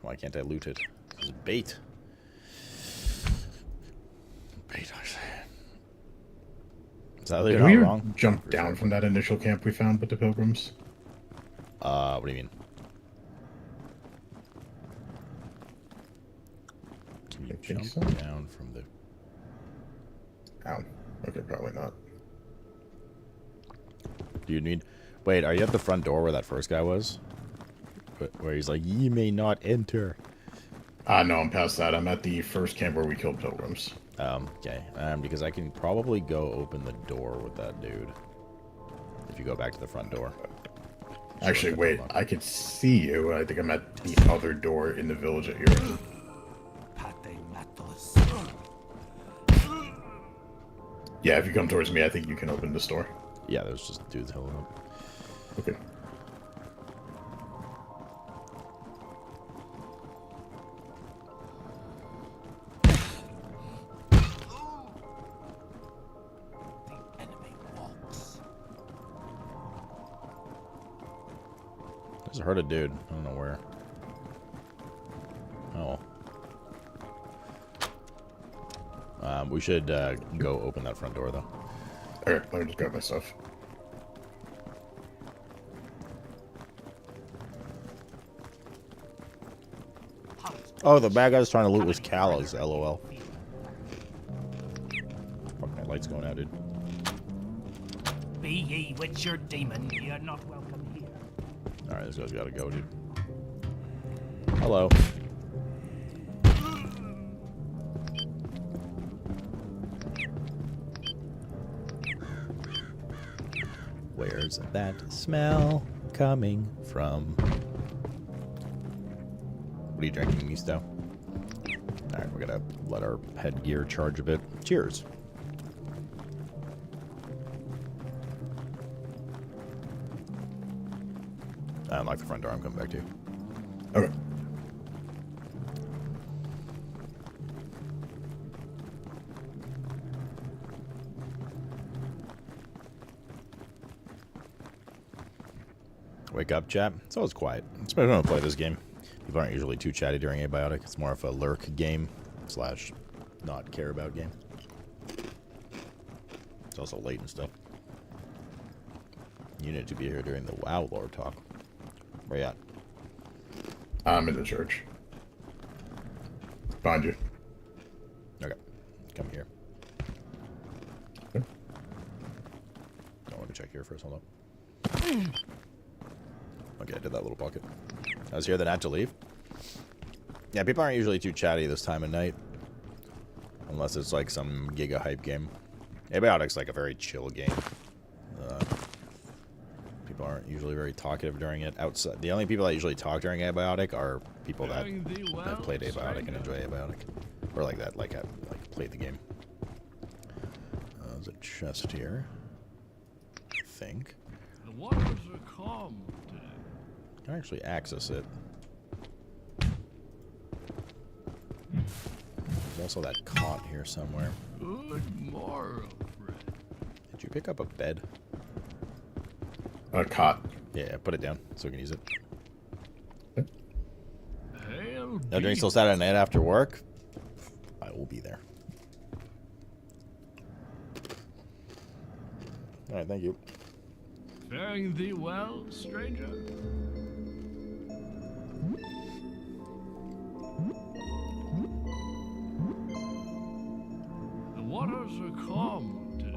S2: Why can't I loot it? This is bait. Bait, I say. Is that
S20: Did
S2: not
S20: we
S2: wrong?
S20: jump down from that initial camp we found with the pilgrims?
S2: What do you mean? Can you jump down from the...
S20: Ow. Okay, probably not.
S2: Do you need... Wait, are you at the front door where that first guy was? Where he's like, "Ye may not enter."
S20: No, I'm past that. I'm at the first camp where we killed pilgrims.
S2: Okay. Because I can probably go open the door with that dude. If you go back to the front door.
S20: Actually, wait. I can see you. I think I'm at the other door in the village that you're in. Yeah, if you come towards me, I think you can open this door.
S2: Yeah, there's just dudes holding up.
S20: Okay.
S2: There's a herded dude. I don't know where. Oh. We should go open that front door, though.
S20: Alright, let me just grab my stuff.
S2: Oh, the bad guy's trying to loot was Calla's, LOL. Fuck, my light's going out, dude.
S1: Be ye witch or demon, ye are not welcome here.
S2: Alright, this guy's gotta go, dude. Hello. Where's that smell coming from? What are you drinking, Misto? Alright, we're gonna let our headgear charge a bit. Cheers. I unlock the front door. I'm coming back to you.
S20: Okay.
S2: Wake up, chat. It's always quiet. Especially when I play this game. People aren't usually too chatty during Abiotic. It's more of a lurk game / not care about game. It's also late and stuff. You need to be here during the WoW lore talk. Where you at?
S20: I'm in the church. Find you.
S2: Okay. Come here.
S20: Okay.
S2: Oh, let me check here first. Hold up. Okay, I did that little bucket. I was here then I had to leave. Yeah, people aren't usually too chatty this time of night. Unless it's like some giga hype game. Abiotic's like a very chill game. People aren't usually very talkative during it. Outside, the only people that usually talk during Abiotic are people that played Abiotic and enjoy Abiotic. Or like that, like played the game. There's a chest here. I think.
S18: The waters are calm today.
S2: I can actually access it. There's also that cot here somewhere.
S18: Good morrow, friend.
S2: Did you pick up a bed?
S20: A cot.
S2: Yeah, put it down so we can use it.
S18: Hail
S2: No drinks till Saturday night after work? I will be there. Alright, thank you.
S18: Faring thee well, stranger? The waters are calm today.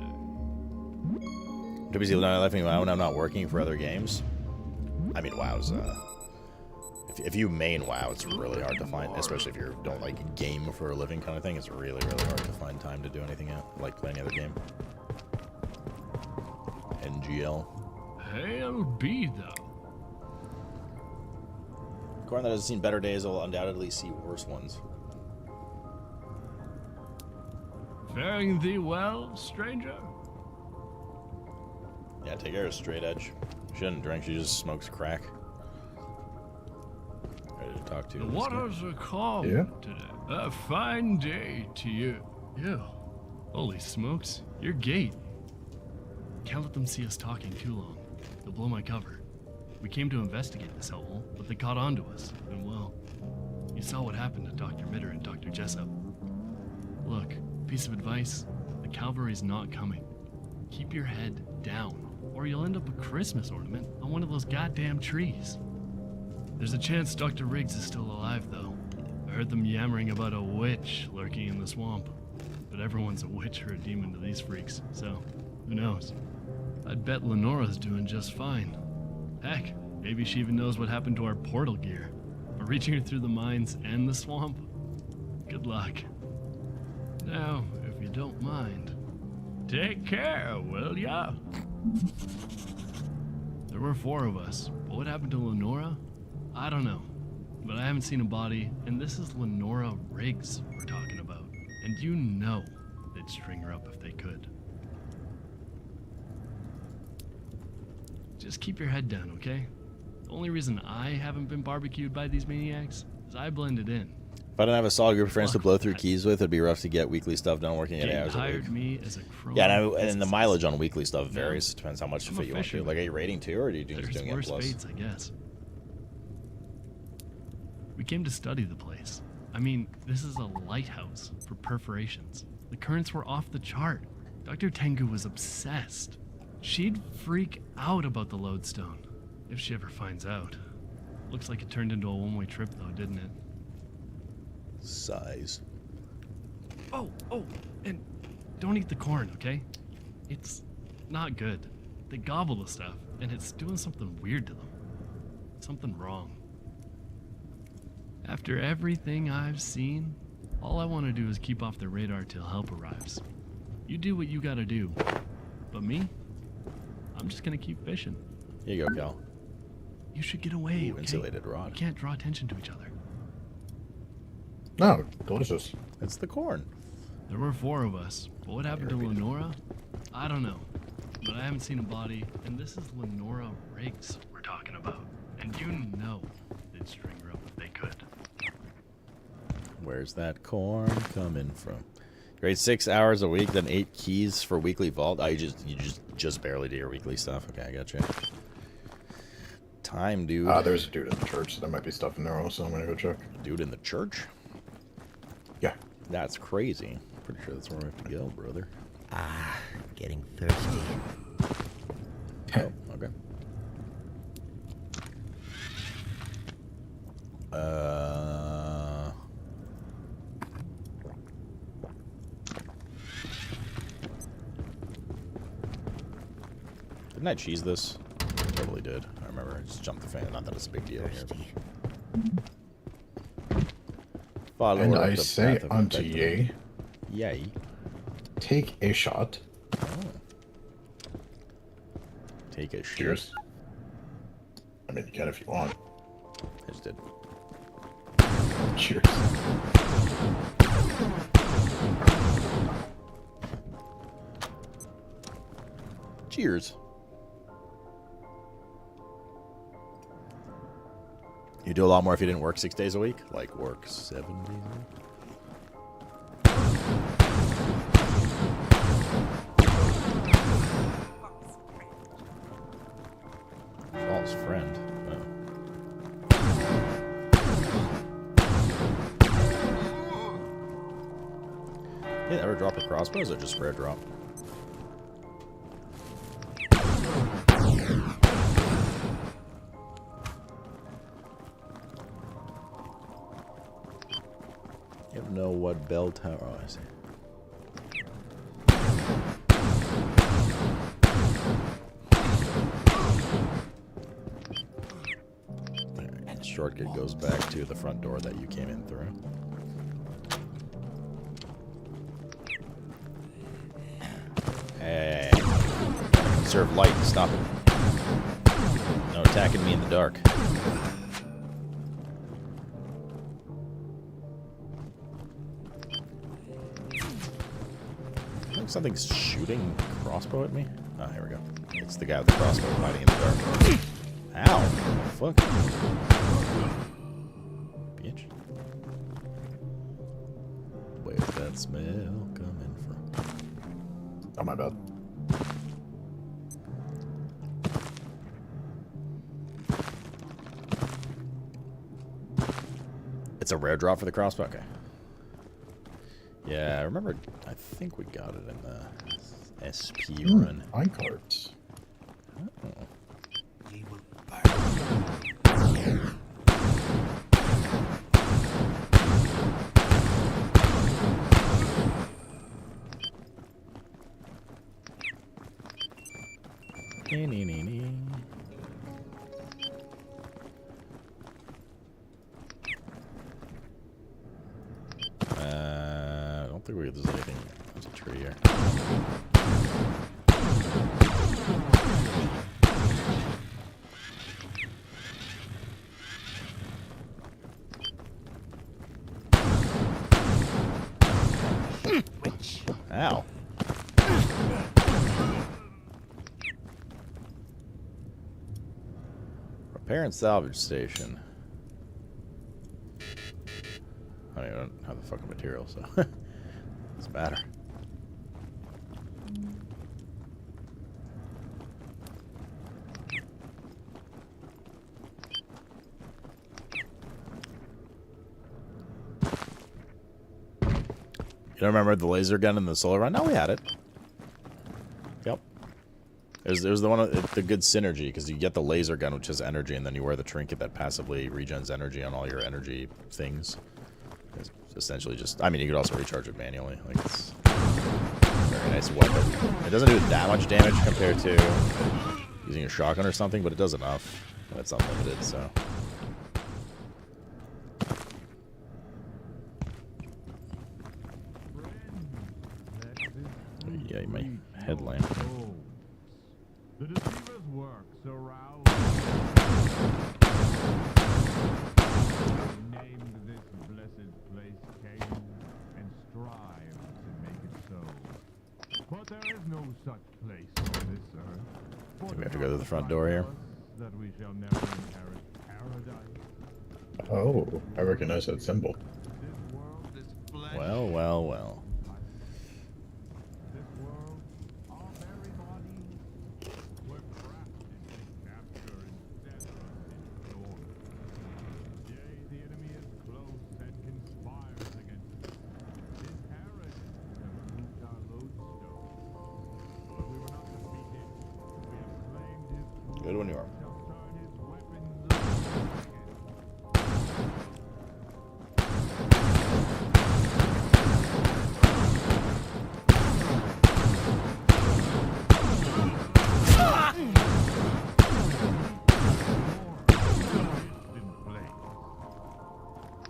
S2: Too busy left me WoW when I'm not working for other games. I mean, WoW's, if you main WoW, it's really hard to find, especially if you don't, like, game for a living kind of thing. It's really, really hard to find time to do anything else, like play any other game. NGL.
S18: Hail be thou.
S2: Corn that has seen better days will undoubtedly see worse ones.
S18: Faring thee well, stranger?
S2: Yeah, take care of Straight Edge. She doesn't drink, she just smokes crack. Ready to talk to you.
S18: The waters are calm today. A fine day to you. Ew. Holy smokes. You're gate. Can't let them see us talking too long. They'll blow my cover. We came to investigate this hellhole, but they caught on to us. And well, you saw what happened to Dr. Mitter and Dr. Jessup. Look, piece of advice. The cavalry's not coming. Keep your head down, or you'll end up a Christmas ornament on one of those goddamn trees. There's a chance Dr. Riggs is still alive, though. I heard them yammering about a witch lurking in the swamp. But everyone's a witch or a demon to these freaks, so who knows?
S4: I'd bet Lenora's doing just fine. Heck, maybe she even knows what happened to our portal gear. We're reaching her through the mines and the swamp. Good luck. Now, if you don't mind, take care, will ya? There were 4 of us, but what happened to Lenora? I don't know. But I haven't seen a body, and this is Lenora Riggs we're talking about. And you know they'd string her up if they could. Just keep your head down, okay? The only reason I haven't been barbecued by these maniacs is I blended in.
S2: If I didn't have a solid group of friends to blow through keys with, it'd be rough to get weekly stuff done working 8 hours a week.
S4: Hired me as a crony.
S2: Yeah, and the mileage on weekly stuff varies. Depends how much fit you want to do. Like, are you rating 2 or are you just doing it plus?
S4: Fates, I guess. We came to study the place. I mean, this is a lighthouse for perforations. The currents were off the chart. Dr. Tengu was obsessed. She'd freak out about the lodestone, if she ever finds out. Looks like it turned into a one-way trip though, didn't it?
S2: Size.
S4: Oh, and don't eat the corn, okay? It's not good. They gobble the stuff, and it's doing something weird to them. Something wrong. After everything I've seen, all I want to do is keep off their radar till help arrives. You do what you gotta do. But me? I'm just gonna keep fishing.
S2: Here you go, Cal.
S4: You should get away, okay?
S2: Insulated rod.
S4: You can't draw attention to each other.
S20: No, delicious.
S2: It's the corn.
S4: There were 4 of us, but what happened to Lenora? I don't know. But I haven't seen a body, and this is Lenora Riggs we're talking about. And you know they'd string her up if they could.
S2: Where's that corn coming from? Grade 6 hours a week, then 8 keys for weekly vault. Oh, you just barely do your weekly stuff. Okay, I got you. Time, dude.
S20: There's a dude in the church, so there might be stuff in there also. I'm gonna go check.
S2: Dude in the church?
S20: Yeah.
S2: That's crazy. Pretty sure that's where we have to go, brother.
S21: Ah, getting thirsty.
S2: Oh, okay. Didn't I cheese this? I totally did. I remember. I just jumped the fan. Not that it's a big deal here. Follow
S20: and I say unto ye,
S2: yea,
S20: take a shot.
S2: Oh. Take a shot.
S20: Cheers. I mean, you can if you want.
S2: I just did.
S20: Cheers.
S2: Cheers. You do a lot more if you didn't work 6 days a week? Like work 7 days a week? False friend. Oh. Yeah, ever drop a crossbow? Or is it just square drop? You don't know what bell tower. Oh, I see. Alright, shortcut goes back to the front door that you came in through. Hey. Conserve light. Stop it. No attacking me in the dark. Something's shooting crossbow at me. Oh, here we go. It's the guy with the crossbow hiding in the dark. Ow! What the fuck? Bitch. Where's that smell coming from?
S20: Oh, my bad.
S2: It's a rare drop for the crossbow? Okay. Yeah, I remember. I think we got it in the SP run.
S20: Mine cards.
S2: Oh. if there's anything. There's a tree here. Ow. Repair and salvage station. I don't even have the fucking material, so doesn't matter. You don't remember the laser gun and the solar run? No, we had it. Yep. It was the one the good synergy because you get the laser gun, which has energy, and then you wear the trinket that passively regens energy on all your energy things. It's essentially just. I mean, you could also recharge it manually. Like it's a very nice weapon. It doesn't do that much damage compared to using a shotgun or something, but it does enough. And it's unlimited, so. Yeah, my headlamp.
S10: The deceiver's works around. Named this blessed place Cain and strive to make it so. But there is no such place on this earth.
S2: Do we have to go to the front door here?
S10: That we shall never inherit paradise.
S20: Oh, I recognize that symbol.
S2: Well, well, well. Good when you are.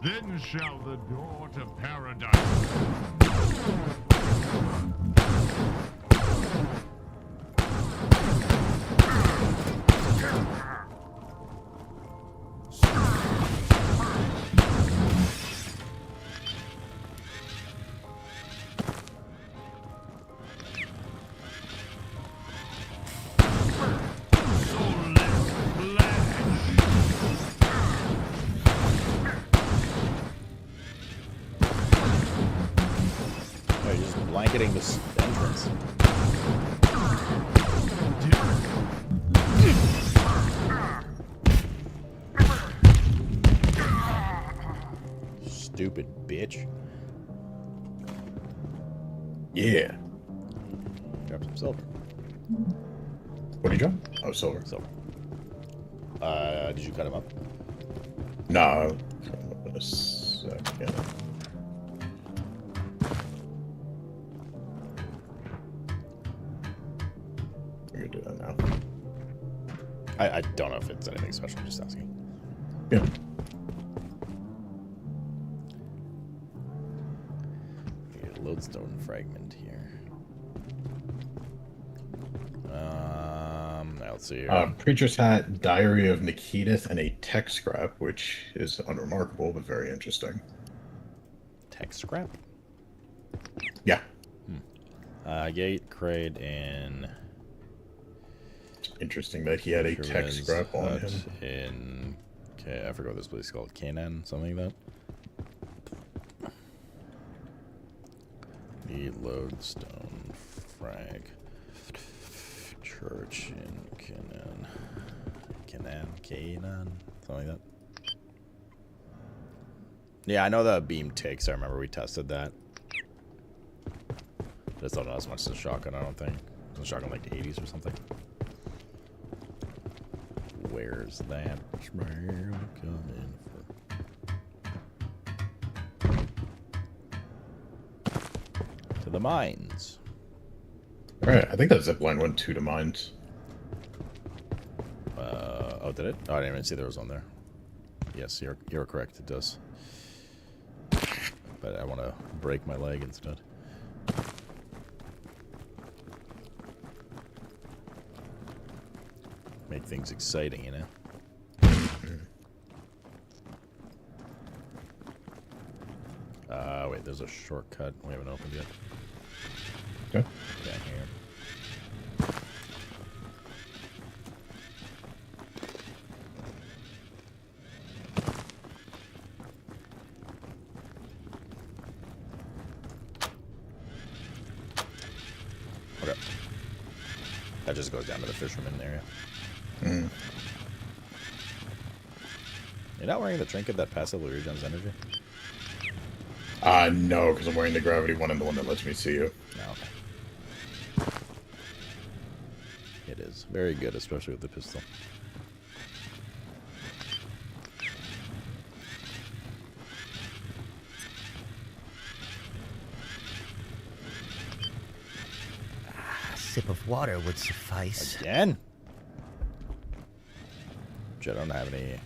S10: Then shall the door to paradise.
S2: Blanketing this entrance. Stupid bitch.
S20: Yeah.
S2: Drop some silver.
S20: What did you drop? Oh, silver.
S2: Silver. Did you cut him up?
S20: No. In a second. Do that now.
S2: I don't know if it's anything special, I'm just asking.
S20: Yeah.
S2: A lodestone fragment here. Let's see here.
S20: Preacher's Hat, Diary of Nikitas, and a tech scrap, which is unremarkable but very interesting.
S2: Tech scrap?
S20: Yeah.
S2: Gate, crate, and...
S20: Interesting that he had a tech scrap on him.
S2: In, okay, I forgot what this place is called. Canaan, something like that. The lodestone frag. Church in Canaan. Canaan, something like that. Yeah, I know the beam takes. I remember we tested that. Just don't know as much as a shotgun, I don't think. It was a shotgun like the 80s or something. Where's that smell coming from? To the mines.
S20: Alright, I think that zipline went to the mines.
S2: Oh, did it? Oh, I didn't even see there was one there. Yes, you're correct, it does. But I want to break my leg instead. Make things exciting, you know? Wait, there's a shortcut we haven't opened yet.
S20: Okay.
S2: Down here. Okay. That just goes down to the fisherman area.
S20: Mm.
S2: You're not wearing the trinket that passively regens energy?
S20: No, because I'm wearing the gravity one and the one that lets me see you.
S2: No, okay. It is very good, especially with the pistol.
S21: A sip of water would suffice.
S2: Again? Which I don't have any.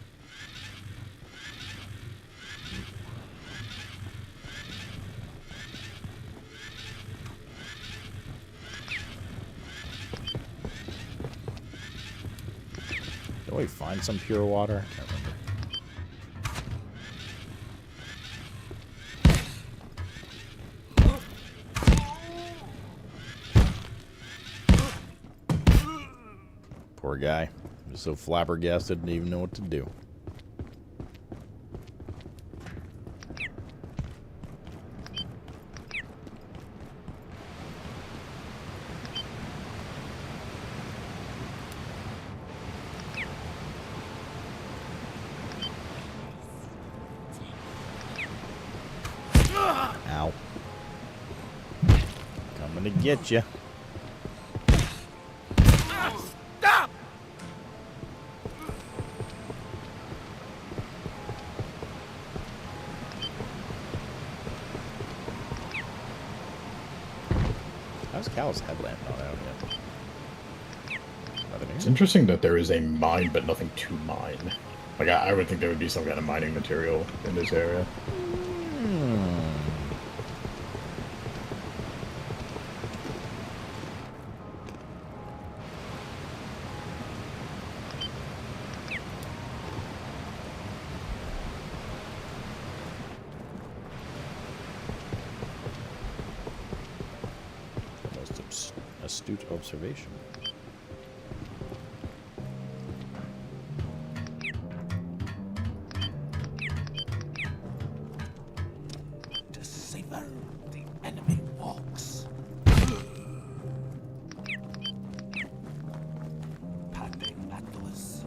S2: Can we find some pure water? I can't remember. Poor guy. He was so flabbergasted, didn't even know what to do. Ow. Coming to get you.
S1: Stop!
S2: How's Calla's headlamp not out yet? Nothing
S20: It's
S2: here?
S20: interesting that there is a mine, but nothing to mine. Like, I would think there would be some kind of mining material in this area.
S2: The most astute observation.
S1: Deceiver, the enemy walks. Panting Atlas.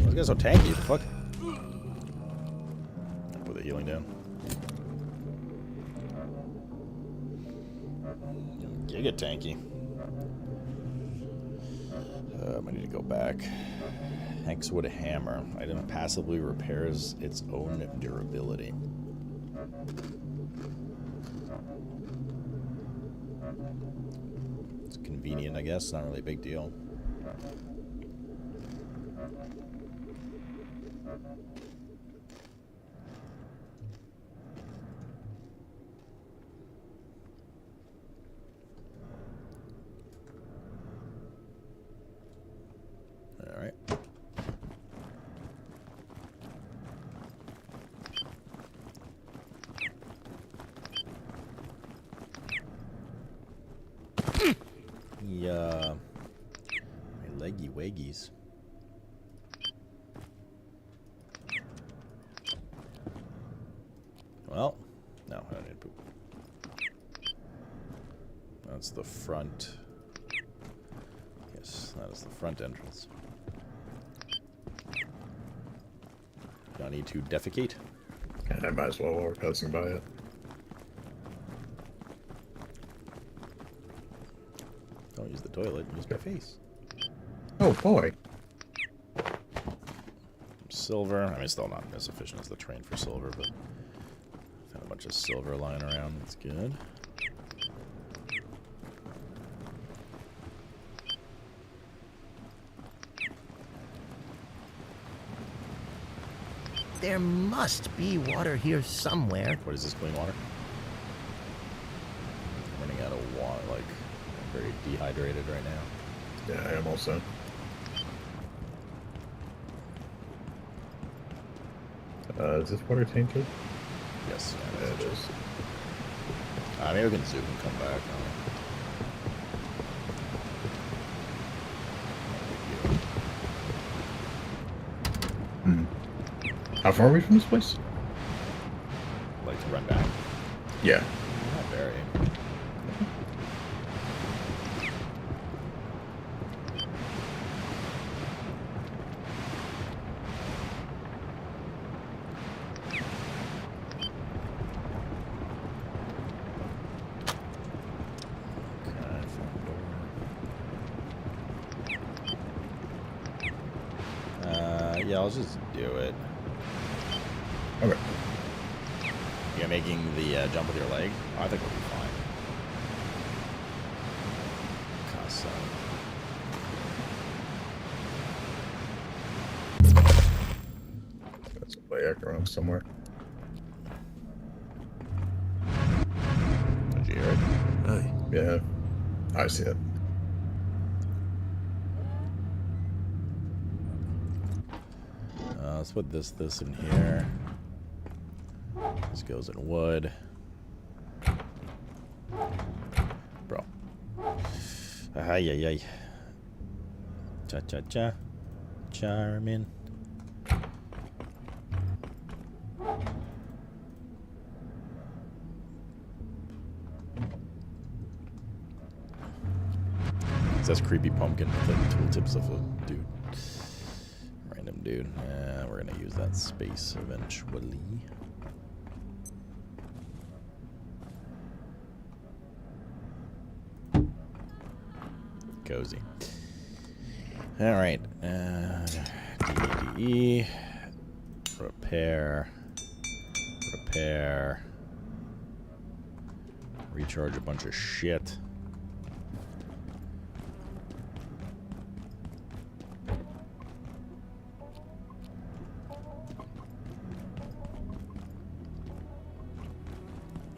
S2: Those guys so tanky, the fuck? Put the healing down. Giga tanky. I need to go back. Hexwood hammer. Item passively repairs its own durability. It's convenient, I guess. Not really a big deal. All right. Yeah. My leggy waggies. Well, no, I don't need to poop. That's the front. Yes, that is the front entrance. Do I need to defecate?
S20: I might as well while we're passing by it.
S2: Don't use the toilet, use my face.
S20: Oh boy.
S2: Silver. I mean, still not as efficient as the train for silver, but found a bunch of silver lying around. That's good.
S21: There must be water here somewhere.
S2: What is this, clean water? I'm running out of water, like, I'm very dehydrated right now.
S20: Yeah, I am also. Is this water tainted?
S2: Yes.
S20: Yeah, it is.
S2: Maybe we can zoom and come back.
S20: How far are we from this place?
S2: Like to run back?
S20: Yeah.
S2: Not very. Yeah, I'll just do it.
S20: Okay.
S2: You're making the jump with your leg? Oh, I think we'll be fine.
S20: That's a layak around somewhere.
S2: Did you hear it?
S20: Hey. Yeah. I see it.
S2: Let's put this in here. This goes in wood. Bro. Ay, ay, ay. Cha-cha-cha. Charmin. It says creepy pumpkin with the tooltips of a dude. Random dude. We're gonna use that space eventually. Cozy. All right. DDE. Repair. Repair. Recharge a bunch of shit.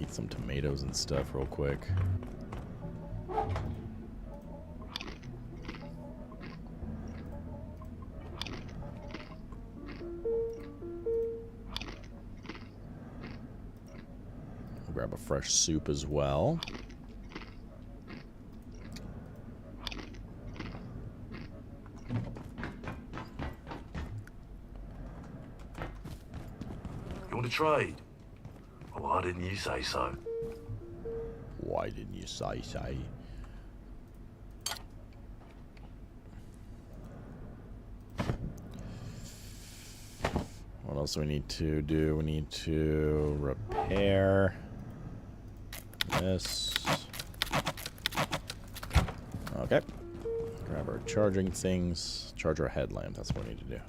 S2: Eat some tomatoes and stuff real quick. Grab a fresh soup as well.
S8: You want to trade? Well, why didn't you say so?
S2: Why didn't you say so? What else do we need to do? We need to repair this. Okay. Grab our charging things. Charge our headlamp. That's what we need to do.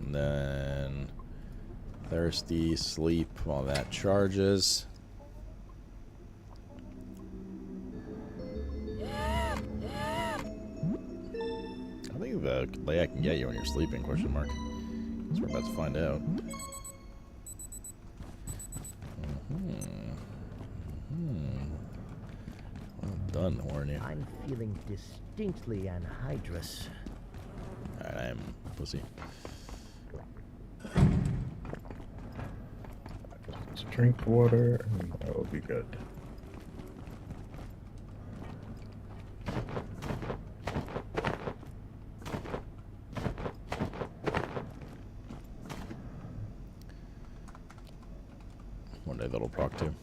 S2: And then thirsty, sleep while that charges. I think the layout can get you when you're sleeping, question mark. Guess we're about to find out. Well done, Horny.
S21: I'm feeling distinctly anhydrous.
S2: I'm pussy.
S20: Just drink water and that will be good.
S2: One day that'll proc too.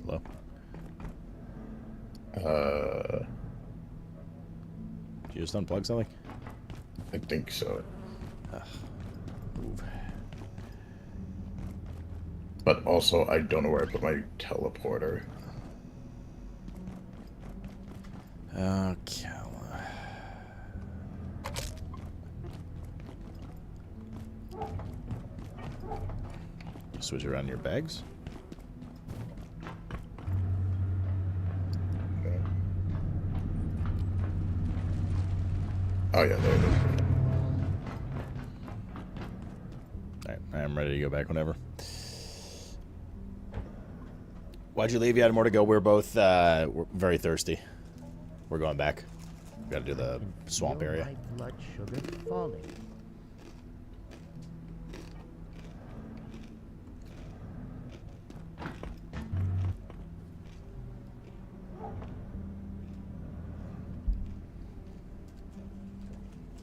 S2: Hello? Did you just unplug something?
S20: I think so.
S2: Move.
S20: But also, I don't know where I put my teleporter.
S2: Oh, Calla. Switch around your bags.
S20: Oh yeah, there it is.
S2: Alright, I'm ready to go back whenever. Why'd you leave? You had more to go. We're both we're very thirsty. We're going back. We gotta do the swamp area.
S21: My blood sugar falling.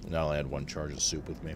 S2: And I only had one charge of soup with me.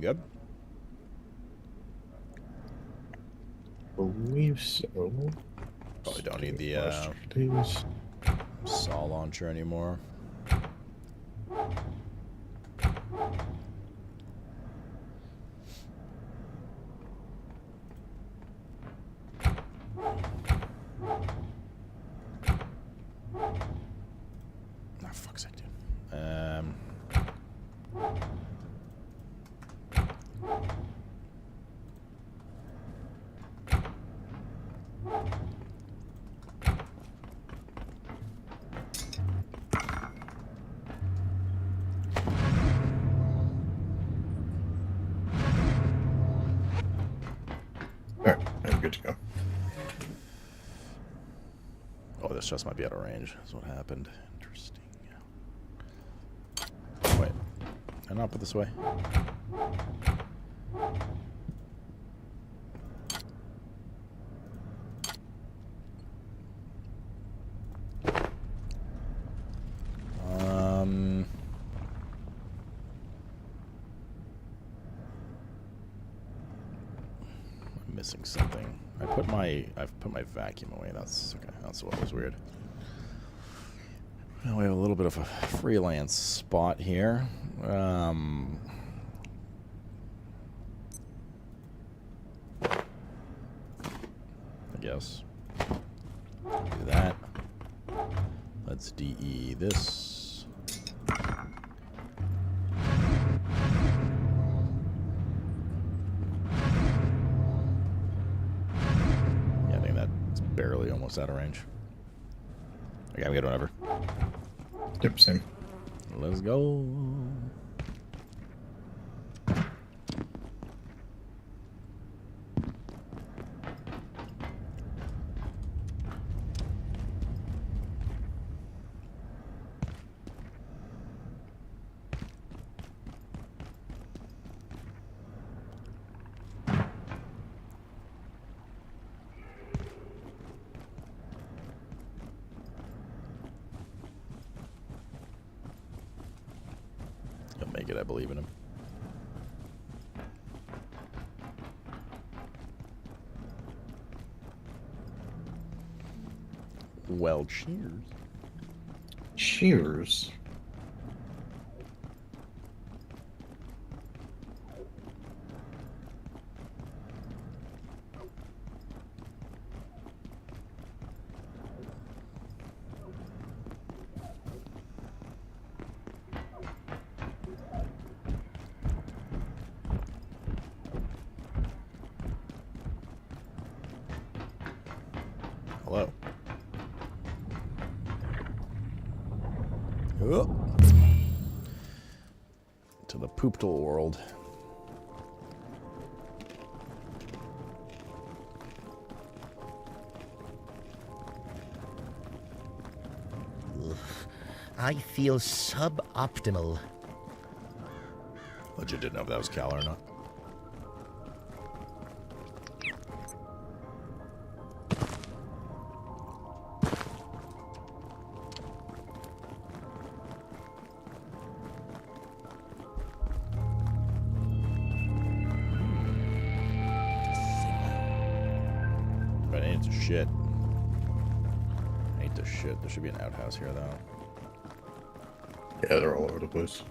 S2: Good.
S20: Believe so.
S2: Probably don't need the saw launcher anymore. Oh, fuck's sake, dude.
S20: Alright, I'm good to go.
S2: Oh, this just might be out of range. That's what happened. Interesting. Wait. Can I not put this away? I'm missing something. I've put my vacuum away. That's okay. That's what was weird. Well, we have a little bit of a freelance spot here. I guess. Do that. Let's DE this. Yeah, I think that's barely almost out of range. Okay, we got whatever.
S20: Yep, same.
S2: Let's go. He'll make it, I believe in him. Well, cheers.
S20: Cheers.
S2: Hello. Oh. To the pooptal world.
S21: I feel suboptimal.
S2: Legit didn't know if that was Calla or not. But ain't the shit. Ain't the shit. There should be an outhouse here, though.
S20: Yeah, they're all over the place.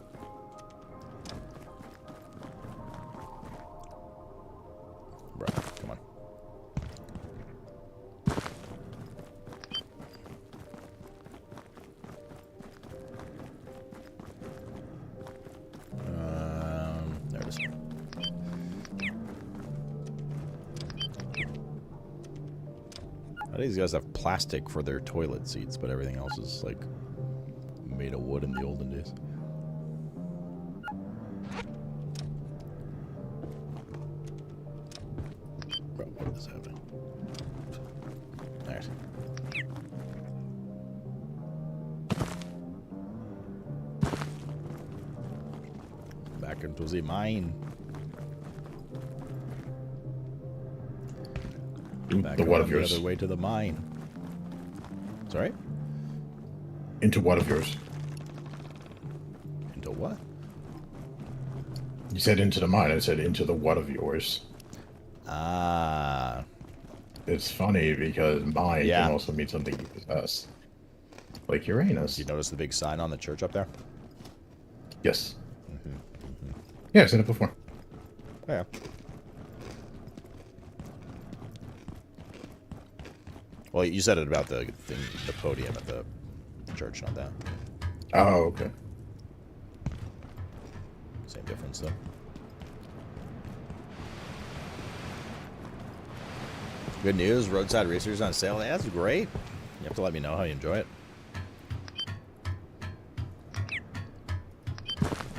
S2: Bro, come on. There it is. These guys have plastic for their toilet seats, but everything else is like made of wood in the olden days. Bro, what is happening? Alright. Back into the mine. Back
S20: The what of
S2: around
S20: yours?
S2: the other way to the mine. Sorry?
S20: Into what of yours?
S2: Into what?
S20: You said into the mine. I said into the what of yours.
S2: Ah.
S20: It's funny because mine can also mean something you possess. Like Uranus.
S2: You notice the big sign on the church up there?
S20: Yes. Yeah, I've seen it before.
S2: Oh, yeah. Well, you said it about the thing, the podium at the church, not that.
S20: Oh, okay.
S2: Same difference, though. Good news, Roadside Racers on sale. Yeah, that's great. You have to let me know how you enjoy it.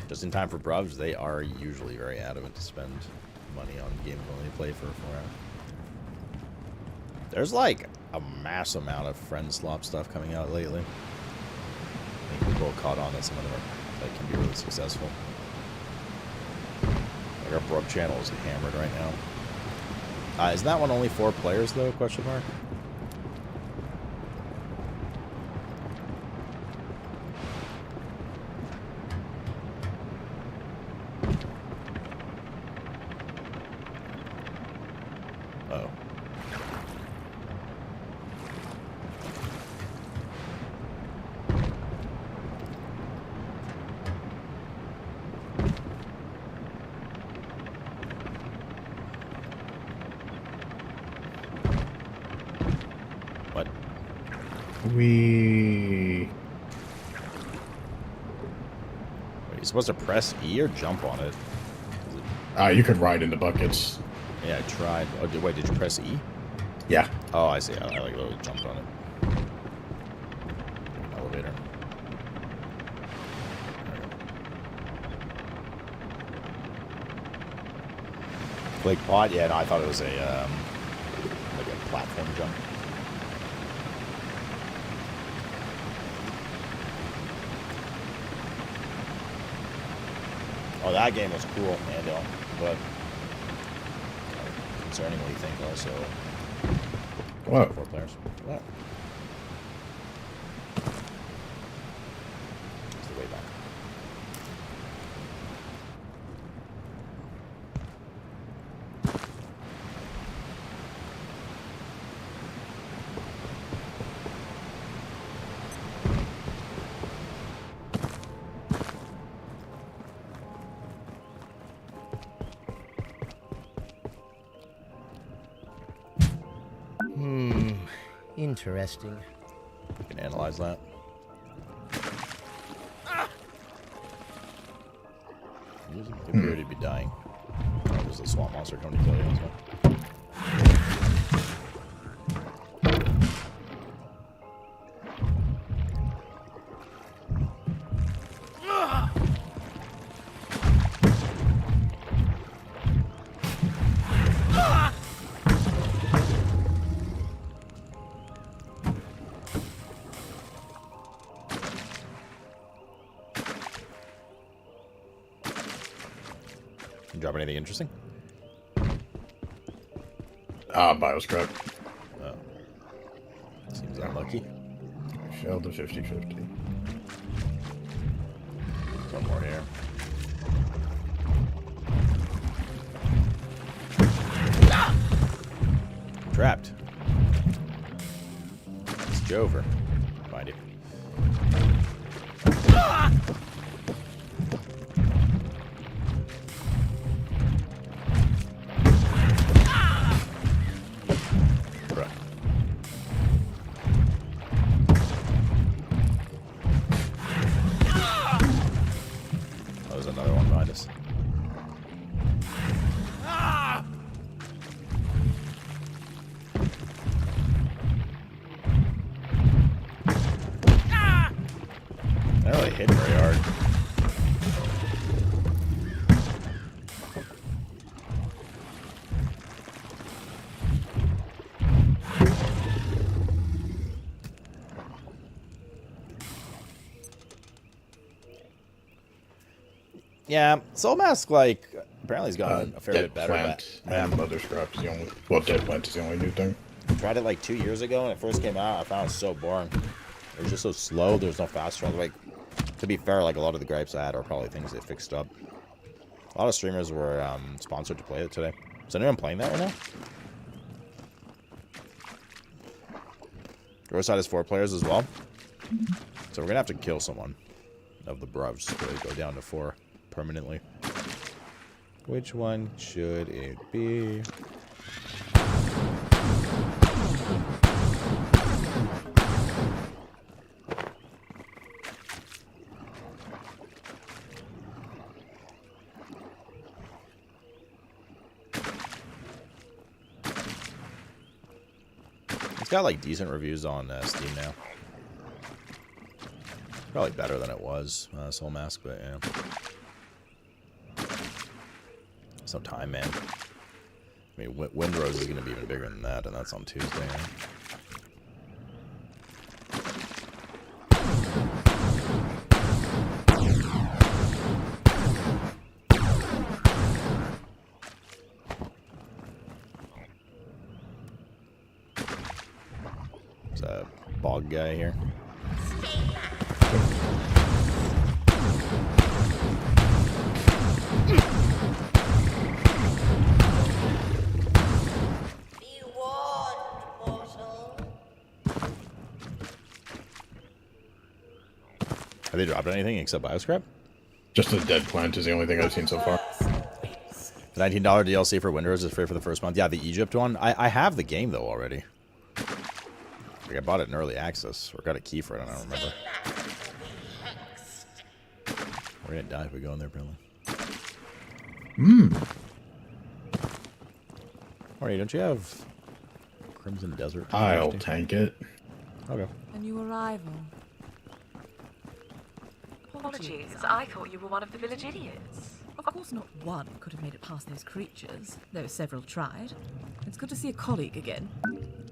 S2: Just in time for bruvs, they are usually very adamant to spend money on games when they play for 4 hours. There's like a mass amount of friend slop stuff coming out lately. I think people caught on that some of them are, that can be really successful. Like our Brub channel is hammered right now. Is that one only 4 players though? Question mark. Oh. What?
S20: We...
S2: Wait, you're supposed to press E or jump on it?
S20: You could ride in the buckets.
S2: Yeah, I tried. Oh, wait, did you press E?
S20: Yeah.
S2: Oh, I see. I like literally jumped on it. Elevator. Blake Pot? Yeah, no, I thought it was a, like a platform jump. Oh, that game was cool, Mando, but concerningly think also.
S20: What?
S2: 4 players. What? It's the way back.
S21: Interesting.
S2: We can analyze that. You appear to be dying. Oh, there's a swamp monster coming to kill you as well. You drop anything interesting?
S20: Bioscrap.
S2: Oh. Seems unlucky.
S20: Failed the 50-50.
S2: One more here. Trapped. It's Jover. Find it. Right. Oh, there's another one behind us. That really hit very hard. Yeah, Soul Mask, like, apparently has gotten a fair bit better.
S20: Plant and Mother Scrap is the only... Well, Dead Plant is the only new thing.
S2: I tried it like 2 years ago when it first came out. I found it so boring. It was just so slow. There's no fast travel. Like, to be fair, like a lot of the gripes I had are probably things they fixed up. A lot of streamers were sponsored to play it today. Is anyone playing that right now? Roadside has 4 players as well. So we're gonna have to kill someone of the bruvs to go down to 4 permanently. Which one should it be? It's got like decent reviews on Steam now. Probably better than it was, Soul Mask, but yeah. Some time, man. I mean, Windrose is going to be even bigger than that, and that's on Tuesday. Right? There's a bog guy here. Have they dropped anything except Bioscrap?
S20: Just a Dead Plant is the only thing I've seen so far.
S2: The $19 DLC for Windrose is free for the first month. Yeah, the Egypt one. I have the game, though, already. Like, I bought it in early access. Or got a key for it, I don't remember. We're gonna die if we go in there, apparently. Alright, don't you have Crimson Desert?
S20: I'll tank it.
S2: Okay.
S5: A new arrival.
S13: Apologies, I thought you were one of the village idiots.
S5: Of course not one could have made it past those creatures, though several tried. It's good to see a colleague again.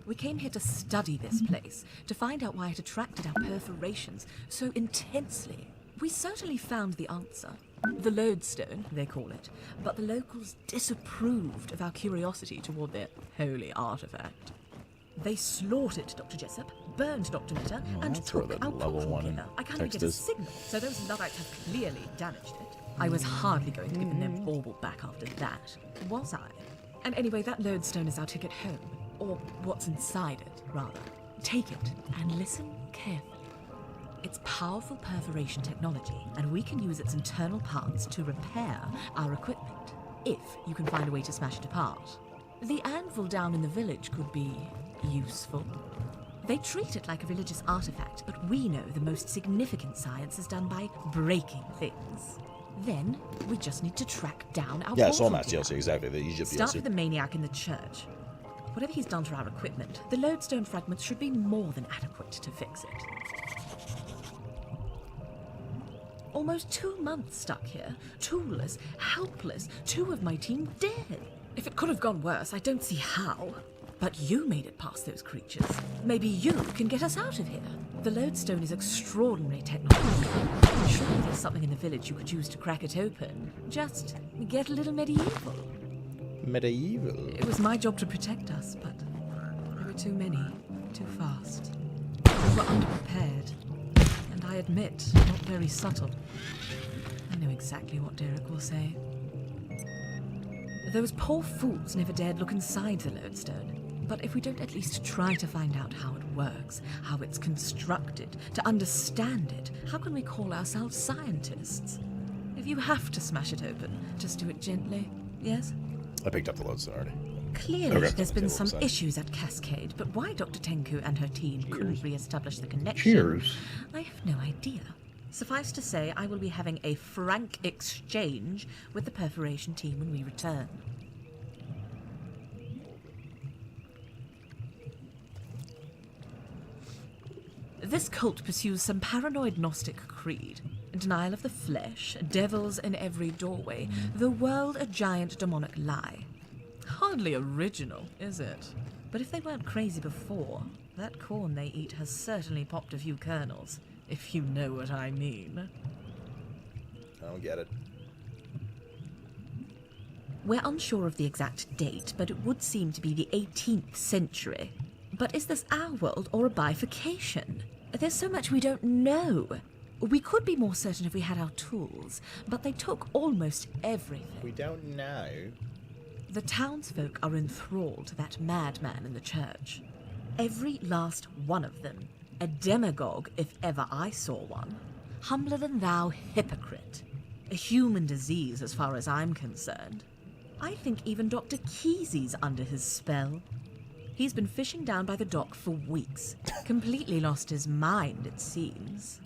S5: We came here to study this place, to find out why it attracted our perforations so intensely. We certainly found the answer. The lodestone, they call it, but the locals disapproved of our curiosity toward their holy artifact. They slaughtered Dr. Jessup, burned Dr. Meta, and took our portal killer. I can't even get a signal, so those Luddites have clearly damaged it. I was hardly going to give them their bauble back after that, was I? And anyway, that lodestone is our ticket home, or what's inside it, rather. Take it and listen carefully. It's powerful perforation technology, and we can use its internal parts to repair our equipment, if you can find a way to smash it apart. The anvil down in the village could be useful. They treat it like a religious artifact, but we know the most significant science is done by breaking things. Then, we just need to track down our
S2: Soul
S5: portal
S2: Mask
S5: killer.
S2: DLC, exactly, the Egypt
S5: Start
S2: DLC.
S5: with the maniac in the church. Whatever he's done to our equipment, the lodestone fragments should be more than adequate to fix it. Almost 2 months stuck here, toolless, helpless, 2 of my team dead. If it could have gone worse, I don't see how. But you made it past those creatures. Maybe you can get us out of here. The lodestone is extraordinary technology. Surely there's something in the village you could use to crack it open. Just get a little medieval.
S2: Medieval?
S5: It was my job to protect us, but there were too many, too fast. We were underprepared, and I admit, not very subtle. I know exactly what Derek will say. Those poor fools never dared look inside the lodestone. But if we don't at least try to find out how it works, how it's constructed, to understand it, how can we call ourselves scientists? If you have to smash it open, just do it gently, yes?
S2: I picked up the lodestone already.
S5: Clearly, there's been some issues at Cascade, but why Dr. Tenku and her team couldn't re-establish the connection,
S20: Cheers.
S5: I have no idea. Suffice to say, I will be having a frank exchange with the perforation team when we return. This cult pursues some paranoid Gnostic creed. Denial of the flesh, devils in every doorway, the world a giant demonic lie. Hardly original, is it? But if they weren't crazy before, that corn they eat has certainly popped a few kernels, if you know what I mean.
S2: I don't get it.
S5: We're unsure of the exact date, but it would seem to be the 18th century. But is this our world or a bifurcation? There's so much we don't know. We could be more certain if we had our tools, but they took almost everything.
S2: We don't know.
S5: The townsfolk are enthralled to that madman in the church. Every last one of them. A demagogue, if ever I saw one. Humbler than thou, hypocrite. A human disease as far as I'm concerned. I think even Dr. Kesey's under his spell. He's been fishing down by the dock for weeks. Completely lost his mind, it seems.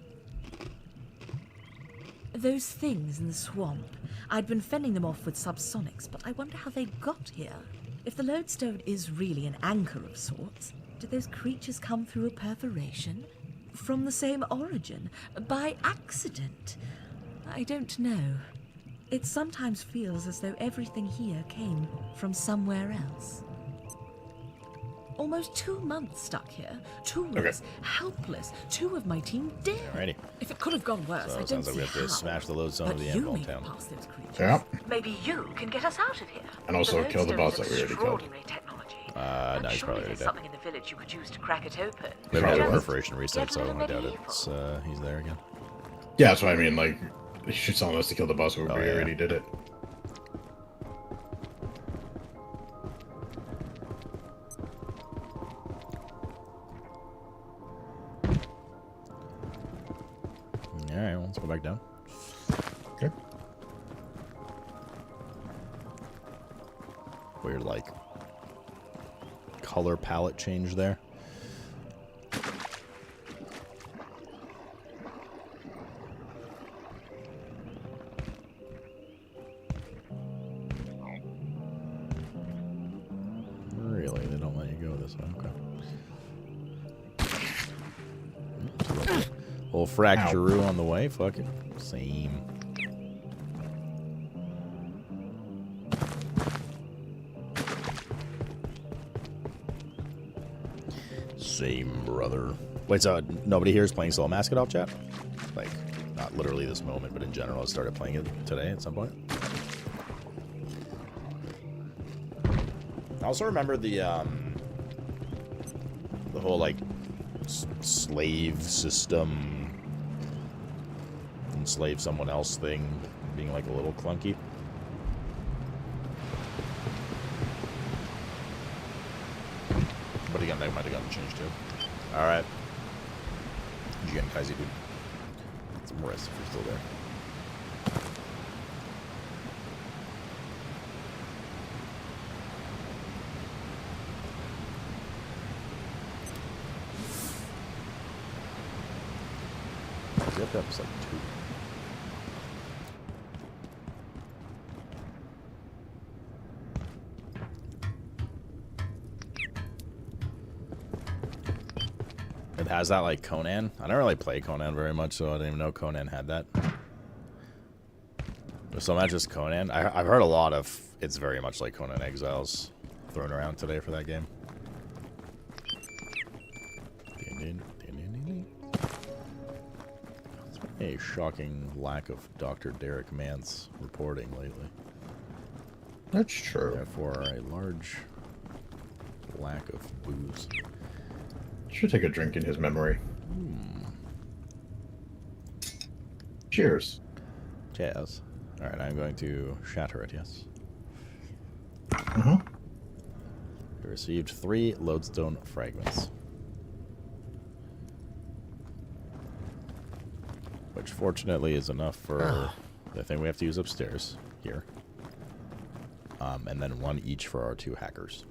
S5: Those things in the swamp, I'd been fending them off with subsonics, but I wonder how they got here. If the lodestone is really an anchor of sorts, did those creatures come through a perforation? From the same origin? By accident? I don't know. It sometimes feels as though everything here came from somewhere else. Almost 2 months stuck here. Toolless, helpless. 2 of my team dead.
S2: Alrighty.
S5: If it could have gone worse,
S2: So
S5: I
S2: it
S5: don't
S2: sounds like
S5: see
S2: we have to
S5: how.
S2: smash the lodestone of
S5: But
S2: the
S5: you
S2: Anvil
S5: made it
S2: town.
S5: past those creatures.
S20: Yeah.
S13: Maybe you can get us out of here.
S20: And also
S13: The
S20: kill the boss
S13: lodestone
S20: that we
S13: is
S20: already killed.
S13: extraordinary technology.
S2: No,
S13: I'm
S2: he's
S13: sure
S2: probably already
S13: there's
S2: dead.
S13: something in the village you could use to crack it open.
S2: Maybe the
S20: Probably.
S2: perforation reset,
S13: Get
S2: so
S13: rid
S2: I
S13: of
S2: doubt
S13: medieval.
S2: it's, he's there again.
S20: Yeah, that's what I mean. Like, she's telling us to kill the boss, but we
S2: yeah.
S20: already did it.
S2: Alright, well, let's go back down.
S20: Okay.
S2: Weird, like, color palette change there. Really? They don't let you go this way? Okay. Little fracture on the way. Fuck it. Same. Same, brother. Wait, so nobody here is playing Soul Mascot off chat? Like, not literally this moment, but in general, I started playing it today at some point. I also remember the whole, like, slave system, enslave someone else thing being, like, a little clunky. But again, that might have gotten changed too. Alright. GN Kaisi, dude. Get some rest if you're still there. Zip up's like 2. It has that, like, Conan. I don't really play Conan very much, so I didn't even know Conan had that. So not just Conan. I've heard a lot of it's very much like Conan Exiles thrown around today for that game. a shocking lack of Dr. Derek Mance reporting lately.
S20: That's true.
S2: Therefore, a large lack of booze.
S20: Should take a drink in his memory. Cheers.
S2: Cheers. Alright, I'm going to shatter it, yes.
S20: Uh-huh.
S2: We received 3 lodestone fragments. Which fortunately is enough for the thing we have to use upstairs here. And then 1 each for our 2 hackers.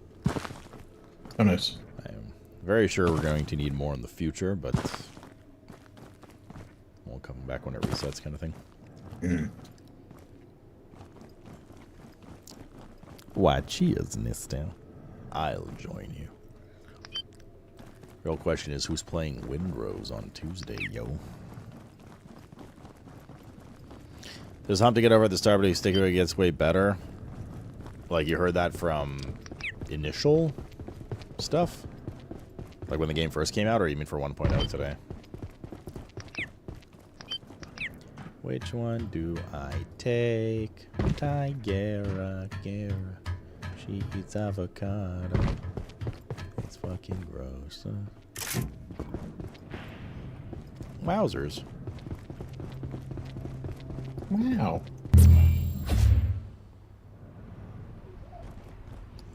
S20: Oh, nice.
S2: I am very sure we're going to need more in the future, but we'll come back when it resets, kind of thing. Why, cheers, Nista. I'll join you. Real question is, who's playing Windrose on Tuesday, yo? Does Hump to get over the start, but he sticker gets way better? Like, you heard that from initial stuff? Like when the game first came out, or you mean for 1.0 today? Which one do I take? Tigera, Gera. She eats avocado. It's fucking gross. Wowzers.
S20: Wow.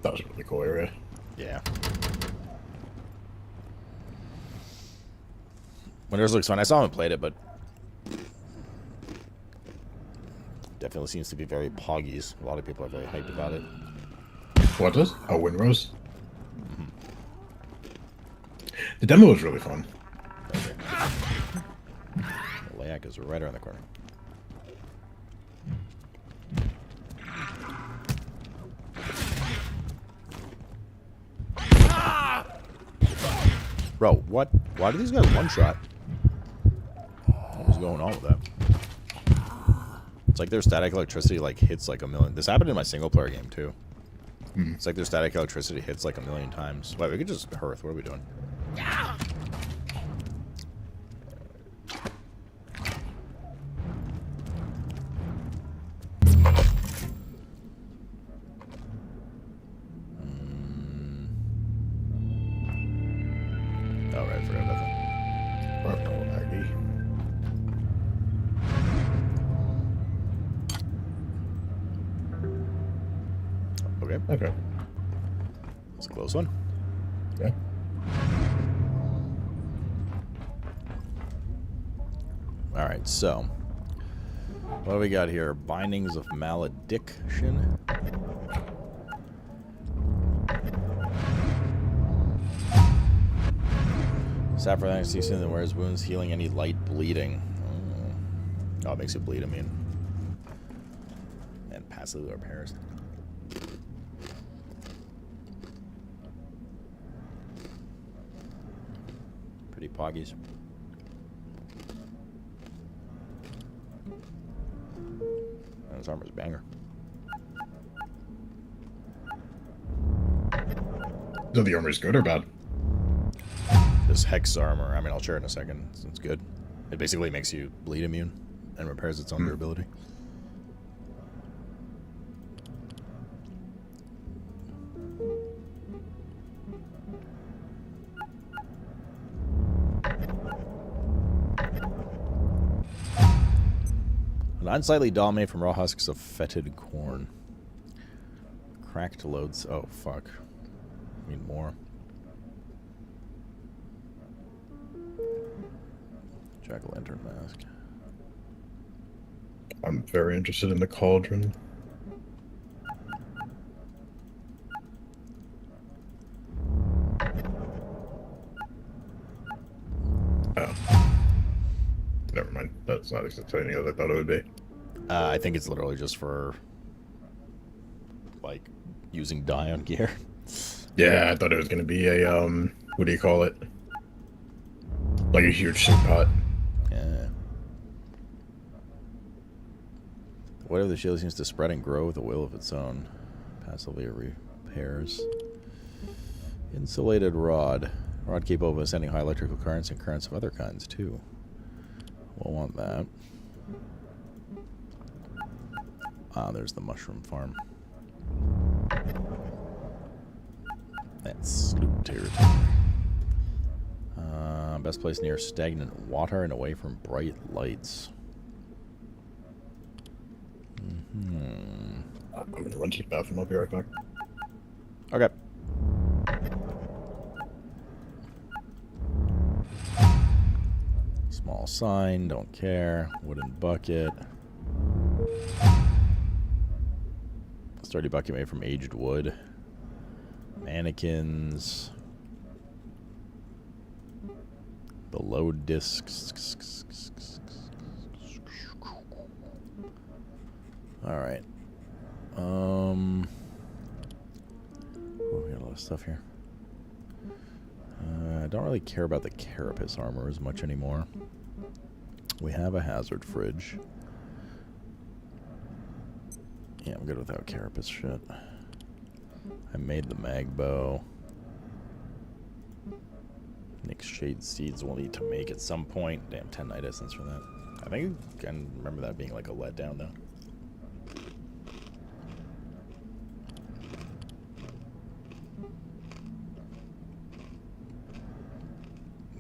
S20: That was a really cool area.
S2: Yeah. Winters looks fun. I saw him and played it, but definitely seems to be very poggies. A lot of people are very hyped about it.
S20: What does? Oh, Windrose? The demo was really fun.
S2: Layak is right around the corner. Bro, what? Why do these guys one-shot? What was going on with that? It's like their static electricity like hits like a million. This happened in my single-player game too. It's like their static electricity hits like a million times. Wait, we could just hearth. What are we doing? Oh, right, I forgot about that. Okay.
S20: Okay.
S2: It's a close one.
S20: Yeah.
S2: Alright, so what do we got here? Bindings of Malediction. Saffron ceasing and wears wounds, healing any light bleeding. Oh, it makes you bleed immune. And passively repairs. Pretty poggies. And his armor's a banger.
S20: So the armor's good or bad?
S2: This Hex armor, I mean, I'll share it in a second. It's good. It basically makes you bleed immune and repairs its own durability. An unsightly doll made from raw husks of fetid corn. Cracked loads. Oh, fuck. Need more. Jack-o'-lantern mask.
S20: I'm very interested in the cauldron. Oh. Never mind. That's not exactly anything I thought it would be.
S2: I think it's literally just for, like, using dye on gear.
S20: Yeah, I thought it was going to be a, what do you call it? Like a huge soup pot.
S2: Yeah. Whatever the shield seems to spread and grow with a will of its own. Passively repairs. Insulated rod. Rod capable of sending high electrical currents and currents of other kinds, too. We'll want that. Ah, there's the mushroom farm. That's sloop territory. Best place near stagnant water and away from bright lights.
S20: I'm going to run to the bathroom. I'll be right back.
S2: Okay. Small sign, don't care. Wooden bucket. Sturdy bucket made from aged wood. Mannequins. The load discs. Alright. Oh, we got a lot of stuff here. I don't really care about the carapace armor as much anymore. We have a hazard fridge. Yeah, I'm good without carapace shit. I made the mag bow. Nick's shade seeds we'll need to make at some point. Damn, 10 night essence for that. I think I can remember that being like a letdown though.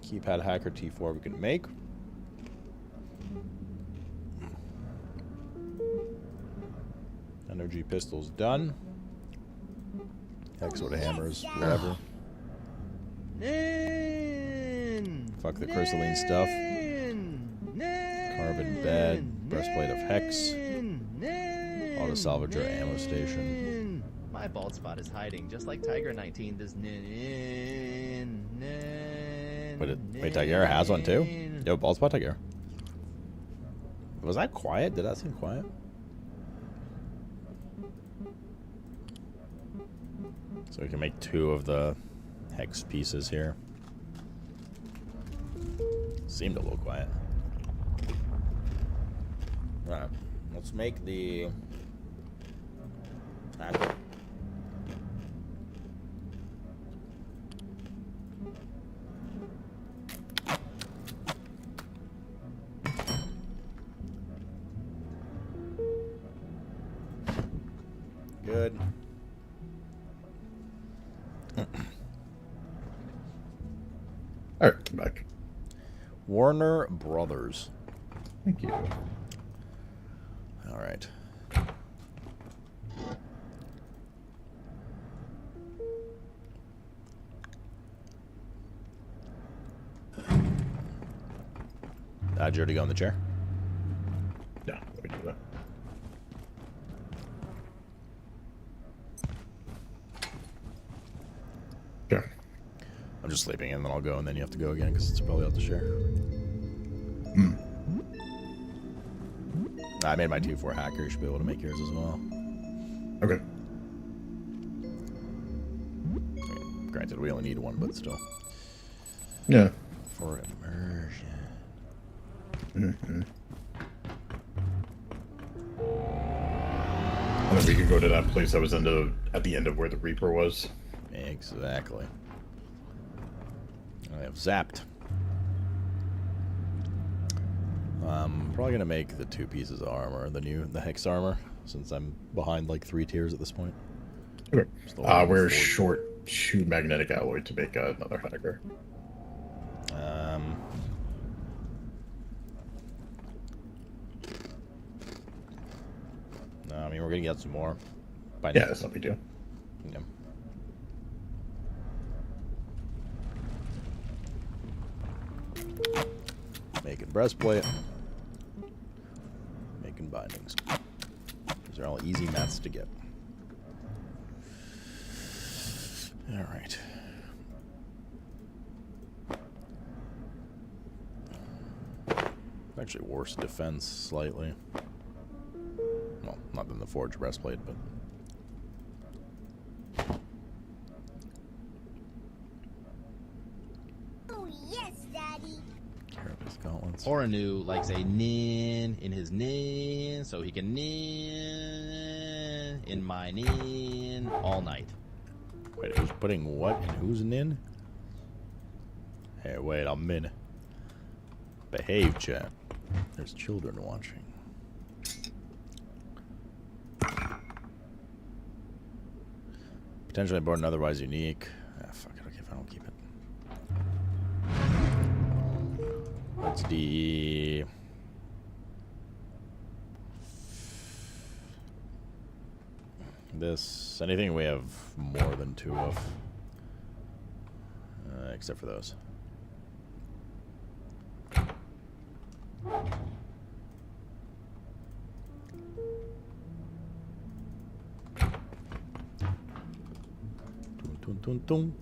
S2: Keypad hacker T4 we can make. Energy pistols done. Hex with hammers, whatever. Fuck the crystalline stuff. Carbon bed, breastplate of hex. Auto salvager ammo station.
S14: My bald spot is hiding, just like Tiger 19 does.
S2: Wait, Tiger has one too? Yo, bald spot Tiger. Was that quiet? Did that seem quiet? So we can make 2 of the hex pieces here. Seemed a little quiet. Alright, let's make the tackle. Good.
S20: Alright, come back.
S2: Warner Brothers.
S20: Thank you.
S2: Alright. Did you already go in the chair?
S20: Yeah, let me do that. Okay.
S2: I'm just sleeping in, then I'll go, and then you have to go again because it's probably out the share. I made my T4 hacker. You should be able to make yours as well.
S20: Okay.
S2: I mean, granted, we only need one, but still.
S20: Yeah.
S2: For immersion.
S20: Mm-hmm. And then we can go to that place that was at the end of where the Reaper was.
S2: Exactly. I have zapped. Probably gonna make the 2 pieces of armor, the hex armor, since I'm behind like 3 tiers at this point.
S20: Okay. We're short 2 magnetic alloy to make another hacker.
S2: No, I mean we're gonna get some more.
S20: Yeah, that's not a big deal.
S2: Yeah. Making breastplate. Making bindings. These are all easy mats to get. Alright. Actually worse defense slightly. Well, not than the forged breastplate, but...
S15: Oh, yes, Daddy.
S2: Carapace gauntlets.
S14: Oranu likes a nin in his nin, so he can nin in my nin all night.
S2: Wait, who's putting what in who's nin? Hey, wait, I'm min. Behave, chat. There's children watching. Potentially important, otherwise unique. Ah, fuck it. Okay, if I don't keep it. What's the... This... Anything we have more than 2 of. Except for those. Dun, dun, dun.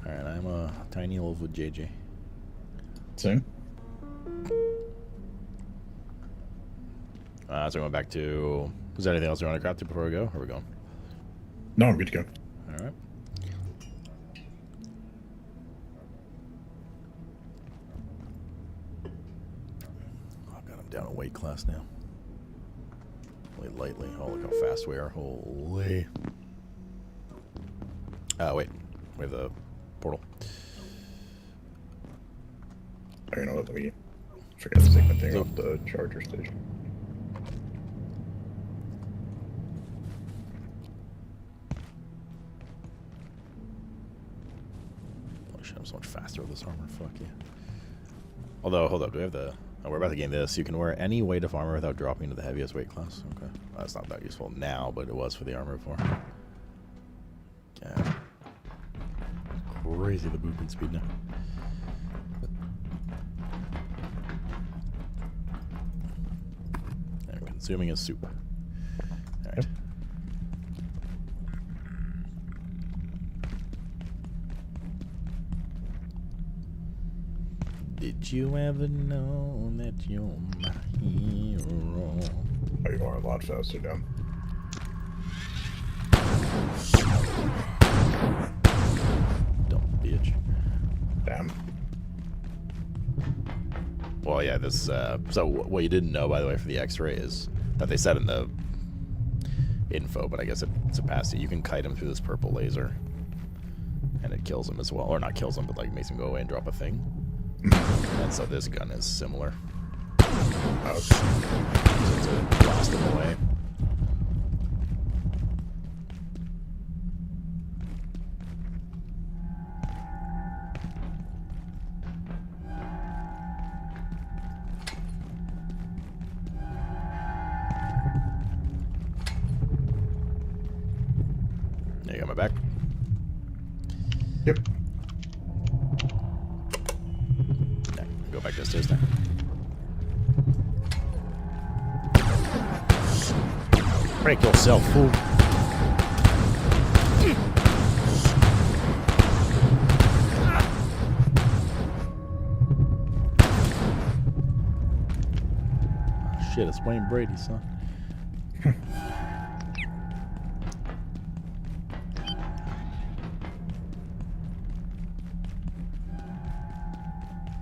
S2: Alright, I'm a tiny wolf with JJ.
S20: Same.
S2: So going back to... Was there anything else you want to grab to before we go? Or are we going?
S20: No, I'm good to go.
S2: Alright. Oh god, I'm down a weight class now. Only lightly. Oh, look how fast we are. Holy. Wait. We have the portal.
S20: Oh, you know what? Let me forget to take my thing off the charger station.
S2: I'm so much faster with this armor. Fuck yeah. Although, hold up. Do we have the... Oh, we're about to gain this. You can wear any weight of armor without dropping to the heaviest weight class. Okay. Well, that's not that useful now, but it was for the armor before. Yeah. Crazy the movement speed now. And consuming his soup. Alright.
S20: Yep.
S2: Did you ever know that you're my hero?
S20: Oh, you are a lot faster down.
S2: Dumb bitch.
S20: Damn.
S2: Well, yeah, this, so what you didn't know, by the way, for the X-ray is that they said in the info, but I guess it's a pass it. You can kite him through this purple laser, and it kills him as well. Or not kills him, but like makes him go away and drop a thing. And so this gun is similar.
S20: Oh.
S2: So to blast him away. There you go, my back.
S20: Yep.
S2: Go back downstairs now. Break yourself, fool. Oh, shit, it's Wayne Brady, son.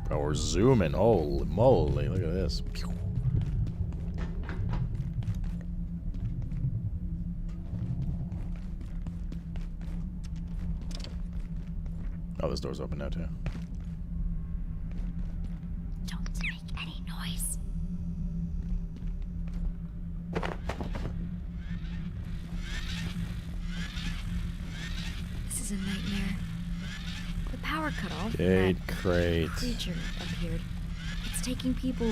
S2: Bro, we're zooming. Holy moly, look at this. Pew. Oh, this door's open now, too.
S15: Don't make any noise.
S7: This is a nightmare. The power cut off.
S2: Gate crate.
S7: Creature appeared. It's taking people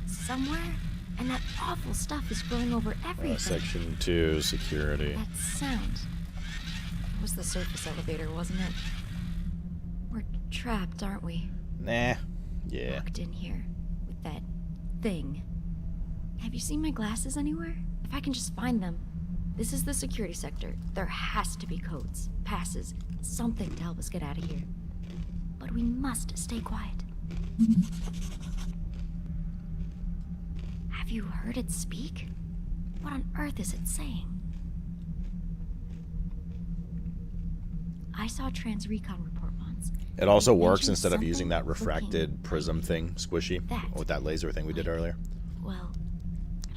S7: somewhere, and that awful stuff is growing over everything.
S2: Section 2, security.
S7: That sound. It was the surface elevator, wasn't it? We're trapped, aren't we?
S2: Nah. Yeah.
S7: Locked in here with that thing. Have you seen my glasses anywhere? If I can just find them. This is the security sector. There has to be codes, passes, something to help us get out of here. But we must stay quiet. Have you heard it speak? What on earth is it saying? I saw trans recon report once.
S2: It also works
S7: mentioned
S2: instead of using that
S7: something
S2: refracted
S7: looking
S2: prism thing, squishy, with that laser thing we did earlier.
S7: Well,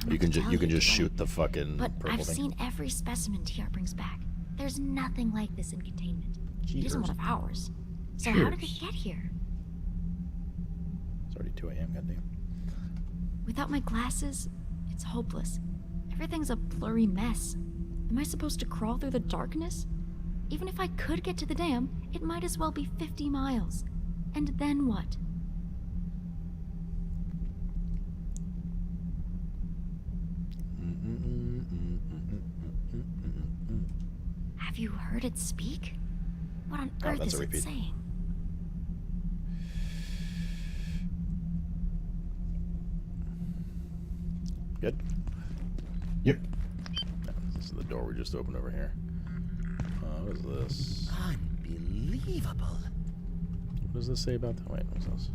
S2: You can just shoot the fucking
S7: but
S2: purple
S7: I've
S2: thing.
S7: seen every specimen TR brings back. There's nothing like this in containment. It
S2: Cheaters.
S7: isn't one of ours. So how did it get here?
S2: It's already 2 a.m. Goddamn.
S7: Without my glasses, it's hopeless. Everything's a blurry mess. Am I supposed to crawl through the darkness? Even if I could get to the dam, it might as well be 50 miles. And then what? Have you heard it speak? What on earth
S2: that's
S7: is
S2: a
S7: it
S2: repeat.
S7: saying?
S2: Good?
S20: Yep.
S2: No, this is the door we just opened over here. What is this?
S21: Unbelievable.
S2: What does this say about that? Wait, what's this?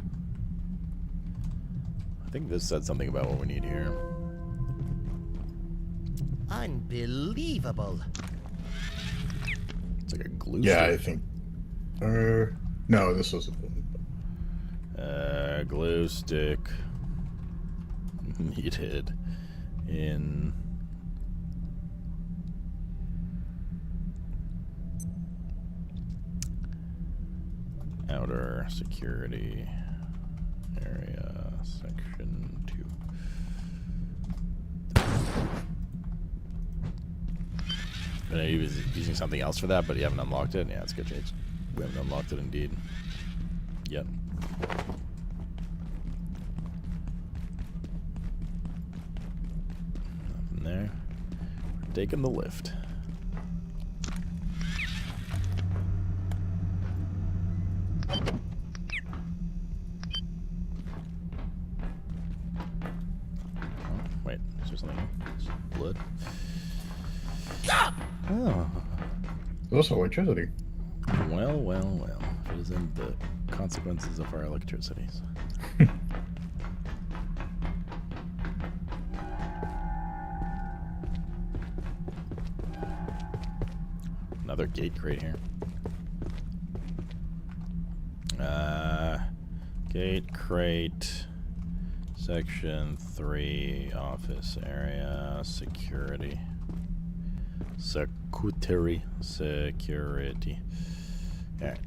S2: I think this said something about what we need here.
S21: Unbelievable.
S2: It's like a glue
S20: Yeah,
S2: stick.
S20: I think. No, this was
S2: Glue stick needed in outer security area, section 2. I know you was using something else for that, but you haven't unlocked it. Yeah, it's a good change. We haven't unlocked it indeed. Yet. Nothing there. We're taking the lift. Wait, is there something? It's blood. Oh.
S20: There's also electricity.
S2: Well, well, well. It is in the consequences of our electricities. Another gate crate here. Gate crate. Section 3, office area, security. Security. Alright.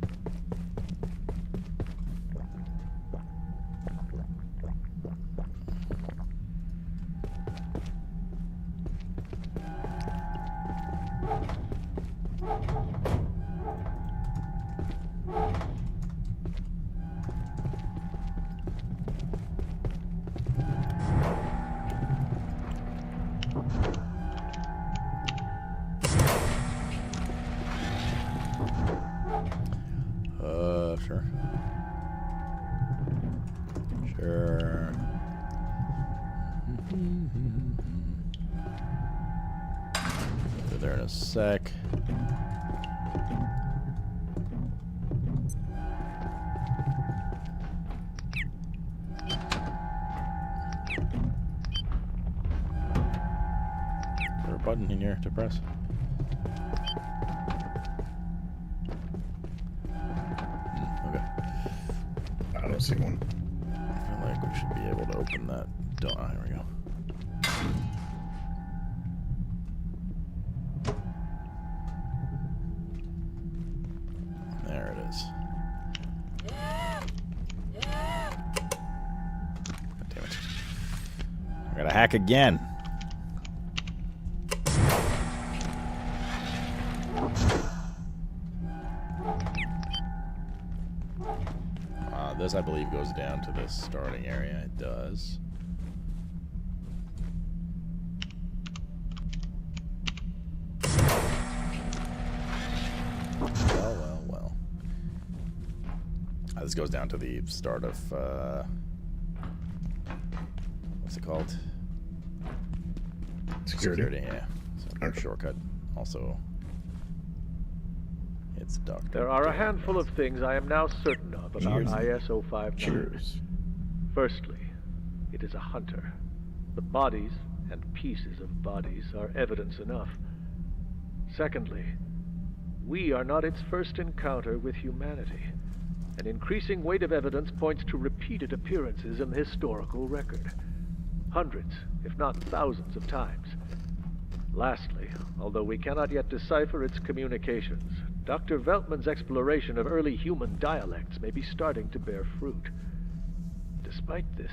S2: Sure. Sure. Be there in a sec. Is there a button in here to press?
S20: I don't see one.
S2: I feel like we should be able to open that door. Oh, here we go. There it is. God damn it. I gotta hack again. This, I believe, goes down to this starting area. It does. Well. This goes down to the start of, what's it called?
S20: Security.
S2: Yeah. So, shortcut. Also, it's Dr.
S11: There are a handful of things I am now certain of about ISO 59.
S20: Cheers.
S11: Firstly, it is a hunter. The bodies and pieces of bodies are evidence enough. Secondly, we are not its first encounter with humanity. An increasing weight of evidence points to repeated appearances in the historical record. Hundreds, if not thousands of times. Lastly, although we cannot yet decipher its communications, Dr. Veltman's exploration of early human dialects may be starting to bear fruit. Despite this,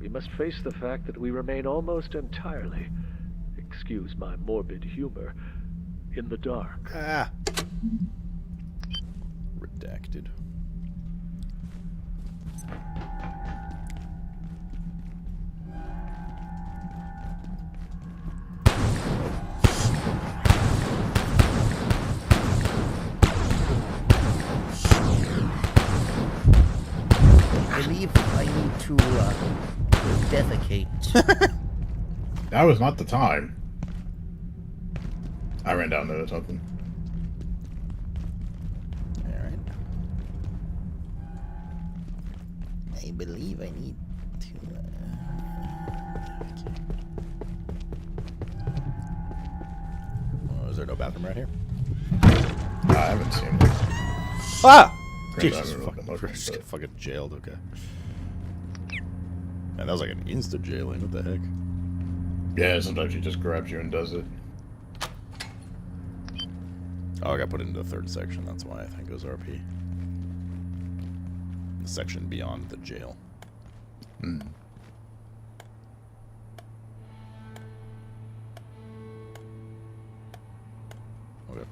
S11: we must face the fact that we remain almost entirely, excuse my morbid humor, in the dark.
S2: Ah. Redacted.
S21: I believe I need to defecate.
S20: That was not the time. I ran down there or something.
S2: Alright. I believe I need to... Oh, is there no bathroom right here?
S20: I haven't seen it.
S2: Ah!
S20: Great,
S2: Jesus,
S20: I haven't
S2: fucking,
S20: looked,
S2: just
S20: but-
S2: got fucking jailed, okay. Man, that was like an insta-jailing, what the heck?
S20: Yeah, sometimes he just grabs you and does it.
S2: Oh, I got put into the third section, that's why I think it was RP. The section beyond the jail.
S20: Hmm.
S2: Okay.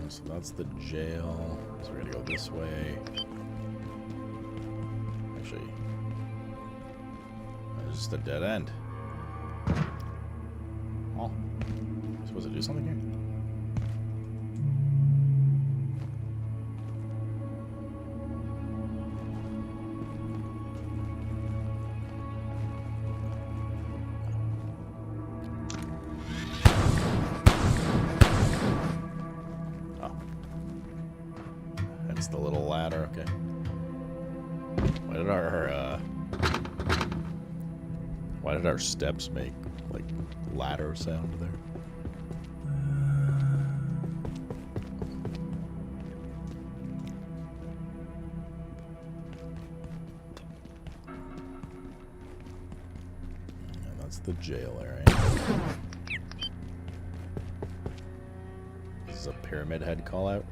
S2: So that's the jail. So we're gonna go this way. Actually, it's just a dead end. Oh, am I supposed to do something here? It's the little ladder, okay. Why did our steps make like ladder sound there? And that's the jail area. This is a pyramid head call out.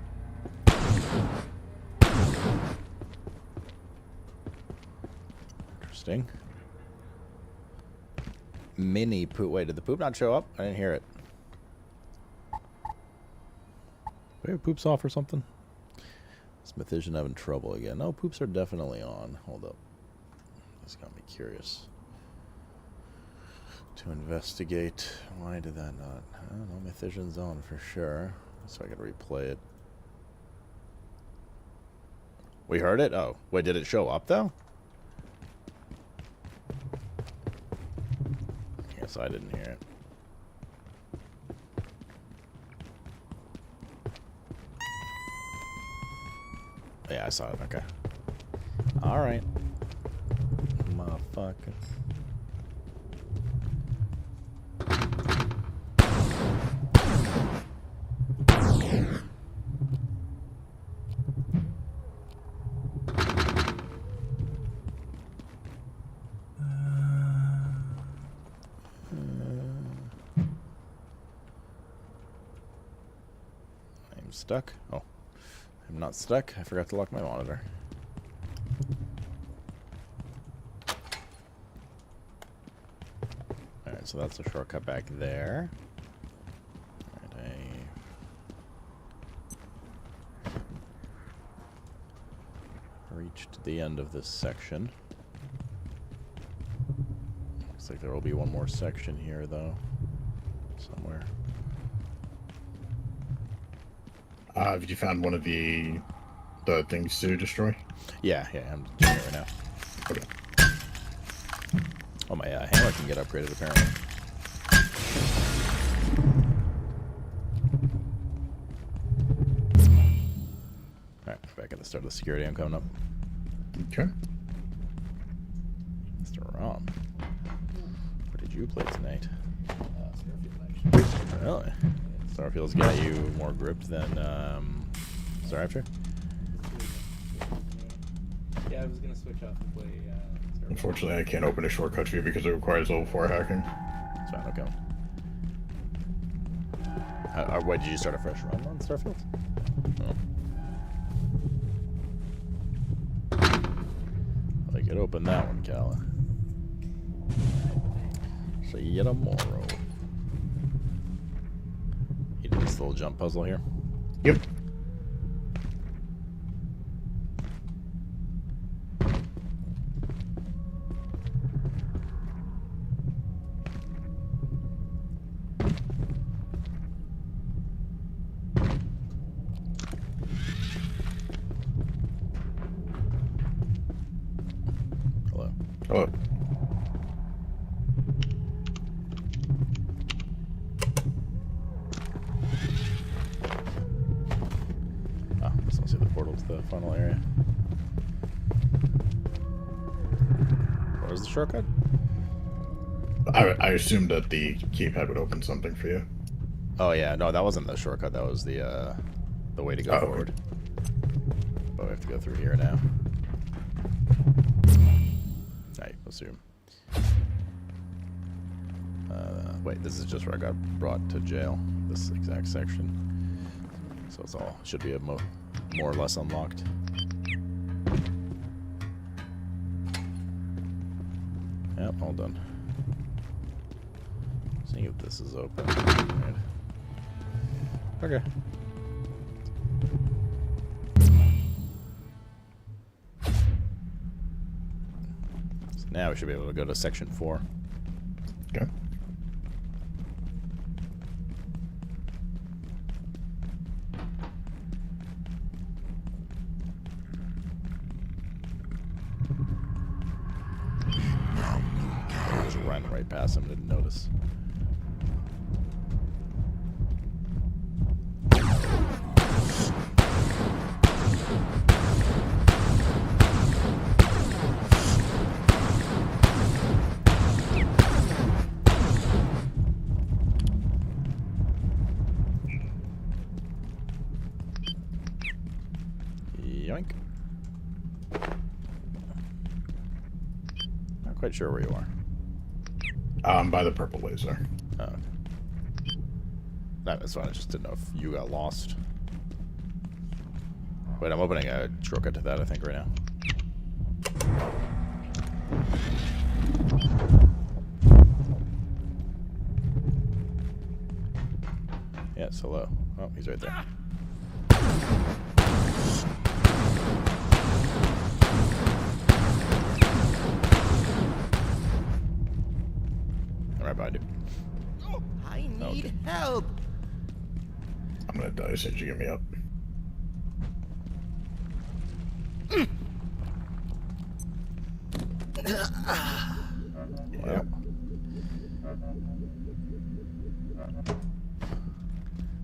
S2: Interesting. Mini poop. Wait, did the poop not show up? I didn't hear it. Maybe poop's off or something? Smithvision having trouble again. No, poops are definitely on. Hold up. This got me curious. To investigate. Why did that not? I don't know. Smithvision's on for sure. So I gotta replay it. We heard it? Oh. Wait, did it show up though? Yes, I didn't hear it. Yeah, I saw it. Okay. Alright. Motherfucker. I'm stuck. Oh. I'm not stuck. I forgot to lock my monitor. Alright, so that's a shortcut back there. Alright, I reached the end of this section. Looks like there will be one more section here, though. Somewhere.
S20: Have you found one of the things to destroy?
S2: Yeah, I'm doing it right now.
S20: Okay.
S2: Oh, my hammer can get upgraded, apparently. Alright. start the security. I'm coming up.
S20: Okay.
S2: Mr. Rom, what did you play tonight? Really? Starfield's got you more gripped than Star After?
S16: Yeah, I was gonna switch off and play.
S20: Unfortunately, I can't open a shortcut view because it requires level 4 hacking.
S2: It's fine, okay. Why did you start a fresh run on Starfield? Oh. I could open that one, Calla. See you tomorrow. You did this little jump puzzle here?
S20: Yep.
S2: Hello. Oh, just don't see the portal to the final area. What was the shortcut?
S20: I assumed that the keypad would open something for you.
S2: Oh yeah, no, that wasn't the shortcut. That was the way to go forward. But we have to go through here now. I assume. Wait, this is just where I got brought to jail. This exact section. So it's all should be more or less unlocked. Yep, all done. Seeing if this is open. Right. Okay. So now we should be able to go to section 4.
S20: Okay.
S2: I just ran right past him, didn't notice. Yoink. Not quite sure where you are.
S20: By the purple laser.
S2: Oh. That's fine. I just didn't know if you got lost. Wait, I'm opening a shortcut to that, I think, right now. Yes, hello. Oh, he's right there. I'm right behind you.
S21: I need help.
S20: I'm gonna die as soon as you get me up.
S2: Yep.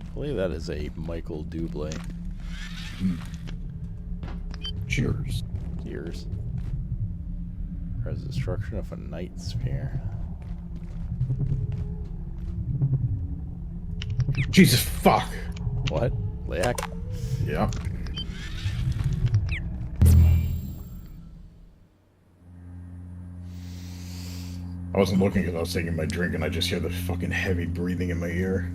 S2: I believe that is a Michael Dublé.
S20: Cheers.
S2: Cheers. There's the destruction of a night sphere.
S20: Jesus fuck.
S2: What? Leak?
S20: Yeah. I wasn't looking because I was taking my drink and I just hear the fucking heavy breathing in my ear.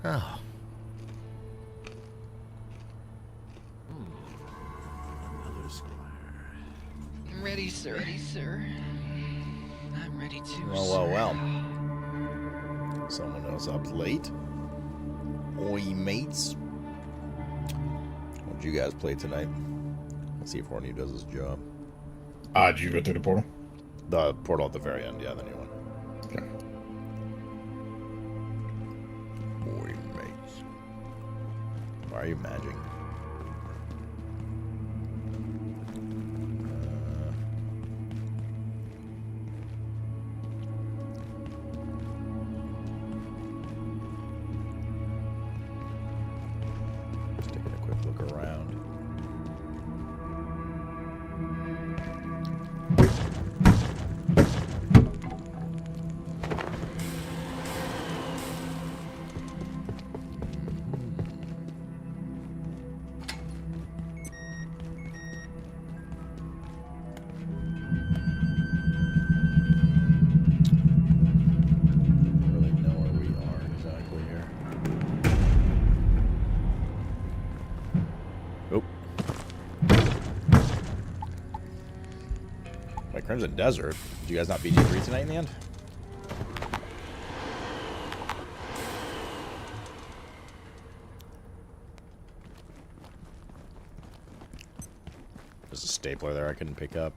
S21: Oh.
S9: Another squire. Ready, sir. Ready, sir. I'm ready to.
S2: Well. Someone else up late. Oi, mates. What'd you guys play tonight? Let's see if Horny does his job.
S20: Did you go through the portal?
S2: The portal at the very end, yeah, the new one.
S20: Okay.
S2: Oi, mates. Why are you magic? Just taking a quick look around. Crimson Desert. Did you guys not beat G3 tonight in the end? There's a stapler there I couldn't pick up.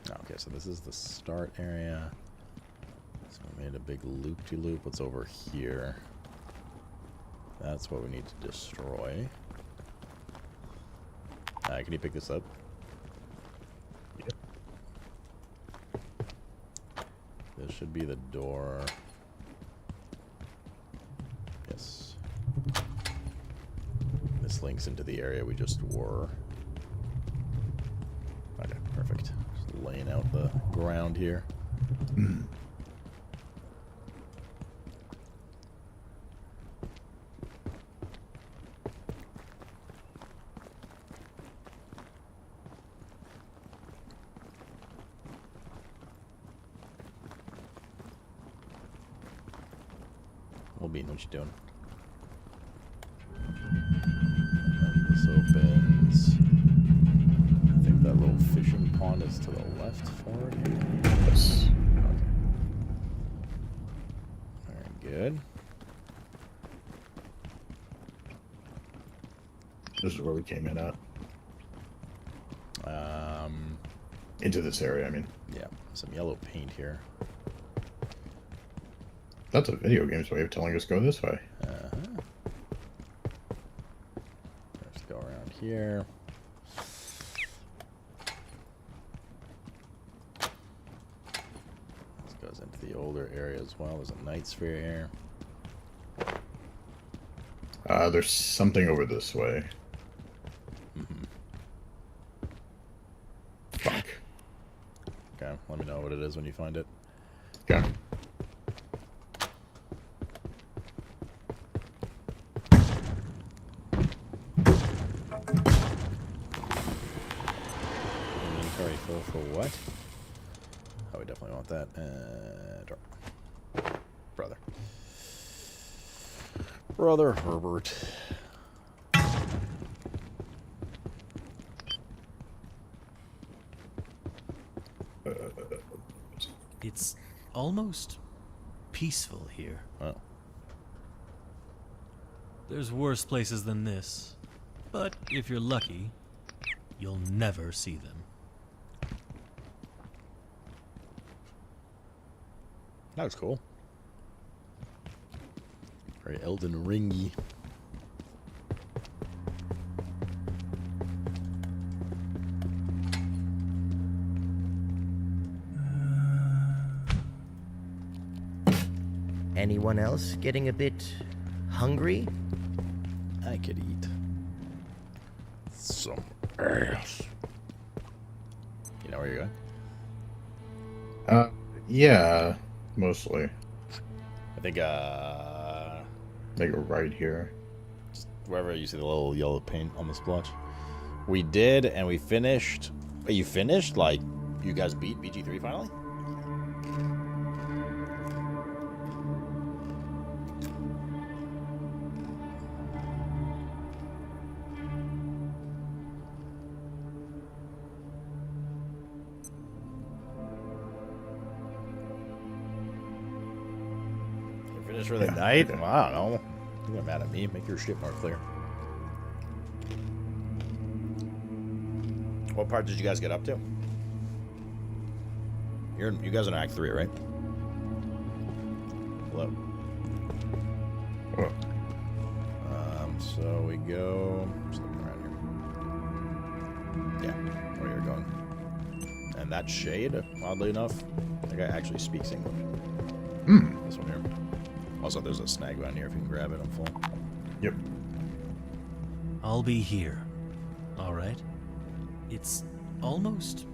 S2: Okay, so this is the start area. So we made a big loop-de-loop. What's over here? That's what we need to destroy. Can you pick this up?
S20: Yep.
S2: This should be the door. Yes. This links into the area we just were. Okay, perfect. Just laying out the ground here. Bean, what you doing? And this opens. I think that little fishing pond is to the left forward here.
S20: Yes.
S2: Okay. Alright, good.
S20: This is where we came in at. Into this area, I mean.
S2: Yeah, some yellow paint here.
S20: That's a video game's way of telling us go this way.
S2: Let's go around here. This goes into the older area as well. There's a night sphere here.
S20: There's something over this way. Fuck.
S2: Okay, let me know what it is when you find it.
S20: Okay.
S2: For what? Oh, we definitely want that. Brother Herbert.
S12: It's almost peaceful here.
S2: Oh.
S12: There's worse places than this, but if you're lucky, you'll never see them.
S2: That was cool. Very Elden Ringy.
S21: Anyone else getting a bit hungry?
S2: I could eat some ass. You know where you're going?
S20: Yeah, mostly.
S2: I think,
S20: Make a right here.
S2: Just wherever you see the little yellow paint on the splotch. We did, and we finished. Wait, you finished? Like, you guys beat BG3 finally? Finish for the night? Well, I don't know. You're mad at me. Make your shit more clear. What part did you guys get up to? You guys are in Act 3, right? Hello.
S20: What?
S2: So we go. Just looking around here. Yeah, where you're going. And that shade, oddly enough, that guy actually speaks English. This one here. Also, there's a snag down here if you can grab it. I'm full.
S20: Yep.
S12: I'll be here. All right. It's almost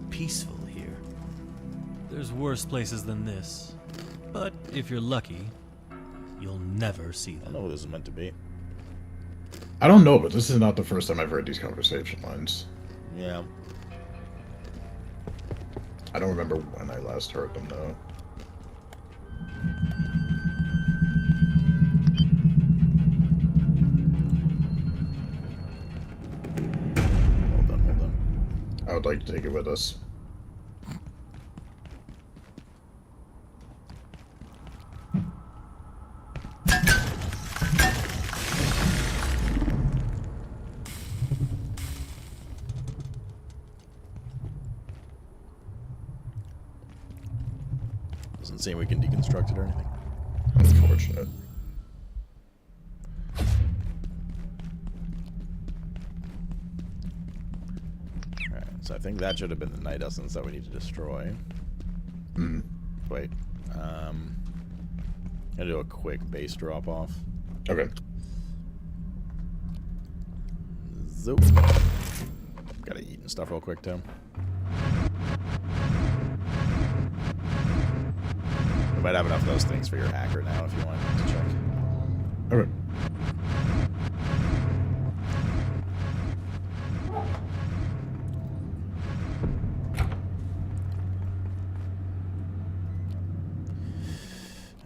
S12: peaceful here. There's worse places than this. But if you're lucky, you'll never see them.
S2: I don't know what this is meant to be.
S20: I don't know, but this is not the first time I've heard these conversation lines.
S2: Yeah.
S20: I don't remember when I last heard them, though.
S2: Hold on.
S20: I would like to take it with us.
S2: Doesn't seem we can deconstruct it or anything.
S20: Unfortunate.
S2: Alright, so I think that should have been the night essence that we need to destroy. Wait. Gonna do a quick base drop off.
S20: Okay.
S2: Zoop. Gotta eat and stuff real quick too. We might have enough of those things for your hacker now if you want to check.
S20: Okay.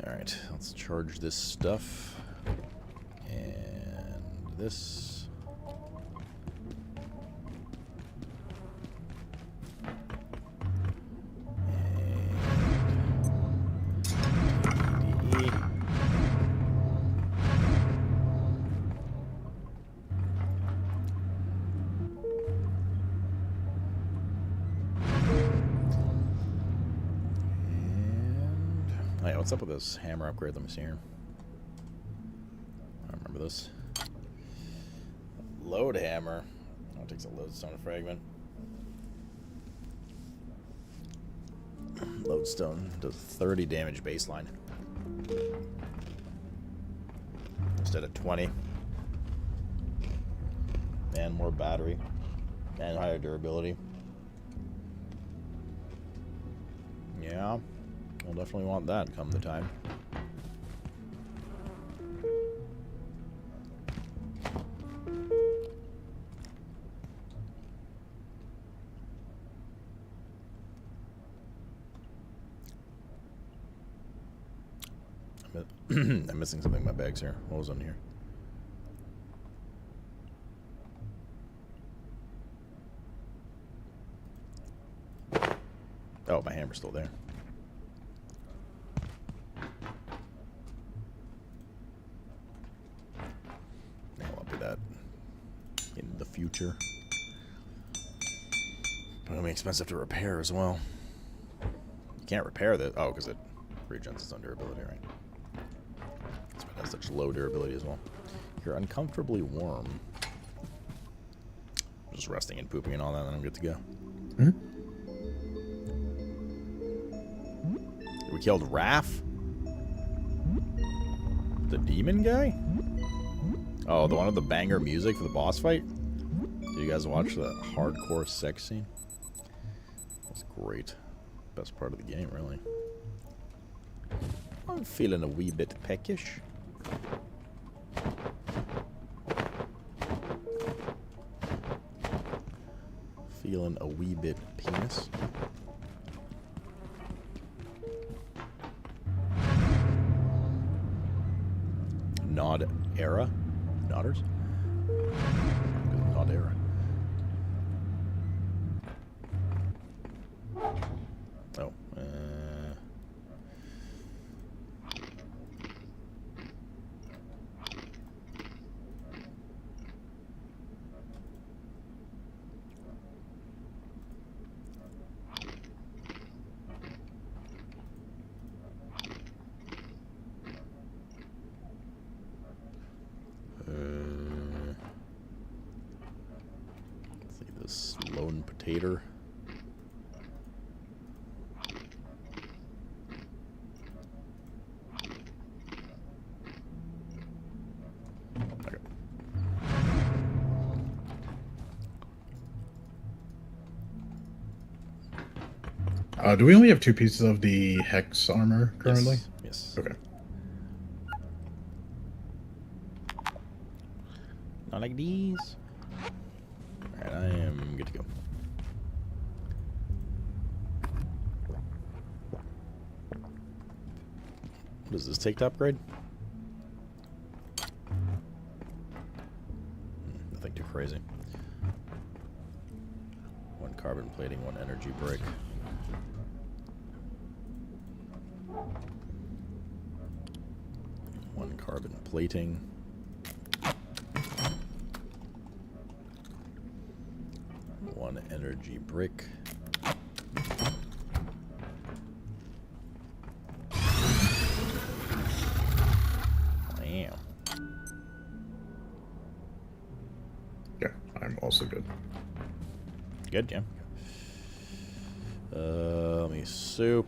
S2: Alright, let's charge this stuff. And this. What's up with this hammer upgrade? Let me see here. I remember this. Load hammer. Oh, it takes a lodestone fragment. Lodestone does 30 damage baseline. Instead of 20. And more battery. And higher durability. Yeah. We'll definitely want that come the time. I'm missing something in my bags here. What was on here? Oh, my hammer's still there. In the future. But it'll be expensive to repair as well. You can't repair that. Oh, because it regens its own durability, right? That's why it has such low durability as well. You're uncomfortably warm. Just resting and pooping and all that, and then I'm good to go. We killed Raph? The demon guy? Oh, the one with the banger music for the boss fight? Did you guys watch the hardcore sex scene? That's great. Best part of the game, really. I'm feeling a wee bit peckish. Feeling a wee bit penis. Nod era. Nodders? Nod era. Oh. this lone potato.
S20: Do we only have 2 pieces of the Hex armor currently?
S2: Yes.
S20: Okay.
S2: Not like these. Alright, I am good to go. Does this take to upgrade? Nothing too crazy. 1 carbon plating, 1 energy brick. One carbon plating. One energy brick. Wow.
S20: Yeah, I'm also good.
S2: Good, yeah. Let me soup.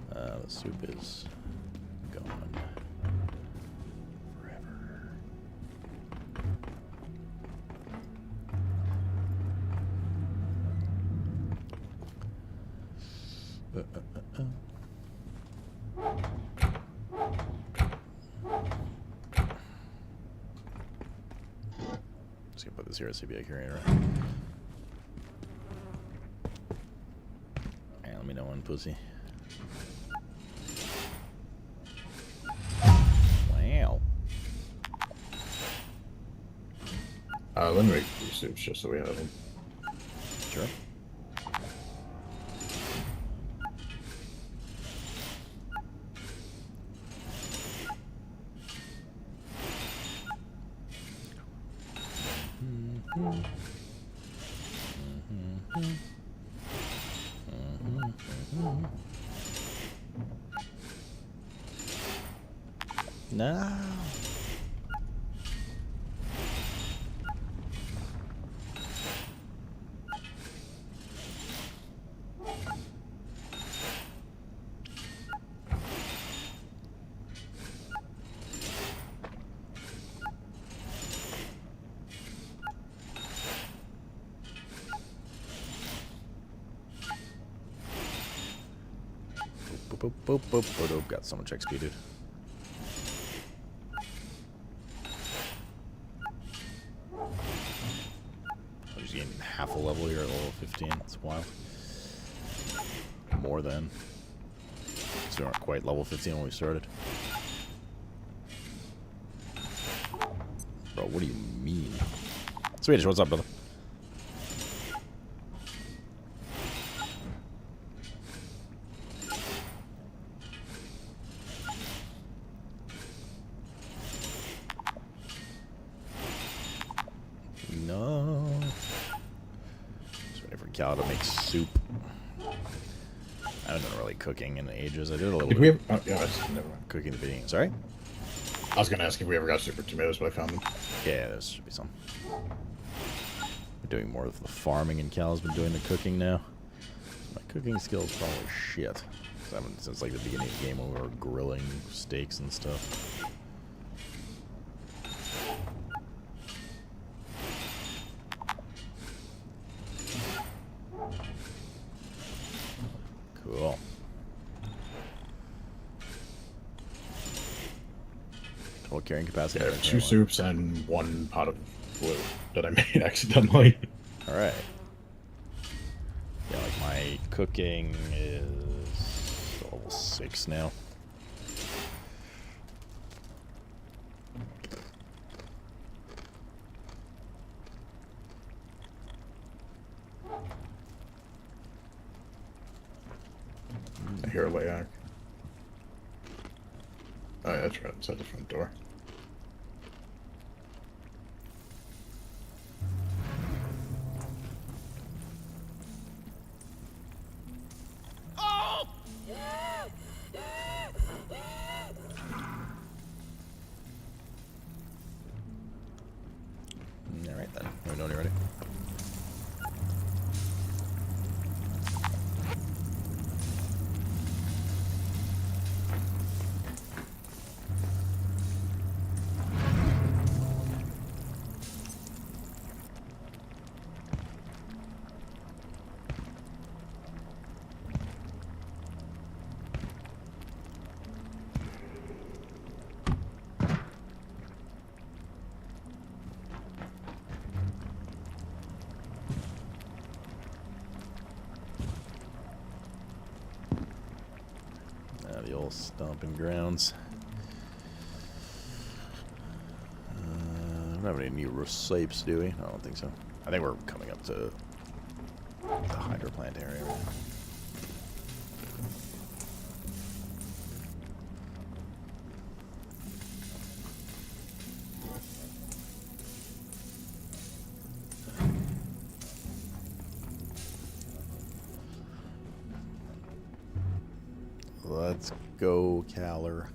S2: The soup is gone forever. Just gonna put this here as CBI carrier. And let me know when, pussy. Wow.
S20: Let me make these soups just so we have them.
S2: Sure. No. Boop, boop, boop, boop, boop. Got so much XP, dude. I'm just getting half a level here at level 15. That's wild. More than. So we weren't quite level 15 when we started. Bro, what do you mean? Swedish, what's up, brother? No. Just waiting for Calla to make soup. I haven't done really cooking in ages. I did a little bit
S20: Oh, yeah, never mind.
S2: cooking at the beginning. Sorry?
S20: I was gonna ask if we ever got super tomatoes, but I found them.
S2: Yeah, there should be some. We're doing more of the farming, and Calla's been doing the cooking now. My cooking skills probably shit. 'Cause I haven't since like the beginning of the game when we were grilling steaks and stuff. Cool. Total carrying capacity.
S20: Yeah, 2 soups and 1 pot of glue that I made accidentally.
S2: Alright. Yeah, like my cooking is level 6 now.
S20: I hear a layout. Oh, yeah, that's right. It's at the front door.
S1: Oh!
S2: Alright, then. Let me know when you're ready. The old stomping grounds. We don't have any new recipes, do we? I don't think so. I think we're coming up to the hydro plant area. Right? Let's go, Calla.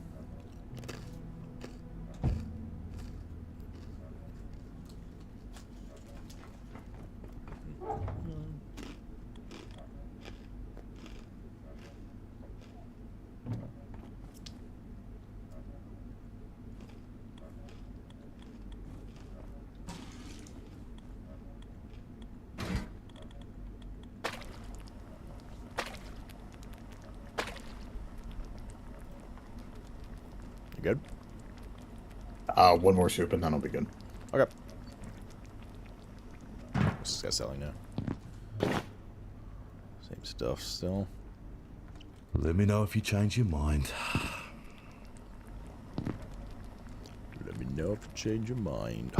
S2: You good?
S20: One more soup and then I'll be good.
S2: Okay. This guy's selling now. Same stuff still.
S8: Let me know if you change your mind.
S2: Let me know if you change your mind.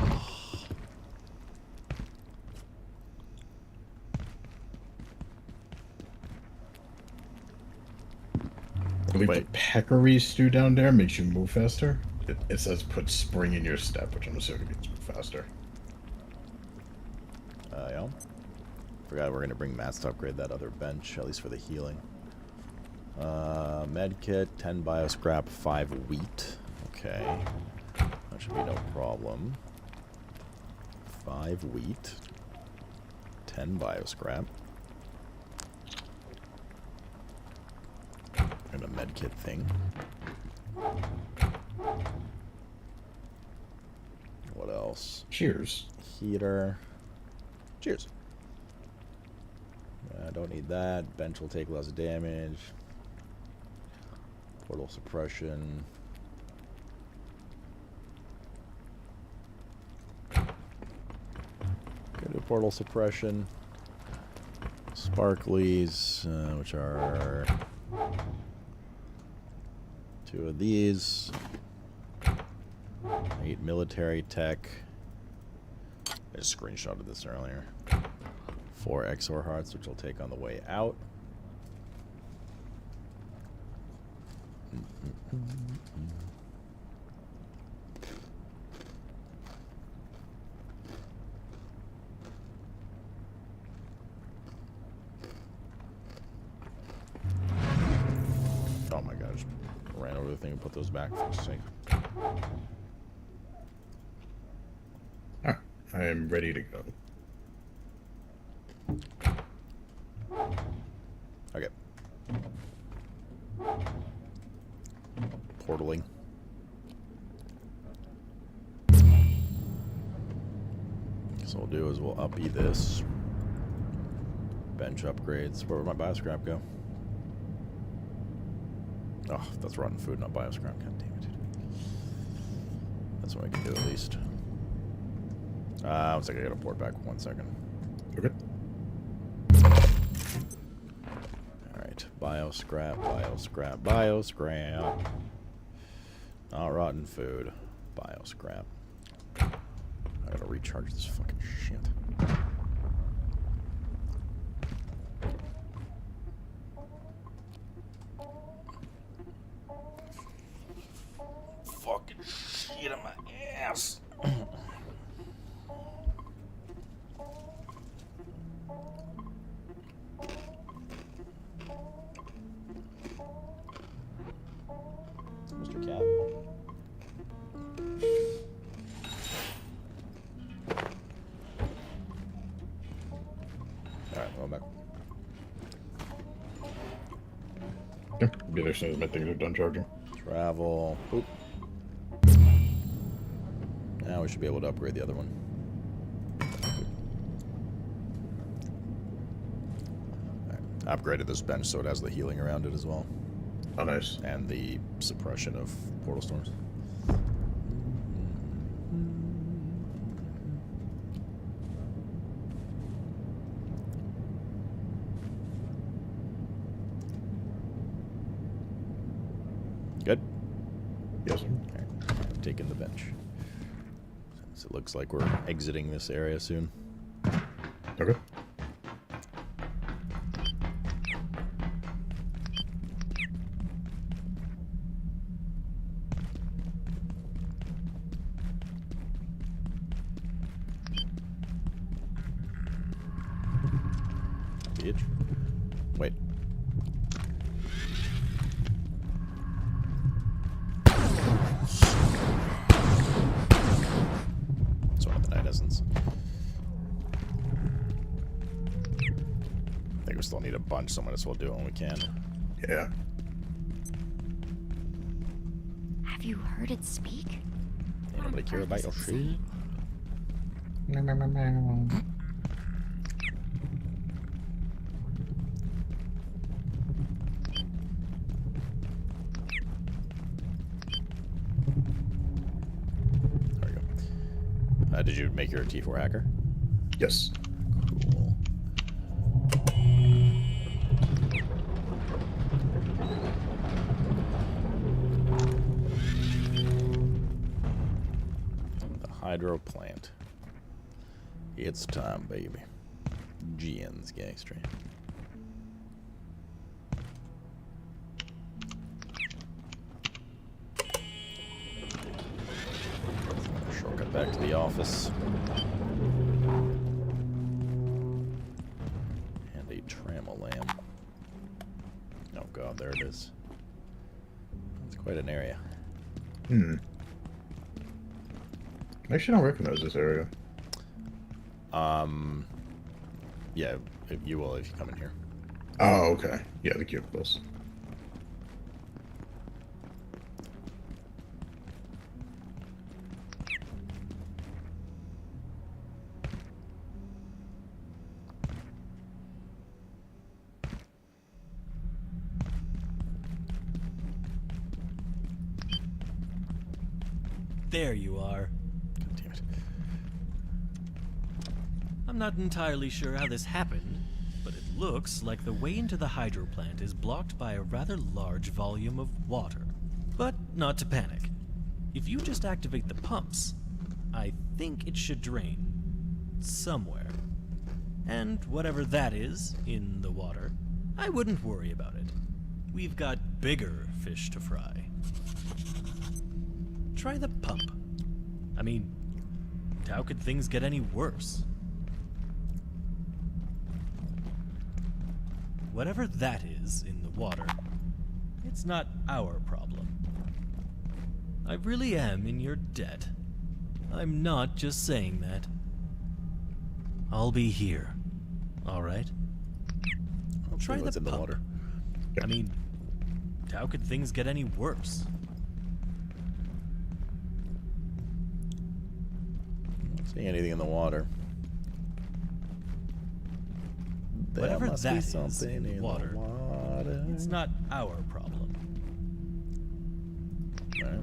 S20: I believe the peccary stew down there makes you move faster. It says put spring in your step, which I'm assuming means move faster.
S2: Yeah. Forgot we're gonna bring mats to upgrade that other bench, at least for the healing. Med kit, 10 bio scrap, 5 wheat. Okay. That should be no problem. 5 wheat. 10 bio scrap. And a med kit thing. What else?
S20: Cheers.
S2: Heater. Cheers. I don't need that. Bench will take less damage. Portal suppression. Go to portal suppression. Sparklies, which are 2 of these. 8 military tech. I just screenshotted this earlier. 4 XOR hearts, which I'll take on the way out. Oh my god, I just ran over the thing and put those back for a sake.
S20: Alright, I am ready to go.
S2: Okay. Portaling. So what we'll do is we'll up-E this. Bench upgrades. Where would my bioscrap go? Oh, that's rotten food, not bioscrap. God damn it. That's what I can do at least. One second, I gotta port back 1 second.
S20: Okay.
S2: Alright, bioscrap, bioscrap, bioscrap. Not rotten food. Bioscrap. I gotta recharge this fucking shit. Fucking shit on my ass. Mr. Cat. Alright, going back.
S20: Okay, be there as soon as my things are done charging.
S2: Travel. Oop. Now we should be able to upgrade the other one. Right. Upgraded this bench so it has the healing around it as well.
S20: Oh, nice.
S2: And the suppression of portal storms. Good?
S20: Yes, sir.
S2: Okay. I'm taking the bench. So it looks like we're exiting this area soon.
S20: Okay.
S2: Bitch. Wait. It's one of the night essence. I think we still need a bunch, so might as well do it when we can.
S20: Yeah.
S15: Have you heard it speak?
S2: Ain't nobody care about your shit. There we go. Did you make your T4 hacker?
S20: Yes.
S2: Cool. The hydro plant. It's time, baby. GN's gangster. Shortcut back to the office. And a tramolam. Oh god, there it is. It's quite an area.
S20: I actually don't recognize this area.
S2: Yeah, you will if you come in here.
S20: Oh, okay. Yeah, the cubicles.
S12: There you are.
S2: God damn it.
S12: I'm not entirely sure how this happened, but it looks like the way into the hydro plant is blocked by a rather large volume of water. But not to panic. If you just activate the pumps, I think it should drain somewhere. And whatever that is in the water, I wouldn't worry about it. We've got bigger fish to fry. Try the pump. I mean, how could things get any worse? Whatever that is in the water, it's not our problem. I really am in your debt. I'm not just saying that. I'll be here. All right? Try
S2: what's
S12: the
S2: in the
S12: pump.
S2: water.
S12: I mean, how could things get any worse?
S2: Don't see anything in the water.
S12: Whatever
S2: must
S12: that
S2: be
S12: is
S2: something
S12: in the water, it's not our problem.
S2: Alright.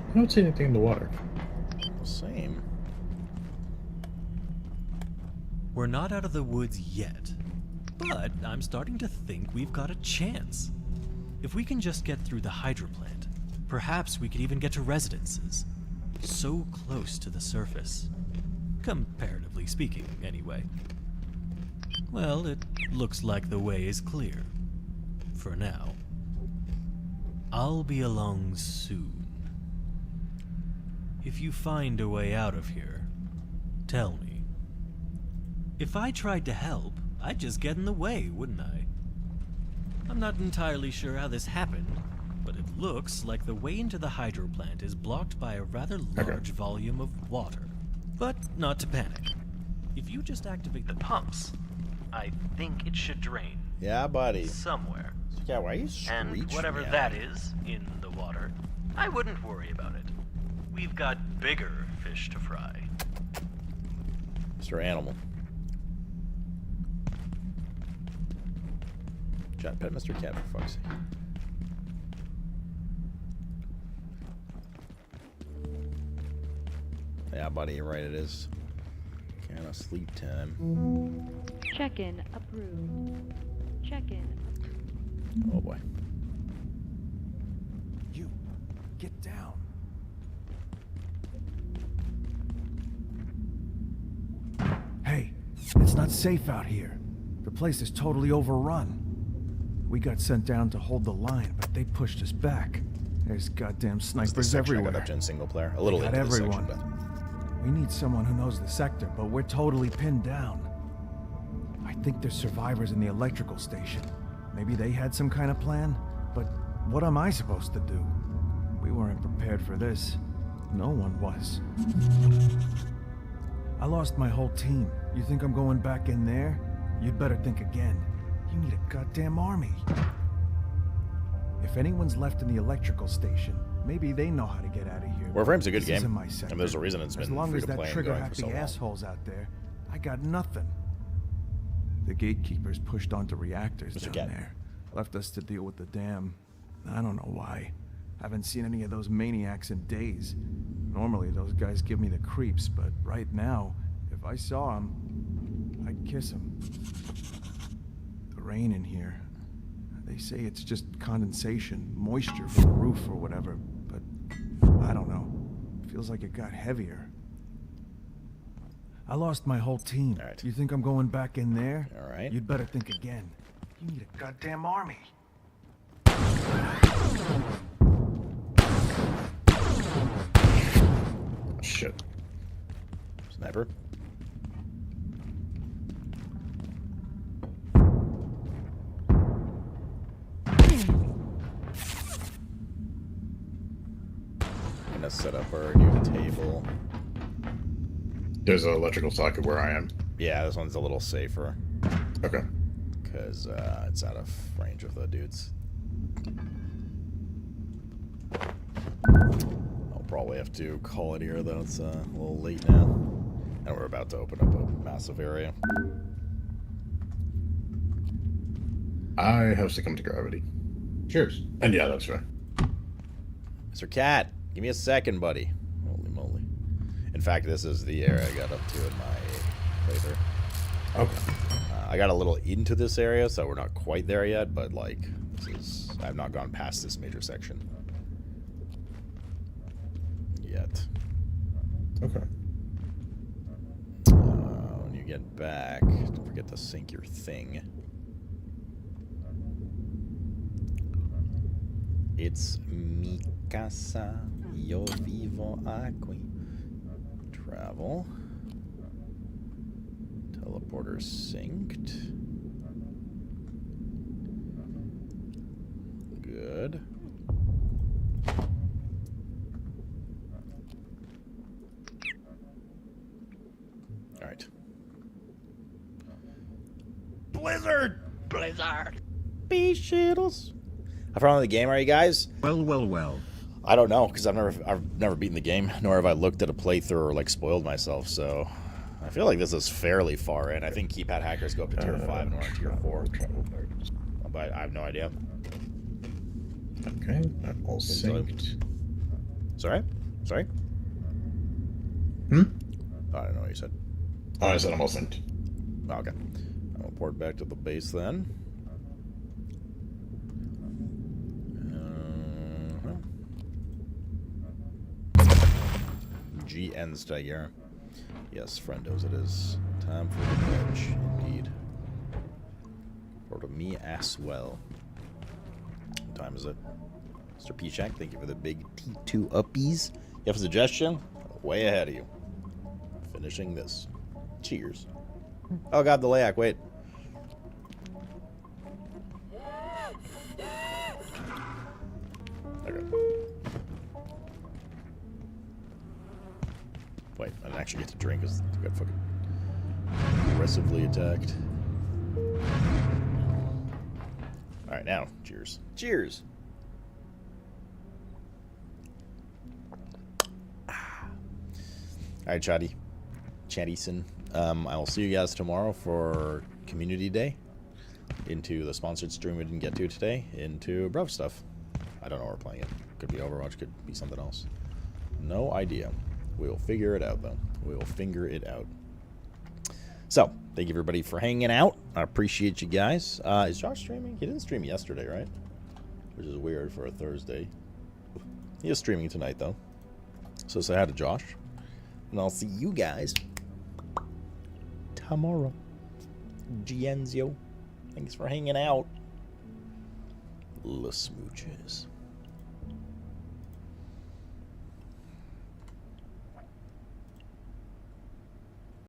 S20: I don't see anything in the water.
S2: Same.
S12: We're not out of the woods yet, but I'm starting to think we've got a chance. If we can just get through the hydro plant, perhaps we could even get to residences. So close to the surface. Comparatively speaking, anyway. Well, it looks like the way is clear. For now. I'll be along soon. If you find a way out of here, tell me. If I tried to help, I'd just get in the way, wouldn't I? I'm not entirely sure how this happened, but it looks like the way into the hydro plant is blocked by a rather large volume of water. But not to panic. If you just activate the pumps, I think it should drain.
S2: Yeah, buddy.
S12: Somewhere.
S2: Yeah, why are you screeching?
S12: And whatever that is in the water, I wouldn't worry about it. We've got bigger fish to fry.
S2: Mr. Animal. Chat, pet Mr. Cat, for fuck's sake. Yeah, buddy, you're right, it is kind of sleep time.
S22: Check-in approved. Check-in.
S2: Oh boy.
S6: You, get down. Hey, it's not safe out here. The place is totally overrun. We got sent down to hold the line, but they pushed us back. There's goddamn snipers everywhere.
S2: I got up to in single player. A little into this section, but
S6: we need someone who knows the sector, but we're totally pinned down. I think there's survivors in the electrical station. Maybe they had some kind of plan, but what am I supposed to do? We weren't prepared for this. No one was. I lost my whole team. You think I'm going back in there? You'd better think again. You need a goddamn army. If anyone's left in the electrical station, maybe they know how to get out of here.
S2: Warframe's a good
S6: This
S2: game,
S6: isn't my sector.
S2: and there's a reason it's been
S6: As long
S2: free
S6: as
S2: to
S6: that
S2: play and
S6: trigger
S2: going for so
S6: happy
S2: long.
S6: assholes out there, I got nothing. The gatekeepers pushed onto reactors down there. Left us to deal with the dam. I don't know why. Haven't seen any of those maniacs in days. Normally those guys give me the creeps, but right now, if I saw them, I'd kiss them. The rain in here. They say it's just condensation, moisture from the roof or whatever, but I don't know. Feels like it got heavier. I lost my whole team.
S2: All right.
S6: You think I'm going back in there?
S2: All right.
S6: You'd better think again. You need a goddamn army.
S20: Shit.
S2: Sniper. Gonna set up our new table.
S20: There's an electrical socket where I am.
S2: Yeah, this one's a little safer.
S20: Okay.
S2: Because it's out of range of the dudes. I'll probably have to call it here, though. It's a little late now. And we're about to open up a massive area.
S20: I have succumbed to gravity. Cheers. And yeah, that's right.
S2: Mr. Cat, give me a second, buddy. Holy moly. In fact, this is the area I got up to in my playthrough.
S20: Okay.
S2: I got a little into this area, so we're not quite there yet, but, like, I've not gone past this major section yet.
S20: Okay.
S2: When you get back, don't forget to sync your thing. It's mi casa, yo vivo aquí. Travel. Teleporter synced. Good. Alright. Blizzard! Blizzard! Bee shittles! How far on the game are you guys?
S3: Well.
S2: I don't know, because I've never beaten the game, nor have I looked at a playthrough or like spoiled myself, so I feel like this is fairly far in. I think keypad hackers go up to tier 5 and we're on tier 4. But I have no idea.
S20: Okay, that all synced.
S2: Sorry? Sorry?
S20: Hmm?
S2: I don't know what you said.
S20: Oh, I said I'm all synced.
S2: Oh, okay. I'll port back to the base then. GN Steiger. Yes, friendos, it is time for the bench, indeed. to me as well. What time is it? Mr. P-Shack, thank you for the big T2 uppies. You have a suggestion? Way ahead of you. Finishing this. Cheers. Oh god, the layak, wait. Okay. Wait, I didn't actually get to drink because I got fucking aggressively attacked. Alright, now, cheers. Cheers! Alright, Chattyson. I will see you guys tomorrow for Community Day. Into the sponsored stream we didn't get to today. Into Bruv stuff. I don't know where we're playing it. Could be Overwatch, could be something else. No idea. We'll figure it out, though. We'll figure it out. So, thank you everybody for hanging out. I appreciate you guys. Is Josh streaming? He didn't stream yesterday, right? Which is weird for a Thursday. He is streaming tonight, though. So say hi to Josh. And I'll see you guys tomorrow. Gienzio. Thanks for hanging out. La smooches.